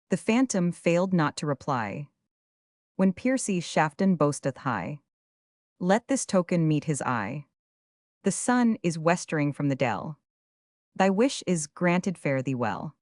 The phantom failed not to reply. When Piercy Shafton boasteth high, let this token meet his eye. The sun is westering from the dell. Thy wish is granted, fare thee well.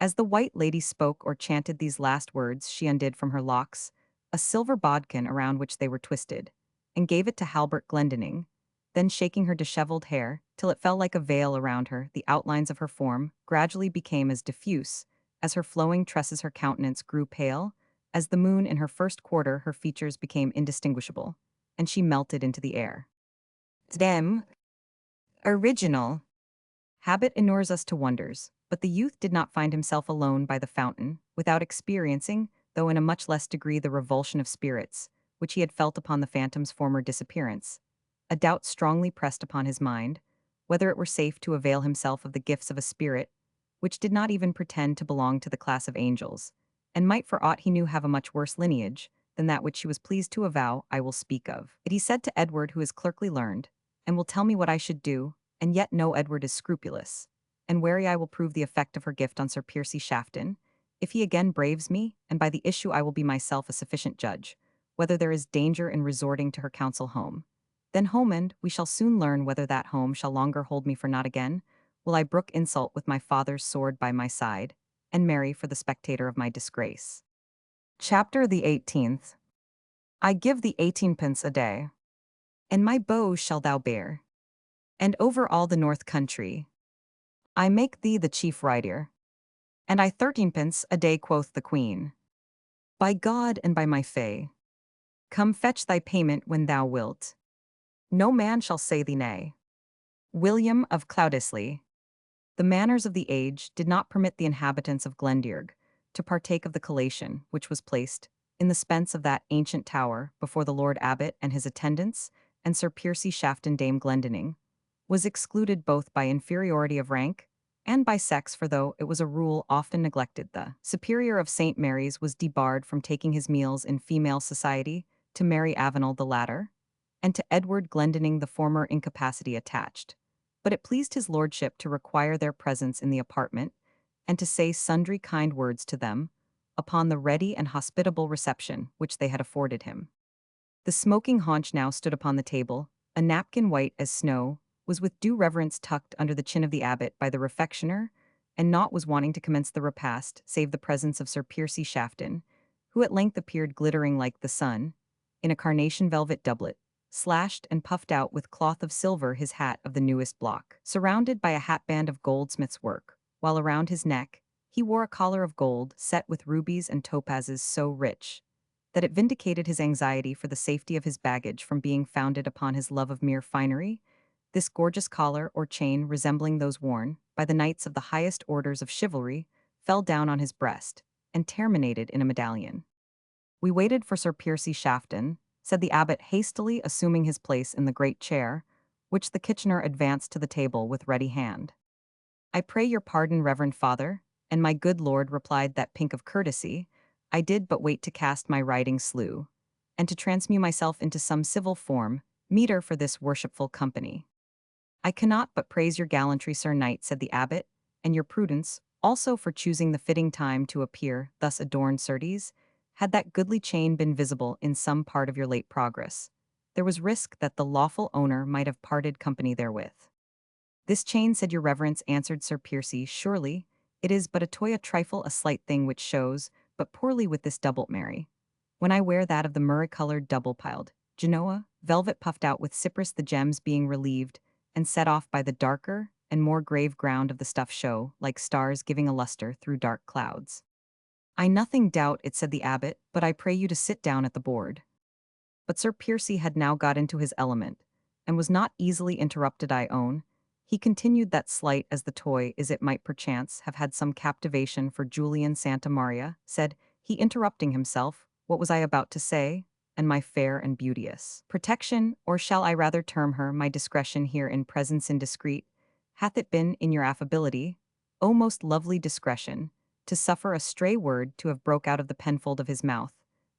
As the white lady spoke or chanted these last words, she undid from her locks a silver bodkin around which they were twisted, and gave it to Halbert Glendinning, then shaking her dishevelled hair, till it fell like a veil around her, the outlines of her form gradually became as diffuse, as her flowing tresses her countenance grew pale, as the moon in her first quarter her features became indistinguishable, and she melted into the air. Them. Original. Habit inures us to wonders, but the youth did not find himself alone by the fountain, without experiencing, though in a much less degree, the revulsion of spirits, which he had felt upon the phantom's former disappearance. A doubt strongly pressed upon his mind, whether it were safe to avail himself of the gifts of a spirit, which did not even pretend to belong to the class of angels, and might for aught he knew have a much worse lineage than that which she was pleased to avow I will speak of. It he said to Edward, who is clerkly learned, and will tell me what I should do, and yet no Edward is scrupulous, and wary I will prove the effect of her gift on Sir Piercy Shafton, if he again braves me, and by the issue I will be myself a sufficient judge, whether there is danger in resorting to her counsel home. Then home, and we shall soon learn whether that home shall longer hold me for naught again, will I brook insult with my father's sword by my side, and marry for the spectator of my disgrace. Chapter the 18th. I give thee 18 pence a day, and my bow shall thou bear, and over all the north country I make thee the chief rider. And I 13 pence a day, quoth the queen. By God and by my fay, come fetch thy payment when thou wilt. No man shall say thee nay. William of Cloudesley. The manners of the age did not permit the inhabitants of Glendearg to partake of the collation which was placed in the spence of that ancient tower before the Lord Abbot and his attendants, and Sir Piercy Shafton Dame Glendinning, was excluded both by inferiority of rank and by sex, for though it was a rule often neglected, the superior of St. Mary's was debarred from taking his meals in female society to Mary Avenel the latter, and to Edward Glendinning the former incapacity attached. But it pleased his lordship to require their presence in the apartment, and to say sundry kind words to them, upon the ready and hospitable reception which they had afforded him. The smoking haunch now stood upon the table, a napkin white as snow was with due reverence tucked under the chin of the abbot by the refectioner, and naught was wanting to commence the repast save the presence of Sir Piercy Shafton, who at length appeared glittering like the sun, in a carnation velvet doublet, slashed and puffed out with cloth of silver, his hat of the newest block, surrounded by a hatband of goldsmith's work, while around his neck he wore a collar of gold set with rubies and topazes so rich that it vindicated his anxiety for the safety of his baggage from being founded upon his love of mere finery. This gorgeous collar or chain, resembling those worn by the knights of the highest orders of chivalry, fell down on his breast and terminated in a medallion. We waited for Sir Piercy Shafton, said the abbot, hastily assuming his place in the great chair, which the Kitchener advanced to the table with ready hand. I pray your pardon, reverend father, and my good lord, replied that pink of courtesy, I did but wait to cast my riding slew, and to transmute myself into some civil form, meeter for this worshipful company. I cannot but praise your gallantry, sir knight, said the abbot, and your prudence, also for choosing the fitting time to appear thus adorned, certes, had that goodly chain been visible in some part of your late progress, there was risk that the lawful owner might have parted company therewith. This chain, said your reverence, answered Sir Piercy, surely it is but a trifle, a slight thing which shows but poorly with this doublet, Mary. when I wear that of the murrey-colored double-piled Genoa, velvet puffed out with cypress, the gems being relieved and set off by the darker and more grave ground of the stuff show, like stars giving a luster through dark clouds. I nothing doubt it, said the abbot, but I pray you to sit down at the board. But Sir Piercy had now got into his element, and was not easily interrupted, I own. He continued that slight as the toy is it might perchance have had some captivation for Julian Santa Maria, said he, interrupting himself, what was I about to say? And my fair and beauteous protection, or shall I rather term her my discretion here in presence indiscreet, hath it been in your affability, O most lovely discretion, to suffer a stray word to have broke out of the penfold of his mouth,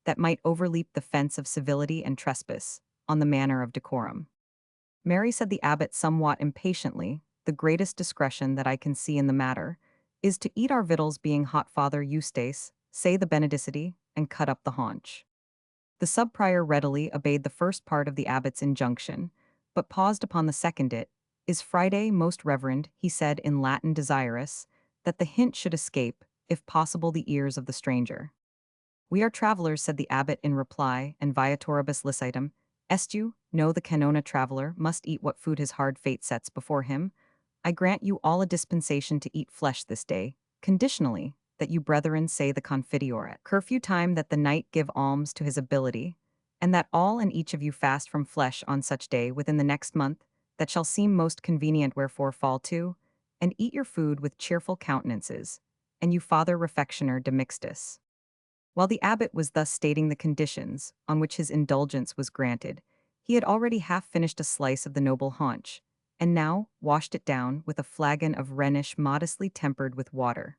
that might overleap the fence of civility and trespass, on the manner of decorum. Mary, said the abbot somewhat impatiently, the greatest discretion that I can see in the matter is to eat our victuals being hot. Father Eustace, say the benedicite, and cut up the haunch. The sub-prior readily obeyed the first part of the abbot's injunction, but paused upon the second. It is Friday, most reverend, he said in Latin, desirous that the hint should escape, if possible, the ears of the stranger. We are travelers, said the abbot in reply, and viatoribus licitem. Estu, no, the canona traveler must eat what food his hard fate sets before him. I grant you all a dispensation to eat flesh this day, conditionally, that you brethren say the confiteor at curfew time, that the knight give alms to his ability, and that all and each of you fast from flesh on such day within the next month, that shall seem most convenient, wherefore fall to, and eat your food with cheerful countenances, and you, Father Refectioner Demixtus. While the abbot was thus stating the conditions on which his indulgence was granted, he had already half finished a slice of the noble haunch, and now washed it down with a flagon of Rhenish modestly tempered with water.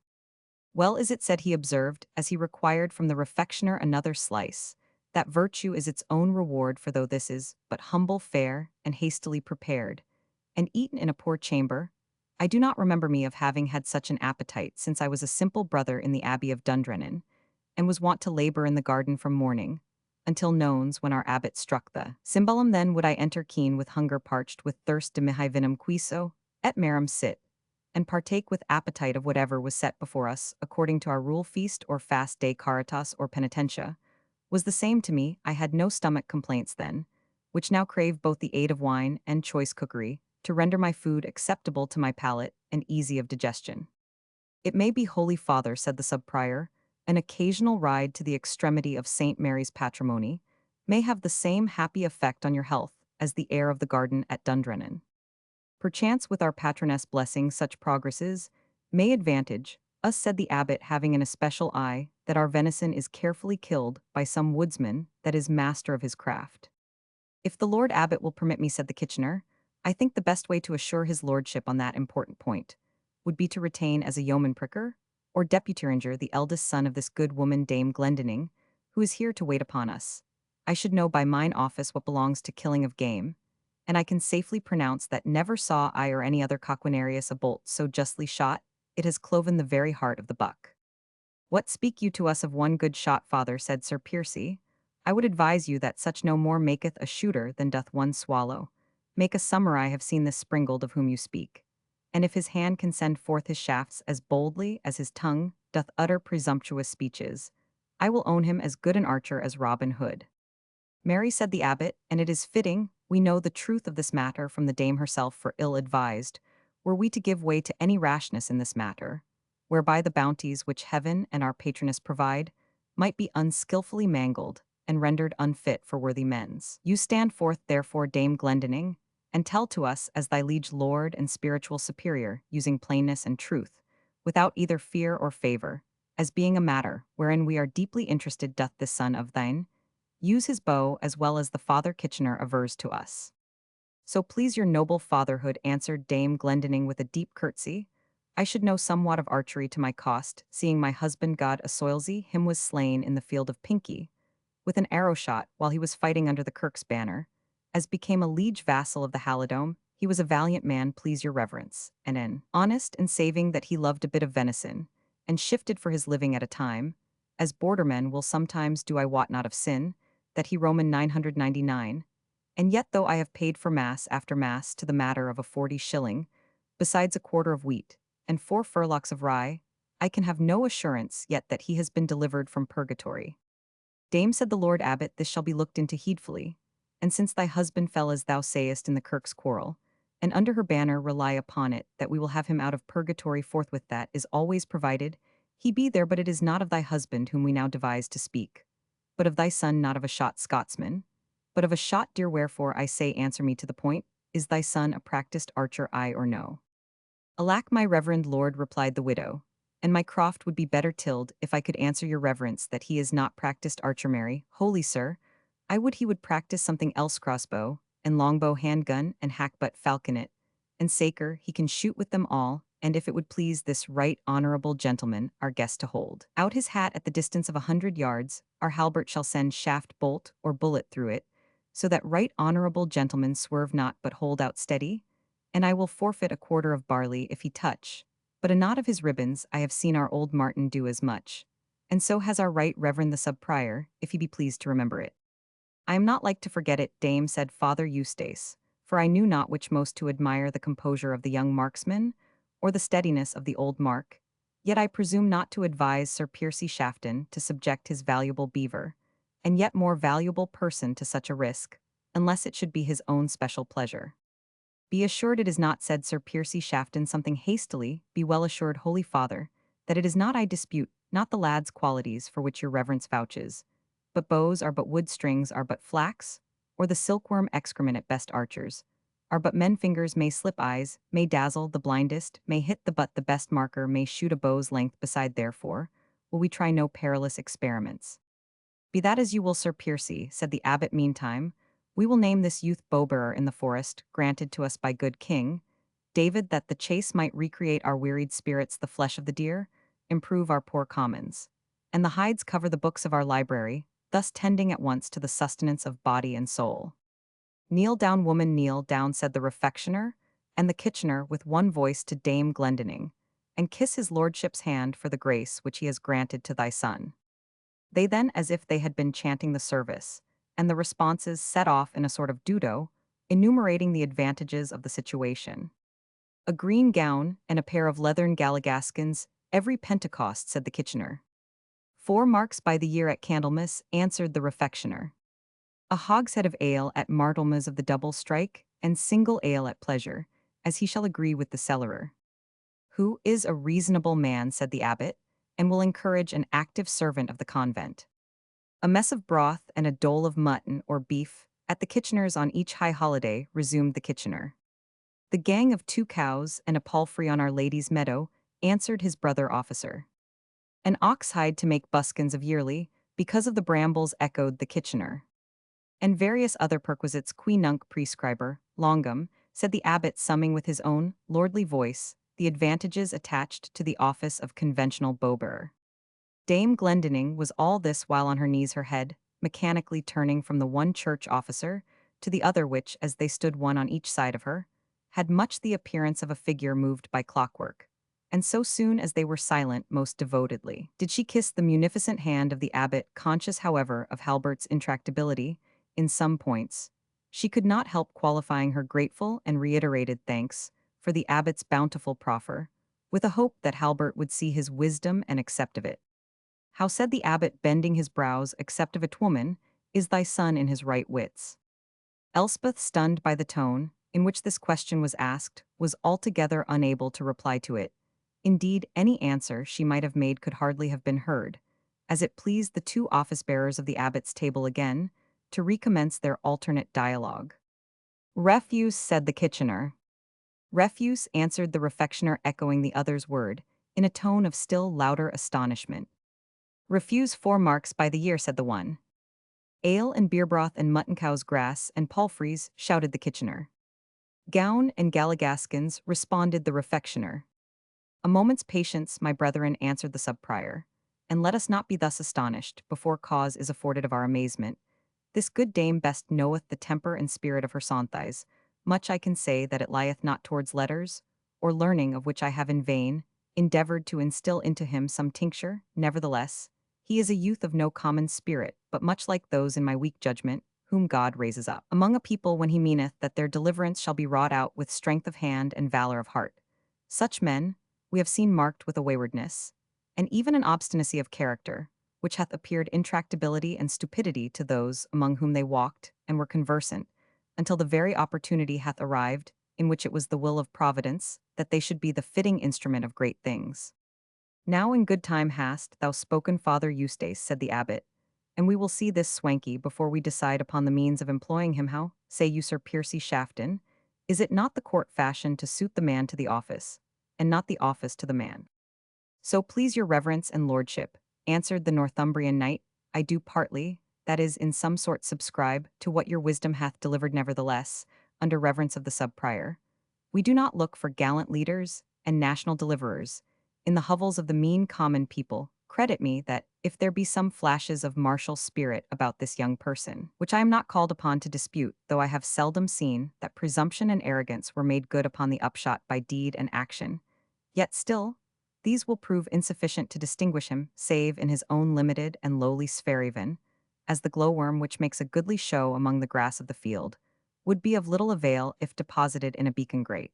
Well is it said, he observed, as he required from the refectioner another slice, that virtue is its own reward, for though this is but humble fare and hastily prepared, and eaten in a poor chamber, I do not remember me of having had such an appetite since I was a simple brother in the abbey of Dundrennan, and was wont to labor in the garden from morning until nones, when our abbot struck the cymbalum. Then would I enter keen with hunger, parched with thirst, de mihi vinum quiso, et merum sit, and partake with appetite of whatever was set before us, according to our rule, feast or fast day, caritas or penitentia, was the same to me. I had no stomach complaints then, which now crave both the aid of wine and choice cookery, to render my food acceptable to my palate and easy of digestion. It may be, holy father, said the sub-prior, an occasional ride to the extremity of St. Mary's patrimony may have the same happy effect on your health as the air of the garden at Dundrennan. Perchance with our patroness blessing such progresses may advantage us, said the abbot, having an especial eye that our venison is carefully killed by some woodsman that is master of his craft. If the Lord Abbot will permit me, said the Kitchener, I think the best way to assure his lordship on that important point would be to retain as a yeoman pricker or deputiringer the eldest son of this good woman Dame Glendinning, who is here to wait upon us. I should know by mine office what belongs to killing of game, and I can safely pronounce that never saw I or any other coquinarius a bolt so justly shot, it has cloven the very heart of the buck. What speak you to us of one good shot, father, said Sir Piercy? I would advise you that such no more maketh a shooter than doth one swallow. Make a summer I have seen this Springald of whom you speak. And if his hand can send forth his shafts as boldly as his tongue doth utter presumptuous speeches, I will own him as good an archer as Robin Hood. Mary, said the abbot, and it is fitting we know the truth of this matter from the dame herself, for ill-advised were we to give way to any rashness in this matter, whereby the bounties which heaven and our patroness provide might be unskilfully mangled and rendered unfit for worthy men's. You stand forth, therefore, Dame Glendinning, and tell to us as thy liege lord and spiritual superior, using plainness and truth, without either fear or favor, as being a matter wherein we are deeply interested, doth this son of thine use his bow as well as the Father Kitchener avers to us. So please your noble fatherhood, answered Dame Glendinning with a deep curtsy, I should know somewhat of archery to my cost, seeing my husband God Assoilsey him was slain in the field of Pinkie, with an arrow shot while he was fighting under the Kirk's banner. As became a liege vassal of the Halidome, he was a valiant man, please your reverence, and an honest and saving that he loved a bit of venison, and shifted for his living at a time, as bordermen will sometimes do, I wot not of sin, that he Roman 999, and yet though I have paid for mass after mass to the matter of a 40 shilling, besides a quarter of wheat, and 4 furlocks of rye, I can have no assurance yet that he has been delivered from purgatory. Dame, said the Lord Abbot, this shall be looked into heedfully. And since thy husband fell as thou sayest in the kirk's quarrel, and under her banner rely upon it that we will have him out of purgatory forthwith, that is always provided, he be there, but it is not of thy husband whom we now devise to speak, but of thy son, not of a shot Scotsman, but of a shot deer. Wherefore I say, answer me to the point, is thy son a practised archer, aye or no? Alack, my reverend lord, replied the widow, and my croft would be better tilled if I could answer your reverence that he is not practised archer. Mary, holy sir, I would he would practice something else, crossbow, and longbow, handgun, and hackbutt, falconet, and saker, he can shoot with them all, and if it would please this right honorable gentleman, our guest, to hold out his hat at the distance of 100 yards, our halbert shall send shaft, bolt, or bullet through it, so that right honorable gentleman swerve not but hold out steady, and I will forfeit a quarter of barley if he touch. But a knot of his ribbons, I have seen our old Martin do as much, and so has our right reverend the sub-prior, if he be pleased to remember it. I am not like to forget it, dame, said Father Eustace, for I knew not which most to admire, the composure of the young marksman, or the steadiness of the old Mark. Yet I presume not to advise Sir Piercy Shafton to subject his valuable beaver, and yet more valuable person, to such a risk, unless it should be his own special pleasure. Be assured it is not, said Sir Piercy Shafton something hastily, be well assured, holy father, that it is not I dispute, not the lad's qualities for which your reverence vouches, but bows are but wood, strings are but flax, or the silkworm excrement at best, archers are but men, fingers may slip, eyes may dazzle the blindest, may hit the butt the best, marker may shoot a bow's length beside, therefore will we try no perilous experiments. Be that as you will, Sir Piercy, said the abbot. Meantime, we will name this youth bowbearer in the forest, granted to us by good King David, that the chase might recreate our wearied spirits, the flesh of the deer improve our poor commons, and the hides cover the books of our library, thus tending at once to the sustenance of body and soul. Kneel down, woman, kneel down, said the refectioner and the kitchener with one voice to Dame Glendinning, and kiss his lordship's hand for the grace which he has granted to thy son. They then, as if they had been chanting the service, and the responses set off in a sort of duo, enumerating the advantages of the situation. A green gown and a pair of leathern galligaskins, every Pentecost, said the kitchener. 4 marks by the year at Candlemas, answered the refectioner. A hogshead of ale at Martelmas of the double strike, and single ale at pleasure, as he shall agree with the cellarer. Who is a reasonable man, said the abbot, and will encourage an active servant of the convent. A mess of broth and a dole of mutton or beef, at the kitchener's on each high holiday, resumed the kitchener. The gang of 2 cows and a palfrey on Our Lady's meadow, answered his brother officer. An ox hide to make buskins of yearly, because of the brambles, echoed the kitchener. And various other perquisites qui nunc prescriber, longum, said the abbot, summing with his own lordly voice the advantages attached to the office of conventional bowbearer. Dame Glendinning was all this while on her knees, her head mechanically turning from the one church officer to the other, which, as they stood one on each side of her, had much the appearance of a figure moved by clockwork. And so soon as they were silent, most devotedly did she kiss the munificent hand of the abbot, conscious, however, of Halbert's intractability in some points. She could not help qualifying her grateful and reiterated thanks for the abbot's bountiful proffer, with a hope that Halbert would see his wisdom and accept of it. How, said the abbot, bending his brows, accept of it, woman, is thy son in his right wits? Elspeth, stunned by the tone in which this question was asked, was altogether unable to reply to it. Indeed, any answer she might have made could hardly have been heard, as it pleased the 2 office-bearers of the abbot's table again to recommence their alternate dialogue. Refuse, said the kitchener. Refuse, answered the refectioner, echoing the other's word, in a tone of still louder astonishment. Refuse 4 marks by the year, said the one. Ale and beer broth and mutton, cow's grass and palfreys, shouted the kitchener. Gown and galligaskins, responded the refectioner. A moment's patience, my brethren, answered the sub-prior, and let us not be thus astonished, before cause is afforded of our amazement. This good dame best knoweth the temper and spirit of her sonthais. Much I can say that it lieth not towards letters, or learning, of which I have in vain endeavored to instill into him some tincture. Nevertheless, he is a youth of no common spirit, but much like those in my weak judgment, whom God raises up among a people when he meaneth that their deliverance shall be wrought out with strength of hand and valor of heart. Such men we have seen marked with a waywardness, and even an obstinacy of character, which hath appeared intractability and stupidity to those among whom they walked and were conversant, until the very opportunity hath arrived, in which it was the will of Providence that they should be the fitting instrument of great things. Now in good time hast thou spoken, Father Eustace, said the abbot, and we will see this swanky before we decide upon the means of employing him. How, say you, Sir Piercy Shafton, is it not the court fashion to suit the man to the office, and not the office to the man? So please your reverence and lordship, answered the Northumbrian knight, I do partly, that is, in some sort subscribe to what your wisdom hath delivered. Nevertheless, under reverence of the sub-prior, we do not look for gallant leaders and national deliverers in the hovels of the mean common people. Credit me that, if there be some flashes of martial spirit about this young person, which I am not called upon to dispute, though I have seldom seen that presumption and arrogance were made good upon the upshot by deed and action, yet still, these will prove insufficient to distinguish him, save in his own limited and lowly sphere even, as the glowworm which makes a goodly show among the grass of the field, would be of little avail if deposited in a beacon grate.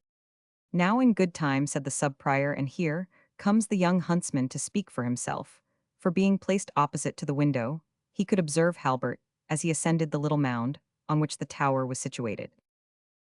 Now in good time, said the sub-prior, and here comes the young huntsman to speak for himself, for being placed opposite to the window, he could observe Halbert as he ascended the little mound on which the tower was situated.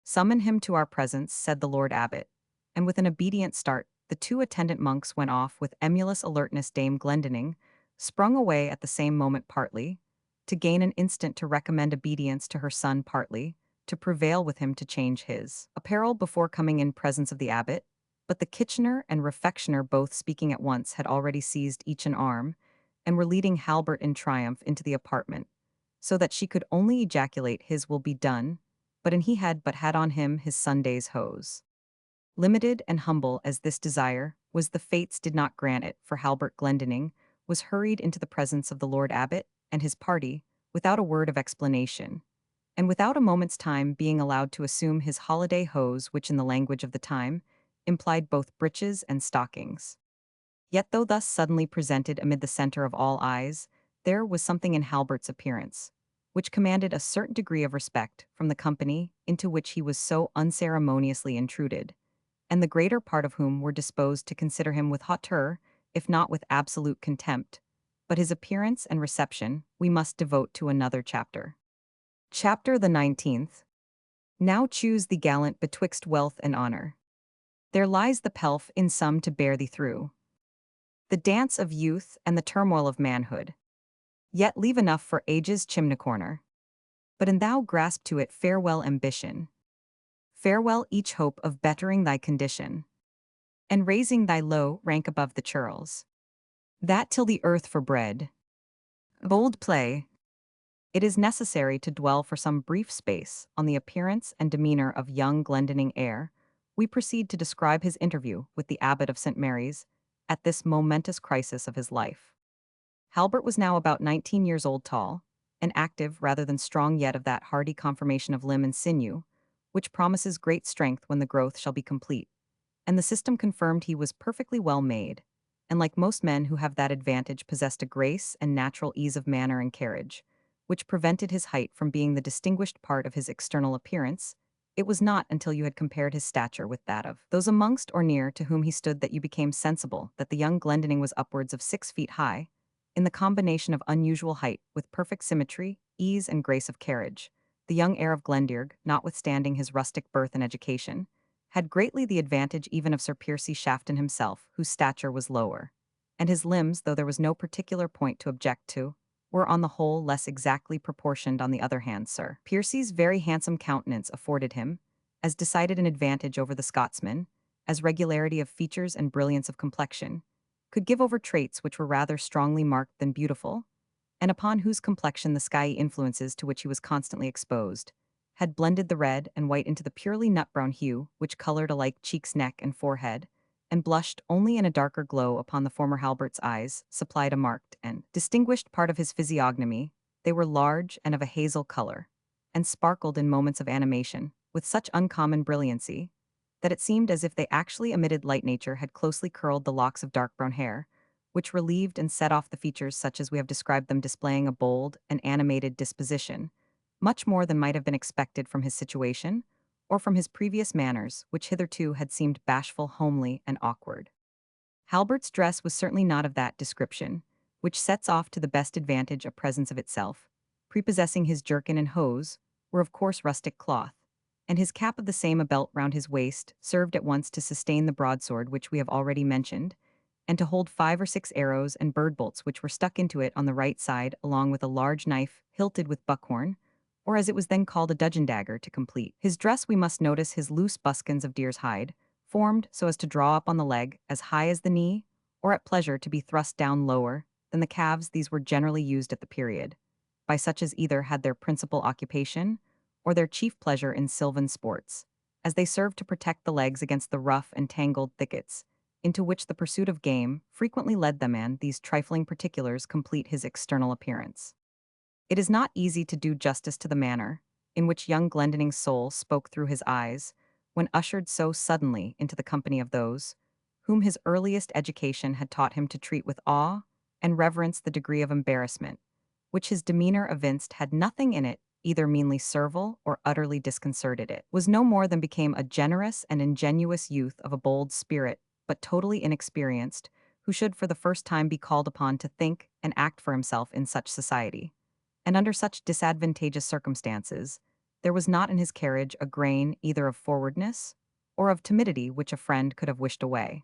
Summon him to our presence, said the Lord Abbot, and with an obedient start, the two attendant monks went off with emulous alertness. Dame Glendinning sprung away at the same moment, partly to gain an instant to recommend obedience to her son, partly to prevail with him to change his apparel before coming in presence of the abbot. But the kitchener and refectioner, both speaking at once, had already seized each an arm, and were leading Halbert in triumph into the apartment, so that she could only ejaculate, His will be done, but he had but had on him his Sunday's hose. Limited and humble as this desire was, the fates did not grant it, for Halbert Glendinning was hurried into the presence of the Lord Abbot and his party without a word of explanation, and without a moment's time being allowed to assume his holiday hose, which in the language of the time implied both breeches and stockings. Yet though thus suddenly presented amid the center of all eyes, there was something in Halbert's appearance which commanded a certain degree of respect from the company into which he was so unceremoniously intruded, and the greater part of whom were disposed to consider him with hauteur, if not with absolute contempt. But his appearance and reception we must devote to another chapter. Chapter the 19th. Now choose thee gallant betwixt wealth and honor. There lies the pelf in some to bear thee through the dance of youth and the turmoil of manhood. Yet leave enough for age's chimney corner. But an thou grasp to it, farewell ambition. Farewell each hope of bettering thy condition, and raising thy low rank above the churls. That till the earth for bread. Bold play. It is necessary to dwell for some brief space on the appearance and demeanor of young Glendinning ere we proceed to describe his interview with the abbot of St. Mary's at this momentous crisis of his life. Halbert was now about 19 years old, tall, and active rather than strong, yet of that hardy conformation of limb and sinew, which promises great strength when the growth shall be complete, and the system confirmed he was perfectly well made, and like most men who have that advantage possessed a grace and natural ease of manner and carriage, which prevented his height from being the distinguished part of his external appearance. It was not until you had compared his stature with that of those amongst or near to whom he stood that you became sensible that the young Glendinning was upwards of 6 feet high, in the combination of unusual height with perfect symmetry, ease, and grace of carriage. The young heir of Glendearg, notwithstanding his rustic birth and education, had greatly the advantage even of Sir Piercy Shafton himself, whose stature was lower, and his limbs, though there was no particular point to object to, were on the whole less exactly proportioned. On the other hand, Sir Piercy's very handsome countenance afforded him as decided an advantage over the Scotsman, as regularity of features and brilliance of complexion could give over traits which were rather strongly marked than beautiful, and upon whose complexion the skyey influences to which he was constantly exposed had blended the red and white into the purely nut-brown hue which colored alike cheeks, neck, and forehead, and blushed only in a darker glow upon the former. Halbert's eyes supplied a marked and distinguished part of his physiognomy. They were large and of a hazel color, and sparkled in moments of animation with such uncommon brilliancy that it seemed as if they actually emitted light. Nature had closely curled the locks of dark brown hair, which relieved and set off the features such as we have described them, displaying a bold and animated disposition, much more than might have been expected from his situation, or from his previous manners, which hitherto had seemed bashful, homely, and awkward. Halbert's dress was certainly not of that description, which sets off to the best advantage a presence of itself, prepossessing his jerkin and hose, were of course rustic cloth, and his cap of the same a belt round his waist served at once to sustain the broadsword which we have already mentioned, and to hold 5 or 6 arrows and bird bolts which were stuck into it on the right side, along with a large knife hilted with buckhorn, or as it was then called a dudgeon dagger, to complete his dress. We must notice his loose buskins of deer's hide, formed so as to draw up on the leg as high as the knee, or at pleasure to be thrust down lower than the calves. These were generally used at the period, by such as either had their principal occupation, or their chief pleasure in sylvan sports, as they served to protect the legs against the rough and tangled thickets, into which the pursuit of game frequently led them, and these trifling particulars complete his external appearance. It is not easy to do justice to the manner in which young Glendinning's soul spoke through his eyes, when ushered so suddenly into the company of those whom his earliest education had taught him to treat with awe and reverence. The degree of embarrassment which his demeanor evinced had nothing in it either meanly servile or utterly disconcerted. It was no more than became a generous and ingenuous youth of a bold spirit, but totally inexperienced, who should for the first time be called upon to think and act for himself in such society. And under such disadvantageous circumstances, there was not in his carriage a grain either of forwardness or of timidity which a friend could have wished away.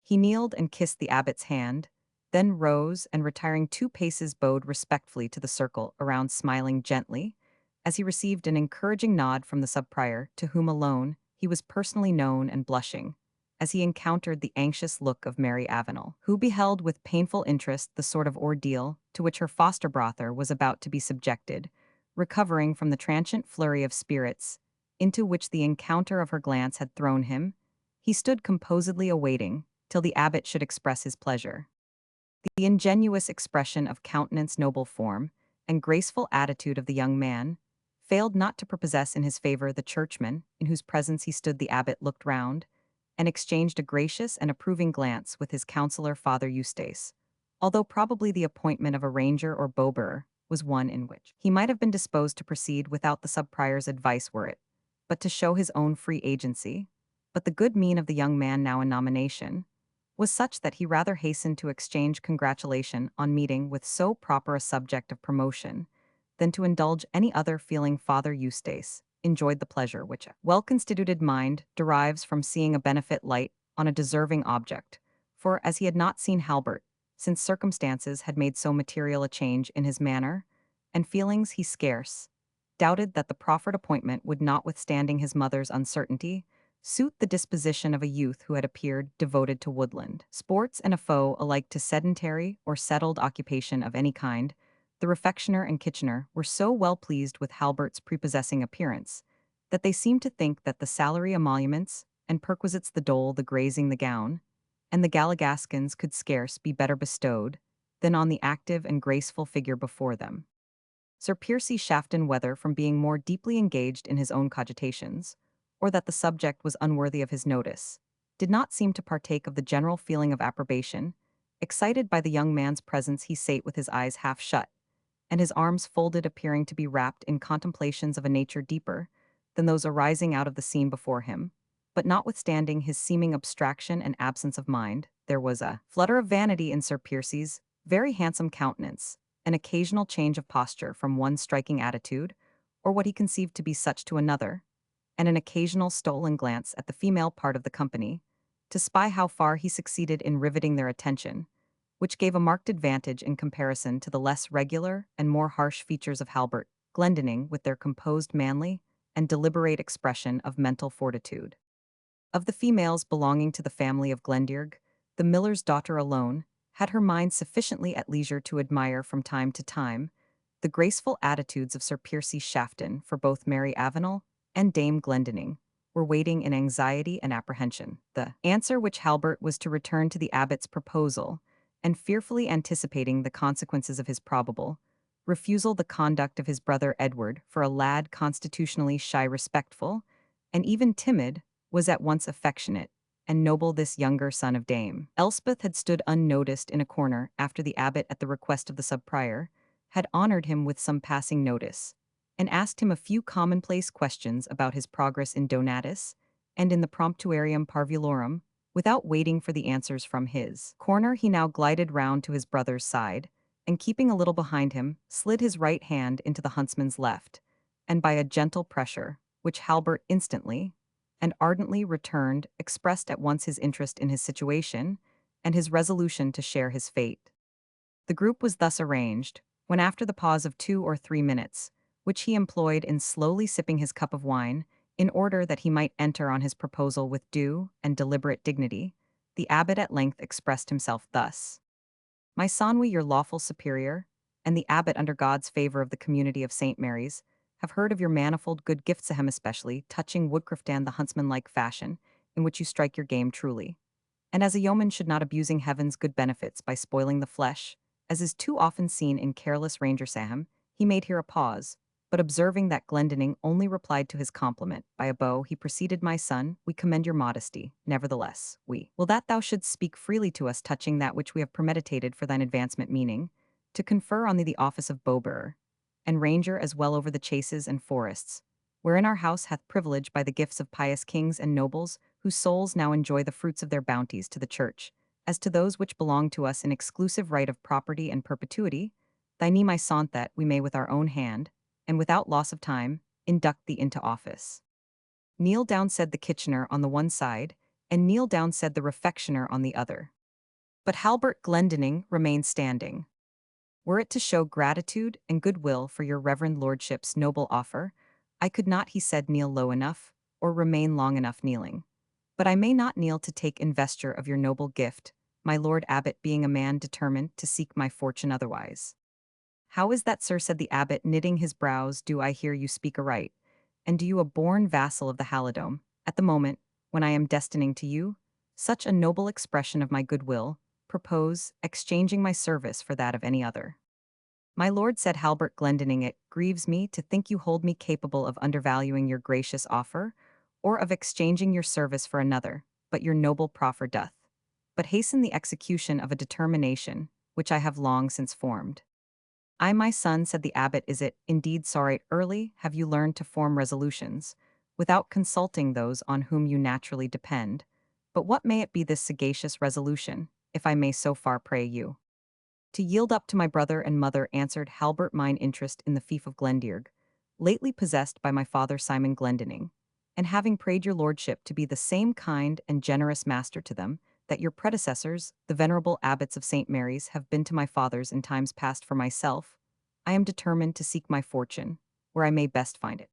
He kneeled and kissed the abbot's hand, then rose and retiring 2 paces bowed respectfully to the circle around, smiling gently, as he received an encouraging nod from the sub-prior, to whom alone he was personally known, and blushing, as he encountered the anxious look of Mary Avenel, who beheld with painful interest the sort of ordeal to which her foster brother was about to be subjected, recovering from the transient flurry of spirits into which the encounter of her glance had thrown him, he stood composedly awaiting till the abbot should express his pleasure. The ingenuous expression of countenance, noble form, and graceful attitude of the young man failed not to prepossess in his favor the churchman, in whose presence he stood. The abbot looked round, and exchanged a gracious and approving glance with his counselor, Father Eustace, although probably the appointment of a ranger or bowbearer was one in which he might have been disposed to proceed without the sub-prior's advice, were it but to show his own free agency. But the good mien of the young man now in nomination was such that he rather hastened to exchange congratulation on meeting with so proper a subject of promotion than to indulge any other feeling. Father Eustace enjoyed the pleasure which a well-constituted mind derives from seeing a benefit light on a deserving object, for as he had not seen Halbert since circumstances had made so material a change in his manner and feelings, he scarce doubted that the proffered appointment would, notwithstanding his mother's uncertainty, suit the disposition of a youth who had appeared devoted to woodland sports and a foe alike to sedentary or settled occupation of any kind. The refectioner and kitchener were so well pleased with Halbert's prepossessing appearance that they seemed to think that the salary, emoluments, and perquisites, the dole, the grazing, the gown, and the galligaskins could scarce be better bestowed than on the active and graceful figure before them. Sir Piercy Shafton, whether from being more deeply engaged in his own cogitations, or that the subject was unworthy of his notice, did not seem to partake of the general feeling of approbation excited by the young man's presence. He sate with his eyes half shut, and his arms folded, appearing to be wrapped in contemplations of a nature deeper than those arising out of the scene before him. But notwithstanding his seeming abstraction and absence of mind, there was a flutter of vanity in Sir Piercy's very handsome countenance, an occasional change of posture from one striking attitude, or what he conceived to be such, to another, and an occasional stolen glance at the female part of the company, to spy how far he succeeded in riveting their attention, which gave a marked advantage in comparison to the less regular and more harsh features of Halbert Glendinning, with their composed, manly, and deliberate expression of mental fortitude. Of the females belonging to the family of Glendearg, the miller's daughter alone had her mind sufficiently at leisure to admire from time to time the graceful attitudes of Sir Piercy Shafton, for both Mary Avenel and Dame Glendinning were waiting in anxiety and apprehension the answer which Halbert was to return to the abbot's proposal, and fearfully anticipating the consequences of his probable refusal. The conduct of his brother Edward, for a lad constitutionally shy, respectful, and even timid, was at once affectionate and noble. This younger son of Dame Elspeth had stood unnoticed in a corner after the abbot, at the request of the sub-prior, had honored him with some passing notice, and asked him a few commonplace questions about his progress in Donatus and in the Promptuarium Parvulorum, Without waiting for the answers from his corner, he now glided round to his brother's side, and keeping a little behind him, slid his right hand into the huntsman's left, and by a gentle pressure, which Halbert instantly and ardently returned, expressed at once his interest in his situation and his resolution to share his fate. The group was thus arranged, when after the pause of 2 or 3 minutes, which he employed in slowly sipping his cup of wine, in order that he might enter on his proposal with due and deliberate dignity, the abbot at length expressed himself thus. My son, we, your lawful superior, and the abbot under God's favor of the community of St. Mary's, have heard of your manifold good gifts to him, especially touching woodcraftan the huntsman-like fashion, in which you strike your game truly. And as a yeoman should not abusing heaven's good benefits by spoiling the flesh, as is too often seen in careless Ranger Sam, he made here a pause, but observing that Glendinning only replied to his compliment by a bow, he proceeded, my son, we commend your modesty, nevertheless, we will that thou shouldst speak freely to us touching that which we have premeditated for thine advancement, meaning, to confer on thee the office of bow-bearer, and ranger as well over the chases and forests, wherein our house hath privilege by the gifts of pious kings and nobles, whose souls now enjoy the fruits of their bounties to the church, as to those which belong to us in exclusive right of property and perpetuity, thy knee, my son, that we may with our own hand, and without loss of time, induct thee into office. Kneel down, said the Kitchener on the one side, and kneel down, said the Refectioner on the other. But Halbert Glendinning remained standing. Were it to show gratitude and goodwill for your reverend lordship's noble offer, I could not, he said, kneel low enough, or remain long enough kneeling. But I may not kneel to take investure of your noble gift, my lord abbot being a man determined to seek my fortune otherwise. How is that, sir, said the abbot, knitting his brows, do I hear you speak aright? And do you, a born vassal of the Halidome, at the moment, when I am destining to you, such a noble expression of my goodwill, propose exchanging my service for that of any other? My lord, said Halbert Glendinning, it grieves me to think you hold me capable of undervaluing your gracious offer, or of exchanging your service for another, but your noble proffer doth but hasten the execution of a determination which I have long since formed. I, my son, said the abbot, is it, indeed, sorry early have you learned to form resolutions, without consulting those on whom you naturally depend, but what may it be this sagacious resolution, if I may so far pray you? To yield up to my brother and mother, answered Halbert, mine interest in the fief of Glendearg, lately possessed by my father Simon Glendinning, and having prayed your lordship to be the same kind and generous master to them, that your predecessors, the venerable abbots of St. Mary's, have been to my fathers in times past for myself, I am determined to seek my fortune, where I may best find it.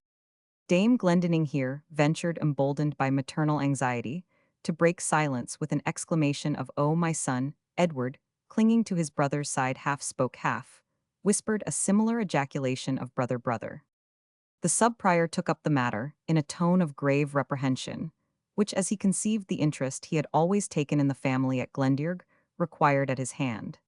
Dame Glendinning here ventured, emboldened by maternal anxiety, to break silence with an exclamation of, "Oh, my son!" Edward, clinging to his brother's side, half spoke, half whispered a similar ejaculation of "brother, brother." The sub-prior took up the matter, in a tone of grave reprehension, which, as he conceived the interest he had always taken in the family at Glendearg, required at his hand.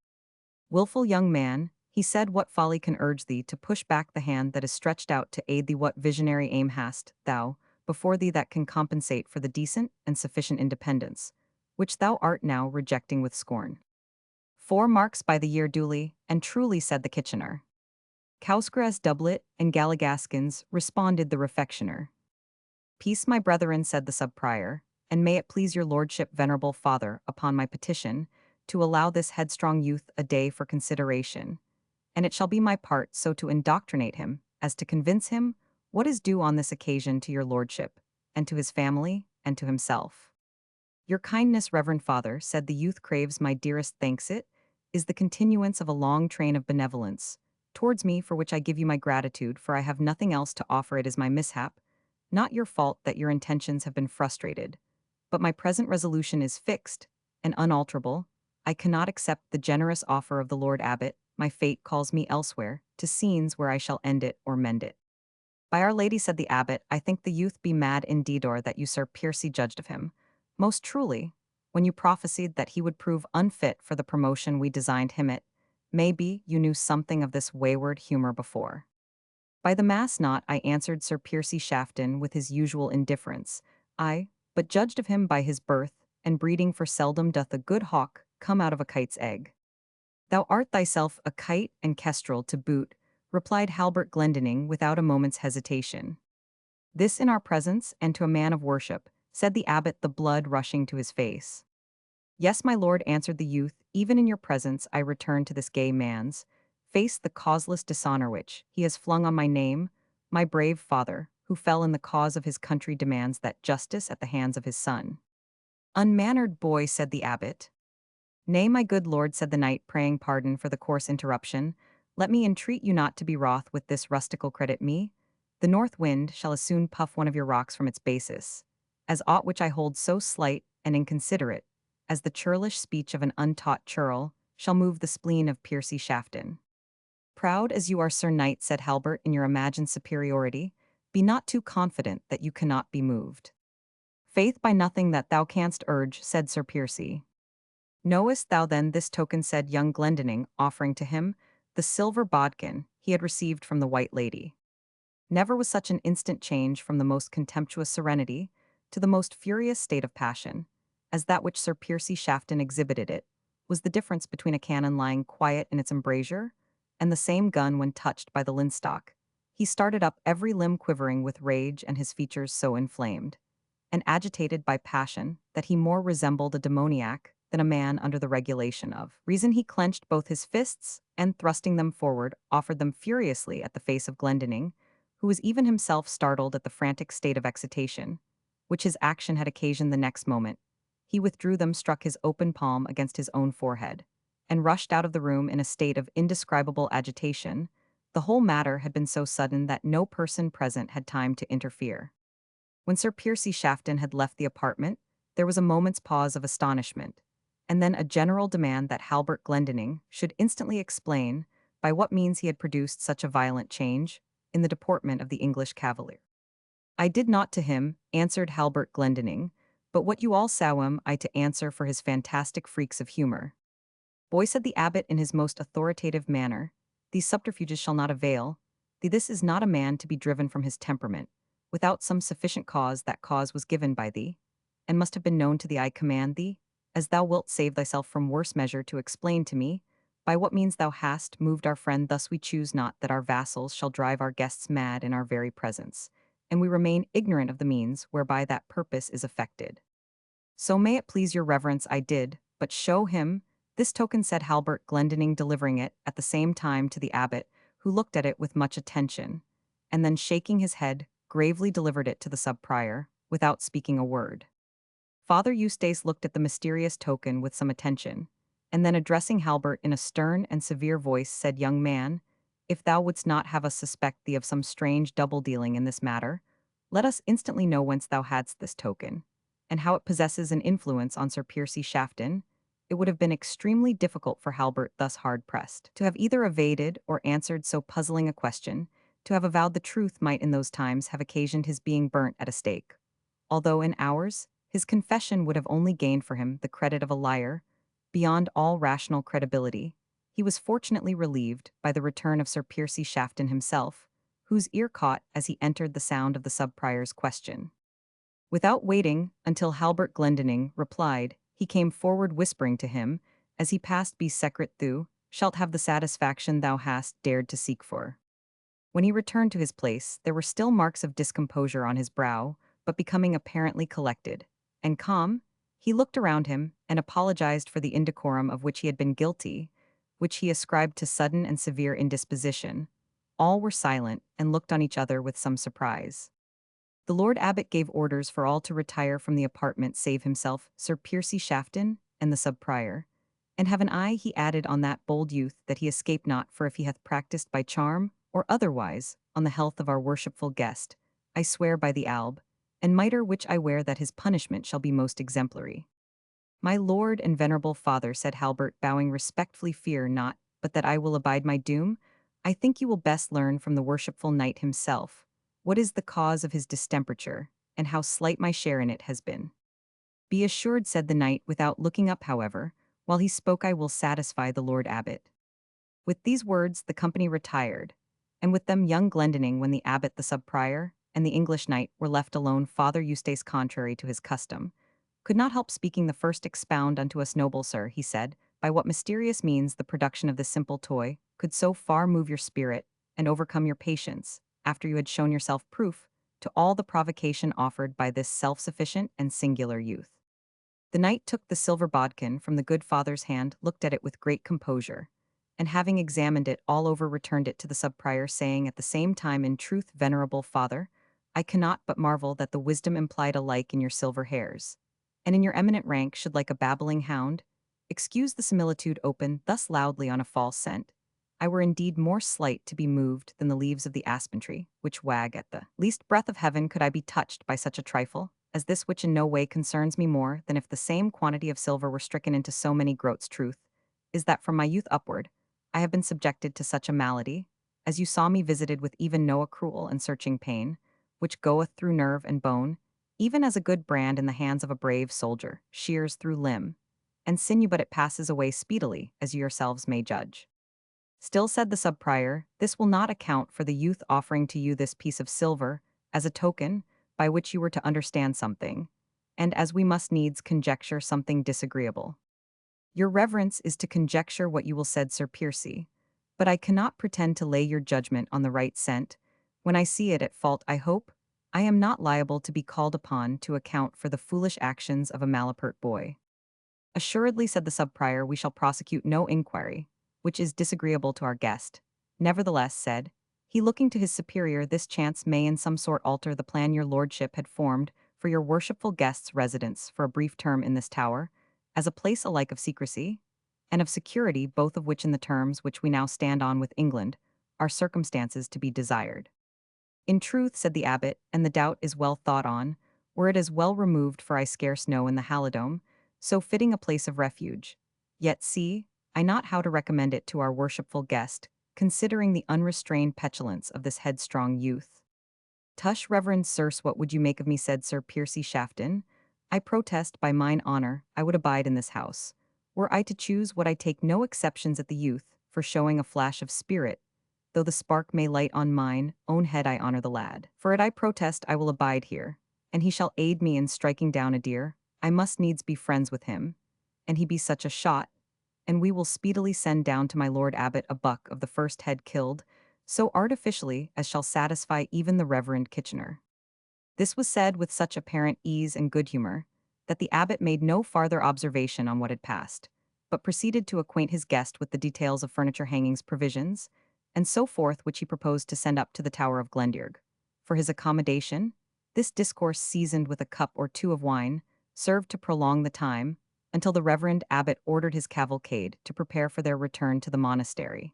"Wilful young man," he said, "what folly can urge thee to push back the hand that is stretched out to aid thee? What visionary aim hast thou before thee that can compensate for the decent and sufficient independence, which thou art now rejecting with scorn?" "4 marks by the year duly and truly," said the Kitchener. "Cowscras doublet and galligaskins," responded the Refectioner. "Peace, my brethren," said the sub-prior, "and may it please your lordship, venerable father, upon my petition, to allow this headstrong youth a day for consideration, and it shall be my part so to indoctrinate him as to convince him what is due on this occasion to your lordship, and to his family, and to himself." "Your kindness, reverend father," said the youth, "craves my dearest thanks. It is the continuance of a long train of benevolence towards me, for which I give you my gratitude, for I have nothing else to offer. It is my mishap, not your fault, that your intentions have been frustrated, but my present resolution is fixed and unalterable. I cannot accept the generous offer of the Lord Abbot. My fate calls me elsewhere, to scenes where I shall end it or mend it." "By Our Lady," said the abbot, "I think the youth be mad indeed, or that you, Sir Piercy, judged of him most truly, when you prophesied that he would prove unfit for the promotion we designed him. It may be you knew something of this wayward humor before." "By the mass not," I answered Sir Piercy Shafton with his usual indifference. "I but judged of him by his birth and breeding, for seldom doth a good hawk come out of a kite's egg." "Thou art thyself a kite and kestrel to boot," replied Halbert Glendinning without a moment's hesitation. "This in our presence, and to a man of worship," said the abbot, the blood rushing to his face. Yes, my lord, answered the youth, even in your presence I return to this gay man's face the causeless dishonor which he has flung on my name. My brave father, who fell in the cause of his country, demands that justice at the hands of his son. Unmannered boy, said the abbot. Nay, my good lord, said the knight, praying pardon for the coarse interruption. Let me entreat you not to be wroth with this rustical credit me. The north wind shall as soon puff one of your rocks from its basis, as aught which I hold so slight and inconsiderate, as the churlish speech of an untaught churl, shall move the spleen of Piercy Shafton. Proud as you are, Sir Knight, said Halbert, in your imagined superiority, be not too confident that you cannot be moved. Faith by nothing that thou canst urge, said Sir Piercy. Knowest thou then this token, said young Glendinning, offering to him the silver bodkin he had received from the White Lady. Never was such an instant change from the most contemptuous serenity to the most furious state of passion, as that which Sir Piercy Shafton exhibited. It was the difference between a cannon lying quiet in its embrasure and the same gun when touched by the linstock. He started up, every limb quivering with rage and his features so inflamed and agitated by passion that he more resembled a demoniac than a man under the regulation of reason. He clenched both his fists and, thrusting them forward, offered them furiously at the face of Glendinning, who was even himself startled at the frantic state of excitation which his action had occasioned. The next moment, he withdrew them, struck his open palm against his own forehead, and rushed out of the room in a state of indescribable agitation. The whole matter had been so sudden that no person present had time to interfere. When Sir Piercy Shafton had left the apartment, there was a moment's pause of astonishment, and then a general demand that Halbert Glendinning should instantly explain by what means he had produced such a violent change in the deportment of the English cavalier. I did not to him, answered Halbert Glendinning, but what you all saw him I to answer for his fantastic freaks of humor. Boy, said the abbot in his most authoritative manner, these subterfuges shall not avail thee. This is not a man to be driven from his temperament without some sufficient cause. That cause was given by thee, and must have been known to thee. I command thee, as thou wilt save thyself from worse measure, to explain to me by what means thou hast moved our friend thus. We choose not that our vassals shall drive our guests mad in our very presence, and we remain ignorant of the means whereby that purpose is effected. So may it please your reverence, I did but show him this token, said Halbert Glendinning, delivering it at the same time to the abbot, who looked at it with much attention, and then, shaking his head, gravely delivered it to the sub-prior, without speaking a word. Father Eustace looked at the mysterious token with some attention, and then, addressing Halbert in a stern and severe voice, said, Young man, if thou wouldst not have us suspect thee of some strange double-dealing in this matter, let us instantly know whence thou hadst this token, and how it possesses an influence on Sir Piercy Shafton. It would have been extremely difficult for Halbert, thus hard-pressed, to have either evaded or answered so puzzling a question. To have avowed the truth might in those times have occasioned his being burnt at a stake, although in ours his confession would have only gained for him the credit of a liar. Beyond all rational credibility, he was fortunately relieved by the return of Sir Piercy Shafton himself, whose ear caught as he entered the sound of the sub-prior's question. Without waiting until Halbert Glendinning replied, he came forward, whispering to him, as he passed, Be secret, thou shalt have the satisfaction thou hast dared to seek for. When he returned to his place, there were still marks of discomposure on his brow, but becoming apparently collected and calm, he looked around him and apologized for the indecorum of which he had been guilty, which he ascribed to sudden and severe indisposition. All were silent and looked on each other with some surprise. The Lord Abbot gave orders for all to retire from the apartment save himself, Sir Piercy Shafton, and the sub-prior. And have an eye, he added, on that bold youth, that he escape not, for if he hath practiced by charm, or otherwise, on the health of our worshipful guest, I swear by the alb, and mitre which I wear that his punishment shall be most exemplary. My lord and venerable father, said Halbert, bowing respectfully, fear not, but that I will abide my doom. I think you will best learn from the worshipful knight himself what is the cause of his distemperature, and how slight my share in it has been. Be assured, said the knight, without looking up, however, while he spoke, I will satisfy the Lord Abbot. With these words the company retired, and with them young Glendinning. When the abbot, the sub-prior, and the English knight were left alone, Father Eustace, contrary to his custom, could not help speaking. The first expound unto us, noble sir, he said, by what mysterious means the production of this simple toy could so far move your spirit and overcome your patience, after you had shown yourself proof to all the provocation offered by this self-sufficient and singular youth. The knight took the silver bodkin from the good father's hand, looked at it with great composure, and having examined it all over returned it to the sub-prior, saying at the same time, "In truth, venerable father, I cannot but marvel that the wisdom implied alike in your silver hairs, and in your eminent rank should like a babbling hound, excuse the similitude open thus loudly on a false scent. I were indeed more slight to be moved than the leaves of the aspen tree, which wag at the least breath of heaven. Could I be touched by such a trifle as this, which in no way concerns me more than if the same quantity of silver were stricken into so many groats. Truth is that from my youth upward I have been subjected to such a malady, as you saw me visited with even no a cruel and searching pain, which goeth through nerve and bone, even as a good brand in the hands of a brave soldier shears through limb and sinew, but it passes away speedily, as you yourselves may judge. Still, said the sub-prior, this will not account for the youth offering to you this piece of silver as a token by which you were to understand something, and as we must needs conjecture something disagreeable. Your reverence is to conjecture what you will, said Sir Piercy, but I cannot pretend to lay your judgment on the right scent. When I see it at fault, I hope I am not liable to be called upon to account for the foolish actions of a malapert boy. Assuredly, said the sub-prior, we shall prosecute no inquiry, which is disagreeable to our guest. Nevertheless, said he, looking to his superior, this chance may in some sort alter the plan your lordship had formed for your worshipful guest's residence for a brief term in this tower, as a place alike of secrecy and of security, both of which in the terms which we now stand on with England are circumstances to be desired. In truth, said the abbot, and the doubt is well thought on, were it as well removed, for I scarce know in the Halidome so fitting a place of refuge. Yet see I not how to recommend it to our worshipful guest, considering the unrestrained petulance of this headstrong youth. Tush, reverend sirs, what would you make of me, said Sir Piercy Shafton. I protest by mine honor I would abide in this house, were I to choose. Would I take no exceptions at the youth for showing a flash of spirit, though the spark may light on mine own head. I honor the lad. For it I protest I will abide here, and he shall aid me in striking down a deer. I must needs be friends with him, and he be such a shot, and we will speedily send down to my lord abbot a buck of the first head killed, so artificially as shall satisfy even the reverend Kitchener. This was said with such apparent ease and good humor, that the abbot made no farther observation on what had passed, but proceeded to acquaint his guest with the details of furniture, hangings, provisions, and so forth, which he proposed to send up to the Tower of Glendearg. For his accommodation, this discourse, seasoned with a cup or two of wine, served to prolong the time, until the reverend abbot ordered his cavalcade to prepare for their return to the monastery.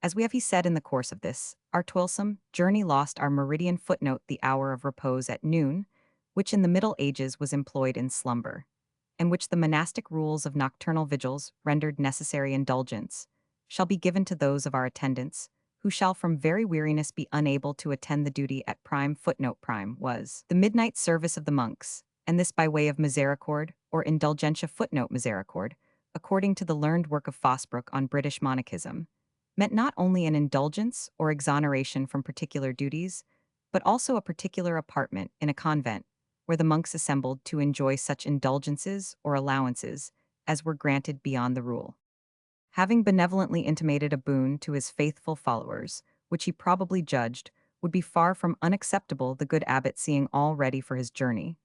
As we have said, in the course of this, our toilsome journey lost our meridian. Footnote the hour of repose at noon, which in the Middle Ages was employed in slumber, and which the monastic rules of nocturnal vigils rendered necessary indulgence, shall be given to those of our attendants, who shall from very weariness be unable to attend the duty at prime. Footnote prime was the midnight service of the monks, and this by way of misericord or indulgentia. Footnote misericord, according to the learned work of Fosbrook on British monachism, meant not only an indulgence or exoneration from particular duties, but also a particular apartment in a convent, where the monks assembled to enjoy such indulgences or allowances as were granted beyond the rule. Having benevolently intimated a boon to his faithful followers, which he probably judged would be far from unacceptable, the good abbot, seeing all ready for his journey,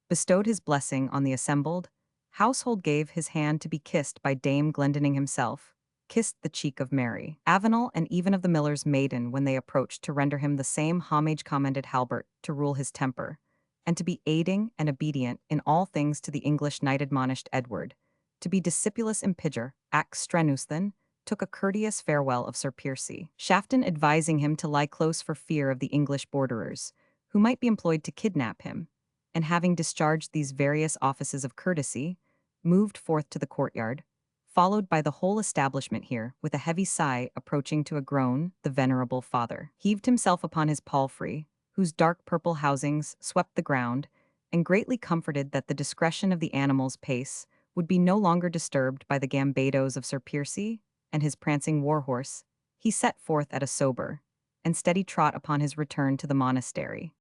bestowed his blessing on the assembled household, gave his hand to be kissed by Dame Glendinning himself, kissed the cheek of Mary Avenel, and even of the miller's maiden when they approached to render him the same homage, commended Halbert to rule his temper, and to be aiding and obedient in all things to the English knight. Admonished Edward to be discipulous impiger, ac strenuously, took a courteous farewell of Sir Piercy Shafton, advising him to lie close for fear of the English borderers, who might be employed to kidnap him, and having discharged these various offices of courtesy, moved forth to the courtyard, followed by the whole establishment. Here, with a heavy sigh approaching to a groan, the venerable father heaved himself upon his palfrey, whose dark purple housings swept the ground, and greatly comforted that the discretion of the animal's pace would be no longer disturbed by the gambadoes of Sir Piercy and his prancing war-horse, he set forth at a sober and steady trot upon his return to the monastery.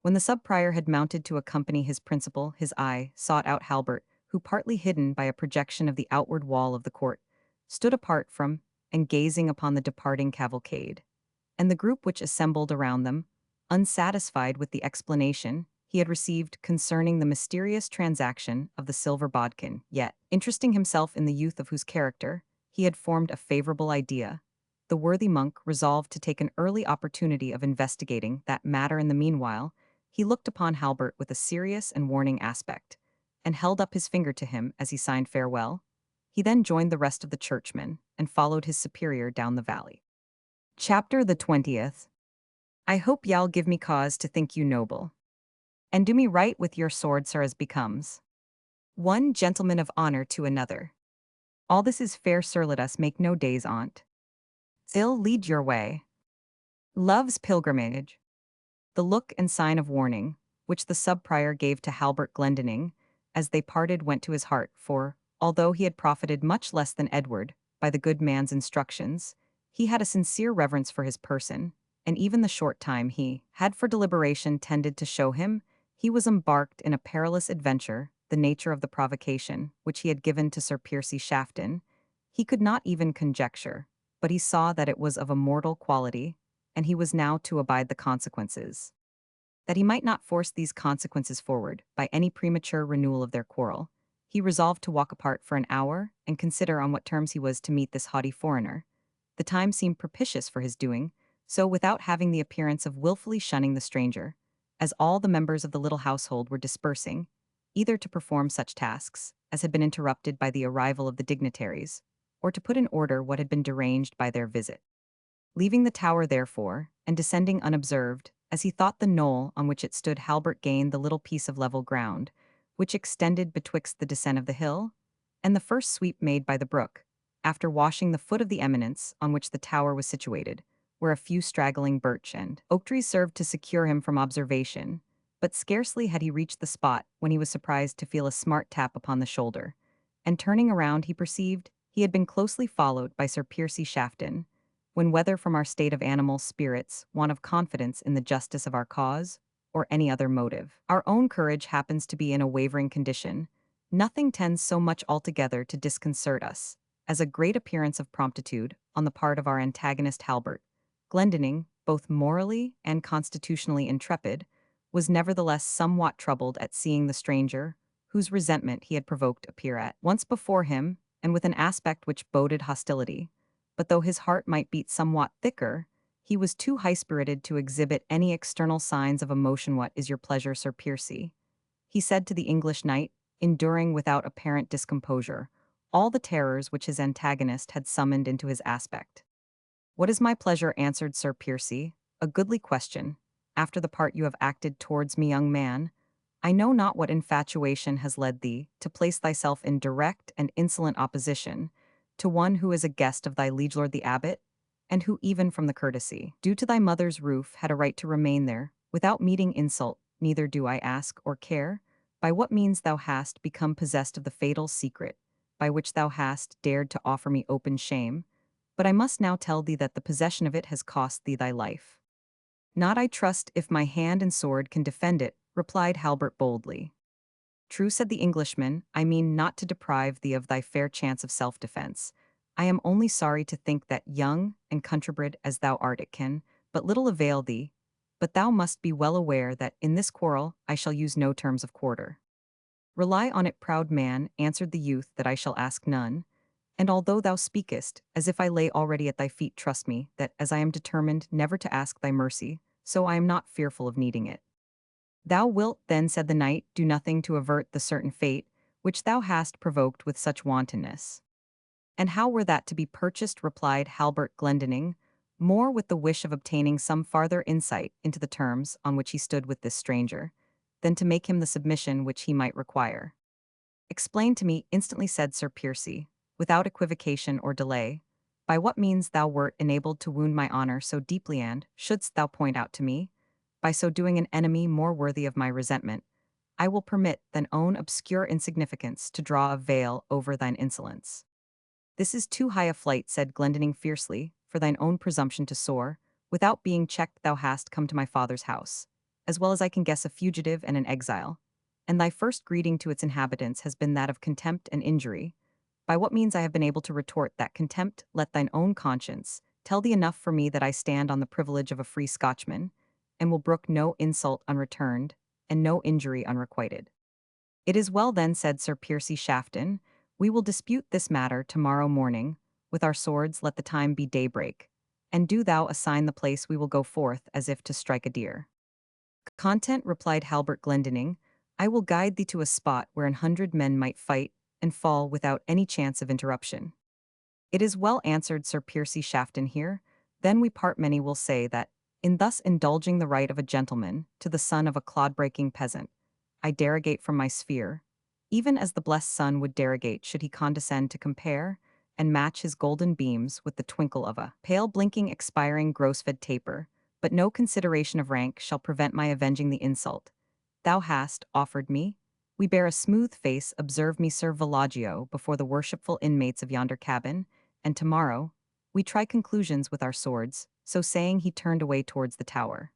When the sub-prior had mounted to accompany his principal, his eye sought out Halbert, who, partly hidden by a projection of the outward wall of the court, stood apart from and gazing upon the departing cavalcade, and the group which assembled around them, unsatisfied with the explanation he had received concerning the mysterious transaction of the silver bodkin, yet, interesting himself in the youth of whose character he had formed a favorable idea, the worthy monk resolved to take an early opportunity of investigating that matter. In the meanwhile, he looked upon Halbert with a serious and warning aspect, and held up his finger to him as he signed farewell. He then joined the rest of the churchmen and followed his superior down the valley. Chapter the 20th. I hope y'all give me cause to think you noble, and do me right with your sword, sir, as becomes one gentleman of honor to another. All this is fair, sir, let us make no days on't. Still lead your way. Love's pilgrimage. The look and sign of warning, which the sub-prior gave to Halbert Glendinning, as they parted went to his heart, for, although he had profited much less than Edward by the good man's instructions, he had a sincere reverence for his person, and even the short time he had for deliberation tended to show him he was embarked in a perilous adventure. The nature of the provocation, which he had given to Sir Piercy Shafton, he could not even conjecture, but he saw that it was of a mortal quality, and he was now to abide the consequences. That he might not force these consequences forward by any premature renewal of their quarrel, he resolved to walk apart for an hour and consider on what terms he was to meet this haughty foreigner. The time seemed propitious for his doing, so without having the appearance of wilfully shunning the stranger, as all the members of the little household were dispersing, either to perform such tasks as had been interrupted by the arrival of the dignitaries, or to put in order what had been deranged by their visit. Leaving the tower, therefore, and descending unobserved, as he thought the knoll on which it stood, Halbert gained the little piece of level ground, which extended betwixt the descent of the hill and the first sweep made by the brook, after washing the foot of the eminence on which the tower was situated, where a few straggling birch and oak trees served to secure him from observation. But scarcely had he reached the spot when he was surprised to feel a smart tap upon the shoulder, and turning around he perceived he had been closely followed by Sir Piercy Shafton, when whether from our state of animal spirits, want of confidence in the justice of our cause, or any other motive, our own courage happens to be in a wavering condition, nothing tends so much altogether to disconcert us as a great appearance of promptitude on the part of our antagonist Halbert. Glendinning, both morally and constitutionally intrepid, was nevertheless somewhat troubled at seeing the stranger, whose resentment he had provoked, appear at once before him, and with an aspect which boded hostility. But though his heart might beat somewhat thicker, he was too high-spirited to exhibit any external signs of emotion. "What is your pleasure, Sir Piercy?" he said to the English knight, enduring without apparent discomposure all the terrors which his antagonist had summoned into his aspect. "What is my pleasure?" answered Sir Piercy. "A goodly question, after the part you have acted towards me, young man. I know not what infatuation has led thee to place thyself in direct and insolent opposition to one who is a guest of thy liege lord the abbot, and who even from the courtesy due to thy mother's roof had a right to remain there, without meeting insult. Neither do I ask or care by what means thou hast become possessed of the fatal secret, by which thou hast dared to offer me open shame, but I must now tell thee that the possession of it has cost thee thy life. Not, I trust, if my hand and sword can defend it," replied Halbert boldly. "True," said the Englishman, "I mean not to deprive thee of thy fair chance of self-defense. I am only sorry to think that, young and countrybred as thou art, it can but little avail thee, but thou must be well aware that in this quarrel I shall use no terms of quarter." "Rely on it, proud man," answered the youth, "that I shall ask none, and although thou speakest as if I lay already at thy feet, trust me that, as I am determined never to ask thy mercy, so I am not fearful of needing it." "Thou wilt, then," said the knight, "do nothing to avert the certain fate which thou hast provoked with such wantonness." "And how were that to be purchased?" replied Halbert Glendinning, more with the wish of obtaining some farther insight into the terms on which he stood with this stranger, than to make him the submission which he might require. "Explain to me," instantly said Sir Piercy, without equivocation or delay, "by what means thou wert enabled to wound my honor so deeply, and, shouldst thou point out to me, by so doing, an enemy more worthy of my resentment, I will permit thine own obscure insignificance to draw a veil over thine insolence." "This is too high a flight," said Glendinning fiercely, "for thine own presumption to soar. Without being checked thou hast come to my father's house, as well as I can guess, a fugitive and an exile, and thy first greeting to its inhabitants has been that of contempt and injury. By what means I have been able to retort that contempt, let thine own conscience tell thee enough for me that I stand on the privilege of a free Scotchman, and will brook no insult unreturned, and no injury unrequited. It is well then, said Sir Piercy Shafton, we will dispute this matter tomorrow morning, with our swords let the time be daybreak, and do thou assign the place we will go forth as if to strike a deer. Content, replied Halbert Glendinning, I will guide thee to a spot where 100 men might fight and fall without any chance of interruption. It is well answered, Sir Piercy Shafton here. Then we part. Many will say that, in thus indulging the right of a gentleman to the son of a clod-breaking peasant, I derogate from my sphere, even as the blessed sun would derogate should he condescend to compare and match his golden beams with the twinkle of a pale blinking expiring gross-fed taper, but no consideration of rank shall prevent my avenging the insult. Thou hast offered me, we bear a smooth face, observe me Sir Villagio before the worshipful inmates of yonder cabin, and tomorrow, we try conclusions with our swords, so saying he turned away towards the tower.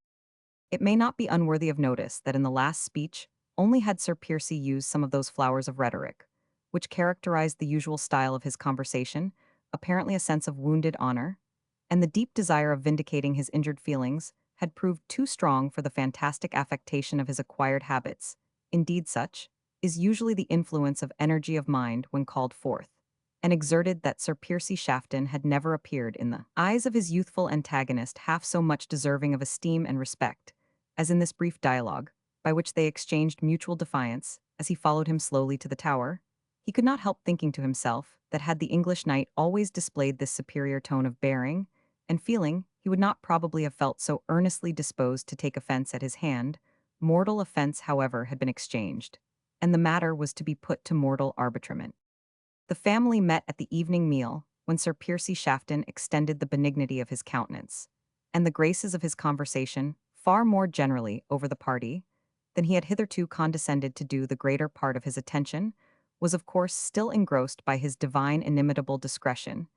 It may not be unworthy of notice that in the last speech, only had Sir Piercy used some of those flowers of rhetoric, which characterized the usual style of his conversation, apparently a sense of wounded honor, and the deep desire of vindicating his injured feelings had proved too strong for the fantastic affectation of his acquired habits. Indeed, such is usually the influence of energy of mind when called forth, and exerted that Sir Piercy Shafton had never appeared in the eyes of his youthful antagonist half so much deserving of esteem and respect, as in this brief dialogue, by which they exchanged mutual defiance, as he followed him slowly to the tower. He could not help thinking to himself that had the English knight always displayed this superior tone of bearing and feeling, he would not probably have felt so earnestly disposed to take offense at his hand. Mortal offense, however, had been exchanged, and the matter was to be put to mortal arbitrament. The family met at the evening meal, when Sir Piercy Shafton extended the benignity of his countenance, and the graces of his conversation, far more generally over the party, than he had hitherto condescended to do the greater part of his attention, was of course still engrossed by his divine inimitable discretion,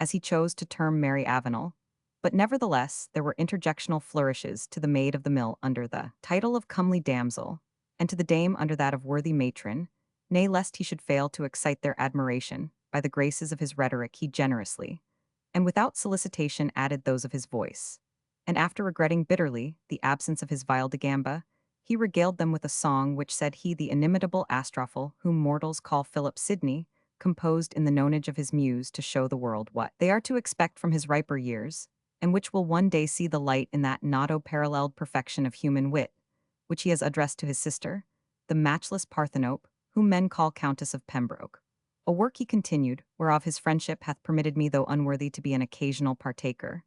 as he chose to term Mary Avenel, but nevertheless there were interjectional flourishes to the maid of the mill under the title of comely damsel, and to the dame under that of worthy matron, nay, lest he should fail to excite their admiration, by the graces of his rhetoric he generously, and without solicitation added those of his voice, and after regretting bitterly the absence of his viol de gamba, he regaled them with a song which said he the inimitable Astrophel, whom mortals call Philip Sidney, composed in the nonage of his muse to show the world what they are to expect from his riper years, and which will one day see the light in that not paralleled perfection of human wit, which he has addressed to his sister, the matchless Parthenope, whom men call Countess of Pembroke. A work, he continued, whereof his friendship hath permitted me, though unworthy, to be an occasional partaker,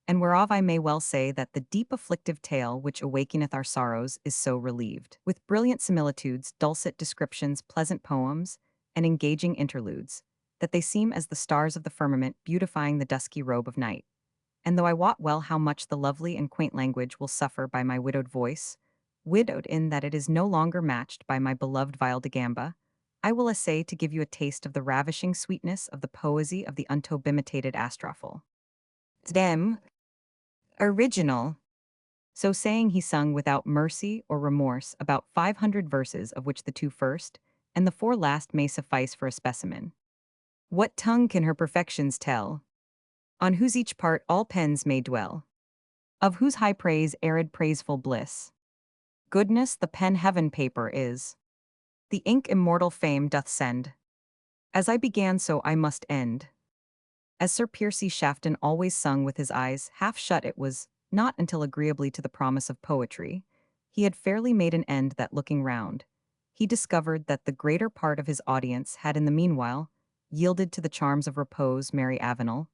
and whereof I may well say that the deep afflictive tale which awakeneth our sorrows is so relieved, with brilliant similitudes, dulcet descriptions, pleasant poems, and engaging interludes, that they seem as the stars of the firmament beautifying the dusky robe of night. And though I wot well how much the lovely and quaint language will suffer by my widowed voice, widowed in that it is no longer matched by my beloved viol de gamba, I will essay to give you a taste of the ravishing sweetness of the poesy of the untobimitated Astrophel. Dem. Original. So saying, he sung without mercy or remorse about 500 verses, of which the 2 first and the 4 last may suffice for a specimen. What tongue can her perfections tell? On whose each part all pens may dwell, of whose high praise arid praiseful bliss. Goodness the pen heaven paper is, the ink immortal fame doth send. As I began so I must end. As Sir Piercy Shafton always sung with his eyes half shut, it was not until agreeably to the promise of poetry, he had fairly made an end that looking round, he discovered that the greater part of his audience had in the meanwhile yielded to the charms of repose. Mary Avenel,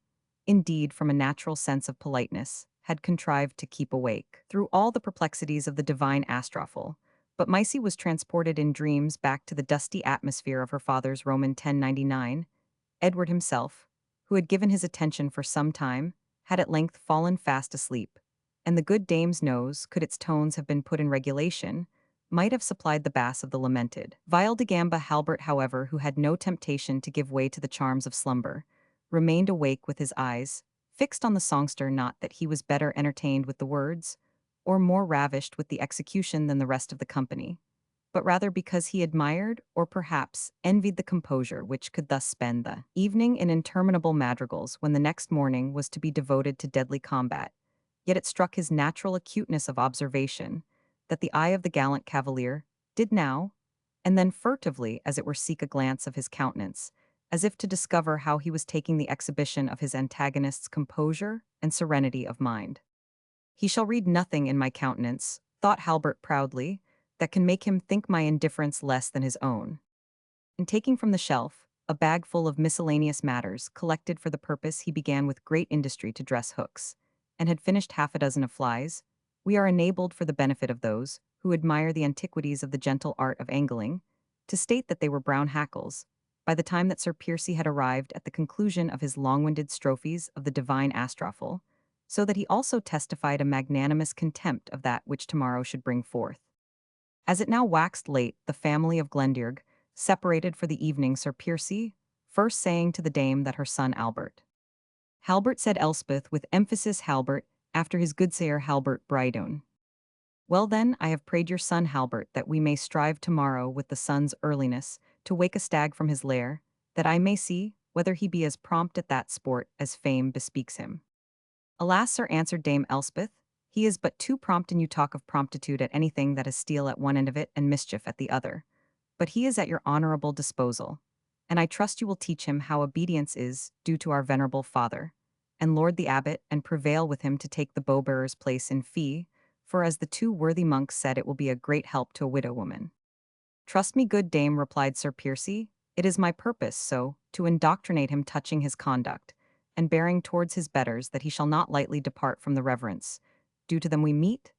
indeed, from a natural sense of politeness, had contrived to keep awake through all the perplexities of the divine Astrophel, but Misty was transported in dreams back to the dusty atmosphere of her father's Roman 1099. Edward himself, who had given his attention for some time, had at length fallen fast asleep, and the good dame's nose, could its tones have been put in regulation, might have supplied the bass of the lamented viol de gamba. Halbert, however, who had no temptation to give way to the charms of slumber, remained awake with his eyes fixed on the songster, not that he was better entertained with the words, or more ravished with the execution than the rest of the company, but rather because he admired, or perhaps envied, the composure which could thus spend the evening in interminable madrigals when the next morning was to be devoted to deadly combat, Yet it struck his natural acuteness of observation that the eye of the gallant cavalier did now, and then furtively, as it were, seek a glance of his countenance, as if to discover how he was taking the exhibition of his antagonist's composure and serenity of mind. He shall read nothing in my countenance, thought Halbert proudly, that can make him think my indifference less than his own. And taking from the shelf a bag full of miscellaneous matters collected for the purpose, he began with great industry to dress hooks, and had finished half a dozen of flies. We are enabled, for the benefit of those who admire the antiquities of the gentle art of angling, to state that they were brown hackles, by the time that Sir Piercy had arrived at the conclusion of his long-winded strophes of the divine astrophel, so that he also testified a magnanimous contempt of that which tomorrow should bring forth. As it now waxed late, the family of Glendearg separated for the evening, Sir Piercy first saying to the dame that her son Albert. Halbert, said Elspeth with emphasis, Halbert, after his gudesire Halbert Brydone. Well then, I have prayed your son Halbert that we may strive tomorrow with the sun's earliness to wake a stag from his lair, that I may see whether he be as prompt at that sport as fame bespeaks him. Alas, sir, answered Dame Elspeth, he is but too prompt, and you talk of promptitude at anything that is steel at one end of it and mischief at the other. But he is at your honorable disposal, and I trust you will teach him how obedience is due to our venerable father, and lord the abbot, and prevail with him to take the bow-bearer's place in fee, for as the two worthy monks said, it will be a great help to a widow woman. Trust me, good dame, replied Sir Piercy, it is my purpose so to indoctrinate him touching his conduct, and bearing towards his betters, that he shall not lightly depart from the reverence due to them we meet.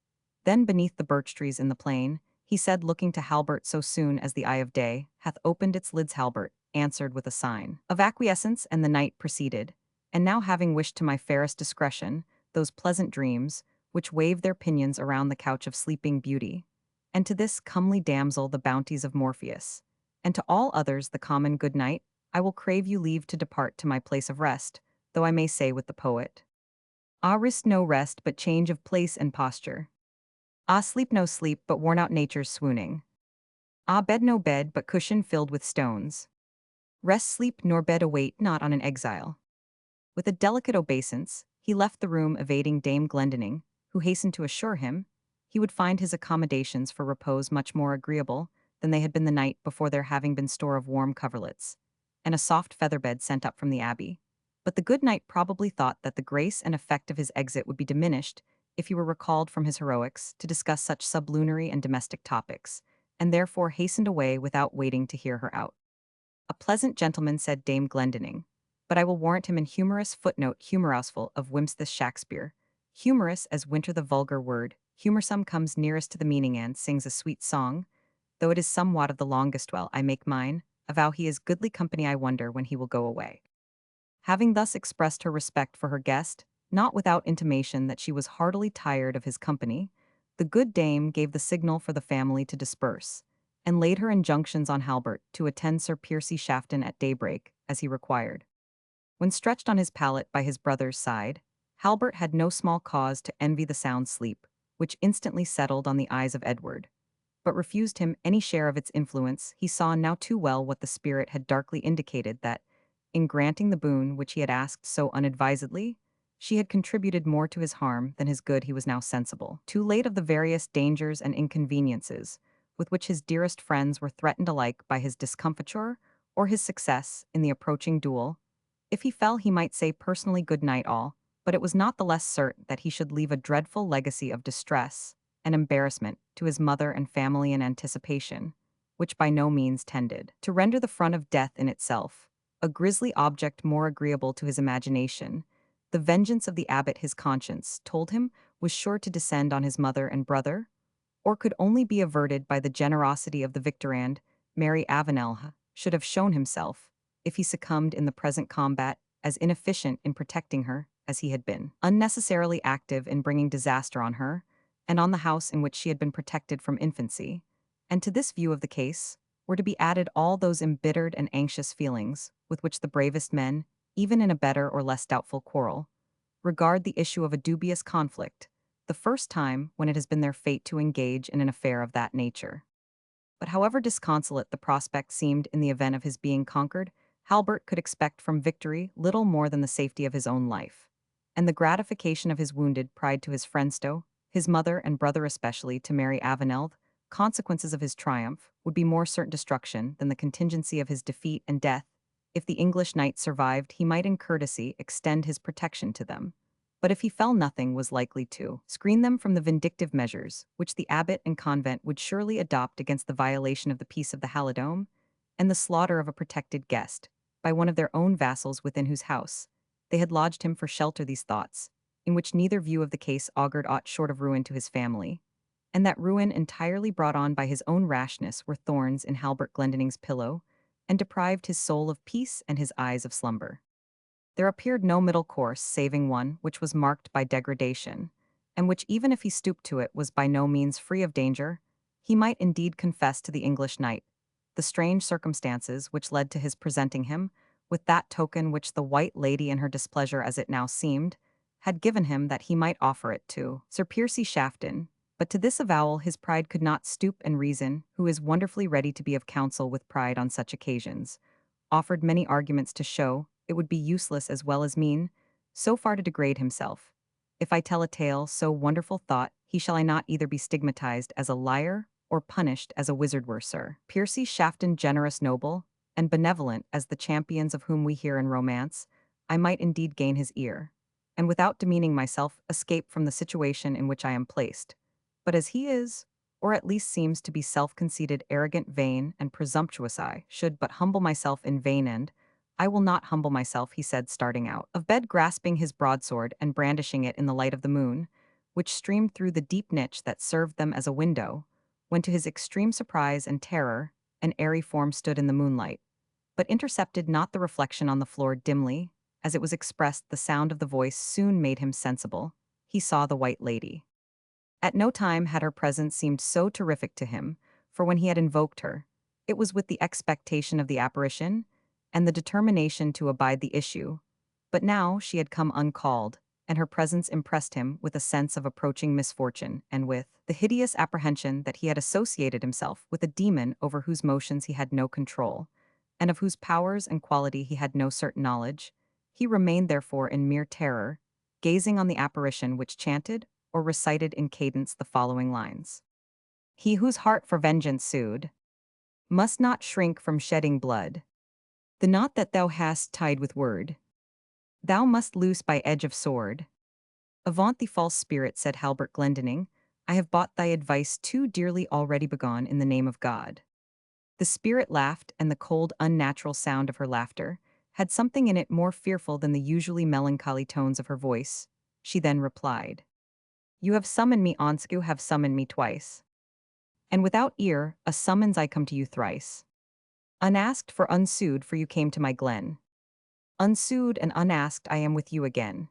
Then beneath the birch trees in the plain, he said, looking to Halbert, so soon as the eye of day hath opened its lids, Halbert answered with a sign of acquiescence, and the night proceeded. And now, having wished to my fairest discretion those pleasant dreams which wave their pinions around the couch of sleeping beauty, and to this comely damsel the bounties of Morpheus, and to all others the common good night, I will crave you leave to depart to my place of rest, though I may say with the poet, ah, rest no rest, but change of place and posture. Ah, sleep no sleep, but worn out nature's swooning. Ah, bed no bed, but cushion filled with stones. Rest, sleep, nor bed await not on an exile. With a delicate obeisance, he left the room, evading Dame Glendinning, who hastened to assure him he would find his accommodations for repose much more agreeable than they had been the night before, there having been store of warm coverlets, and a soft feather bed sent up from the abbey. But the good knight probably thought that the grace and effect of his exit would be diminished if he were recalled from his heroics to discuss such sublunary and domestic topics, and therefore hastened away without waiting to hear her out. A pleasant gentleman, said Dame Glendinning, but I will warrant him in humorous footnote humorousful of Wimseth Shakespeare. Humorous as winter the vulgar word, humorsome comes nearest to the meaning and sings a sweet song, though it is somewhat of the longest. Well, I make mine, avow he is goodly company, I wonder when he will go away. Having thus expressed her respect for her guest, not without intimation that she was heartily tired of his company, the good dame gave the signal for the family to disperse, and laid her injunctions on Halbert to attend Sir Piercy Shafton at daybreak, as he required. When stretched on his pallet by his brother's side, Halbert had no small cause to envy the sound sleep, which instantly settled on the eyes of Edward, but refused him any share of its influence. He saw now too well what the spirit had darkly indicated, that, in granting the boon which he had asked so unadvisedly, she had contributed more to his harm than his good. He was now sensible, too late, of the various dangers and inconveniences with which his dearest friends were threatened alike by his discomfiture or his success in the approaching duel. If he fell, he might say personally good night all, but it was not the less certain that he should leave a dreadful legacy of distress and embarrassment to his mother and family in anticipation, which by no means tended to render the front of death in itself a grisly object more agreeable to his imagination. The vengeance of the abbot, his conscience told him, was sure to descend on his mother and brother, or could only be averted by the generosity of the victor, and Mary Avenel should have shown himself, if he succumbed in the present combat, as inefficient in protecting her as he had been unnecessarily active in bringing disaster on her and on the house in which she had been protected from infancy. And to this view of the case were to be added all those embittered and anxious feelings with which the bravest men, even in a better or less doubtful quarrel, regard the issue of a dubious conflict, the first time when it has been their fate to engage in an affair of that nature. But however disconsolate the prospect seemed in the event of his being conquered, Halbert could expect from victory little more than the safety of his own life. and the gratification of his wounded pride to his friendsto, his mother and brother especially to Mary Avenel, consequences of his triumph would be more certain destruction than the contingency of his defeat and death. If the English knight survived, he might in courtesy extend his protection to them. But if he fell, nothing was likely to screen them from the vindictive measures which the abbot and convent would surely adopt against the violation of the peace of the Halidome and the slaughter of a protected guest by one of their own vassals within whose house they had lodged him for shelter. These thoughts, in which neither view of the case augured aught short of ruin to his family, and that ruin entirely brought on by his own rashness, were thorns in Halbert Glendinning's pillow, and deprived his soul of peace and his eyes of slumber. There appeared no middle course saving one which was marked by degradation, and which, even if he stooped to it, was by no means free of danger. He might indeed confess to the English knight the strange circumstances which led to his presenting him with that token which the White Lady, in her displeasure as it now seemed, had given him, that he might offer it to Sir Piercy Shafton. But to this avowal his pride could not stoop, and reason, who is wonderfully ready to be of counsel with pride on such occasions, offered many arguments to show it would be useless as well as mean, so far to degrade himself. If I tell a tale so wonderful, thought he, shall I not either be stigmatized as a liar or punished as a wizard were Sir Piercy Shafton generous, noble, and benevolent as the champions of whom we hear in romance, I might indeed gain his ear, and without demeaning myself escape from the situation in which I am placed. But as he is, or at least seems to be self-conceited, arrogant, vain, and presumptuous, I should but humble myself in vain, and I will not humble myself, he said, starting out of bed, grasping his broadsword and brandishing it in the light of the moon, which streamed through the deep niche that served them as a window, when to his extreme surprise and terror, an airy form stood in the moonlight, but intercepted not the reflection on the floor dimly, as it was expressed. The sound of the voice soon made him sensible. He saw the White Lady. At no time had her presence seemed so terrific to him, for when he had invoked her, it was with the expectation of the apparition and the determination to abide the issue. But now she had come uncalled, and her presence impressed him with a sense of approaching misfortune, and with the hideous apprehension that he had associated himself with a demon over whose motions he had no control, and of whose powers and quality he had no certain knowledge. He remained therefore in mere terror, gazing on the apparition, which chanted or recited in cadence the following lines: He whose heart for vengeance sued must not shrink from shedding blood. The knot that thou hast tied with word thou must loose by edge of sword. Avaunt thee, false spirit, said Halbert Glendinning, I have bought thy advice too dearly already. Begone in the name of God. The spirit laughed, and the cold, unnatural sound of her laughter had something in it more fearful than the usually melancholy tones of her voice. She then replied, You have summoned me once, you have summoned me twice. And without ear, a summons I come to you thrice. Unasked for unsued, for you came to my glen. Unsued and unasked, I am with you again.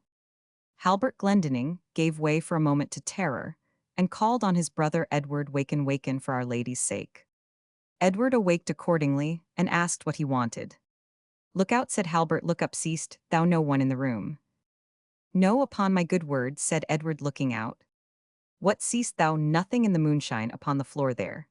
Halbert Glendinning gave way for a moment to terror, and called on his brother Edward, Waken, waken, for Our Lady's sake. Edward awaked accordingly, and asked what he wanted. Look out, said Halbert, look up. Seest thou no one in the room? No, upon my good word, said Edward, looking out. What seest thou? Nothing in the moonshine upon the floor there.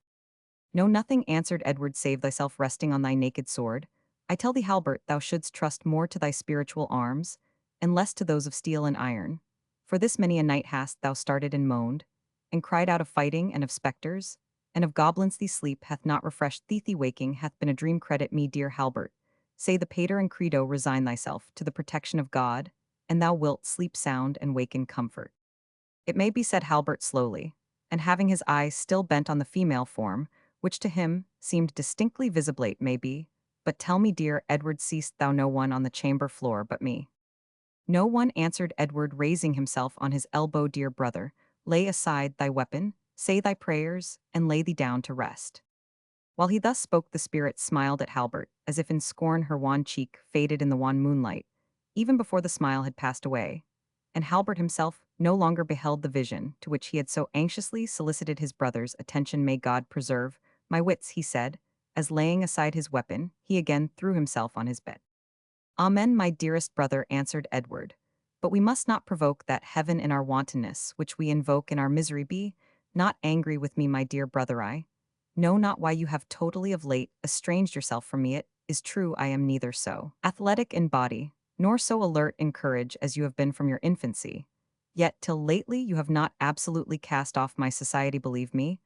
No, nothing, answered Edward, save thyself resting on thy naked sword. I tell thee, Halbert, thou shouldst trust more to thy spiritual arms, and less to those of steel and iron. For this many a night hast thou started and moaned, and cried out of fighting and of spectres, and of goblins. Thee sleep hath not refreshed thee, thee waking hath been a dream. Credit me, dear Halbert, say the Pater and Credo, resign thyself to the protection of God, and thou wilt sleep sound and wake in comfort. It may be, said Halbert slowly, and having his eyes still bent on the female form, which to him seemed distinctly visible. It may be, but tell me, dear Edward, seest thou no one on the chamber floor but me? No one, answered Edward, raising himself on his elbow. Dear brother, lay aside thy weapon, say thy prayers, and lay thee down to rest. While he thus spoke, the spirit smiled at Halbert, as if in scorn. Her wan cheek faded in the wan moonlight, even before the smile had passed away, and Halbert himself no longer beheld the vision to which he had so anxiously solicited his brother's attention. May God preserve my wits, he said, as laying aside his weapon, he again threw himself on his bed. Amen, my dearest brother, answered Edward, but we must not provoke that heaven in our wantonness which we invoke in our misery. Be not angry with me, my dear brother. I know not why you have totally of late estranged yourself from me. It is true I am neither so athletic in body, nor so alert in courage as you have been from your infancy. Yet till lately you have not absolutely cast off my society, believe me.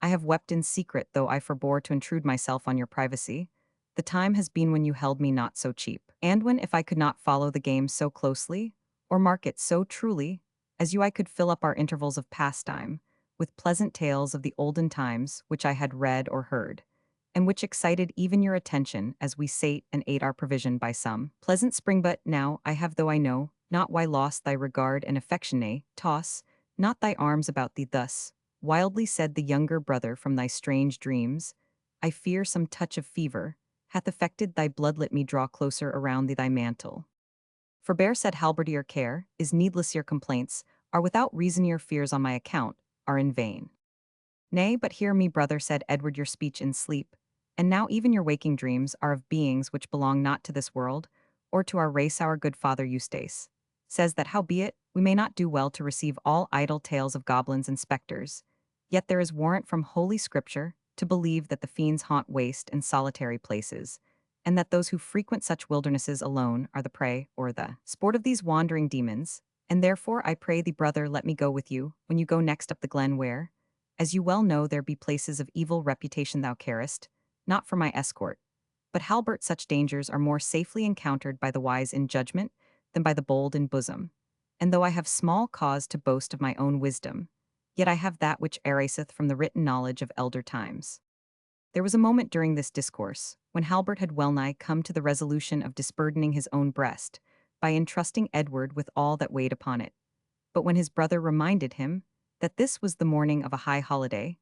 I have wept in secret, though I forbore to intrude myself on your privacy. The time has been when you held me not so cheap, and when, if I could not follow the game so closely, or mark it so truly, as you I could fill up our intervals of pastime, with pleasant tales of the olden times which I had read or heard, and which excited even your attention as we sate and ate our provision by some pleasant spring. But now I have, though I know not why, lost thy regard and affection. Nay, toss not thy arms about thee thus, wildly said the younger brother from thy strange dreams. I fear some touch of fever hath affected thy blood. Let me draw closer around thee thy mantle. Forbear, said Halbert, your care is needless, your complaints are without reason, your fears on my account are in vain. Nay, but hear me, brother, said Edward, your speech in sleep, and now even your waking dreams are of beings which belong not to this world, or to our race. Our good father Eustace says that howbeit we may not do well to receive all idle tales of goblins and spectres, yet there is warrant from Holy Scripture to believe that the fiends haunt waste and solitary places, and that those who frequent such wildernesses alone are the prey or the sport of these wandering demons. And therefore I pray thee, brother, let me go with you when you go next up the glen, where, as you well know, there be places of evil reputation. Thou carest not for my escort, but Halbert, such dangers are more safely encountered by the wise in judgment than by the bold in bosom. And though I have small cause to boast of my own wisdom, yet I have that which ariseth from the written knowledge of elder times. There was a moment during this discourse when Halbert had wellnigh come to the resolution of disburdening his own breast by entrusting Edward with all that weighed upon it. But when his brother reminded him that this was the morning of a high holiday,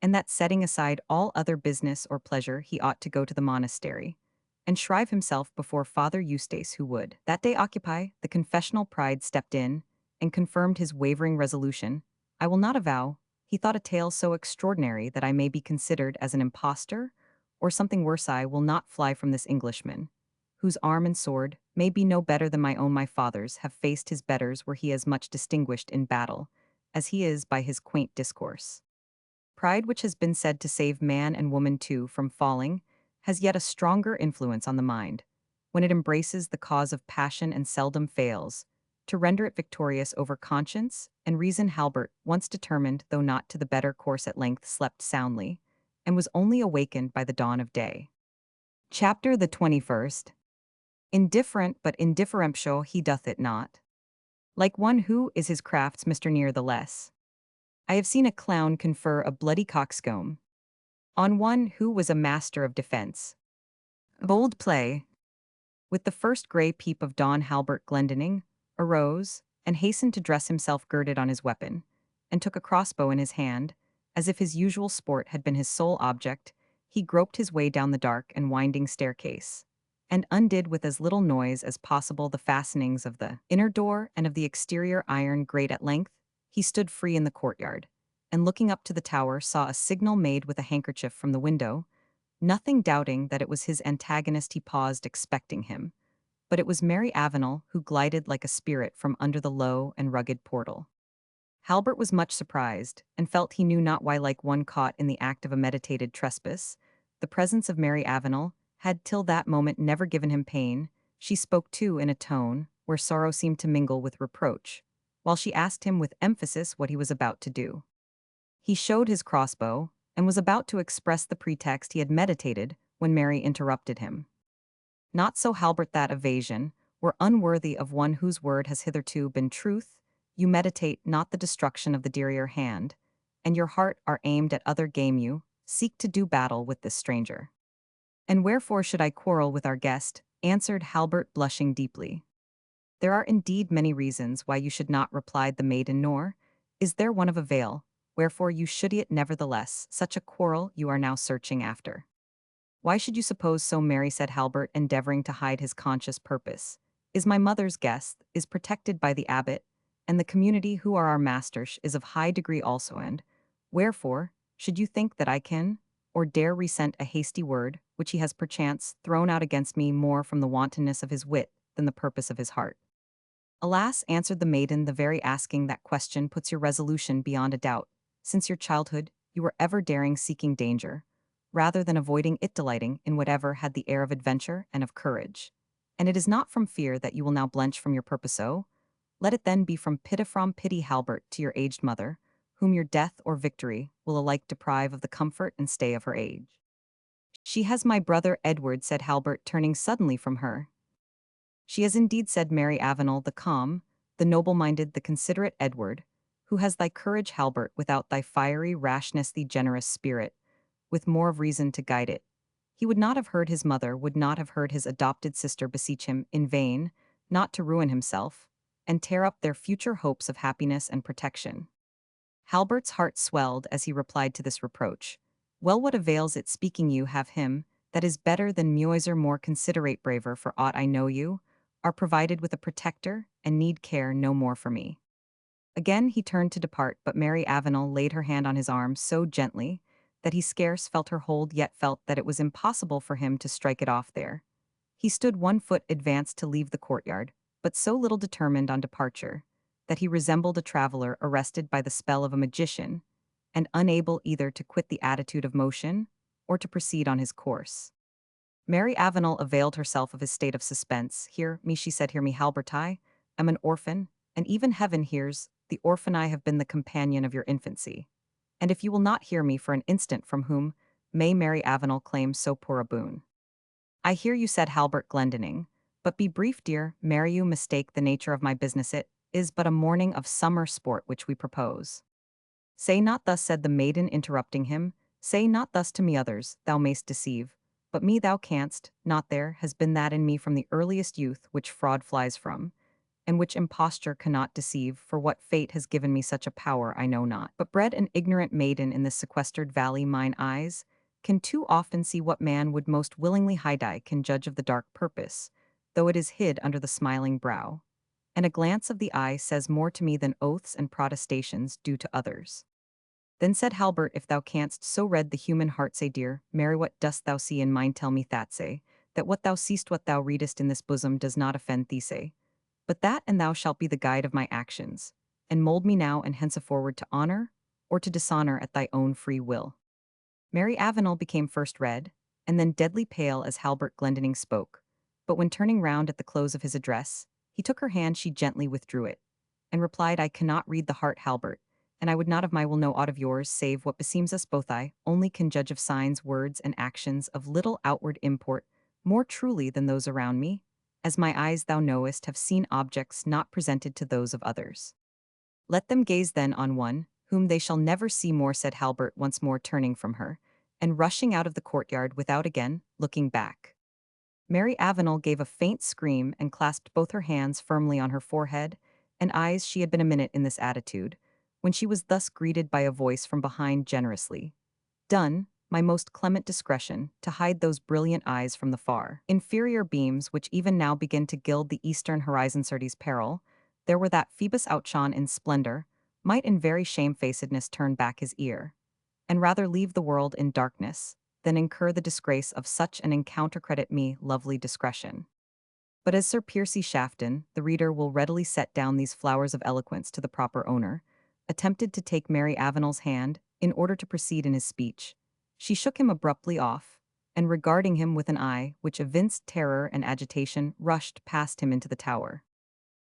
and that setting aside all other business or pleasure he ought to go to the monastery, and shrive himself before Father Eustace, who would that day occupy the confessional, pride stepped in and confirmed his wavering resolution. I will not avow he thought a tale so extraordinary that I may be considered as an impostor, or something worse. I will not fly from this Englishman, whose arm and sword may be no better than my own. My fathers have faced his betters where he as much distinguished in battle as he is by his quaint discourse. Pride, which has been said to save man and woman too from falling, has yet a stronger influence on the mind, when it embraces the cause of passion and seldom fails to render it victorious over conscience and reason. Halbert, once determined, though not to the better course, at length slept soundly, and was only awakened by the dawn of day. Chapter the 21st. Indifferent, but indifferential he doth it not. Like one who is his craft's Mr. near the less. I have seen a clown confer a bloody coxcomb on one who was a master of defense. Bold play. With the first grey peep of dawn, Halbert Glendinning arose and hastened to dress himself, girded on his weapon, and took a crossbow in his hand. As if his usual sport had been his sole object, he groped his way down the dark and winding staircase, and undid with as little noise as possible the fastenings of the inner door and of the exterior iron grate. At length he stood free in the courtyard, and looking up to the tower saw a signal made with a handkerchief from the window. Nothing doubting that it was his antagonist, he paused, expecting him, but it was Mary Avenel, who glided like a spirit from under the low and rugged portal. Halbert was much surprised, and felt he knew not why, like one caught in the act of a meditated trespass. The presence of Mary Avenel had till that moment never given him pain. She spoke too in a tone where sorrow seemed to mingle with reproach, while she asked him with emphasis what he was about to do. He showed his crossbow, and was about to express the pretext he had meditated when Mary interrupted him. Not so, Halbert, that evasion were unworthy of one whose word has hitherto been truth. You meditate not the destruction of the dearer hand, and your heart are aimed at other game. You seek to do battle with this stranger. And wherefore should I quarrel with our guest? Answered Halbert, blushing deeply. There are indeed many reasons why you should not, replied the maiden, nor is there one of avail, wherefore you should it nevertheless. Such a quarrel you are now searching after. Why should you suppose so, Mary, said Halbert, endeavoring to hide his conscious purpose. Is my mother's guest, is protected by the abbot, and the community who are our masters is of high degree also, and wherefore should you think that I can or dare resent a hasty word which he has perchance thrown out against me more from the wantonness of his wit than the purpose of his heart? Alas, answered the maiden, the very asking that question puts your resolution beyond a doubt. Since your childhood you were ever daring, seeking danger, rather than avoiding it, delighting in whatever had the air of adventure and of courage. And it is not from fear that you will now blench from your purpose so. Let it then be from pity Halbert to your aged mother, whom your death or victory will alike deprive of the comfort and stay of her age. She has my brother Edward, said Halbert, turning suddenly from her. She has indeed, said Mary Avenel, the calm, the noble-minded, the considerate Edward, who has thy courage, Halbert, without thy fiery rashness, the generous spirit, with more of reason to guide it. He would not have heard his mother, would not have heard his adopted sister beseech him in vain, not to ruin himself, and tear up their future hopes of happiness and protection. Halbert's heart swelled as he replied to this reproach. Well, what avails it, speaking you have him, that is better than Muiser, more considerate, braver, for aught I know you, are provided with a protector, and need care no more for me. Again he turned to depart, but Mary Avenel laid her hand on his arm so gently that he scarce felt her hold, yet felt that it was impossible for him to strike it off there. He stood 1 foot advanced to leave the courtyard, but so little determined on departure that he resembled a traveler arrested by the spell of a magician, and unable either to quit the attitude of motion or to proceed on his course. Mary Avenel availed herself of his state of suspense. Hear me, she said, hear me, Halbert. I am an orphan, and even heaven hears, the orphan I have been the companion of your infancy. And if you will not hear me for an instant, from whom may Mary Avenel claim so poor a boon? I hear you, said Halbert Glendinning, but be brief, dear Mary, you mistake the nature of my business. It is but a morning of summer sport which we propose. Say not thus, said the maiden, interrupting him, say not thus to me. Others thou mayst deceive, but me thou canst not. There has been that in me from the earliest youth which fraud flies from, and which imposture cannot deceive. For what fate has given me such a power I know not, but bred an ignorant maiden in this sequestered valley, mine eyes can too often see what man would most willingly hide. I can judge of the dark purpose, though it is hid under the smiling brow, and a glance of the eye says more to me than oaths and protestations do to others. Then said Halbert, if thou canst so read the human heart, say, dear Mary, what dost thou see in mine? Tell me that, say, that what thou seest, what thou readest in this bosom does not offend thee, say, but that, and thou shalt be the guide of my actions, and mold me now and henceforward to honor or to dishonor at thy own free will. Mary Avenel became first red, and then deadly pale as Halbert Glendinning spoke, but when turning round at the close of his address, he took her hand, she gently withdrew it, and replied, I cannot read the heart, Halbert, and I would not of my will know aught of yours, save what beseems us both. I only can judge of signs, words, and actions of little outward import more truly than those around me, as my eyes, thou knowest, have seen objects not presented to those of others. Let them gaze then on one, whom they shall never see more, said Halbert, once more turning from her, and rushing out of the courtyard without again looking back. Mary Avenel gave a faint scream and clasped both her hands firmly on her forehead and eyes. She had been a minute in this attitude, when she was thus greeted by a voice from behind, generously done, my most clement discretion, to hide those brilliant eyes from the far inferior beams which even now begin to gild the eastern horizon. Certes peril, there were that Phoebus outshone in splendor, might in very shamefacedness turn back his ear, and rather leave the world in darkness, than incur the disgrace of such an encounter. Credit me, lovely discretion. But as Sir Piercy Shafton, the reader will readily set down these flowers of eloquence to the proper owner, attempted to take Mary Avenel's hand in order to proceed in his speech, she shook him abruptly off, and regarding him with an eye which evinced terror and agitation, rushed past him into the tower.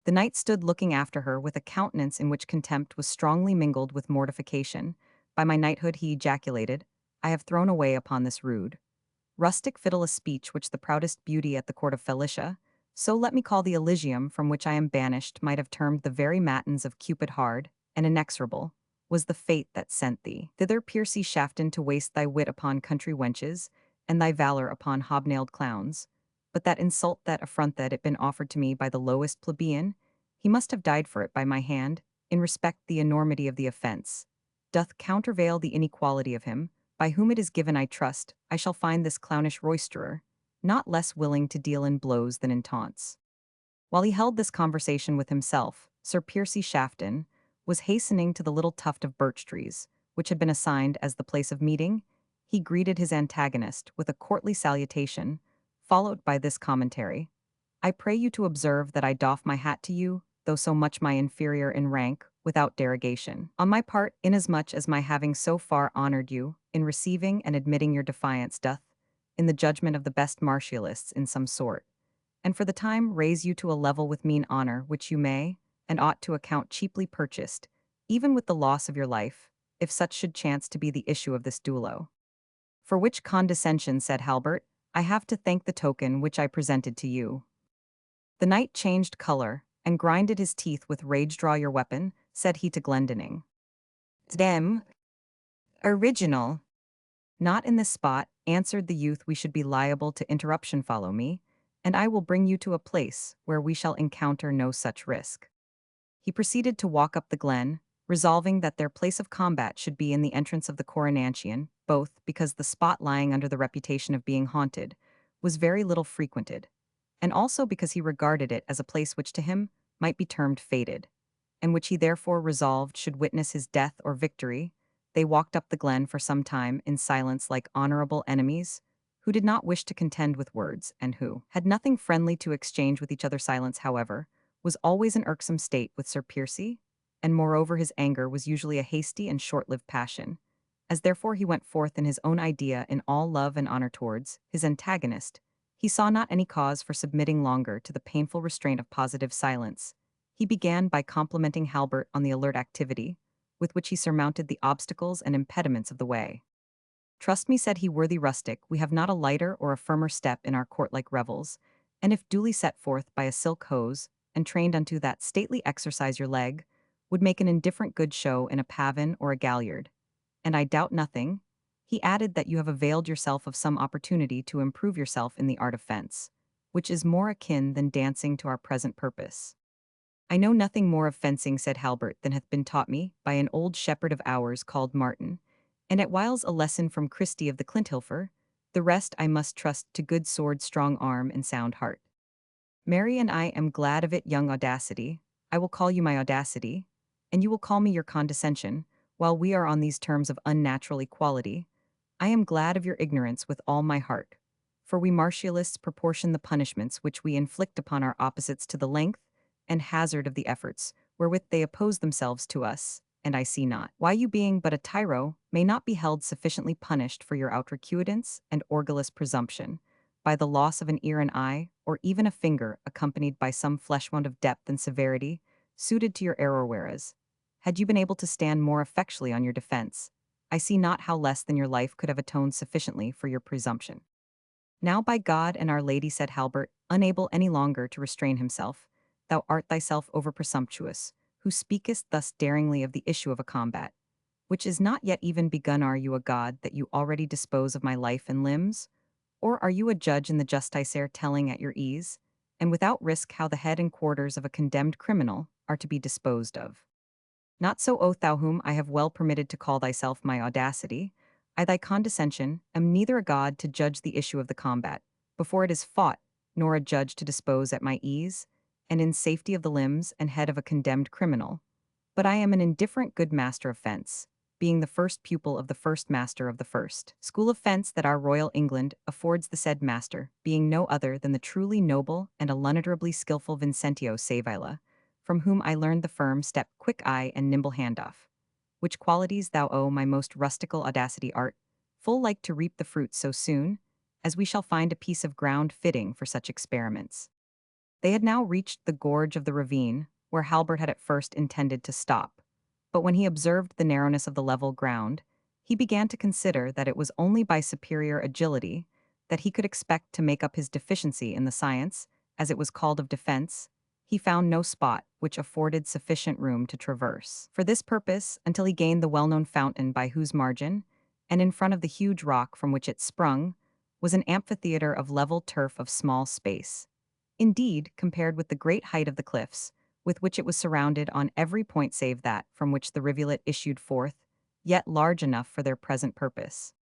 The knight stood looking after her with a countenance in which contempt was strongly mingled with mortification. By my knighthood, he ejaculated, I have thrown away upon this rude, rustic fiddle a speech which the proudest beauty at the court of Felicia, so let me call the Elysium from which I am banished, might have termed the very matins of Cupid. Hard and inexorable was the fate that sent thee thither, Piercy Shafton, to waste thy wit upon country wenches, and thy valor upon hobnailed clowns. But that insult, that affront that it been offered to me by the lowest plebeian, he must have died for it by my hand, in respect the enormity of the offense, doth countervail the inequality of him, by whom it is given. I trust I shall find this clownish roisterer not less willing to deal in blows than in taunts. While he held this conversation with himself, Sir Piercy Shafton was hastening to the little tuft of birch trees, which had been assigned as the place of meeting. He greeted his antagonist with a courtly salutation, followed by this commentary. I pray you to observe that I doff my hat to you, though so much my inferior in rank, without derogation. On my part, inasmuch as my having so far honored you, in receiving and admitting your defiance doth, in the judgment of the best martialists in some sort, and for the time raise you to a level with mean honor which you may, and ought to account cheaply purchased, even with the loss of your life, if such should chance to be the issue of this duello. For which condescension, said Halbert, I have to thank the token which I presented to you. The knight changed color, and grinded his teeth with rage. Draw your weapon, said he to Glendinning. Dem. Original. Not in this spot, answered the youth, we should be liable to interruption. Follow me, and I will bring you to a place where we shall encounter no such risk. He proceeded to walk up the glen, resolving that their place of combat should be in the entrance of the Coronatian, both because the spot, lying under the reputation of being haunted, was very little frequented, and also because he regarded it as a place which to him might be termed fated, and which he therefore resolved should witness his death or victory. They walked up the glen for some time in silence like honorable enemies, who did not wish to contend with words, and who had nothing friendly to exchange with each other. Silence, however, was always an irksome state with Sir Piercy, and moreover his anger was usually a hasty and short-lived passion, as therefore he went forth in his own idea in all love and honor towards his antagonist. He saw not any cause for submitting longer to the painful restraint of positive silence. He began by complimenting Halbert on the alert activity with which he surmounted the obstacles and impediments of the way. Trust me, said he, worthy rustic, we have not a lighter or a firmer step in our court-like revels, and if duly set forth by a silk hose, and trained unto that stately exercise your leg, would make an indifferent good show in a pavin or a galliard. And I doubt nothing, he added, that you have availed yourself of some opportunity to improve yourself in the art of fence, which is more akin than dancing to our present purpose. I know nothing more of fencing, said Halbert, than hath been taught me by an old shepherd of ours called Martin, and at whiles a lesson from Christie of the Clinthilfer. The rest I must trust to good sword, strong arm, and sound heart. Mary, and I am glad of it, young Audacity. I will call you my Audacity, and you will call me your condescension, while we are on these terms of unnatural equality. I am glad of your ignorance with all my heart, for we martialists proportion the punishments which we inflict upon our opposites to the length and hazard of the efforts wherewith they oppose themselves to us, and I see not why you, being but a tyro, may not be held sufficiently punished for your outrecuitance and orgulous presumption, by the loss of an ear, an eye, or even a finger, accompanied by some flesh wound of depth and severity, suited to your error. Whereas, had you been able to stand more effectually on your defense, I see not how less than your life could have atoned sufficiently for your presumption. Now by God and Our Lady, said Halbert, unable any longer to restrain himself, thou art thyself over presumptuous, who speakest thus daringly of the issue of a combat, which is not yet even begun. Are you a god that you already dispose of my life and limbs? Or are you a judge in the justiciar, telling at your ease, and without risk, how the head and quarters of a condemned criminal are to be disposed of? Not so, O thou whom I have well permitted to call thyself my Audacity. I, thy condescension, am neither a god to judge the issue of the combat, before it is fought, nor a judge to dispose at my ease, and in safety of the limbs and head of a condemned criminal, but I am an indifferent good master of fence, being the first pupil of the first master of the first school of fence that our royal England affords, the said master being no other than the truly noble and unutterably skilful Vincentio Savila, from whom I learned the firm step, quick eye, and nimble handoff, which qualities thou, O my most rustical Audacity, art full like to reap the fruit so soon as we shall find a piece of ground fitting for such experiments. They had now reached the gorge of the ravine, where Halbert had at first intended to stop, but when he observed the narrowness of the level ground, he began to consider that it was only by superior agility that he could expect to make up his deficiency in the science, as it was called, of defense. He found no spot which afforded sufficient room to traverse for this purpose until he gained the well-known fountain, by whose margin, and in front of the huge rock from which it sprung, was an amphitheater of level turf of small space. Indeed, compared with the great height of the cliffs, with which it was surrounded on every point save that from which the rivulet issued forth, yet large enough for their present purpose.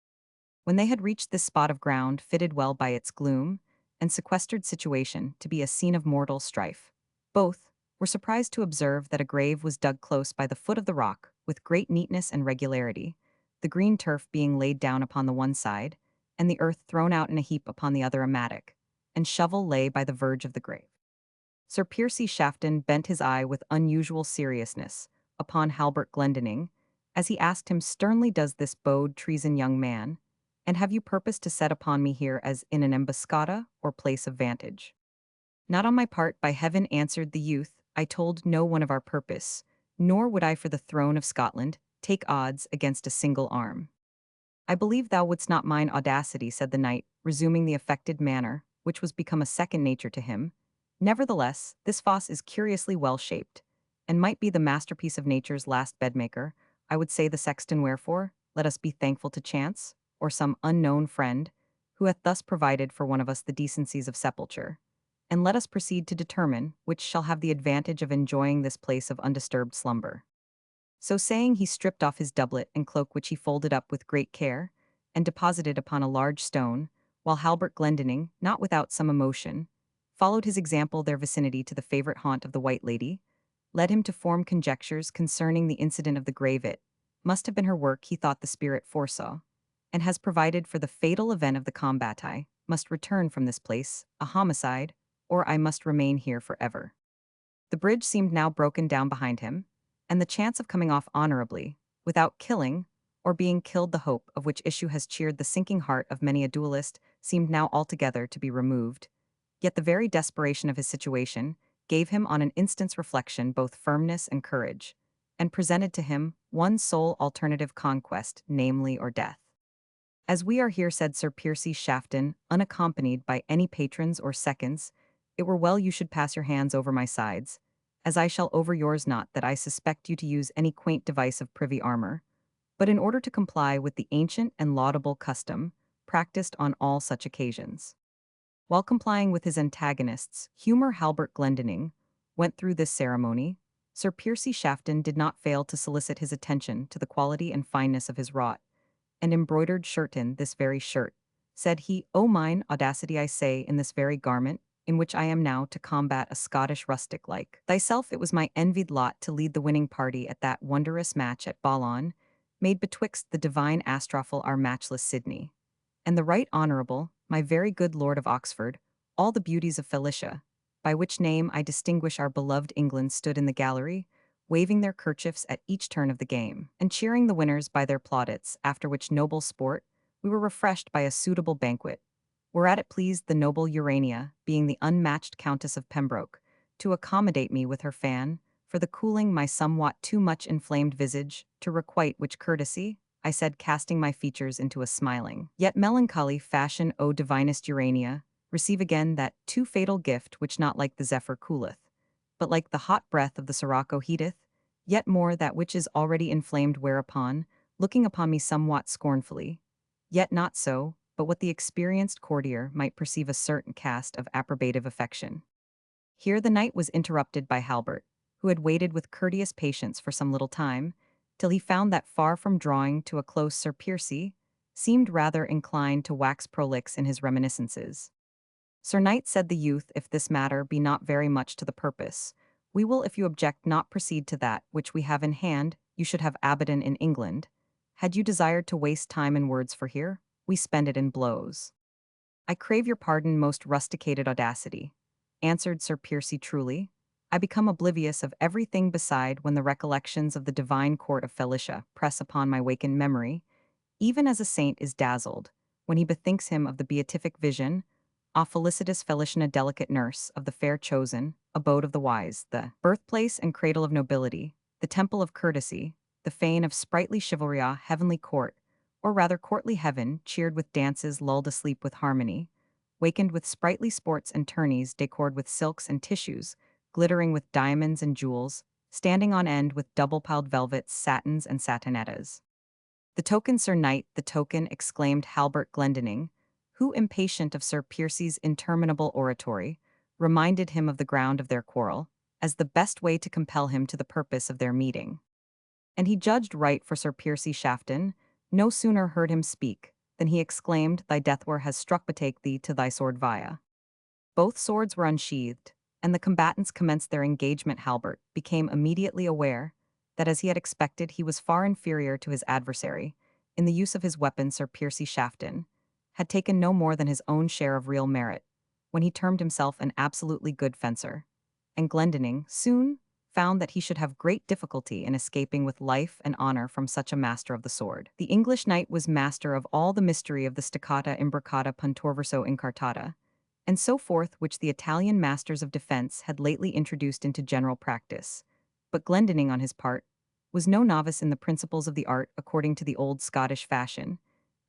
When they had reached this spot of ground fitted well by its gloom and sequestered situation to be a scene of mortal strife, both were surprised to observe that a grave was dug close by the foot of the rock with great neatness and regularity, the green turf being laid down upon the one side, and the earth thrown out in a heap upon the other. A mattock and shovel lay by the verge of the grave. Sir Piercy Shafton bent his eye with unusual seriousness upon Halbert Glendinning, as he asked him sternly, does this bode treason, young man, and have you purpose to set upon me here as in an emboscada or place of vantage? Not on my part, by heaven, answered the youth, I told no one of our purpose, nor would I for the throne of Scotland take odds against a single arm. I believe thou wouldst not mind audacity, said the knight, resuming the affected manner, which was become a second nature to him. Nevertheless, this fosse is curiously well shaped, and might be the masterpiece of nature's last bedmaker. I would say the sexton, wherefore, let us be thankful to chance, or some unknown friend, who hath thus provided for one of us the decencies of sepulture. And let us proceed to determine which shall have the advantage of enjoying this place of undisturbed slumber. So saying, he stripped off his doublet and cloak, which he folded up with great care, and deposited upon a large stone, while Halbert Glendinning, not without some emotion, followed his example. Their vicinity to the favourite haunt of the White Lady led him to form conjectures concerning the incident of the grave. It must have been her work, he thought the spirit foresaw, and has provided for the fatal event of the combat. I must return from this place, a homicide, or I must remain here forever. The bridge seemed now broken down behind him, and the chance of coming off honorably, without killing, or being killed, the hope of which issue has cheered the sinking heart of many a duellist, seemed now altogether to be removed. Yet the very desperation of his situation gave him on an instant's reflection both firmness and courage, and presented to him one sole alternative conquest, namely or death. As we are here, said Sir Piercy Shafton, unaccompanied by any patrons or seconds, it were well you should pass your hands over my sides, as I shall over yours. Not that I suspect you to use any quaint device of privy armor, but in order to comply with the ancient and laudable custom practiced on all such occasions. While complying with his antagonists, Humor Halbert Glendinning went through this ceremony, Sir Piercy Shafton did not fail to solicit his attention to the quality and fineness of his wrought and embroidered shirton. This very shirt, said he, O mine audacity, I say, in this very garment, in which I am now to combat a Scottish rustic like thyself, it was my envied lot to lead the winning party at that wondrous match at Ballon, made betwixt the divine Astrophel, our matchless Sidney, and the right honourable, my very good Lord of Oxford. All the beauties of Felicia, by which name I distinguish our beloved England, stood in the gallery, waving their kerchiefs at each turn of the game, and cheering the winners by their plaudits, after which noble sport, we were refreshed by a suitable banquet, whereat it pleased the noble Urania, being the unmatched Countess of Pembroke, to accommodate me with her fan, for the cooling my somewhat too much inflamed visage, to requite which courtesy, I said, casting my features into a smiling, yet melancholy fashion. O divinest Urania, receive again that too fatal gift which not like the zephyr cooleth, but like the hot breath of the sirocco heateth, yet more that which is already inflamed. Whereupon, looking upon me somewhat scornfully, yet not so, but what the experienced courtier might perceive a certain cast of approbative affection. Here the knight was interrupted by Halbert, who had waited with courteous patience for some little time, till he found that far from drawing to a close, Sir Piercy seemed rather inclined to wax prolix in his reminiscences. Sir Knight, said the youth, if this matter be not very much to the purpose, we will, if you object not, proceed to that which we have in hand. You should have Abaddon in England. Had you desired to waste time in words, for here we spend it in blows. I crave your pardon, most rusticated audacity, answered Sir Piercy. Truly, I become oblivious of everything beside when the recollections of the divine court of Felicia press upon my wakened memory, even as a saint is dazzled when he bethinks him of the beatific vision, a felicitas Feliciana, delicate nurse of the fair chosen, abode of the wise, the birthplace and cradle of nobility, the temple of courtesy, the fane of sprightly chivalry, a heavenly court, or rather courtly heaven, cheered with dances, lulled asleep with harmony, wakened with sprightly sports and tourneys, decored with silks and tissues, glittering with diamonds and jewels, standing on end with double-piled velvets, satins, and satinettas. The token, Sir Knight, the token, exclaimed Halbert Glendinning, who, impatient of Sir Piercy's interminable oratory, reminded him of the ground of their quarrel, as the best way to compel him to the purpose of their meeting. And he judged right, for Sir Piercy Shafton no sooner heard him speak than he exclaimed, Thy deathware has struck, betake thee to thy sword via. Both swords were unsheathed, and the combatants commenced their engagement. Halbert became immediately aware that, as he had expected, he was far inferior to his adversary. In the use of his weapon, Sir Piercy Shafton had taken no more than his own share of real merit, when he termed himself an absolutely good fencer, and Glendinning soon found that he should have great difficulty in escaping with life and honor from such a master of the sword. The English knight was master of all the mystery of the staccata, imbricata, puntorverso, incartata, and so forth, which the Italian masters of defense had lately introduced into general practice. But Glendinning, on his part, was no novice in the principles of the art according to the old Scottish fashion,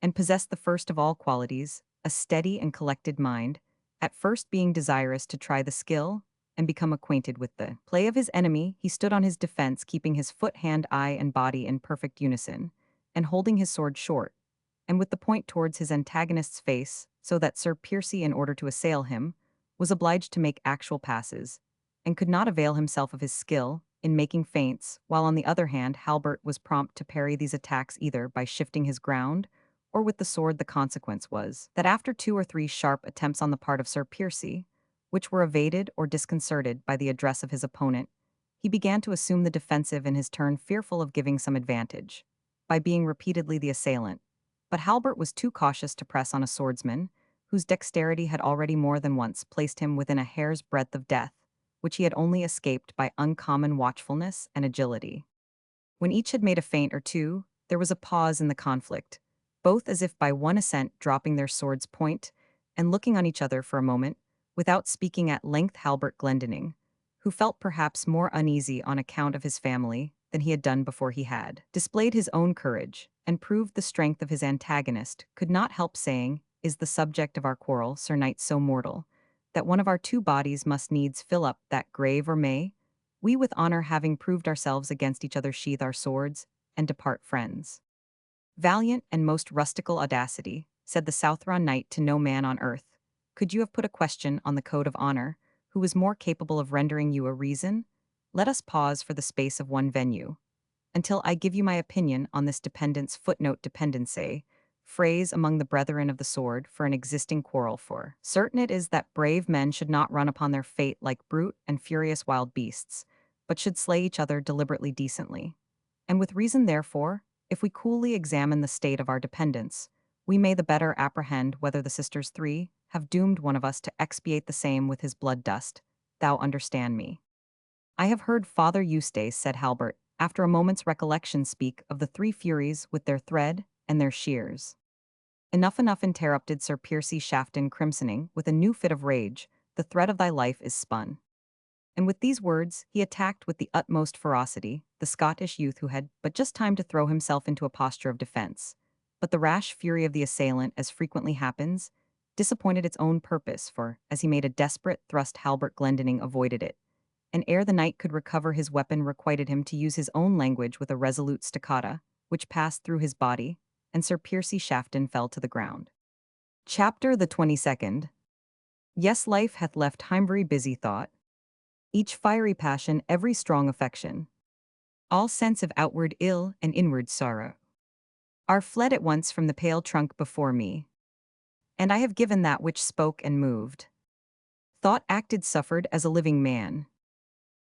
and possessed the first of all qualities, a steady and collected mind, at first being desirous to try the skill and become acquainted with the play of his enemy. He stood on his defense, keeping his foot, hand, eye, and body in perfect unison, and holding his sword short, and with the point towards his antagonist's face, so that Sir Piercy, in order to assail him, was obliged to make actual passes, and could not avail himself of his skill in making feints, while on the other hand Halbert was prompt to parry these attacks either by shifting his ground or with the sword. The consequence was that after 2 or 3 sharp attempts on the part of Sir Piercy, which were evaded or disconcerted by the address of his opponent, he began to assume the defensive in his turn, fearful of giving some advantage, by being repeatedly the assailant. But Halbert was too cautious to press on a swordsman, whose dexterity had already more than once placed him within a hair's breadth of death, which he had only escaped by uncommon watchfulness and agility. When each had made a feint or two, there was a pause in the conflict, both as if by one assent dropping their swords' point, and looking on each other for a moment, without speaking. At length Halbert Glendinning, who felt perhaps more uneasy on account of his family than he had done before he had displayed his own courage, and proved the strength of his antagonist, could not help saying, "Is the subject of our quarrel, Sir Knight, so mortal, that one of our 2 bodies must needs fill up that grave, or may we, with honor having proved ourselves against each other, sheathe our swords, and depart friends?" "Valiant and most rustical audacity," said the Southron knight to no man on earth, "could you have put a question on the code of honor, who was more capable of rendering you a reason? Let us pause for the space of one venue, until I give you my opinion on this dependence. Footnote: dependence, phrase among the brethren of the sword for an existing quarrel. For certain it is that brave men should not run upon their fate like brute and furious wild beasts, but should slay each other deliberately, decently. And with reason, therefore, if we coolly examine the state of our dependence, we may the better apprehend whether the sisters 3 have doomed one of us to expiate the same with his blood dust. Thou understand me. I have heard Father Eustace, said Halbert, after a moment's recollection, speak of the 3 furies with their thread and their shears. Enough, enough, interrupted Sir Piercy Shafton, crimsoning with a new fit of rage, the thread of thy life is spun. And with these words he attacked with the utmost ferocity the Scottish youth, who had but just time to throw himself into a posture of defense. But the rash fury of the assailant, as frequently happens, disappointed its own purpose, for, as he made a desperate thrust, Halbert Glendinning avoided it, and ere the knight could recover his weapon, requited him to use his own language with a resolute stoccata, which passed through his body, and Sir Piercy Shafton fell to the ground. Chapter the 22nd. Yes, life hath left Himbury busy thought, each fiery passion, every strong affection, all sense of outward ill and inward sorrow, are fled at once from the pale trunk before me, and I have given that which spoke and moved. Thought acted, suffered as a living man,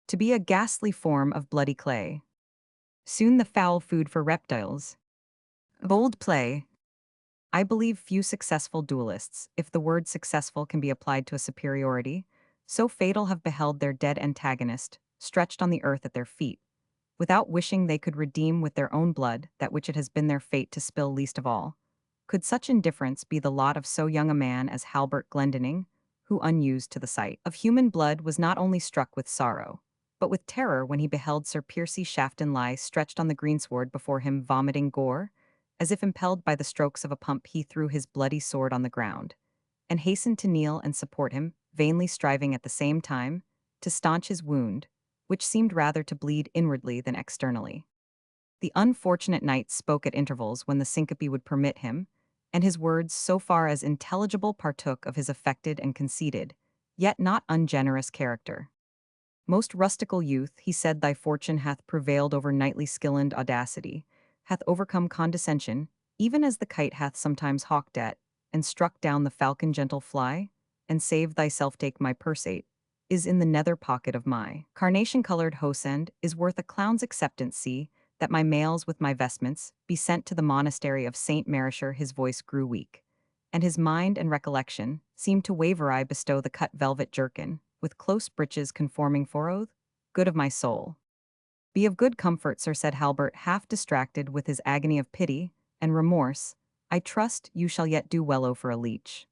to be a ghastly form of bloody clay, soon the foul food for reptiles. Bold play. I believe few successful duelists, if the word successful can be applied to a superiority, so fatal, have beheld their dead antagonist stretched on the earth at their feet, without wishing they could redeem with their own blood that which it has been their fate to spill. Least of all could such indifference be the lot of so young a man as Halbert Glendinning, who, unused to the sight of human blood, was not only struck with sorrow, but with terror when he beheld Sir Piercy Shafton lie stretched on the greensward before him, vomiting gore. As if impelled by the strokes of a pump, he threw his bloody sword on the ground, and hastened to kneel and support him, vainly striving at the same time to staunch his wound, which seemed rather to bleed inwardly than externally. The unfortunate knight spoke at intervals when the syncope would permit him, and his words, so far as intelligible, partook of his affected and conceited, yet not ungenerous character. Most rustical youth, he said, thy fortune hath prevailed over knightly skill and audacity, hath overcome condescension, even as the kite hath sometimes hawked at, and struck down the falcon gentle fly, and saved thyself. Take my pursate, is in the nether pocket of my carnation-colored hosend, is worth a clown's acceptance. See, that my mails with my vestments be sent to the monastery of Saint Maryshire. His voice grew weak, and his mind and recollection seemed to waver. I bestow the cut velvet jerkin, with close breeches conforming for oath, good of my soul. Be of good comfort, sir, said Halbert, half distracted with his agony of pity and remorse. I trust you shall yet do well, for a leech.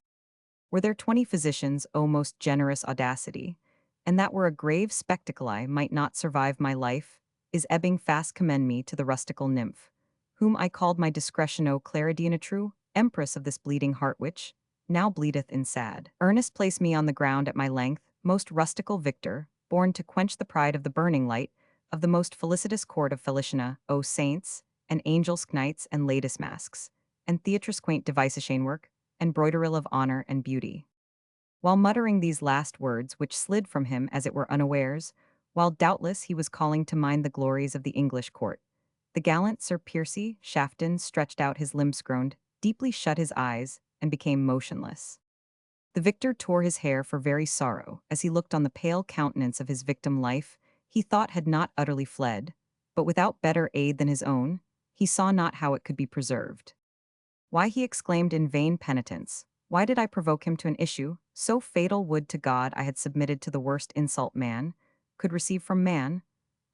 Were there 20 physicians, O most generous audacity, and that were a grave spectacle I might not survive my life, is ebbing fast commend me to the rustical nymph, whom I called my discretion, O Claridina true, empress of this bleeding heart which now bleedeth in sad earnest. Place me on the ground at my length, most rustical victor, born to quench the pride of the burning light, of the most felicitous court of Feliciana, O saints, and angels, knights, and latest masks, and theatres quaint device work, and broideril of honor and beauty. While muttering these last words, which slid from him as it were unawares, while doubtless he was calling to mind the glories of the English court, the gallant Sir Piercy Shafton stretched out his limbs, groaned, deeply shut his eyes, and became motionless. The victor tore his hair for very sorrow, as he looked on the pale countenance of his victim. Life, he thought, had not utterly fled, but without better aid than his own, he saw not how it could be preserved. Why, he exclaimed in vain penitence, why did I provoke him to an issue so fatal? Would to God I had submitted to the worst insult man could receive from man,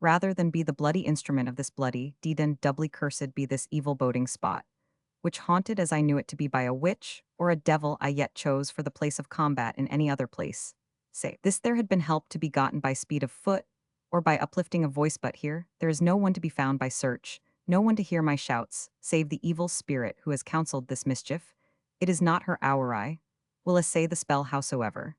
rather than be the bloody instrument of this bloody deed. And doubly cursed be this evil boding spot, which haunted as I knew it to be by a witch or a devil I yet chose for the place of combat in any other place. Say, this there had been help to be gotten by speed of foot, or by uplifting of voice, but here there is no one to be found by search, no one to hear my shouts, save the evil spirit who has counseled this mischief. It is not her hour. I will essay the spell howsoever.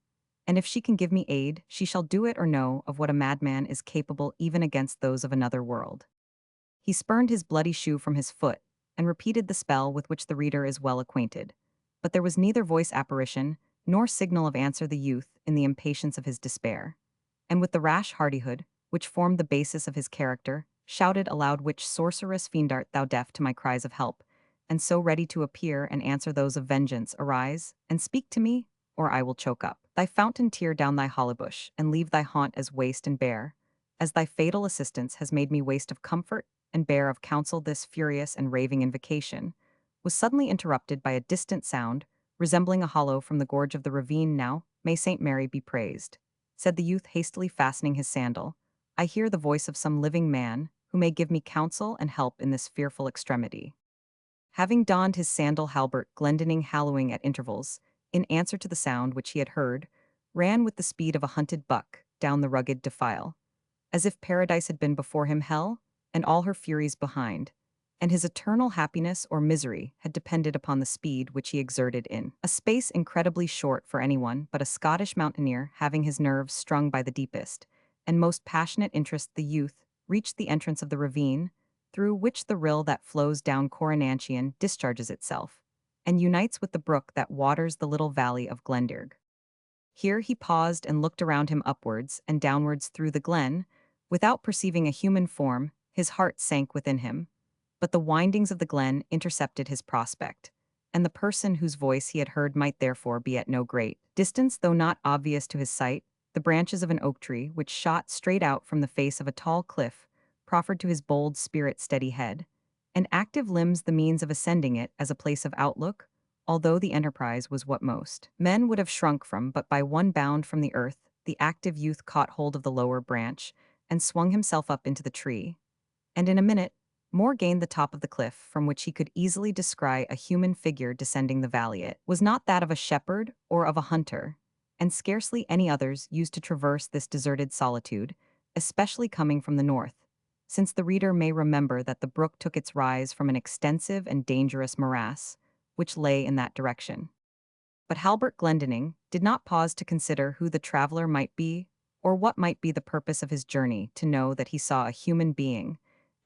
And if she can give me aid, she shall do it or know of what a madman is capable even against those of another world. He spurned his bloody shoe from his foot, and repeated the spell with which the reader is well acquainted. But there was neither voice apparition, nor signal of answer. The youth, in the impatience of his despair, and with the rash hardihood, which formed the basis of his character, shouted aloud, which sorceress fiend art thou, deaf to my cries of help, and so ready to appear and answer those of vengeance? Arise, and speak to me, or I will choke up thy fountain tear down thy hollow bush, and leave thy haunt as waste and bare, as thy fatal assistance has made me waste of comfort and bare of counsel. This furious and raving invocation was suddenly interrupted by a distant sound, resembling a hollow from the gorge of the ravine. Now, may Saint Mary be praised, said the youth, hastily fastening his sandal. I hear the voice of some living man, who may give me counsel and help in this fearful extremity. Having donned his sandal, Halbert Glendinning, hallooing at intervals, in answer to the sound which he had heard, ran with the speed of a hunted buck down the rugged defile, as if paradise had been before him, hell, and all her furies behind, and his eternal happiness or misery had depended upon the speed which he exerted in a space incredibly short for anyone but a Scottish mountaineer having his nerves strung by the deepest and most passionate interest. The youth reached the entrance of the ravine, through which the rill that flows down Coronanchian discharges itself, and unites with the brook that waters the little valley of Glendirg. Here he paused and looked around him, upwards and downwards through the glen. Without perceiving a human form, his heart sank within him, but the windings of the glen intercepted his prospect, and the person whose voice he had heard might therefore be at no great distance, though not obvious to his sight. The branches of an oak tree, which shot straight out from the face of a tall cliff, proffered to his bold spirit steady head, and active limbs the means of ascending it as a place of outlook, although the enterprise was what most men would have shrunk from. But by one bound from the earth, the active youth caught hold of the lower branch, and swung himself up into the tree, and in a minute more gained the top of the cliff, from which he could easily descry a human figure descending the valley. It was not that of a shepherd or of a hunter, and scarcely any others used to traverse this deserted solitude, especially coming from the north, since the reader may remember that the brook took its rise from an extensive and dangerous morass, which lay in that direction. But Halbert Glendinning did not pause to consider who the traveler might be, or what might be the purpose of his journey, to know that he saw a human being,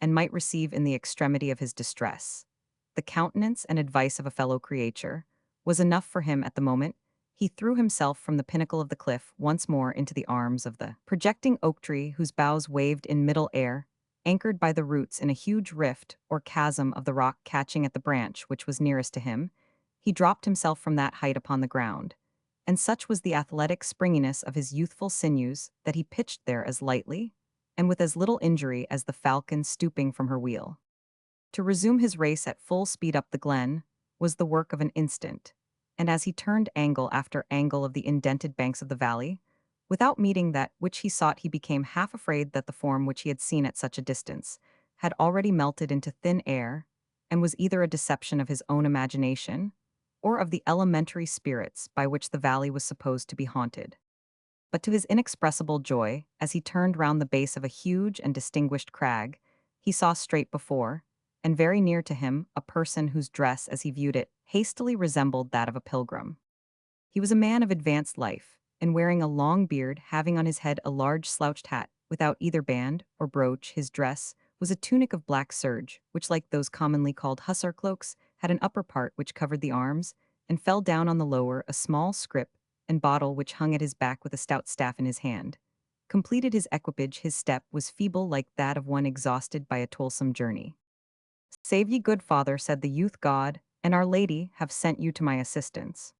and might receive in the extremity of his distress the countenance and advice of a fellow creature, was enough for him at the moment. He threw himself from the pinnacle of the cliff once more into the arms of the projecting oak tree, whose boughs waved in middle air, anchored by the roots in a huge rift or chasm of the rock. Catching at the branch which was nearest to him, he dropped himself from that height upon the ground, and such was the athletic springiness of his youthful sinews that he pitched there as lightly and with as little injury as the falcon stooping from her wheel. To resume his race at full speed up the glen was the work of an instant, and as he turned angle after angle of the indented banks of the valley, without meeting that which he sought, he became half afraid that the form which he had seen at such a distance had already melted into thin air, and was either a deception of his own imagination, or of the elementary spirits by which the valley was supposed to be haunted. But to his inexpressible joy, as he turned round the base of a huge and distinguished crag, he saw straight before, and very near to him, a person whose dress, as he viewed it, hastily resembled that of a pilgrim. He was a man of advanced life, and wearing a long beard, having on his head a large slouched hat, without either band or brooch. His dress was a tunic of black serge, which, like those commonly called hussar cloaks, had an upper part which covered the arms, and fell down on the lower a small scrip and bottle which hung at his back with a stout staff in his hand. Completed his equipage, his step was feeble like that of one exhausted by a toilsome journey. "Save ye, good father," said the youth, "God and Our Lady have sent you to my assistance."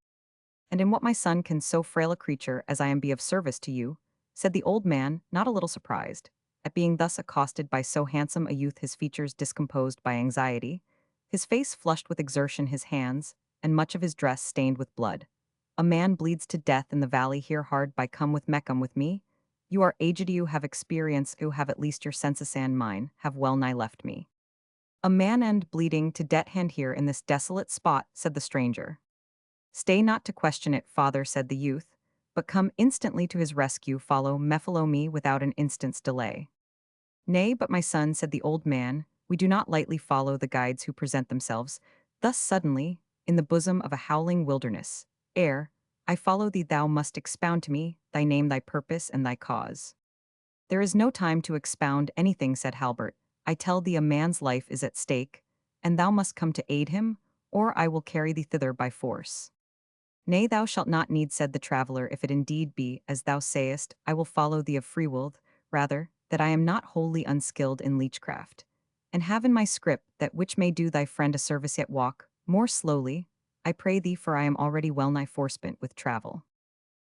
"And in what, my son, can so frail a creature as I am be of service to you?" said the old man, not a little surprised at being thus accosted by so handsome a youth, his features discomposed by anxiety, his face flushed with exertion, his hands, and much of his dress stained with blood. "A man bleeds to death in the valley here hard by. Come with Meckham with me. You are aged, you have experience, you have at least your senses, and mine have well nigh left me." "A man and bleeding to death hand here in this desolate spot," said the stranger. "Stay not to question it, father," said the youth, "but come instantly to his rescue. Follow me without an instant's delay." "Nay, but my son," said the old man, "we do not lightly follow the guides who present themselves thus suddenly in the bosom of a howling wilderness. Ere I follow thee, thou must expound to me thy name, thy purpose, and thy cause." "There is no time to expound anything," said Halbert. "I tell thee a man's life is at stake, and thou must come to aid him, or I will carry thee thither by force." "Nay, thou shalt not need," said the traveller. "If it indeed be as thou sayest, I will follow thee of free will, rather that I am not wholly unskilled in leechcraft, and have in my scrip that which may do thy friend a service. Yet walk more slowly, I pray thee, for I am already well nigh forespent with travel."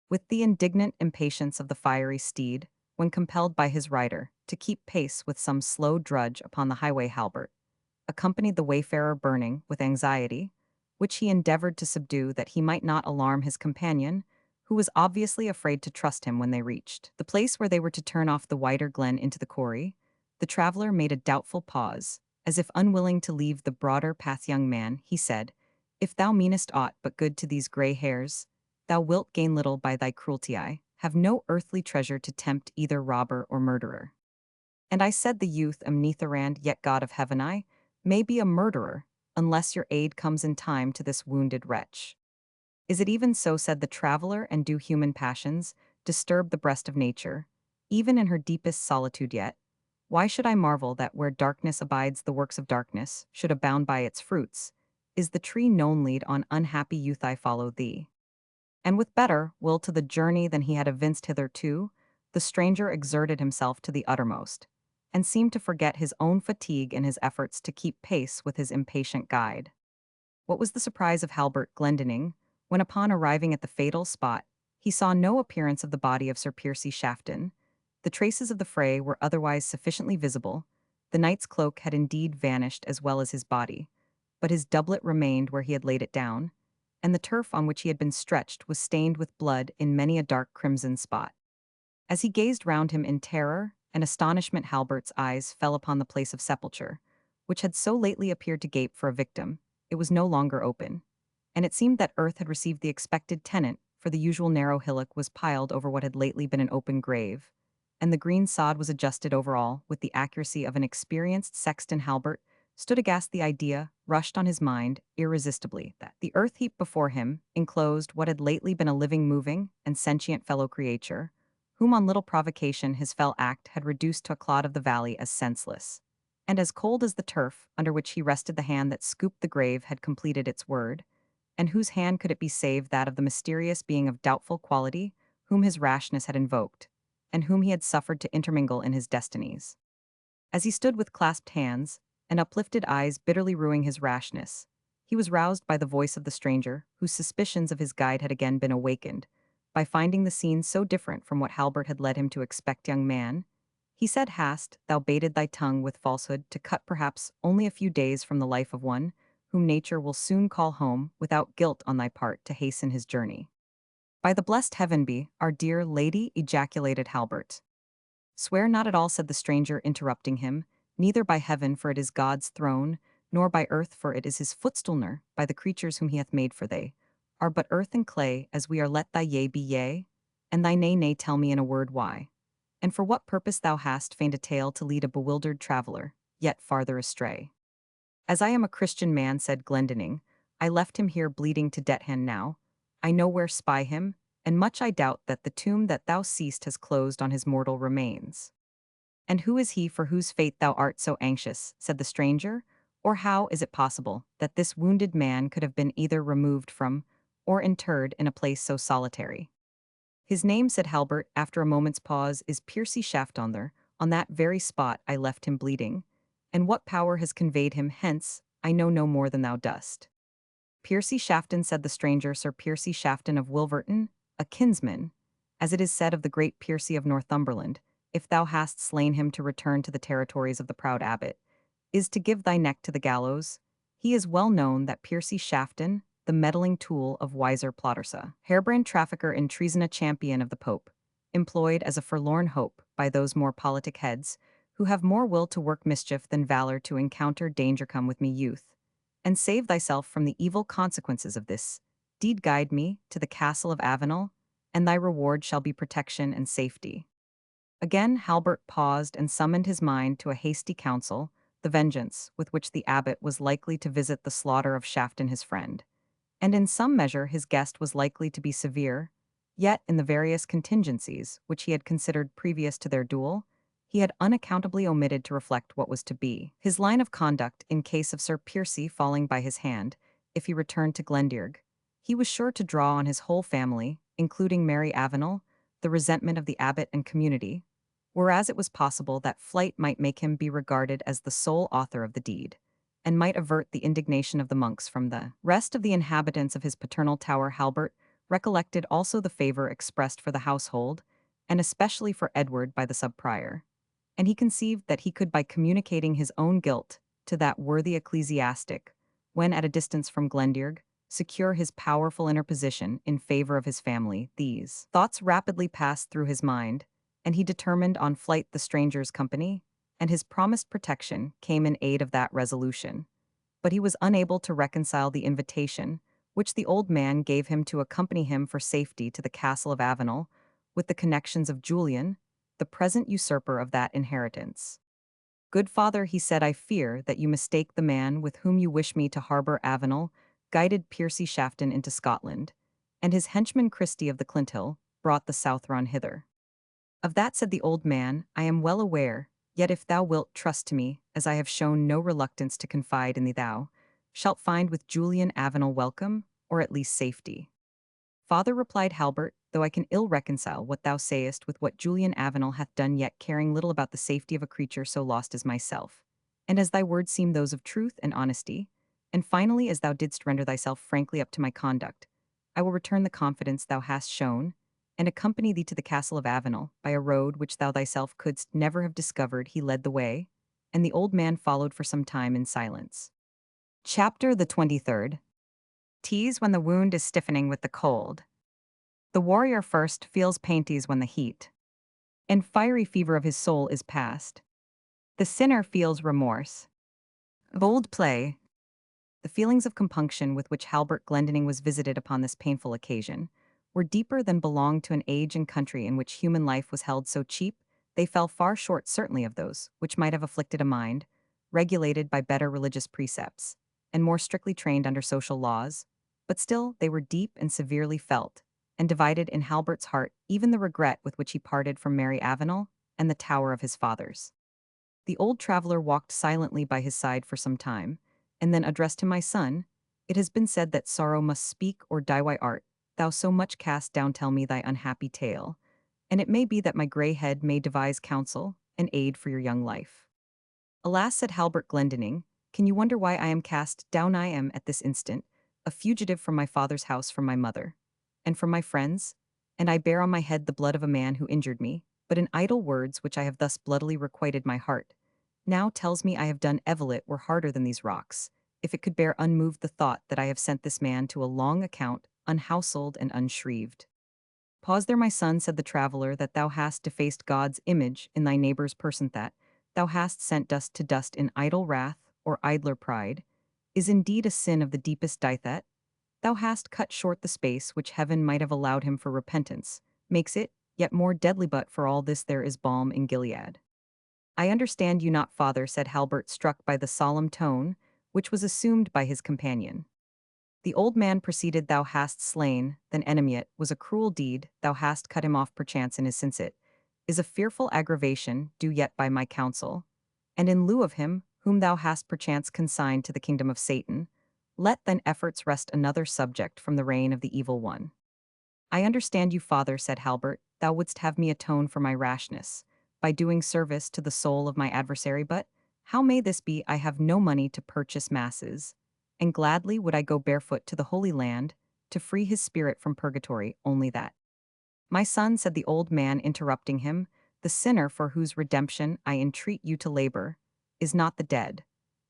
With the indignant impatience of the fiery steed, when compelled by his rider to keep pace with some slow drudge upon the highway, Halbert accompanied the wayfarer, burning with anxiety, which he endeavored to subdue that he might not alarm his companion, who was obviously afraid to trust him. When they reached the place where they were to turn off the wider glen into the quarry, the traveler made a doubtful pause, as if unwilling to leave the broader path. "Young man," he said, "if thou meanest aught but good to these grey hairs, thou wilt gain little by thy cruelty. I have no earthly treasure to tempt either robber or murderer." "And I," said the youth, "am neither, and yet, God of heaven, I may be a murderer, unless your aid comes in time to this wounded wretch." "Is it even so?" said the traveler, "and do human passions disturb the breast of nature, even in her deepest solitude? Yet, why should I marvel that where darkness abides the works of darkness should abound by its fruits? Is the tree known? Lead on, unhappy youth, I follow thee." And with better will to the journey than he had evinced hitherto, the stranger exerted himself to the uttermost, and seemed to forget his own fatigue in his efforts to keep pace with his impatient guide. What was the surprise of Halbert Glendinning, when upon arriving at the fatal spot, he saw no appearance of the body of Sir Piercy Shafton. The traces of the fray were otherwise sufficiently visible. The knight's cloak had indeed vanished as well as his body, but his doublet remained where he had laid it down, and the turf on which he had been stretched was stained with blood in many a dark crimson spot. As he gazed round him in terror and astonishment, Halbert's eyes fell upon the place of sepulture, which had so lately appeared to gape for a victim. It was no longer open, and it seemed that earth had received the expected tenant, for the usual narrow hillock was piled over what had lately been an open grave, and the green sod was adjusted over all with the accuracy of an experienced sexton. Halbert stood aghast. The idea rushed on his mind irresistibly that the earth heap before him enclosed what had lately been a living, moving, and sentient fellow creature, whom on little provocation his fell act had reduced to a clod of the valley, as senseless and as cold as the turf under which he rested. The hand that scooped the grave had completed its word, and whose hand could it be save that of the mysterious being of doubtful quality whom his rashness had invoked, and whom he had suffered to intermingle in his destinies? As he stood with clasped hands and uplifted eyes, bitterly ruing his rashness, he was roused by the voice of the stranger, whose suspicions of his guide had again been awakened, by finding the scene so different from what Halbert had led him to expect. "Young man," he said, "hast thou baited thy tongue with falsehood to cut perhaps only a few days from the life of one whom nature will soon call home without guilt on thy part to hasten his journey?" "By the blessed heaven be our dear lady!" ejaculated Halbert. "Swear not at all," said the stranger, interrupting him, "neither by heaven, for it is God's throne, nor by earth, for it is his footstool, nor by the creatures whom he hath made, for they are but earth and clay, as we are. Let thy yea be yea, and thy nay nay. Tell me in a word why, and for what purpose thou hast feigned a tale to lead a bewildered traveller yet farther astray. As I am a Christian man, said Glendinning, I left him here bleeding to death hand now. I nowhere spy him, and much I doubt that the tomb that thou seest has closed on his mortal remains. And who is he for whose fate thou art so anxious, said the stranger, or how is it possible that this wounded man could have been either removed from or interred in a place so solitary? His name, said Halbert, after a moment's pause, is Piercy Shaftonder. On that very spot I left him bleeding, and what power has conveyed him hence, I know no more than thou dost. Piercy Shafton, said the stranger, Sir Piercy Shafton of Wilverton, a kinsman, as it is said of the great Piercy of Northumberland, if thou hast slain him to return to the territories of the proud abbot, is to give thy neck to the gallows. He is well known, that Piercy Shafton, the meddling tool of wiser Plottersa, harebrained trafficker in treason, a champion of the Pope, employed as a forlorn hope by those more politic heads, who have more will to work mischief than valor to encounter danger. Come with me, youth, and save thyself from the evil consequences of this deed. Guide me to the castle of Avenel, and thy reward shall be protection and safety. Again Halbert paused and summoned his mind to a hasty counsel, the vengeance with which the abbot was likely to visit the slaughter of Shafton his friend, and in some measure his guest was likely to be severe, yet in the various contingencies which he had considered previous to their duel, he had unaccountably omitted to reflect what was to be his line of conduct in case of Sir Piercy falling by his hand. If he returned to Glendearg, he was sure to draw on his whole family, including Mary Avenel, the resentment of the abbot and community, whereas it was possible that flight might make him be regarded as the sole author of the deed, and might avert the indignation of the monks from the rest of the inhabitants of his paternal tower. Halbert recollected also the favor expressed for the household, and especially for Edward by the sub-prior, and he conceived that he could, by communicating his own guilt to that worthy ecclesiastic, when at a distance from Glendearg, secure his powerful interposition in favor of his family. These thoughts rapidly passed through his mind, and he determined on flight. The stranger's company and his promised protection came in aid of that resolution, but he was unable to reconcile the invitation which the old man gave him to accompany him for safety to the castle of Avenel with the connections of Julian, the present usurper of that inheritance. Good father, he said, I fear that you mistake the man with whom you wish me to harbour. Avenel guided Piercy Shafton into Scotland, and his henchman Christie of the Clinthill brought the Southron hither. Of that, said the old man, I am well aware, yet if thou wilt trust to me, as I have shown no reluctance to confide in thee, thou shalt find with Julian Avenel welcome, or at least safety. Father, replied Halbert, though I can ill reconcile what thou sayest with what Julian Avenel hath done, yet caring little about the safety of a creature so lost as myself, and as thy words seem those of truth and honesty, and finally as thou didst render thyself frankly up to my conduct, I will return the confidence thou hast shown, and accompany thee to the castle of Avenel by a road which thou thyself couldst never have discovered. He led the way, and the old man followed for some time in silence. Chapter the 23rd. Tease when the wound is stiffening with the cold. The warrior first feels painties when the heat and fiery fever of his soul is past. The sinner feels remorse. Bold play. The feelings of compunction with which Halbert Glendinning was visited upon this painful occasion were deeper than belonged to an age and country in which human life was held so cheap. They fell far short certainly of those which might have afflicted a mind, regulated by better religious precepts, and more strictly trained under social laws, but still they were deep and severely felt, and divided in Halbert's heart even the regret with which he parted from Mary Avenel and the tower of his fathers. The old traveller walked silently by his side for some time, and then addressed him, my son, it has been said that sorrow must speak or die. Why art thou so much cast down? Tell me thy unhappy tale, and it may be that my grey head may devise counsel and aid for your young life. Alas, said Halbert Glendinning, can you wonder why I am cast down? I am, at this instant, a fugitive from my father's house, from my mother, and from my friends, and I bear on my head the blood of a man who injured me, but in idle words which I have thus bloodily requited my heart now tells me I have done evil. It were harder than these rocks, if it could bear unmoved the thought that I have sent this man to a long account, unhouseled and unshrived. Pause there, my son, said the traveller, that thou hast defaced God's image in thy neighbour's person, that thou hast sent dust to dust in idle wrath, or idler pride, is indeed a sin of the deepest dithet. Thou hast cut short the space which heaven might have allowed him for repentance, makes it yet more deadly. But for all this there is balm in Gilead. I understand you not, father, said Halbert, struck by the solemn tone which was assumed by his companion. The old man proceeded, thou hast slain, then enemy it, was a cruel deed, thou hast cut him off perchance in his since it, is a fearful aggravation, do yet by my counsel, and in lieu of him, whom thou hast perchance consigned to the kingdom of Satan, let thine efforts rest another subject from the reign of the evil one. I understand you, father, said Halbert, thou wouldst have me atone for my rashness, by doing service to the soul of my adversary, but how may this be? I have no money to purchase masses, and gladly would I go barefoot to the Holy Land, to free his spirit from purgatory, only that. My son, said the old man, interrupting him, the sinner for whose redemption I entreat you to labor, is not the dead,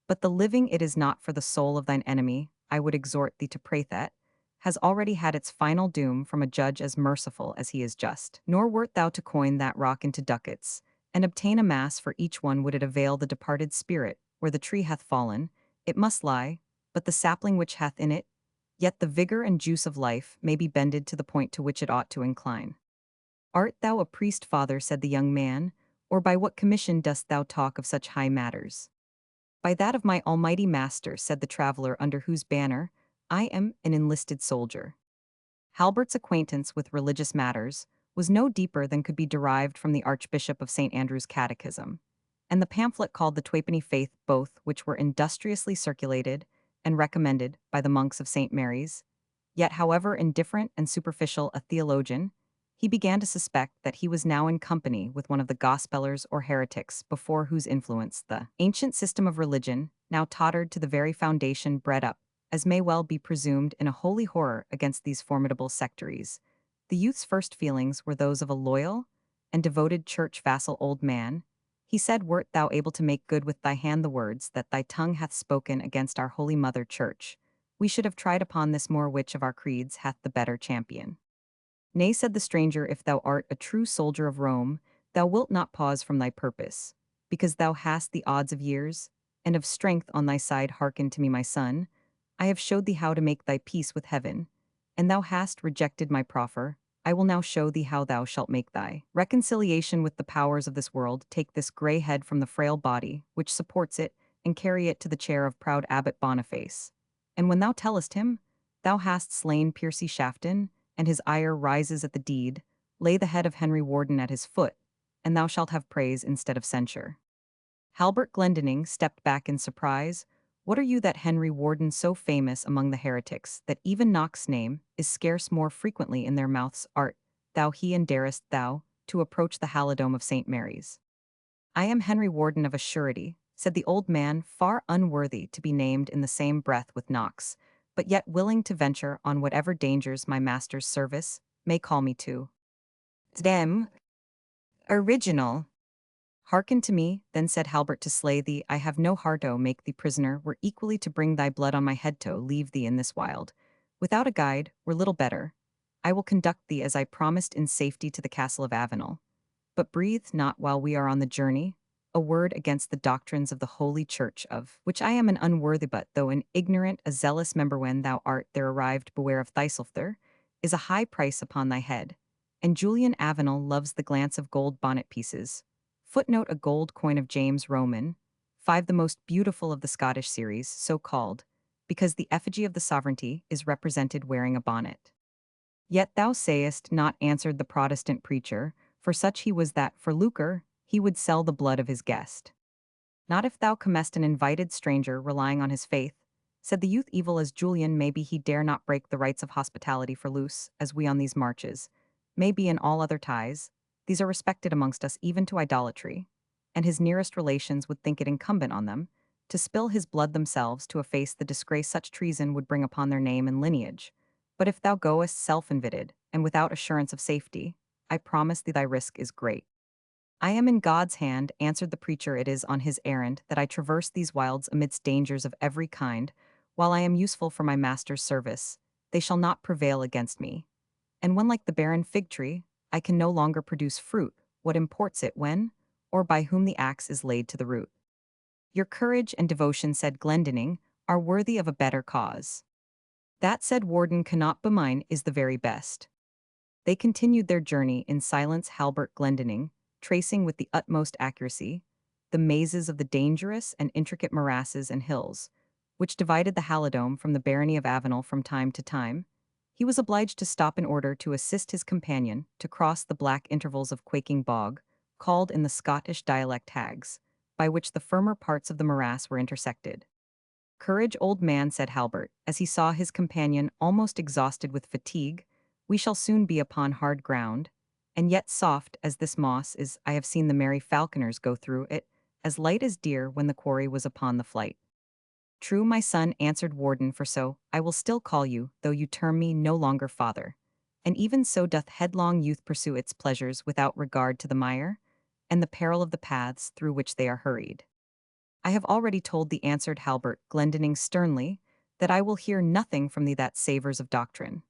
but the living. It is not for the soul of thine enemy, I would exhort thee to pray that, has already had its final doom from a judge as merciful as he is just. Nor wert thou to coin that rock into ducats, and obtain a mass for each one. Would it avail the departed spirit, where the tree hath fallen, it must lie, but the sapling which hath in it, yet the vigor and juice of life may be bended to the point to which it ought to incline. Art thou a priest, father, said the young man, or by what commission dost thou talk of such high matters? By that of my almighty master, said the traveller, under whose banner I am an enlisted soldier. Halbert's acquaintance with religious matters was no deeper than could be derived from the Archbishop of St. Andrew's Catechism, and the pamphlet called the Twopenny Faith, both which were industriously circulated and recommended by the monks of St. Mary's. Yet, however indifferent and superficial a theologian, he began to suspect that he was now in company with one of the gospellers or heretics before whose influence the ancient system of religion now tottered to the very foundation, bred up, as may well be presumed, in a holy horror against these formidable sectaries. The youth's first feelings were those of a loyal and devoted church vassal. Old man, he said, wert thou able to make good with thy hand the words that thy tongue hath spoken against our holy mother church, we should have tried upon this more which of our creeds hath the better champion. Nay, said the stranger, if thou art a true soldier of Rome, thou wilt not pause from thy purpose, because thou hast the odds of years, and of strength on thy side. Hearken to me, my son, I have showed thee how to make thy peace with heaven, and thou hast rejected my proffer. I will now show thee how thou shalt make thy reconciliation with the powers of this world. Take this grey head from the frail body which supports it, and carry it to the chair of proud Abbot Boniface. And when thou tellest him, thou hast slain Piercy Shafton, and his ire rises at the deed, lay the head of Henry Warden at his foot, and thou shalt have praise instead of censure. Halbert Glendinning stepped back in surprise. What are you, that Henry Warden, so famous among the heretics that even Knox's name is scarce more frequently in their mouths? Art thou he, and darest thou to approach the halidome of St. Mary's? I am Henry Warden of a surety, said the old man, far unworthy to be named in the same breath with Knox, but yet willing to venture on whatever dangers my master's service may call me to. Them original. Hearken to me, then said Halbert, to slay thee I have no heart. O make thee prisoner were equally to bring thy blood on my head. To leave thee in this wild, without a guide, were little better. I will conduct thee as I promised in safety to the castle of Avenel. But breathe not while we are on the journey a word against the doctrines of the Holy Church, of which I am an unworthy, but though an ignorant, a zealous member. When thou art there arrived, beware of thyself. There is a high price upon thy head, and Julian Avenel loves the glance of gold bonnet pieces. Footnote: a gold coin of James Roman, 5, the most beautiful of the Scottish series, so called, because the effigy of the sovereignty is represented wearing a bonnet. Yet thou sayest not, answered the Protestant preacher, for such he was, that, for lucre, he would sell the blood of his guest. Not if thou comest an invited stranger relying on his faith, said the youth. Evil as Julian may be, he dare not break the rights of hospitality, for loose as we on these marches may be in all other ties, these are respected amongst us even to idolatry, and his nearest relations would think it incumbent on them to spill his blood themselves to efface the disgrace such treason would bring upon their name and lineage. But if thou goest self-invited, and without assurance of safety, I promise thee thy risk is great. I am in God's hand, answered the preacher. It is on his errand that I traverse these wilds amidst dangers of every kind. While I am useful for my master's service, they shall not prevail against me. And when, like the barren fig tree, I can no longer produce fruit, what imports it when, or by whom the axe is laid to the root? Your courage and devotion, said Glendinning, are worthy of a better cause. That, said Warden, cannot be mine is the very best. They continued their journey in silence, Halbert Glendinning, tracing with the utmost accuracy the mazes of the dangerous and intricate morasses and hills, which divided the Halidome from the barony of Avenel. From time to time, he was obliged to stop in order to assist his companion to cross the black intervals of quaking bog, called in the Scottish dialect hags, by which the firmer parts of the morass were intersected. Courage, old man, said Halbert, as he saw his companion almost exhausted with fatigue, we shall soon be upon hard ground, and yet soft as this moss is. I have seen the merry falconers go through it, as light as deer when the quarry was upon the flight. True, my son, answered Warden, for so I will still call you, though you term me no longer father. And even so doth headlong youth pursue its pleasures without regard to the mire, and the peril of the paths through which they are hurried. I have already told thee, answered Halbert Glendinning sternly, that I will hear nothing from thee that savours of doctrine.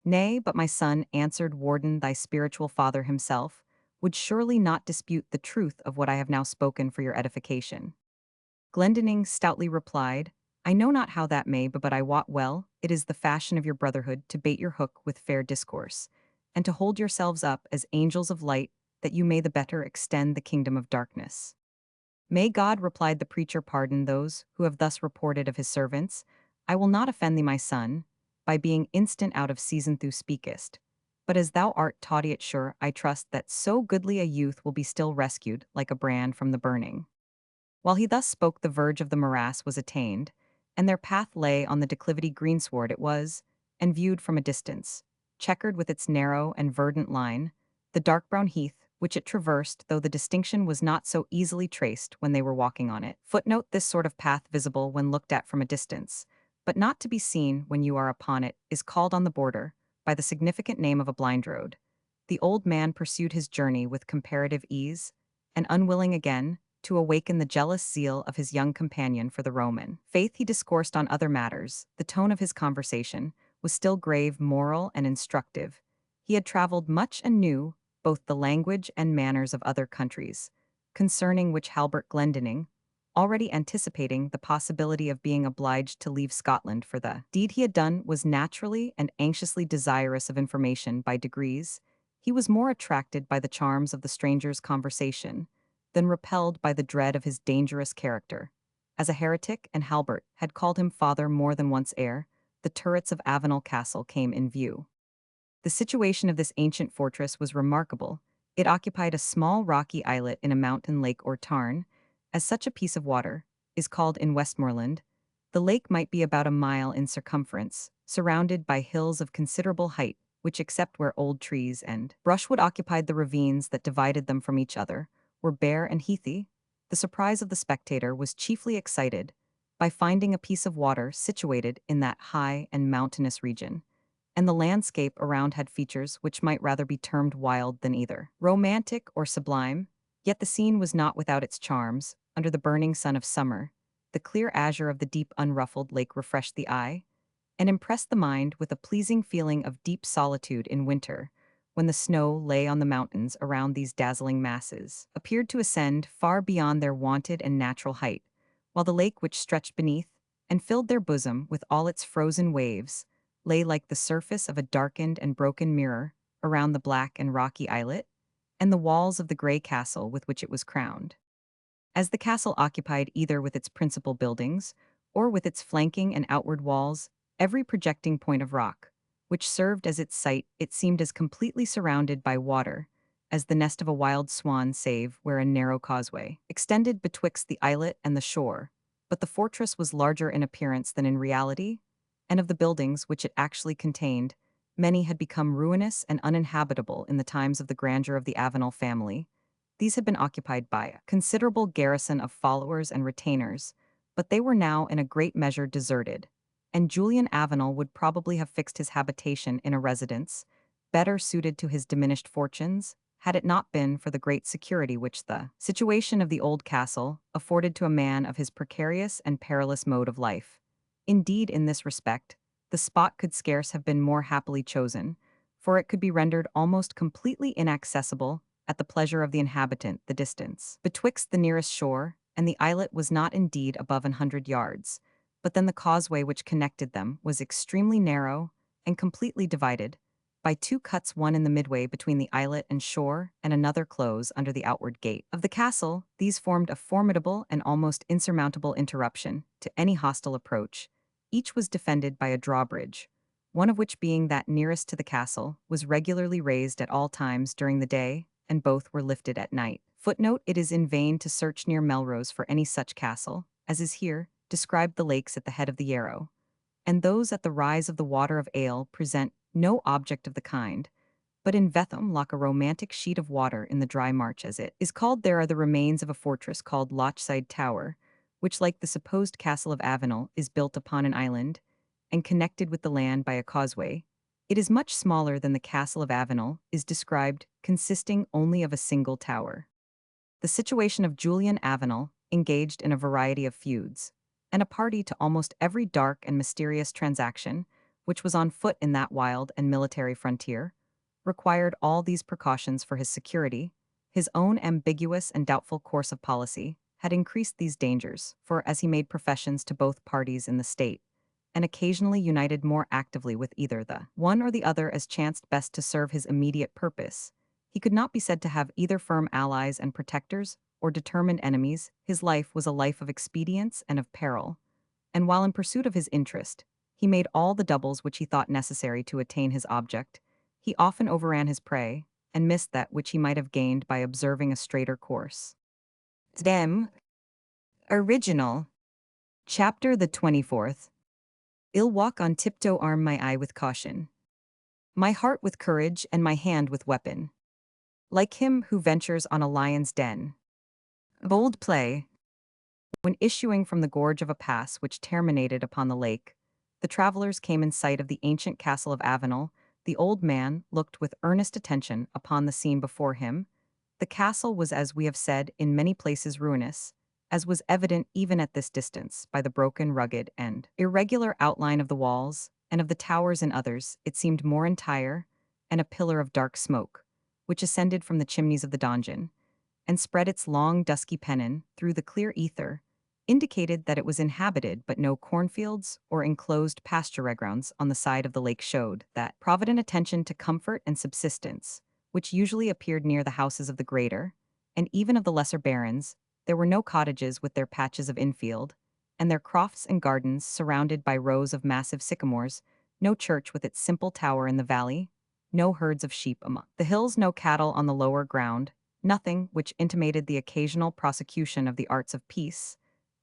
Nay, but my son, answered Warden, thy spiritual father himself, would surely not dispute the truth of what I have now spoken for your edification. Glendinning stoutly replied, I know not how that may be, but I wot well, it is the fashion of your brotherhood to bait your hook with fair discourse, and to hold yourselves up as angels of light, that you may the better extend the kingdom of darkness. May God, replied the preacher, pardon those who have thus reported of his servants. I will not offend thee, my son, by being instant out of season thou speakest. But as thou art taught it sure, I trust that so goodly a youth will be still rescued, like a brand from the burning. While he thus spoke, the verge of the morass was attained, and their path lay on the declivity. Greensward it was, and viewed from a distance, checkered with its narrow and verdant line, the dark brown heath, which it traversed, though the distinction was not so easily traced when they were walking on it. Footnote: this sort of path, visible when looked at from a distance, but not to be seen when you are upon it, is called on the border by the significant name of a blind road. The old man pursued his journey with comparative ease, and unwilling again to awaken the jealous zeal of his young companion for the Roman faith, he discoursed on other matters. The tone of his conversation was still grave, moral, and instructive. He had traveled much and knew both the language and manners of other countries, concerning which Halbert Glendinning, already anticipating the possibility of being obliged to leave Scotland for the deed he had done, was naturally and anxiously desirous of information. By degrees, he was more attracted by the charms of the stranger's conversation than repelled by the dread of his dangerous character. As a heretic, and Halbert had called him father more than once, ere the turrets of Avenel Castle came in view. The situation of this ancient fortress was remarkable. It occupied a small rocky islet in a mountain lake or tarn, as such a piece of water is called in Westmoreland. The lake might be about a mile in circumference, surrounded by hills of considerable height, which, except where old trees and brushwood occupied the ravines that divided them from each other, were bare and heathy. The surprise of the spectator was chiefly excited by finding a piece of water situated in that high and mountainous region, and the landscape around had features which might rather be termed wild than either romantic or sublime. Yet the scene was not without its charms. Under the burning sun of summer, the clear azure of the deep unruffled lake refreshed the eye, and impressed the mind with a pleasing feeling of deep solitude. In winter, when the snow lay on the mountains around, these dazzling masses appeared to ascend far beyond their wonted and natural height, while the lake which stretched beneath and filled their bosom with all its frozen waves lay like the surface of a darkened and broken mirror around the black and rocky islet and the walls of the grey castle with which it was crowned. As the castle occupied, either with its principal buildings or with its flanking and outward walls, every projecting point of rock, which served as its site, it seemed as completely surrounded by water as the nest of a wild swan, save where a narrow causeway extended betwixt the islet and the shore. But the fortress was larger in appearance than in reality, and of the buildings which it actually contained, many had become ruinous and uninhabitable in the times of the grandeur of the Avenel family. These had been occupied by a considerable garrison of followers and retainers, but they were now in a great measure deserted, and Julian Avenel would probably have fixed his habitation in a residence better suited to his diminished fortunes, had it not been for the great security which the situation of the old castle afforded to a man of his precarious and perilous mode of life. Indeed, in this respect, the spot could scarce have been more happily chosen, for it could be rendered almost completely inaccessible at the pleasure of the inhabitant. The distance betwixt the nearest shore and the islet was not indeed above 100 yards, but then the causeway which connected them was extremely narrow and completely divided by two cuts, one in the midway between the islet and shore, and another close under the outward gate of the castle. These formed a formidable and almost insurmountable interruption to any hostile approach. Each was defended by a drawbridge, one of which, being that nearest to the castle, was regularly raised at all times during the day, and both were lifted at night. Footnote: it is in vain to search near Melrose for any such castle, as is here described. The lakes at the head of the Yarrow, and those at the rise of the water of Ale, present no object of the kind, but in Vetham lock a romantic sheet of water in the dry march, as it is called. There are the remains of a fortress called Lochside Tower, which, like the supposed castle of Avenel, is built upon an island, and connected with the land by a causeway. It is much smaller than the castle of Avenel, is described, consisting only of a single tower. The situation of Julian Avenel, engaged in a variety of feuds, and a party to almost every dark and mysterious transaction which was on foot in that wild and military frontier, required all these precautions for his security. His own ambiguous and doubtful course of policy had increased these dangers, for as he made professions to both parties in the state, and occasionally united more actively with either the one or the other as chanced best to serve his immediate purpose, he could not be said to have either firm allies and protectors or determined enemies. His life was a life of expedience and of peril, and while in pursuit of his interest, he made all the doubles which he thought necessary to attain his object. He often overran his prey, and missed that which he might have gained by observing a straighter course. Them. Original. Chapter the 24th. I'll walk on tiptoe, arm my eye with caution, my heart with courage, and my hand with weapon, like him who ventures on a lion's den. Bold play. When issuing from the gorge of a pass which terminated upon the lake, the travelers came in sight of the ancient castle of Avenel. The old man looked with earnest attention upon the scene before him. The castle was, as we have said, in many places ruinous, as was evident even at this distance by the broken, rugged, and irregular outline of the walls, and of the towers. In others it seemed more entire, and a pillar of dark smoke, which ascended from the chimneys of the donjon, and spread its long dusky pennon through the clear ether, indicated that it was inhabited, but no cornfields or enclosed pasture grounds on the side of the lake showed that provident attention to comfort and subsistence, which usually appeared near the houses of the greater, and even of the lesser barons. There were no cottages with their patches of infield, and their crofts and gardens surrounded by rows of massive sycamores, no church with its simple tower in the valley, no herds of sheep among the hills, no cattle on the lower ground, nothing which intimated the occasional prosecution of the arts of peace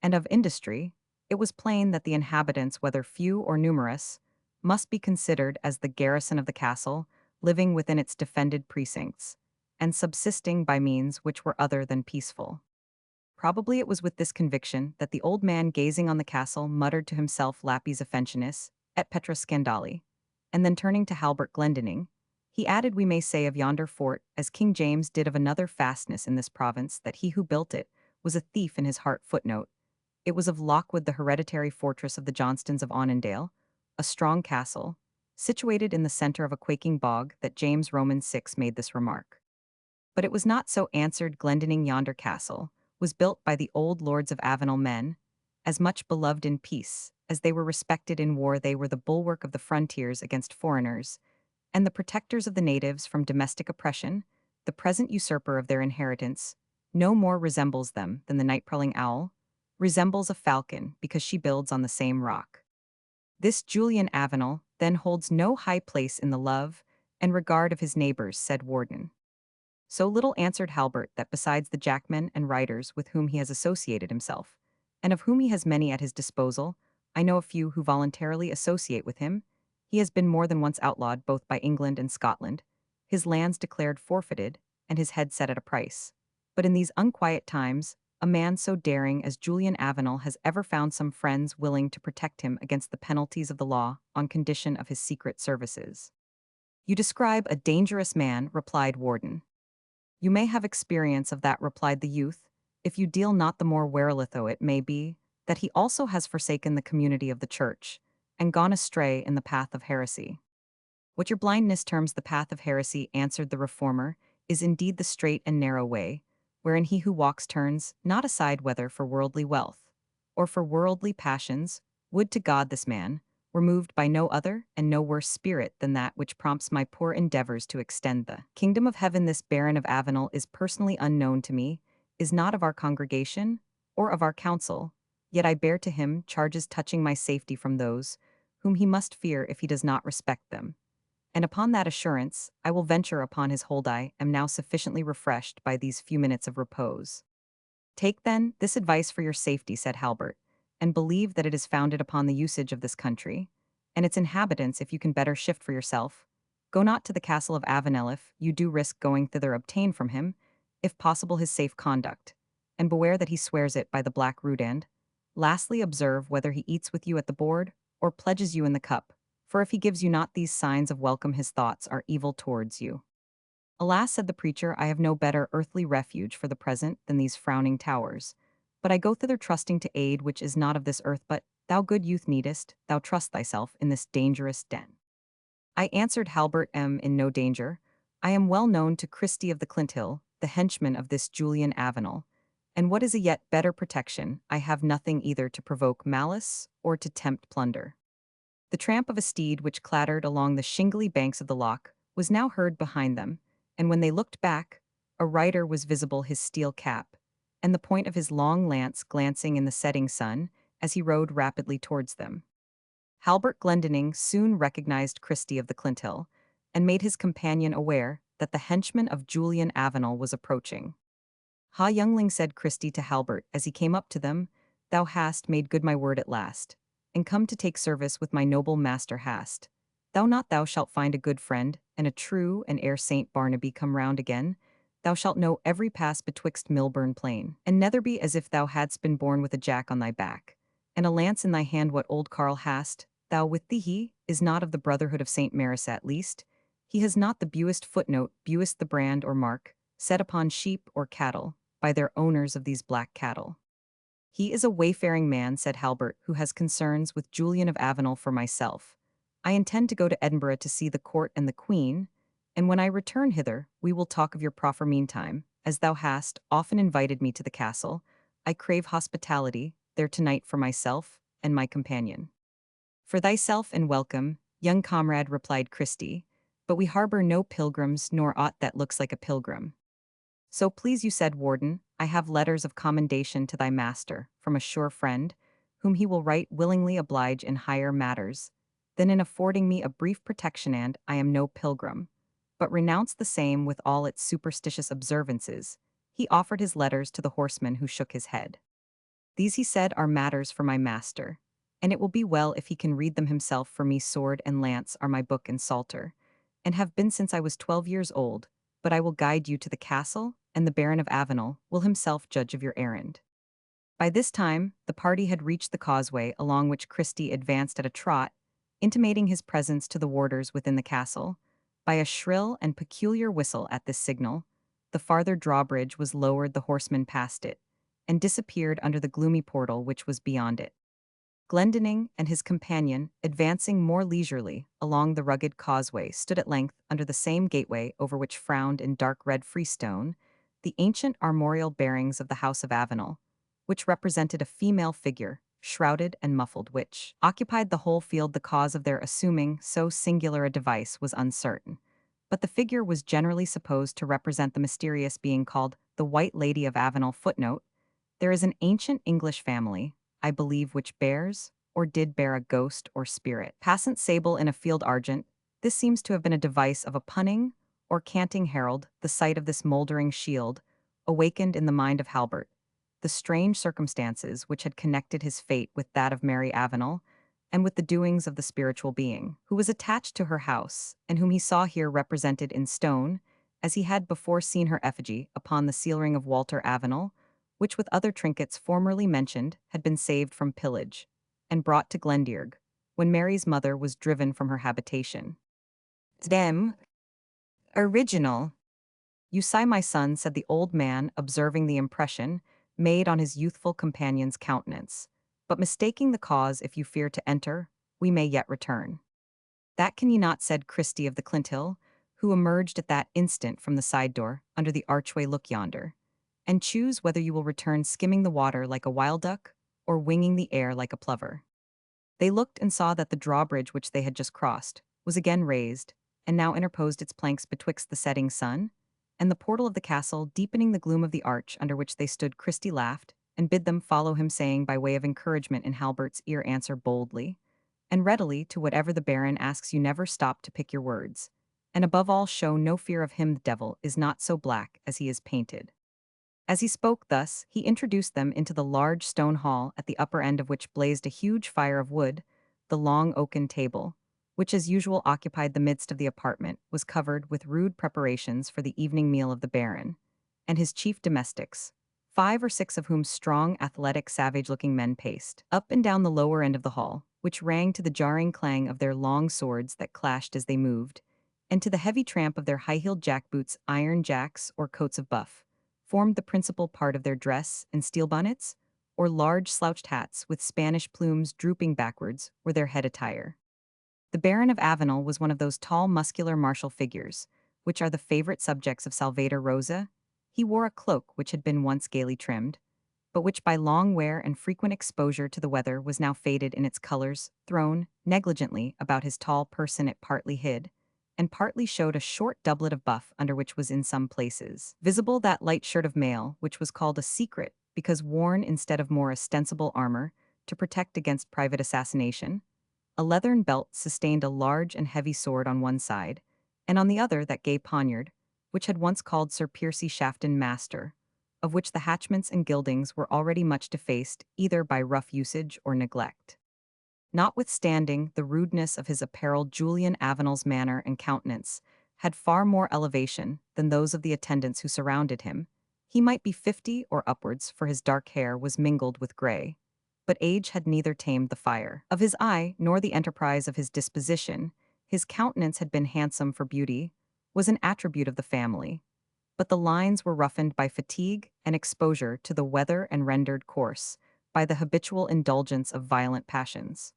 and of industry. It was plain that the inhabitants, whether few or numerous, must be considered as the garrison of the castle, living within its defended precincts, and subsisting by means which were other than peaceful. Probably it was with this conviction that the old man, gazing on the castle, muttered to himself, Lapis offensionis, et Petra scandali, and then turning to Halbert Glendinning, he added, we may say of yonder fort, as King James did of another fastness in this province, that he who built it was a thief in his heart. Footnote: it was of Lockwood, the hereditary fortress of the Johnstons of Onundale, a strong castle, situated in the center of a quaking bog, that James Roman 6 made this remark. But it was not so, answered Glendinning. Yonder castle was built by the old lords of Avenel, men as much beloved in peace as they were respected in war. They were the bulwark of the frontiers against foreigners, and the protectors of the natives from domestic oppression. The present usurper of their inheritance no more resembles them than the night-prowling owl resembles a falcon, because she builds on the same rock. This Julian Avenel then holds no high place in the love and regard of his neighbors, said Warden. So little, answered Halbert, that besides the jackmen and riders with whom he has associated himself, and of whom he has many at his disposal, I know a few who voluntarily associate with him. He has been more than once outlawed both by England and Scotland, his lands declared forfeited, and his head set at a price. But in these unquiet times, a man so daring as Julian Avenel has ever found some friends willing to protect him against the penalties of the law on condition of his secret services. You describe a dangerous man, replied Warden. You may have experience of that, replied the youth, if you deal not the more warily. Though it may be that he also has forsaken the community of the church, and gone astray in the path of heresy. What your blindness terms the path of heresy, answered the reformer, is indeed the straight and narrow way, wherein he who walks turns not aside whether for worldly wealth, or for worldly passions, would to God this man were moved by no other and no worse spirit than that which prompts my poor endeavors to extend the kingdom of heaven. This Baron of Avenel is personally unknown to me, is not of our congregation, or of our council, yet I bear to him charges touching my safety from those whom he must fear if he does not respect them. And upon that assurance, I will venture upon his hold. I am now sufficiently refreshed by these few minutes of repose. Take, then, this advice for your safety, said Halbert, and believe that it is founded upon the usage of this country, and its inhabitants. If you can better shift for yourself, go not to the castle of Avenel. If you do risk going thither, obtain from him, if possible, his safe conduct, and beware that he swears it by the black rood. And, lastly, observe whether he eats with you at the board, or pledges you in the cup, for if he gives you not these signs of welcome, his thoughts are evil towards you. Alas, said the preacher, I have no better earthly refuge for the present than these frowning towers. But I go thither trusting to aid which is not of this earth. But thou, good youth, needest thou trust thyself in this dangerous den? I answered, Halbert am in no danger. I am well known to Christie of the Clinthill, the henchman of this Julian Avenel. And what is a yet better protection, I have nothing either to provoke malice or to tempt plunder. The tramp of a steed which clattered along the shingly banks of the loch was now heard behind them, and when they looked back, a rider was visible, his steel cap, and the point of his long lance glancing in the setting sun as he rode rapidly towards them. Halbert Glendinning soon recognized Christie of the Clinthill, and made his companion aware that the henchman of Julian Avenel was approaching. Ha, youngling, said Christie to Halbert as he came up to them, thou hast made good my word at last, and come to take service with my noble master. Hast thou not? Thou shalt find a good friend, and a true, and ere Saint Barnaby come round again, thou shalt know every pass betwixt Milburn Plain and Netherby, as if thou hadst been born with a jack on thy back, and a lance in thy hand. What old Carl hast thou with thee? He is not of the brotherhood of Saint Maris, at least. He has not the buist footnote, buist the brand or mark, set upon sheep or cattle, by their owners of these black cattle. He is a wayfaring man, said Halbert, who has concerns with Julian of Avenel. For myself, I intend to go to Edinburgh to see the court and the queen, and when I return hither, we will talk of your proffer. Meantime, as thou hast often invited me to the castle, I crave hospitality there tonight for myself and my companion. For thyself and welcome, young comrade, replied Christie, but we harbor no pilgrims nor aught that looks like a pilgrim. So please you, said Warden, I have letters of commendation to thy master, from a sure friend, whom he will right willingly oblige in higher matters, than in affording me a brief protection. And I am no pilgrim, but renounce the same with all its superstitious observances. He offered his letters to the horseman, who shook his head. These, he said, are matters for my master, and it will be well if he can read them himself. For me, sword and lance are my book and psalter, and have been since I was 12 years old, but I will guide you to the castle, and the Baron of Avenel will himself judge of your errand. By this time, the party had reached the causeway, along which Christie advanced at a trot, intimating his presence to the warders within the castle. By a shrill and peculiar whistle at this signal, the farther drawbridge was lowered, the horseman passed it, and disappeared under the gloomy portal which was beyond it. Glendinning and his companion, advancing more leisurely along the rugged causeway, stood at length under the same gateway over which frowned in dark red freestone the ancient armorial bearings of the House of Avenel, which represented a female figure, shrouded and muffled, which occupied the whole field. The cause of their assuming so singular a device was uncertain, but the figure was generally supposed to represent the mysterious being called the White Lady of Avenel. Footnote: there is an ancient English family, I believe, which bears, or did bear, a ghost or spirit. Passant sable in a field argent. This seems to have been a device of a punning or canting herald. The sight of this mouldering shield awakened in the mind of Halbert the strange circumstances which had connected his fate with that of Mary Avenel, and with the doings of the spiritual being, who was attached to her house, and whom he saw here represented in stone, as he had before seen her effigy upon the sealring of Walter Avenel, which with other trinkets formerly mentioned had been saved from pillage, and brought to Glendearg, when Mary's mother was driven from her habitation. Them original. You sigh, my son, said the old man, observing the impression made on his youthful companion's countenance, but mistaking the cause. If you fear to enter, we may yet return. That can ye not, said Christie of the Clinthill, who emerged at that instant from the side door, under the archway. Look yonder. and choose whether you will return skimming the water like a wild duck or winging the air like a plover. They looked and saw that the drawbridge which they had just crossed was again raised, and now interposed its planks betwixt the setting sun and the portal of the castle, deepening the gloom of the arch under which they stood. Christie laughed, and bid them follow him, saying by way of encouragement in Halbert's ear, "Answer boldly and readily to whatever the Baron asks you, never stop to pick your words, and above all show no fear of him. The devil is not so black as he is painted." As he spoke thus, he introduced them into the large stone hall, at the upper end of which blazed a huge fire of wood. The long oaken table, which as usual occupied the midst of the apartment, was covered with rude preparations for the evening meal of the Baron and his chief domestics, 5 or 6 of whom strong, athletic, savage-looking men paced up and down the lower end of the hall, which rang to the jarring clang of their long swords that clashed as they moved, and to the heavy tramp of their high-heeled jack-boots. Iron jacks, or coats of buff, formed the principal part of their dress, and steel bonnets, or large slouched hats with Spanish plumes drooping backwards, were their head attire. The Baron of Avenel was one of those tall, muscular, martial figures, which are the favorite subjects of Salvator Rosa. He wore a cloak which had been once gaily trimmed, but which by long wear and frequent exposure to the weather was now faded in its colors. Thrown negligently about his tall person, it partly hid, and partly showed a short doublet of buff, under which was in some places visible that light shirt of mail which was called a secret, because worn instead of more ostensible armor to protect against private assassination. A leathern belt sustained a large and heavy sword on one side, and on the other that gay poniard, which had once called Sir Piercy Shafton Master, of which the hatchments and gildings were already much defaced either by rough usage or neglect. Notwithstanding the rudeness of his apparel, Julian Avenel's manner and countenance had far more elevation than those of the attendants who surrounded him. He might be 50 or upwards, for his dark hair was mingled with grey, but age had neither tamed the fire of his eye nor the enterprise of his disposition. His countenance had been handsome, for beauty was an attribute of the family, but the lines were roughened by fatigue and exposure to the weather and rendered coarse by the habitual indulgence of violent passions.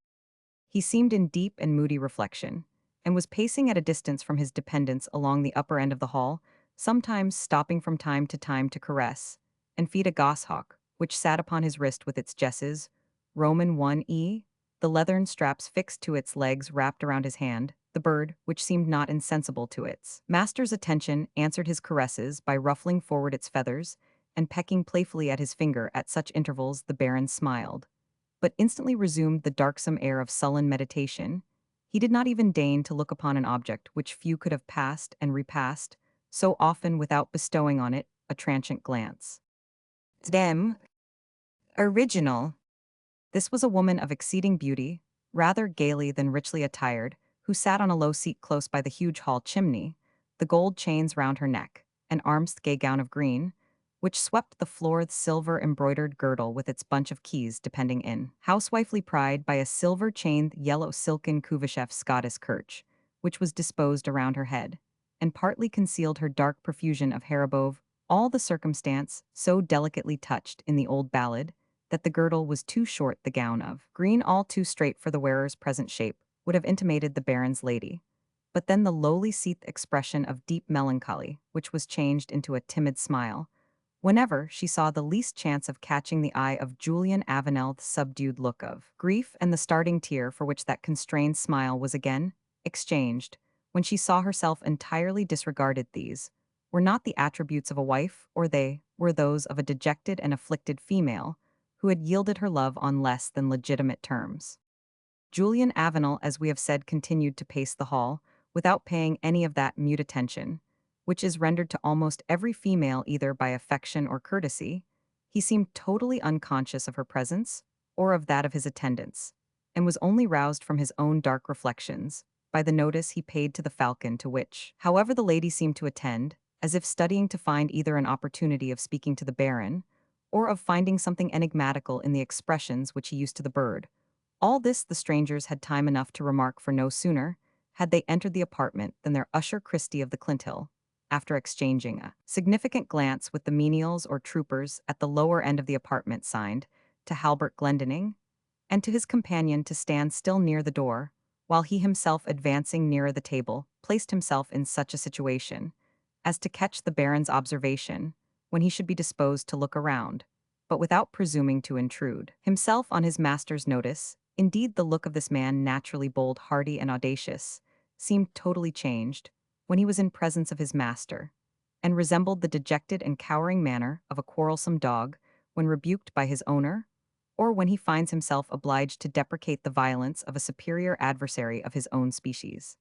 He seemed in deep and moody reflection, and was pacing at a distance from his dependents along the upper end of the hall, sometimes stopping from time to time to caress and feed a goshawk, which sat upon his wrist with its jesses, Roman 1e, the leathern straps fixed to its legs wrapped around his hand. The bird, which seemed not insensible to its master's attention, answered his caresses by ruffling forward its feathers and pecking playfully at his finger. At such intervals the Baron smiled, but instantly resumed the darksome air of sullen meditation. He did not even deign to look upon an object which few could have passed and repassed so often without bestowing on it a transient glance. Dem. Original. This was a woman of exceeding beauty, rather gaily than richly attired, who sat on a low seat close by the huge hall chimney, the gold chains round her neck, an arm's gay gown of green, which swept the floor, the silver-embroidered girdle with its bunch of keys depending in housewifely pride by a silver-chained yellow silken Kuvashev's Scottish kerch, which was disposed around her head, and partly concealed her dark profusion of hair above. All the circumstance so delicately touched in the old ballad that the girdle was too short, the gown of green all too straight for the wearer's present shape, would have intimated the Baron's lady. But then the lowly seathed expression of deep melancholy, which was changed into a timid smile, whenever she saw the least chance of catching the eye of Julian Avenel, the subdued look of grief and the starting tear for which that constrained smile was again exchanged, when she saw herself entirely disregarded. These were not the attributes of a wife, or they were those of a dejected and afflicted female, who had yielded her love on less than legitimate terms. Julian Avenel, as we have said, continued to pace the hall, without paying any of that mute attention which is rendered to almost every female either by affection or courtesy. He seemed totally unconscious of her presence, or of that of his attendants, and was only roused from his own dark reflections by the notice he paid to the falcon, to which, however, the lady seemed to attend, as if studying to find either an opportunity of speaking to the Baron, or of finding something enigmatical in the expressions which he used to the bird. All this the strangers had time enough to remark, for no sooner had they entered the apartment than their usher Christie of the Clinthill, after exchanging a significant glance with the menials or troopers at the lower end of the apartment, signed to Halbert Glendinning and to his companion to stand still near the door, while he himself, advancing nearer the table, placed himself in such a situation as to catch the Baron's observation, when he should be disposed to look around, but without presuming to intrude himself on his master's notice. Indeed, the look of this man, naturally bold, hardy, and audacious, seemed totally changed when he was in presence of his master, and resembled the dejected and cowering manner of a quarrelsome dog when rebuked by his owner, or when he finds himself obliged to deprecate the violence of a superior adversary of his own species.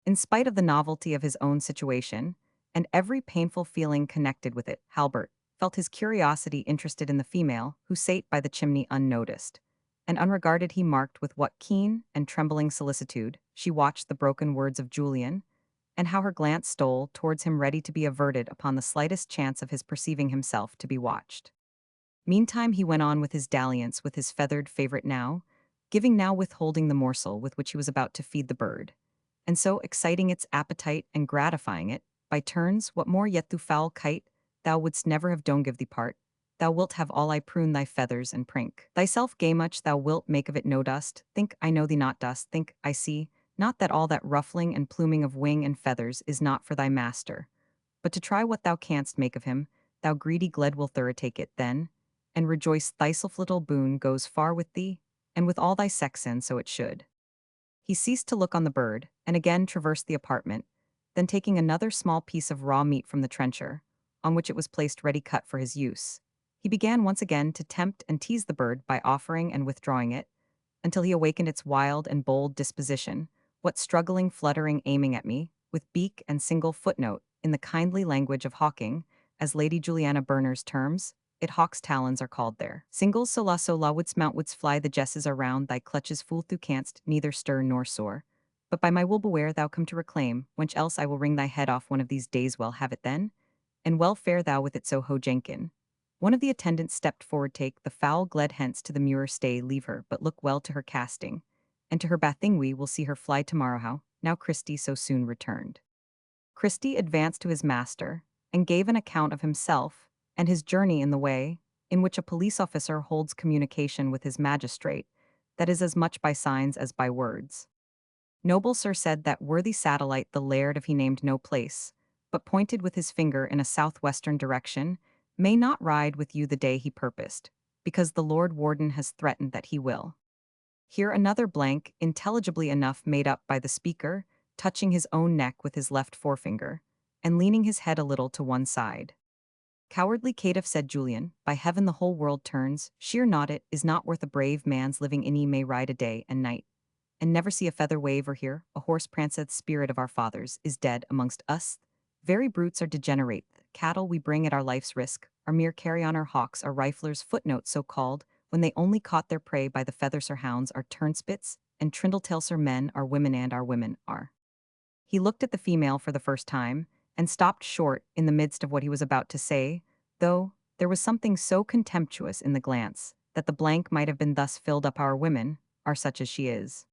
In spite of the novelty of his own situation, and every painful feeling connected with it, Halbert felt his curiosity interested in the female who sate by the chimney unnoticed, and unregarded. He marked with what keen and trembling solicitude she watched the broken words of Julian, and how her glance stole towards him ready to be averted upon the slightest chance of his perceiving himself to be watched. Meantime he went on with his dalliance with his feathered favorite now, giving now withholding the morsel with which he was about to feed the bird, and so exciting its appetite and gratifying it, by turns. What more yet, thou foul kite, thou wouldst never have done give thee part, thou wilt have all I prune thy feathers and prink. Thyself gay much thou wilt make of it no dust, think I know thee not dust, think I see, not that all that ruffling and pluming of wing and feathers is not for thy master, but to try what thou canst make of him. Thou greedy gled will thorough take it then, and rejoice thyself little boon goes far with thee, and with all thy sex, and so it should. He ceased to look on the bird, and again traversed the apartment, then taking another small piece of raw meat from the trencher, on which it was placed ready cut for his use, he began once again to tempt and tease the bird by offering and withdrawing it, until he awakened its wild and bold disposition. What struggling, fluttering, aiming at me, with beak and single footnote, in the kindly language of hawking, as Lady Juliana Berners terms it, hawk's talons are called there. Singles so la wouldst mount, wouldst fly, the jesses are round thy clutches, fool, thou canst neither stir nor soar. But by my will beware thou come to reclaim, wench, else I will wring thy head off one of these days. Well, have it then, and well fare thou with it. So ho, Jenkin. One of the attendants stepped forward. Take the foul gled hence to the muir, stay, leave her, but look well to her casting, and to her bathing. We will see her fly tomorrow. How now Christie so soon returned. Christie advanced to his master, and gave an account of himself, and his journey in the way, in which a police officer holds communication with his magistrate, that is as much by signs as by words. Noble sir, said that worthy satellite the laird of, he named no place, but pointed with his finger in a southwestern direction, may not ride with you the day he purposed, because the Lord Warden has threatened that he will. Here another blank, intelligibly enough made up by the speaker, touching his own neck with his left forefinger, and leaning his head a little to one side. Cowardly caitiff, said Julian, by heaven the whole world turns, sheer not it is not worth a brave man's living in. He may ride a day and night, and never see a feather wave or hear a horse pranceth. Spirit of our fathers is dead amongst us. Very brutes are degenerate. Cattle we bring at our life's risk are mere carry-on. Our hawks are riflers, footnote so called, when they only caught their prey by the feathers. Our hounds are turnspits, and trindletails. Our men are women, and our women are. He looked at the female for the first time, and stopped short in the midst of what he was about to say, though there was something so contemptuous in the glance that the blank might have been thus filled up. Our women are such as she is.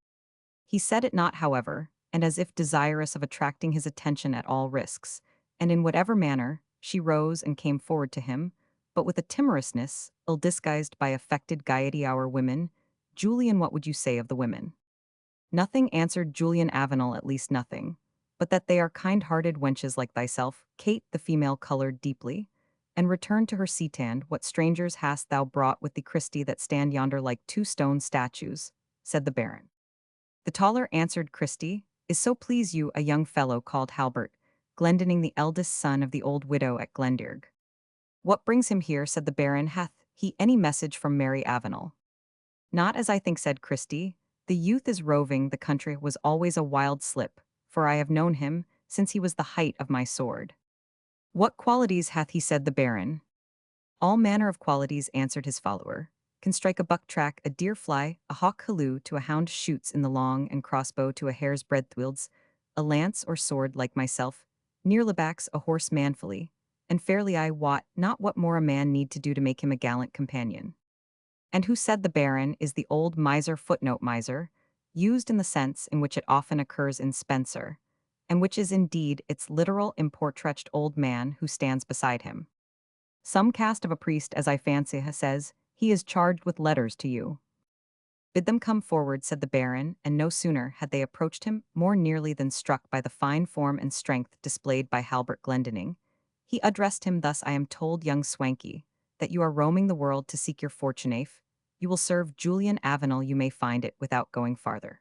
He said it not, however, and as if desirous of attracting his attention at all risks, and in whatever manner, she rose and came forward to him, but with a timorousness, ill disguised by affected gaiety. Our women, Julian, what would you say of the women? Nothing, answered Julian Avenel, at least nothing, but that they are kind-hearted wenches like thyself. Kate, the female, colored deeply, and returned to her seat. What strangers hast thou brought with thee, Christie, that stand yonder like two stone statues? Said the Baron. The taller, answered Christie, is, so please you, a young fellow called Halbert, Glendinning, the eldest son of the old widow at Glendearg. What brings him here? Said the Baron. Hath he any message from Mary Avenel? Not as I think, said Christie. The youth is roving the country, was always a wild slip, for I have known him since he was the height of my sword. What qualities hath he? Said the Baron. All manner of qualities, answered his follower. Can strike a buck track, a deer fly, a hawk halloo to a hound, shoots in the long and crossbow to a hare's breadth, wields a lance or sword like myself, nearlebacks a horse manfully, and fairly I wot not what more a man need to do to make him a gallant companion. And who, said the Baron, is the old miser, footnote miser, used in the sense in which it often occurs in Spenser, and which is indeed its literal importretched old man who stands beside him. Some cast of a priest, as I fancy, says, he is charged with letters to you. Bid them come forward, said the Baron, and no sooner had they approached him more nearly than struck by the fine form and strength displayed by Halbert Glendinning, He addressed him thus: I am told, young swanky, that you are roaming the world to seek your fortune. If you will serve Julian Avenel, you may find it without going farther.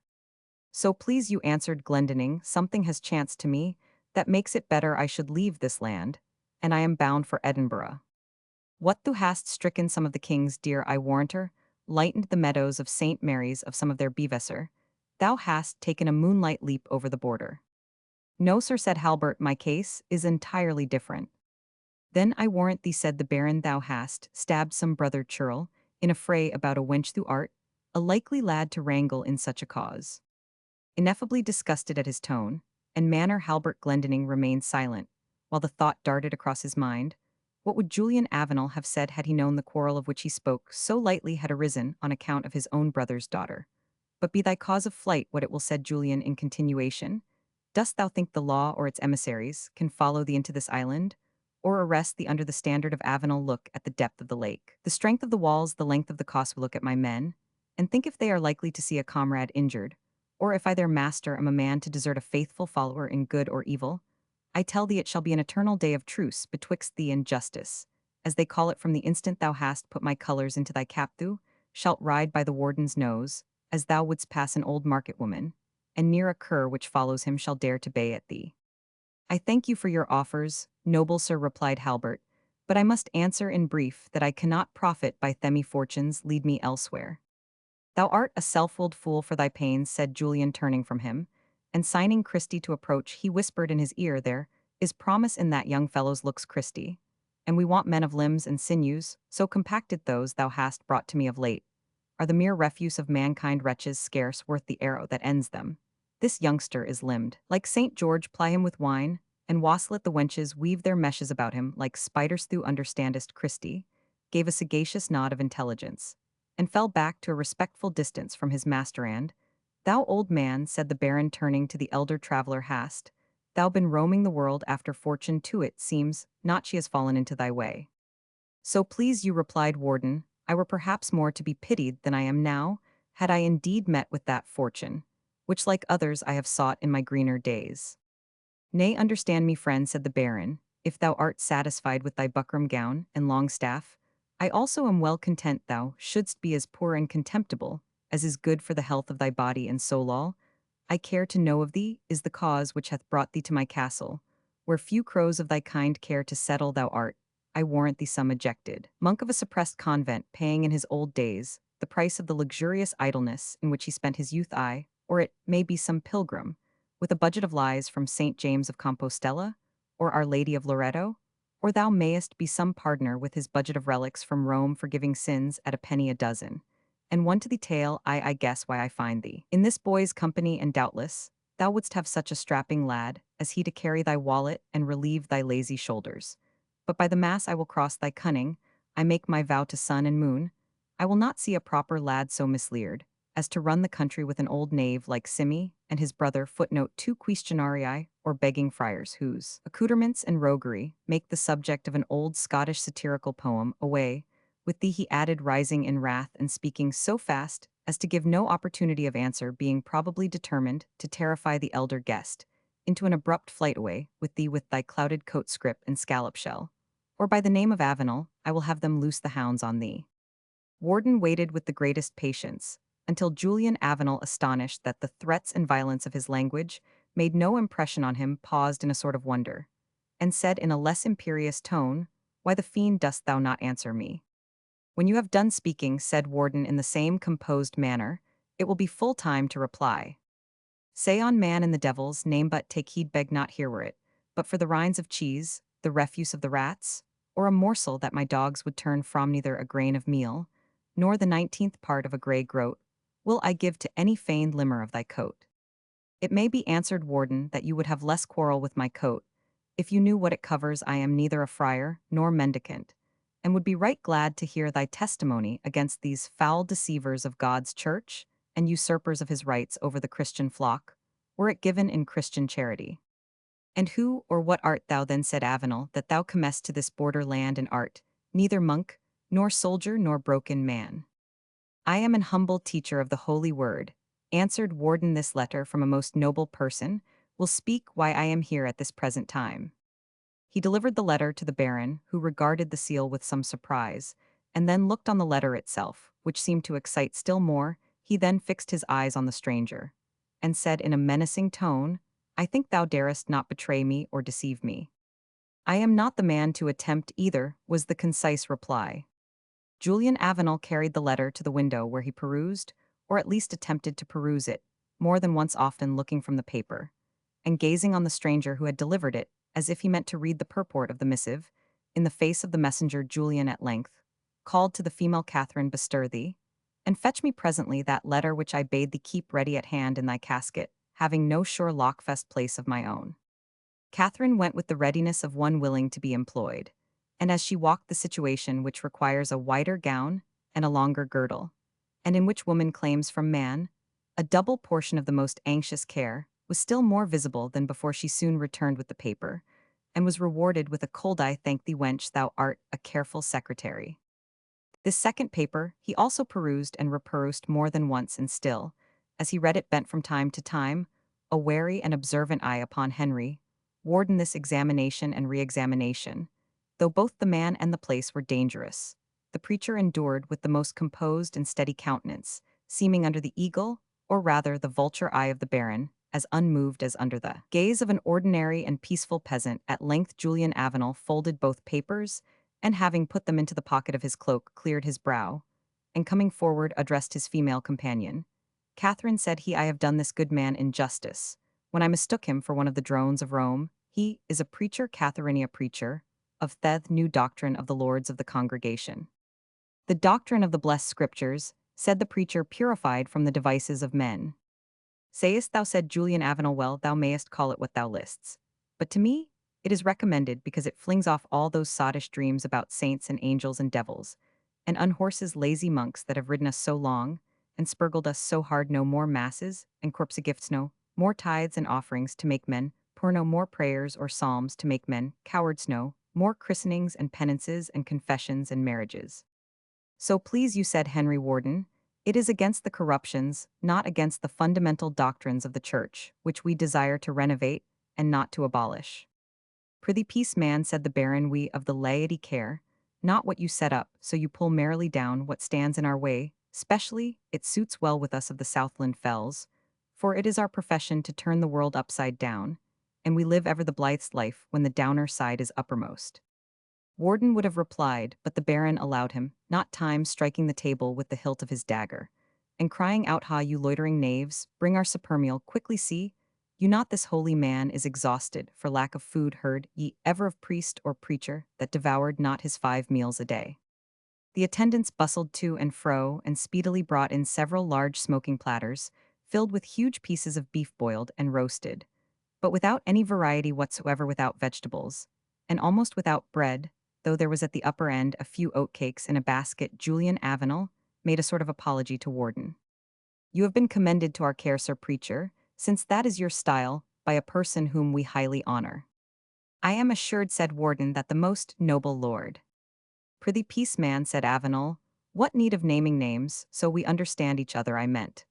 So please you, answered Glendinning, something has chanced to me that makes it better I should leave this land, and I am bound for Edinburgh. What thou hast stricken some of the king's deer, I warranter, lightened the meadows of St. Mary's of some of their bevisor, thou hast taken a moonlight leap over the border. No, sir, said Halbert, my case is entirely different. Then I warrant thee, said the baron, thou hast stabbed some brother churl, in a fray about a wench thou art, a likely lad to wrangle in such a cause. Ineffably disgusted at his tone and manner, Halbert Glendinning remained silent, while the thought darted across his mind. What would Julian Avenel have said had he known the quarrel of which he spoke so lightly had arisen on account of his own brother's daughter? But be thy cause of flight what it will, said Julian in continuation, dost thou think the law or its emissaries can follow thee into this island, or arrest thee under the standard of Avenel? Look at the depth of the lake, the strength of the walls, the length of the cost. Look at my men, and think if they are likely to see a comrade injured, or if I their master am a man to desert a faithful follower in good or evil. I tell thee it shall be an eternal day of truce betwixt thee and justice, as they call it, from the instant thou hast put my colours into thy cap. Thou shalt ride by the warden's nose, as thou wouldst pass an old market woman, and near a cur which follows him shall dare to bay at thee. I thank you for your offers, noble sir, replied Halbert, but I must answer in brief that I cannot profit by themi fortunes lead me elsewhere. Thou art a self-willed fool for thy pains, said Julian, turning from him, and signing Christie to approach, he whispered in his ear, there is promise in that young fellow's looks, Christie, and we want men of limbs and sinews, so compacted those thou hast brought to me of late are the mere refuse of mankind, wretches scarce worth the arrow that ends them. This youngster is limbed. Like St. George, ply him with wine, and wassail the wenches weave their meshes about him like spiders. Thou understandest. Christie gave a sagacious nod of intelligence, and fell back to a respectful distance from his master. And, thou old man, said the baron, turning to the elder traveller, hast thou been roaming the world after fortune? To it seems not she has fallen into thy way. So please you, replied Warden, I were perhaps more to be pitied than I am now, had I indeed met with that fortune, which like others I have sought in my greener days. Nay, understand me, friend, said the baron, if thou art satisfied with thy buckram gown and long staff, I also am well content thou shouldst be as poor and contemptible as is good for the health of thy body and soul. All I care to know of thee is the cause which hath brought thee to my castle, where few crows of thy kind care to settle. Thou art, I warrant thee, some ejected monk of a suppressed convent, paying in his old days the price of the luxurious idleness in which he spent his youth. I, or it may be some pilgrim, with a budget of lies from St. James of Compostela, or Our Lady of Loreto, or thou mayest be some pardoner with his budget of relics from Rome, forgiving sins at a penny a dozen. And one to the tale, I guess why I find thee in this boy's company, and doubtless thou wouldst have such a strapping lad as he to carry thy wallet and relieve thy lazy shoulders. But by the mass I will cross thy cunning, I make my vow to sun and moon, I will not see a proper lad so misleared as to run the country with an old knave like Simi and his brother. Footnote 2 Questionarii, or begging friars, whose accoutrements and roguery make the subject of an old Scottish satirical poem. Away with thee, he added, rising in wrath and speaking so fast as to give no opportunity of answer, being probably determined to terrify the elder guest into an abrupt flight. Away with thee with thy clouded coat, scrip, and scallop shell, or by the name of Avenel, I will have them loose the hounds on thee. Warden waited with the greatest patience, until Julian Avenel, astonished that the threats and violence of his language made no impression on him, paused in a sort of wonder, and said in a less imperious tone, Why the fiend dost thou not answer me? When you have done speaking, said Warden in the same composed manner, it will be full time to reply. Say on man in the devil's name, but take heed, beg not, here were it, but for the rinds of cheese, the refuse of the rats, or a morsel that my dogs would turn from, neither a grain of meal, nor the 19th part of a grey groat, will I give to any feigned limmer of thy coat. It may be, answered Warden, that you would have less quarrel with my coat, if you knew what it covers. I am neither a friar nor mendicant, and would be right glad to hear thy testimony against these foul deceivers of God's church and usurpers of his rights over the Christian flock, were it given in Christian charity. And who or what art thou then, said Avenel, that thou comest to this border land and art neither monk, nor soldier, nor broken man? I am an humble teacher of the holy word, answered Warden. This letter from a most noble person will speak why I am here at this present time. He delivered the letter to the baron, who regarded the seal with some surprise, and then looked on the letter itself, which seemed to excite still more. He then fixed his eyes on the stranger, and said in a menacing tone, "I think thou darest not betray me or deceive me." "I am not the man to attempt either," was the concise reply. Julian Avenel carried the letter to the window where he perused, or at least attempted to peruse it, more than once, often looking from the paper, and gazing on the stranger who had delivered it, as if he meant to read the purport of the missive. In the face of the messenger Julian at length called to the female Catherine, "Bestir thee, and fetch me presently that letter which I bade thee keep ready at hand in thy casket, having no sure lockfast place of my own." Catherine went with the readiness of one willing to be employed, and as she walked the situation which requires a wider gown and a longer girdle, and in which woman claims from man a double portion of the most anxious care, was still more visible than before. She soon returned with the paper, and was rewarded with a cold "I thank thee, wench, thou art a careful secretary." This second paper he also perused and reperused more than once, and still, as he read it, bent from time to time a wary and observant eye upon Henry Warden. This examination and re-examination, though both the man and the place were dangerous, the preacher endured with the most composed and steady countenance, seeming under the eagle, or rather the vulture eye of the baron, as unmoved as under the gaze of an ordinary and peaceful peasant. At length Julian Avenel folded both papers, and having put them into the pocket of his cloak, cleared his brow, and coming forward addressed his female companion. "Catherine," said he, "I have done this good man injustice, when I mistook him for one of the drones of Rome. He is a preacher, Catherine, a preacher, of the new doctrine of the lords of the congregation. The doctrine of the blessed scriptures," said the preacher, "purified from the devices of men." "Sayest thou," said Julian Avenel, "well, thou mayest call it what thou lists. But to me it is recommended because it flings off all those sottish dreams about saints and angels and devils, and unhorses lazy monks that have ridden us so long, and spurgled us so hard. No more masses and corpse gifts, no more tithes and offerings to make men poor, no more prayers or psalms to make men cowards, no more christenings and penances and confessions and marriages. So please you," said Henry Warden, "it is against the corruptions, not against the fundamental doctrines of the church, which we desire to renovate and not to abolish." "Prithee peace, man," said the baron, "we of the laity care not what you set up, so you pull merrily down what stands in our way. Specially, it suits well with us of the Southland fells, for it is our profession to turn the world upside down, and we live ever the blithest life when the downer side is uppermost." Warden would have replied, but the baron allowed him not time, striking the table with the hilt of his dagger, and crying out, "Ha, you loitering knaves, bring our supermeal quickly, see you not this holy man is exhausted for lack of food. Heard ye ever of priest or preacher that devoured not his 5 meals a day?" The attendants bustled to and fro, and speedily brought in several large smoking platters, filled with huge pieces of beef boiled and roasted, but without any variety whatsoever, without vegetables, and almost without bread, though there was at the upper end a few oatcakes in a basket. Julian Avenel made a sort of apology to Warden. "You have been commended to our care, Sir Preacher, since that is your style, by a person whom we highly honor." "I am assured," said Warden, "that the most noble lord—" "Prithee peace, man," said Avenel, "what need of naming names, so we understand each other? I meant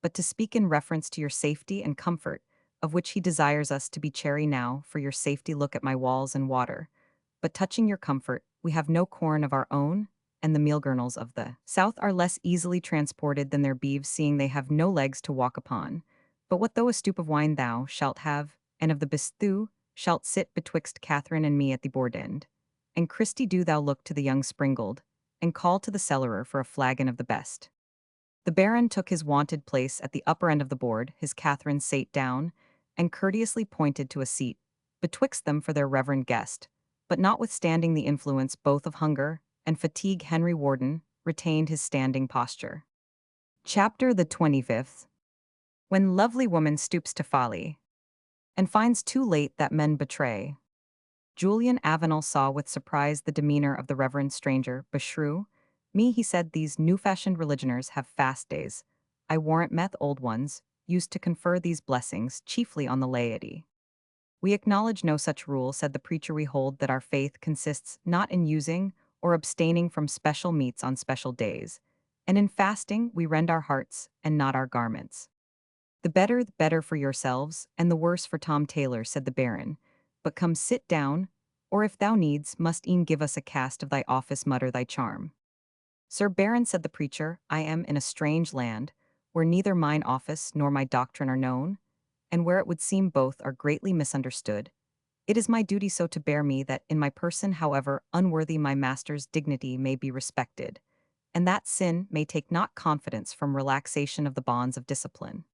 but to speak in reference to your safety and comfort, of which he desires us to be chary. Now, for your safety, look at my walls and water. But touching your comfort, we have no corn of our own, and the mealgurnals of the south are less easily transported than their beeves, seeing they have no legs to walk upon. But what though a stoup of wine thou shalt have, and of the best thou shalt sit betwixt Catherine and me at the board end. And Christy, do thou look to the young Springald, and call to the cellarer for a flagon of the best." The baron took his wonted place at the upper end of the board. His Catherine sate down, and courteously pointed to a seat betwixt them for their reverend guest. But notwithstanding the influence both of hunger and fatigue, Henry Warden retained his standing posture. Chapter the 25th. When lovely woman stoops to folly, and finds too late that men betray. Julian Avenel saw with surprise the demeanor of the reverend stranger. "Beshrew me," he said, "these new-fashioned religioners have fast days. I warrant meth old ones used to confer these blessings chiefly on the laity." "We acknowledge no such rule," said the preacher. "We hold that our faith consists not in using or abstaining from special meats on special days, and in fasting we rend our hearts and not our garments." The better for yourselves, and the worse for Tom Taylor," said the baron. "But come, sit down, Or if thou needs, must e'en give us a cast of thy office mutter thy charm. Sir Baron, said the preacher, I am in a strange land, where neither mine office nor my doctrine are known, and where it would seem both are greatly misunderstood. It is my duty so to bear me that in my person, however unworthy my master's dignity may be respected, and that sin may take not confidence from relaxation of the bonds of discipline.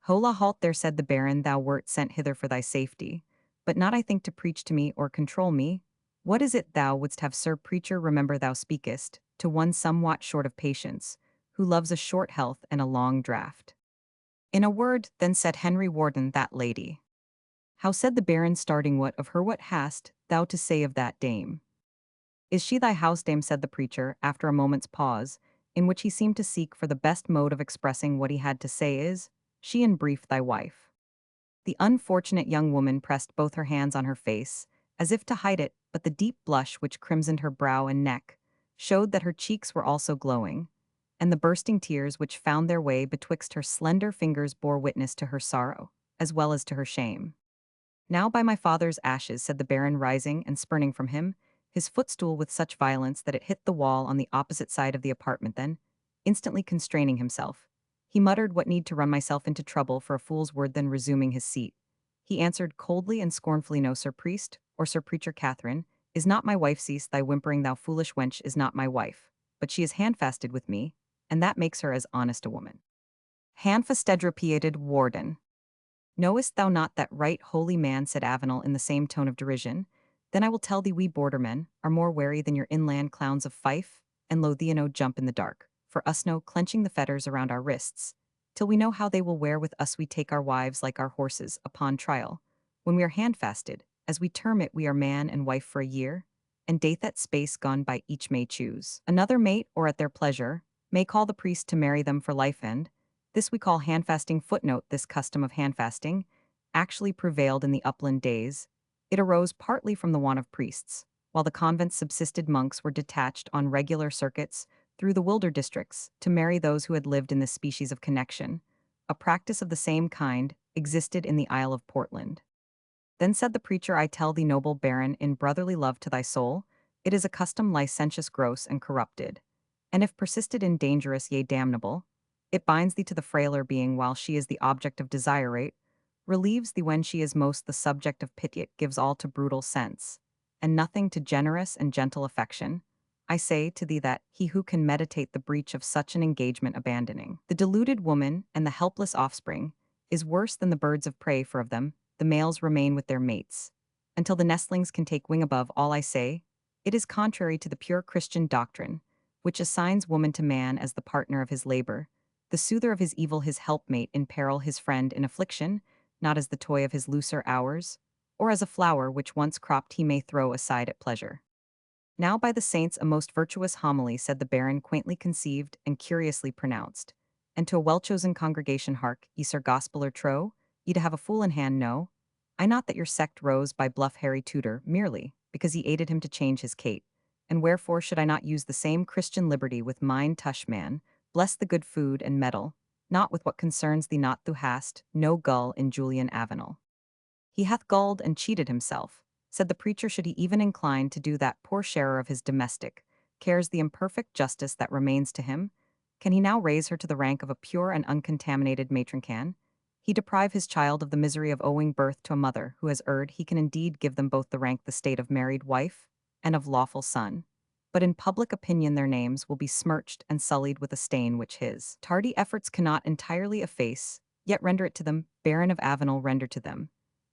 Hola halt there, said the Baron, thou wert sent hither for thy safety, but not I think to preach to me or control me. What is it thou wouldst have, Sir Preacher? Remember thou speakest to one somewhat short of patience, who loves a short health and a long draught. In a word, then, said Henry Warden, that lady. How, said the Baron, starting, what of her? What hast thou to say of that dame? Is she thy house dame? Said the preacher, after a moment's pause, in which he seemed to seek for the best mode of expressing what he had to say. Is she, in brief, thy wife? The unfortunate young woman pressed both her hands on her face, as if to hide it, but the deep blush which crimsoned her brow and neck showed that her cheeks were also glowing, and the bursting tears which found their way betwixt her slender fingers bore witness to her sorrow, as well as to her shame. Now by my father's ashes, said the Baron, rising and spurning from him his footstool with such violence that it hit the wall on the opposite side of the apartment, then, instantly constraining himself, he muttered, what need to run myself into trouble for a fool's word? Then resuming his seat, he answered coldly and scornfully, no, Sir Priest, or Sir Preacher, Catherine, is not my wife. Cease thy whimpering, thou foolish wench, is not my wife, but she is handfasted with me, and that makes her as honest a woman. Handfasted, repeated Warden. Knowest thou not that right holy man? Said Avenel in the same tone of derision. Then I will tell thee we bordermen are more wary than your inland clowns of Fife and Lothiano jump in the dark, for us no clenching the fetters around our wrists, till we know how they will wear with us. We take our wives like our horses upon trial. When we are handfasted, as we term it, we are man and wife for a year, and date that space gone by each may choose another mate, or at their pleasure, may call the priest to marry them for life end. This we call handfasting. Footnote, this custom of handfasting actually prevailed in the upland days. It arose partly from the want of priests. While the convents subsisted, monks were detached on regular circuits through the wilder districts to marry those who had lived in this species of connection. A practice of the same kind existed in the Isle of Portland. Then said the preacher, I tell thee, noble Baron, in brotherly love to thy soul, it is a custom licentious, gross, and corrupted, and if persisted in dangerous, yea damnable, it binds thee to the frailer being while she is the object of desire, rate, relieves thee when she is most the subject of pity, it gives all to brutal sense, and nothing to generous and gentle affection. I say to thee that he who can meditate the breach of such an engagement, abandoning the deluded woman and the helpless offspring, is worse than the birds of prey, for of them the males remain with their mates, until the nestlings can take wing. Above all, I say, it is contrary to the pure Christian doctrine, which assigns woman to man as the partner of his labor, the soother of his evil, his helpmate in peril, his friend in affliction, not as the toy of his looser hours, or as a flower which once cropped he may throw aside at pleasure. Now by the saints, a most virtuous homily, said the Baron, quaintly conceived and curiously pronounced. And to a well-chosen congregation hark, ye Sir Gospeller trow, ye to have a fool in hand, know. I not that your sect rose by bluff Harry Tudor, merely because he aided him to change his Kate, and wherefore should I not use the same Christian liberty with mine tush man, bless the good food and metal, not with what concerns thee not. Thou hast no gull in Julian Avenel. He hath gulled and cheated himself, said the preacher. Should he even incline to do that poor sharer of his domestic cares the imperfect justice that remains to him? Can he now raise her to the rank of a pure and uncontaminated matron? Can he deprive his child of the misery of owing birth to a mother who has erred? He can indeed give them both the rank, the state of married wife and of lawful son, but in public opinion their names will be smirched and sullied with a stain which his tardy efforts cannot entirely efface, yet render it to them, Baron of Avenel, render to them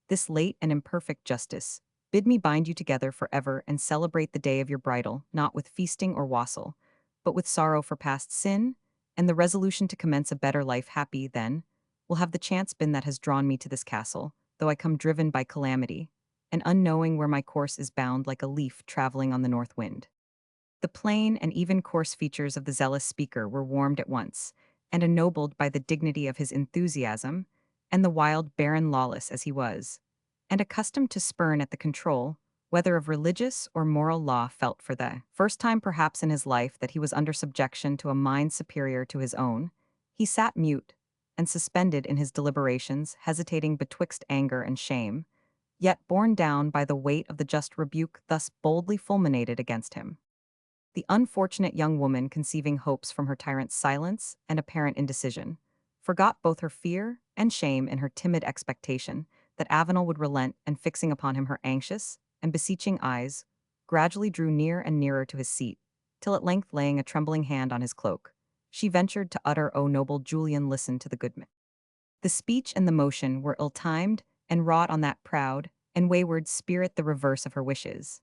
this late and imperfect justice. Bid me bind you together for ever and celebrate the day of your bridal, not with feasting or wassail, but with sorrow for past sin, and the resolution to commence a better life. Happy, then, will have the chance been that has drawn me to this castle, though I come driven by calamity, and unknowing where my course is bound, like a leaf traveling on the north wind. The plain and even coarse features of the zealous speaker were warmed at once, and ennobled by the dignity of his enthusiasm, and the wild Baron, lawless as he was, and accustomed to spurn at the control, whether of religious or moral law, felt for the first time perhaps in his life that he was under subjection to a mind superior to his own. He sat mute and suspended in his deliberations, hesitating betwixt anger and shame, yet borne down by the weight of the just rebuke thus boldly fulminated against him. The unfortunate young woman, conceiving hopes from her tyrant's silence and apparent indecision, forgot both her fear and shame in her timid expectation that Avenel would relent, and fixing upon him her anxious and beseeching eyes, gradually drew near and nearer to his seat, till at length, laying a trembling hand on his cloak, she ventured to utter, "O noble Julian, listen to the good man." The speech and the motion were ill-timed and wrought on that proud and wayward spirit the reverse of her wishes.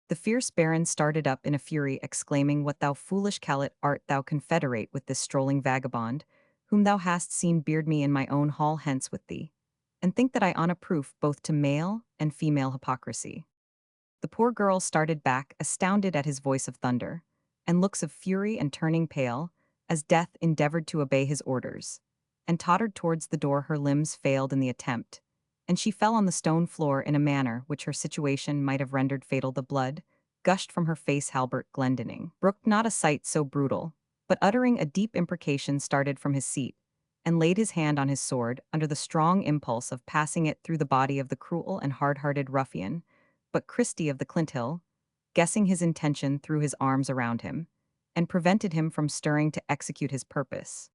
The fierce baron started up in a fury, exclaiming, "What, thou foolish callet, art thou confederate with this strolling vagabond, whom thou hast seen beard me in my own hall hence with thee, and think that I on a proof both to male and female hypocrisy?" The poor girl started back, astounded at his voice of thunder, and looks of fury, and turning pale, as death endeavored to obey his orders, and tottered towards the door. Her limbs failed in the attempt, and she fell on the stone floor in a manner which her situation might have rendered fatal. The blood gushed from her face. Halbert Glendinning brooked not a sight so brutal, but uttering a deep imprecation started from his seat, and laid his hand on his sword, under the strong impulse of passing it through the body of the cruel and hard-hearted ruffian. But Christie of the Clinthill, guessing his intention, threw his arms around him, and prevented him from stirring to execute his purpose.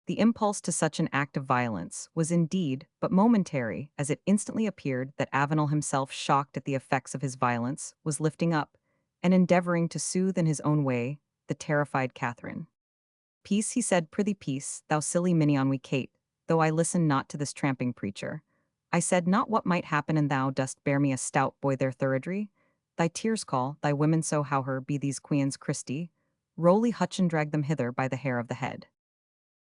The impulse to such an act of violence was indeed but momentary, as it instantly appeared that Avenel himself, shocked at the effects of his violence, was lifting up, and endeavoring to soothe in his own way, the terrified Catherine. "Peace," he said, "prithee peace, thou silly minion. We Kate, though I listen not to this tramping preacher. I said not what might happen, and thou dost bear me a stout boy their thuriddry. Thy tears call, thy women so how her be these queans Christie. Rowley Hutchin drag them hither by the hair of the head."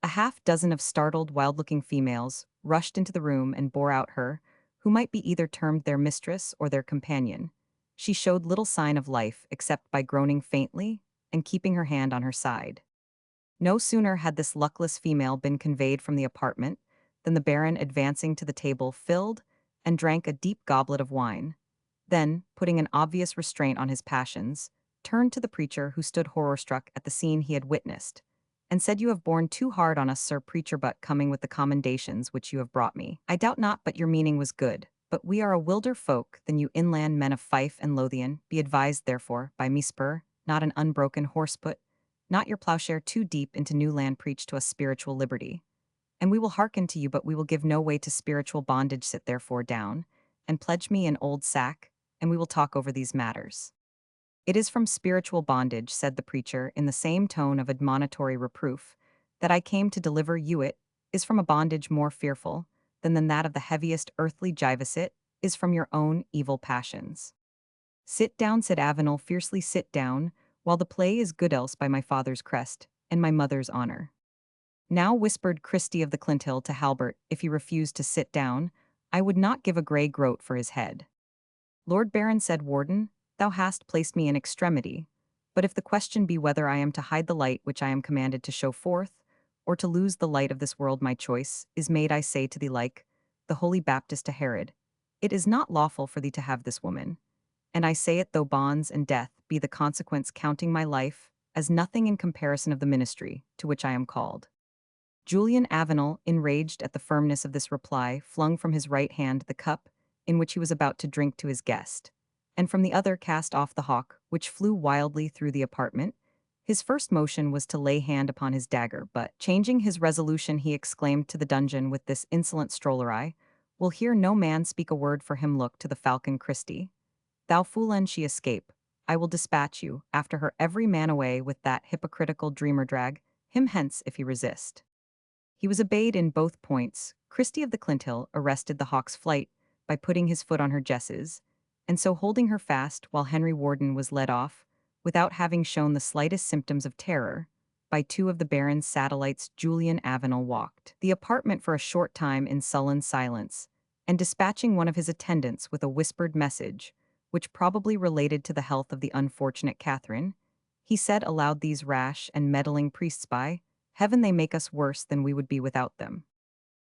A half-dozen of startled, wild-looking females rushed into the room and bore out her, who might be either termed their mistress or their companion. She showed little sign of life, except by groaning faintly and keeping her hand on her side. No sooner had this luckless female been conveyed from the apartment than the baron, advancing to the table, filled and drank a deep goblet of wine. Then, putting an obvious restraint on his passions, turned to the preacher, who stood horror-struck at the scene he had witnessed, and said, "You have borne too hard on us, Sir Preacher, but coming with the commendations which you have brought me, I doubt not but your meaning was good, but we are a wilder folk than you inland men of Fife and Lothian. Be advised, therefore, by me spur, not an unbroken horse-put, not your plowshare too deep into new land. Preach to us spiritual liberty, and we will hearken to you, but we will give no way to spiritual bondage. Sit therefore down, and pledge me an old sack, and we will talk over these matters." "It is from spiritual bondage," said the preacher, in the same tone of admonitory reproof, "that I came to deliver you. It is from a bondage more fearful than that of the heaviest earthly gyves. It is from your own evil passions." "Sit down," said Avenel fiercely, "sit down, while the play is good, else by my father's crest and my mother's honor." Now, whispered Christie of the Clinthill to Halbert, if he refused to sit down, I would not give a grey groat for his head. "Lord Baron," said Warden, "thou hast placed me in extremity, but if the question be whether I am to hide the light which I am commanded to show forth, or to lose the light of this world, my choice is made. I say to thee, like the holy Baptist to Herod, it is not lawful for thee to have this woman. And I say it though bonds and death be the consequence, counting my life as nothing in comparison of the ministry to which I am called." Julian Avenel, enraged at the firmness of this reply, flung from his right hand the cup in which he was about to drink to his guest, and from the other cast off the hawk, which flew wildly through the apartment. His first motion was to lay hand upon his dagger, but, changing his resolution, he exclaimed to the dungeon with this insolent strollery, "Will hear no man speak a word for him. Look to the falcon, Christie. Thou fool, an she escape, I will dispatch you after her, every man away with that hypocritical dreamer. Drag him hence if he resist." He was obeyed in both points. Christie of the Clinthill arrested the hawk's flight by putting his foot on her jesses, and so holding her fast, while Henry Warden was led off, without having shown the slightest symptoms of terror, by two of the baron's satellites. Julian Avenel walked the apartment for a short time in sullen silence, and dispatching one of his attendants with a whispered message, which probably related to the health of the unfortunate Catherine, he said aloud, "These rash and meddling priests, by heaven, they make us worse than we would be without them."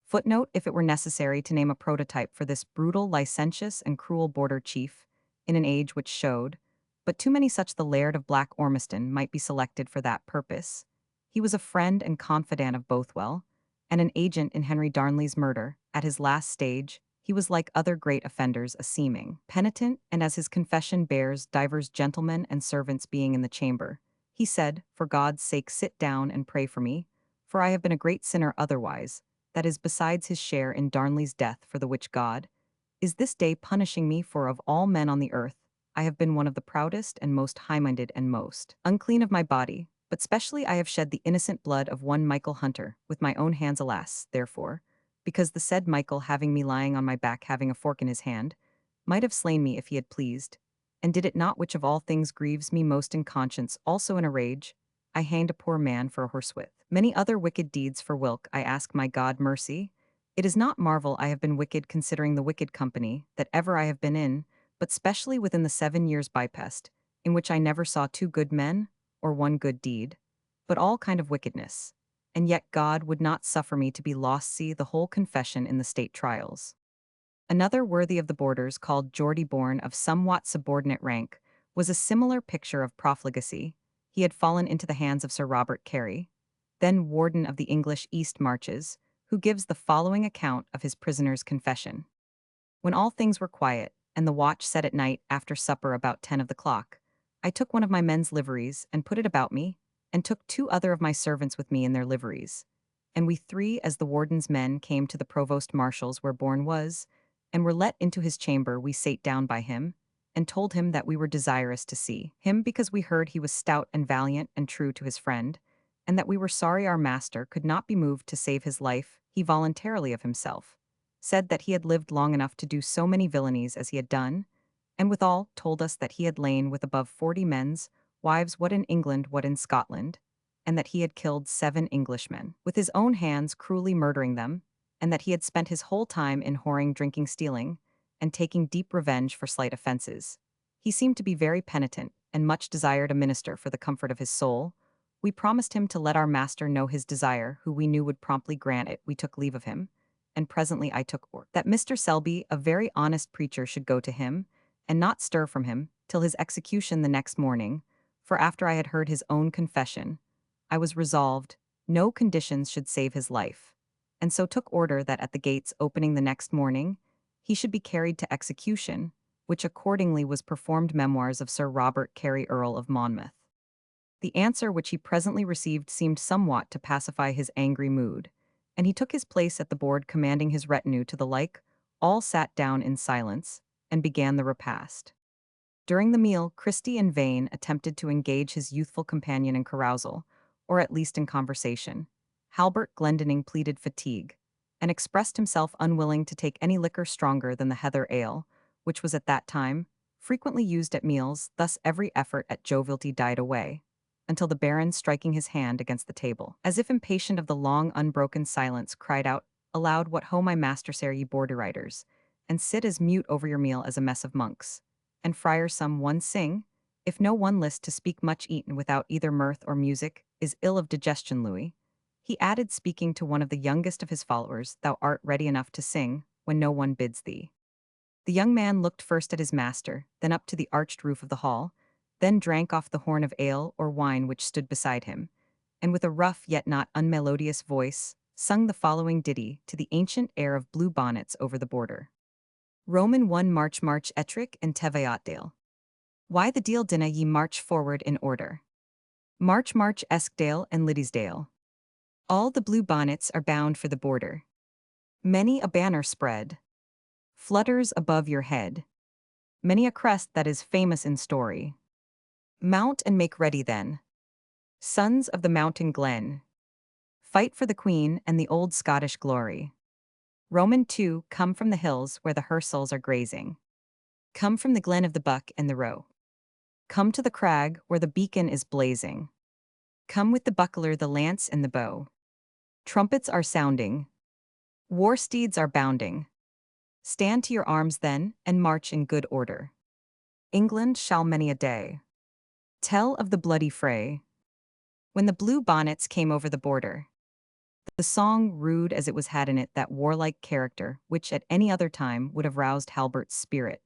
Footnote: if it were necessary to name a prototype for this brutal, licentious, and cruel border chief, in an age which showed but too many such, the Laird of Black Ormiston might be selected for that purpose. He was a friend and confidant of Bothwell, and an agent in Henry Darnley's murder. At his last stage, He was like other great offenders, a seeming penitent, and as his confession bears, divers gentlemen and servants being in the chamber, he said, For God's sake sit down and pray for me, for I have been a great sinner otherwise, that is besides his share in Darnley's death, for the which God is this day punishing me, for of all men on the earth, I have been one of the proudest and most high-minded and most unclean of my body, but specially I have shed the innocent blood of one Michael Hunter, with my own hands, alas, therefore, because the said Michael, having me lying on my back, having a fork in his hand, might have slain me if he had pleased. And did it not, which of all things grieves me most in conscience, also in a rage, I hanged a poor man for a horsewhip. Many other wicked deeds for whilk I ask my God mercy. It is not marvel I have been wicked, considering the wicked company that ever I have been in, but specially within the 7 years bypast, in which I never saw 2 good men, or 1 good deed, but all kind of wickedness. And yet God would not suffer me to be lost. See the whole confession in the state trials. Another worthy of the borders, called Geordie, born of somewhat subordinate rank, was a similar picture of profligacy. He had fallen into the hands of Sir Robert Carey, then warden of the English East Marches, who gives the following account of his prisoner's confession. When all things were quiet, and the watch set at night after supper about 10 of the clock, I took one of my men's liveries and put it about me, and took 2 other of my servants with me in their liveries. And we 3, as the warden's men came to the provost marshal's where Bourne was, and were let into his chamber, we sate down by him, and told him that we were desirous to see him, because we heard he was stout and valiant and true to his friend, and that we were sorry our master could not be moved to save his life, he voluntarily of himself said that he had lived long enough to do so many villainies as he had done, and withal told us that he had lain with above 40 men's wives, what in England, what in Scotland, and that he had killed 7 Englishmen, with his own hands, cruelly murdering them, and that he had spent his whole time in whoring, drinking, stealing, and taking deep revenge for slight offenses. He seemed to be very penitent, and much desired a minister for the comfort of his soul. We promised him to let our master know his desire, who we knew would promptly grant it. We took leave of him, and presently I took order that Mr. Selby, a very honest preacher, should go to him, and not stir from him, till his execution the next morning, for after I had heard his own confession, I was resolved no conditions should save his life, and so took order that at the gates opening the next morning, he should be carried to execution, which accordingly was performed. Memoirs of Sir Robert Carey, Earl of Monmouth. The answer which he presently received seemed somewhat to pacify his angry mood, and he took his place at the board, commanding his retinue to the like. All sat down in silence, and began the repast. During the meal, Christie in vain attempted to engage his youthful companion in carousal, or at least in conversation. Halbert Glendinning pleaded fatigue, and expressed himself unwilling to take any liquor stronger than the heather ale, which was at that time frequently used at meals. Thus every effort at jovialty died away, until the Baron, striking his hand against the table, as if impatient of the long unbroken silence, cried out aloud, What ho, my master, sare ye border riders, and sit as mute over your meal as a mess of monks. And friar, some one sing, if no one list to speak, much eaten without either mirth or music is ill of digestion. Louis, he added, speaking to one of the youngest of his followers, thou art ready enough to sing when no one bids thee. The young man looked first at his master, then up to the arched roof of the hall, then drank off the horn of ale or wine which stood beside him, and with a rough yet not unmelodious voice, sung the following ditty to the ancient air of Blue Bonnets over the border. Roman 1 March march Ettrick and Teviot Dale. Why the deal dinna ye march forward in order? March march Eskdale and Liddesdale. All the blue bonnets are bound for the border. Many a banner spread flutters above your head. Many a crest that is famous in story. Mount and make ready then, sons of the mountain glen. Fight for the Queen and the old Scottish glory. Roman 2 come from the hills where the hirsels are grazing. Come from the glen of the Buck and the Roe. Come to the crag where the beacon is blazing. Come with the buckler, the lance, and the bow. Trumpets are sounding. War steeds are bounding. Stand to your arms then, and march in good order. England shall many a day tell of the bloody fray, when the blue bonnets came over the border. The song, rude as it was, had in it that warlike character which at any other time would have roused Halbert's spirit,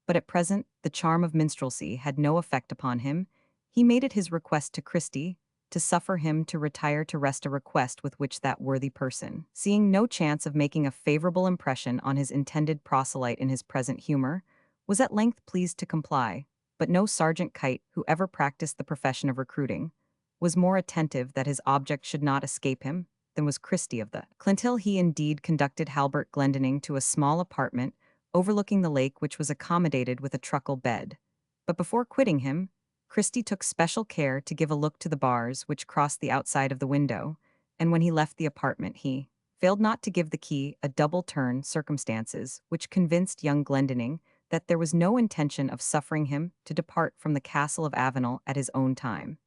but at present the charm of minstrelsy had no effect upon him. He made it his request to Christie to suffer him to retire to rest, a request with which that worthy person, seeing no chance of making a favorable impression on his intended proselyte in his present humor, was at length pleased to comply. But no sergeant kite who ever practiced the profession of recruiting was more attentive that his object should not escape him than was Christie of the Clintill. He indeed conducted Halbert Glendinning to a small apartment overlooking the lake, which was accommodated with a truckle bed. But before quitting him, Christie took special care to give a look to the bars which crossed the outside of the window, and when he left the apartment he failed not to give the key a double turn, circumstances which convinced young Glendinning that there was no intention of suffering him to depart from the castle of Avenel at his own time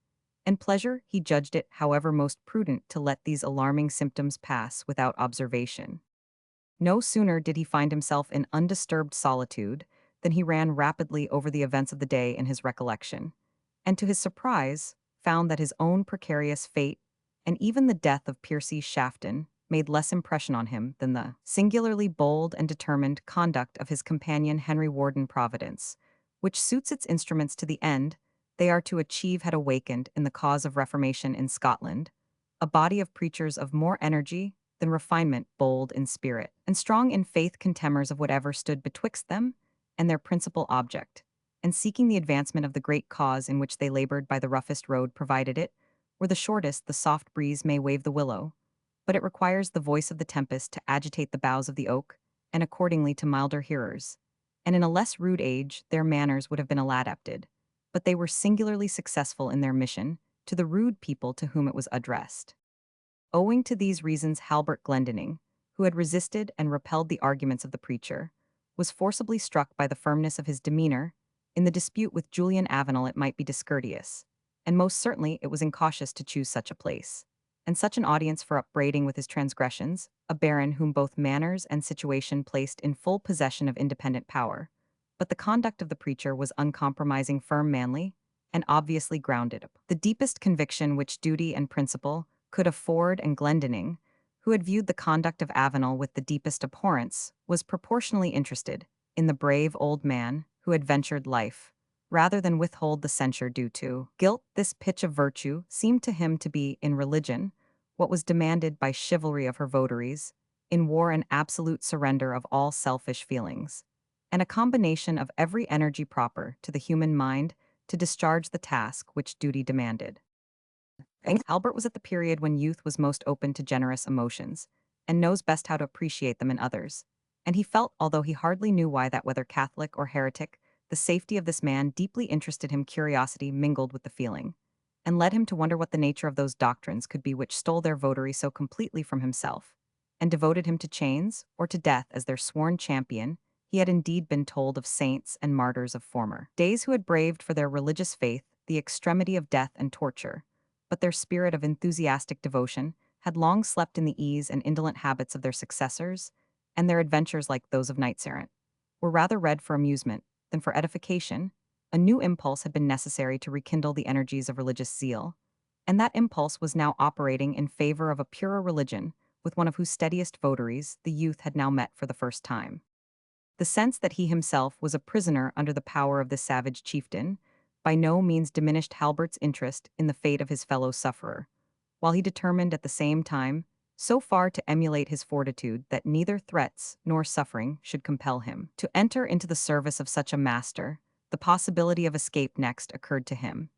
and pleasure. He judged it, however, most prudent to let these alarming symptoms pass without observation. No sooner did he find himself in undisturbed solitude than he ran rapidly over the events of the day in his recollection, and to his surprise found that his own precarious fate and even the death of Piercy Shafton made less impression on him than the singularly bold and determined conduct of his companion Henry Warden Providence, which suits its instruments to the end they are to achieve, had awakened in the cause of Reformation in Scotland a body of preachers of more energy than refinement, bold in spirit, and strong in faith, contemners of whatever stood betwixt them and their principal object, and seeking the advancement of the great cause in which they labored by the roughest road, provided it were the shortest. The soft breeze may wave the willow, but it requires the voice of the tempest to agitate the boughs of the oak, and accordingly to milder hearers. And in a less rude age their manners would have been ill-adapted, but they were singularly successful in their mission to the rude people to whom it was addressed. Owing to these reasons, Halbert Glendinning, who had resisted and repelled the arguments of the preacher, was forcibly struck by the firmness of his demeanor. In the dispute with Julian Avenel it might be discourteous, and most certainly it was incautious to choose such a place, and such an audience for upbraiding with his transgressions, a baron whom both manners and situation placed in full possession of independent power. But the conduct of the preacher was uncompromising, firm, manly, and obviously grounded upon the deepest conviction which duty and principle could afford, and Glendinning, who had viewed the conduct of Avenel with the deepest abhorrence, was proportionally interested in the brave old man who had ventured life, rather than withhold the censure due to guilt. This pitch of virtue seemed to him to be, in religion, what was demanded by chivalry of her votaries, in war an absolute surrender of all selfish feelings, and a combination of every energy proper to the human mind to discharge the task which duty demanded. Albert was at the period when youth was most open to generous emotions, and knows best how to appreciate them in others, and he felt, although he hardly knew why, that whether Catholic or heretic, the safety of this man deeply interested him. Curiosity mingled with the feeling, and led him to wonder what the nature of those doctrines could be which stole their votary so completely from himself, and devoted him to chains or to death as their sworn champion. He had indeed been told of saints and martyrs of former days who had braved for their religious faith the extremity of death and torture, but their spirit of enthusiastic devotion had long slept in the ease and indolent habits of their successors, and their adventures, like those of knights-errant, were rather read for amusement than for edification. A new impulse had been necessary to rekindle the energies of religious zeal, and that impulse was now operating in favor of a purer religion, with one of whose steadiest votaries the youth had now met for the first time. The sense that he himself was a prisoner under the power of this savage chieftain by no means diminished Halbert's interest in the fate of his fellow sufferer, while he determined at the same time so far to emulate his fortitude that neither threats nor suffering should compel him to enter into the service of such a master. The possibility of escape next occurred to him,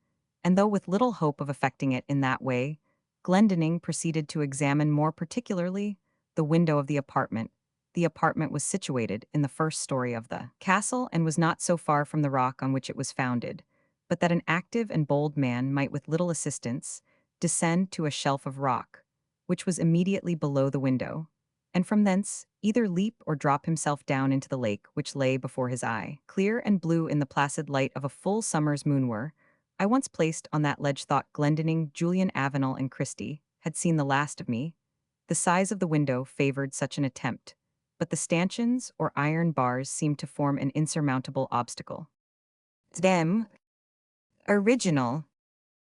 and though with little hope of effecting it in that way, Glendinning proceeded to examine more particularly the window of the apartment. The apartment was situated in the first story of the castle and was not so far from the rock on which it was founded, but that an active and bold man might with little assistance descend to a shelf of rock, which was immediately below the window, and from thence either leap or drop himself down into the lake which lay before his eye, clear and blue in the placid light of a full summer's moon. Were I once placed on that ledge, thought Glendinning, Julian Avenel and Christie had seen the last of me. The size of the window favored such an attempt, but the stanchions or iron bars seemed to form an insurmountable obstacle. Them original.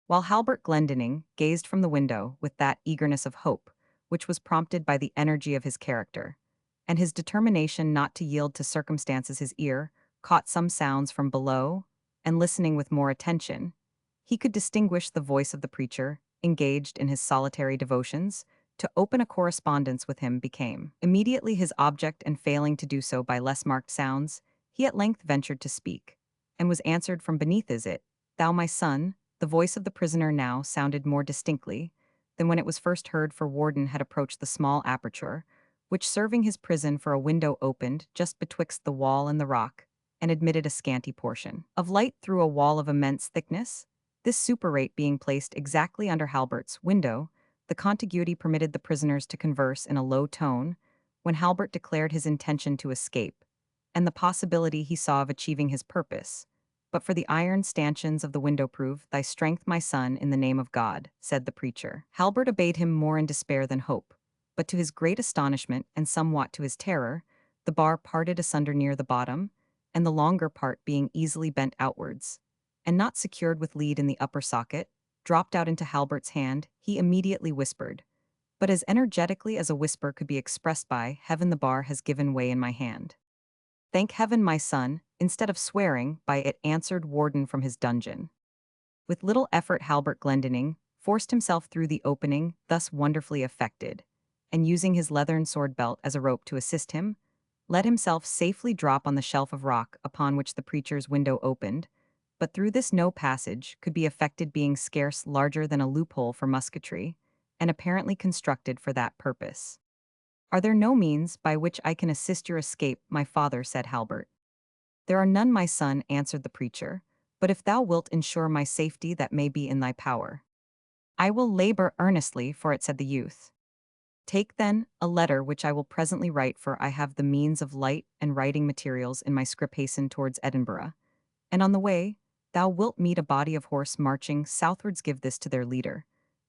While Halbert Glendinning gazed from the window with that eagerness of hope which was prompted by the energy of his character, and his determination not to yield to circumstances, his ear caught some sounds from below, and listening with more attention, he could distinguish the voice of the preacher engaged in his solitary devotions, to open a correspondence with him became immediately his object, and failing to do so by less marked sounds, he at length ventured to speak, and was answered from beneath. Is it, thou my son? The voice of the prisoner now sounded more distinctly than when it was first heard, for Warden had approached the small aperture, which serving his prison for a window opened just betwixt the wall and the rock, and admitted a scanty portion of light through a wall of immense thickness. This superate being placed exactly under Halbert's window, the contiguity permitted the prisoners to converse in a low tone, when Halbert declared his intention to escape, and the possibility he saw of achieving his purpose. But for the iron stanchions of the window prove thy strength, my son, in the name of God, said the preacher. Halbert obeyed him more in despair than hope, but to his great astonishment, and somewhat to his terror, the bar parted asunder near the bottom, and the longer part being easily bent outwards, and not secured with lead in the upper socket, dropped out into Halbert's hand. He immediately whispered, but as energetically as a whisper could be expressed by heaven, the bar has given way in my hand. Thank heaven, my son, instead of swearing by it, answered Warden from his dungeon. With little effort Halbert Glendinning forced himself through the opening thus wonderfully effected, and using his leathern sword belt as a rope to assist him, let himself safely drop on the shelf of rock upon which the preacher's window opened, but through this no passage could be effected, being scarce larger than a loophole for musketry, and apparently constructed for that purpose. Are there no means by which I can assist your escape, my father? Said Halbert. There are none, my son, answered the preacher, but if thou wilt ensure my safety, that may be in thy power. I will labor earnestly for it, said the youth. Take, then, a letter which I will presently write, for I have the means of light and writing materials in my scrip. Hasten towards Edinburgh, and on the way thou wilt meet a body of horse marching southwards. Give this to their leader,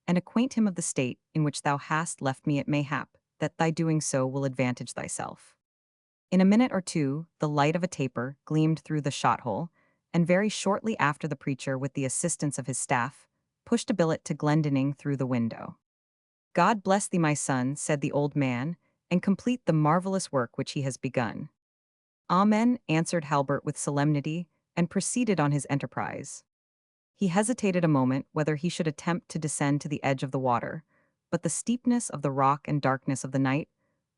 and acquaint him of the state in which thou hast left me. It may hap that thy doing so will advantage thyself. In a minute or two, the light of a taper gleamed through the shot-hole, and very shortly after the preacher, with the assistance of his staff, pushed a billet to Glendinning through the window. God bless thee, my son, said the old man, and complete the marvelous work which he has begun. Amen, answered Halbert with solemnity, and proceeded on his enterprise. He hesitated a moment whether he should attempt to descend to the edge of the water, but the steepness of the rock and darkness of the night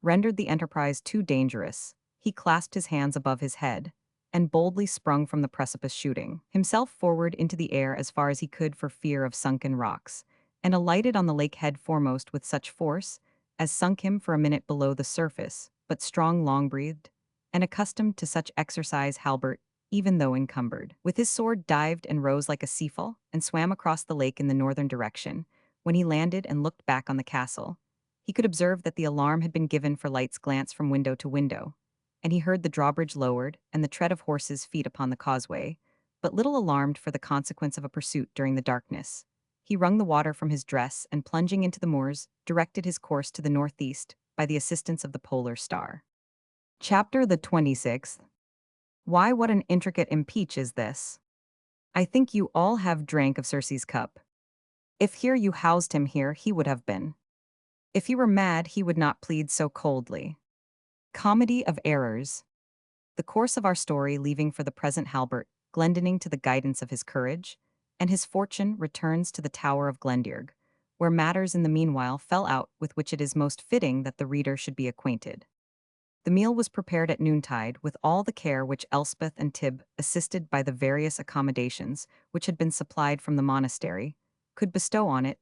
rendered the enterprise too dangerous. He clasped his hands above his head, and boldly sprung from the precipice, shooting himself forward into the air as far as he could for fear of sunken rocks, and alighted on the lake head foremost with such force as sunk him for a minute below the surface. But strong, long-breathed, and accustomed to such exercise, Halbert, even though encumbered with his sword, dived and rose like a seafowl, and swam across the lake in the northern direction. When he landed and looked back on the castle, he could observe that the alarm had been given for lights glance from window to window, and he heard the drawbridge lowered and the tread of horses' feet upon the causeway, but little alarmed for the consequence of a pursuit during the darkness. He wrung the water from his dress, and plunging into the moors, directed his course to the northeast by the assistance of the polar star. Chapter the 26th. Why, what an intricate impeach is this! I think you all have drank of Circe's cup. If here you housed him, here he would have been. If he were mad, he would not plead so coldly. Comedy of errors. The course of our story, leaving for the present Halbert Glendinning to the guidance of his courage, and his fortune returns to the Tower of Glendearg, where matters in the meanwhile fell out with which it is most fitting that the reader should be acquainted. The meal was prepared at noontide with all the care which Elspeth and Tib, assisted by the various accommodations which had been supplied from the monastery, could bestow on it.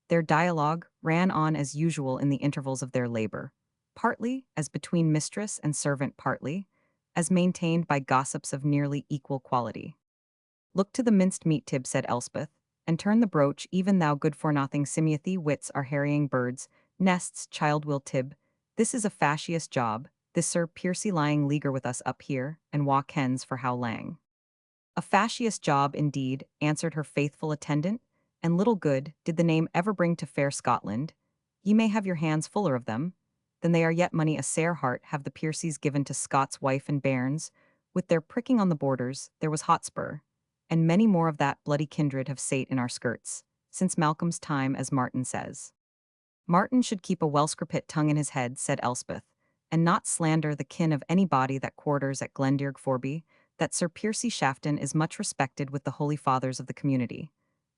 Their dialogue ran on as usual in the intervals of their labor, partly as between mistress and servant, partly as maintained by gossips of nearly equal quality. Look to the minced meat, Tib, said Elspeth, and turn the broach, even thou good-for-nothing Simothy. Wits are harrying birds' nests, child. Will, Tib, this is a fascious job, this Sir Piercy lying leaguer with us up here, and walk hens for how lang. A fascious job indeed, answered her faithful attendant, and little good did the name ever bring to fair Scotland. Ye may have your hands fuller of them, than they are yet money a sair heart have the Piercies given to Scott's wife and bairns. With their pricking on the borders, there was Hotspur, and many more of that bloody kindred have sate in our skirts, since Malcolm's time, as Martin says. Martin should keep a well-scrapit tongue in his head, said Elspeth, and not slander the kin of any body that quarters at Glendearg. Forby, that Sir Piercy Shafton is much respected with the holy fathers of the community.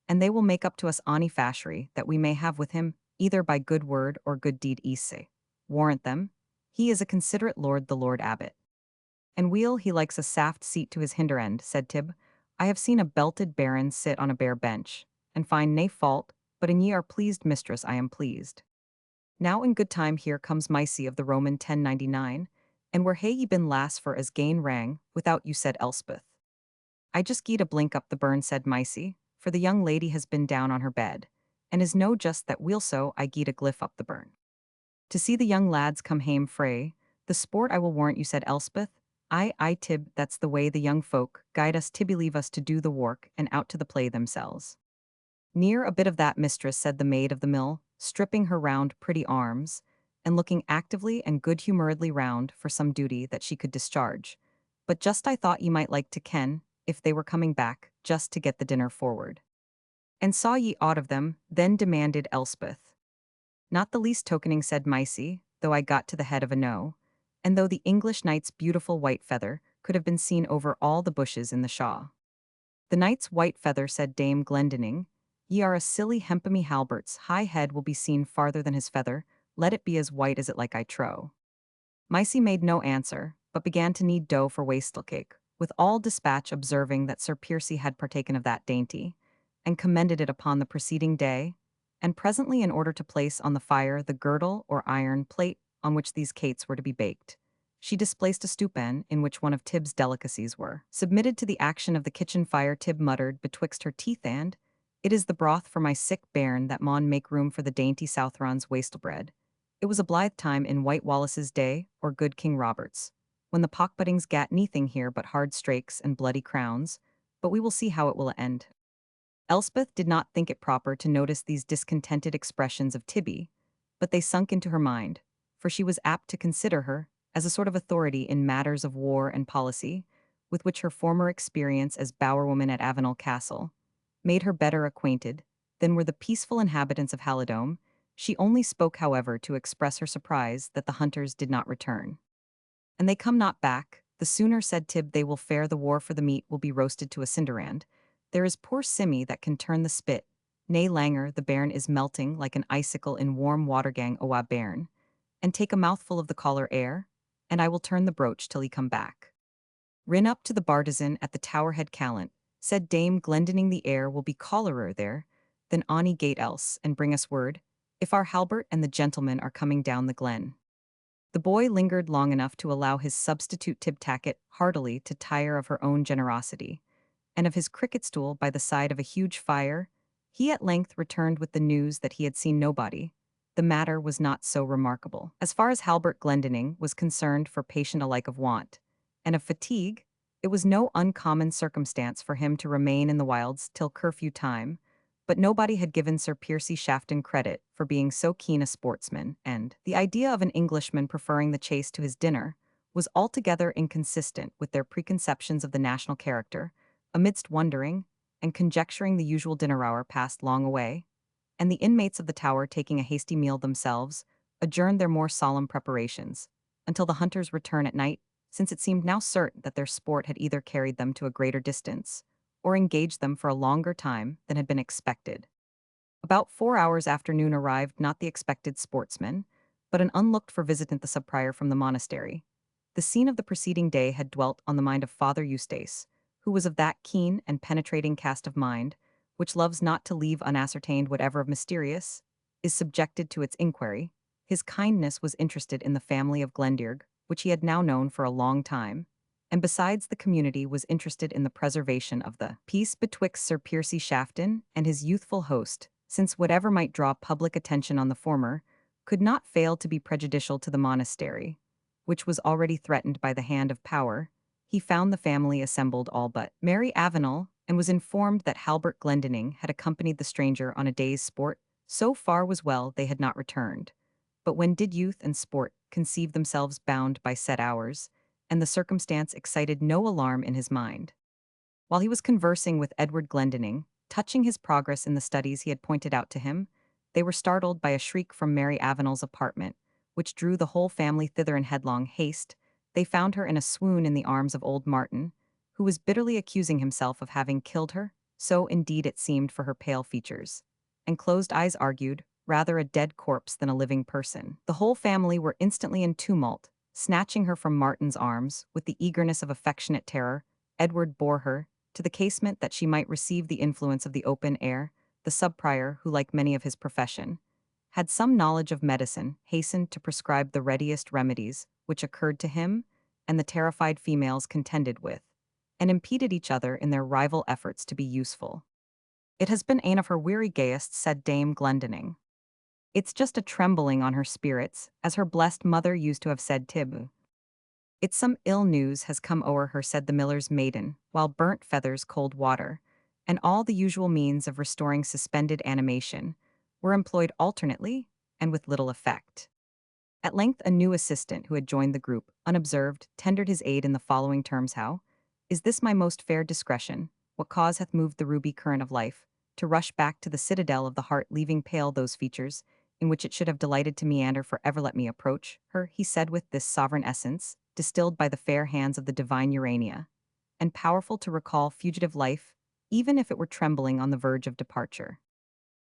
and they will make up to us any fashery that we may have with him, either by good word or good deed isse. Warrant them, he is a considerate lord the Lord Abbot. And weel he likes a saft seat to his hinder end, said Tib. I have seen a belted baron sit on a bare bench, and find nae fault, but in ye are pleased, mistress, I am pleased. Now in good time here comes Misty of the Roman 1099, and where hae ye been lass for as gain rang, without you said Elspeth. I just gied a blink up the burn, said Misty, for the young lady has been down on her bed, and is no just that weel so I gied a gliff up the burn. To see the young lads come hame frae, the sport I will warrant you, said Elspeth. I, Tib, that's the way the young folk guide us to believe us to do the work and out to the play themselves. Near a bit of that, mistress, said the maid of the mill, stripping her round pretty arms, and looking actively and good-humouredly round for some duty that she could discharge. But just I thought ye might like to ken, if they were coming back, just to get the dinner forward. And saw ye aught of them? Then demanded Elspeth. Not the least tokening, said Misty, though I got to the head of a no, and though the English knight's beautiful white feather could have been seen over all the bushes in the shaw. The knight's white feather, said Dame Glendinning, ye are a silly hempemy Halbert's high head will be seen farther than his feather, let it be as white as it like I trow. Misty made no answer, but began to knead dough for wastel cake, with all dispatch, observing that Sir Piercy had partaken of that dainty, and commended it upon the preceding day, and presently, in order to place on the fire the girdle or iron plate on which these cates were to be baked, she displaced a stewpan in which one of Tib's delicacies were. Submitted to the action of the kitchen fire, Tib muttered betwixt her teeth, and it is the broth for my sick bairn that maun make room for the dainty Southron's wastelbread. It was a blithe time in White Wallace's day, or good King Robert's, when the pockbuttings gat neathing here but hard strakes and bloody crowns, but we will see how it will end. Elspeth did not think it proper to notice these discontented expressions of Tibby, but they sunk into her mind, for she was apt to consider her as a sort of authority in matters of war and policy, with which her former experience as bowerwoman at Avenel Castle made her better acquainted than were the peaceful inhabitants of Halidome. She only spoke, however, to express her surprise that the hunters did not return. And they come not back, the sooner, said Tib, they will fare the war, for the meat will be roasted to a cinderand. There is poor Simmy that can turn the spit. Nay, Langer, the bairn is melting like an icicle in warm watergang owa bairn. And take a mouthful of the collar air, and I will turn the broach till he come back. Rin up to the bartizan at the Towerhead Callant, said Dame Glendinning, the air will be cholerer there than ony gate else, and bring us word, if our Halbert and the gentlemen are coming down the glen. The boy lingered long enough to allow his substitute Tib-Tacket heartily to tire of her own generosity, and of his cricket stool by the side of a huge fire. He at length returned with the news that he had seen nobody. The matter was not so remarkable. As far as Halbert Glendinning was concerned, for patient alike of want and of fatigue, it was no uncommon circumstance for him to remain in the wilds till curfew time, but nobody had given Sir Piercy Shafton credit for being so keen a sportsman, and the idea of an Englishman preferring the chase to his dinner was altogether inconsistent with their preconceptions of the national character. Amidst wondering and conjecturing, the usual dinner hour passed long away, and the inmates of the tower, taking a hasty meal themselves, adjourned their more solemn preparations until the hunters' return at night, since it seemed now certain that their sport had either carried them to a greater distance or engaged them for a longer time than had been expected. About 4 hours after noon arrived not the expected sportsman, but an unlooked-for visitant, the subprior from the monastery. The scene of the preceding day had dwelt on the mind of Father Eustace, who was of that keen and penetrating cast of mind which loves not to leave unascertained whatever of mysterious is subjected to its inquiry. His kindness was interested in the family of Glendearg, which he had now known for a long time, and besides the community was interested in the preservation of the peace betwixt Sir Piercy Shafton and his youthful host, since whatever might draw public attention on the former could not fail to be prejudicial to the monastery, which was already threatened by the hand of power. He found the family assembled all but Mary Avenel, and was informed that Halbert Glendinning had accompanied the stranger on a day's sport. So far was well, they had not returned. But when did youth and sport conceive themselves bound by set hours, and the circumstance excited no alarm in his mind. While he was conversing with Edward Glendinning, touching his progress in the studies he had pointed out to him, they were startled by a shriek from Mary Avenel's apartment, which drew the whole family thither in headlong haste. They found her in a swoon in the arms of old Martin, who was bitterly accusing himself of having killed her. so indeed it seemed for her pale features. And closed eyes argued, rather a dead corpse than a living person. The whole family were instantly in tumult, snatching her from Martin's arms, with the eagerness of affectionate terror. Edward bore her to the casement that she might receive the influence of the open air. The sub-prior, who, like many of his profession, had some knowledge of medicine, hastened to prescribe the readiest remedies which occurred to him and the terrified females contended with, and impeded each other in their rival efforts to be useful. It has been ane of her weary gayest, said Dame Glendinning. It's just a trembling on her spirits, as her blessed mother used to have said Tib. It's some ill news has come o'er her, said the miller's maiden, while burnt feathers, cold water, and all the usual means of restoring suspended animation, were employed alternately and with little effect. At length a new assistant who had joined the group, unobserved, tendered his aid in the following terms: How is this my most fair discretion? What cause hath moved the ruby current of life to rush back to the citadel of the heart, leaving pale those features in which it should have delighted to meander for ever? Let me approach her, he said, with this sovereign essence, distilled by the fair hands of the divine Urania, and powerful to recall fugitive life, even if it were trembling on the verge of departure.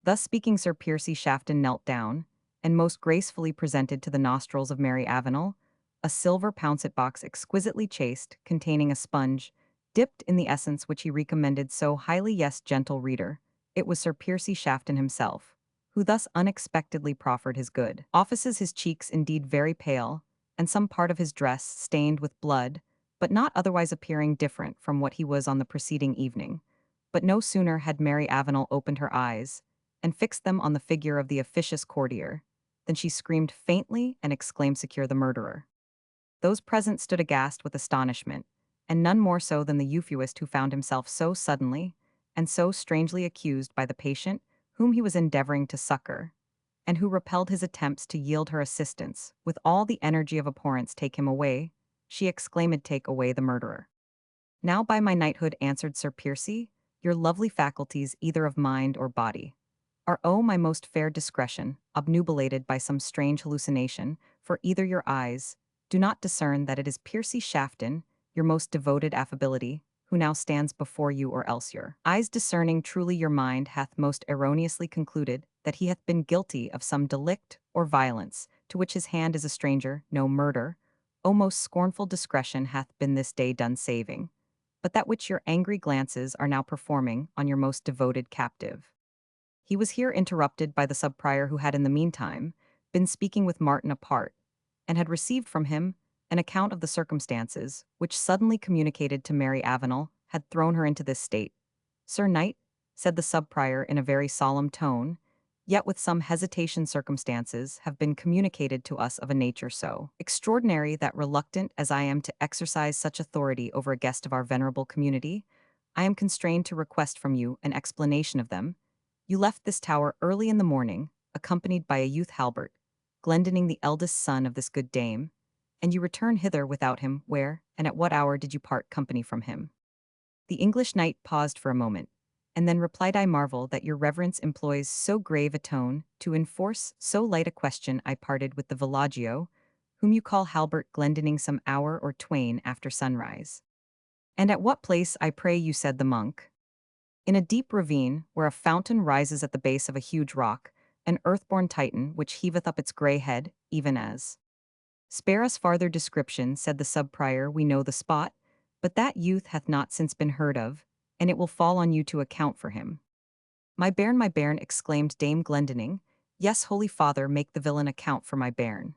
Thus speaking, Sir Piercy Shafton knelt down, and most gracefully presented to the nostrils of Mary Avenel a silver pouncet box exquisitely chased, containing a sponge, dipped in the essence which he recommended so highly. Yes, gentle reader, it was Sir Piercy Shafton himself, who thus unexpectedly proffered his good offices, his cheeks indeed very pale, and some part of his dress stained with blood, but not otherwise appearing different from what he was on the preceding evening. But no sooner had Mary Avenel opened her eyes, and fixed them on the figure of the officious courtier, than she screamed faintly and exclaimed, Secure the murderer. Those present stood aghast with astonishment, and none more so than the euphuist, who found himself so suddenly and so strangely accused by the patient whom he was endeavoring to succor, and who repelled his attempts to yield her assistance with all the energy of abhorrence. Take him away, she exclaimed, take away the murderer. Now by my knighthood, answered Sir Piercy, your lovely faculties, either of mind or body, are, oh, my most fair discretion, obnubilated by some strange hallucination, for either your eyes do not discern that it is Piercy Shafton, your most devoted affability, who now stands before you, or else your eyes discerning truly, your mind hath most erroneously concluded that he hath been guilty of some delict or violence, to which his hand is a stranger, no murder, O most scornful discretion hath been this day done saving, but that which your angry glances are now performing on your most devoted captive. He was here interrupted by the sub-prior, who had in the meantime been speaking with Martin apart, and had received from him an account of the circumstances which, suddenly communicated to Mary Avenel, had thrown her into this state. Sir Knight, said the sub-prior in a very solemn tone, yet with some hesitation, circumstances have been communicated to us of a nature so extraordinary that, reluctant as I am to exercise such authority over a guest of our venerable community, I am constrained to request from you an explanation of them. You left this tower early in the morning, accompanied by a youth Halbert, Glendinning, the eldest son of this good dame, and you return hither without him. Where and at what hour did you part company from him? The English knight paused for a moment, and then replied, I marvel that your reverence employs so grave a tone to enforce so light a question. I parted with the villagio, whom you call Halbert Glendinning, some hour or twain after sunrise. And at what place, I pray you? Said the monk. In a deep ravine, where a fountain rises at the base of a huge rock, an earthborn Titan which heaveth up its grey head, even as. Spare us farther description, said the sub-prior, we know the spot, but that youth hath not since been heard of, and it will fall on you to account for him. My bairn, exclaimed Dame Glendinning, yes, holy father, make the villain account for my bairn.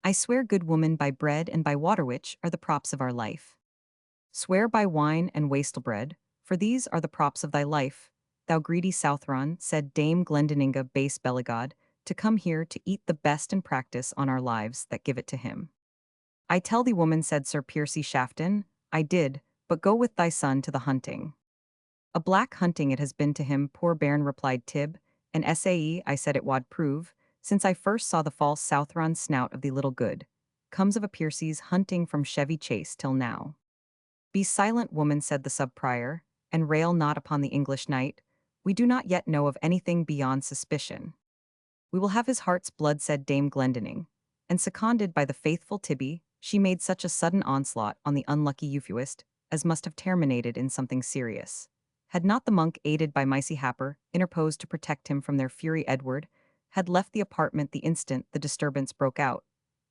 I swear, good woman, by bread and by water, which are the props of our life. Swear by wine and wastelbread, for these are the props of thy life, thou greedy Southron, said Dame Glendinninga, base belligod, to come here to eat the best and practice on our lives that give it to him. I tell thee, woman, said Sir Piercy Shafton, I did, but go with thy son to the hunting. A black hunting it has been to him, poor bairn, replied Tib, and sae I said it wad prove, since I first saw the false Southron snout of the little good, comes of a Piercy's hunting from Chevy Chase till now. Be silent, woman, said the sub-prior, and rail not upon the English knight. We do not yet know of anything beyond suspicion. We will have his heart's blood, said Dame Glendinning, and seconded by the faithful Tibby, she made such a sudden onslaught on the unlucky euphuist as must have terminated in something serious. Had not the monk, aided by Micey Happer, interposed to protect him from their fury, Edward had left the apartment the instant the disturbance broke out,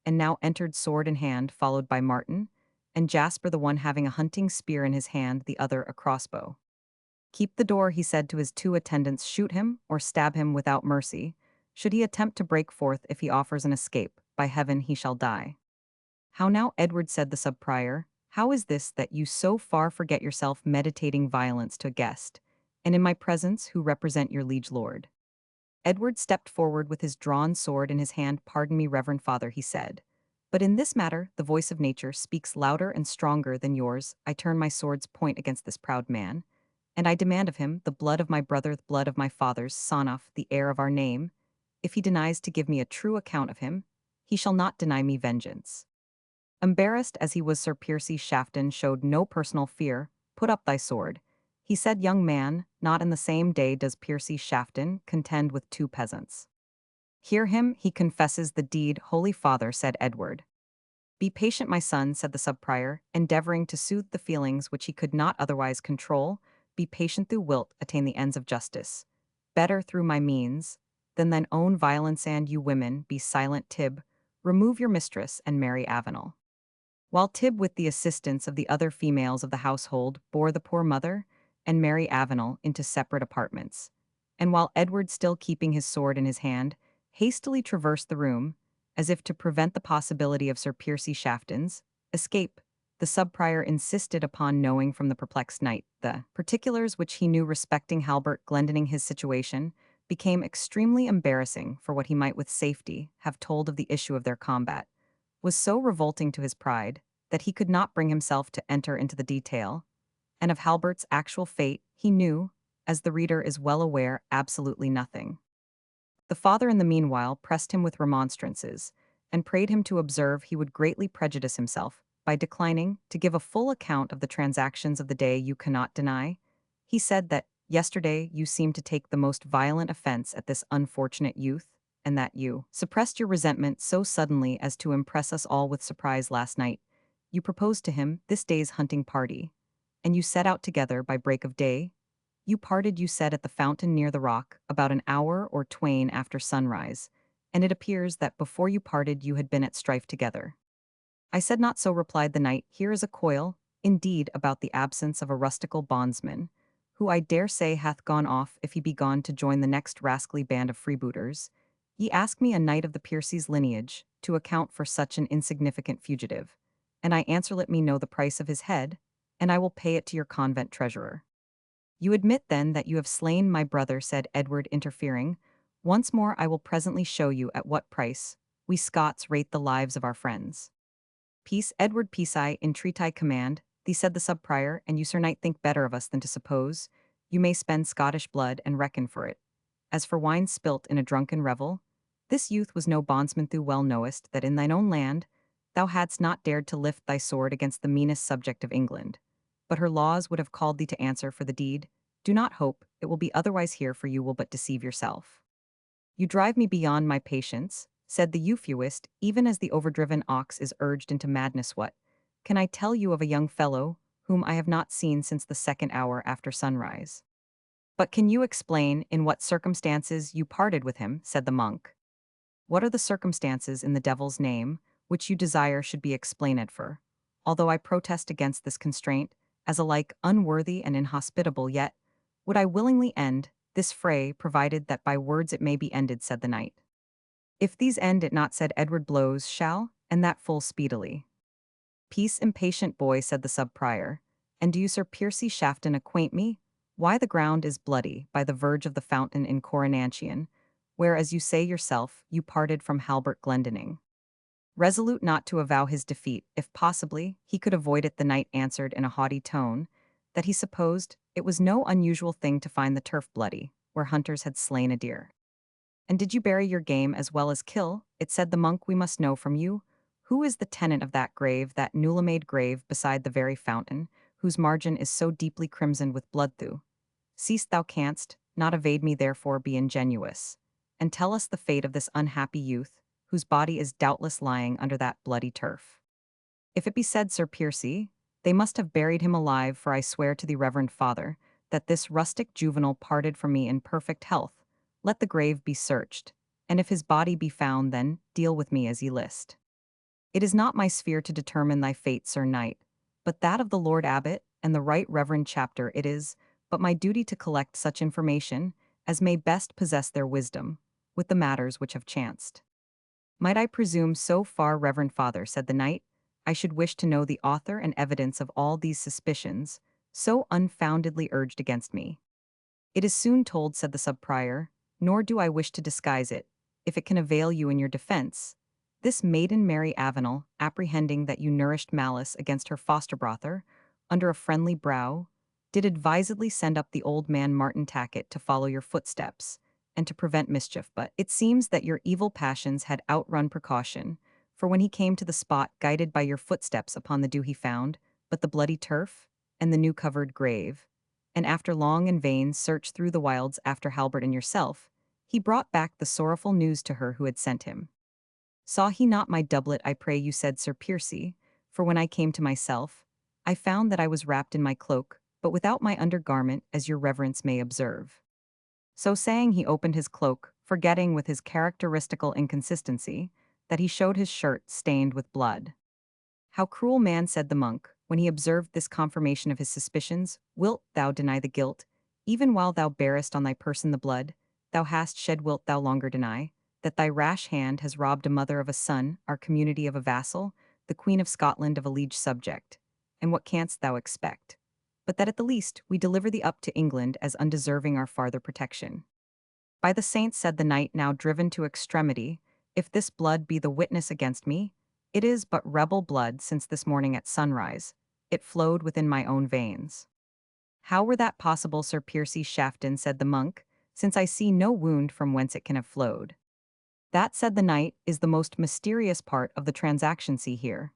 and now entered sword in hand, followed by Martin, and Jasper, the one having a hunting spear in his hand, the other a crossbow. Keep the door, he said to his two attendants, shoot him or stab him without mercy. Should he attempt to break forth, if he offers an escape, by heaven he shall die. How now, Edward, said the sub-prior, how is this that you so far forget yourself, meditating violence to a guest, and in my presence who represent your liege lord? Edward stepped forward with his drawn sword in his hand. Pardon me, reverend father, he said. But in this matter, the voice of nature speaks louder and stronger than yours. I turn my sword's point against this proud man, and I demand of him the blood of my brother, the blood of my fathers, Sonaf, the heir of our name. If he denies to give me a true account of him, he shall not deny me vengeance. Embarrassed as he was, Sir Piercy Shafton showed no personal fear. Put up thy sword, he said. Young man, not in the same day does Piercy Shafton contend with two peasants. Hear him, he confesses the deed. Holy father, said Edward. Be patient, my son, said the sub-prior, endeavoring to soothe the feelings which he could not otherwise control. Be patient, thou wilt attain the ends of justice. Better through my means than thine own violence. And you women, be silent. Tib, remove your mistress and marry Avenel. While Tib, with the assistance of the other females of the household, bore the poor mother and Mary Avenel into separate apartments, and while Edward, still keeping his sword in his hand, hastily traversed the room, as if to prevent the possibility of Sir Piercy Shafton's escape, the sub-prior insisted upon knowing from the perplexed knight the particulars which he knew respecting Halbert Glendinning. His situation became extremely embarrassing, for what he might with safety have told of the issue of their combat was so revolting to his pride that he could not bring himself to enter into the detail, and of Halbert's actual fate he knew, as the reader is well aware, absolutely nothing. The father in the meanwhile pressed him with remonstrances, and prayed him to observe he would greatly prejudice himself by declining to give a full account of the transactions of the day. You cannot deny, he said, that yesterday you seemed to take the most violent offense at this unfortunate youth, and that you suppressed your resentment so suddenly as to impress us all with surprise. Last night you proposed to him this day's hunting party, and you set out together by break of day. You parted, you said, at the fountain near the rock, about an hour or twain after sunrise, and it appears that before you parted you had been at strife together. I said not so, replied the knight. Here is a coil, indeed, about the absence of a rustical bondsman, who I dare say hath gone off, if he be gone, to join the next rascally band of freebooters. Ye ask me, a knight of the Piercy's lineage, to account for such an insignificant fugitive, and I answer, let me know the price of his head, and I will pay it to your convent treasurer. You admit then that you have slain my brother, said Edward, interfering. Once more I will presently show you at what price we Scots rate the lives of our friends. Peace, Edward, peace, I entreat, I command thee, said the sub-prior, and you, sir knight, think better of us than to suppose you may spend Scottish blood and reckon for it. As for wine spilt in a drunken revel, this youth was no bondsman. Thou well knowest that in thine own land thou hadst not dared to lift thy sword against the meanest subject of England, but her laws would have called thee to answer for the deed. Do not hope it will be otherwise here, for you will but deceive yourself. You drive me beyond my patience, said the euphuist, even as the overdriven ox is urged into madness. What can I tell you of a young fellow whom I have not seen since the second hour after sunrise? But can you explain in what circumstances you parted with him, said the monk. What are the circumstances, in the devil's name, which you desire should be explained for? Although I protest against this constraint, as alike unworthy and inhospitable, yet would I willingly end this fray, provided that by words it may be ended, said the knight. If these end it not, said Edward, blows shall, and that full speedily. Peace, impatient boy, said the sub-prior, and do you, Sir Piercy Shafton, acquaint me why the ground is bloody by the verge of the fountain in Coronantian, where, as you say yourself, you parted from Halbert Glendinning? Resolute not to avow his defeat, if possibly he could avoid it, the knight answered in a haughty tone that he supposed it was no unusual thing to find the turf bloody where hunters had slain a deer. And did you bury your game as well as kill it, said the monk. We must know from you, who is the tenant of that grave, that newly made grave beside the very fountain, whose margin is so deeply crimsoned with blood? Thou seest thou canst not evade me, therefore be ingenuous, and tell us the fate of this unhappy youth, whose body is doubtless lying under that bloody turf. If it be said, Sir Piercy, they must have buried him alive, for I swear to thee, reverend father, that this rustic juvenile parted from me in perfect health. Let the grave be searched, and if his body be found, then deal with me as ye list. It is not my sphere to determine thy fate, Sir Knight, but that of the Lord Abbot and the right reverend chapter it is, but my duty to collect such information as may best possess their wisdom, with the matters which have chanced. Might I presume so far, Reverend Father, said the knight, I should wish to know the author and evidence of all these suspicions, so unfoundedly urged against me. It is soon told, said the sub-prior, nor do I wish to disguise it, if it can avail you in your defense. This maiden Mary Avenel, apprehending that you nourished malice against her foster-brother, under a friendly brow, did advisedly send up the old man Martin Tacket to follow your footsteps, and to prevent mischief, but it seems that your evil passions had outrun precaution, for when he came to the spot guided by your footsteps upon the dew he found, but the bloody turf, and the new-covered grave, and after long and vain search through the wilds after Halbert and yourself, he brought back the sorrowful news to her who had sent him. Saw he not my doublet, I pray you, said Sir Piercy, for when I came to myself, I found that I was wrapped in my cloak, but without my undergarment, as your reverence may observe. So saying, he opened his cloak, forgetting with his characteristical inconsistency that he showed his shirt stained with blood. How cruel man, said the monk, when he observed this confirmation of his suspicions, wilt thou deny the guilt, even while thou bearest on thy person the blood thou hast shed, wilt thou longer deny that thy rash hand has robbed a mother of a son, our community of a vassal, the Queen of Scotland of a liege subject? And what canst thou expect? But that at the least we deliver thee up to England as undeserving our farther protection. By the saints, said the knight, now driven to extremity, if this blood be the witness against me, it is but rebel blood, since this morning at sunrise it flowed within my own veins. How were that possible, Sir Piercy Shafton, said the monk, since I see no wound from whence it can have flowed? That, said the knight, is the most mysterious part of the transaction, see here.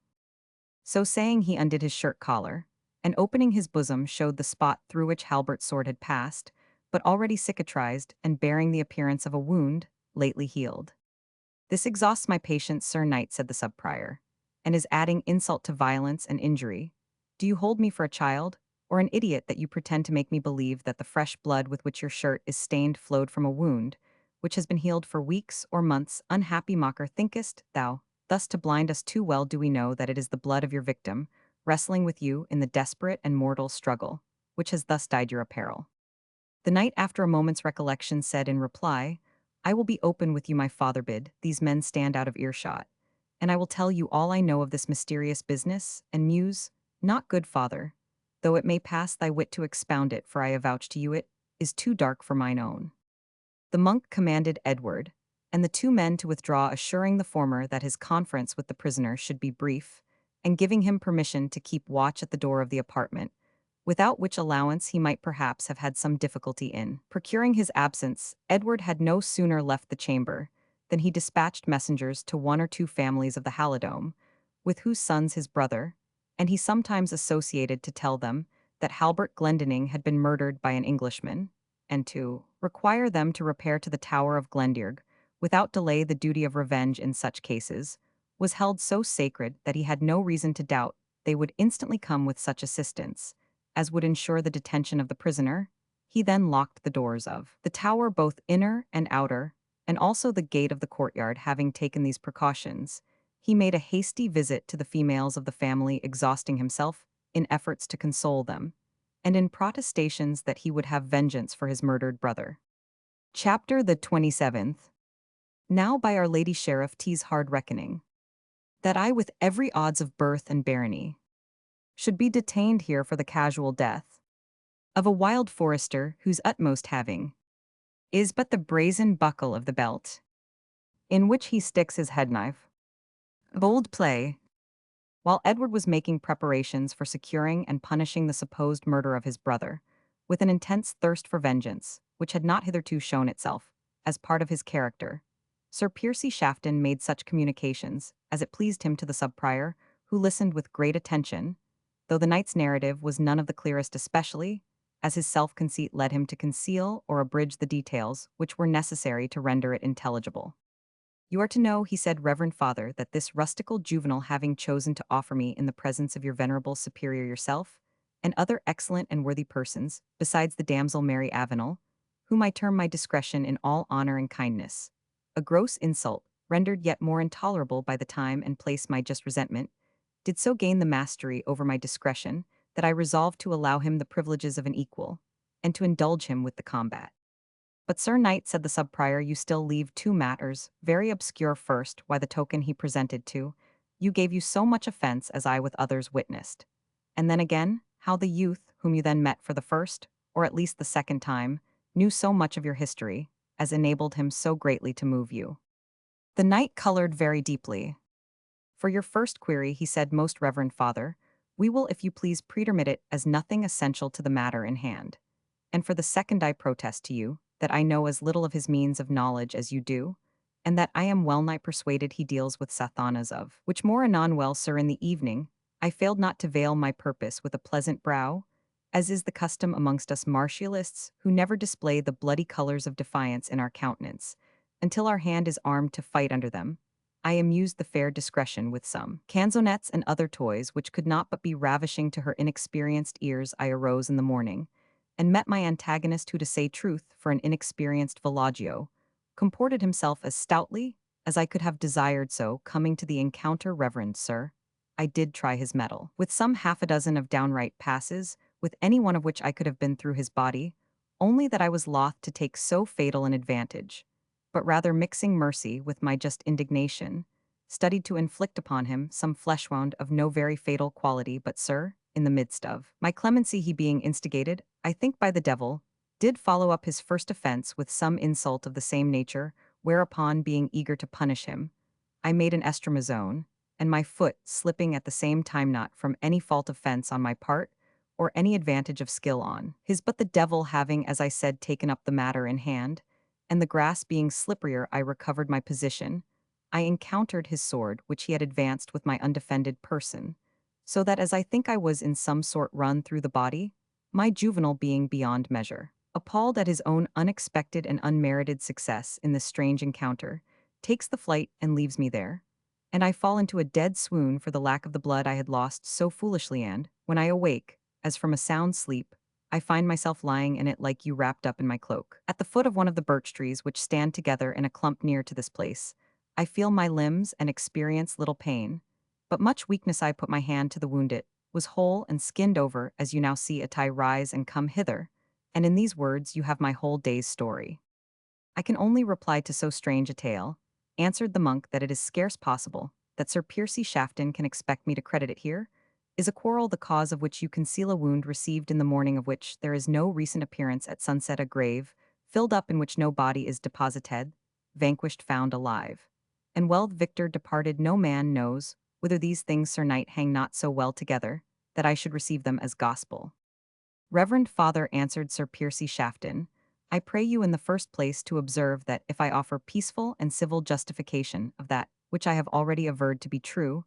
So saying, he undid his shirt collar, and opening his bosom showed the spot through which Halbert's sword had passed, but already cicatrized and bearing the appearance of a wound lately healed. This exhausts my patience, Sir Knight, said the sub-prior, and is adding insult to violence and injury. Do you hold me for a child, or an idiot, that you pretend to make me believe that the fresh blood with which your shirt is stained flowed from a wound, which has been healed for weeks or months? Unhappy mocker, thinkest thou, thus to blind us? Too well do we know that it is the blood of your victim, wrestling with you in the desperate and mortal struggle, which has thus dyed your apparel. The knight, after a moment's recollection, said in reply, I will be open with you, my father bid these men stand out of earshot, and I will tell you all I know of this mysterious business, and muse, not good father, though it may pass thy wit to expound it, for I avouch to you it is too dark for mine own. The monk commanded Edward and the two men to withdraw, assuring the former that his conference with the prisoner should be brief, and giving him permission to keep watch at the door of the apartment, without which allowance he might perhaps have had some difficulty in procuring his absence. Edward had no sooner left the chamber than he dispatched messengers to one or two families of the Halidome, with whose sons his brother, and he sometimes associated, to tell them that Halbert Glendinning had been murdered by an Englishman, and to require them to repair to the Tower of Glendearg. Without delay, the duty of revenge in such cases was held so sacred that he had no reason to doubt they would instantly come with such assistance as would ensure the detention of the prisoner. He then locked the doors of the tower, both inner and outer, and also the gate of the courtyard. Having taken these precautions, he made a hasty visit to the females of the family, exhausting himself in efforts to console them, and in protestations that he would have vengeance for his murdered brother. Chapter the 27th. Now by Our Lady Sheriff T's hard reckoning, that I with every odds of birth and barony should be detained here for the casual death of a wild forester whose utmost having is but the brazen buckle of the belt in which he sticks his head-knife. Bold play. While Edward was making preparations for securing and punishing the supposed murder of his brother, with an intense thirst for vengeance, which had not hitherto shown itself as part of his character, Sir Piercy Shafton made such communications as it pleased him to the sub-prior, who listened with great attention, though the knight's narrative was none of the clearest, especially as his self-conceit led him to conceal or abridge the details which were necessary to render it intelligible. You are to know, he said, Reverend Father, that this rustical juvenile, having chosen to offer me in the presence of your venerable superior yourself and other excellent and worthy persons, besides the damsel Mary Avenel, whom I term my discretion in all honor and kindness. A gross insult, rendered yet more intolerable by the time and place my just resentment, did so gain the mastery over my discretion that I resolved to allow him the privileges of an equal, and to indulge him with the combat. But Sir Knight, said the sub-prior, you still leave two matters, very obscure. First, why the token he presented to you gave you so much offense as I with others witnessed. And then again, how the youth, whom you then met for the first, or at least the second time, knew so much of your history, as enabled him so greatly to move you. The knight colored very deeply. For your first query, he said, most reverend father, we will, if you please, pretermit it as nothing essential to the matter in hand. And for the second, I protest to you that I know as little of his means of knowledge as you do, and that I am well nigh persuaded he deals with sathanas of which more anon. Well, sir, in the evening, I failed not to veil my purpose with a pleasant brow, as is the custom amongst us martialists, who never display the bloody colors of defiance in our countenance, until our hand is armed to fight under them. I amused the fair discretion with some canzonets and other toys which could not but be ravishing to her inexperienced ears. I arose in the morning, and met my antagonist, who, to say truth, for an inexperienced villagio, comported himself as stoutly as I could have desired. So, coming to the encounter, reverend sir, I did try his mettle, with some half a dozen of downright passes, with any one of which I could have been through his body, only that I was loth to take so fatal an advantage, but rather mixing mercy with my just indignation, studied to inflict upon him some flesh wound of no very fatal quality. But, sir, in the midst of my clemency, he being instigated, I think by the devil, did follow up his first offense with some insult of the same nature, whereupon, being eager to punish him, I made an estramazone, and my foot slipping at the same time, not from any fault of fence on my part, or any advantage of skill on his, but the devil having, as I said, taken up the matter in hand, and the grass being slipperier, I recovered my position. I encountered his sword, which he had advanced with my undefended person, so that as I think I was in some sort run through the body, my juvenile being beyond measure appalled at his own unexpected and unmerited success in this strange encounter, takes the flight and leaves me there, and I fall into a dead swoon for the lack of the blood I had lost so foolishly, and, when I awake, as from a sound sleep, I find myself lying in it like you, wrapped up in my cloak. At the foot of one of the birch trees which stand together in a clump near to this place, I feel my limbs and experience little pain, but much weakness. I put my hand to the wound. It was whole and skinned over, as you now see it. I rise and come hither, and in these words you have my whole day's story. I can only reply to so strange a tale, answered the monk, that it is scarce possible that Sir Piercy Shafton can expect me to credit it here. Is a quarrel the cause of which you conceal a wound received in the morning, of which there is no recent appearance at sunset, a grave filled up in which no body is deposited, vanquished found alive, and well victor departed? No man knows whether these things, Sir Knight, hang not so well together that I should receive them as gospel. Reverend Father, answered Sir Piercy Shafton, I pray you in the first place to observe that if I offer peaceful and civil justification of that which I have already averred to be true,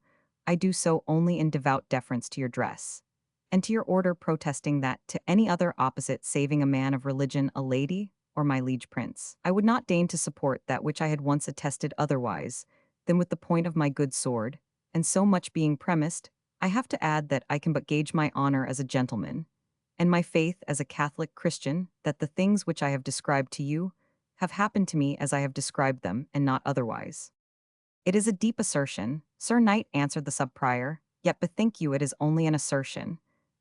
I do so only in devout deference to your dress, and to your order, protesting that to any other opposite, saving a man of religion, a lady, or my liege prince, I would not deign to support that which I had once attested otherwise than with the point of my good sword. And so much being premised, I have to add that I can but gauge my honor as a gentleman, and my faith as a Catholic Christian, that the things which I have described to you have happened to me as I have described them, and not otherwise. It is a deep assertion, Sir Knight, answered the sub-prior, yet bethink you it is only an assertion,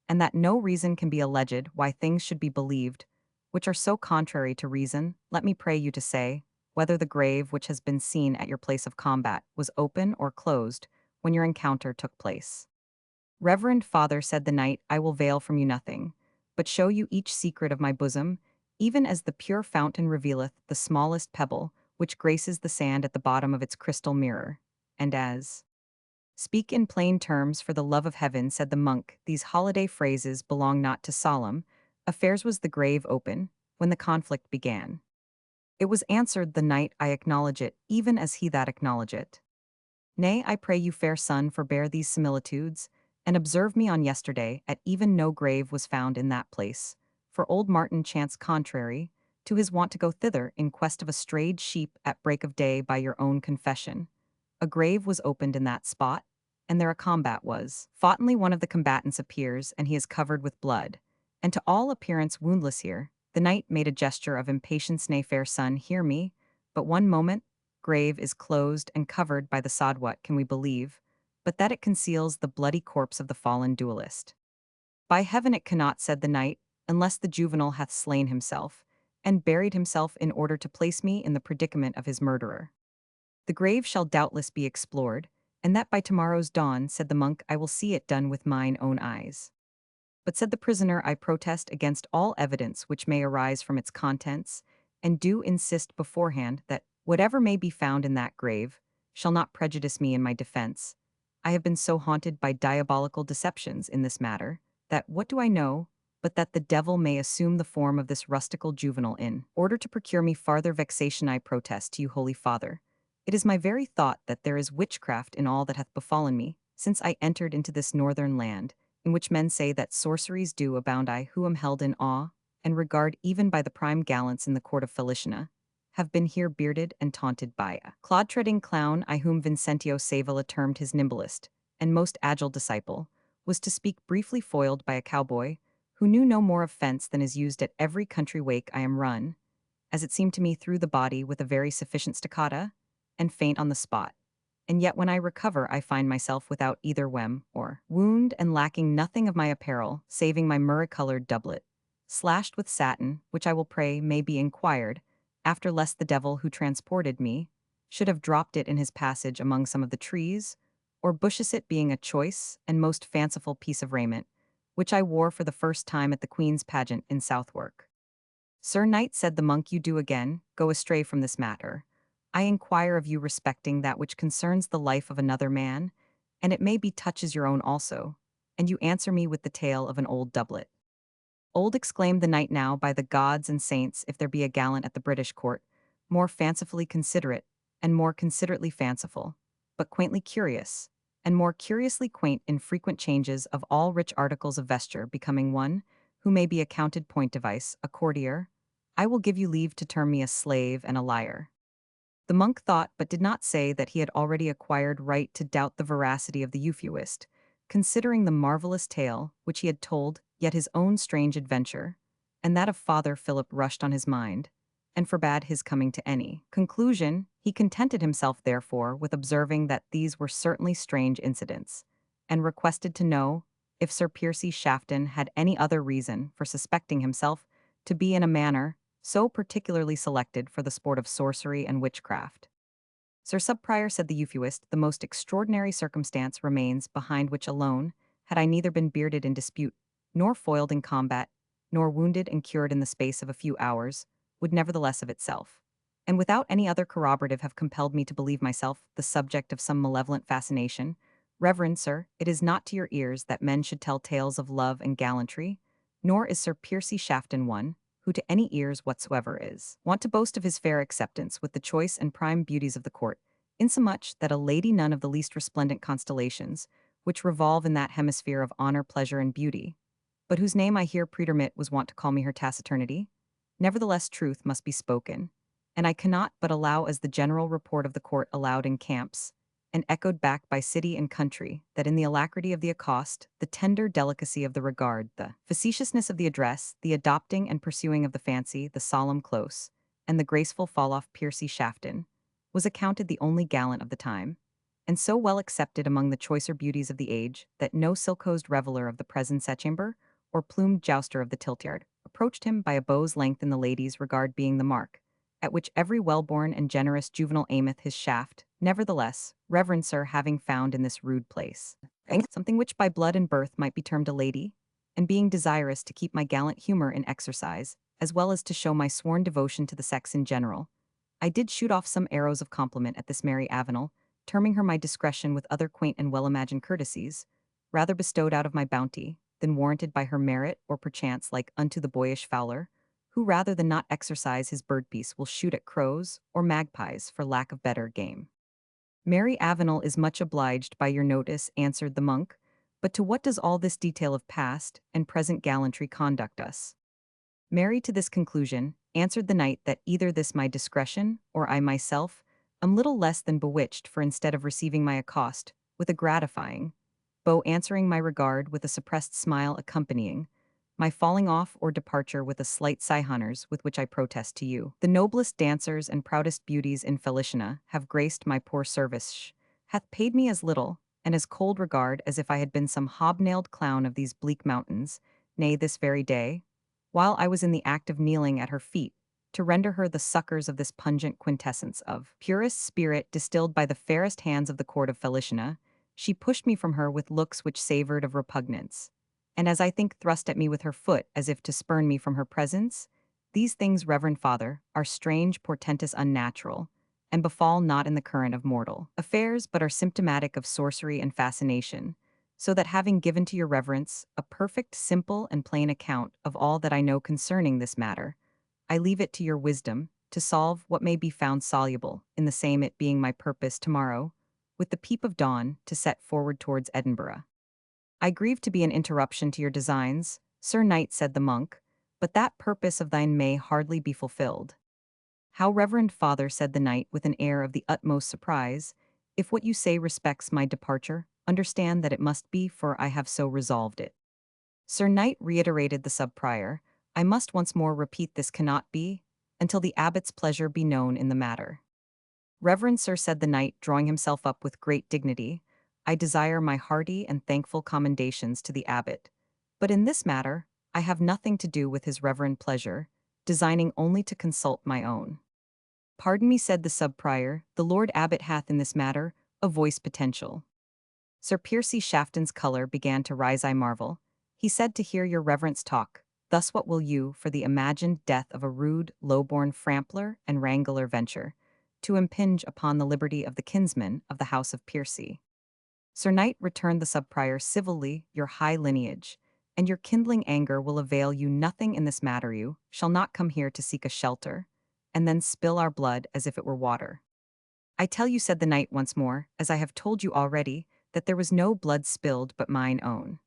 and that no reason can be alleged why things should be believed, which are so contrary to reason. Let me pray you to say, whether the grave which has been seen at your place of combat was open or closed when your encounter took place. Reverend Father, said the knight, I will veil from you nothing, but show you each secret of my bosom, even as the pure fountain revealeth the smallest pebble which graces the sand at the bottom of its crystal mirror, and as speak in plain terms, for the love of heaven, said the monk, these holiday phrases belong not to solemn affairs. Was the grave open when the conflict began? It was, answered the knight, I acknowledge it, even as he that acknowledge it. Nay, I pray you, fair son, forbear these similitudes, and observe me on yesterday, at even no grave was found in that place, for old Martin chanced contrary to his wont to go thither in quest of a strayed sheep at break of day. By your own confession, a grave was opened in that spot, and there a combat was fought. Only one of the combatants appears, and he is covered with blood, and to all appearance woundless here. The knight made a gesture of impatience. Nay, fair son, hear me, but one moment. Grave is closed and covered by the sod. What can we believe, but that it conceals the bloody corpse of the fallen duelist? By heaven it cannot, said the knight, unless the juvenile hath slain himself, and buried himself in order to place me in the predicament of his murderer. The grave shall doubtless be explored, and that by tomorrow's dawn, said the monk, I will see it done with mine own eyes. But, said the prisoner, I protest against all evidence which may arise from its contents, and do insist beforehand that whatever may be found in that grave shall not prejudice me in my defense. I have been so haunted by diabolical deceptions in this matter, that what do I know, but that the devil may assume the form of this rustical juvenile in order to procure me farther vexation. I protest to you, holy father, it is my very thought that there is witchcraft in all that hath befallen me, since I entered into this northern land, in which men say that sorceries do abound. I, who am held in awe and regard even by the prime gallants in the court of Felicina, have been here bearded and taunted by a clod-treading clown. I, whom Vincentio Savala termed his nimblest and most agile disciple, was to speak briefly foiled by a cowboy who knew no more of fence than is used at every country wake. I am run, as it seemed to me, through the body with a very sufficient staccata, and faint on the spot. And yet when I recover I find myself without either wem or wound, and lacking nothing of my apparel, saving my murrey-colored doublet, slashed with satin, which I will pray may be inquired, after lest the devil who transported me should have dropped it in his passage among some of the trees, or bushes, it being a choice and most fanciful piece of raiment, which I wore for the first time at the Queen's pageant in Southwark. Sir Knight, said the monk, you do again go astray from this matter. I inquire of you respecting that which concerns the life of another man, and it may be touches your own also, and you answer me with the tale of an old doublet. Old, exclaimed the knight, now by the gods and saints, if there be a gallant at the British court, more fancifully considerate, and more considerately fanciful, but quaintly curious, and more curiously quaint in frequent changes of all rich articles of vesture, becoming one, who may be accounted point device, a courtier, I will give you leave to term me a slave and a liar. The monk thought, but did not say, that he had already acquired right to doubt the veracity of the euphuist, considering the marvelous tale which he had told, yet his own strange adventure, and that of Father Philip rushed on his mind, and forbade his coming to any conclusion. He contented himself, therefore, with observing that these were certainly strange incidents, and requested to know if Sir Piercy Shafton had any other reason for suspecting himself to be in a manner so particularly selected for the sport of sorcery and witchcraft. Sir Subprior, said the euphuist, the most extraordinary circumstance remains, behind which alone, had I neither been bearded in dispute, nor foiled in combat, nor wounded and cured in the space of a few hours, would nevertheless of itself, and without any other corroborative, have compelled me to believe myself the subject of some malevolent fascination. Reverend sir, it is not to your ears that men should tell tales of love and gallantry, nor is Sir Piercy Shafton one, who to any ears whatsoever is wont to boast of his fair acceptance with the choice and prime beauties of the court, insomuch that a lady none of the least resplendent constellations, which revolve in that hemisphere of honor, pleasure, and beauty, but whose name I here pretermit, was wont to call me her taciturnity. Nevertheless truth must be spoken, and I cannot but allow, as the general report of the court allowed in camps, and echoed back by city and country, that in the alacrity of the accost, the tender delicacy of the regard, the facetiousness of the address, the adopting and pursuing of the fancy, the solemn close, and the graceful fall-off Piercy Shafton, was accounted the only gallant of the time, and so well accepted among the choicer beauties of the age, that no silk-hosed reveller of the present sechamber, or plumed jouster of the tilt-yard, approached him by a bow's length, in the ladies' regard being the mark, at which every well-born and generous juvenile aimeth his shaft. Nevertheless, reverend sir, having found in this rude place something which by blood and birth might be termed a lady, and being desirous to keep my gallant humor in exercise, as well as to show my sworn devotion to the sex in general, I did shoot off some arrows of compliment at this merry Avenel, terming her my discretion with other quaint and well-imagined courtesies, rather bestowed out of my bounty, than warranted by her merit, or perchance like unto the boyish fowler, who rather than not exercise his birdpiece will shoot at crows or magpies for lack of better game. Mary Avenel is much obliged by your notice, answered the monk, but to what does all this detail of past and present gallantry conduct us? Mary, to this conclusion, answered the knight, that either this my discretion, or I myself, am little less than bewitched, for instead of receiving my accost, with a gratifying bow answering my regard with a suppressed smile accompanying, my falling off or departure with a slight sigh hunters with which I protest to you. The noblest dancers and proudest beauties in Felicina have graced my poor service, hath paid me as little, and as cold regard as if I had been some hobnailed clown of these bleak mountains, nay, this very day, while I was in the act of kneeling at her feet, to render her the succors of this pungent quintessence of purest spirit distilled by the fairest hands of the court of Felicina, she pushed me from her with looks which savored of repugnance, and as I think thrust at me with her foot as if to spurn me from her presence. These things, reverend father, are strange, portentous, unnatural, and befall not in the current of mortal affairs, but are symptomatic of sorcery and fascination, so that having given to your reverence a perfect, simple, and plain account of all that I know concerning this matter, I leave it to your wisdom to solve what may be found soluble, in the same it being my purpose tomorrow, with the peep of dawn, to set forward towards Edinburgh. I grieve to be an interruption to your designs, Sir Knight, said the monk, but that purpose of thine may hardly be fulfilled. How, reverend father, said the knight with an air of the utmost surprise, if what you say respects my departure, understand that it must be, for I have so resolved it. Sir Knight, reiterated the sub-prior, I must once more repeat this cannot be, until the abbot's pleasure be known in the matter. Reverend sir, said the knight, drawing himself up with great dignity, I desire my hearty and thankful commendations to the abbot, but in this matter, I have nothing to do with his reverend pleasure, designing only to consult my own. Pardon me, said the sub-prior, the Lord Abbot hath in this matter a voice potential. Sir Piercy Shafton's colour began to rise. I marvel, he said, to hear your reverence talk. Thus what will you, for the imagined death of a rude, low-born frampler and wrangler venture, to impinge upon the liberty of the kinsman of the house of Piercy? Sir Knight, returned the sub-prior civilly, your high lineage, and your kindling anger will avail you nothing in this matter. You shall not come here to seek a shelter, and then spill our blood as if it were water. I tell you, said the knight once more, as I have told you already, that there was no blood spilled but mine own.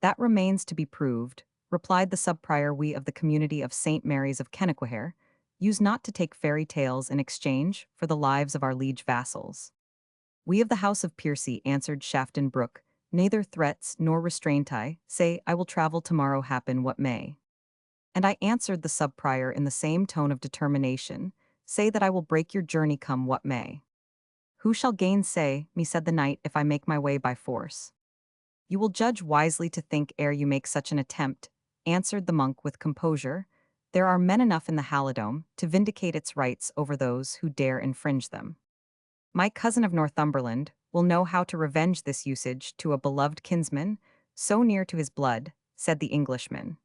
That remains to be proved, replied the sub-prior. We of the community of St. Mary's of Kennaquhair use not to take fairy tales in exchange for the lives of our liege vassals. We of the house of Piercy, answered Shafton Brooke, neither threats nor restraint I say I will travel tomorrow happen what may. And I, answered the sub-prior in the same tone of determination, say that I will break your journey come what may. Who shall gainsay me, said the knight, if I make my way by force? You will judge wisely to think ere you make such an attempt, answered the monk with composure. There are men enough in the Halidome to vindicate its rights over those who dare infringe them. My cousin of Northumberland will know how to revenge this usage to a beloved kinsman, so near to his blood, said the Englishman.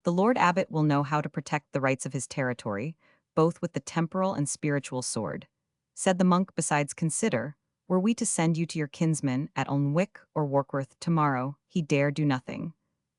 The Lord Abbot will know how to protect the rights of his territory, both with the temporal and spiritual sword, said the monk. Besides, consider, were we to send you to your kinsman at Alnwick or Warkworth tomorrow, he dare do nothing,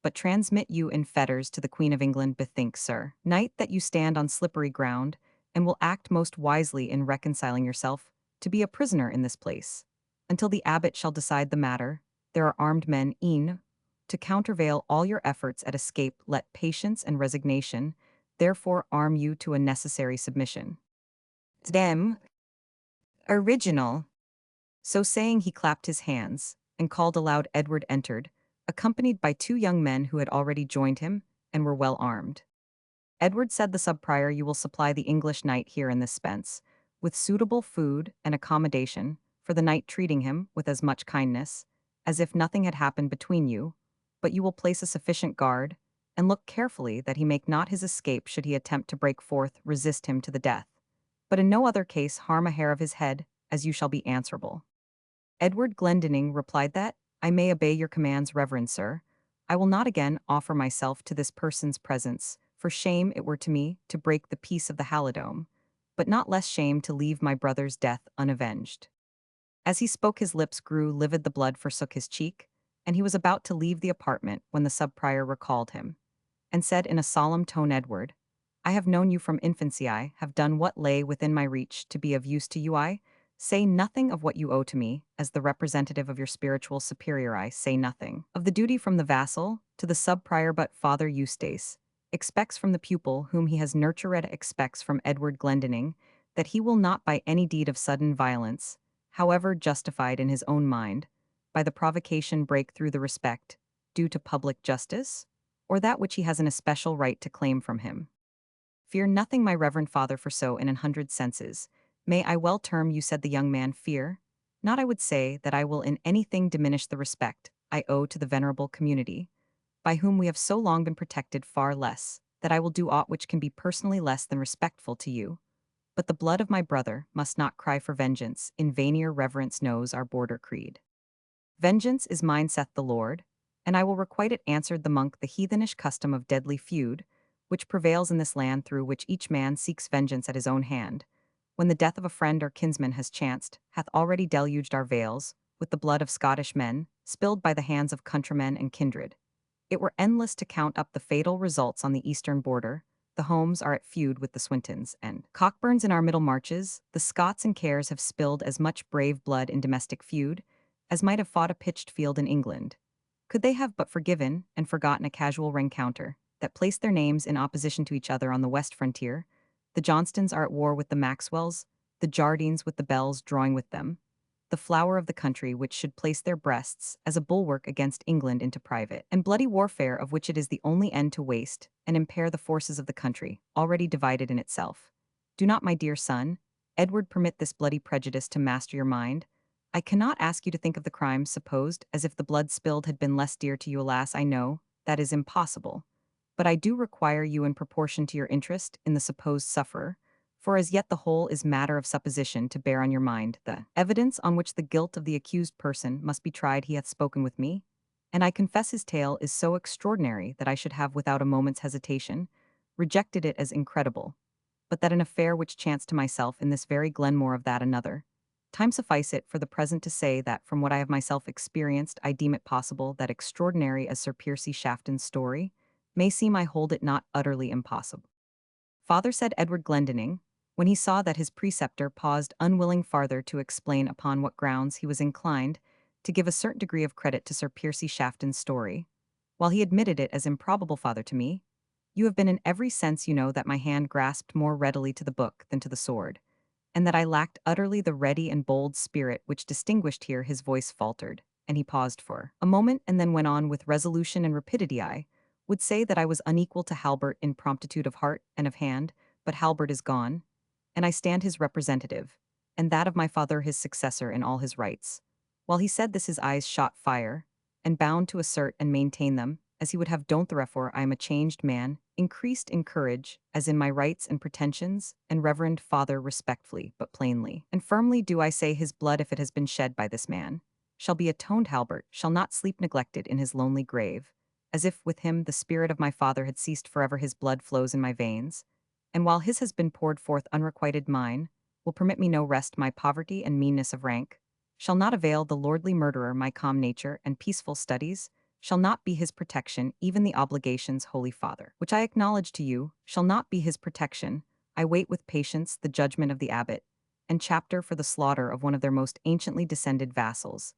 but transmit you in fetters to the Queen of England. Bethink, Sir Knight, that you stand on slippery ground, and will act most wisely in reconciling yourself to be a prisoner in this place. Until the abbot shall decide the matter, there are armed men e'en to countervail all your efforts at escape. Let patience and resignation therefore arm you to a necessary submission. Them original. So saying, he clapped his hands, and called aloud. Edward entered, accompanied by two young men who had already joined him, and were well armed. Edward, said the sub-prior, you will supply the English knight here in this spence, with suitable food and accommodation, for the knight treating him with as much kindness, as if nothing had happened between you, but you will place a sufficient guard, and look carefully that he make not his escape should he attempt to break forth. Resist him to the death, but in no other case harm a hair of his head, as you shall be answerable. Edward Glendinning replied that, I may obey your commands, reverend sir. I will not again offer myself to this person's presence, for shame it were to me to break the peace of the Halidome, but not less shame to leave my brother's death unavenged. As he spoke, his lips grew livid, the blood forsook his cheek, and he was about to leave the apartment when the sub-prior recalled him, and said in a solemn tone, Edward, I have known you from infancy. I have done what lay within my reach to be of use to you. I say nothing of what you owe to me, as the representative of your spiritual superior. I say nothing of the duty from the vassal to the sub-prior, but Father Eustace expects from the pupil whom he has nurtured, expects from Edward Glendinning, that he will not by any deed of sudden violence however justified in his own mind, by the provocation break through the respect due to public justice, or that which he has an especial right to claim from him? Fear nothing, my reverend father, for so in 100 senses. May I well term you, said the young man, fear? Not, I would say, that I will in anything diminish the respect I owe to the venerable community, by whom we have so long been protected, far less, that I will do aught which can be personally less than respectful to you. But the blood of my brother must not cry for vengeance, in vain your reverence knows our border creed. Vengeance is mine, saith the Lord, and I will requite it, answered the monk. The heathenish custom of deadly feud, which prevails in this land, through which each man seeks vengeance at his own hand, when the death of a friend or kinsman has chanced, hath already deluged our vales with the blood of Scottish men, spilled by the hands of countrymen and kindred. It were endless to count up the fatal results on the eastern border. The Homes are at feud with the Swintons and Cockburns in our middle marches. The Scots and Cares have spilled as much brave blood in domestic feud as might have fought a pitched field in England. Could they have but forgiven and forgotten a casual rencounter that placed their names in opposition to each other on the west frontier? The Johnstons are at war with the Maxwells, the Jardines with the Bells drawing with them, the flower of the country which should place their breasts as a bulwark against England into private and bloody warfare, of which it is the only end to waste and impair the forces of the country, already divided in itself. Do not, my dear son, Edward, permit this bloody prejudice to master your mind. I cannot ask you to think of the crimes supposed as if the blood spilled had been less dear to you. Alas, I know that is impossible. But I do require you, in proportion to your interest in the supposed sufferer, for as yet the whole is matter of supposition, to bear on your mind the evidence on which the guilt of the accused person must be tried. He hath spoken with me, and I confess his tale is so extraordinary that I should have, without a moment's hesitation, rejected it as incredible, but that an affair which chanced to myself in this very Glenmore, of that another. Time suffice it for the present to say that from what I have myself experienced, I deem it possible that, extraordinary as Sir Piercy Shafton's story may seem, I hold it not utterly impossible. Father, said Edward Glendinning, when he saw that his preceptor paused, unwilling farther to explain upon what grounds he was inclined to give a certain degree of credit to Sir Piercy Shafton's story, while he admitted it as improbable. Father, to me, you have been in every sense, you know, that my hand grasped more readily to the book than to the sword, and that I lacked utterly the ready and bold spirit which distinguished. Here his voice faltered, and he paused for a moment, and then went on with resolution and rapidity. I would say that I was unequal to Halbert in promptitude of heart and of hand, but Halbert is gone, and I stand his representative, and that of my father his successor in all his rights. While he said this, his eyes shot fire, and bound to assert and maintain them, as he would have done. Therefore I am a changed man, increased in courage, as in my rights and pretensions, and reverend father, respectfully, but plainly and firmly do I say, his blood, if it has been shed by this man, shall be atoned. Halbert shall not sleep neglected in his lonely grave, as if with him the spirit of my father had ceased forever. His blood flows in my veins, and while his has been poured forth unrequited, mine will permit me no rest. My poverty and meanness of rank shall not avail the lordly murderer. My calm nature and peaceful studies shall not be his protection. Even the obligations, holy father, which I acknowledge to you, shall not be his protection. I wait with patience the judgment of the abbot and chapter for the slaughter of one of their most anciently descended vassals.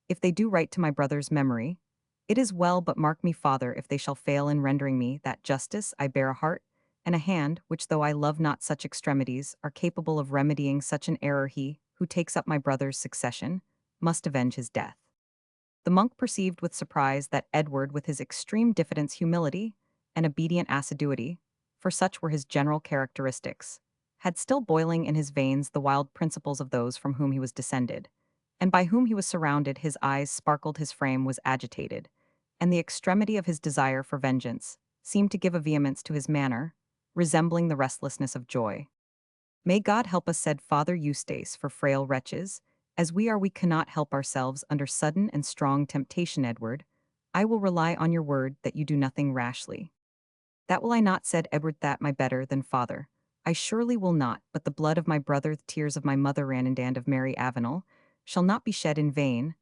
If they do right to my brother's memory, it is well, but mark me, father, if they shall fail in rendering me that justice, I bear a heart and a hand which, though I love not such extremities, are capable of remedying such an error. He who takes up my brother's succession must avenge his death. The monk perceived with surprise that Edward, with his extreme diffidence, humility, and obedient assiduity, for such were his general characteristics, had still boiling in his veins the wild principles of those from whom he was descended, and by whom he was surrounded. His eyes sparkled, his frame was agitated, and the extremity of his desire for vengeance seemed to give a vehemence to his manner, resembling the restlessness of joy. May God help us, said Father Eustace, for frail wretches, as we are, we cannot help ourselves under sudden and strong temptation. Edward, I will rely on your word that you do nothing rashly. That will I not, said Edward, that my better than father. I surely will not, but the blood of my brother, the tears of my mother Ranand, and of Mary Avenel, shall not be shed in vain.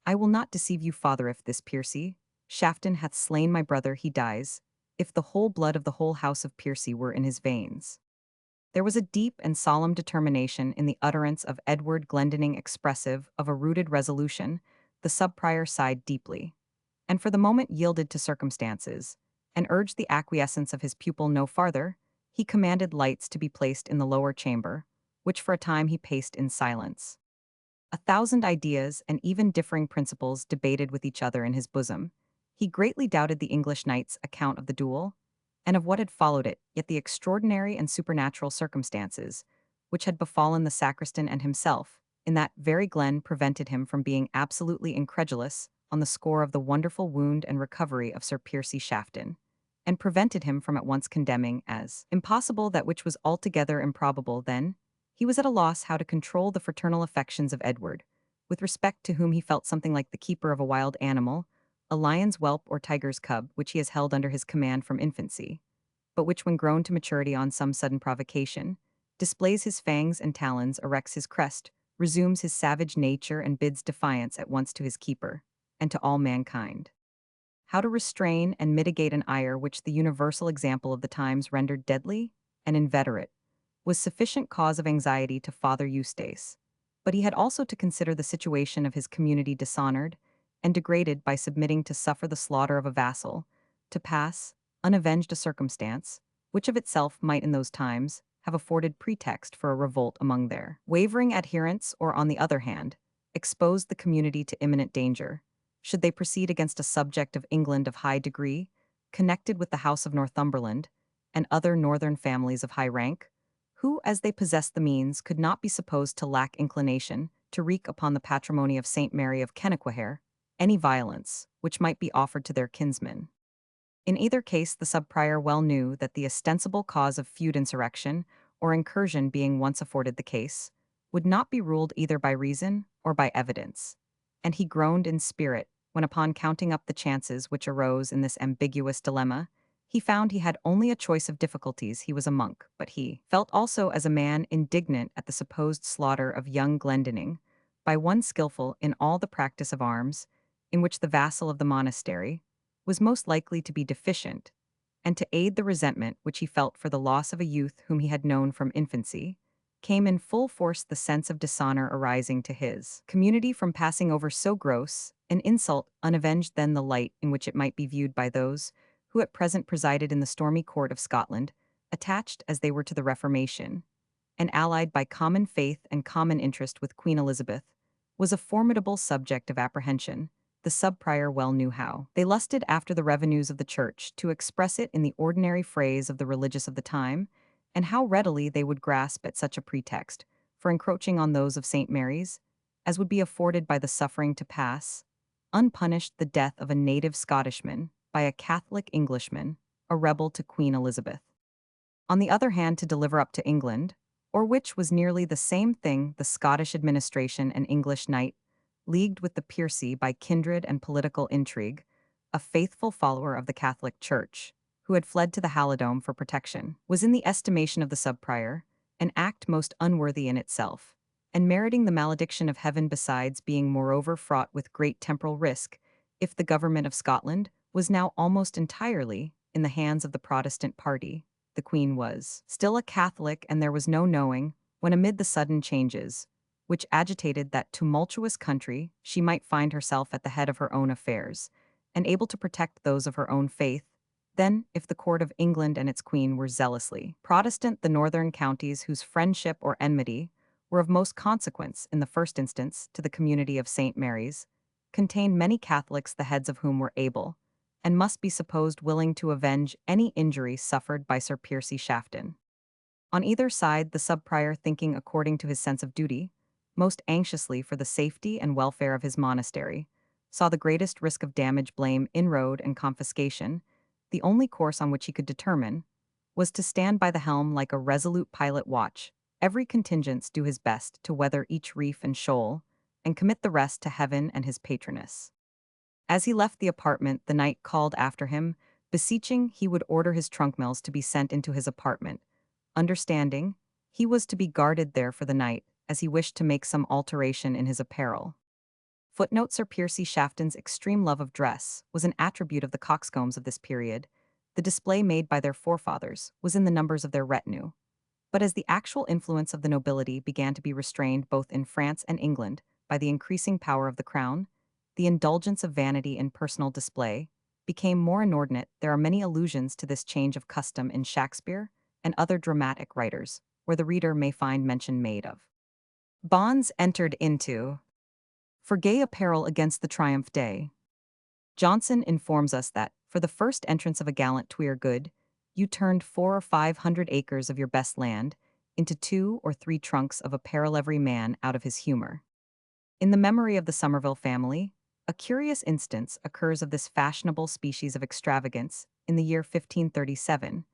I will not deceive you, father, if this Piercy Shafton hath slain my brother, he dies, if the whole blood of the whole house of Piercy were in his veins. There was a deep and solemn determination in the utterance of Edward Glendinning, expressive of a rooted resolution. The sub-prior sighed deeply, and for the moment yielded to circumstances, and urged the acquiescence of his pupil no farther. He commanded lights to be placed in the lower chamber, which for a time he paced in silence. 1,000 ideas and even differing principles debated with each other in his bosom. He greatly doubted the English knight's account of the duel, and of what had followed it, yet the extraordinary and supernatural circumstances, which had befallen the sacristan and himself, in that very glen prevented him from being absolutely incredulous on the score of the wonderful wound and recovery of Sir Piercy Shafton, and prevented him from at once condemning as impossible that which was altogether improbable. Then he was at a loss how to control the fraternal affections of Edward, with respect to whom he felt something like the keeper of a wild animal, a lion's whelp or tiger's cub, which he has held under his command from infancy, but which, when grown to maturity on some sudden provocation, displays his fangs and talons, erects his crest, resumes his savage nature, and bids defiance at once to his keeper, and to all mankind. How to restrain and mitigate an ire which the universal example of the times rendered deadly and inveterate was sufficient cause of anxiety to Father Eustace, but he had also to consider the situation of his community dishonored and degraded by submitting to suffer the slaughter of a vassal, to pass, unavenged a circumstance, which of itself might in those times have afforded pretext for a revolt among their wavering adherents, or, on the other hand, exposed the community to imminent danger, should they proceed against a subject of England of high degree, connected with the house of Northumberland, and other northern families of high rank, who, as they possessed the means, could not be supposed to lack inclination to wreak upon the patrimony of St. Mary of Kennaquhair any violence which might be offered to their kinsmen. In either case, the subprior well knew that the ostensible cause of feud insurrection or incursion being once afforded the case, would not be ruled either by reason or by evidence, and he groaned in spirit when, upon counting up the chances which arose in this ambiguous dilemma, he found he had only a choice of difficulties. He was a monk, but he felt also as a man indignant at the supposed slaughter of young Glendinning by one skillful in all the practice of arms, in which the vassal of the monastery was most likely to be deficient, and to aid the resentment which he felt for the loss of a youth whom he had known from infancy, came in full force the sense of dishonor arising to his community from passing over so gross an insult unavenged, then the light in which it might be viewed by those who at present presided in the stormy court of Scotland, attached as they were to the Reformation, and allied by common faith and common interest with Queen Elizabeth, was a formidable subject of apprehension. The subprior well knew how they lusted after the revenues of the church, to express it in the ordinary phrase of the religious of the time, and how readily they would grasp at such a pretext for encroaching on those of St. Mary's, as would be afforded by the suffering to pass, unpunished, the death of a native Scottishman by a Catholic Englishman, a rebel to Queen Elizabeth. On the other hand, to deliver up to England, or which was nearly the same thing, the Scottish administration and English knight, leagued with the Piercy by kindred and political intrigue, a faithful follower of the Catholic Church, who had fled to the Halidome for protection, was in the estimation of the subprior an act most unworthy in itself, and meriting the malediction of heaven, besides being moreover fraught with great temporal risk, if the government of Scotland was now almost entirely in the hands of the Protestant party. The Queen was still a Catholic, and there was no knowing when, amid the sudden changes which agitated that tumultuous country, she might find herself at the head of her own affairs, and able to protect those of her own faith. Then, if the court of England and its queen were zealously Protestant, the northern counties, whose friendship or enmity were of most consequence in the first instance to the community of St. Mary's, contained many Catholics, the heads of whom were able, and must be supposed willing, to avenge any injury suffered by Sir Piercy Shafton. On either side, the subprior, thinking according to his sense of duty, most anxiously for the safety and welfare of his monastery, saw the greatest risk of damage, blame, inroad, and confiscation. The only course on which he could determine was to stand by the helm like a resolute pilot, watch every contingence, do his best to weather each reef and shoal, and commit the rest to heaven and his patroness. As he left the apartment, the knight called after him, beseeching he would order his trunkmills to be sent into his apartment, understanding he was to be guarded there for the night, as he wished to make some alteration in his apparel. Footnote: Sir Piercy Shafton's extreme love of dress was an attribute of the coxcombs of this period. The display made by their forefathers was in the numbers of their retinue. But as the actual influence of the nobility began to be restrained both in France and England by the increasing power of the crown, the indulgence of vanity in personal display became more inordinate. There are many allusions to this change of custom in Shakespeare and other dramatic writers, where the reader may find mention made of Bonds entered into. For gay apparel against the triumph day. Johnson informs us that, for the first entrance of a gallant tweer good, you turned 400 or 500 acres of your best land into 2 or 3 trunks of apparel every man out of his humor. In the memory of the Somerville family, a curious instance occurs of this fashionable species of extravagance in the year 1537,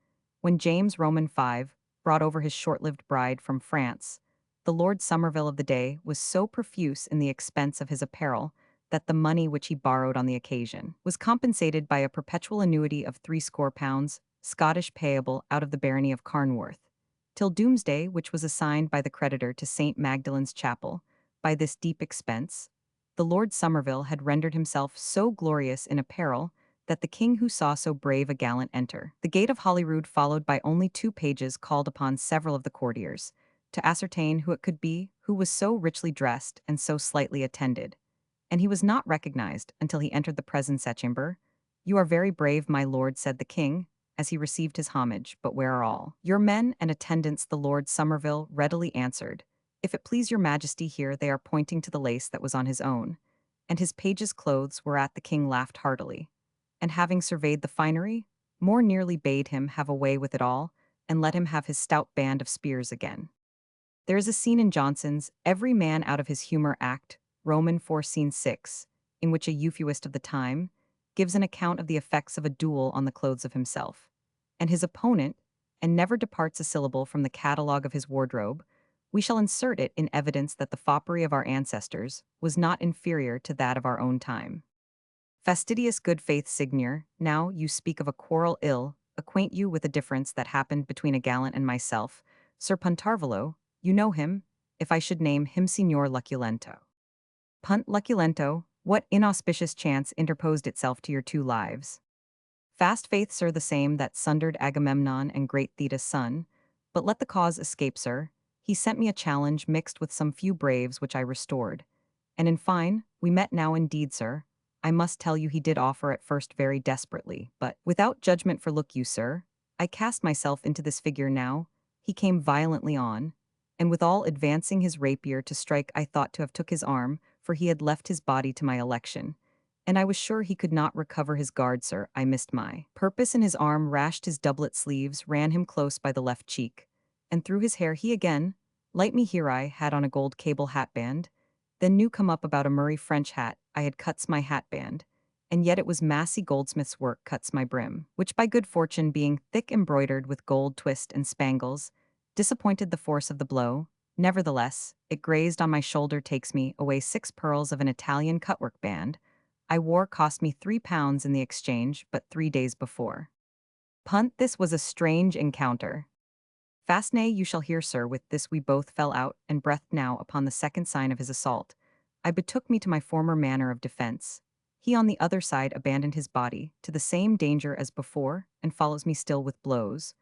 when James Roman V brought over his short-lived bride from France. The Lord Somerville of the day was so profuse in the expense of his apparel that the money which he borrowed on the occasion was compensated by a perpetual annuity of £60, Scottish payable out of the barony of Carnworth, till doomsday, which was assigned by the creditor to St. Magdalen's Chapel. By this deep expense, the Lord Somerville had rendered himself so glorious in apparel that the king who saw so brave a gallant enter the gate of Holyrood, followed by only 2 pages, called upon several of the courtiers to ascertain who it could be who was so richly dressed and so slightly attended, and he was not recognized until he entered the presence chamber. "You are very brave, my lord," said the king, as he received his homage, "but where are all your men and attendants?" The Lord Somerville readily answered, "If it please your majesty, here they are," pointing to the lace that was on his own, and his page's clothes, whereat the king laughed heartily, and having surveyed the finery, more nearly bade him have away with it all, and let him have his stout band of spears again. There is a scene in Johnson's Every Man Out of His Humor Act, Roman 4 Scene 6, in which a euphuist of the time gives an account of the effects of a duel on the clothes of himself and his opponent, and never departs a syllable from the catalogue of his wardrobe. We shall insert it in evidence that the foppery of our ancestors was not inferior to that of our own time. Fastidious good faith Signor, now you speak of a quarrel ill, acquaint you with a difference that happened between a gallant and myself, Sir Puntarvolo, you know him, if I should name him Signor Luculento. Punt Luculento, what inauspicious chance interposed itself to your 2 lives? Fast faith, sir, the same that sundered Agamemnon and great Thetis' son. But let the cause escape, sir. He sent me a challenge mixed with some few braves which I restored. And in fine, we met now indeed, sir. I must tell you he did offer at first very desperately, but without judgment, for look you, sir, I cast myself into this figure now. He came violently on, and withal advancing his rapier to strike, I thought to have took his arm, for he had left his body to my election. And I was sure he could not recover his guard, sir. I missed my purpose, and his arm rashed his doublet sleeves, ran him close by the left cheek, and through his hair he again, light me here I had on a gold cable hatband, then new come up about a Murray French hat, I had cuts my hatband, and yet it was massy goldsmith's work cuts my brim, which by good fortune being thick embroidered with gold twist and spangles, disappointed the force of the blow. Nevertheless, it grazed on my shoulder, takes me away 6 pearls of an Italian cutwork band, I wore, cost me £3 in the exchange, but 3 days before. Punt, this was a strange encounter. Fast nay, you shall hear, sir. With this we both fell out, and breathed now upon the second sign of his assault. I betook me to my former manner of defense. He on the other side abandoned his body to the same danger as before, and follows me still with blows.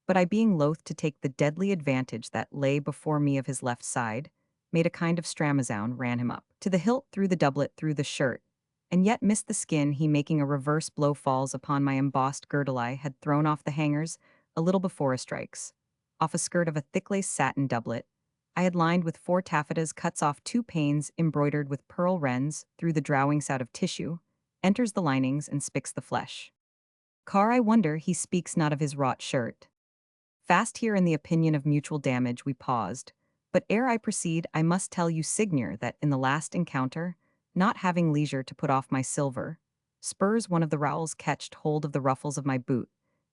But I, being loath to take the deadly advantage that lay before me of his left side, made a kind of stramazoun, ran him up to the hilt, through the doublet, through the shirt, and yet missed the skin. He, making a reverse blow, falls upon my embossed girdle I had thrown off the hangers a little before a strikes. Off a skirt of a thick-lace satin doublet I had lined with 4 taffetas, cuts off 2 panes embroidered with pearl wrens through the drawings out of tissue, enters the linings and spicks the flesh. Car, I wonder he speaks not of his wrought shirt. Fast here in the opinion of mutual damage we paused, but ere I proceed I must tell you, Signor, that in the last encounter, not having leisure to put off my silver spurs, one of the rowels catched hold of the ruffles of my boot,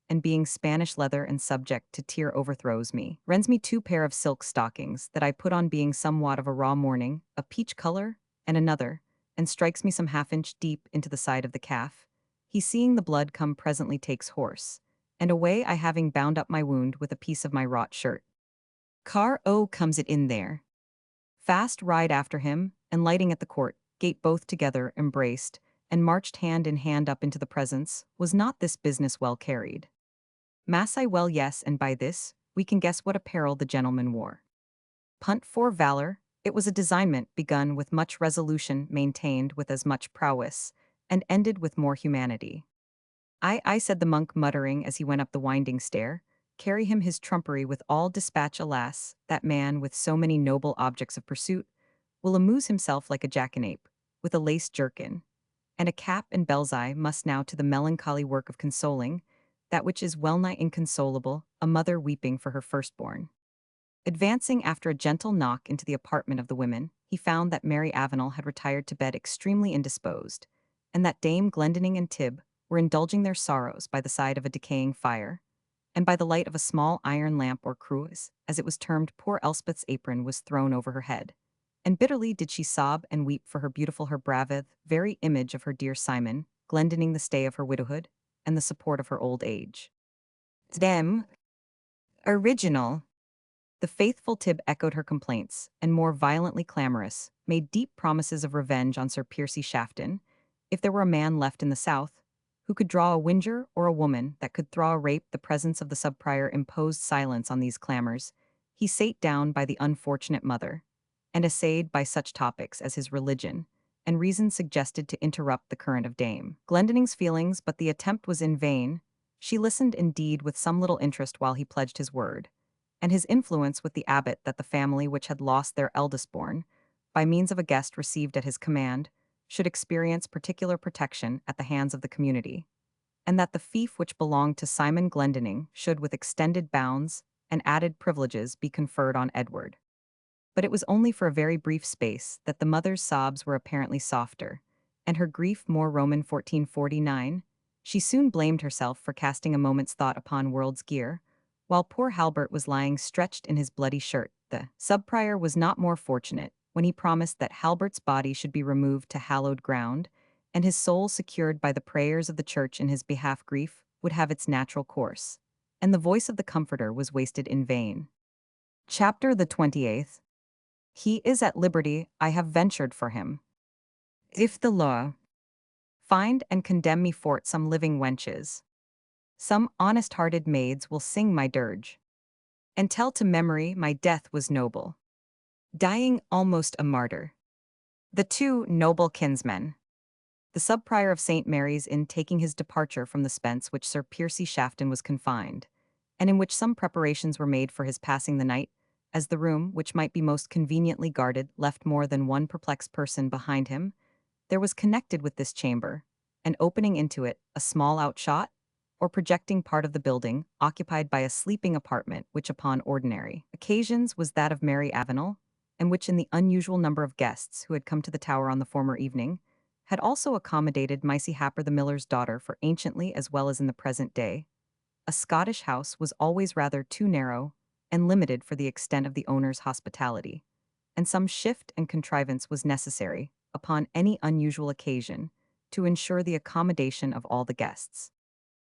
and being Spanish leather and subject to tear, overthrows me, rends me 2 pair of silk stockings that I put on, being somewhat of a raw morning, a peach color, and another, and strikes me some half-inch deep into the side of the calf. He, seeing the blood come, presently takes horse, and away I, having bound up my wound with a piece of my wrought shirt. Car, oh, comes it in there. Fast ride after him, and lighting at the court gate, both together embraced, and marched hand in hand up into the presence. Was not this business well carried? Mass, I well, yes, and by this we can guess what apparel the gentleman wore. Punt, for valor, it was a designment begun with much resolution, maintained with as much prowess, and ended with more humanity. I said the monk, muttering as he went up the winding stair, carry him his trumpery with all dispatch. Alas, that man with so many noble objects of pursuit will amuse himself like a jackanape, with a lace jerkin, and a cap and bell's eye must now to the melancholy work of consoling, that which is well-nigh inconsolable, a mother weeping for her firstborn. Advancing after a gentle knock into the apartment of the women, he found that Mary Avenel had retired to bed extremely indisposed, and that Dame Glendinning and Tib were indulging their sorrows by the side of a decaying fire, and by the light of a small iron lamp or cruise, as it was termed. Poor Elspeth's apron was thrown over her head, and bitterly did she sob and weep for her beautiful, her braveth, very image of her dear Simon, Glendinning, the stay of her widowhood, and the support of her old age. Them original. The faithful Tib echoed her complaints, and more violently clamorous, made deep promises of revenge on Sir Piercy Shafton, if there were a man left in the south, who could draw a whinger or a woman that could thraw a rape. The presence of the sub-prior imposed silence on these clamors. He sate down by the unfortunate mother, and essayed by such topics as his religion, and reason suggested to interrupt the current of Dame Glendinning's feelings, but the attempt was in vain. She listened indeed with some little interest while he pledged his word, and his influence with the abbot that the family which had lost their eldest born, by means of a guest received at his command, should experience particular protection at the hands of the community, and that the fief which belonged to Simon Glendinning should, with extended bounds and added privileges, be conferred on Edward. But it was only for a very brief space that the mother's sobs were apparently softer, and her grief more Roman. 1449. She soon blamed herself for casting a moment's thought upon world's gear, while poor Halbert was lying stretched in his bloody shirt. The sub-prior was not more fortunate when he promised that Halbert's body should be removed to hallowed ground, and his soul secured by the prayers of the church in his behalf. Grief would have its natural course, and the voice of the Comforter was wasted in vain. Chapter the 28th. He is at liberty, I have ventured for him. If the law find and condemn me for't, some living wenches, some honest-hearted maids will sing my dirge, and tell to memory my death was noble, dying almost a martyr. The two noble kinsmen. The sub-prior of St. Mary's, in taking his departure from the Spence which Sir Piercy Shafton was confined, and in which some preparations were made for his passing the night, as the room, which might be most conveniently guarded, left more than one perplexed person behind him, there was connected with this chamber, and opening into it, a small outshot, or projecting part of the building, occupied by a sleeping apartment, which upon ordinary occasions was that of Mary Avenel, and which in the unusual number of guests who had come to the tower on the former evening, had also accommodated Missy Happer the miller's daughter. For anciently as well as in the present day, a Scottish house was always rather too narrow and limited for the extent of the owner's hospitality, and some shift and contrivance was necessary, upon any unusual occasion, to ensure the accommodation of all the guests.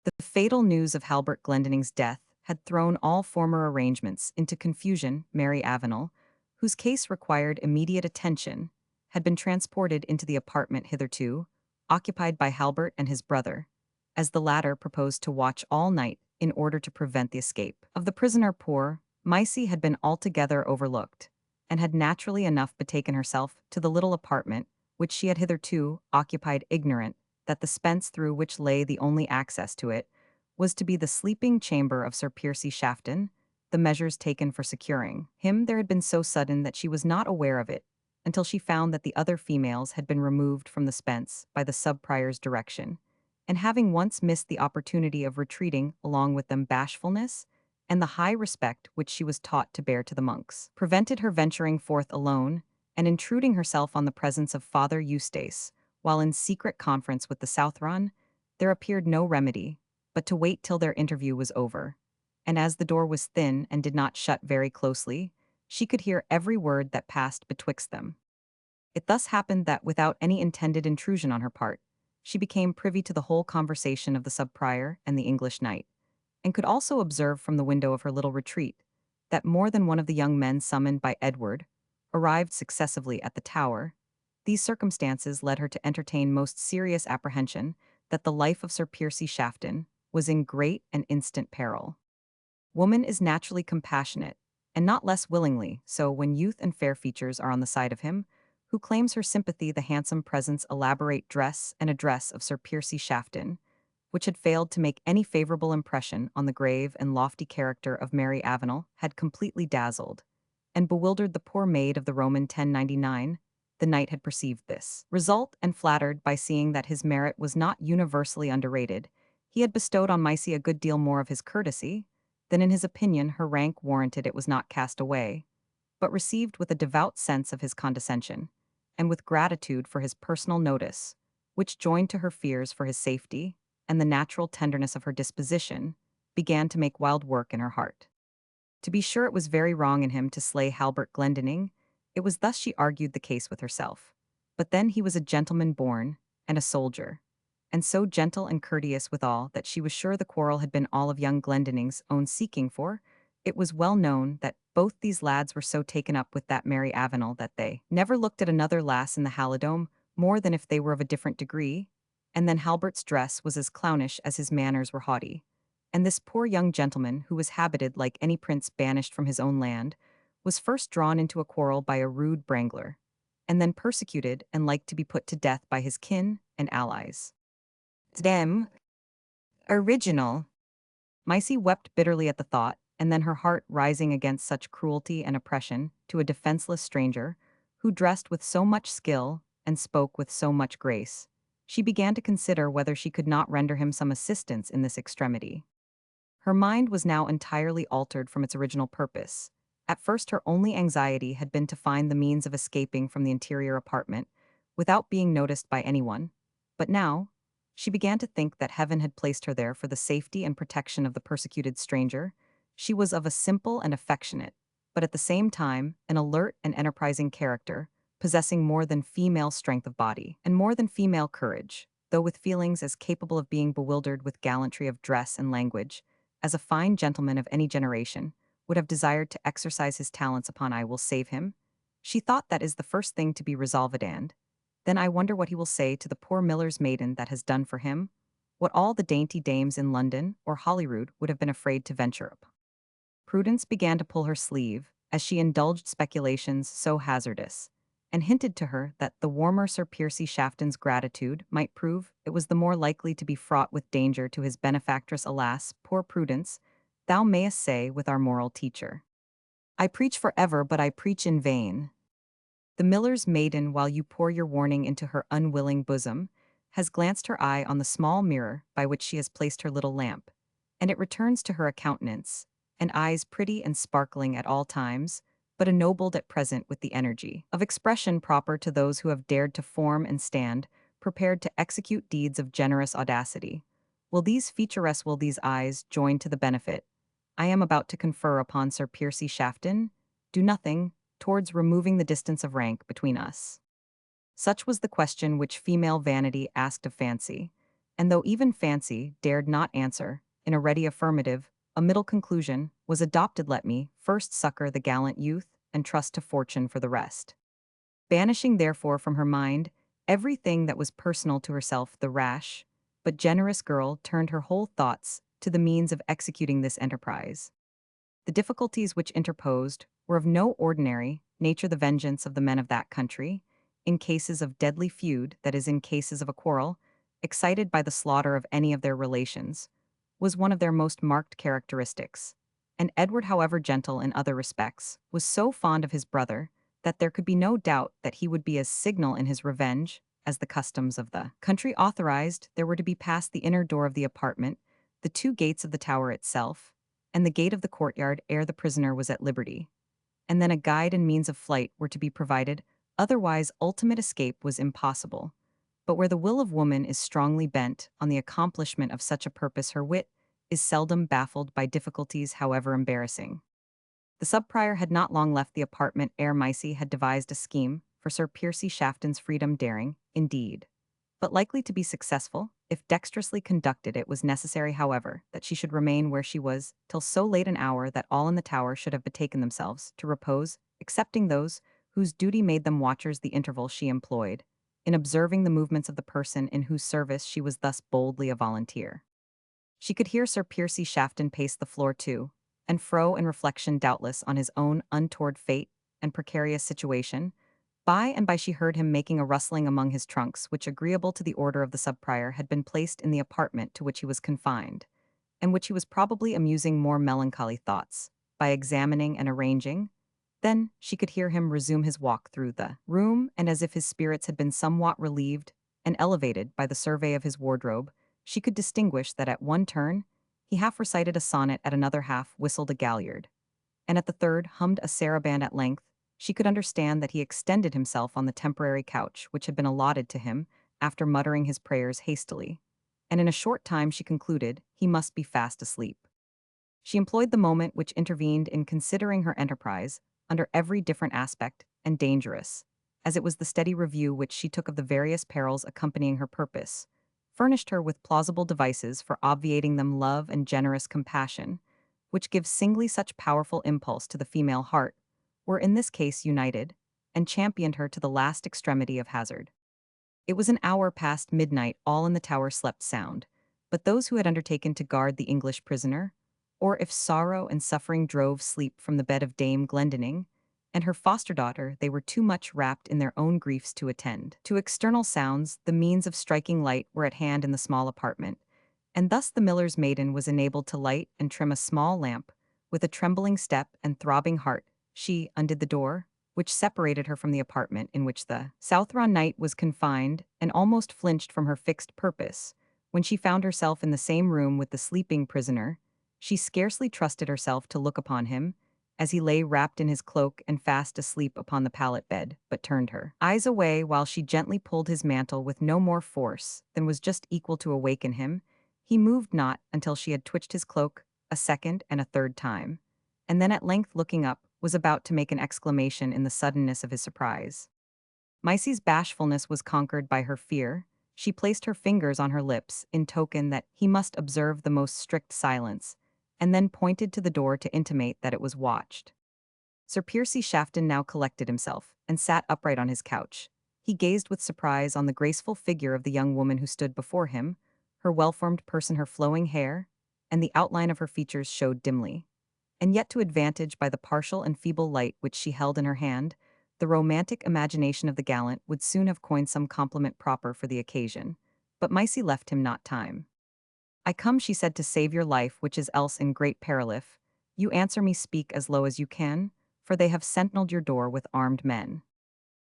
The fatal news of Halbert Glendinning's death had thrown all former arrangements into confusion. Mary Avenel, whose case required immediate attention, had been transported into the apartment hitherto occupied by Halbert and his brother, as the latter proposed to watch all night in order to prevent the escape of the prisoner. Poor Missy had been altogether overlooked, and had naturally enough betaken herself to the little apartment which she had hitherto occupied, ignorant that the Spence through which lay the only access to it was to be the sleeping chamber of Sir Piercy Shafton. The measures taken for securing him there had been so sudden that she was not aware of it until she found that the other females had been removed from the Spence by the sub-prior's direction, and having once missed the opportunity of retreating along with them, bashfulness, and the high respect which she was taught to bear to the monks, prevented her venturing forth alone, and intruding herself on the presence of Father Eustace, while in secret conference with the Southron. There appeared no remedy but to wait till their interview was over, and as the door was thin and did not shut very closely, she could hear every word that passed betwixt them. It thus happened that, without any intended intrusion on her part, she became privy to the whole conversation of the sub-prior and the English knight, and could also observe from the window of her little retreat that more than one of the young men summoned by Edward arrived successively at the tower. These circumstances led her to entertain most serious apprehension that the life of Sir Piercy Shafton was in great and instant peril. Woman is naturally compassionate, and not less willingly so when youth and fair features are on the side of him who claims her sympathy. The handsome presence, elaborate dress, and address of Sir Piercy Shafton which had failed to make any favorable impression on the grave and lofty character of Mary Avenel, had completely dazzled and bewildered the poor maid of the Roman 1099. The knight had perceived this result, and flattered by seeing that his merit was not universally underrated, he had bestowed on Misty a good deal more of his courtesy than in his opinion her rank warranted. It was not cast away, but received with a devout sense of his condescension, and with gratitude for his personal notice, which joined to her fears for his safety, and the natural tenderness of her disposition, began to make wild work in her heart. To be sure, it was very wrong in him to slay Halbert Glendinning. It was thus she argued the case with herself. But then he was a gentleman born, and a soldier, and so gentle and courteous withal that she was sure the quarrel had been all of young Glendinning's own seeking, for it was well known that both these lads were so taken up with that Mary Avenel that they never looked at another lass in the Halidome more than if they were of a different degree, and then Halbert's dress was as clownish as his manners were haughty. And this poor young gentleman, who was habited like any prince banished from his own land, was first drawn into a quarrel by a rude brangler, and then persecuted and like to be put to death by his kin and allies. Them original. Maisie wept bitterly at the thought, and then her heart rising against such cruelty and oppression to a defenseless stranger, who dressed with so much skill and spoke with so much grace, she began to consider whether she could not render him some assistance in this extremity. Her mind was now entirely altered from its original purpose. At first her only anxiety had been to find the means of escaping from the interior apartment without being noticed by anyone, but now she began to think that heaven had placed her there for the safety and protection of the persecuted stranger. She was of a simple and affectionate, but at the same time an alert and enterprising character, possessing more than female strength of body and more than female courage, though with feelings as capable of being bewildered with gallantry of dress and language as a fine gentleman of any generation would have desired to exercise his talents upon. I will save him. She thought that is the first thing to be resolved, and then I wonder what he will say to the poor miller's maiden that has done for him what all the dainty dames in London or Holyrood would have been afraid to venture up. Prudence began to pull her sleeve as she indulged speculations so hazardous, and hinted to her that the warmer Sir Piercy Shafton's gratitude might prove it was the more likely to be fraught with danger to his benefactress. Alas, poor Prudence, thou mayest say with our moral teacher, I preach for ever, but I preach in vain. The miller's maiden, while you pour your warning into her unwilling bosom, has glanced her eye on the small mirror by which she has placed her little lamp, and it returns to her a countenance, and eyes pretty and sparkling at all times, but ennobled at present with the energy of expression proper to those who have dared to form and stand, prepared to execute deeds of generous audacity. Will these eyes join to the benefit I am about to confer upon Sir Piercy Shafton? Do nothing towards removing the distance of rank between us? Such was the question which female vanity asked of Fancy, and though even Fancy dared not answer in a ready affirmative, a middle conclusion was adopted. Let me first succor the gallant youth, and trust to fortune for the rest. Banishing therefore from her mind everything that was personal to herself, the rash but generous girl turned her whole thoughts to the means of executing this enterprise. The difficulties which interposed were of no ordinary nature. The vengeance of the men of that country, in cases of deadly feud, that is, in cases of a quarrel, excited by the slaughter of any of their relations, was one of their most marked characteristics. And Edward, however gentle in other respects, was so fond of his brother that there could be no doubt that he would be as signal in his revenge as the customs of the country authorized. There were to be passed the inner door of the apartment, the two gates of the tower itself, and the gate of the courtyard ere the prisoner was at liberty. And then a guide and means of flight were to be provided, otherwise ultimate escape was impossible. But where the will of woman is strongly bent on the accomplishment of such a purpose, her wit is seldom baffled by difficulties, however embarrassing. The sub-prior had not long left the apartment ere Maisie had devised a scheme for Sir Piercy Shafton's freedom, daring, indeed, but likely to be successful. If dexterously conducted, it was necessary, however, that she should remain where she was till so late an hour that all in the tower should have betaken themselves to repose, excepting those whose duty made them watchers. The interval she employed in observing the movements of the person in whose service she was thus boldly a volunteer. She could hear Sir Piercy Shafton pace the floor to and fro in reflection, doubtless on his own untoward fate and precarious situation, By and by she heard him making a rustling among his trunks, which, agreeable to the order of the sub-prior, had been placed in the apartment to which he was confined, and which he was probably amusing more melancholy thoughts, by examining and arranging. Then she could hear him resume his walk through the room, and as if his spirits had been somewhat relieved and elevated by the survey of his wardrobe, she could distinguish that at one turn he half recited a sonnet, at another half whistled a galliard, and at the third hummed a saraband. At length she could understand that he extended himself on the temporary couch which had been allotted to him, after muttering his prayers hastily, and in a short time she concluded he must be fast asleep. She employed the moment which intervened in considering her enterprise, under every different aspect, and dangerous, as it was the steady review which she took of the various perils accompanying her purpose, furnished her with plausible devices for obviating them. Love and generous compassion, which give singly such powerful impulse to the female heart, were in this case united, and championed her to the last extremity of hazard. It was an hour past midnight, all in the tower slept sound, but those who had undertaken to guard the English prisoner, or if sorrow and suffering drove sleep from the bed of Dame Glendinning and her foster daughter, they were too much wrapped in their own griefs to attend to external sounds. The means of striking light were at hand in the small apartment, and thus the miller's maiden was enabled to light and trim a small lamp. With a trembling step and throbbing heart, she undid the door, which separated her from the apartment in which the Southron knight was confined, and almost flinched from her fixed purpose. When she found herself in the same room with the sleeping prisoner, she scarcely trusted herself to look upon him, as he lay wrapped in his cloak and fast asleep upon the pallet bed, but turned her eyes away while she gently pulled his mantle with no more force than was just equal to awaken him. He moved not until she had twitched his cloak a second and a third time, and then at length looking up, was about to make an exclamation in the suddenness of his surprise. Misey's bashfulness was conquered by her fear. She placed her fingers on her lips in token that he must observe the most strict silence, and then pointed to the door to intimate that it was watched. Sir Piercy Shafton now collected himself, and sat upright on his couch. He gazed with surprise on the graceful figure of the young woman who stood before him. Her well-formed person, her flowing hair, and the outline of her features showed dimly, and yet to advantage by the partial and feeble light which she held in her hand. The romantic imagination of the gallant would soon have coined some compliment proper for the occasion, but Micey left him not time. "I come," she said, "to save your life, which is else in great peril. If you answer me, speak as low as you can, for they have sentineled your door with armed men."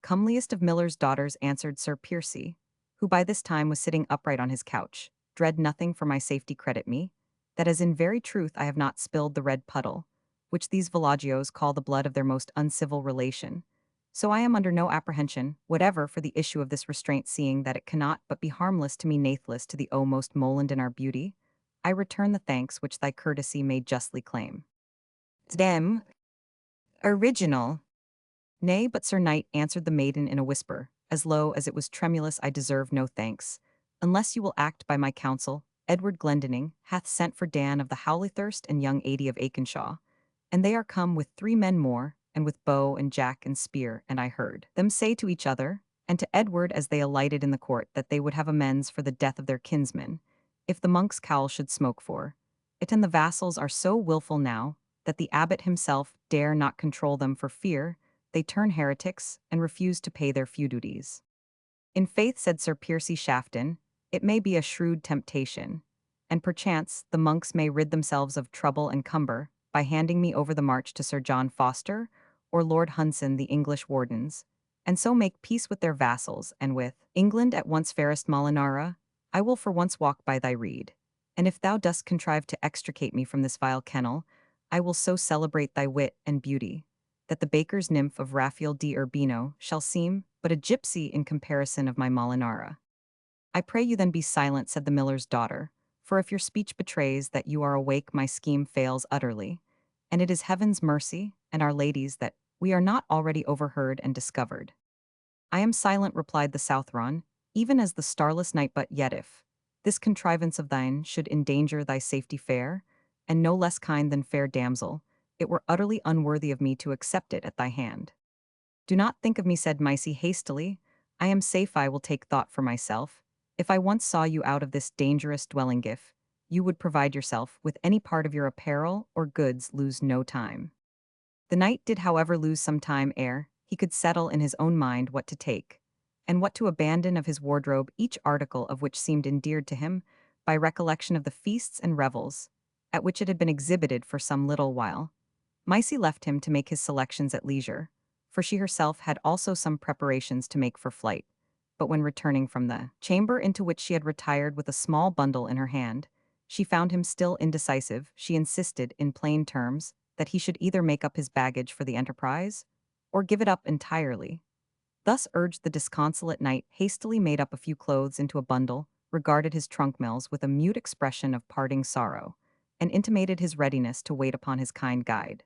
"Comeliest of miller's daughters," answered Sir Piercy, who by this time was sitting upright on his couch, "dread nothing for my safety. Credit me, that as in very truth I have not spilled the red puddle, which these villagios call the blood of their most uncivil relation, so I am under no apprehension whatever for the issue of this restraint, seeing that it cannot but be harmless to me, nathless to the O most Moland in our beauty. I return the thanks which thy courtesy may justly claim." "Dem original." "Nay, but Sir Knight," answered the maiden in a whisper, as low as it was tremulous, "I deserve no thanks, unless you will act by my counsel. Edward Glendinning hath sent for Dan of the Howleythurst and young Ady of Aikenshaw, and they are come with 3 men more, and with bow and jack and spear, and I heard them say to each other, and to Edward as they alighted in the court, that they would have amends for the death of their kinsman, if the monk's cowl should smoke for it, and the vassals are so wilful now, that the abbot himself dare not control them for fear they turn heretics and refuse to pay their few duties." "In faith," said Sir Piercy Shafton, "it may be a shrewd temptation, and perchance the monks may rid themselves of trouble and cumber by handing me over the march to Sir John Foster or Lord Hunson, the English wardens, and so make peace with their vassals and with England at once. Fairest Molinara, I will for once walk by thy rede, and if thou dost contrive to extricate me from this vile kennel, I will so celebrate thy wit and beauty, that the baker's nymph of Raphael di Urbino shall seem but a gypsy in comparison of my Molinara." "I pray you then be silent," said the miller's daughter, "for if your speech betrays that you are awake, my scheme fails utterly, and it is Heaven's mercy and Our Lady's that we are not already overheard and discovered." "I am silent," replied the Southron, "even as the starless night, but yet if this contrivance of thine should endanger thy safety, fair, and no less kind than fair damsel, it were utterly unworthy of me to accept it at thy hand." "Do not think of me," said Micey hastily. "I am safe. I will take thought for myself. If I once saw you out of this dangerous dwelling, if you would provide yourself with any part of your apparel or goods, lose no time." The knight did however lose some time ere he could settle in his own mind what to take, and what to abandon of his wardrobe, each article of which seemed endeared to him by recollection of the feasts and revels at which it had been exhibited for some little while. Maisie left him to make his selections at leisure, for she herself had also some preparations to make for flight. But when returning from the chamber into which she had retired with a small bundle in her hand, she found him still indecisive. She insisted, in plain terms, that he should either make up his baggage for the enterprise, or give it up entirely. Thus urged, the disconsolate knight hastily made up a few clothes into a bundle, regarded his trunk mills with a mute expression of parting sorrow, and intimated his readiness to wait upon his kind guide.